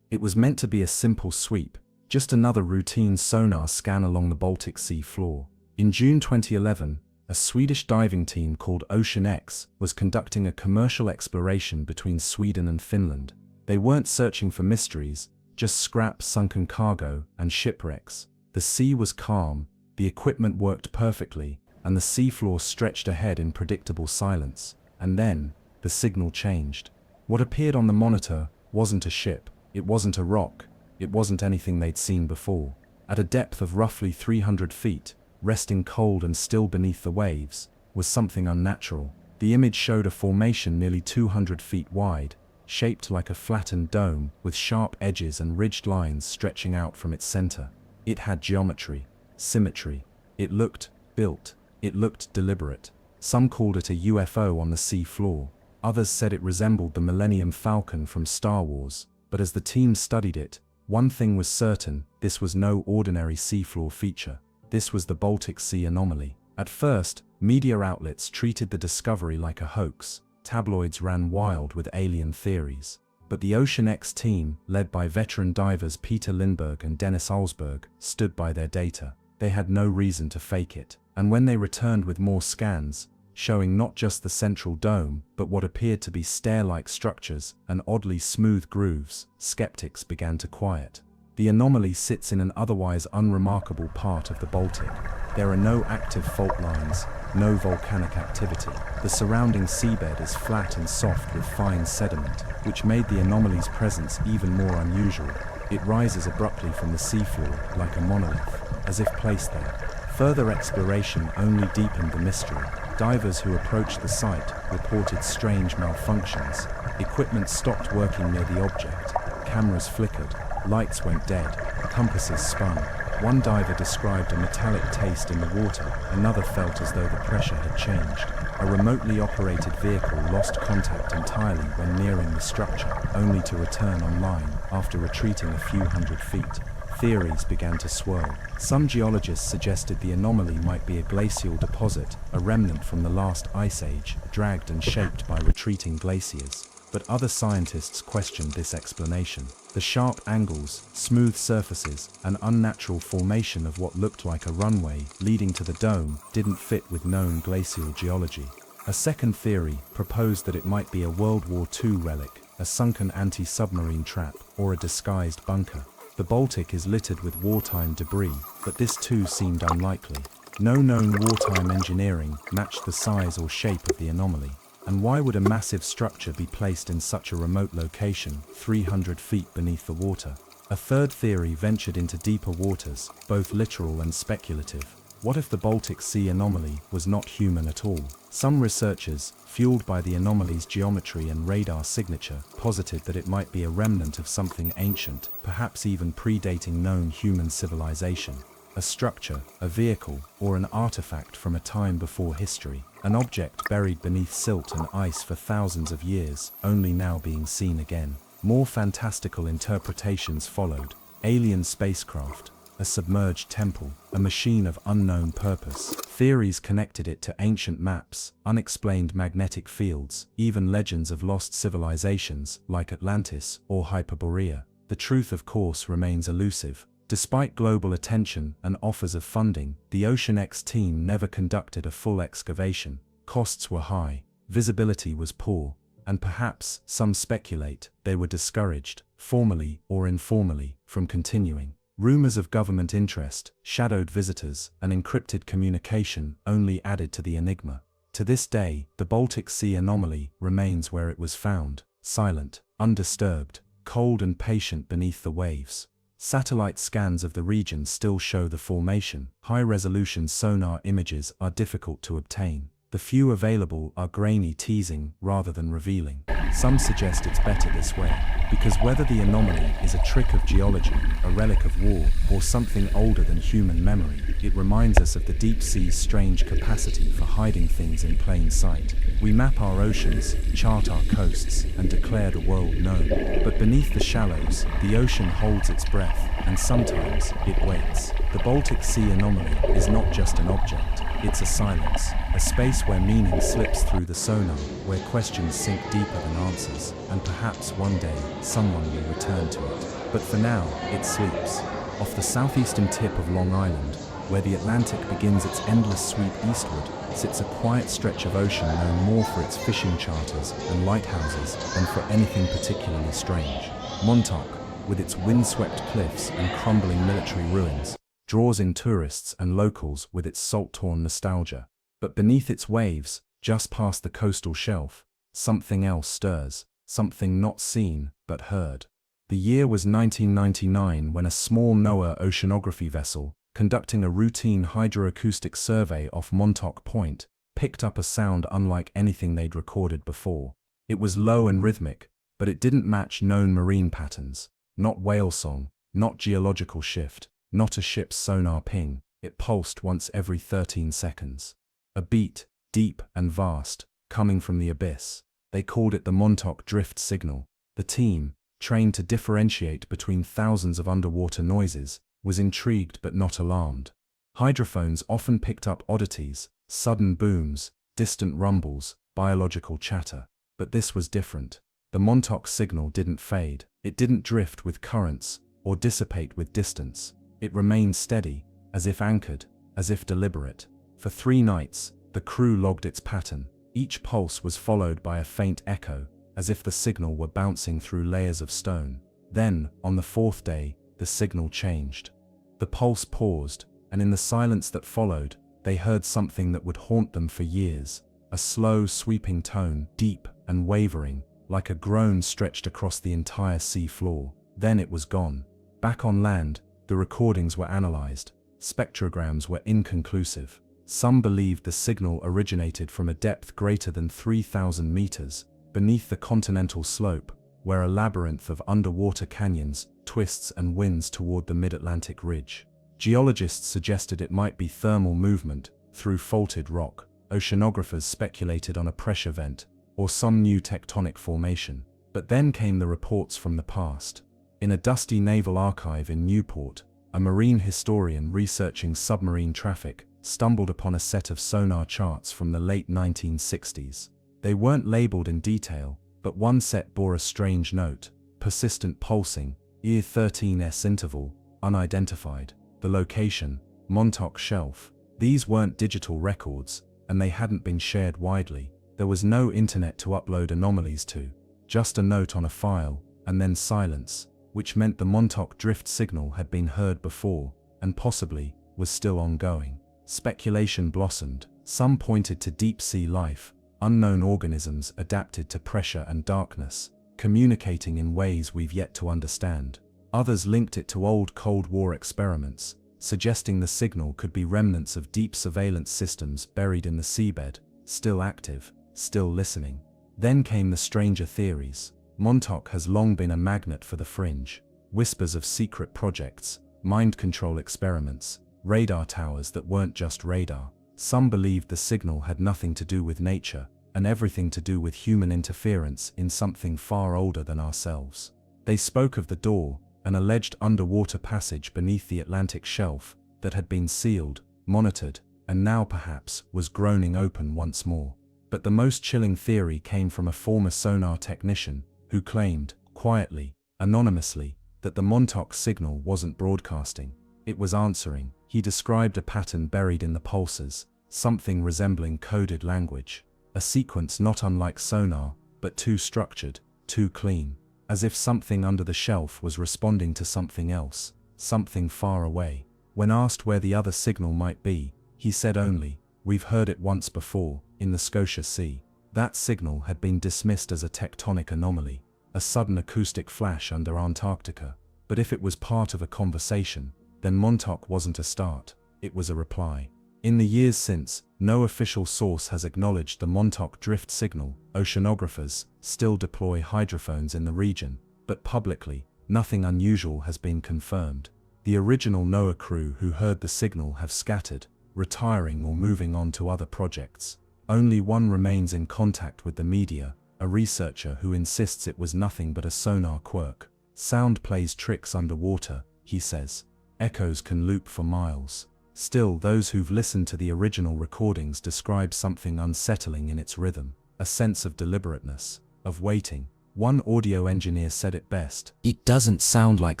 It was meant to be a simple sweep, just another routine sonar scan along the Baltic Sea floor. In June 2011, a Swedish diving team called Ocean X was conducting a commercial exploration between Sweden and Finland. They weren't searching for mysteries, just scrap, sunken cargo, and shipwrecks. The sea was calm, the equipment worked perfectly, and the seafloor stretched ahead in predictable silence. And then, the signal changed. What appeared on the monitor wasn't a ship, it wasn't a rock, it wasn't anything they'd seen before. At a depth of roughly 300 feet, resting cold and still beneath the waves, was something unnatural. The image showed a formation nearly 200 feet wide, shaped like a flattened dome, with sharp edges and ridged lines stretching out from its center. It had geometry, symmetry. It looked built. It looked deliberate. Some called it a UFO on the sea floor. Others said it resembled the Millennium Falcon from Star Wars. But as the team studied it, one thing was certain: this was no ordinary seafloor feature. This was the Baltic Sea anomaly. At first, media outlets treated the discovery like a hoax. Tabloids ran wild with alien theories. But the Ocean X team, led by veteran divers Peter Lindbergh and Dennis Alsberg, stood by their data. They had no reason to fake it. And when they returned with more scans, showing not just the central dome, but what appeared to be stair-like structures and oddly smooth grooves, skeptics began to quiet. The anomaly sits in an otherwise unremarkable part of the Baltic. There are no active fault lines, no volcanic activity. The surrounding seabed is flat and soft with fine sediment, which made the anomaly's presence even more unusual. It rises abruptly from the seafloor like a monolith, as if placed there. Further exploration only deepened the mystery. Divers who approached the site reported strange malfunctions. Equipment stopped working near the object. Cameras flickered. Lights went dead. Compasses spun. One diver described a metallic taste in the water. Another felt as though the pressure had changed. A remotely operated vehicle lost contact entirely when nearing the structure, only to return online after retreating a few hundred feet. Theories began to swirl. Some geologists suggested the anomaly might be a glacial deposit, a remnant from the last ice age, dragged and shaped by retreating glaciers. But other scientists questioned this explanation. The sharp angles, smooth surfaces, and unnatural formation of what looked like a runway leading to the dome didn't fit with known glacial geology. A second theory proposed that it might be a World War II relic, a sunken anti-submarine trap, or a disguised bunker. The Baltic is littered with wartime debris, but this too seemed unlikely. No known wartime engineering matched the size or shape of the anomaly. And why would a massive structure be placed in such a remote location, 300 feet beneath the water? A third theory ventured into deeper waters, both literal and speculative. What if the Baltic Sea anomaly was not human at all? Some researchers, fueled by the anomaly's geometry and radar signature, posited that it might be a remnant of something ancient, perhaps even predating known human civilization. A structure, a vehicle, or an artifact from a time before history. An object buried beneath silt and ice for thousands of years, only now being seen again. More fantastical interpretations followed. Alien spacecraft, a submerged temple, a machine of unknown purpose. Theories connected it to ancient maps, unexplained magnetic fields, even legends of lost civilizations like Atlantis or Hyperborea. The truth, of course, remains elusive. Despite global attention and offers of funding, the OceanX team never conducted a full excavation. Costs were high, visibility was poor, and perhaps, some speculate, they were discouraged, formally or informally, from continuing. Rumors of government interest, shadowed visitors, and encrypted communication only added to the enigma. To this day, the Baltic Sea anomaly remains where it was found, silent, undisturbed, cold and patient beneath the waves. Satellite scans of the region still show the formation. High-resolution sonar images are difficult to obtain. The few available are grainy teasing rather than revealing. Some suggest it's better this way, because whether the anomaly is a trick of geology, a relic of war, or something older than human memory, it reminds us of the deep sea's strange capacity for hiding things in plain sight. We map our oceans, chart our coasts, and declare the world known. But beneath the shallows, the ocean holds its breath, and sometimes it waits. The Baltic Sea anomaly is not just an object. It's a silence, a space where meaning slips through the sonar, where questions sink deeper than answers, and perhaps one day, someone will return to it. But for now, it sleeps. Off the southeastern tip of Long Island, where the Atlantic begins its endless sweep eastward, sits a quiet stretch of ocean known more for its fishing charters and lighthouses than for anything particularly strange. Montauk, with its windswept cliffs and crumbling military ruins, draws in tourists and locals with its salt-torn nostalgia. But beneath its waves, just past the coastal shelf, something else stirs, something not seen but heard. The year was 1999 when a small NOAA oceanography vessel, conducting a routine hydroacoustic survey off Montauk Point, picked up a sound unlike anything they'd recorded before. It was low and rhythmic, but it didn't match known marine patterns. Not whale song, not geological shift, not a ship's sonar ping. It pulsed once every 13 seconds. A beat, deep and vast, coming from the abyss. They called it the Montauk Drift Signal. The team, trained to differentiate between thousands of underwater noises, was intrigued but not alarmed. Hydrophones often picked up oddities, sudden booms, distant rumbles, biological chatter. But this was different. The Montauk signal didn't fade. It didn't drift with currents or dissipate with distance. It remained steady, as if anchored, as if deliberate. For 3 nights, the crew logged its pattern. Each pulse was followed by a faint echo, as if the signal were bouncing through layers of stone. Then, on the 4th day, the signal changed. The pulse paused, and in the silence that followed, they heard something that would haunt them for years. A slow, sweeping tone, deep and wavering, like a groan stretched across the entire sea floor. Then it was gone. Back on land, the recordings were analyzed. Spectrograms were inconclusive. Some believed the signal originated from a depth greater than 3,000 meters, beneath the continental slope, where a labyrinth of underwater canyons twists and winds toward the mid-Atlantic ridge. Geologists suggested it might be thermal movement through faulted rock. Oceanographers speculated on a pressure vent or some new tectonic formation. But then came the reports from the past. In a dusty naval archive in Newport, a marine historian researching submarine traffic stumbled upon a set of sonar charts from the late 1960s. They weren't labeled in detail, but one set bore a strange note: persistent pulsing, EER 13S interval, unidentified. The location, Montauk Shelf. These weren't digital records, and they hadn't been shared widely. There was no internet to upload anomalies to. Just a note on a file, and then silence, which meant the Montauk drift signal had been heard before, and possibly was still ongoing. Speculation blossomed. Some pointed to deep-sea life, unknown organisms adapted to pressure and darkness, communicating in ways we've yet to understand. Others linked it to old Cold War experiments, suggesting the signal could be remnants of deep surveillance systems buried in the seabed, still active, still listening. Then came the stranger theories. Montauk has long been a magnet for the fringe. Whispers of secret projects, mind control experiments, radar towers that weren't just radar. Some believed the signal had nothing to do with nature, and everything to do with human interference in something far older than ourselves. They spoke of the door, an alleged underwater passage beneath the Atlantic shelf that had been sealed, monitored, and now perhaps was groaning open once more. But the most chilling theory came from a former sonar technician who claimed, quietly, anonymously, that the Montauk signal wasn't broadcasting. It was answering. He described a pattern buried in the pulses, something resembling coded language. A sequence not unlike sonar, but too structured, too clean. As if something under the shelf was responding to something else, something far away. When asked where the other signal might be, he said only, "We've heard it once before, in the Scotia Sea." That signal had been dismissed as a tectonic anomaly, a sudden acoustic flash under Antarctica. But if it was part of a conversation, then Montauk wasn't a start, it was a reply. In the years since, no official source has acknowledged the Montauk drift signal. Oceanographers still deploy hydrophones in the region, but publicly, nothing unusual has been confirmed. The original NOAA crew who heard the signal have scattered, retiring or moving on to other projects. Only one remains in contact with the media, a researcher who insists it was nothing but a sonar quirk. Sound plays tricks underwater, he says. Echoes can loop for miles. Still, those who've listened to the original recordings describe something unsettling in its rhythm, a sense of deliberateness, of waiting. One audio engineer said it best: "It doesn't sound like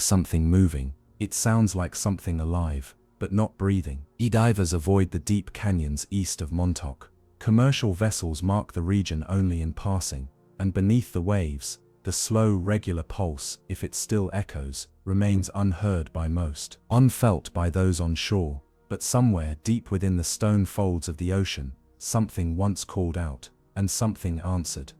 something moving, it sounds like something alive, but not breathing." Divers avoid the deep canyons east of Montauk. Commercial vessels mark the region only in passing, and beneath the waves, the slow, regular pulse, if it still echoes, remains unheard by most, unfelt by those on shore. But somewhere deep within the stone folds of the ocean, something once called out, and something answered.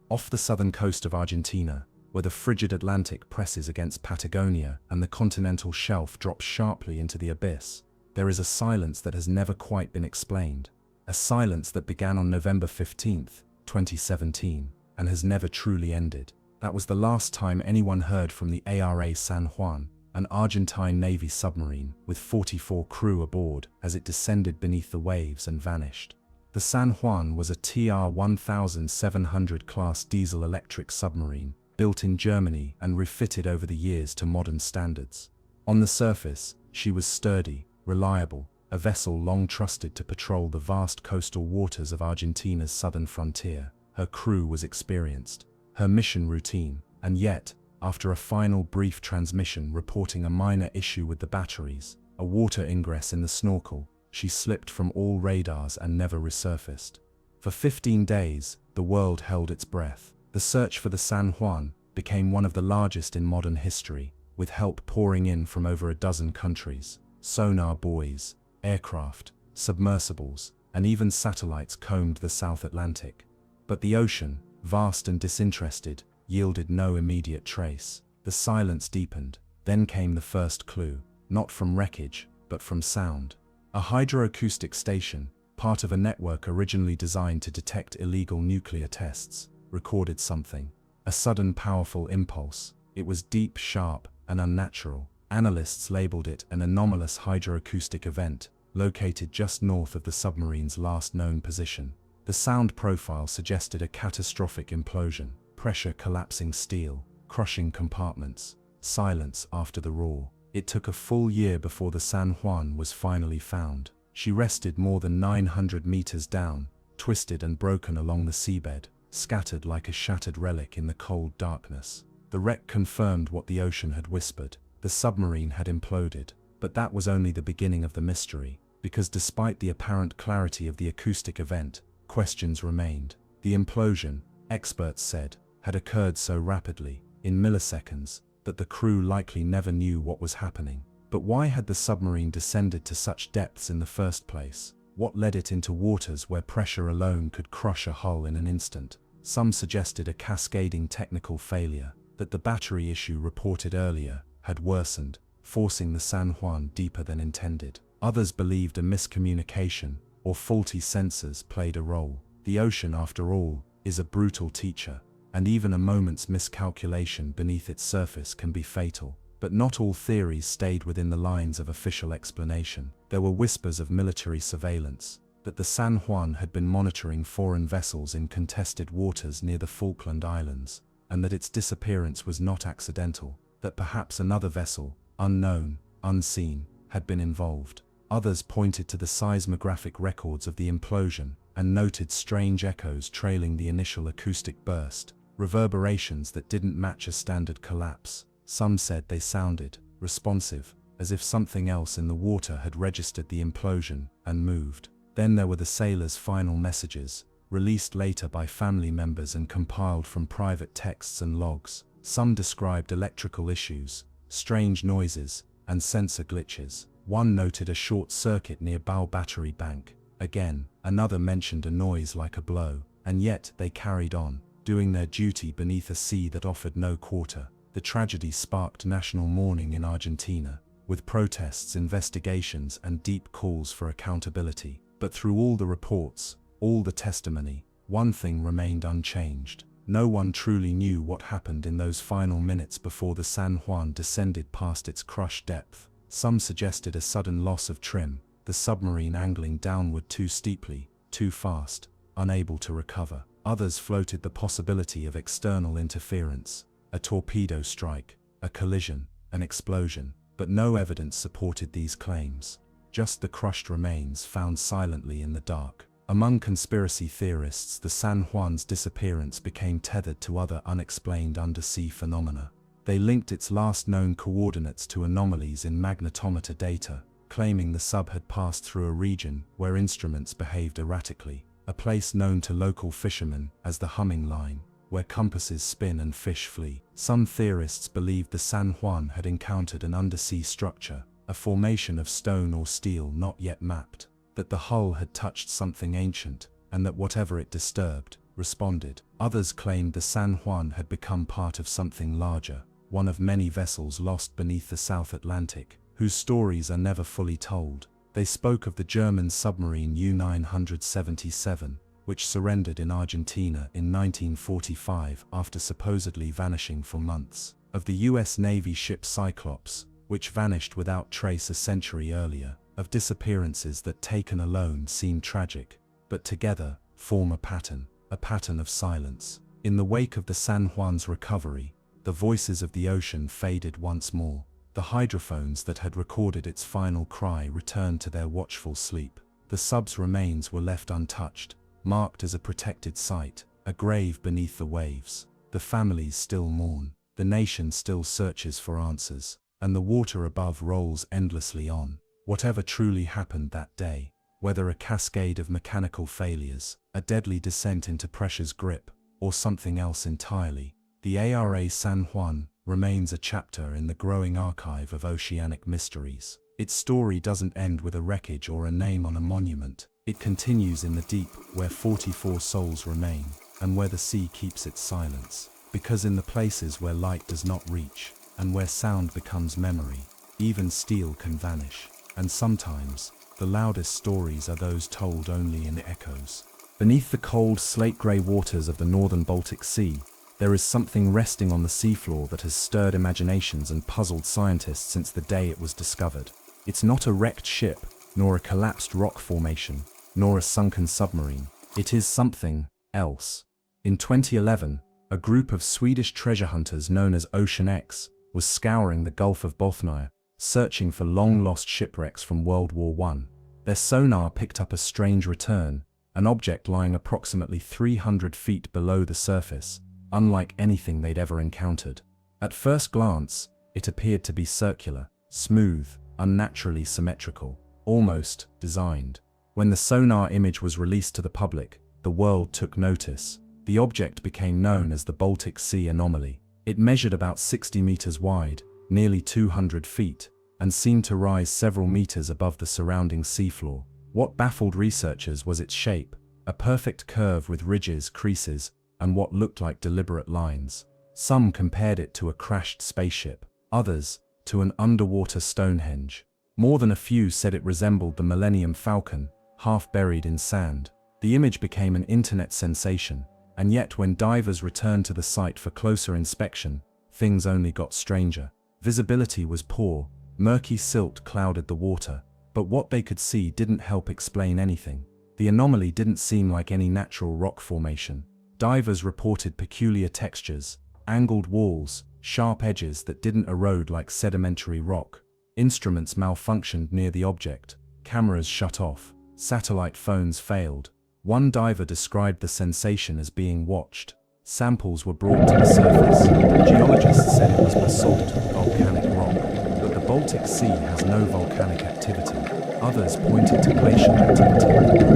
Off the southern coast of Argentina, where the frigid Atlantic presses against Patagonia and the continental shelf drops sharply into the abyss, there is a silence that has never quite been explained. A silence that began on November 15, 2017, and has never truly ended. That was the last time anyone heard from the ARA San Juan, an Argentine Navy submarine with 44 crew aboard, as it descended beneath the waves and vanished. The San Juan was a TR-1700 class diesel-electric submarine, built in Germany and refitted over the years to modern standards. On the surface, she was sturdy, reliable, a vessel long trusted to patrol the vast coastal waters of Argentina's southern frontier. Her crew was experienced, her mission routine, and yet, after a final brief transmission reporting a minor issue with the batteries, a water ingress in the snorkel, she slipped from all radars and never resurfaced. For 15 days, the world held its breath. The search for the San Juan became one of the largest in modern history, with help pouring in from over a dozen countries. Sonar buoys, aircraft, submersibles, and even satellites combed the South Atlantic. But the ocean, vast and disinterested, yielded no immediate trace. The silence deepened. Then came the first clue, not from wreckage, but from sound. A hydroacoustic station, part of a network originally designed to detect illegal nuclear tests, recorded something. A sudden powerful impulse. It was deep, sharp, and unnatural. Analysts labeled it an anomalous hydroacoustic event, located just north of the submarine's last known position. The sound profile suggested a catastrophic implosion, pressure collapsing steel, crushing compartments, silence after the roar. It took a full year before the San Juan was finally found. She rested more than 900 meters down, twisted and broken along the seabed, scattered like a shattered relic in the cold darkness. The wreck confirmed what the ocean had whispered. The submarine had imploded. But that was only the beginning of the mystery, because despite the apparent clarity of the acoustic event, questions remained. The implosion, experts said, had occurred so rapidly, in milliseconds, that the crew likely never knew what was happening. But why had the submarine descended to such depths in the first place? What led it into waters where pressure alone could crush a hull in an instant? Some suggested a cascading technical failure, that the battery issue reported earlier had worsened, forcing the San Juan deeper than intended. Others believed a miscommunication or faulty sensors played a role. The ocean, after all, is a brutal teacher, and even a moment's miscalculation beneath its surface can be fatal. But not all theories stayed within the lines of official explanation. There were whispers of military surveillance, that the San Juan had been monitoring foreign vessels in contested waters near the Falkland Islands, and that its disappearance was not accidental, that perhaps another vessel, unknown, unseen, had been involved. Others pointed to the seismographic records of the implosion and noted strange echoes trailing the initial acoustic burst, reverberations that didn't match a standard collapse. Some said they sounded responsive, as if something else in the water had registered the implosion and moved. Then there were the sailors' final messages, released later by family members and compiled from private texts and logs. Some described electrical issues, strange noises, and sensor glitches. One noted a short circuit near bow battery bank. Again, another mentioned a noise like a blow, and yet they carried on, doing their duty beneath a sea that offered no quarter. The tragedy sparked national mourning in Argentina, with protests, investigations, and deep calls for accountability. But through all the reports, all the testimony, one thing remained unchanged. No one truly knew what happened in those final minutes before the San Juan descended past its crushed depth. Some suggested a sudden loss of trim, the submarine angling downward too steeply, too fast, unable to recover. Others floated the possibility of external interference, a torpedo strike, a collision, an explosion, but no evidence supported these claims. Just the crushed remains found silently in the dark. Among conspiracy theorists, the San Juan's disappearance became tethered to other unexplained undersea phenomena. They linked its last known coordinates to anomalies in magnetometer data, claiming the sub had passed through a region where instruments behaved erratically, a place known to local fishermen as the humming line, where compasses spin and fish flee. Some theorists believed the San Juan had encountered an undersea structure, a formation of stone or steel not yet mapped, that the hull had touched something ancient, and that whatever it disturbed, responded. Others claimed the San Juan had become part of something larger, one of many vessels lost beneath the South Atlantic, whose stories are never fully told. They spoke of the German submarine U-977, which surrendered in Argentina in 1945 after supposedly vanishing for months, of the US Navy ship Cyclops, which vanished without trace a century earlier, of disappearances that taken alone seem tragic, but together form a pattern of silence. In the wake of the San Juan's recovery, the voices of the ocean faded once more. The hydrophones that had recorded its final cry returned to their watchful sleep. The sub's remains were left untouched, marked as a protected site, a grave beneath the waves. The families still mourn, the nation still searches for answers, and the water above rolls endlessly on. Whatever truly happened that day, whether a cascade of mechanical failures, a deadly descent into pressure's grip, or something else entirely, the ARA San Juan remains a chapter in the growing archive of oceanic mysteries. Its story doesn't end with a wreckage or a name on a monument. It continues in the deep, where 44 souls remain, and where the sea keeps its silence. Because in the places where light does not reach, and where sound becomes memory, even steel can vanish. And sometimes, the loudest stories are those told only in echoes. Beneath the cold, slate-grey waters of the northern Baltic Sea, there is something resting on the seafloor that has stirred imaginations and puzzled scientists since the day it was discovered. It's not a wrecked ship, nor a collapsed rock formation, nor a sunken submarine. It is something else. In 2011, a group of Swedish treasure hunters known as Ocean X was scouring the Gulf of Bothnia, searching for long-lost shipwrecks from World War I. Their sonar picked up a strange return, an object lying approximately 300 feet below the surface, unlike anything they'd ever encountered. At first glance, it appeared to be circular, smooth, unnaturally symmetrical, almost designed. When the sonar image was released to the public, the world took notice. The object became known as the Baltic Sea Anomaly. It measured about 60 meters wide, nearly 200 feet, and seemed to rise several meters above the surrounding seafloor. What baffled researchers was its shape, a perfect curve with ridges, creases, and what looked like deliberate lines. Some compared it to a crashed spaceship, others to an underwater Stonehenge. More than a few said it resembled the Millennium Falcon, half buried in sand. The image became an internet sensation, and yet when divers returned to the site for closer inspection, things only got stranger. Visibility was poor, murky silt clouded the water, but what they could see didn't help explain anything. The anomaly didn't seem like any natural rock formation. Divers reported peculiar textures, angled walls, sharp edges that didn't erode like sedimentary rock. Instruments malfunctioned near the object, cameras shut off, satellite phones failed. One diver described the sensation as being watched. Samples were brought to the surface. Geologists said it was basalt, volcanic rock, but the Baltic Sea has no volcanic activity. Others pointed to glacial activity,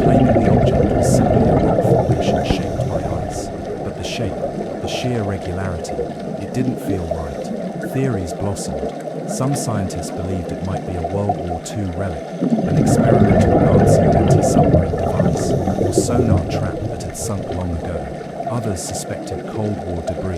claiming the object was simply a rock formation shaped by ice. But the shape, the sheer regularity, it didn't feel right. Theories blossomed. Some scientists believed it might be a World War II relic, an experimental Nazi anti-submarine device, or sonar trap that had sunk long ago. Others suspected Cold War debris,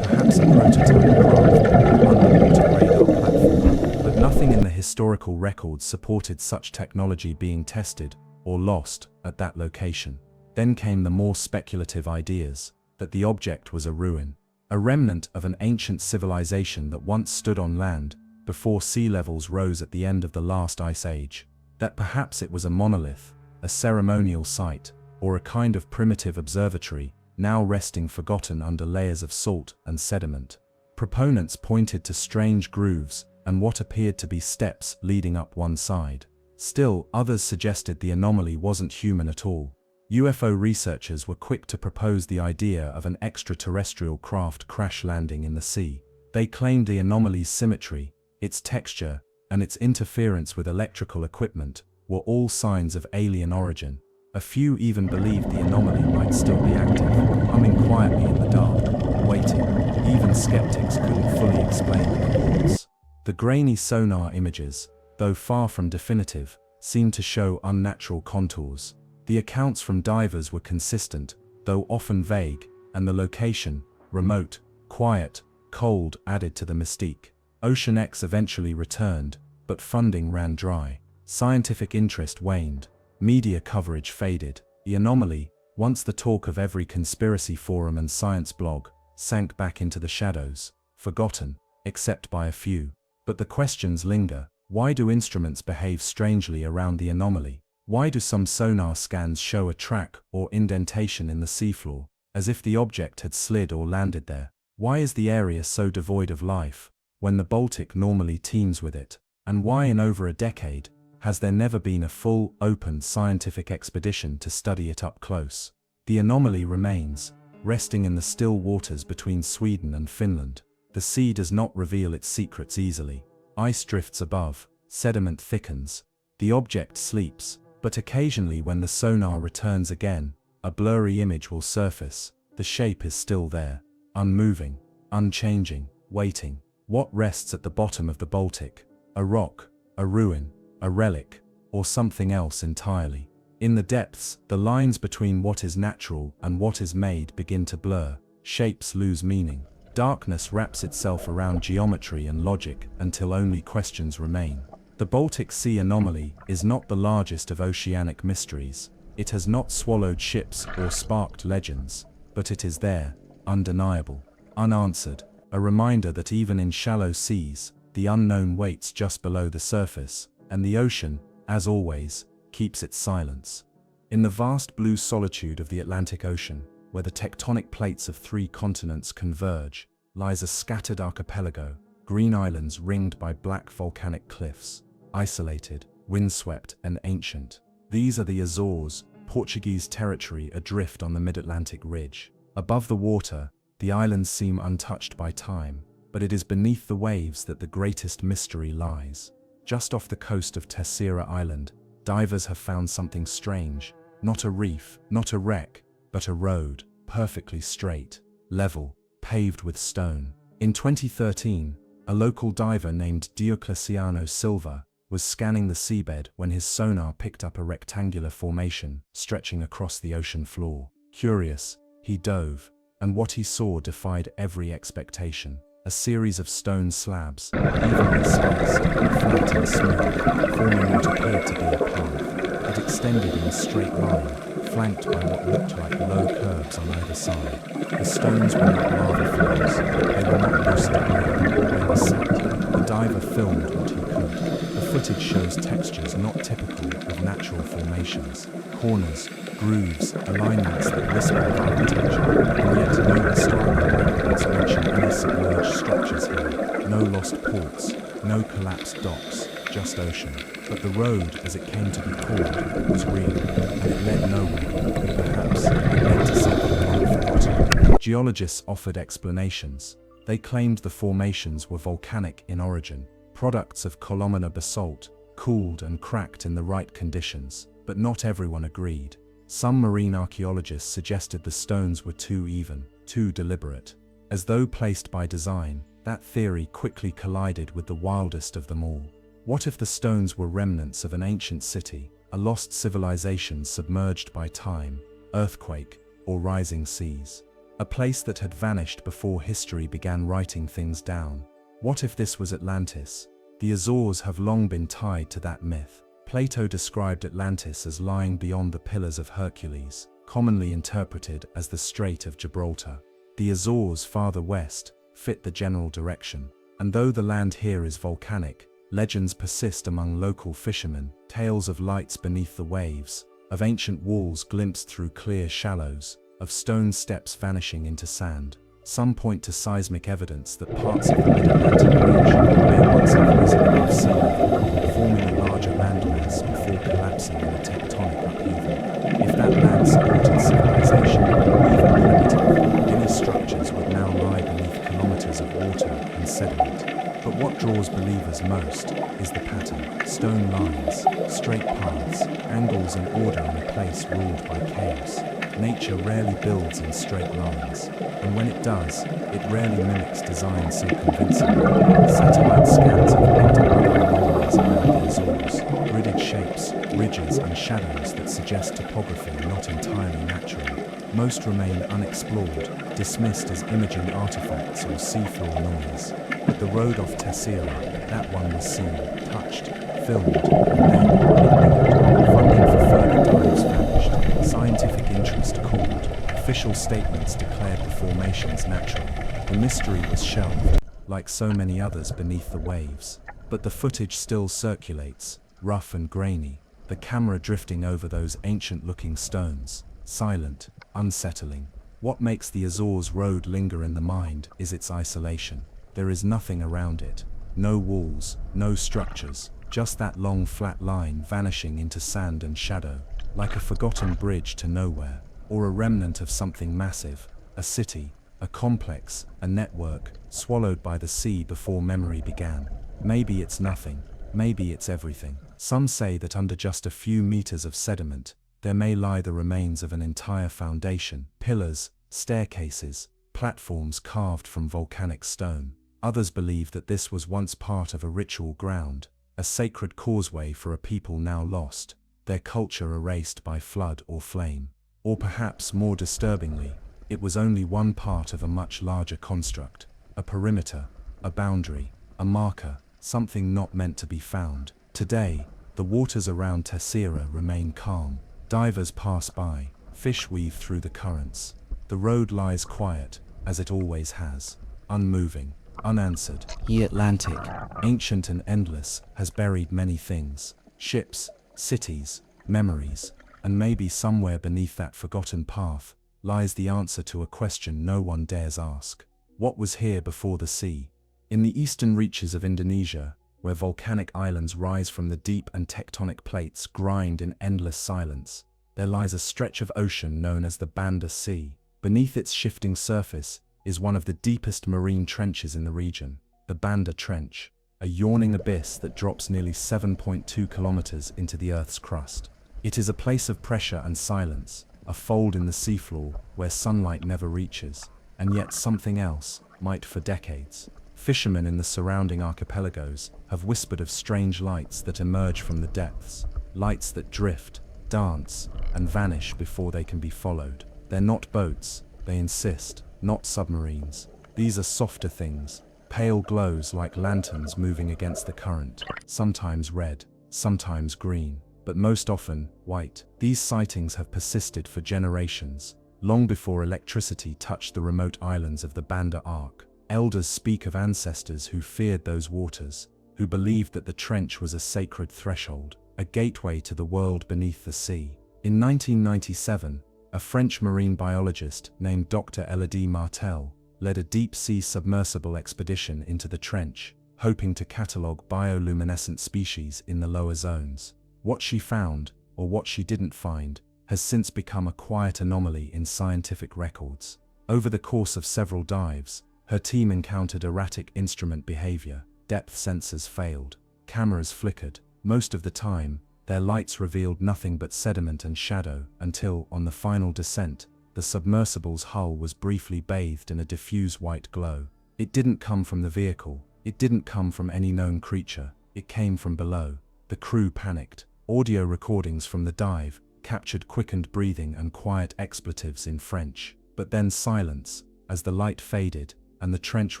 perhaps a prototype craft, underwater radar platform. But nothing in the historical records supported such technology being tested or lost at that location. Then came the more speculative ideas that the object was a ruin, a remnant of an ancient civilization that once stood on land before sea levels rose at the end of the last ice age. That perhaps it was a monolith, a ceremonial site, or a kind of primitive observatory, now resting forgotten under layers of salt and sediment. Proponents pointed to strange grooves and what appeared to be steps leading up one side. Still, others suggested the anomaly wasn't human at all. UFO researchers were quick to propose the idea of an extraterrestrial craft crash landing in the sea. They claimed the anomaly's symmetry, its texture, and its interference with electrical equipment were all signs of alien origin. A few even believed the anomaly might still be active, humming quietly in the dark, waiting. Even skeptics couldn't fully explain the reports. The grainy sonar images, though far from definitive, seemed to show unnatural contours. The accounts from divers were consistent, though often vague, and the location, remote, quiet, cold, added to the mystique. Ocean X eventually returned, but funding ran dry. Scientific interest waned. Media coverage faded. The anomaly, once the talk of every conspiracy forum and science blog, sank back into the shadows, forgotten, except by a few. But the questions linger. Why do instruments behave strangely around the anomaly? Why do some sonar scans show a track or indentation in the seafloor, as if the object had slid or landed there? Why is the area so devoid of life, when the Baltic normally teems with it? And why in over a decade, has there never been a full, open scientific expedition to study it up close? The anomaly remains, resting in the still waters between Sweden and Finland. The sea does not reveal its secrets easily. Ice drifts above, sediment thickens. The object sleeps, but occasionally when the sonar returns again, a blurry image will surface. The shape is still there, unmoving, unchanging. waiting. What rests at the bottom of the Baltic? A rock, a ruin, a relic, or something else entirely? In the depths, the lines between what is natural and what is made begin to blur. Shapes lose meaning. Darkness wraps itself around geometry and logic until only questions remain. The Baltic Sea anomaly is not the largest of oceanic mysteries. It has not swallowed ships or sparked legends, but it is there, undeniable, unanswered, a reminder that even in shallow seas, the unknown waits just below the surface, and the ocean, as always, keeps its silence. In the vast blue solitude of the Atlantic Ocean, where the tectonic plates of 3 continents converge, lies a scattered archipelago, green islands ringed by black volcanic cliffs, isolated, windswept, and ancient. These are the Azores, Portuguese territory adrift on the mid-Atlantic ridge. Above the water, the islands seem untouched by time, but it is beneath the waves that the greatest mystery lies. Just off the coast of Terceira Island, divers have found something strange. Not a reef, not a wreck, but a road, perfectly straight, level, paved with stone. In 2013, a local diver named Diocleciano Silva was scanning the seabed when his sonar picked up a rectangular formation stretching across the ocean floor. Curious, he dove, and what he saw defied every expectation. A series of stone slabs, evenly spaced, flat and smooth, forming what appeared to be a path. It extended in a straight line, flanked by what looked like low curves on either side. The stones were not lava flows, they were not loose debris, they were set. The diver filmed what he could. The footage shows textures not typical of natural formations, corners, grooves, alignments that whisper of architecture, and yet no historical records mention any submerged structures here. No lost ports, no collapsed docks, just ocean. But the road, as it came to be called, was real, and it led nowhere. Perhaps it led to something long forgotten. Geologists offered explanations. They claimed the formations were volcanic in origin, products of columnar basalt, cooled and cracked in the right conditions, but not everyone agreed. Some marine archaeologists suggested the stones were too even, too deliberate. As though placed by design, that theory quickly collided with the wildest of them all. What if the stones were remnants of an ancient city, a lost civilization submerged by time, earthquake, or rising seas? A place that had vanished before history began writing things down. What if this was Atlantis? The Azores have long been tied to that myth. Plato described Atlantis as lying beyond the Pillars of Hercules, commonly interpreted as the Strait of Gibraltar. The Azores farther west fit the general direction, and though the land here is volcanic, legends persist among local fishermen, tales of lights beneath the waves, of ancient walls glimpsed through clear shallows, of stone steps vanishing into sand. Some point to seismic evidence that parts of the mid-Atlantic ridge may once have risen above sea level, forming a larger landmass before collapsing in a tectonic upheaval. If that land supported civilization, even primitive, many structures would now lie beneath kilometers of water and sediment. But what draws believers most is the pattern. Stone lines, straight paths, angles and order in a place ruled by chaos. Nature rarely builds in straight lines, and when it does, it rarely mimics design so convincingly. Satellite scans have picked up other anomalies around the Azores, gridded shapes, ridges and shadows that suggest topography not entirely natural. Most remain unexplored, dismissed as imaging artifacts or seafloor noise. But the road off Terceira, that one was seen, touched, filmed, and then ignored. Funding for further dives vanished. Scientific interest cooled. Official statements declared the formations natural. The mystery was shelved, like so many others beneath the waves. But the footage still circulates, rough and grainy, the camera drifting over those ancient-looking stones, silent, unsettling. What makes the Azores road linger in the mind is its isolation. There is nothing around it. No walls, no structures, just that long flat line vanishing into sand and shadow, like a forgotten bridge to nowhere, or a remnant of something massive, a city, a complex, a network, swallowed by the sea before memory began. Maybe it's nothing, maybe it's everything. Some say that under just a few meters of sediment, there may lie the remains of an entire foundation, pillars, staircases, platforms carved from volcanic stone. Others believe that this was once part of a ritual ground, a sacred causeway for a people now lost, their culture erased by flood or flame. Or perhaps more disturbingly, it was only one part of a much larger construct, a perimeter, a boundary, a marker, something not meant to be found. Today, the waters around Tessera remain calm. Divers pass by, fish weave through the currents. The road lies quiet, as it always has, unmoving, unanswered. The Atlantic, Ancient and endless, has buried many things: ships, cities, memories, and maybe somewhere beneath that forgotten path lies the answer to a question no one dares ask. What was here before the sea? In the eastern reaches of Indonesia, where volcanic islands rise from the deep and tectonic plates grind in endless silence, there lies a stretch of ocean known as the Banda Sea. Beneath its shifting surface is one of the deepest marine trenches in the region, the Banda Trench, a yawning abyss that drops nearly 7.2 kilometers into the Earth's crust. It is a place of pressure and silence, a fold in the seafloor where sunlight never reaches, and yet something else might for decades. Fishermen in the surrounding archipelagos have whispered of strange lights that emerge from the depths, lights that drift, dance, and vanish before they can be followed. They're not boats, they insist, not submarines. These are softer things, pale glows like lanterns moving against the current, sometimes red, sometimes green, but most often white. These sightings have persisted for generations, long before electricity touched the remote islands of the Banda Arc. Elders speak of ancestors who feared those waters, who believed that the trench was a sacred threshold, a gateway to the world beneath the sea. In 1997, a French marine biologist named Dr. Elodie Martel led a deep-sea submersible expedition into the trench, hoping to catalogue bioluminescent species in the lower zones. What she found, or what she didn't find, has since become a quiet anomaly in scientific records. Over the course of several dives, her team encountered erratic instrument behavior, depth sensors failed, cameras flickered. Most of the time, their lights revealed nothing but sediment and shadow until, on the final descent, the submersible's hull was briefly bathed in a diffuse white glow. It didn't come from the vehicle, it didn't come from any known creature, it came from below. The crew panicked. Audio recordings from the dive captured quickened breathing and quiet expletives in French, but then silence, as the light faded and the trench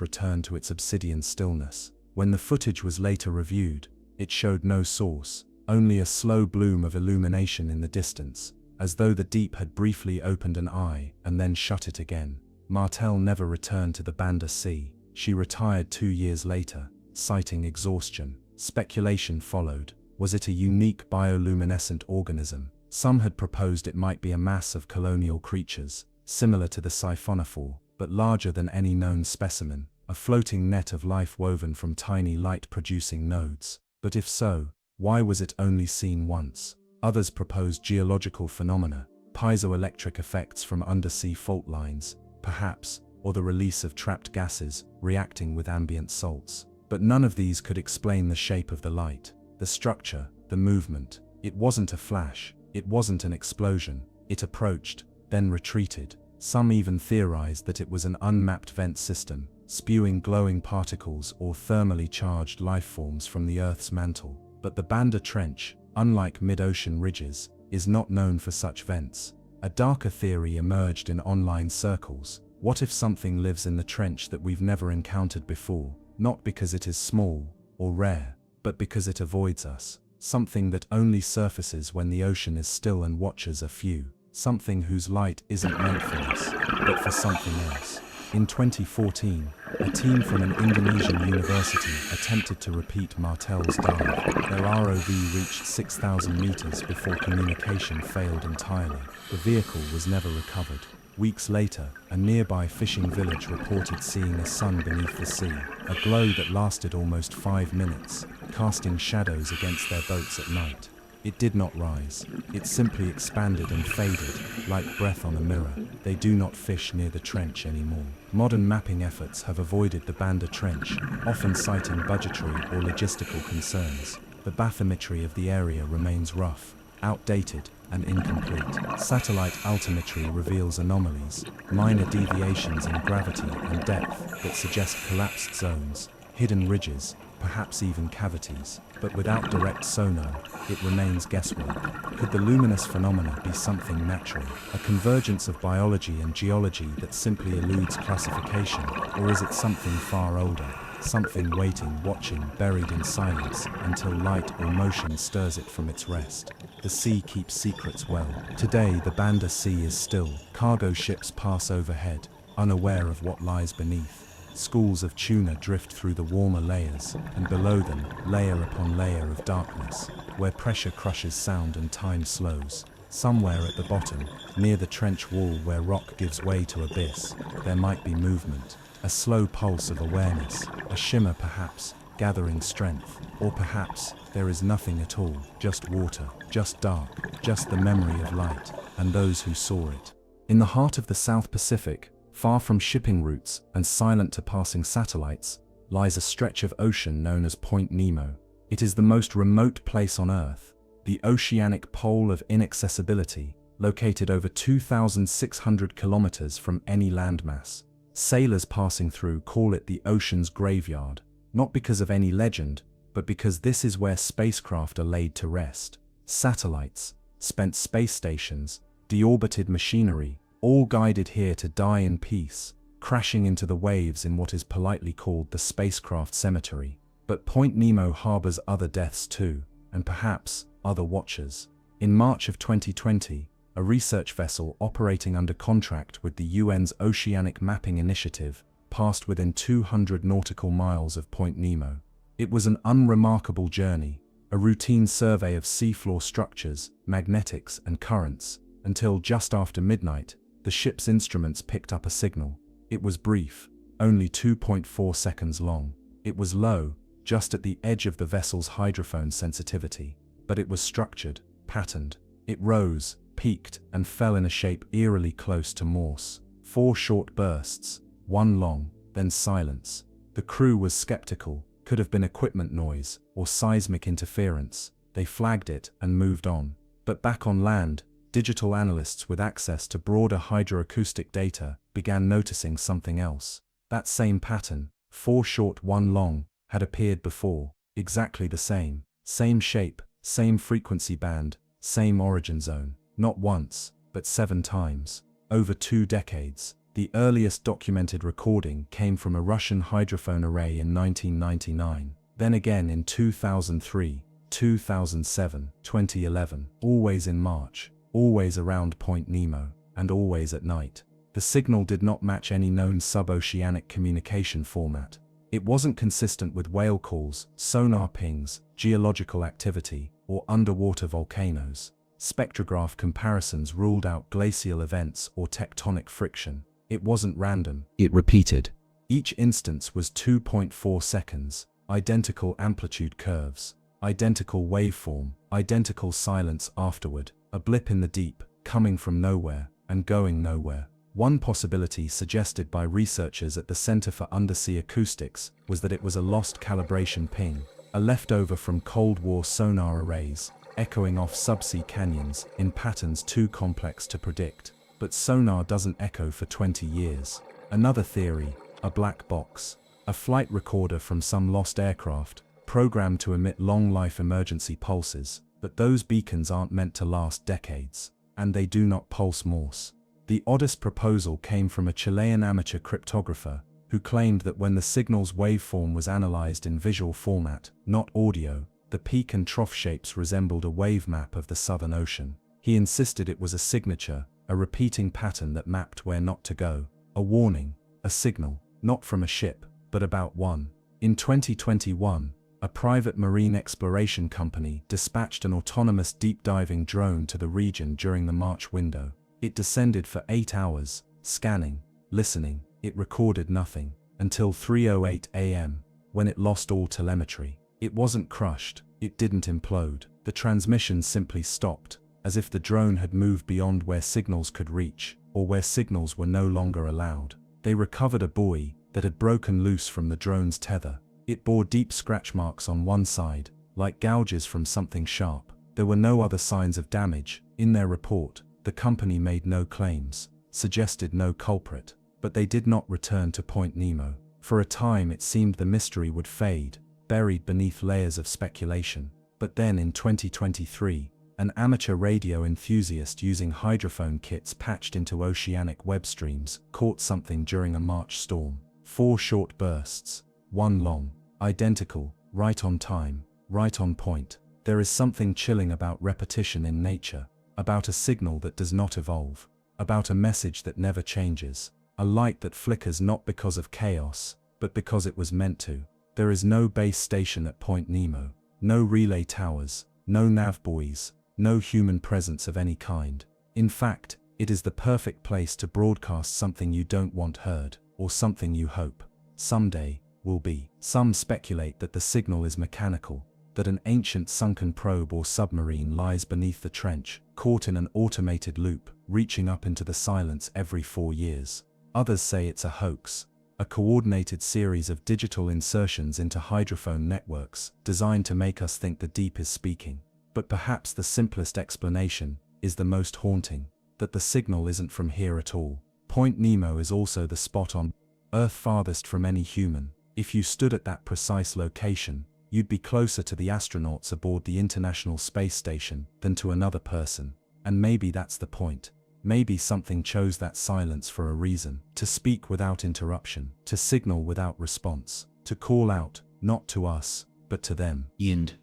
returned to its obsidian stillness. When the footage was later reviewed, it showed no source, only a slow bloom of illumination in the distance, as though the deep had briefly opened an eye and then shut it again. Martel never returned to the Banda Sea. She retired 2 years later, citing exhaustion. Speculation followed. Was it a unique bioluminescent organism? Some had proposed it might be a mass of colonial creatures, similar to the siphonophore, but larger than any known specimen, a floating net of life woven from tiny light-producing nodes. But if so, why was it only seen once? Others proposed geological phenomena, piezoelectric effects from undersea fault lines, perhaps, or the release of trapped gases reacting with ambient salts. But none of these could explain the shape of the light, the structure, the movement. It wasn't a flash, it wasn't an explosion. It approached, then retreated. Some even theorized that it was an unmapped vent system, spewing glowing particles or thermally charged lifeforms from the Earth's mantle. But the Banda Trench, unlike mid-ocean ridges, is not known for such vents. A darker theory emerged in online circles. What if something lives in the trench that we've never encountered before, not because it is small or rare, but because it avoids us? Something that only surfaces when the ocean is still and watchers are few. Something whose light isn't meant for us, but for something else. In 2014, a team from an Indonesian university attempted to repeat Martel's dive. Their ROV reached 6,000 meters before communication failed entirely. The vehicle was never recovered. Weeks later, a nearby fishing village reported seeing a sun beneath the sea, a glow that lasted almost 5 minutes, casting shadows against their boats at night. It did not rise. It simply expanded and faded, like breath on a mirror. They do not fish near the trench anymore. Modern mapping efforts have avoided the Banda Trench, often citing budgetary or logistical concerns. The bathymetry of the area remains rough. outdated, and incomplete. Satellite altimetry reveals anomalies, minor deviations in gravity and depth that suggest collapsed zones, hidden ridges, perhaps even cavities. But without direct sonar, it remains guesswork. Could the luminous phenomena be something natural, a convergence of biology and geology that simply eludes classification, or is it something far older? Something waiting, watching, buried in silence, until light or motion stirs it from its rest. The sea keeps secrets well. Today, the Banda Sea is still. Cargo ships pass overhead, unaware of what lies beneath. Schools of tuna drift through the warmer layers, and below them, layer upon layer of darkness, where pressure crushes sound and time slows. Somewhere at the bottom, near the trench wall where rock gives way to abyss, there might be movement. A slow pulse of awareness, a shimmer perhaps, gathering strength. Or perhaps, there is nothing at all, just water, just dark, just the memory of light, and those who saw it. In the heart of the South Pacific, far from shipping routes and silent to passing satellites, lies a stretch of ocean known as Point Nemo. It is the most remote place on Earth, the oceanic pole of inaccessibility, located over 2,600 kilometers from any landmass. Sailors passing through call it the ocean's graveyard, not because of any legend, but because this is where spacecraft are laid to rest. Satellites, spent space stations, deorbited machinery, all guided here to die in peace, crashing into the waves in what is politely called the spacecraft cemetery. But Point Nemo harbors other deaths too, and perhaps other watchers. In March of 2020, a research vessel operating under contract with the UN's Oceanic Mapping Initiative passed within 200 nautical miles of Point Nemo. It was an unremarkable journey, a routine survey of seafloor structures, magnetics, and currents, until just after midnight, the ship's instruments picked up a signal. It was brief, only 2.4 seconds long. It was low, just at the edge of the vessel's hydrophone sensitivity, but it was structured, patterned. It rose, peaked, and fell in a shape eerily close to Morse. 4 short bursts, one long, then silence. The crew was skeptical. Could have been equipment noise or seismic interference. They flagged it and moved on. But back on land, digital analysts with access to broader hydroacoustic data began noticing something else. That same pattern, 4 short, 1 long, had appeared before. Exactly the same. Same shape, same frequency band, same origin zone. Not once, but 7 times. Over 2 decades. The earliest documented recording came from a Russian hydrophone array in 1999. Then again in 2003, 2007, 2011. Always in March, always around Point Nemo, and always at night. The signal did not match any known sub-oceanic communication format. It wasn't consistent with whale calls, sonar pings, geological activity, or underwater volcanoes. Spectrograph comparisons ruled out glacial events or tectonic friction. It wasn't random. It repeated. Each instance was 2.4 seconds, identical amplitude curves, identical waveform, identical silence afterward, a blip in the deep, coming from nowhere and going nowhere. One possibility suggested by researchers at the Center for Undersea Acoustics was that it was a lost calibration ping, a leftover from Cold War sonar arrays, echoing off subsea canyons in patterns too complex to predict. But sonar doesn't echo for 20 years. Another theory, a black box, a flight recorder from some lost aircraft, programmed to emit long-life emergency pulses, but those beacons aren't meant to last decades, and they do not pulse Morse. The oddest proposal came from a Chilean amateur cryptographer, who claimed that when the signal's waveform was analyzed in visual format, not audio, the peak and trough shapes resembled a wave map of the Southern Ocean. He insisted it was a signature, a repeating pattern that mapped where not to go, a warning, a signal, not from a ship, but about one. In 2021, a private marine exploration company dispatched an autonomous deep-diving drone to the region during the March window. It descended for 8 hours, scanning, listening. It recorded nothing, until 3:08 a.m., when it lost all telemetry. It wasn't crushed, it didn't implode. The transmission simply stopped, as if the drone had moved beyond where signals could reach, or where signals were no longer allowed. They recovered a buoy that had broken loose from the drone's tether. It bore deep scratch marks on one side, like gouges from something sharp. There were no other signs of damage. In their report, the company made no claims, suggested no culprit, but they did not return to Point Nemo. For a time it seemed the mystery would fade, buried beneath layers of speculation. But then in 2023, an amateur radio enthusiast using hydrophone kits patched into oceanic web streams caught something during a March storm. 4 short bursts, one long, identical, right on time, right on point. There is something chilling about repetition in nature, about a signal that does not evolve, about a message that never changes, a light that flickers not because of chaos, but because it was meant to. There is no base station at Point Nemo, no relay towers, no nav buoys, no human presence of any kind. In fact, it is the perfect place to broadcast something you don't want heard, or something you hope someday will be. Some speculate that the signal is mechanical, that an ancient sunken probe or submarine lies beneath the trench, caught in an automated loop, reaching up into the silence every 4 years. Others say it's a hoax, a coordinated series of digital insertions into hydrophone networks designed to make us think the deep is speaking. But perhaps the simplest explanation is the most haunting, that the signal isn't from here at all. Point Nemo is also the spot on Earth farthest from any human. If you stood at that precise location, you'd be closer to the astronauts aboard the International Space Station than to another person. And maybe that's the point. Maybe something chose that silence for a reason, to speak without interruption, to signal without response, to call out, not to us, but to them. End.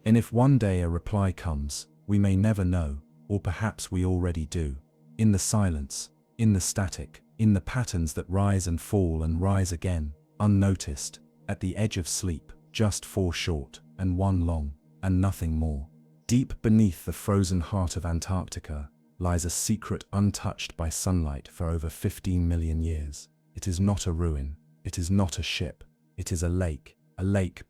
And if one day a reply comes, we may never know, or perhaps we already do. In the silence, in the static, in the patterns that rise and fall and rise again, unnoticed, at the edge of sleep, just 4 short, and 1 long, and nothing more. Deep beneath the frozen heart of Antarctica lies a secret untouched by sunlight for over 15 million years. It is not a ruin, it is not a ship, it is a lake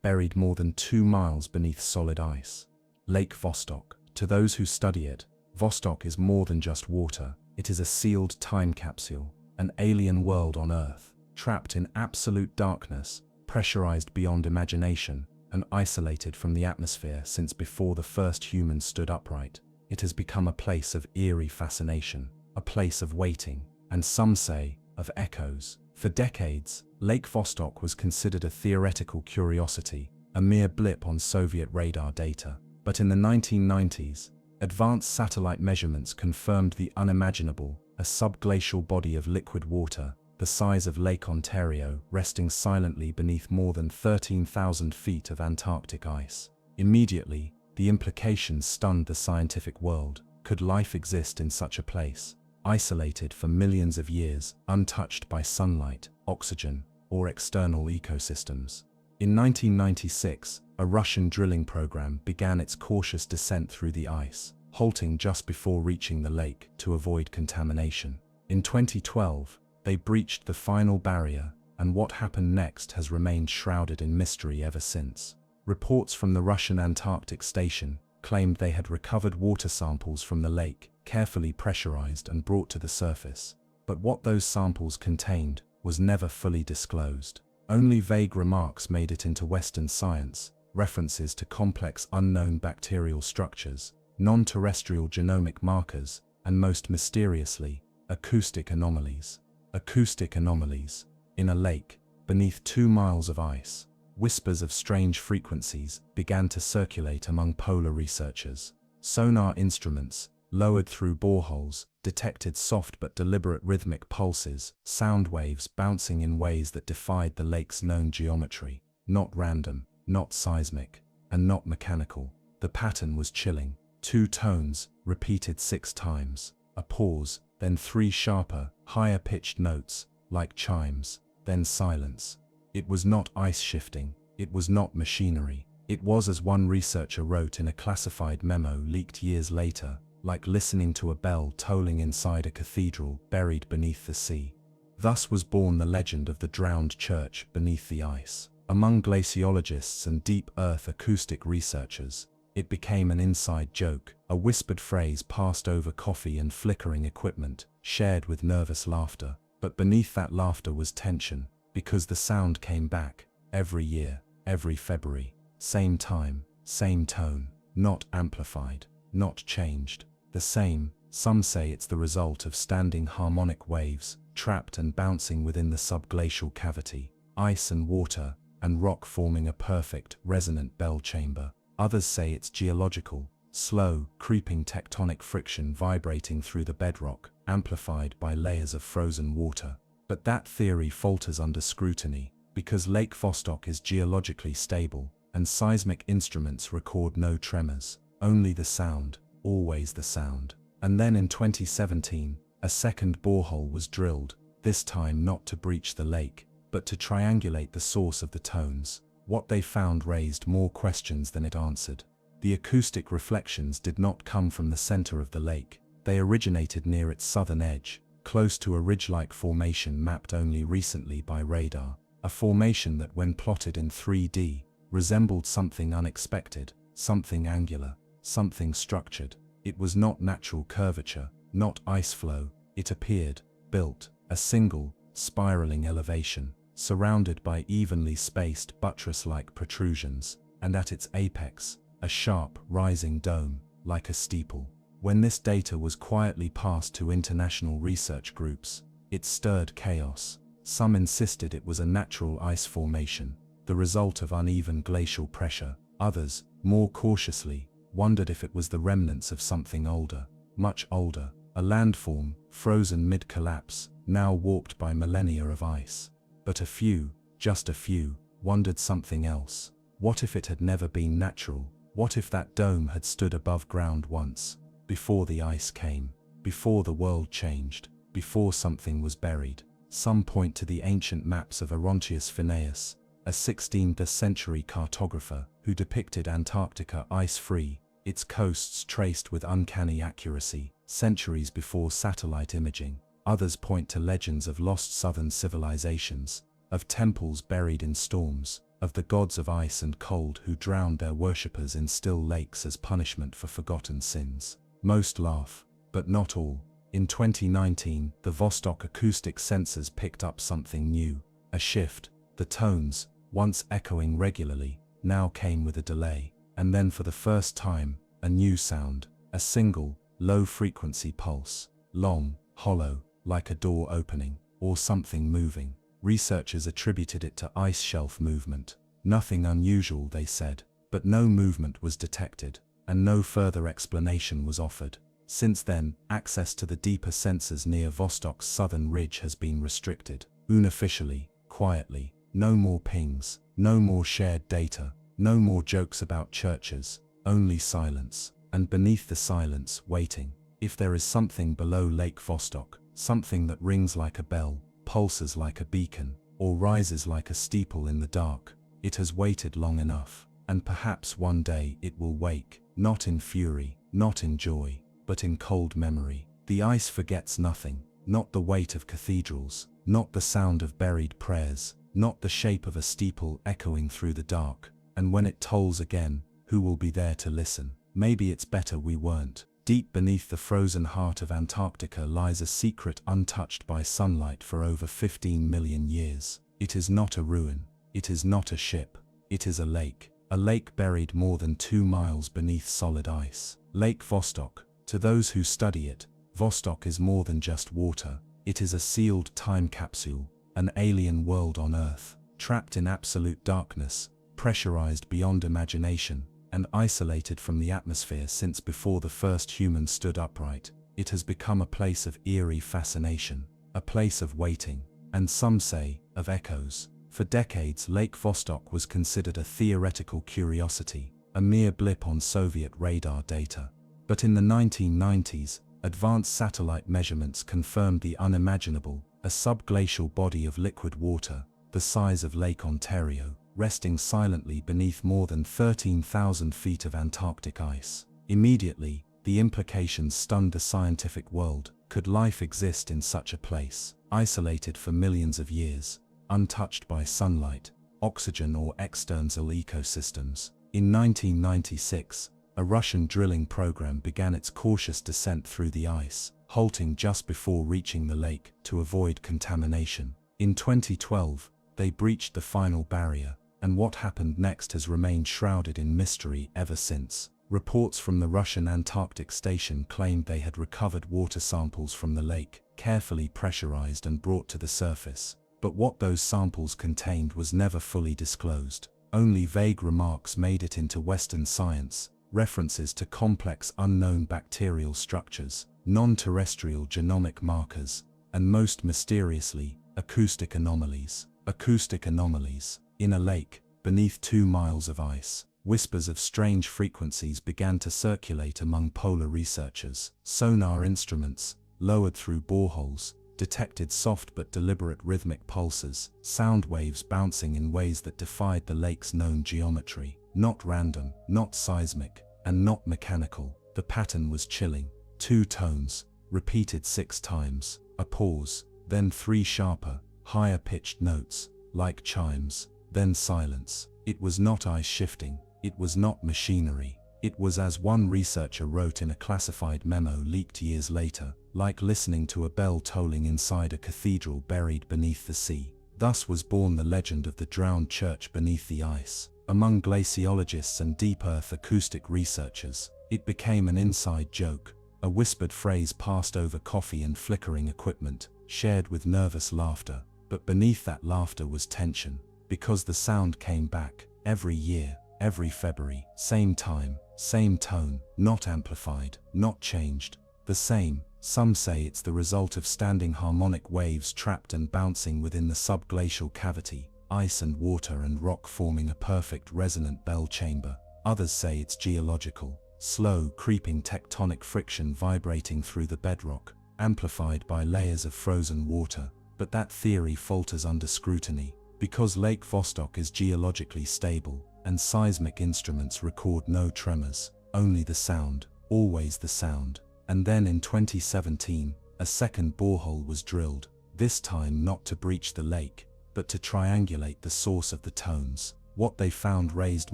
buried more than 2 miles beneath solid ice. Lake Vostok. To those who study it, Vostok is more than just water. It is a sealed time capsule, an alien world on Earth, trapped in absolute darkness, pressurized beyond imagination, and isolated from the atmosphere since before the first humans stood upright. It has become a place of eerie fascination, a place of waiting, and some say, of echoes. For decades, Lake Vostok was considered a theoretical curiosity, a mere blip on Soviet radar data. But in the 1990s, advanced satellite measurements confirmed the unimaginable, a subglacial body of liquid water, the size of Lake Ontario, resting silently beneath more than 13,000 feet of Antarctic ice. Immediately, the implications stunned the scientific world. Could life exist in such a place, isolated for millions of years, untouched by sunlight, oxygen, or external ecosystems? In 1996, a Russian drilling program began its cautious descent through the ice, halting just before reaching the lake to avoid contamination. In 2012, they breached the final barrier, and what happened next has remained shrouded in mystery ever since. Reports from the Russian Antarctic station claimed they had recovered water samples from the lake, carefully pressurized and brought to the surface. But what those samples contained was never fully disclosed. Only vague remarks made it into Western science, references to complex unknown bacterial structures, non-terrestrial genomic markers, and most mysteriously, acoustic anomalies. Acoustic anomalies. In a lake, beneath 2 miles of ice, whispers of strange frequencies began to circulate among polar researchers. Sonar instruments, lowered through boreholes, detected soft but deliberate rhythmic pulses, sound waves bouncing in ways that defied the lake's known geometry. Not random, not seismic, and not mechanical. The pattern was chilling. 2 tones, repeated 6 times. A pause, then 3 sharper, higher-pitched notes, like chimes, then silence. It was not ice shifting, it was not machinery. It was, as one researcher wrote in a classified memo leaked years later, like listening to a bell tolling inside a cathedral buried beneath the sea. Thus was born the legend of the drowned church beneath the ice. Among glaciologists and deep earth acoustic researchers, it became an inside joke, a whispered phrase passed over coffee and flickering equipment, shared with nervous laughter. But beneath that laughter was tension, because the sound came back, every year, every February. Same time, same tone. not amplified, not changed. The same, some say it's the result of standing harmonic waves, trapped and bouncing within the subglacial cavity, ice and water, and rock forming a perfect, resonant bell chamber. Others say it's geological, slow, creeping tectonic friction vibrating through the bedrock, amplified by layers of frozen water. But that theory falters under scrutiny, because Lake Vostok is geologically stable, and seismic instruments record no tremors, only the sound, always the sound. And then in 2017, a second borehole was drilled, this time not to breach the lake, but to triangulate the source of the tones. What they found raised more questions than it answered. The acoustic reflections did not come from the center of the lake, they originated near its southern edge, close to a ridge-like formation mapped only recently by radar, a formation that when plotted in 3D, resembled something unexpected, something angular, something structured. It was not natural curvature, not ice flow, it appeared, built, a single, spiraling elevation, surrounded by evenly spaced buttress-like protrusions, and at its apex, a sharp, rising dome, like a steeple. When this data was quietly passed to international research groups, it stirred chaos. Some insisted it was a natural ice formation, the result of uneven glacial pressure. Others, more cautiously, wondered if it was the remnants of something older, much older, a landform, frozen mid-collapse, now warped by millennia of ice. But a few, just a few, wondered something else. What if it had never been natural? What if that dome had stood above ground once, before the ice came, before the world changed, before something was buried? Some point to the ancient maps of Orontius Phineas, a 16th century cartographer who depicted Antarctica ice-free, its coasts traced with uncanny accuracy, centuries before satellite imaging. Others point to legends of lost southern civilizations, of temples buried in storms, of the gods of ice and cold who drowned their worshippers in still lakes as punishment for forgotten sins. Most laugh, but not all. In 2019, the Vostok acoustic sensors picked up something new, a shift. The tones, once echoing regularly, now came with a delay, and then for the first time, a new sound, a single, low-frequency pulse, long, hollow, like a door opening, or something moving. Researchers attributed it to ice shelf movement. Nothing unusual, they said, but no movement was detected, and no further explanation was offered. Since then, access to the deeper sensors near Vostok's southern ridge has been restricted. Unofficially, quietly, no more pings, no more shared data, no more jokes about churches, only silence, and beneath the silence, waiting. If there is something below Lake Vostok, something that rings like a bell, pulses like a beacon, or rises like a steeple in the dark, it has waited long enough, and perhaps one day it will wake, not in fury, not in joy, but in cold memory. The ice forgets nothing, not the weight of cathedrals, not the sound of buried prayers, not the shape of a steeple echoing through the dark. And when it tolls again, who will be there to listen? Maybe it's better we weren't. Deep beneath the frozen heart of Antarctica lies a secret untouched by sunlight for over 15 million years. It is not a ruin, it is not a ship, it is a lake buried more than 2 miles beneath solid ice. Lake Vostok. To those who study it, Vostok is more than just water. It is a sealed time capsule, an alien world on Earth, trapped in absolute darkness, pressurized beyond imagination, and isolated from the atmosphere since before the first human stood upright. It has become a place of eerie fascination, a place of waiting, and some say, of echoes. For decades, Lake Vostok was considered a theoretical curiosity, a mere blip on Soviet radar data. But in the 1990s, advanced satellite measurements confirmed the unimaginable, a subglacial body of liquid water, the size of Lake Ontario, resting silently beneath more than 13,000 feet of Antarctic ice. Immediately, the implications stunned the scientific world. Could life exist in such a place, isolated for millions of years, untouched by sunlight, oxygen or external ecosystems? In 1996, a Russian drilling program began its cautious descent through the ice, halting just before reaching the lake to avoid contamination. In 2012, they breached the final barrier, and what happened next has remained shrouded in mystery ever since. Reports from the Russian Antarctic station claimed they had recovered water samples from the lake, carefully pressurized and brought to the surface. But what those samples contained was never fully disclosed. Only vague remarks made it into Western science, references to complex unknown bacterial structures, non-terrestrial genomic markers, and most mysteriously, acoustic anomalies. Acoustic anomalies. In a lake, beneath 2 miles of ice, whispers of strange frequencies began to circulate among polar researchers. Sonar instruments, lowered through boreholes, detected soft but deliberate rhythmic pulses, sound waves bouncing in ways that defied the lake's known geometry. Not random, not seismic, and not mechanical. The pattern was chilling. 2 tones, repeated 6 times, a pause, then 3 sharper, higher-pitched notes, like chimes, then silence. It was not ice shifting, it was not machinery. It was, as one researcher wrote in a classified memo leaked years later, like listening to a bell tolling inside a cathedral buried beneath the sea. Thus was born the legend of the drowned church beneath the ice. Among glaciologists and deep earth acoustic researchers, it became an inside joke, a whispered phrase passed over coffee and flickering equipment, shared with nervous laughter. But beneath that laughter was tension, because the sound came back, every year, every February, same time, same tone, not amplified, not changed, the same. Some say it's the result of standing harmonic waves trapped and bouncing within the subglacial cavity, ice and water and rock forming a perfect resonant bell chamber. Others say it's geological, slow, creeping tectonic friction vibrating through the bedrock, amplified by layers of frozen water. But that theory falters under scrutiny, because Lake Vostok is geologically stable, and seismic instruments record no tremors, only the sound, always the sound. And then in 2017, a second borehole was drilled, this time not to breach the lake, but to triangulate the source of the tones. What they found raised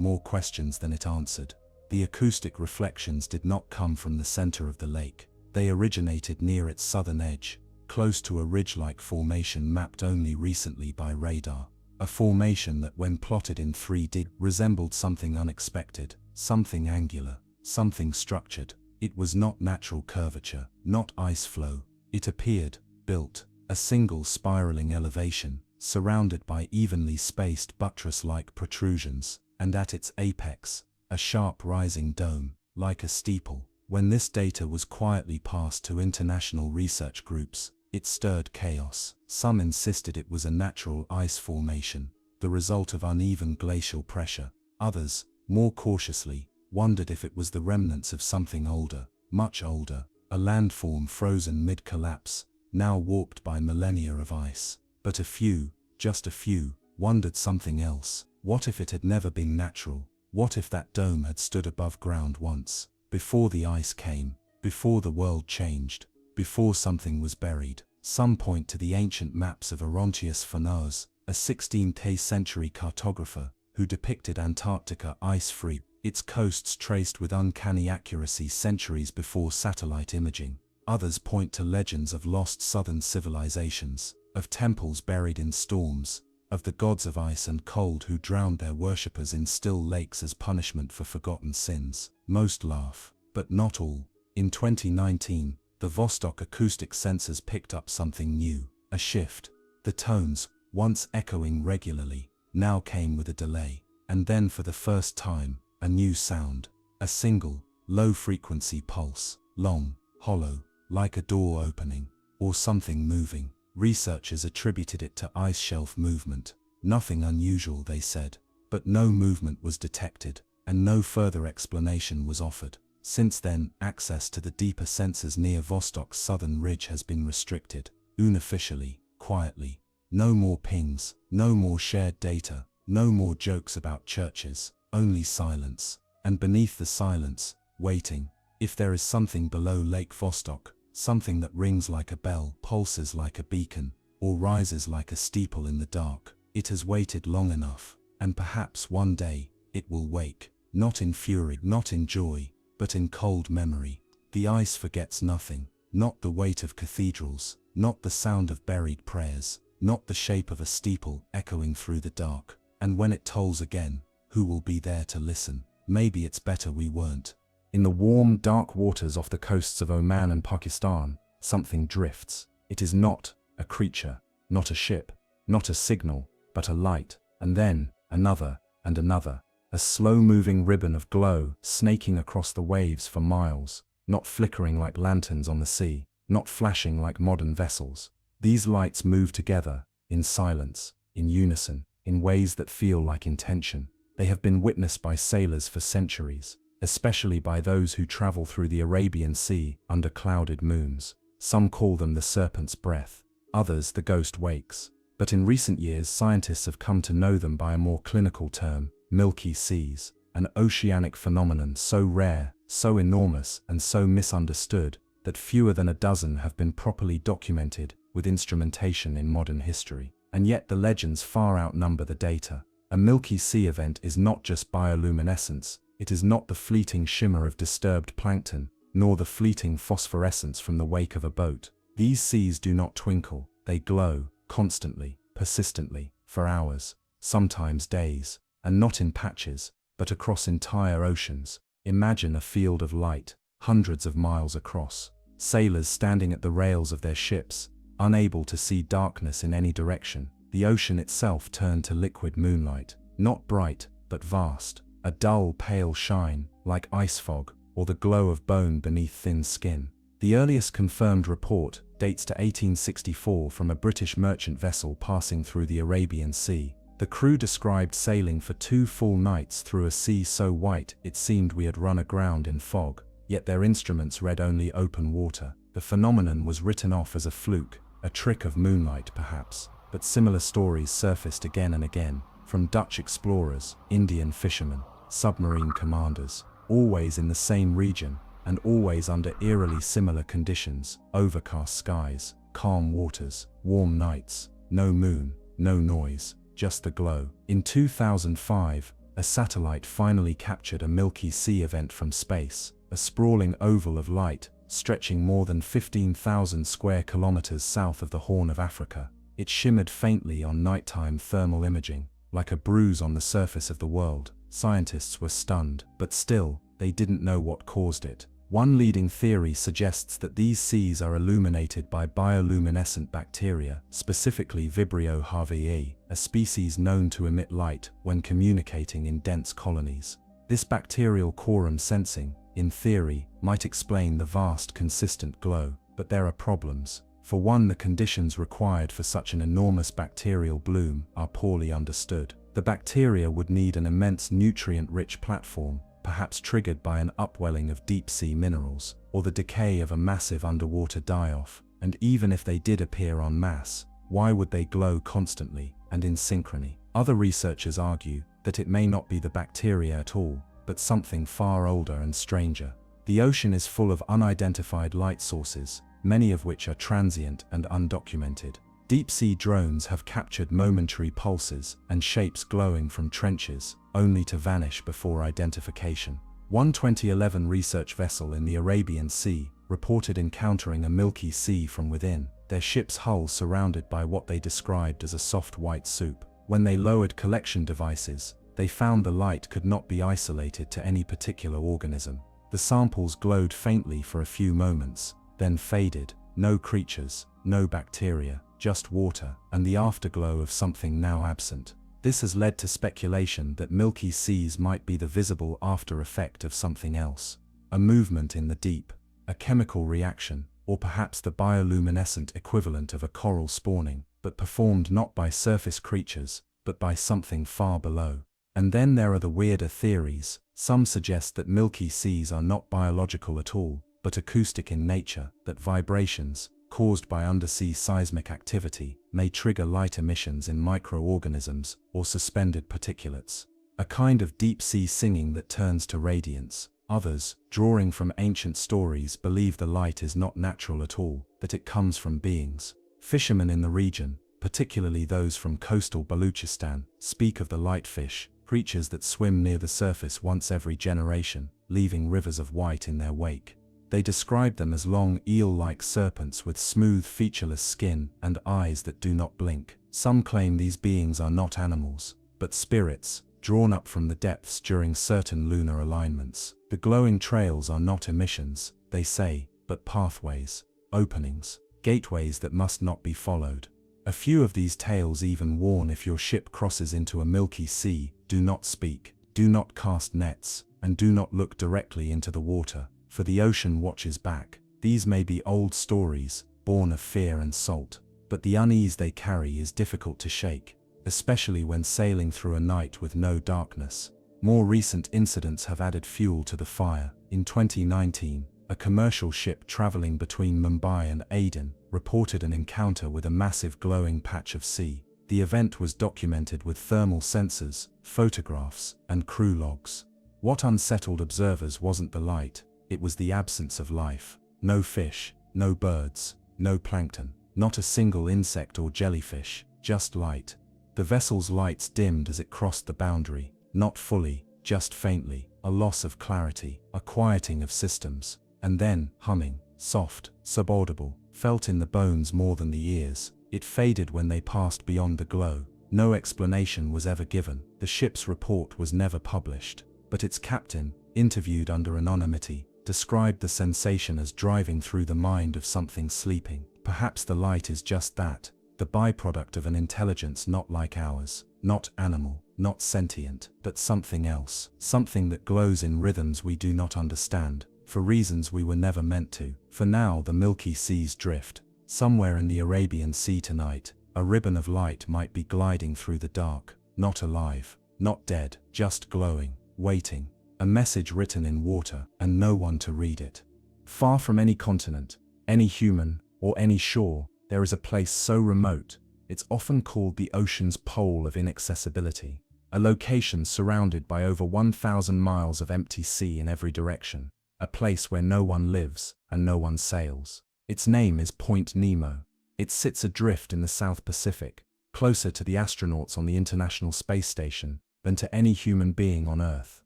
more questions than it answered. The acoustic reflections did not come from the center of the lake. They originated near its southern edge, close to a ridge-like formation mapped only recently by radar. A formation that, when plotted in 3D, resembled something unexpected, something angular, something structured. It was not natural curvature, not ice flow. It appeared, built, a single spiraling elevation, surrounded by evenly spaced buttress-like protrusions, and at its apex, a sharp rising dome, like a steeple. When this data was quietly passed to international research groups, it stirred chaos. Some insisted it was a natural ice formation, the result of uneven glacial pressure. Others, more cautiously, wondered if it was the remnants of something older, much older, a landform frozen mid-collapse, now warped by millennia of ice. But a few, just a few, wondered something else. What if it had never been natural? What if that dome had stood above ground once, before the ice came, before the world changed, before something was buried? Some point to the ancient maps of Orontius Fanaus, a 16th century cartographer, who depicted Antarctica ice-free, its coasts traced with uncanny accuracy centuries before satellite imaging. Others point to legends of lost southern civilizations, of temples buried in storms, of the gods of ice and cold who drowned their worshippers in still lakes as punishment for forgotten sins. Most laugh, but not all. In 2019, the Vostok acoustic sensors picked up something new, a shift. The tones, once echoing regularly, now came with a delay. And then for the first time, a new sound. A single, low-frequency pulse, long, hollow, like a door opening, or something moving. Researchers attributed it to ice shelf movement. Nothing unusual, they said. But no movement was detected, and no further explanation was offered. Since then, access to the deeper sensors near Vostok's southern ridge has been restricted, unofficially, quietly. No more pings, no more shared data, no more jokes about churches, only silence. And beneath the silence, waiting. If there is something below Lake Vostok, something that rings like a bell, pulses like a beacon, or rises like a steeple in the dark, it has waited long enough, and perhaps one day, it will wake, not in fury, not in joy, but in cold memory. The ice forgets nothing, not the weight of cathedrals, not the sound of buried prayers, not the shape of a steeple echoing through the dark. And when it tolls again, who will be there to listen? Maybe it's better we weren't. In the warm, dark waters off the coasts of Oman and Pakistan, something drifts. It is not a creature, not a ship, not a signal, but a light, and then another and another. A slow-moving ribbon of glow snaking across the waves for miles, not flickering like lanterns on the sea, not flashing like modern vessels. These lights move together, in silence, in unison, in ways that feel like intention. They have been witnessed by sailors for centuries, especially by those who travel through the Arabian Sea under clouded moons. Some call them the serpent's breath, others the ghost wakes. But in recent years, scientists have come to know them by a more clinical term: milky seas, an oceanic phenomenon so rare, so enormous, and so misunderstood that fewer than a dozen have been properly documented with instrumentation in modern history. And yet the legends far outnumber the data. A Milky Sea event is not just bioluminescence, it is not the fleeting shimmer of disturbed plankton, nor the fleeting phosphorescence from the wake of a boat. These seas do not twinkle, they glow, constantly, persistently, for hours, sometimes days, and not in patches, but across entire oceans. Imagine a field of light, hundreds of miles across. Sailors standing at the rails of their ships, unable to see darkness in any direction. The ocean itself turned to liquid moonlight, not bright, but vast, a dull, pale shine, like ice fog, or the glow of bone beneath thin skin. The earliest confirmed report dates to 1864 from a British merchant vessel passing through the Arabian Sea. The crew described sailing for 2 full nights through a sea so white it seemed we had run aground in fog, yet their instruments read only open water. The phenomenon was written off as a fluke, a trick of moonlight perhaps, but similar stories surfaced again and again, from Dutch explorers, Indian fishermen, submarine commanders, always in the same region, and always under eerily similar conditions: overcast skies, calm waters, warm nights, no moon, no noise, just the glow. In 2005, a satellite finally captured a Milky Sea event from space, a sprawling oval of light, stretching more than 15,000 square kilometers south of the Horn of Africa. It shimmered faintly on nighttime thermal imaging, like a bruise on the surface of the world. Scientists were stunned, but still, they didn't know what caused it. One leading theory suggests that these seas are illuminated by bioluminescent bacteria, specifically Vibrio havii, a species known to emit light when communicating in dense colonies. This bacterial quorum sensing, in theory, might explain the vast, consistent glow. But there are problems. For one, the conditions required for such an enormous bacterial bloom are poorly understood. The bacteria would need an immense nutrient-rich platform, perhaps triggered by an upwelling of deep-sea minerals, or the decay of a massive underwater die-off. And even if they did appear en masse, why would they glow constantly and in synchrony? Other researchers argue that it may not be the bacteria at all, but something far older and stranger. The ocean is full of unidentified light sources, many of which are transient and undocumented. Deep-sea drones have captured momentary pulses and shapes glowing from trenches, only to vanish before identification. One 2011 research vessel in the Arabian Sea reported encountering a Milky Sea from within, their ship's hull surrounded by what they described as a soft white soup. When they lowered collection devices, they found the light could not be isolated to any particular organism. The samples glowed faintly for a few moments, then faded. No creatures, no bacteria, just water, and the afterglow of something now absent. This has led to speculation that Milky Seas might be the visible after effect of something else. A movement in the deep, a chemical reaction, or perhaps the bioluminescent equivalent of a coral spawning, but performed not by surface creatures, but by something far below. And then there are the weirder theories. Some suggest that Milky Seas are not biological at all, but acoustic in nature, that vibrations, caused by undersea seismic activity, may trigger light emissions in microorganisms or suspended particulates. A kind of deep-sea singing that turns to radiance. Others, drawing from ancient stories, believe the light is not natural at all, that it comes from beings. Fishermen in the region, particularly those from coastal Baluchistan, speak of the lightfish, creatures that swim near the surface once every generation, leaving rivers of white in their wake. They describe them as long eel-like serpents with smooth featureless skin and eyes that do not blink. Some claim these beings are not animals, but spirits, drawn up from the depths during certain lunar alignments. The glowing trails are not emissions, they say, but pathways, openings, gateways that must not be followed. A few of these tales even warn if your ship crosses into a milky sea, do not speak, do not cast nets, and do not look directly into the water, for the ocean watches back. These may be old stories, born of fear and salt, but the unease they carry is difficult to shake, especially when sailing through a night with no darkness. More recent incidents have added fuel to the fire. In 2019, a commercial ship traveling between Mumbai and Aden reported an encounter with a massive glowing patch of sea. The event was documented with thermal sensors, photographs, and crew logs. What unsettled observers wasn't the light, it was the absence of life. No fish, no birds, no plankton, not a single insect or jellyfish, just light. The vessel's lights dimmed as it crossed the boundary, not fully, just faintly, a loss of clarity, a quieting of systems, and then, humming, soft, subaudible, felt in the bones more than the ears. It faded when they passed beyond the glow. No explanation was ever given. The ship's report was never published, but its captain, interviewed under anonymity, described the sensation as driving through the mind of something sleeping. Perhaps the light is just that, the byproduct of an intelligence not like ours, not animal, not sentient, but something else, something that glows in rhythms we do not understand, for reasons we were never meant to. For now, the Milky Seas drift. Somewhere in the Arabian Sea tonight, a ribbon of light might be gliding through the dark, not alive, not dead, just glowing, waiting, a message written in water, and no one to read it. Far from any continent, any human, or any shore, there is a place so remote, it's often called the ocean's pole of inaccessibility, a location surrounded by over 1,000 miles of empty sea in every direction, a place where no one lives and no one sails. Its name is Point Nemo. It sits adrift in the South Pacific, closer to the astronauts on the International Space Station than to any human being on Earth.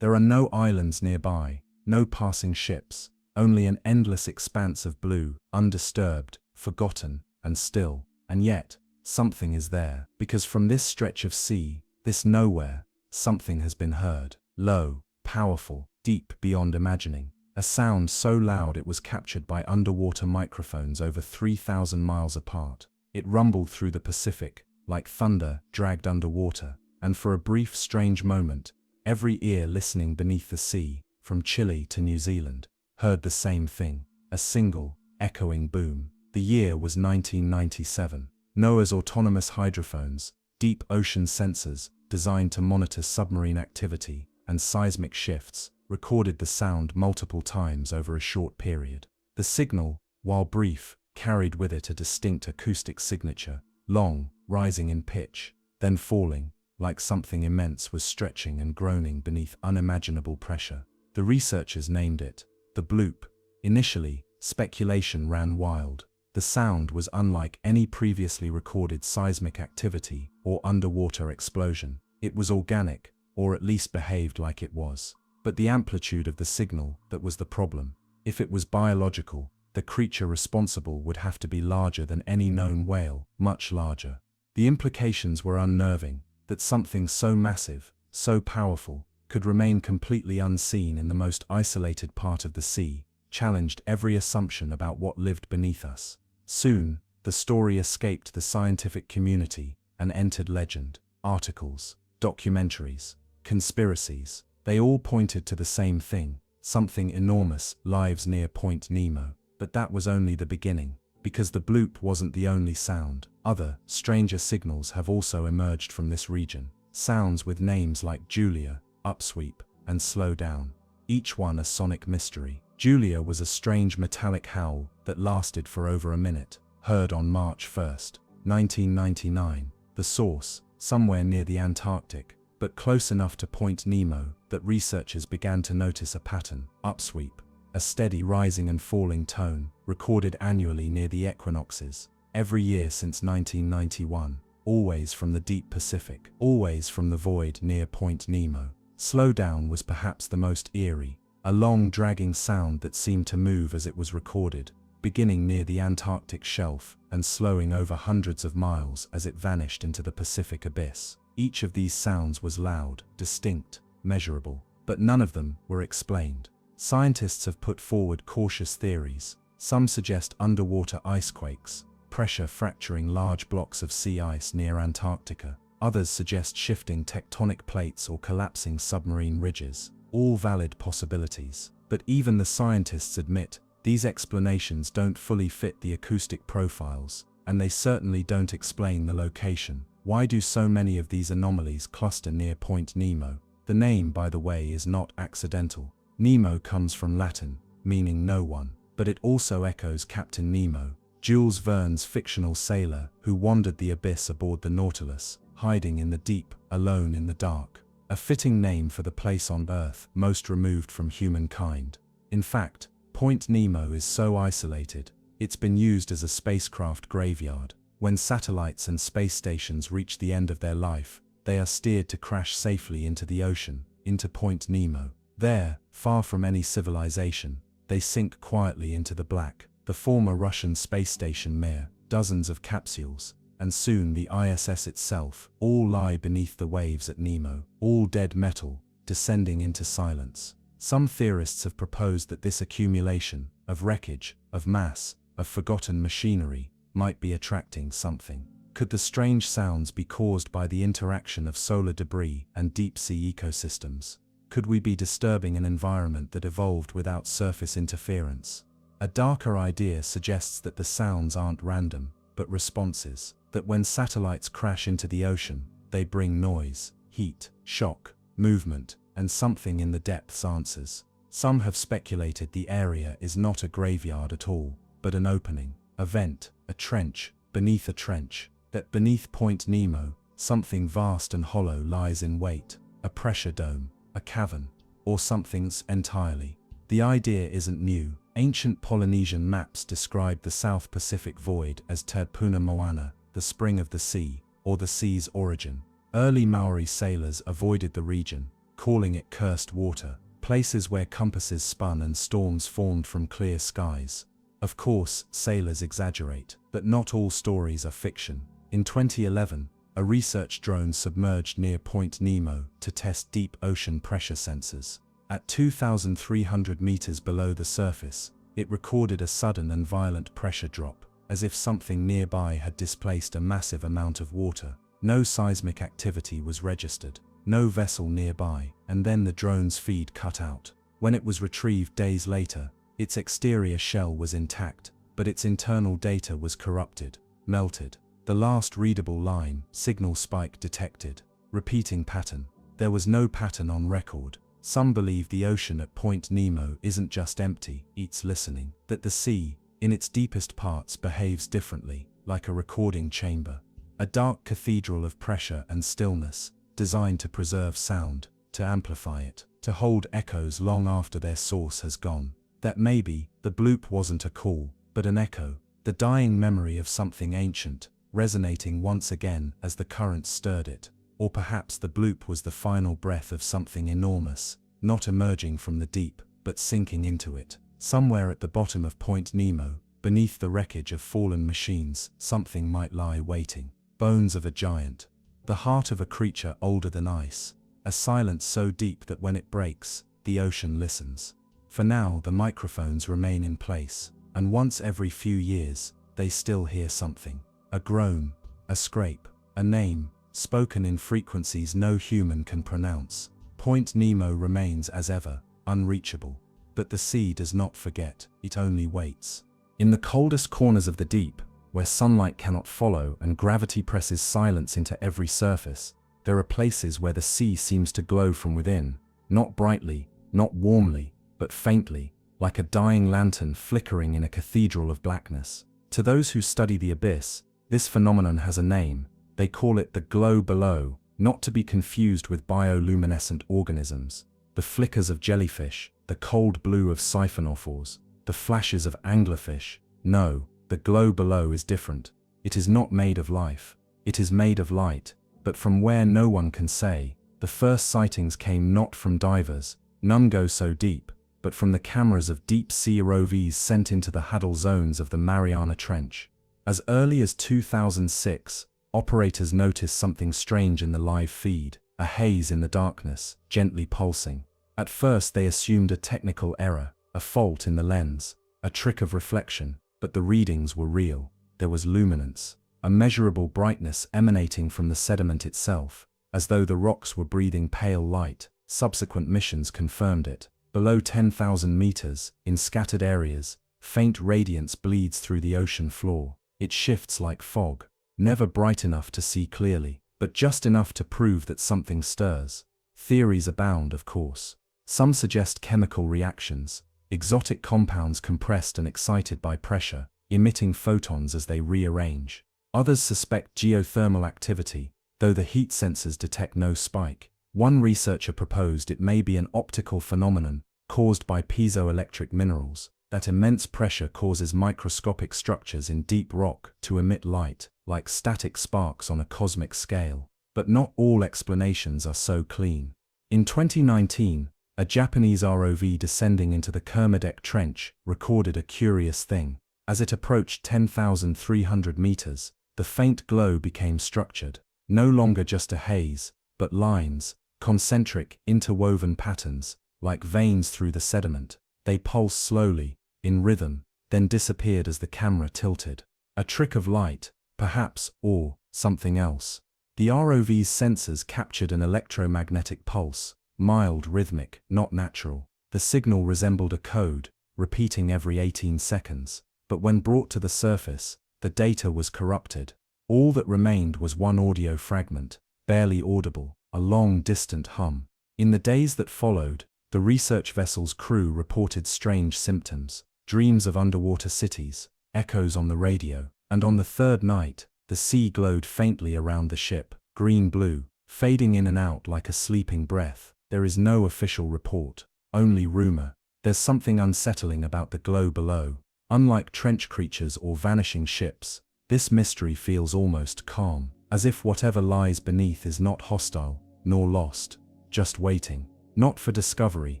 There are no islands nearby, no passing ships, only an endless expanse of blue, undisturbed, forgotten, and still. And yet, something is there, because from this stretch of sea, this nowhere, something has been heard. Low, powerful, deep beyond imagining. A sound so loud it was captured by underwater microphones over 3,000 miles apart. It rumbled through the Pacific, like thunder dragged underwater, and for a brief strange moment, every ear listening beneath the sea, from Chile to New Zealand, heard the same thing, a single, echoing boom. The year was 1997. NOAA's autonomous hydrophones, deep ocean sensors designed to monitor submarine activity and seismic shifts, recorded the sound multiple times over a short period. The signal, while brief, carried with it a distinct acoustic signature, long, rising in pitch, then falling, like something immense was stretching and groaning beneath unimaginable pressure. The researchers named it the bloop. Initially, speculation ran wild. The sound was unlike any previously recorded seismic activity or underwater explosion. It was organic, or at least behaved like it was. But the amplitude of the signal, that was the problem. If it was biological, the creature responsible would have to be larger than any known whale, much larger. The implications were unnerving, that something so massive, so powerful, could remain completely unseen in the most isolated part of the sea, challenged every assumption about what lived beneath us. Soon, the story escaped the scientific community and entered legend. Articles, documentaries, conspiracies, they all pointed to the same thing, something enormous, lives near Point Nemo. But that was only the beginning, because the bloop wasn't the only sound. Other, stranger signals have also emerged from this region. Sounds with names like Julia, Upsweep, and Slow Down. Each one a sonic mystery. Julia was a strange metallic howl that lasted for over a minute, heard on March 1st, 1999. The source, somewhere near the Antarctic, but close enough to Point Nemo that researchers began to notice a pattern. Upsweep, a steady rising and falling tone, recorded annually near the equinoxes, every year since 1991, always from the deep Pacific, always from the void near Point Nemo. Slow Down was perhaps the most eerie, a long dragging sound that seemed to move as it was recorded, beginning near the Antarctic shelf and slowing over hundreds of miles as it vanished into the Pacific abyss. Each of these sounds was loud, distinct, measurable, but none of them were explained. Scientists have put forward cautious theories. Some suggest underwater icequakes, pressure fracturing large blocks of sea ice near Antarctica. Others suggest shifting tectonic plates or collapsing submarine ridges. All valid possibilities. But even the scientists admit these explanations don't fully fit the acoustic profiles, and they certainly don't explain the location. Why do so many of these anomalies cluster near Point Nemo? The name, by the way, is not accidental. Nemo comes from Latin, meaning no one, but it also echoes Captain Nemo, Jules Verne's fictional sailor who wandered the abyss aboard the Nautilus, hiding in the deep, alone in the dark. A fitting name for the place on Earth most removed from humankind. In fact, Point Nemo is so isolated, it's been used as a spacecraft graveyard. When satellites and space stations reach the end of their life, they are steered to crash safely into the ocean, into Point Nemo. There, far from any civilization, they sink quietly into the black. The former Russian space station Mir, dozens of capsules, and soon the ISS itself, all lie beneath the waves at Nemo, all dead metal, descending into silence. Some theorists have proposed that this accumulation of wreckage, of mass, of forgotten machinery, might be attracting something. Could the strange sounds be caused by the interaction of solar debris and deep-sea ecosystems? Could we be disturbing an environment that evolved without surface interference? A darker idea suggests that the sounds aren't random, but responses, that when satellites crash into the ocean, they bring noise, heat, shock, movement, and something in the depths answers. Some have speculated the area is not a graveyard at all, but an opening, a vent, a trench, beneath a trench, that beneath Point Nemo, something vast and hollow lies in wait, a pressure dome, a cavern, or something's entirely. The idea isn't new. Ancient Polynesian maps described the South Pacific Void as Terpuna Moana, the spring of the sea, or the sea's origin. Early Maori sailors avoided the region, calling it cursed water, places where compasses spun and storms formed from clear skies. Of course, sailors exaggerate, but not all stories are fiction. In 2011, a research drone submerged near Point Nemo to test deep ocean pressure sensors. At 2,300 meters below the surface, it recorded a sudden and violent pressure drop, as if something nearby had displaced a massive amount of water. No seismic activity was registered, no vessel nearby, and then the drone's feed cut out. When it was retrieved days later, its exterior shell was intact, but its internal data was corrupted, melted. The last readable line, signal spike detected. Repeating pattern. There was no pattern on record. Some believe the ocean at Point Nemo isn't just empty, it's listening. That the sea, in its deepest parts, behaves differently, like a recording chamber. A dark cathedral of pressure and stillness, designed to preserve sound, to amplify it, to hold echoes long after their source has gone. That maybe, the bloop wasn't a call, but an echo, the dying memory of something ancient, resonating once again as the currents stirred it. Or perhaps the bloop was the final breath of something enormous, not emerging from the deep, but sinking into it. Somewhere at the bottom of Point Nemo, beneath the wreckage of fallen machines, something might lie waiting. Bones of a giant. The heart of a creature older than ice. A silence so deep that when it breaks, the ocean listens. For now, the microphones remain in place, and once every few years, they still hear something. A groan, a scrape, a name, spoken in frequencies no human can pronounce. Point Nemo remains as ever, unreachable. But the sea does not forget, it only waits. In the coldest corners of the deep, where sunlight cannot follow and gravity presses silence into every surface, there are places where the sea seems to glow from within, not brightly, not warmly, but faintly, like a dying lantern flickering in a cathedral of blackness. To those who study the abyss, this phenomenon has a name. They call it the glow below, not to be confused with bioluminescent organisms. The flickers of jellyfish, the cold blue of siphonophores, the flashes of anglerfish. No, the glow below is different. It is not made of life. It is made of light, but from where no one can say. The first sightings came not from divers, none go so deep, but from the cameras of deep-sea ROVs sent into the Hadal zones of the Mariana Trench. As early as 2006, operators noticed something strange in the live feed, a haze in the darkness, gently pulsing. At first they assumed a technical error, a fault in the lens, a trick of reflection, but the readings were real. There was luminance, a measurable brightness emanating from the sediment itself, as though the rocks were breathing pale light. Subsequent missions confirmed it. Below 10,000 meters, in scattered areas, faint radiance bleeds through the ocean floor. It shifts like fog, never bright enough to see clearly, but just enough to prove that something stirs. Theories abound, of course. Some suggest chemical reactions, exotic compounds compressed and excited by pressure, emitting photons as they rearrange. Others suspect geothermal activity, though the heat sensors detect no spike. One researcher proposed it may be an optical phenomenon caused by piezoelectric minerals. That immense pressure causes microscopic structures in deep rock to emit light, like static sparks on a cosmic scale. But not all explanations are so clean. In 2019, a Japanese ROV descending into the Kermadec Trench recorded a curious thing. As it approached 10,300 meters, the faint glow became structured, no longer just a haze, but lines, concentric, interwoven patterns, like veins through the sediment. They pulsed slowly, in rhythm, then disappeared as the camera tilted. A trick of light, perhaps, or something else. The ROV's sensors captured an electromagnetic pulse, mild, rhythmic, not natural. The signal resembled a code, repeating every 18 seconds. But when brought to the surface, the data was corrupted. All that remained was one audio fragment, barely audible, a long, distant hum. In the days that followed, the research vessel's crew reported strange symptoms, dreams of underwater cities, echoes on the radio, and on the third night, the sea glowed faintly around the ship, green-blue, fading in and out like a sleeping breath. There is no official report, only rumor. There's something unsettling about the glow below. Unlike trench creatures or vanishing ships, this mystery feels almost calm, as if whatever lies beneath is not hostile, nor lost, just waiting. Not for discovery,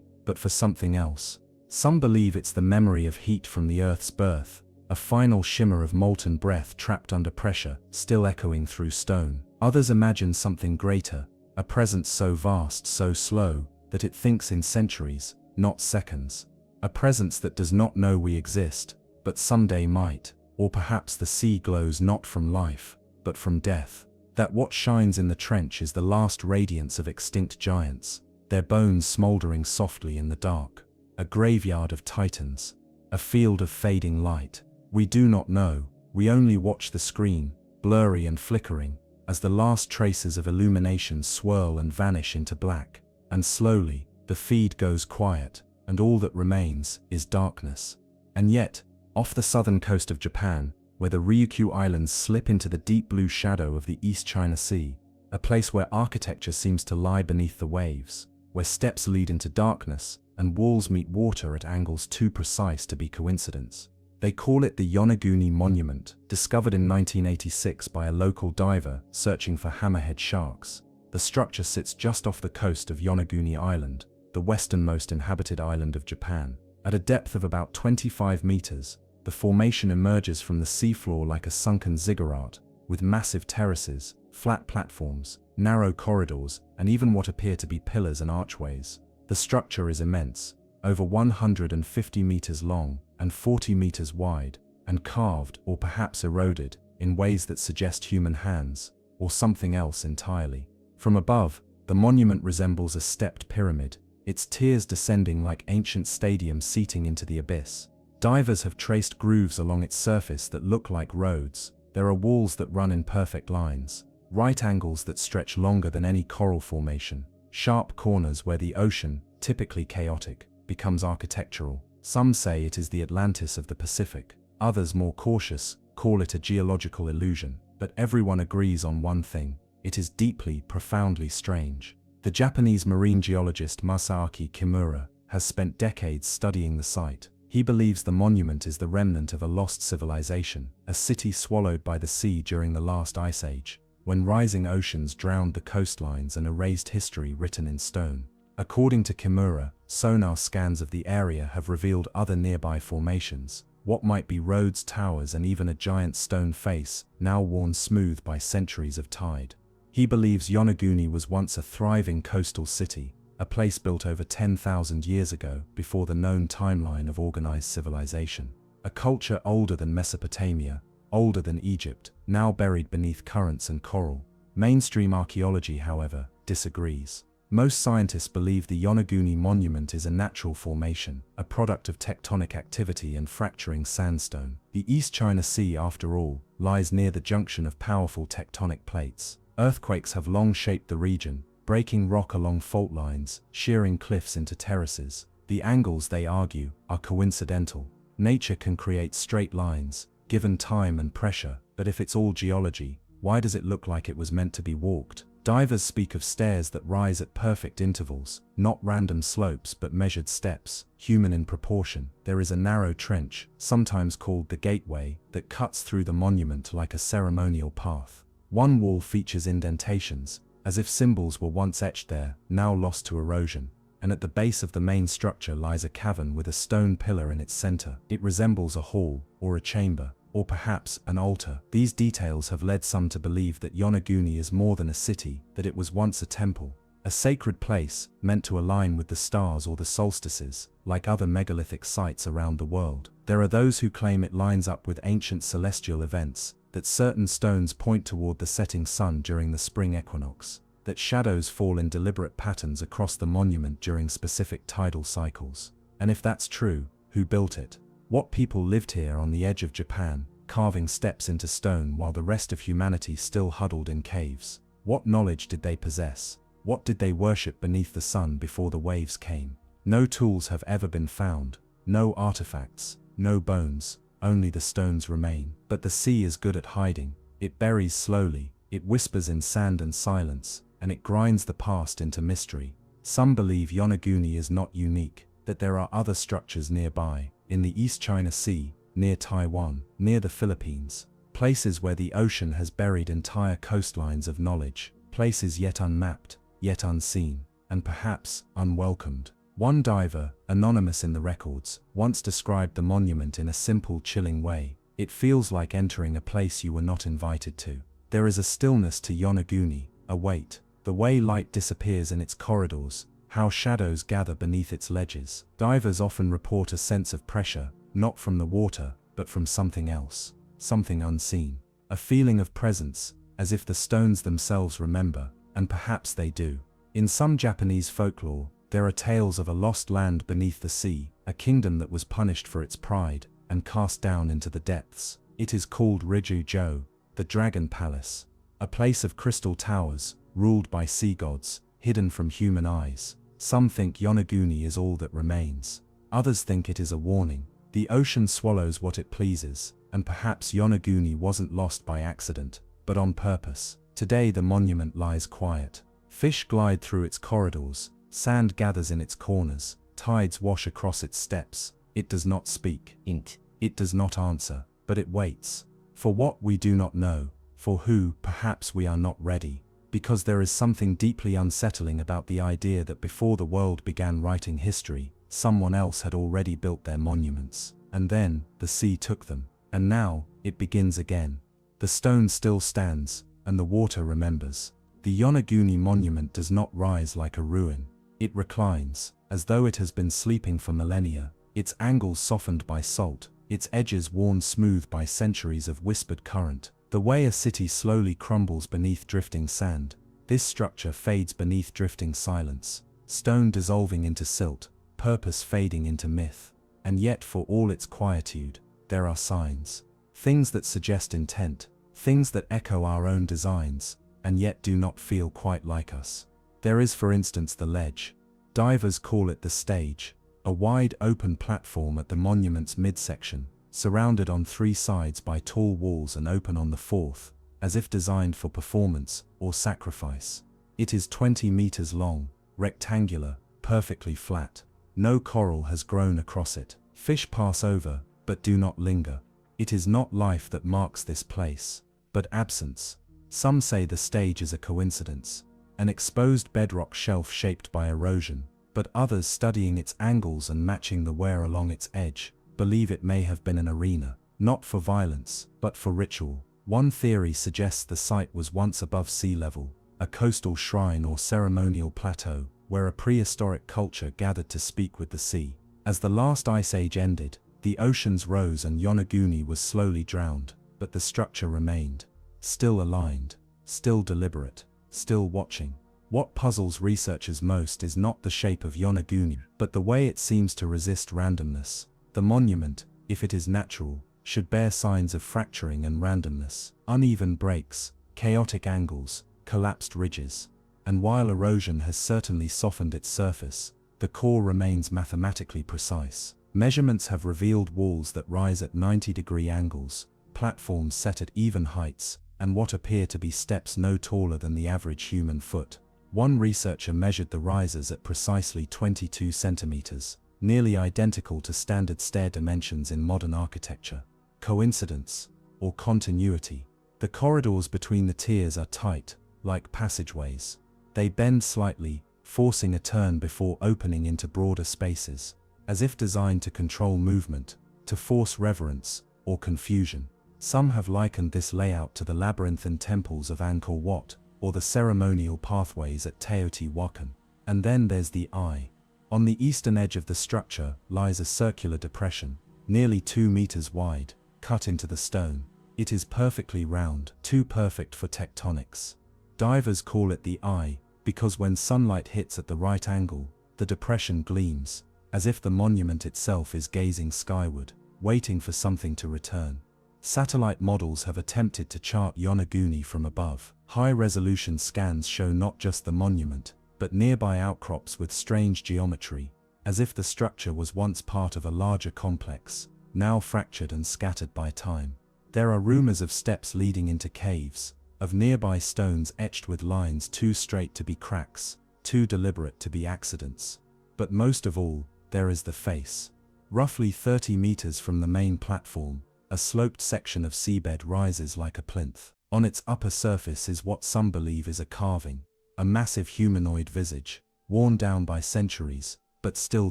but for something else. Some believe it's the memory of heat from the Earth's birth, a final shimmer of molten breath trapped under pressure, still echoing through stone. Others imagine something greater, a presence so vast, so slow, that it thinks in centuries, not seconds. A presence that does not know we exist, but someday might. Or perhaps the sea glows not from life, but from death. That what shines in the trench is the last radiance of extinct giants, their bones smoldering softly in the dark. A graveyard of titans, a field of fading light. We do not know, we only watch the screen, blurry and flickering, as the last traces of illumination swirl and vanish into black. And slowly, the feed goes quiet, and all that remains is darkness. And yet, off the southern coast of Japan, where the Ryukyu Islands slip into the deep blue shadow of the East China Sea, a place where architecture seems to lie beneath the waves, where steps lead into darkness and walls meet water at angles too precise to be coincidence. They call it the Yonaguni Monument, discovered in 1986 by a local diver searching for hammerhead sharks. The structure sits just off the coast of Yonaguni Island, the westernmost inhabited island of Japan. At a depth of about 25 meters, the formation emerges from the seafloor like a sunken ziggurat, with massive terraces, flat platforms, narrow corridors, and even what appear to be pillars and archways. The structure is immense, over 150 meters long and 40 meters wide, and carved or perhaps eroded in ways that suggest human hands, or something else entirely. From above, the monument resembles a stepped pyramid, its tiers descending like ancient stadium seating into the abyss. Divers have traced grooves along its surface that look like roads. There are walls that run in perfect lines, right angles that stretch longer than any coral formation, sharp corners where the ocean, typically chaotic, becomes architectural. Some say it is the Atlantis of the Pacific. Others, more cautious, call it a geological illusion. But everyone agrees on one thing: it is deeply, profoundly strange. The Japanese marine geologist Masaaki Kimura has spent decades studying the site. He believes the monument is the remnant of a lost civilization, a city swallowed by the sea during the last ice age, when rising oceans drowned the coastlines and erased history written in stone. According to Kimura, sonar scans of the area have revealed other nearby formations, what might be roads, towers, and even a giant stone face, now worn smooth by centuries of tide. He believes Yonaguni was once a thriving coastal city, a place built over 10,000 years ago before the known timeline of organized civilization. A culture older than Mesopotamia, older than Egypt, now buried beneath currents and coral. Mainstream archaeology, however, disagrees. Most scientists believe the Yonaguni Monument is a natural formation, a product of tectonic activity and fracturing sandstone. The East China Sea, after all, lies near the junction of powerful tectonic plates. Earthquakes have long shaped the region, breaking rock along fault lines, shearing cliffs into terraces. The angles, they argue, are coincidental. Nature can create straight lines, given time and pressure, but if it's all geology, why does it look like it was meant to be walked? Divers speak of stairs that rise at perfect intervals, not random slopes but measured steps, human in proportion. There is a narrow trench, sometimes called the gateway, that cuts through the monument like a ceremonial path. One wall features indentations, as if symbols were once etched there, now lost to erosion. And at the base of the main structure lies a cavern with a stone pillar in its center. It resembles a hall, or a chamber, or perhaps an altar. These details have led some to believe that Yonaguni is more than a city, that it was once a temple, a sacred place meant to align with the stars or the solstices, like other megalithic sites around the world. There are those who claim it lines up with ancient celestial events, that certain stones point toward the setting sun during the spring equinox, that shadows fall in deliberate patterns across the monument during specific tidal cycles. And if that's true, who built it? What people lived here on the edge of Japan, carving steps into stone while the rest of humanity still huddled in caves? What knowledge did they possess? What did they worship beneath the sun before the waves came? No tools have ever been found, no artifacts, no bones, only the stones remain. But the sea is good at hiding. It buries slowly, it whispers in sand and silence, and it grinds the past into mystery. Some believe Yonaguni is not unique, that there are other structures nearby, in the East China Sea, near Taiwan, near the Philippines, places where the ocean has buried entire coastlines of knowledge, places yet unmapped, yet unseen, and perhaps unwelcomed. One diver, anonymous in the records, once described the monument in a simple, chilling way. It feels like entering a place you were not invited to. There is a stillness to Yonaguni, a weight, the way light disappears in its corridors, how shadows gather beneath its ledges. Divers often report a sense of pressure, not from the water, but from something else, something unseen. A feeling of presence, as if the stones themselves remember, and perhaps they do. In some Japanese folklore, there are tales of a lost land beneath the sea, a kingdom that was punished for its pride, and cast down into the depths. It is called Riju-jo, the Dragon Palace, a place of crystal towers, ruled by sea gods, hidden from human eyes. Some think Yonaguni is all that remains. Others think it is a warning. The ocean swallows what it pleases, and perhaps Yonaguni wasn't lost by accident, but on purpose. Today the monument lies quiet. Fish glide through its corridors, sand gathers in its corners, tides wash across its steps. It does not speak. It does not answer, but it waits. For what we do not know, for who perhaps we are not ready. Because there is something deeply unsettling about the idea that before the world began writing history, someone else had already built their monuments. And then, the sea took them. And now, it begins again. The stone still stands, and the water remembers. The Yonaguni monument does not rise like a ruin. It reclines, as though it has been sleeping for millennia, its angles softened by salt, its edges worn smooth by centuries of whispered current. The way a city slowly crumbles beneath drifting sand, this structure fades beneath drifting silence, stone dissolving into silt, purpose fading into myth. And yet for all its quietude, there are signs. Things that suggest intent, things that echo our own designs, and yet do not feel quite like us. There is, for instance, the ledge. Divers call it the stage, a wide open platform at the monument's midsection, surrounded on three sides by tall walls and open on the fourth, as if designed for performance or sacrifice. It is 20 meters long, rectangular, perfectly flat. No coral has grown across it. Fish pass over, but do not linger. It is not life that marks this place, but absence. Some say the stage is a coincidence, an exposed bedrock shelf shaped by erosion, but others, studying its angles and matching the wear along its edge, believe it may have been an arena, not for violence, but for ritual. One theory suggests the site was once above sea level, a coastal shrine or ceremonial plateau, where a prehistoric culture gathered to speak with the sea. As the last ice age ended, the oceans rose and Yonaguni was slowly drowned, but the structure remained. Still aligned, still deliberate, still watching. What puzzles researchers most is not the shape of Yonaguni, but the way it seems to resist randomness. The monument, if it is natural, should bear signs of fracturing and randomness, uneven breaks, chaotic angles, collapsed ridges. And while erosion has certainly softened its surface, the core remains mathematically precise. Measurements have revealed walls that rise at 90-degree angles, platforms set at even heights, and what appear to be steps no taller than the average human foot. One researcher measured the rises at precisely 22 centimeters, nearly identical to standard stair dimensions in modern architecture. Coincidence, or continuity? The corridors between the tiers are tight, like passageways. They bend slightly, forcing a turn before opening into broader spaces, as if designed to control movement, to force reverence, or confusion. Some have likened this layout to the labyrinthine temples of Angkor Wat, or the ceremonial pathways at Teotihuacan. And then there's the eye. On the eastern edge of the structure lies a circular depression, nearly 2 meters wide, cut into the stone. It is perfectly round, too perfect for tectonics. Divers call it the eye, because when sunlight hits at the right angle, the depression gleams, as if the monument itself is gazing skyward, waiting for something to return. Satellite models have attempted to chart Yonaguni from above. High-resolution scans show not just the monument, but nearby outcrops with strange geometry, as if the structure was once part of a larger complex, now fractured and scattered by time. There are rumors of steps leading into caves, of nearby stones etched with lines too straight to be cracks, too deliberate to be accidents. But most of all, there is the face. Roughly 30 meters from the main platform, a sloped section of seabed rises like a plinth. On its upper surface is what some believe is a carving, a massive humanoid visage, worn down by centuries, but still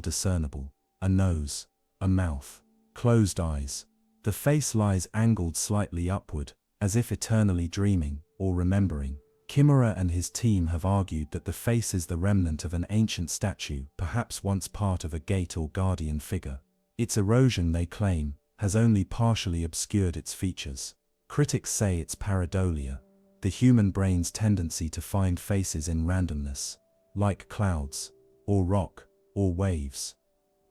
discernible. A nose, a mouth, closed eyes. The face lies angled slightly upward, as if eternally dreaming or remembering. Kimura and his team have argued that the face is the remnant of an ancient statue, perhaps once part of a gate or guardian figure. Its erosion, they claim, has only partially obscured its features. Critics say it's pareidolia, the human brain's tendency to find faces in randomness, like clouds, or rock, or waves.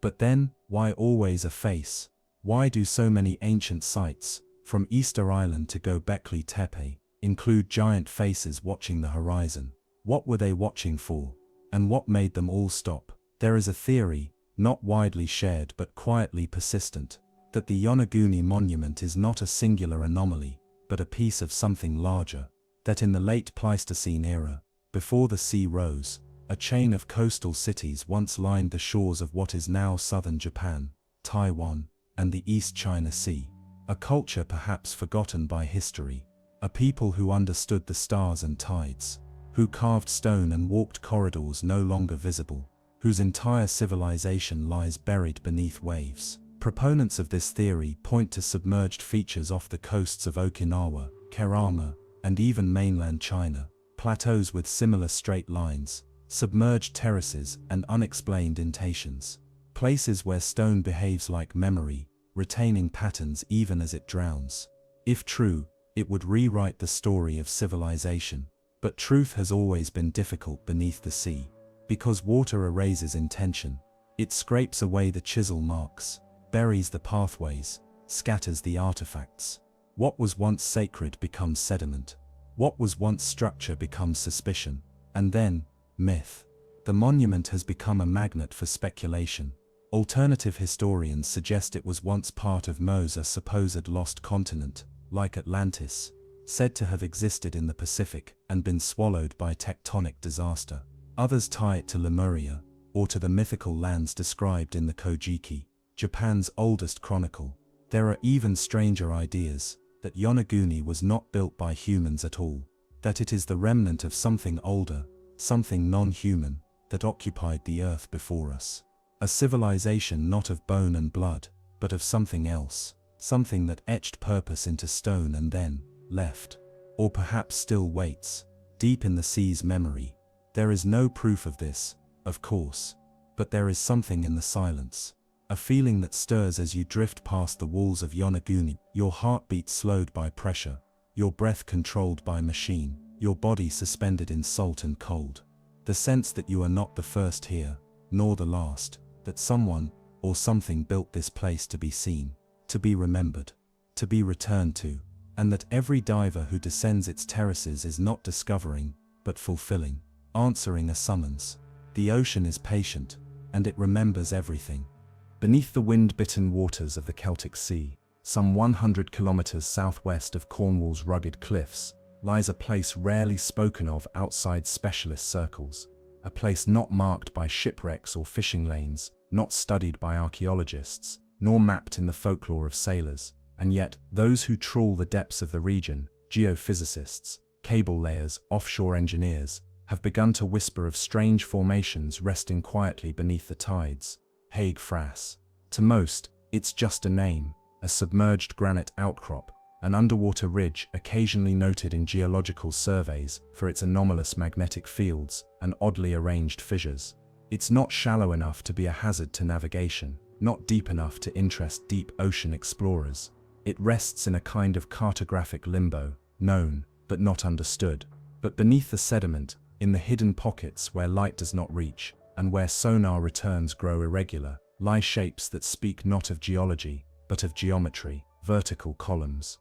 But then, why always a face? Why do so many ancient sites, from Easter Island to Göbekli Tepe, include giant faces watching the horizon? What were they watching for? And what made them all stop? There is a theory, not widely shared but quietly persistent, that the Yonaguni monument is not a singular anomaly, but a piece of something larger. That in the late Pleistocene era, before the sea rose, a chain of coastal cities once lined the shores of what is now southern Japan, Taiwan, and the East China Sea. A culture perhaps forgotten by history. A people who understood the stars and tides, who carved stone and walked corridors no longer visible, whose entire civilization lies buried beneath waves. Proponents of this theory point to submerged features off the coasts of Okinawa, Kerama, and even mainland China, plateaus with similar straight lines, submerged terraces, and unexplained indentations. Places where stone behaves like memory, retaining patterns even as it drowns. If true, it would rewrite the story of civilization. But truth has always been difficult beneath the sea. Because water erases intention. It scrapes away the chisel marks, buries the pathways, scatters the artifacts. What was once sacred becomes sediment. What was once structure becomes suspicion. And then, myth. The monument has become a magnet for speculation. Alternative historians suggest it was once part of Mo's a supposed lost continent, like Atlantis, said to have existed in the Pacific and been swallowed by tectonic disaster. Others tie it to Lemuria, or to the mythical lands described in the Kojiki, Japan's oldest chronicle. There are even stranger ideas, that Yonaguni was not built by humans at all, that it is the remnant of something older, something non-human, that occupied the earth before us. A civilization not of bone and blood, but of something else, something that etched purpose into stone and then left, or perhaps still waits, deep in the sea's memory. There is no proof of this, of course. But there is something in the silence. A feeling that stirs as you drift past the walls of Yonaguni, your heartbeat slowed by pressure, your breath controlled by machine, your body suspended in salt and cold. The sense that you are not the first here, nor the last, that someone or something built this place to be seen, to be remembered, to be returned to, and that every diver who descends its terraces is not discovering, but fulfilling, answering a summons. The ocean is patient, and it remembers everything. Beneath the wind-bitten waters of the Celtic Sea, some 100 kilometers southwest of Cornwall's rugged cliffs, lies a place rarely spoken of outside specialist circles, a place not marked by shipwrecks or fishing lanes, not studied by archaeologists, nor mapped in the folklore of sailors, and yet those who trawl the depths of the region, geophysicists, cable layers, offshore engineers, have begun to whisper of strange formations resting quietly beneath the tides. Hague Frass. To most, it's just a name, a submerged granite outcrop, an underwater ridge occasionally noted in geological surveys for its anomalous magnetic fields and oddly arranged fissures. It's not shallow enough to be a hazard to navigation, not deep enough to interest deep ocean explorers. It rests in a kind of cartographic limbo, known, but not understood. But beneath the sediment, in the hidden pockets where light does not reach, and where sonar returns grow irregular, lie shapes that speak not of geology, but of geometry: vertical columns,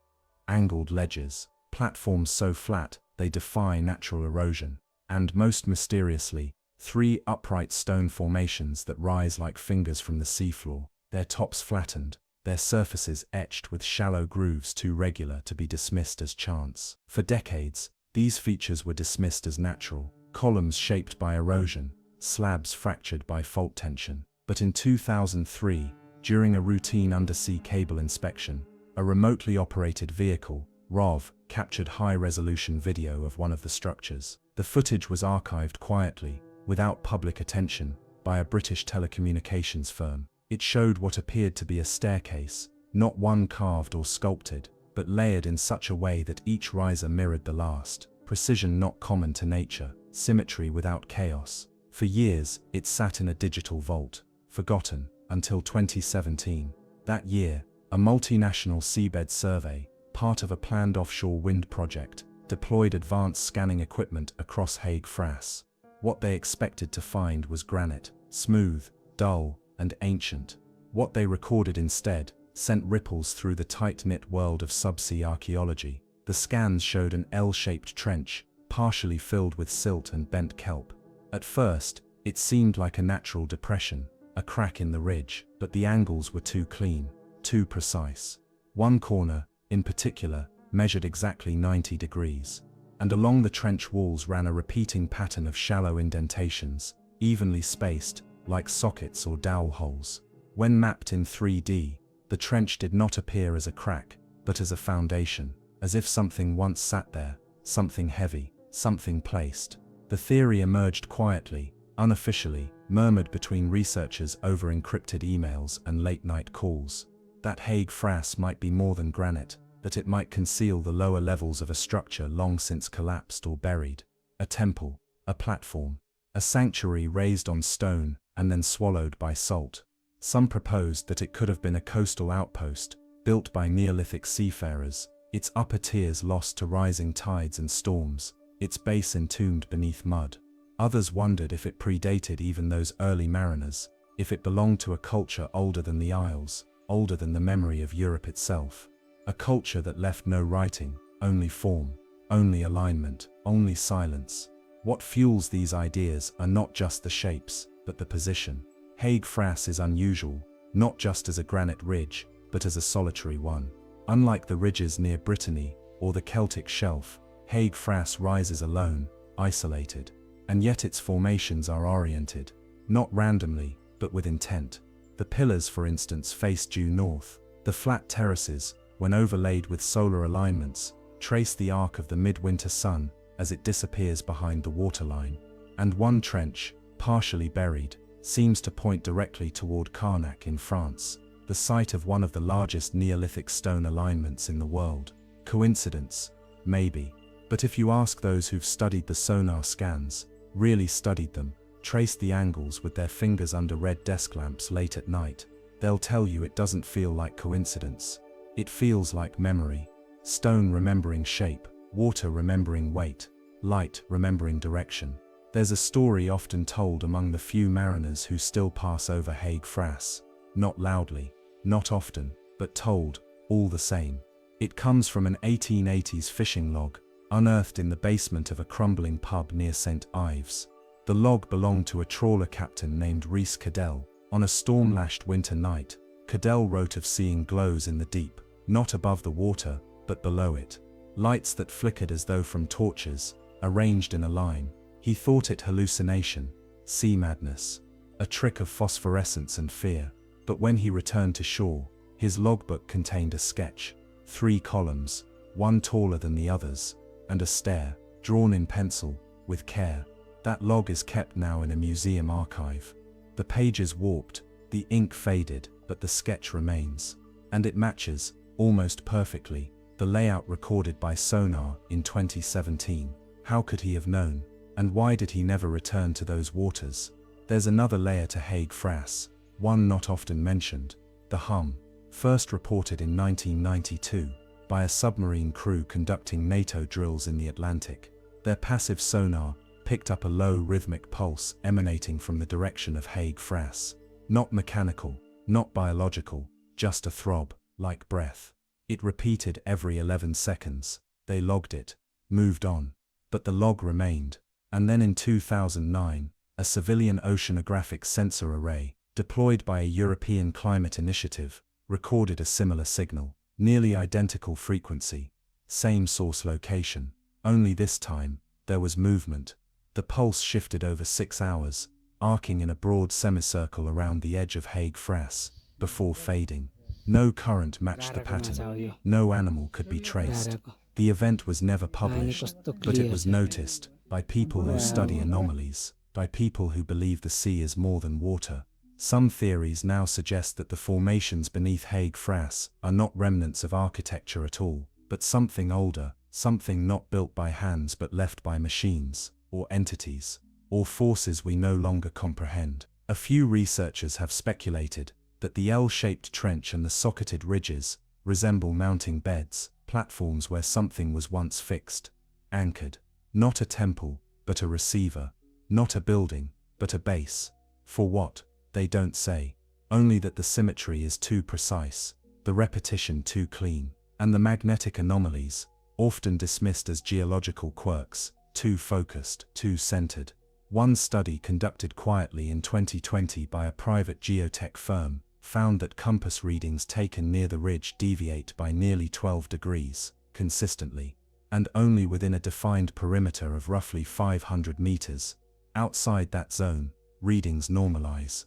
angled ledges, platforms so flat they defy natural erosion, and most mysteriously, 3 upright stone formations that rise like fingers from the seafloor, their tops flattened, their surfaces etched with shallow grooves too regular to be dismissed as chance. For decades, these features were dismissed as natural, columns shaped by erosion, slabs fractured by fault tension. But in 2003, during a routine undersea cable inspection, a remotely operated vehicle, ROV, captured high-resolution video of one of the structures. The footage was archived quietly, without public attention, by a British telecommunications firm. It showed what appeared to be a staircase, not one carved or sculpted, but layered in such a way that each riser mirrored the last. Precision not common to nature, symmetry without chaos. For years, it sat in a digital vault, forgotten, until 2017. That year, a multinational seabed survey, part of a planned offshore wind project, deployed advanced scanning equipment across Hague Frass. What they expected to find was granite, smooth, dull, and ancient. What they recorded instead sent ripples through the tight-knit world of subsea archaeology. The scans showed an L-shaped trench, partially filled with silt and bent kelp. At first, it seemed like a natural depression, a crack in the ridge, but the angles were too clean, too precise. One corner, in particular, measured exactly 90 degrees, and along the trench walls ran a repeating pattern of shallow indentations, evenly spaced, like sockets or dowel holes. When mapped in 3D, the trench did not appear as a crack, but as a foundation, as if something once sat there, something heavy, something placed. The theory emerged quietly, unofficially, murmured between researchers over encrypted emails and late-night calls, that Hague Frass might be more than granite, that it might conceal the lower levels of a structure long since collapsed or buried. A temple, a platform, a sanctuary raised on stone and then swallowed by salt. Some proposed that it could have been a coastal outpost, built by Neolithic seafarers, its upper tiers lost to rising tides and storms, its base entombed beneath mud. Others wondered if it predated even those early mariners, if it belonged to a culture older than the Isles, older than the memory of Europe itself. A culture that left no writing, only form, only alignment, only silence. What fuels these ideas are not just the shapes, but the position. Hague Frass is unusual, not just as a granite ridge, but as a solitary one. Unlike the ridges near Brittany or the Celtic Shelf, Hague Frass rises alone, isolated. And yet its formations are oriented, not randomly, but with intent. The pillars, for instance, face due north. The flat terraces, when overlaid with solar alignments, trace the arc of the midwinter sun as it disappears behind the waterline. And one trench, partially buried, seems to point directly toward Carnac in France, the site of one of the largest Neolithic stone alignments in the world. Coincidence? Maybe. But if you ask those who've studied the sonar scans, really studied them, Trace the angles with their fingers under red desk lamps late at night. They'll tell you it doesn't feel like coincidence. It feels like memory. Stone remembering shape, water remembering weight, light remembering direction. There's a story often told among the few mariners who still pass over Hague Frass. Not loudly, not often, but told, all the same. It comes from an 1880s fishing log, unearthed in the basement of a crumbling pub near St. Ives. The log belonged to a trawler captain named Rhys Cadell. On a storm-lashed winter night, Cadell wrote of seeing glows in the deep, not above the water, but below it. Lights that flickered as though from torches, arranged in a line. He thought it hallucination, sea madness, a trick of phosphorescence and fear. But when he returned to shore, his logbook contained a sketch, 3 columns, one taller than the others, and a stare, drawn in pencil, with care. That log is kept now in a museum archive. The pages warped, the ink faded, but the sketch remains. And it matches, almost perfectly, the layout recorded by sonar in 2017. How could he have known? And why did he never return to those waters? There's another layer to Hague Frass, one not often mentioned, the hum, first reported in 1992, by a submarine crew conducting NATO drills in the Atlantic. Their passive sonar picked up a low rhythmic pulse emanating from the direction of Hague Frass. Not mechanical, not biological, just a throb, like breath. It repeated every 11 seconds. They logged it, moved on. But the log remained. And then in 2009, a civilian oceanographic sensor array, deployed by a European climate initiative, recorded a similar signal. Nearly identical frequency, same source location. Only this time, there was movement. The pulse shifted over 6 hours, arcing in a broad semicircle around the edge of Hague Frass, before fading. No current matched the pattern. No animal could be traced. The event was never published, but it was noticed by people who study anomalies, by people who believe the sea is more than water. Some theories now suggest that the formations beneath Hague Frass are not remnants of architecture at all, but something older, something not built by hands but left by machines, or entities, or forces we no longer comprehend. A few researchers have speculated that the L-shaped trench and the socketed ridges resemble mounting beds, platforms where something was once fixed, anchored. Not a temple, but a receiver. Not a building, but a base. For what? They don't say. Only that the symmetry is too precise, the repetition too clean, and the magnetic anomalies, often dismissed as geological quirks, too focused, too centered. One study conducted quietly in 2020 by a private geotech firm found that compass readings taken near the ridge deviate by nearly 12 degrees, consistently, and only within a defined perimeter of roughly 500 meters. Outside that zone, readings normalize.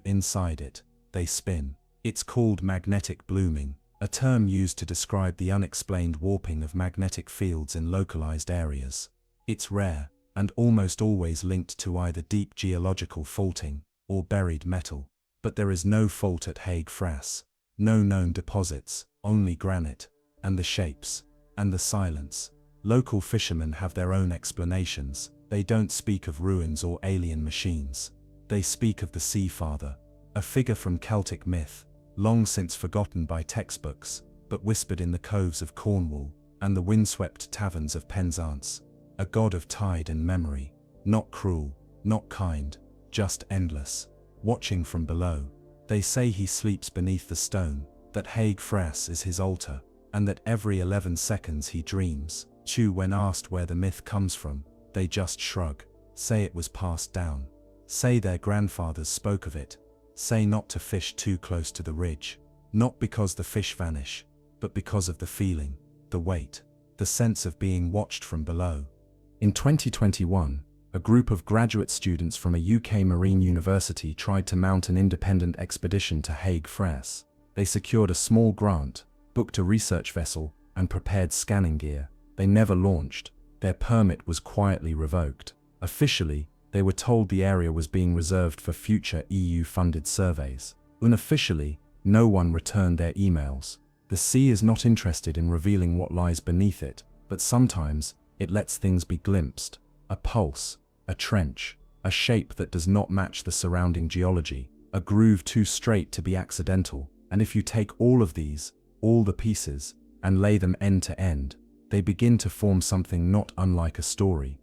Inside it, they spin. It's called magnetic blooming, a term used to describe the unexplained warping of magnetic fields in localized areas. It's rare, and almost always linked to either deep geological faulting or buried metal. But there is no fault at Hague Frass. No known deposits, only granite, and the shapes, and the silence. Local fishermen have their own explanations. They don't speak of ruins or alien machines. They speak of the Sea Father, a figure from Celtic myth, long since forgotten by textbooks, but whispered in the coves of Cornwall and the windswept taverns of Penzance. A god of tide and memory, not cruel, not kind, just endless, watching from below. They say he sleeps beneath the stone, that Hague Frass is his altar, and that every 11 seconds he dreams. When asked where the myth comes from, they just shrug, say it was passed down, say their grandfathers spoke of it, say not to fish too close to the ridge, not because the fish vanish, but because of the feeling, the weight, the sense of being watched from below. In 2021, a group of graduate students from a UK marine university tried to mount an independent expedition to Hague Frass. They secured a small grant, booked a research vessel, and prepared scanning gear. They never launched. Their permit was quietly revoked. Officially, they were told the area was being reserved for future EU-funded surveys. Unofficially, no one returned their emails. The sea is not interested in revealing what lies beneath it, but sometimes it lets things be glimpsed. A pulse, a trench, a shape that does not match the surrounding geology, a groove too straight to be accidental. And if you take all of these, all the pieces, and lay them end to end, they begin to form something not unlike a story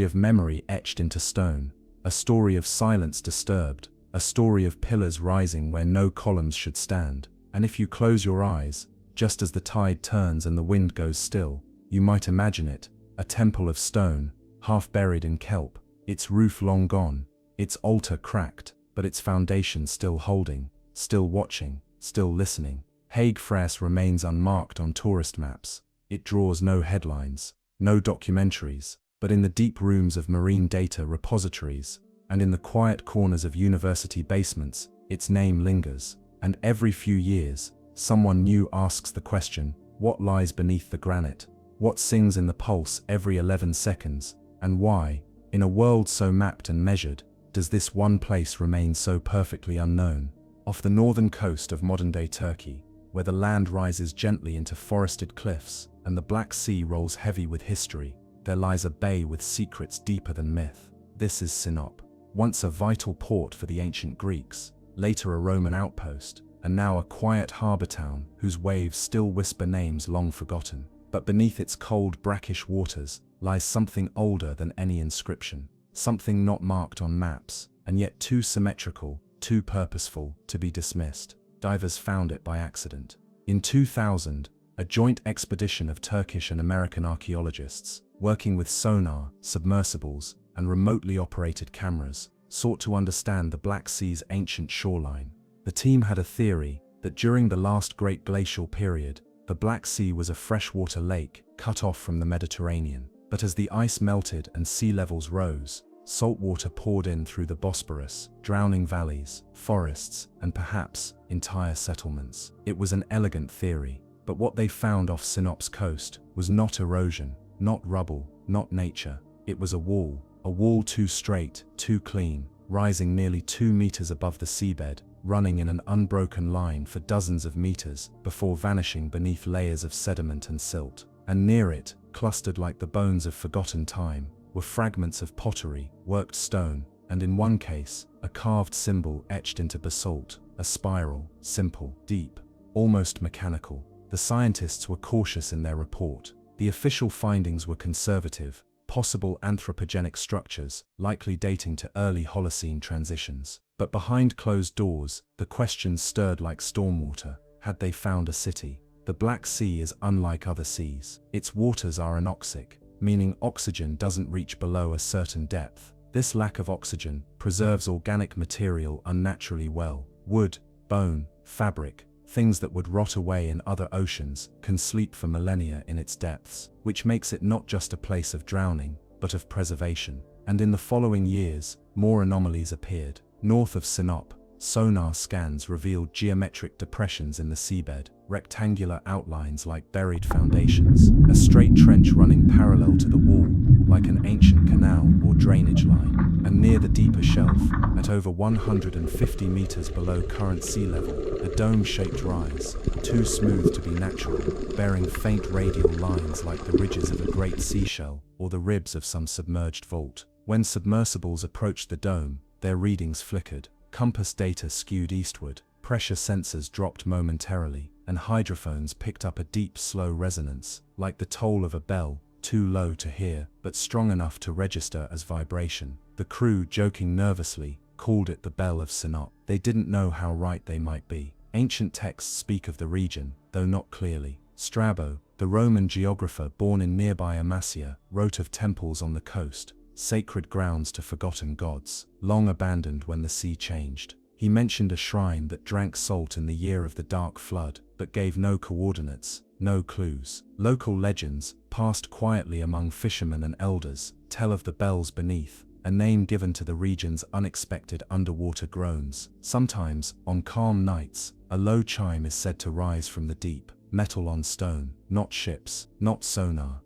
of memory etched into stone, a story of silence disturbed, a story of pillars rising where no columns should stand. And if you close your eyes, just as the tide turns and the wind goes still, you might imagine it, a temple of stone, half buried in kelp, its roof long gone, its altar cracked, but its foundation still holding, still watching, still listening. Hague Frasse remains unmarked on tourist maps. It draws no headlines, no documentaries, but in the deep rooms of marine data repositories, and in the quiet corners of university basements, its name lingers. And every few years, someone new asks the question, what lies beneath the granite? What sings in the pulse every 11 seconds? And why, in a world so mapped and measured, does this one place remain so perfectly unknown? Off the northern coast of modern-day Turkey, where the land rises gently into forested cliffs and the Black Sea rolls heavy with history, there lies a bay with secrets deeper than myth. This is Sinop, once a vital port for the ancient Greeks, later a Roman outpost, and now a quiet harbor town whose waves still whisper names long forgotten. But beneath its cold, brackish waters lies something older than any inscription, something not marked on maps, and yet too symmetrical, too purposeful to be dismissed. Divers found it by accident. In 2000, a joint expedition of Turkish and American archaeologists, working with sonar, submersibles, and remotely operated cameras, sought to understand the Black Sea's ancient shoreline. The team had a theory that during the last great glacial period, the Black Sea was a freshwater lake cut off from the Mediterranean. But as the ice melted and sea levels rose, salt water poured in through the Bosporus, drowning valleys, forests, and perhaps entire settlements. It was an elegant theory, but what they found off Sinop's coast was not erosion, not rubble, not nature. It was a wall too straight, too clean, rising nearly 2 meters above the seabed, running in an unbroken line for dozens of meters before vanishing beneath layers of sediment and silt. And near it, clustered like the bones of forgotten time, were fragments of pottery, worked stone, and in one case, a carved symbol etched into basalt, a spiral, simple, deep, almost mechanical. The scientists were cautious in their report. The official findings were conservative, possible anthropogenic structures, likely dating to early Holocene transitions. But behind closed doors, the questions stirred like stormwater. Had they found a city? The Black Sea is unlike other seas. Its waters are anoxic, meaning oxygen doesn't reach below a certain depth. This lack of oxygen preserves organic material unnaturally well. Wood, bone, fabric, things that would rot away in other oceans, can sleep for millennia in its depths, which makes it not just a place of drowning, but of preservation. And in the following years, more anomalies appeared. North of Sinop, sonar scans revealed geometric depressions in the seabed, rectangular outlines like buried foundations, a straight trench running parallel to the wall, like an ancient canal or drainage line. And near the deeper shelf, at over 150 meters below current sea level, a dome-shaped rise, too smooth to be natural, bearing faint radial lines like the ridges of a great seashell or the ribs of some submerged vault. When submersibles approached the dome, their readings flickered, compass data skewed eastward, pressure sensors dropped momentarily, and hydrophones picked up a deep, slow resonance, like the toll of a bell, too low to hear, but strong enough to register as vibration. The crew, joking nervously, called it the Bell of Sinop. They didn't know how right they might be. Ancient texts speak of the region, though not clearly. Strabo, the Roman geographer born in nearby Amasia, wrote of temples on the coast, sacred grounds to forgotten gods, long abandoned when the sea changed. He mentioned a shrine that drank salt in the year of the Dark Flood, but gave no coordinates, no clues. Local legends, passed quietly among fishermen and elders, tell of the bells beneath, a name given to the region's unexpected underwater groans. Sometimes, on calm nights, a low chime is said to rise from the deep, metal on stone, not ships, not sonar,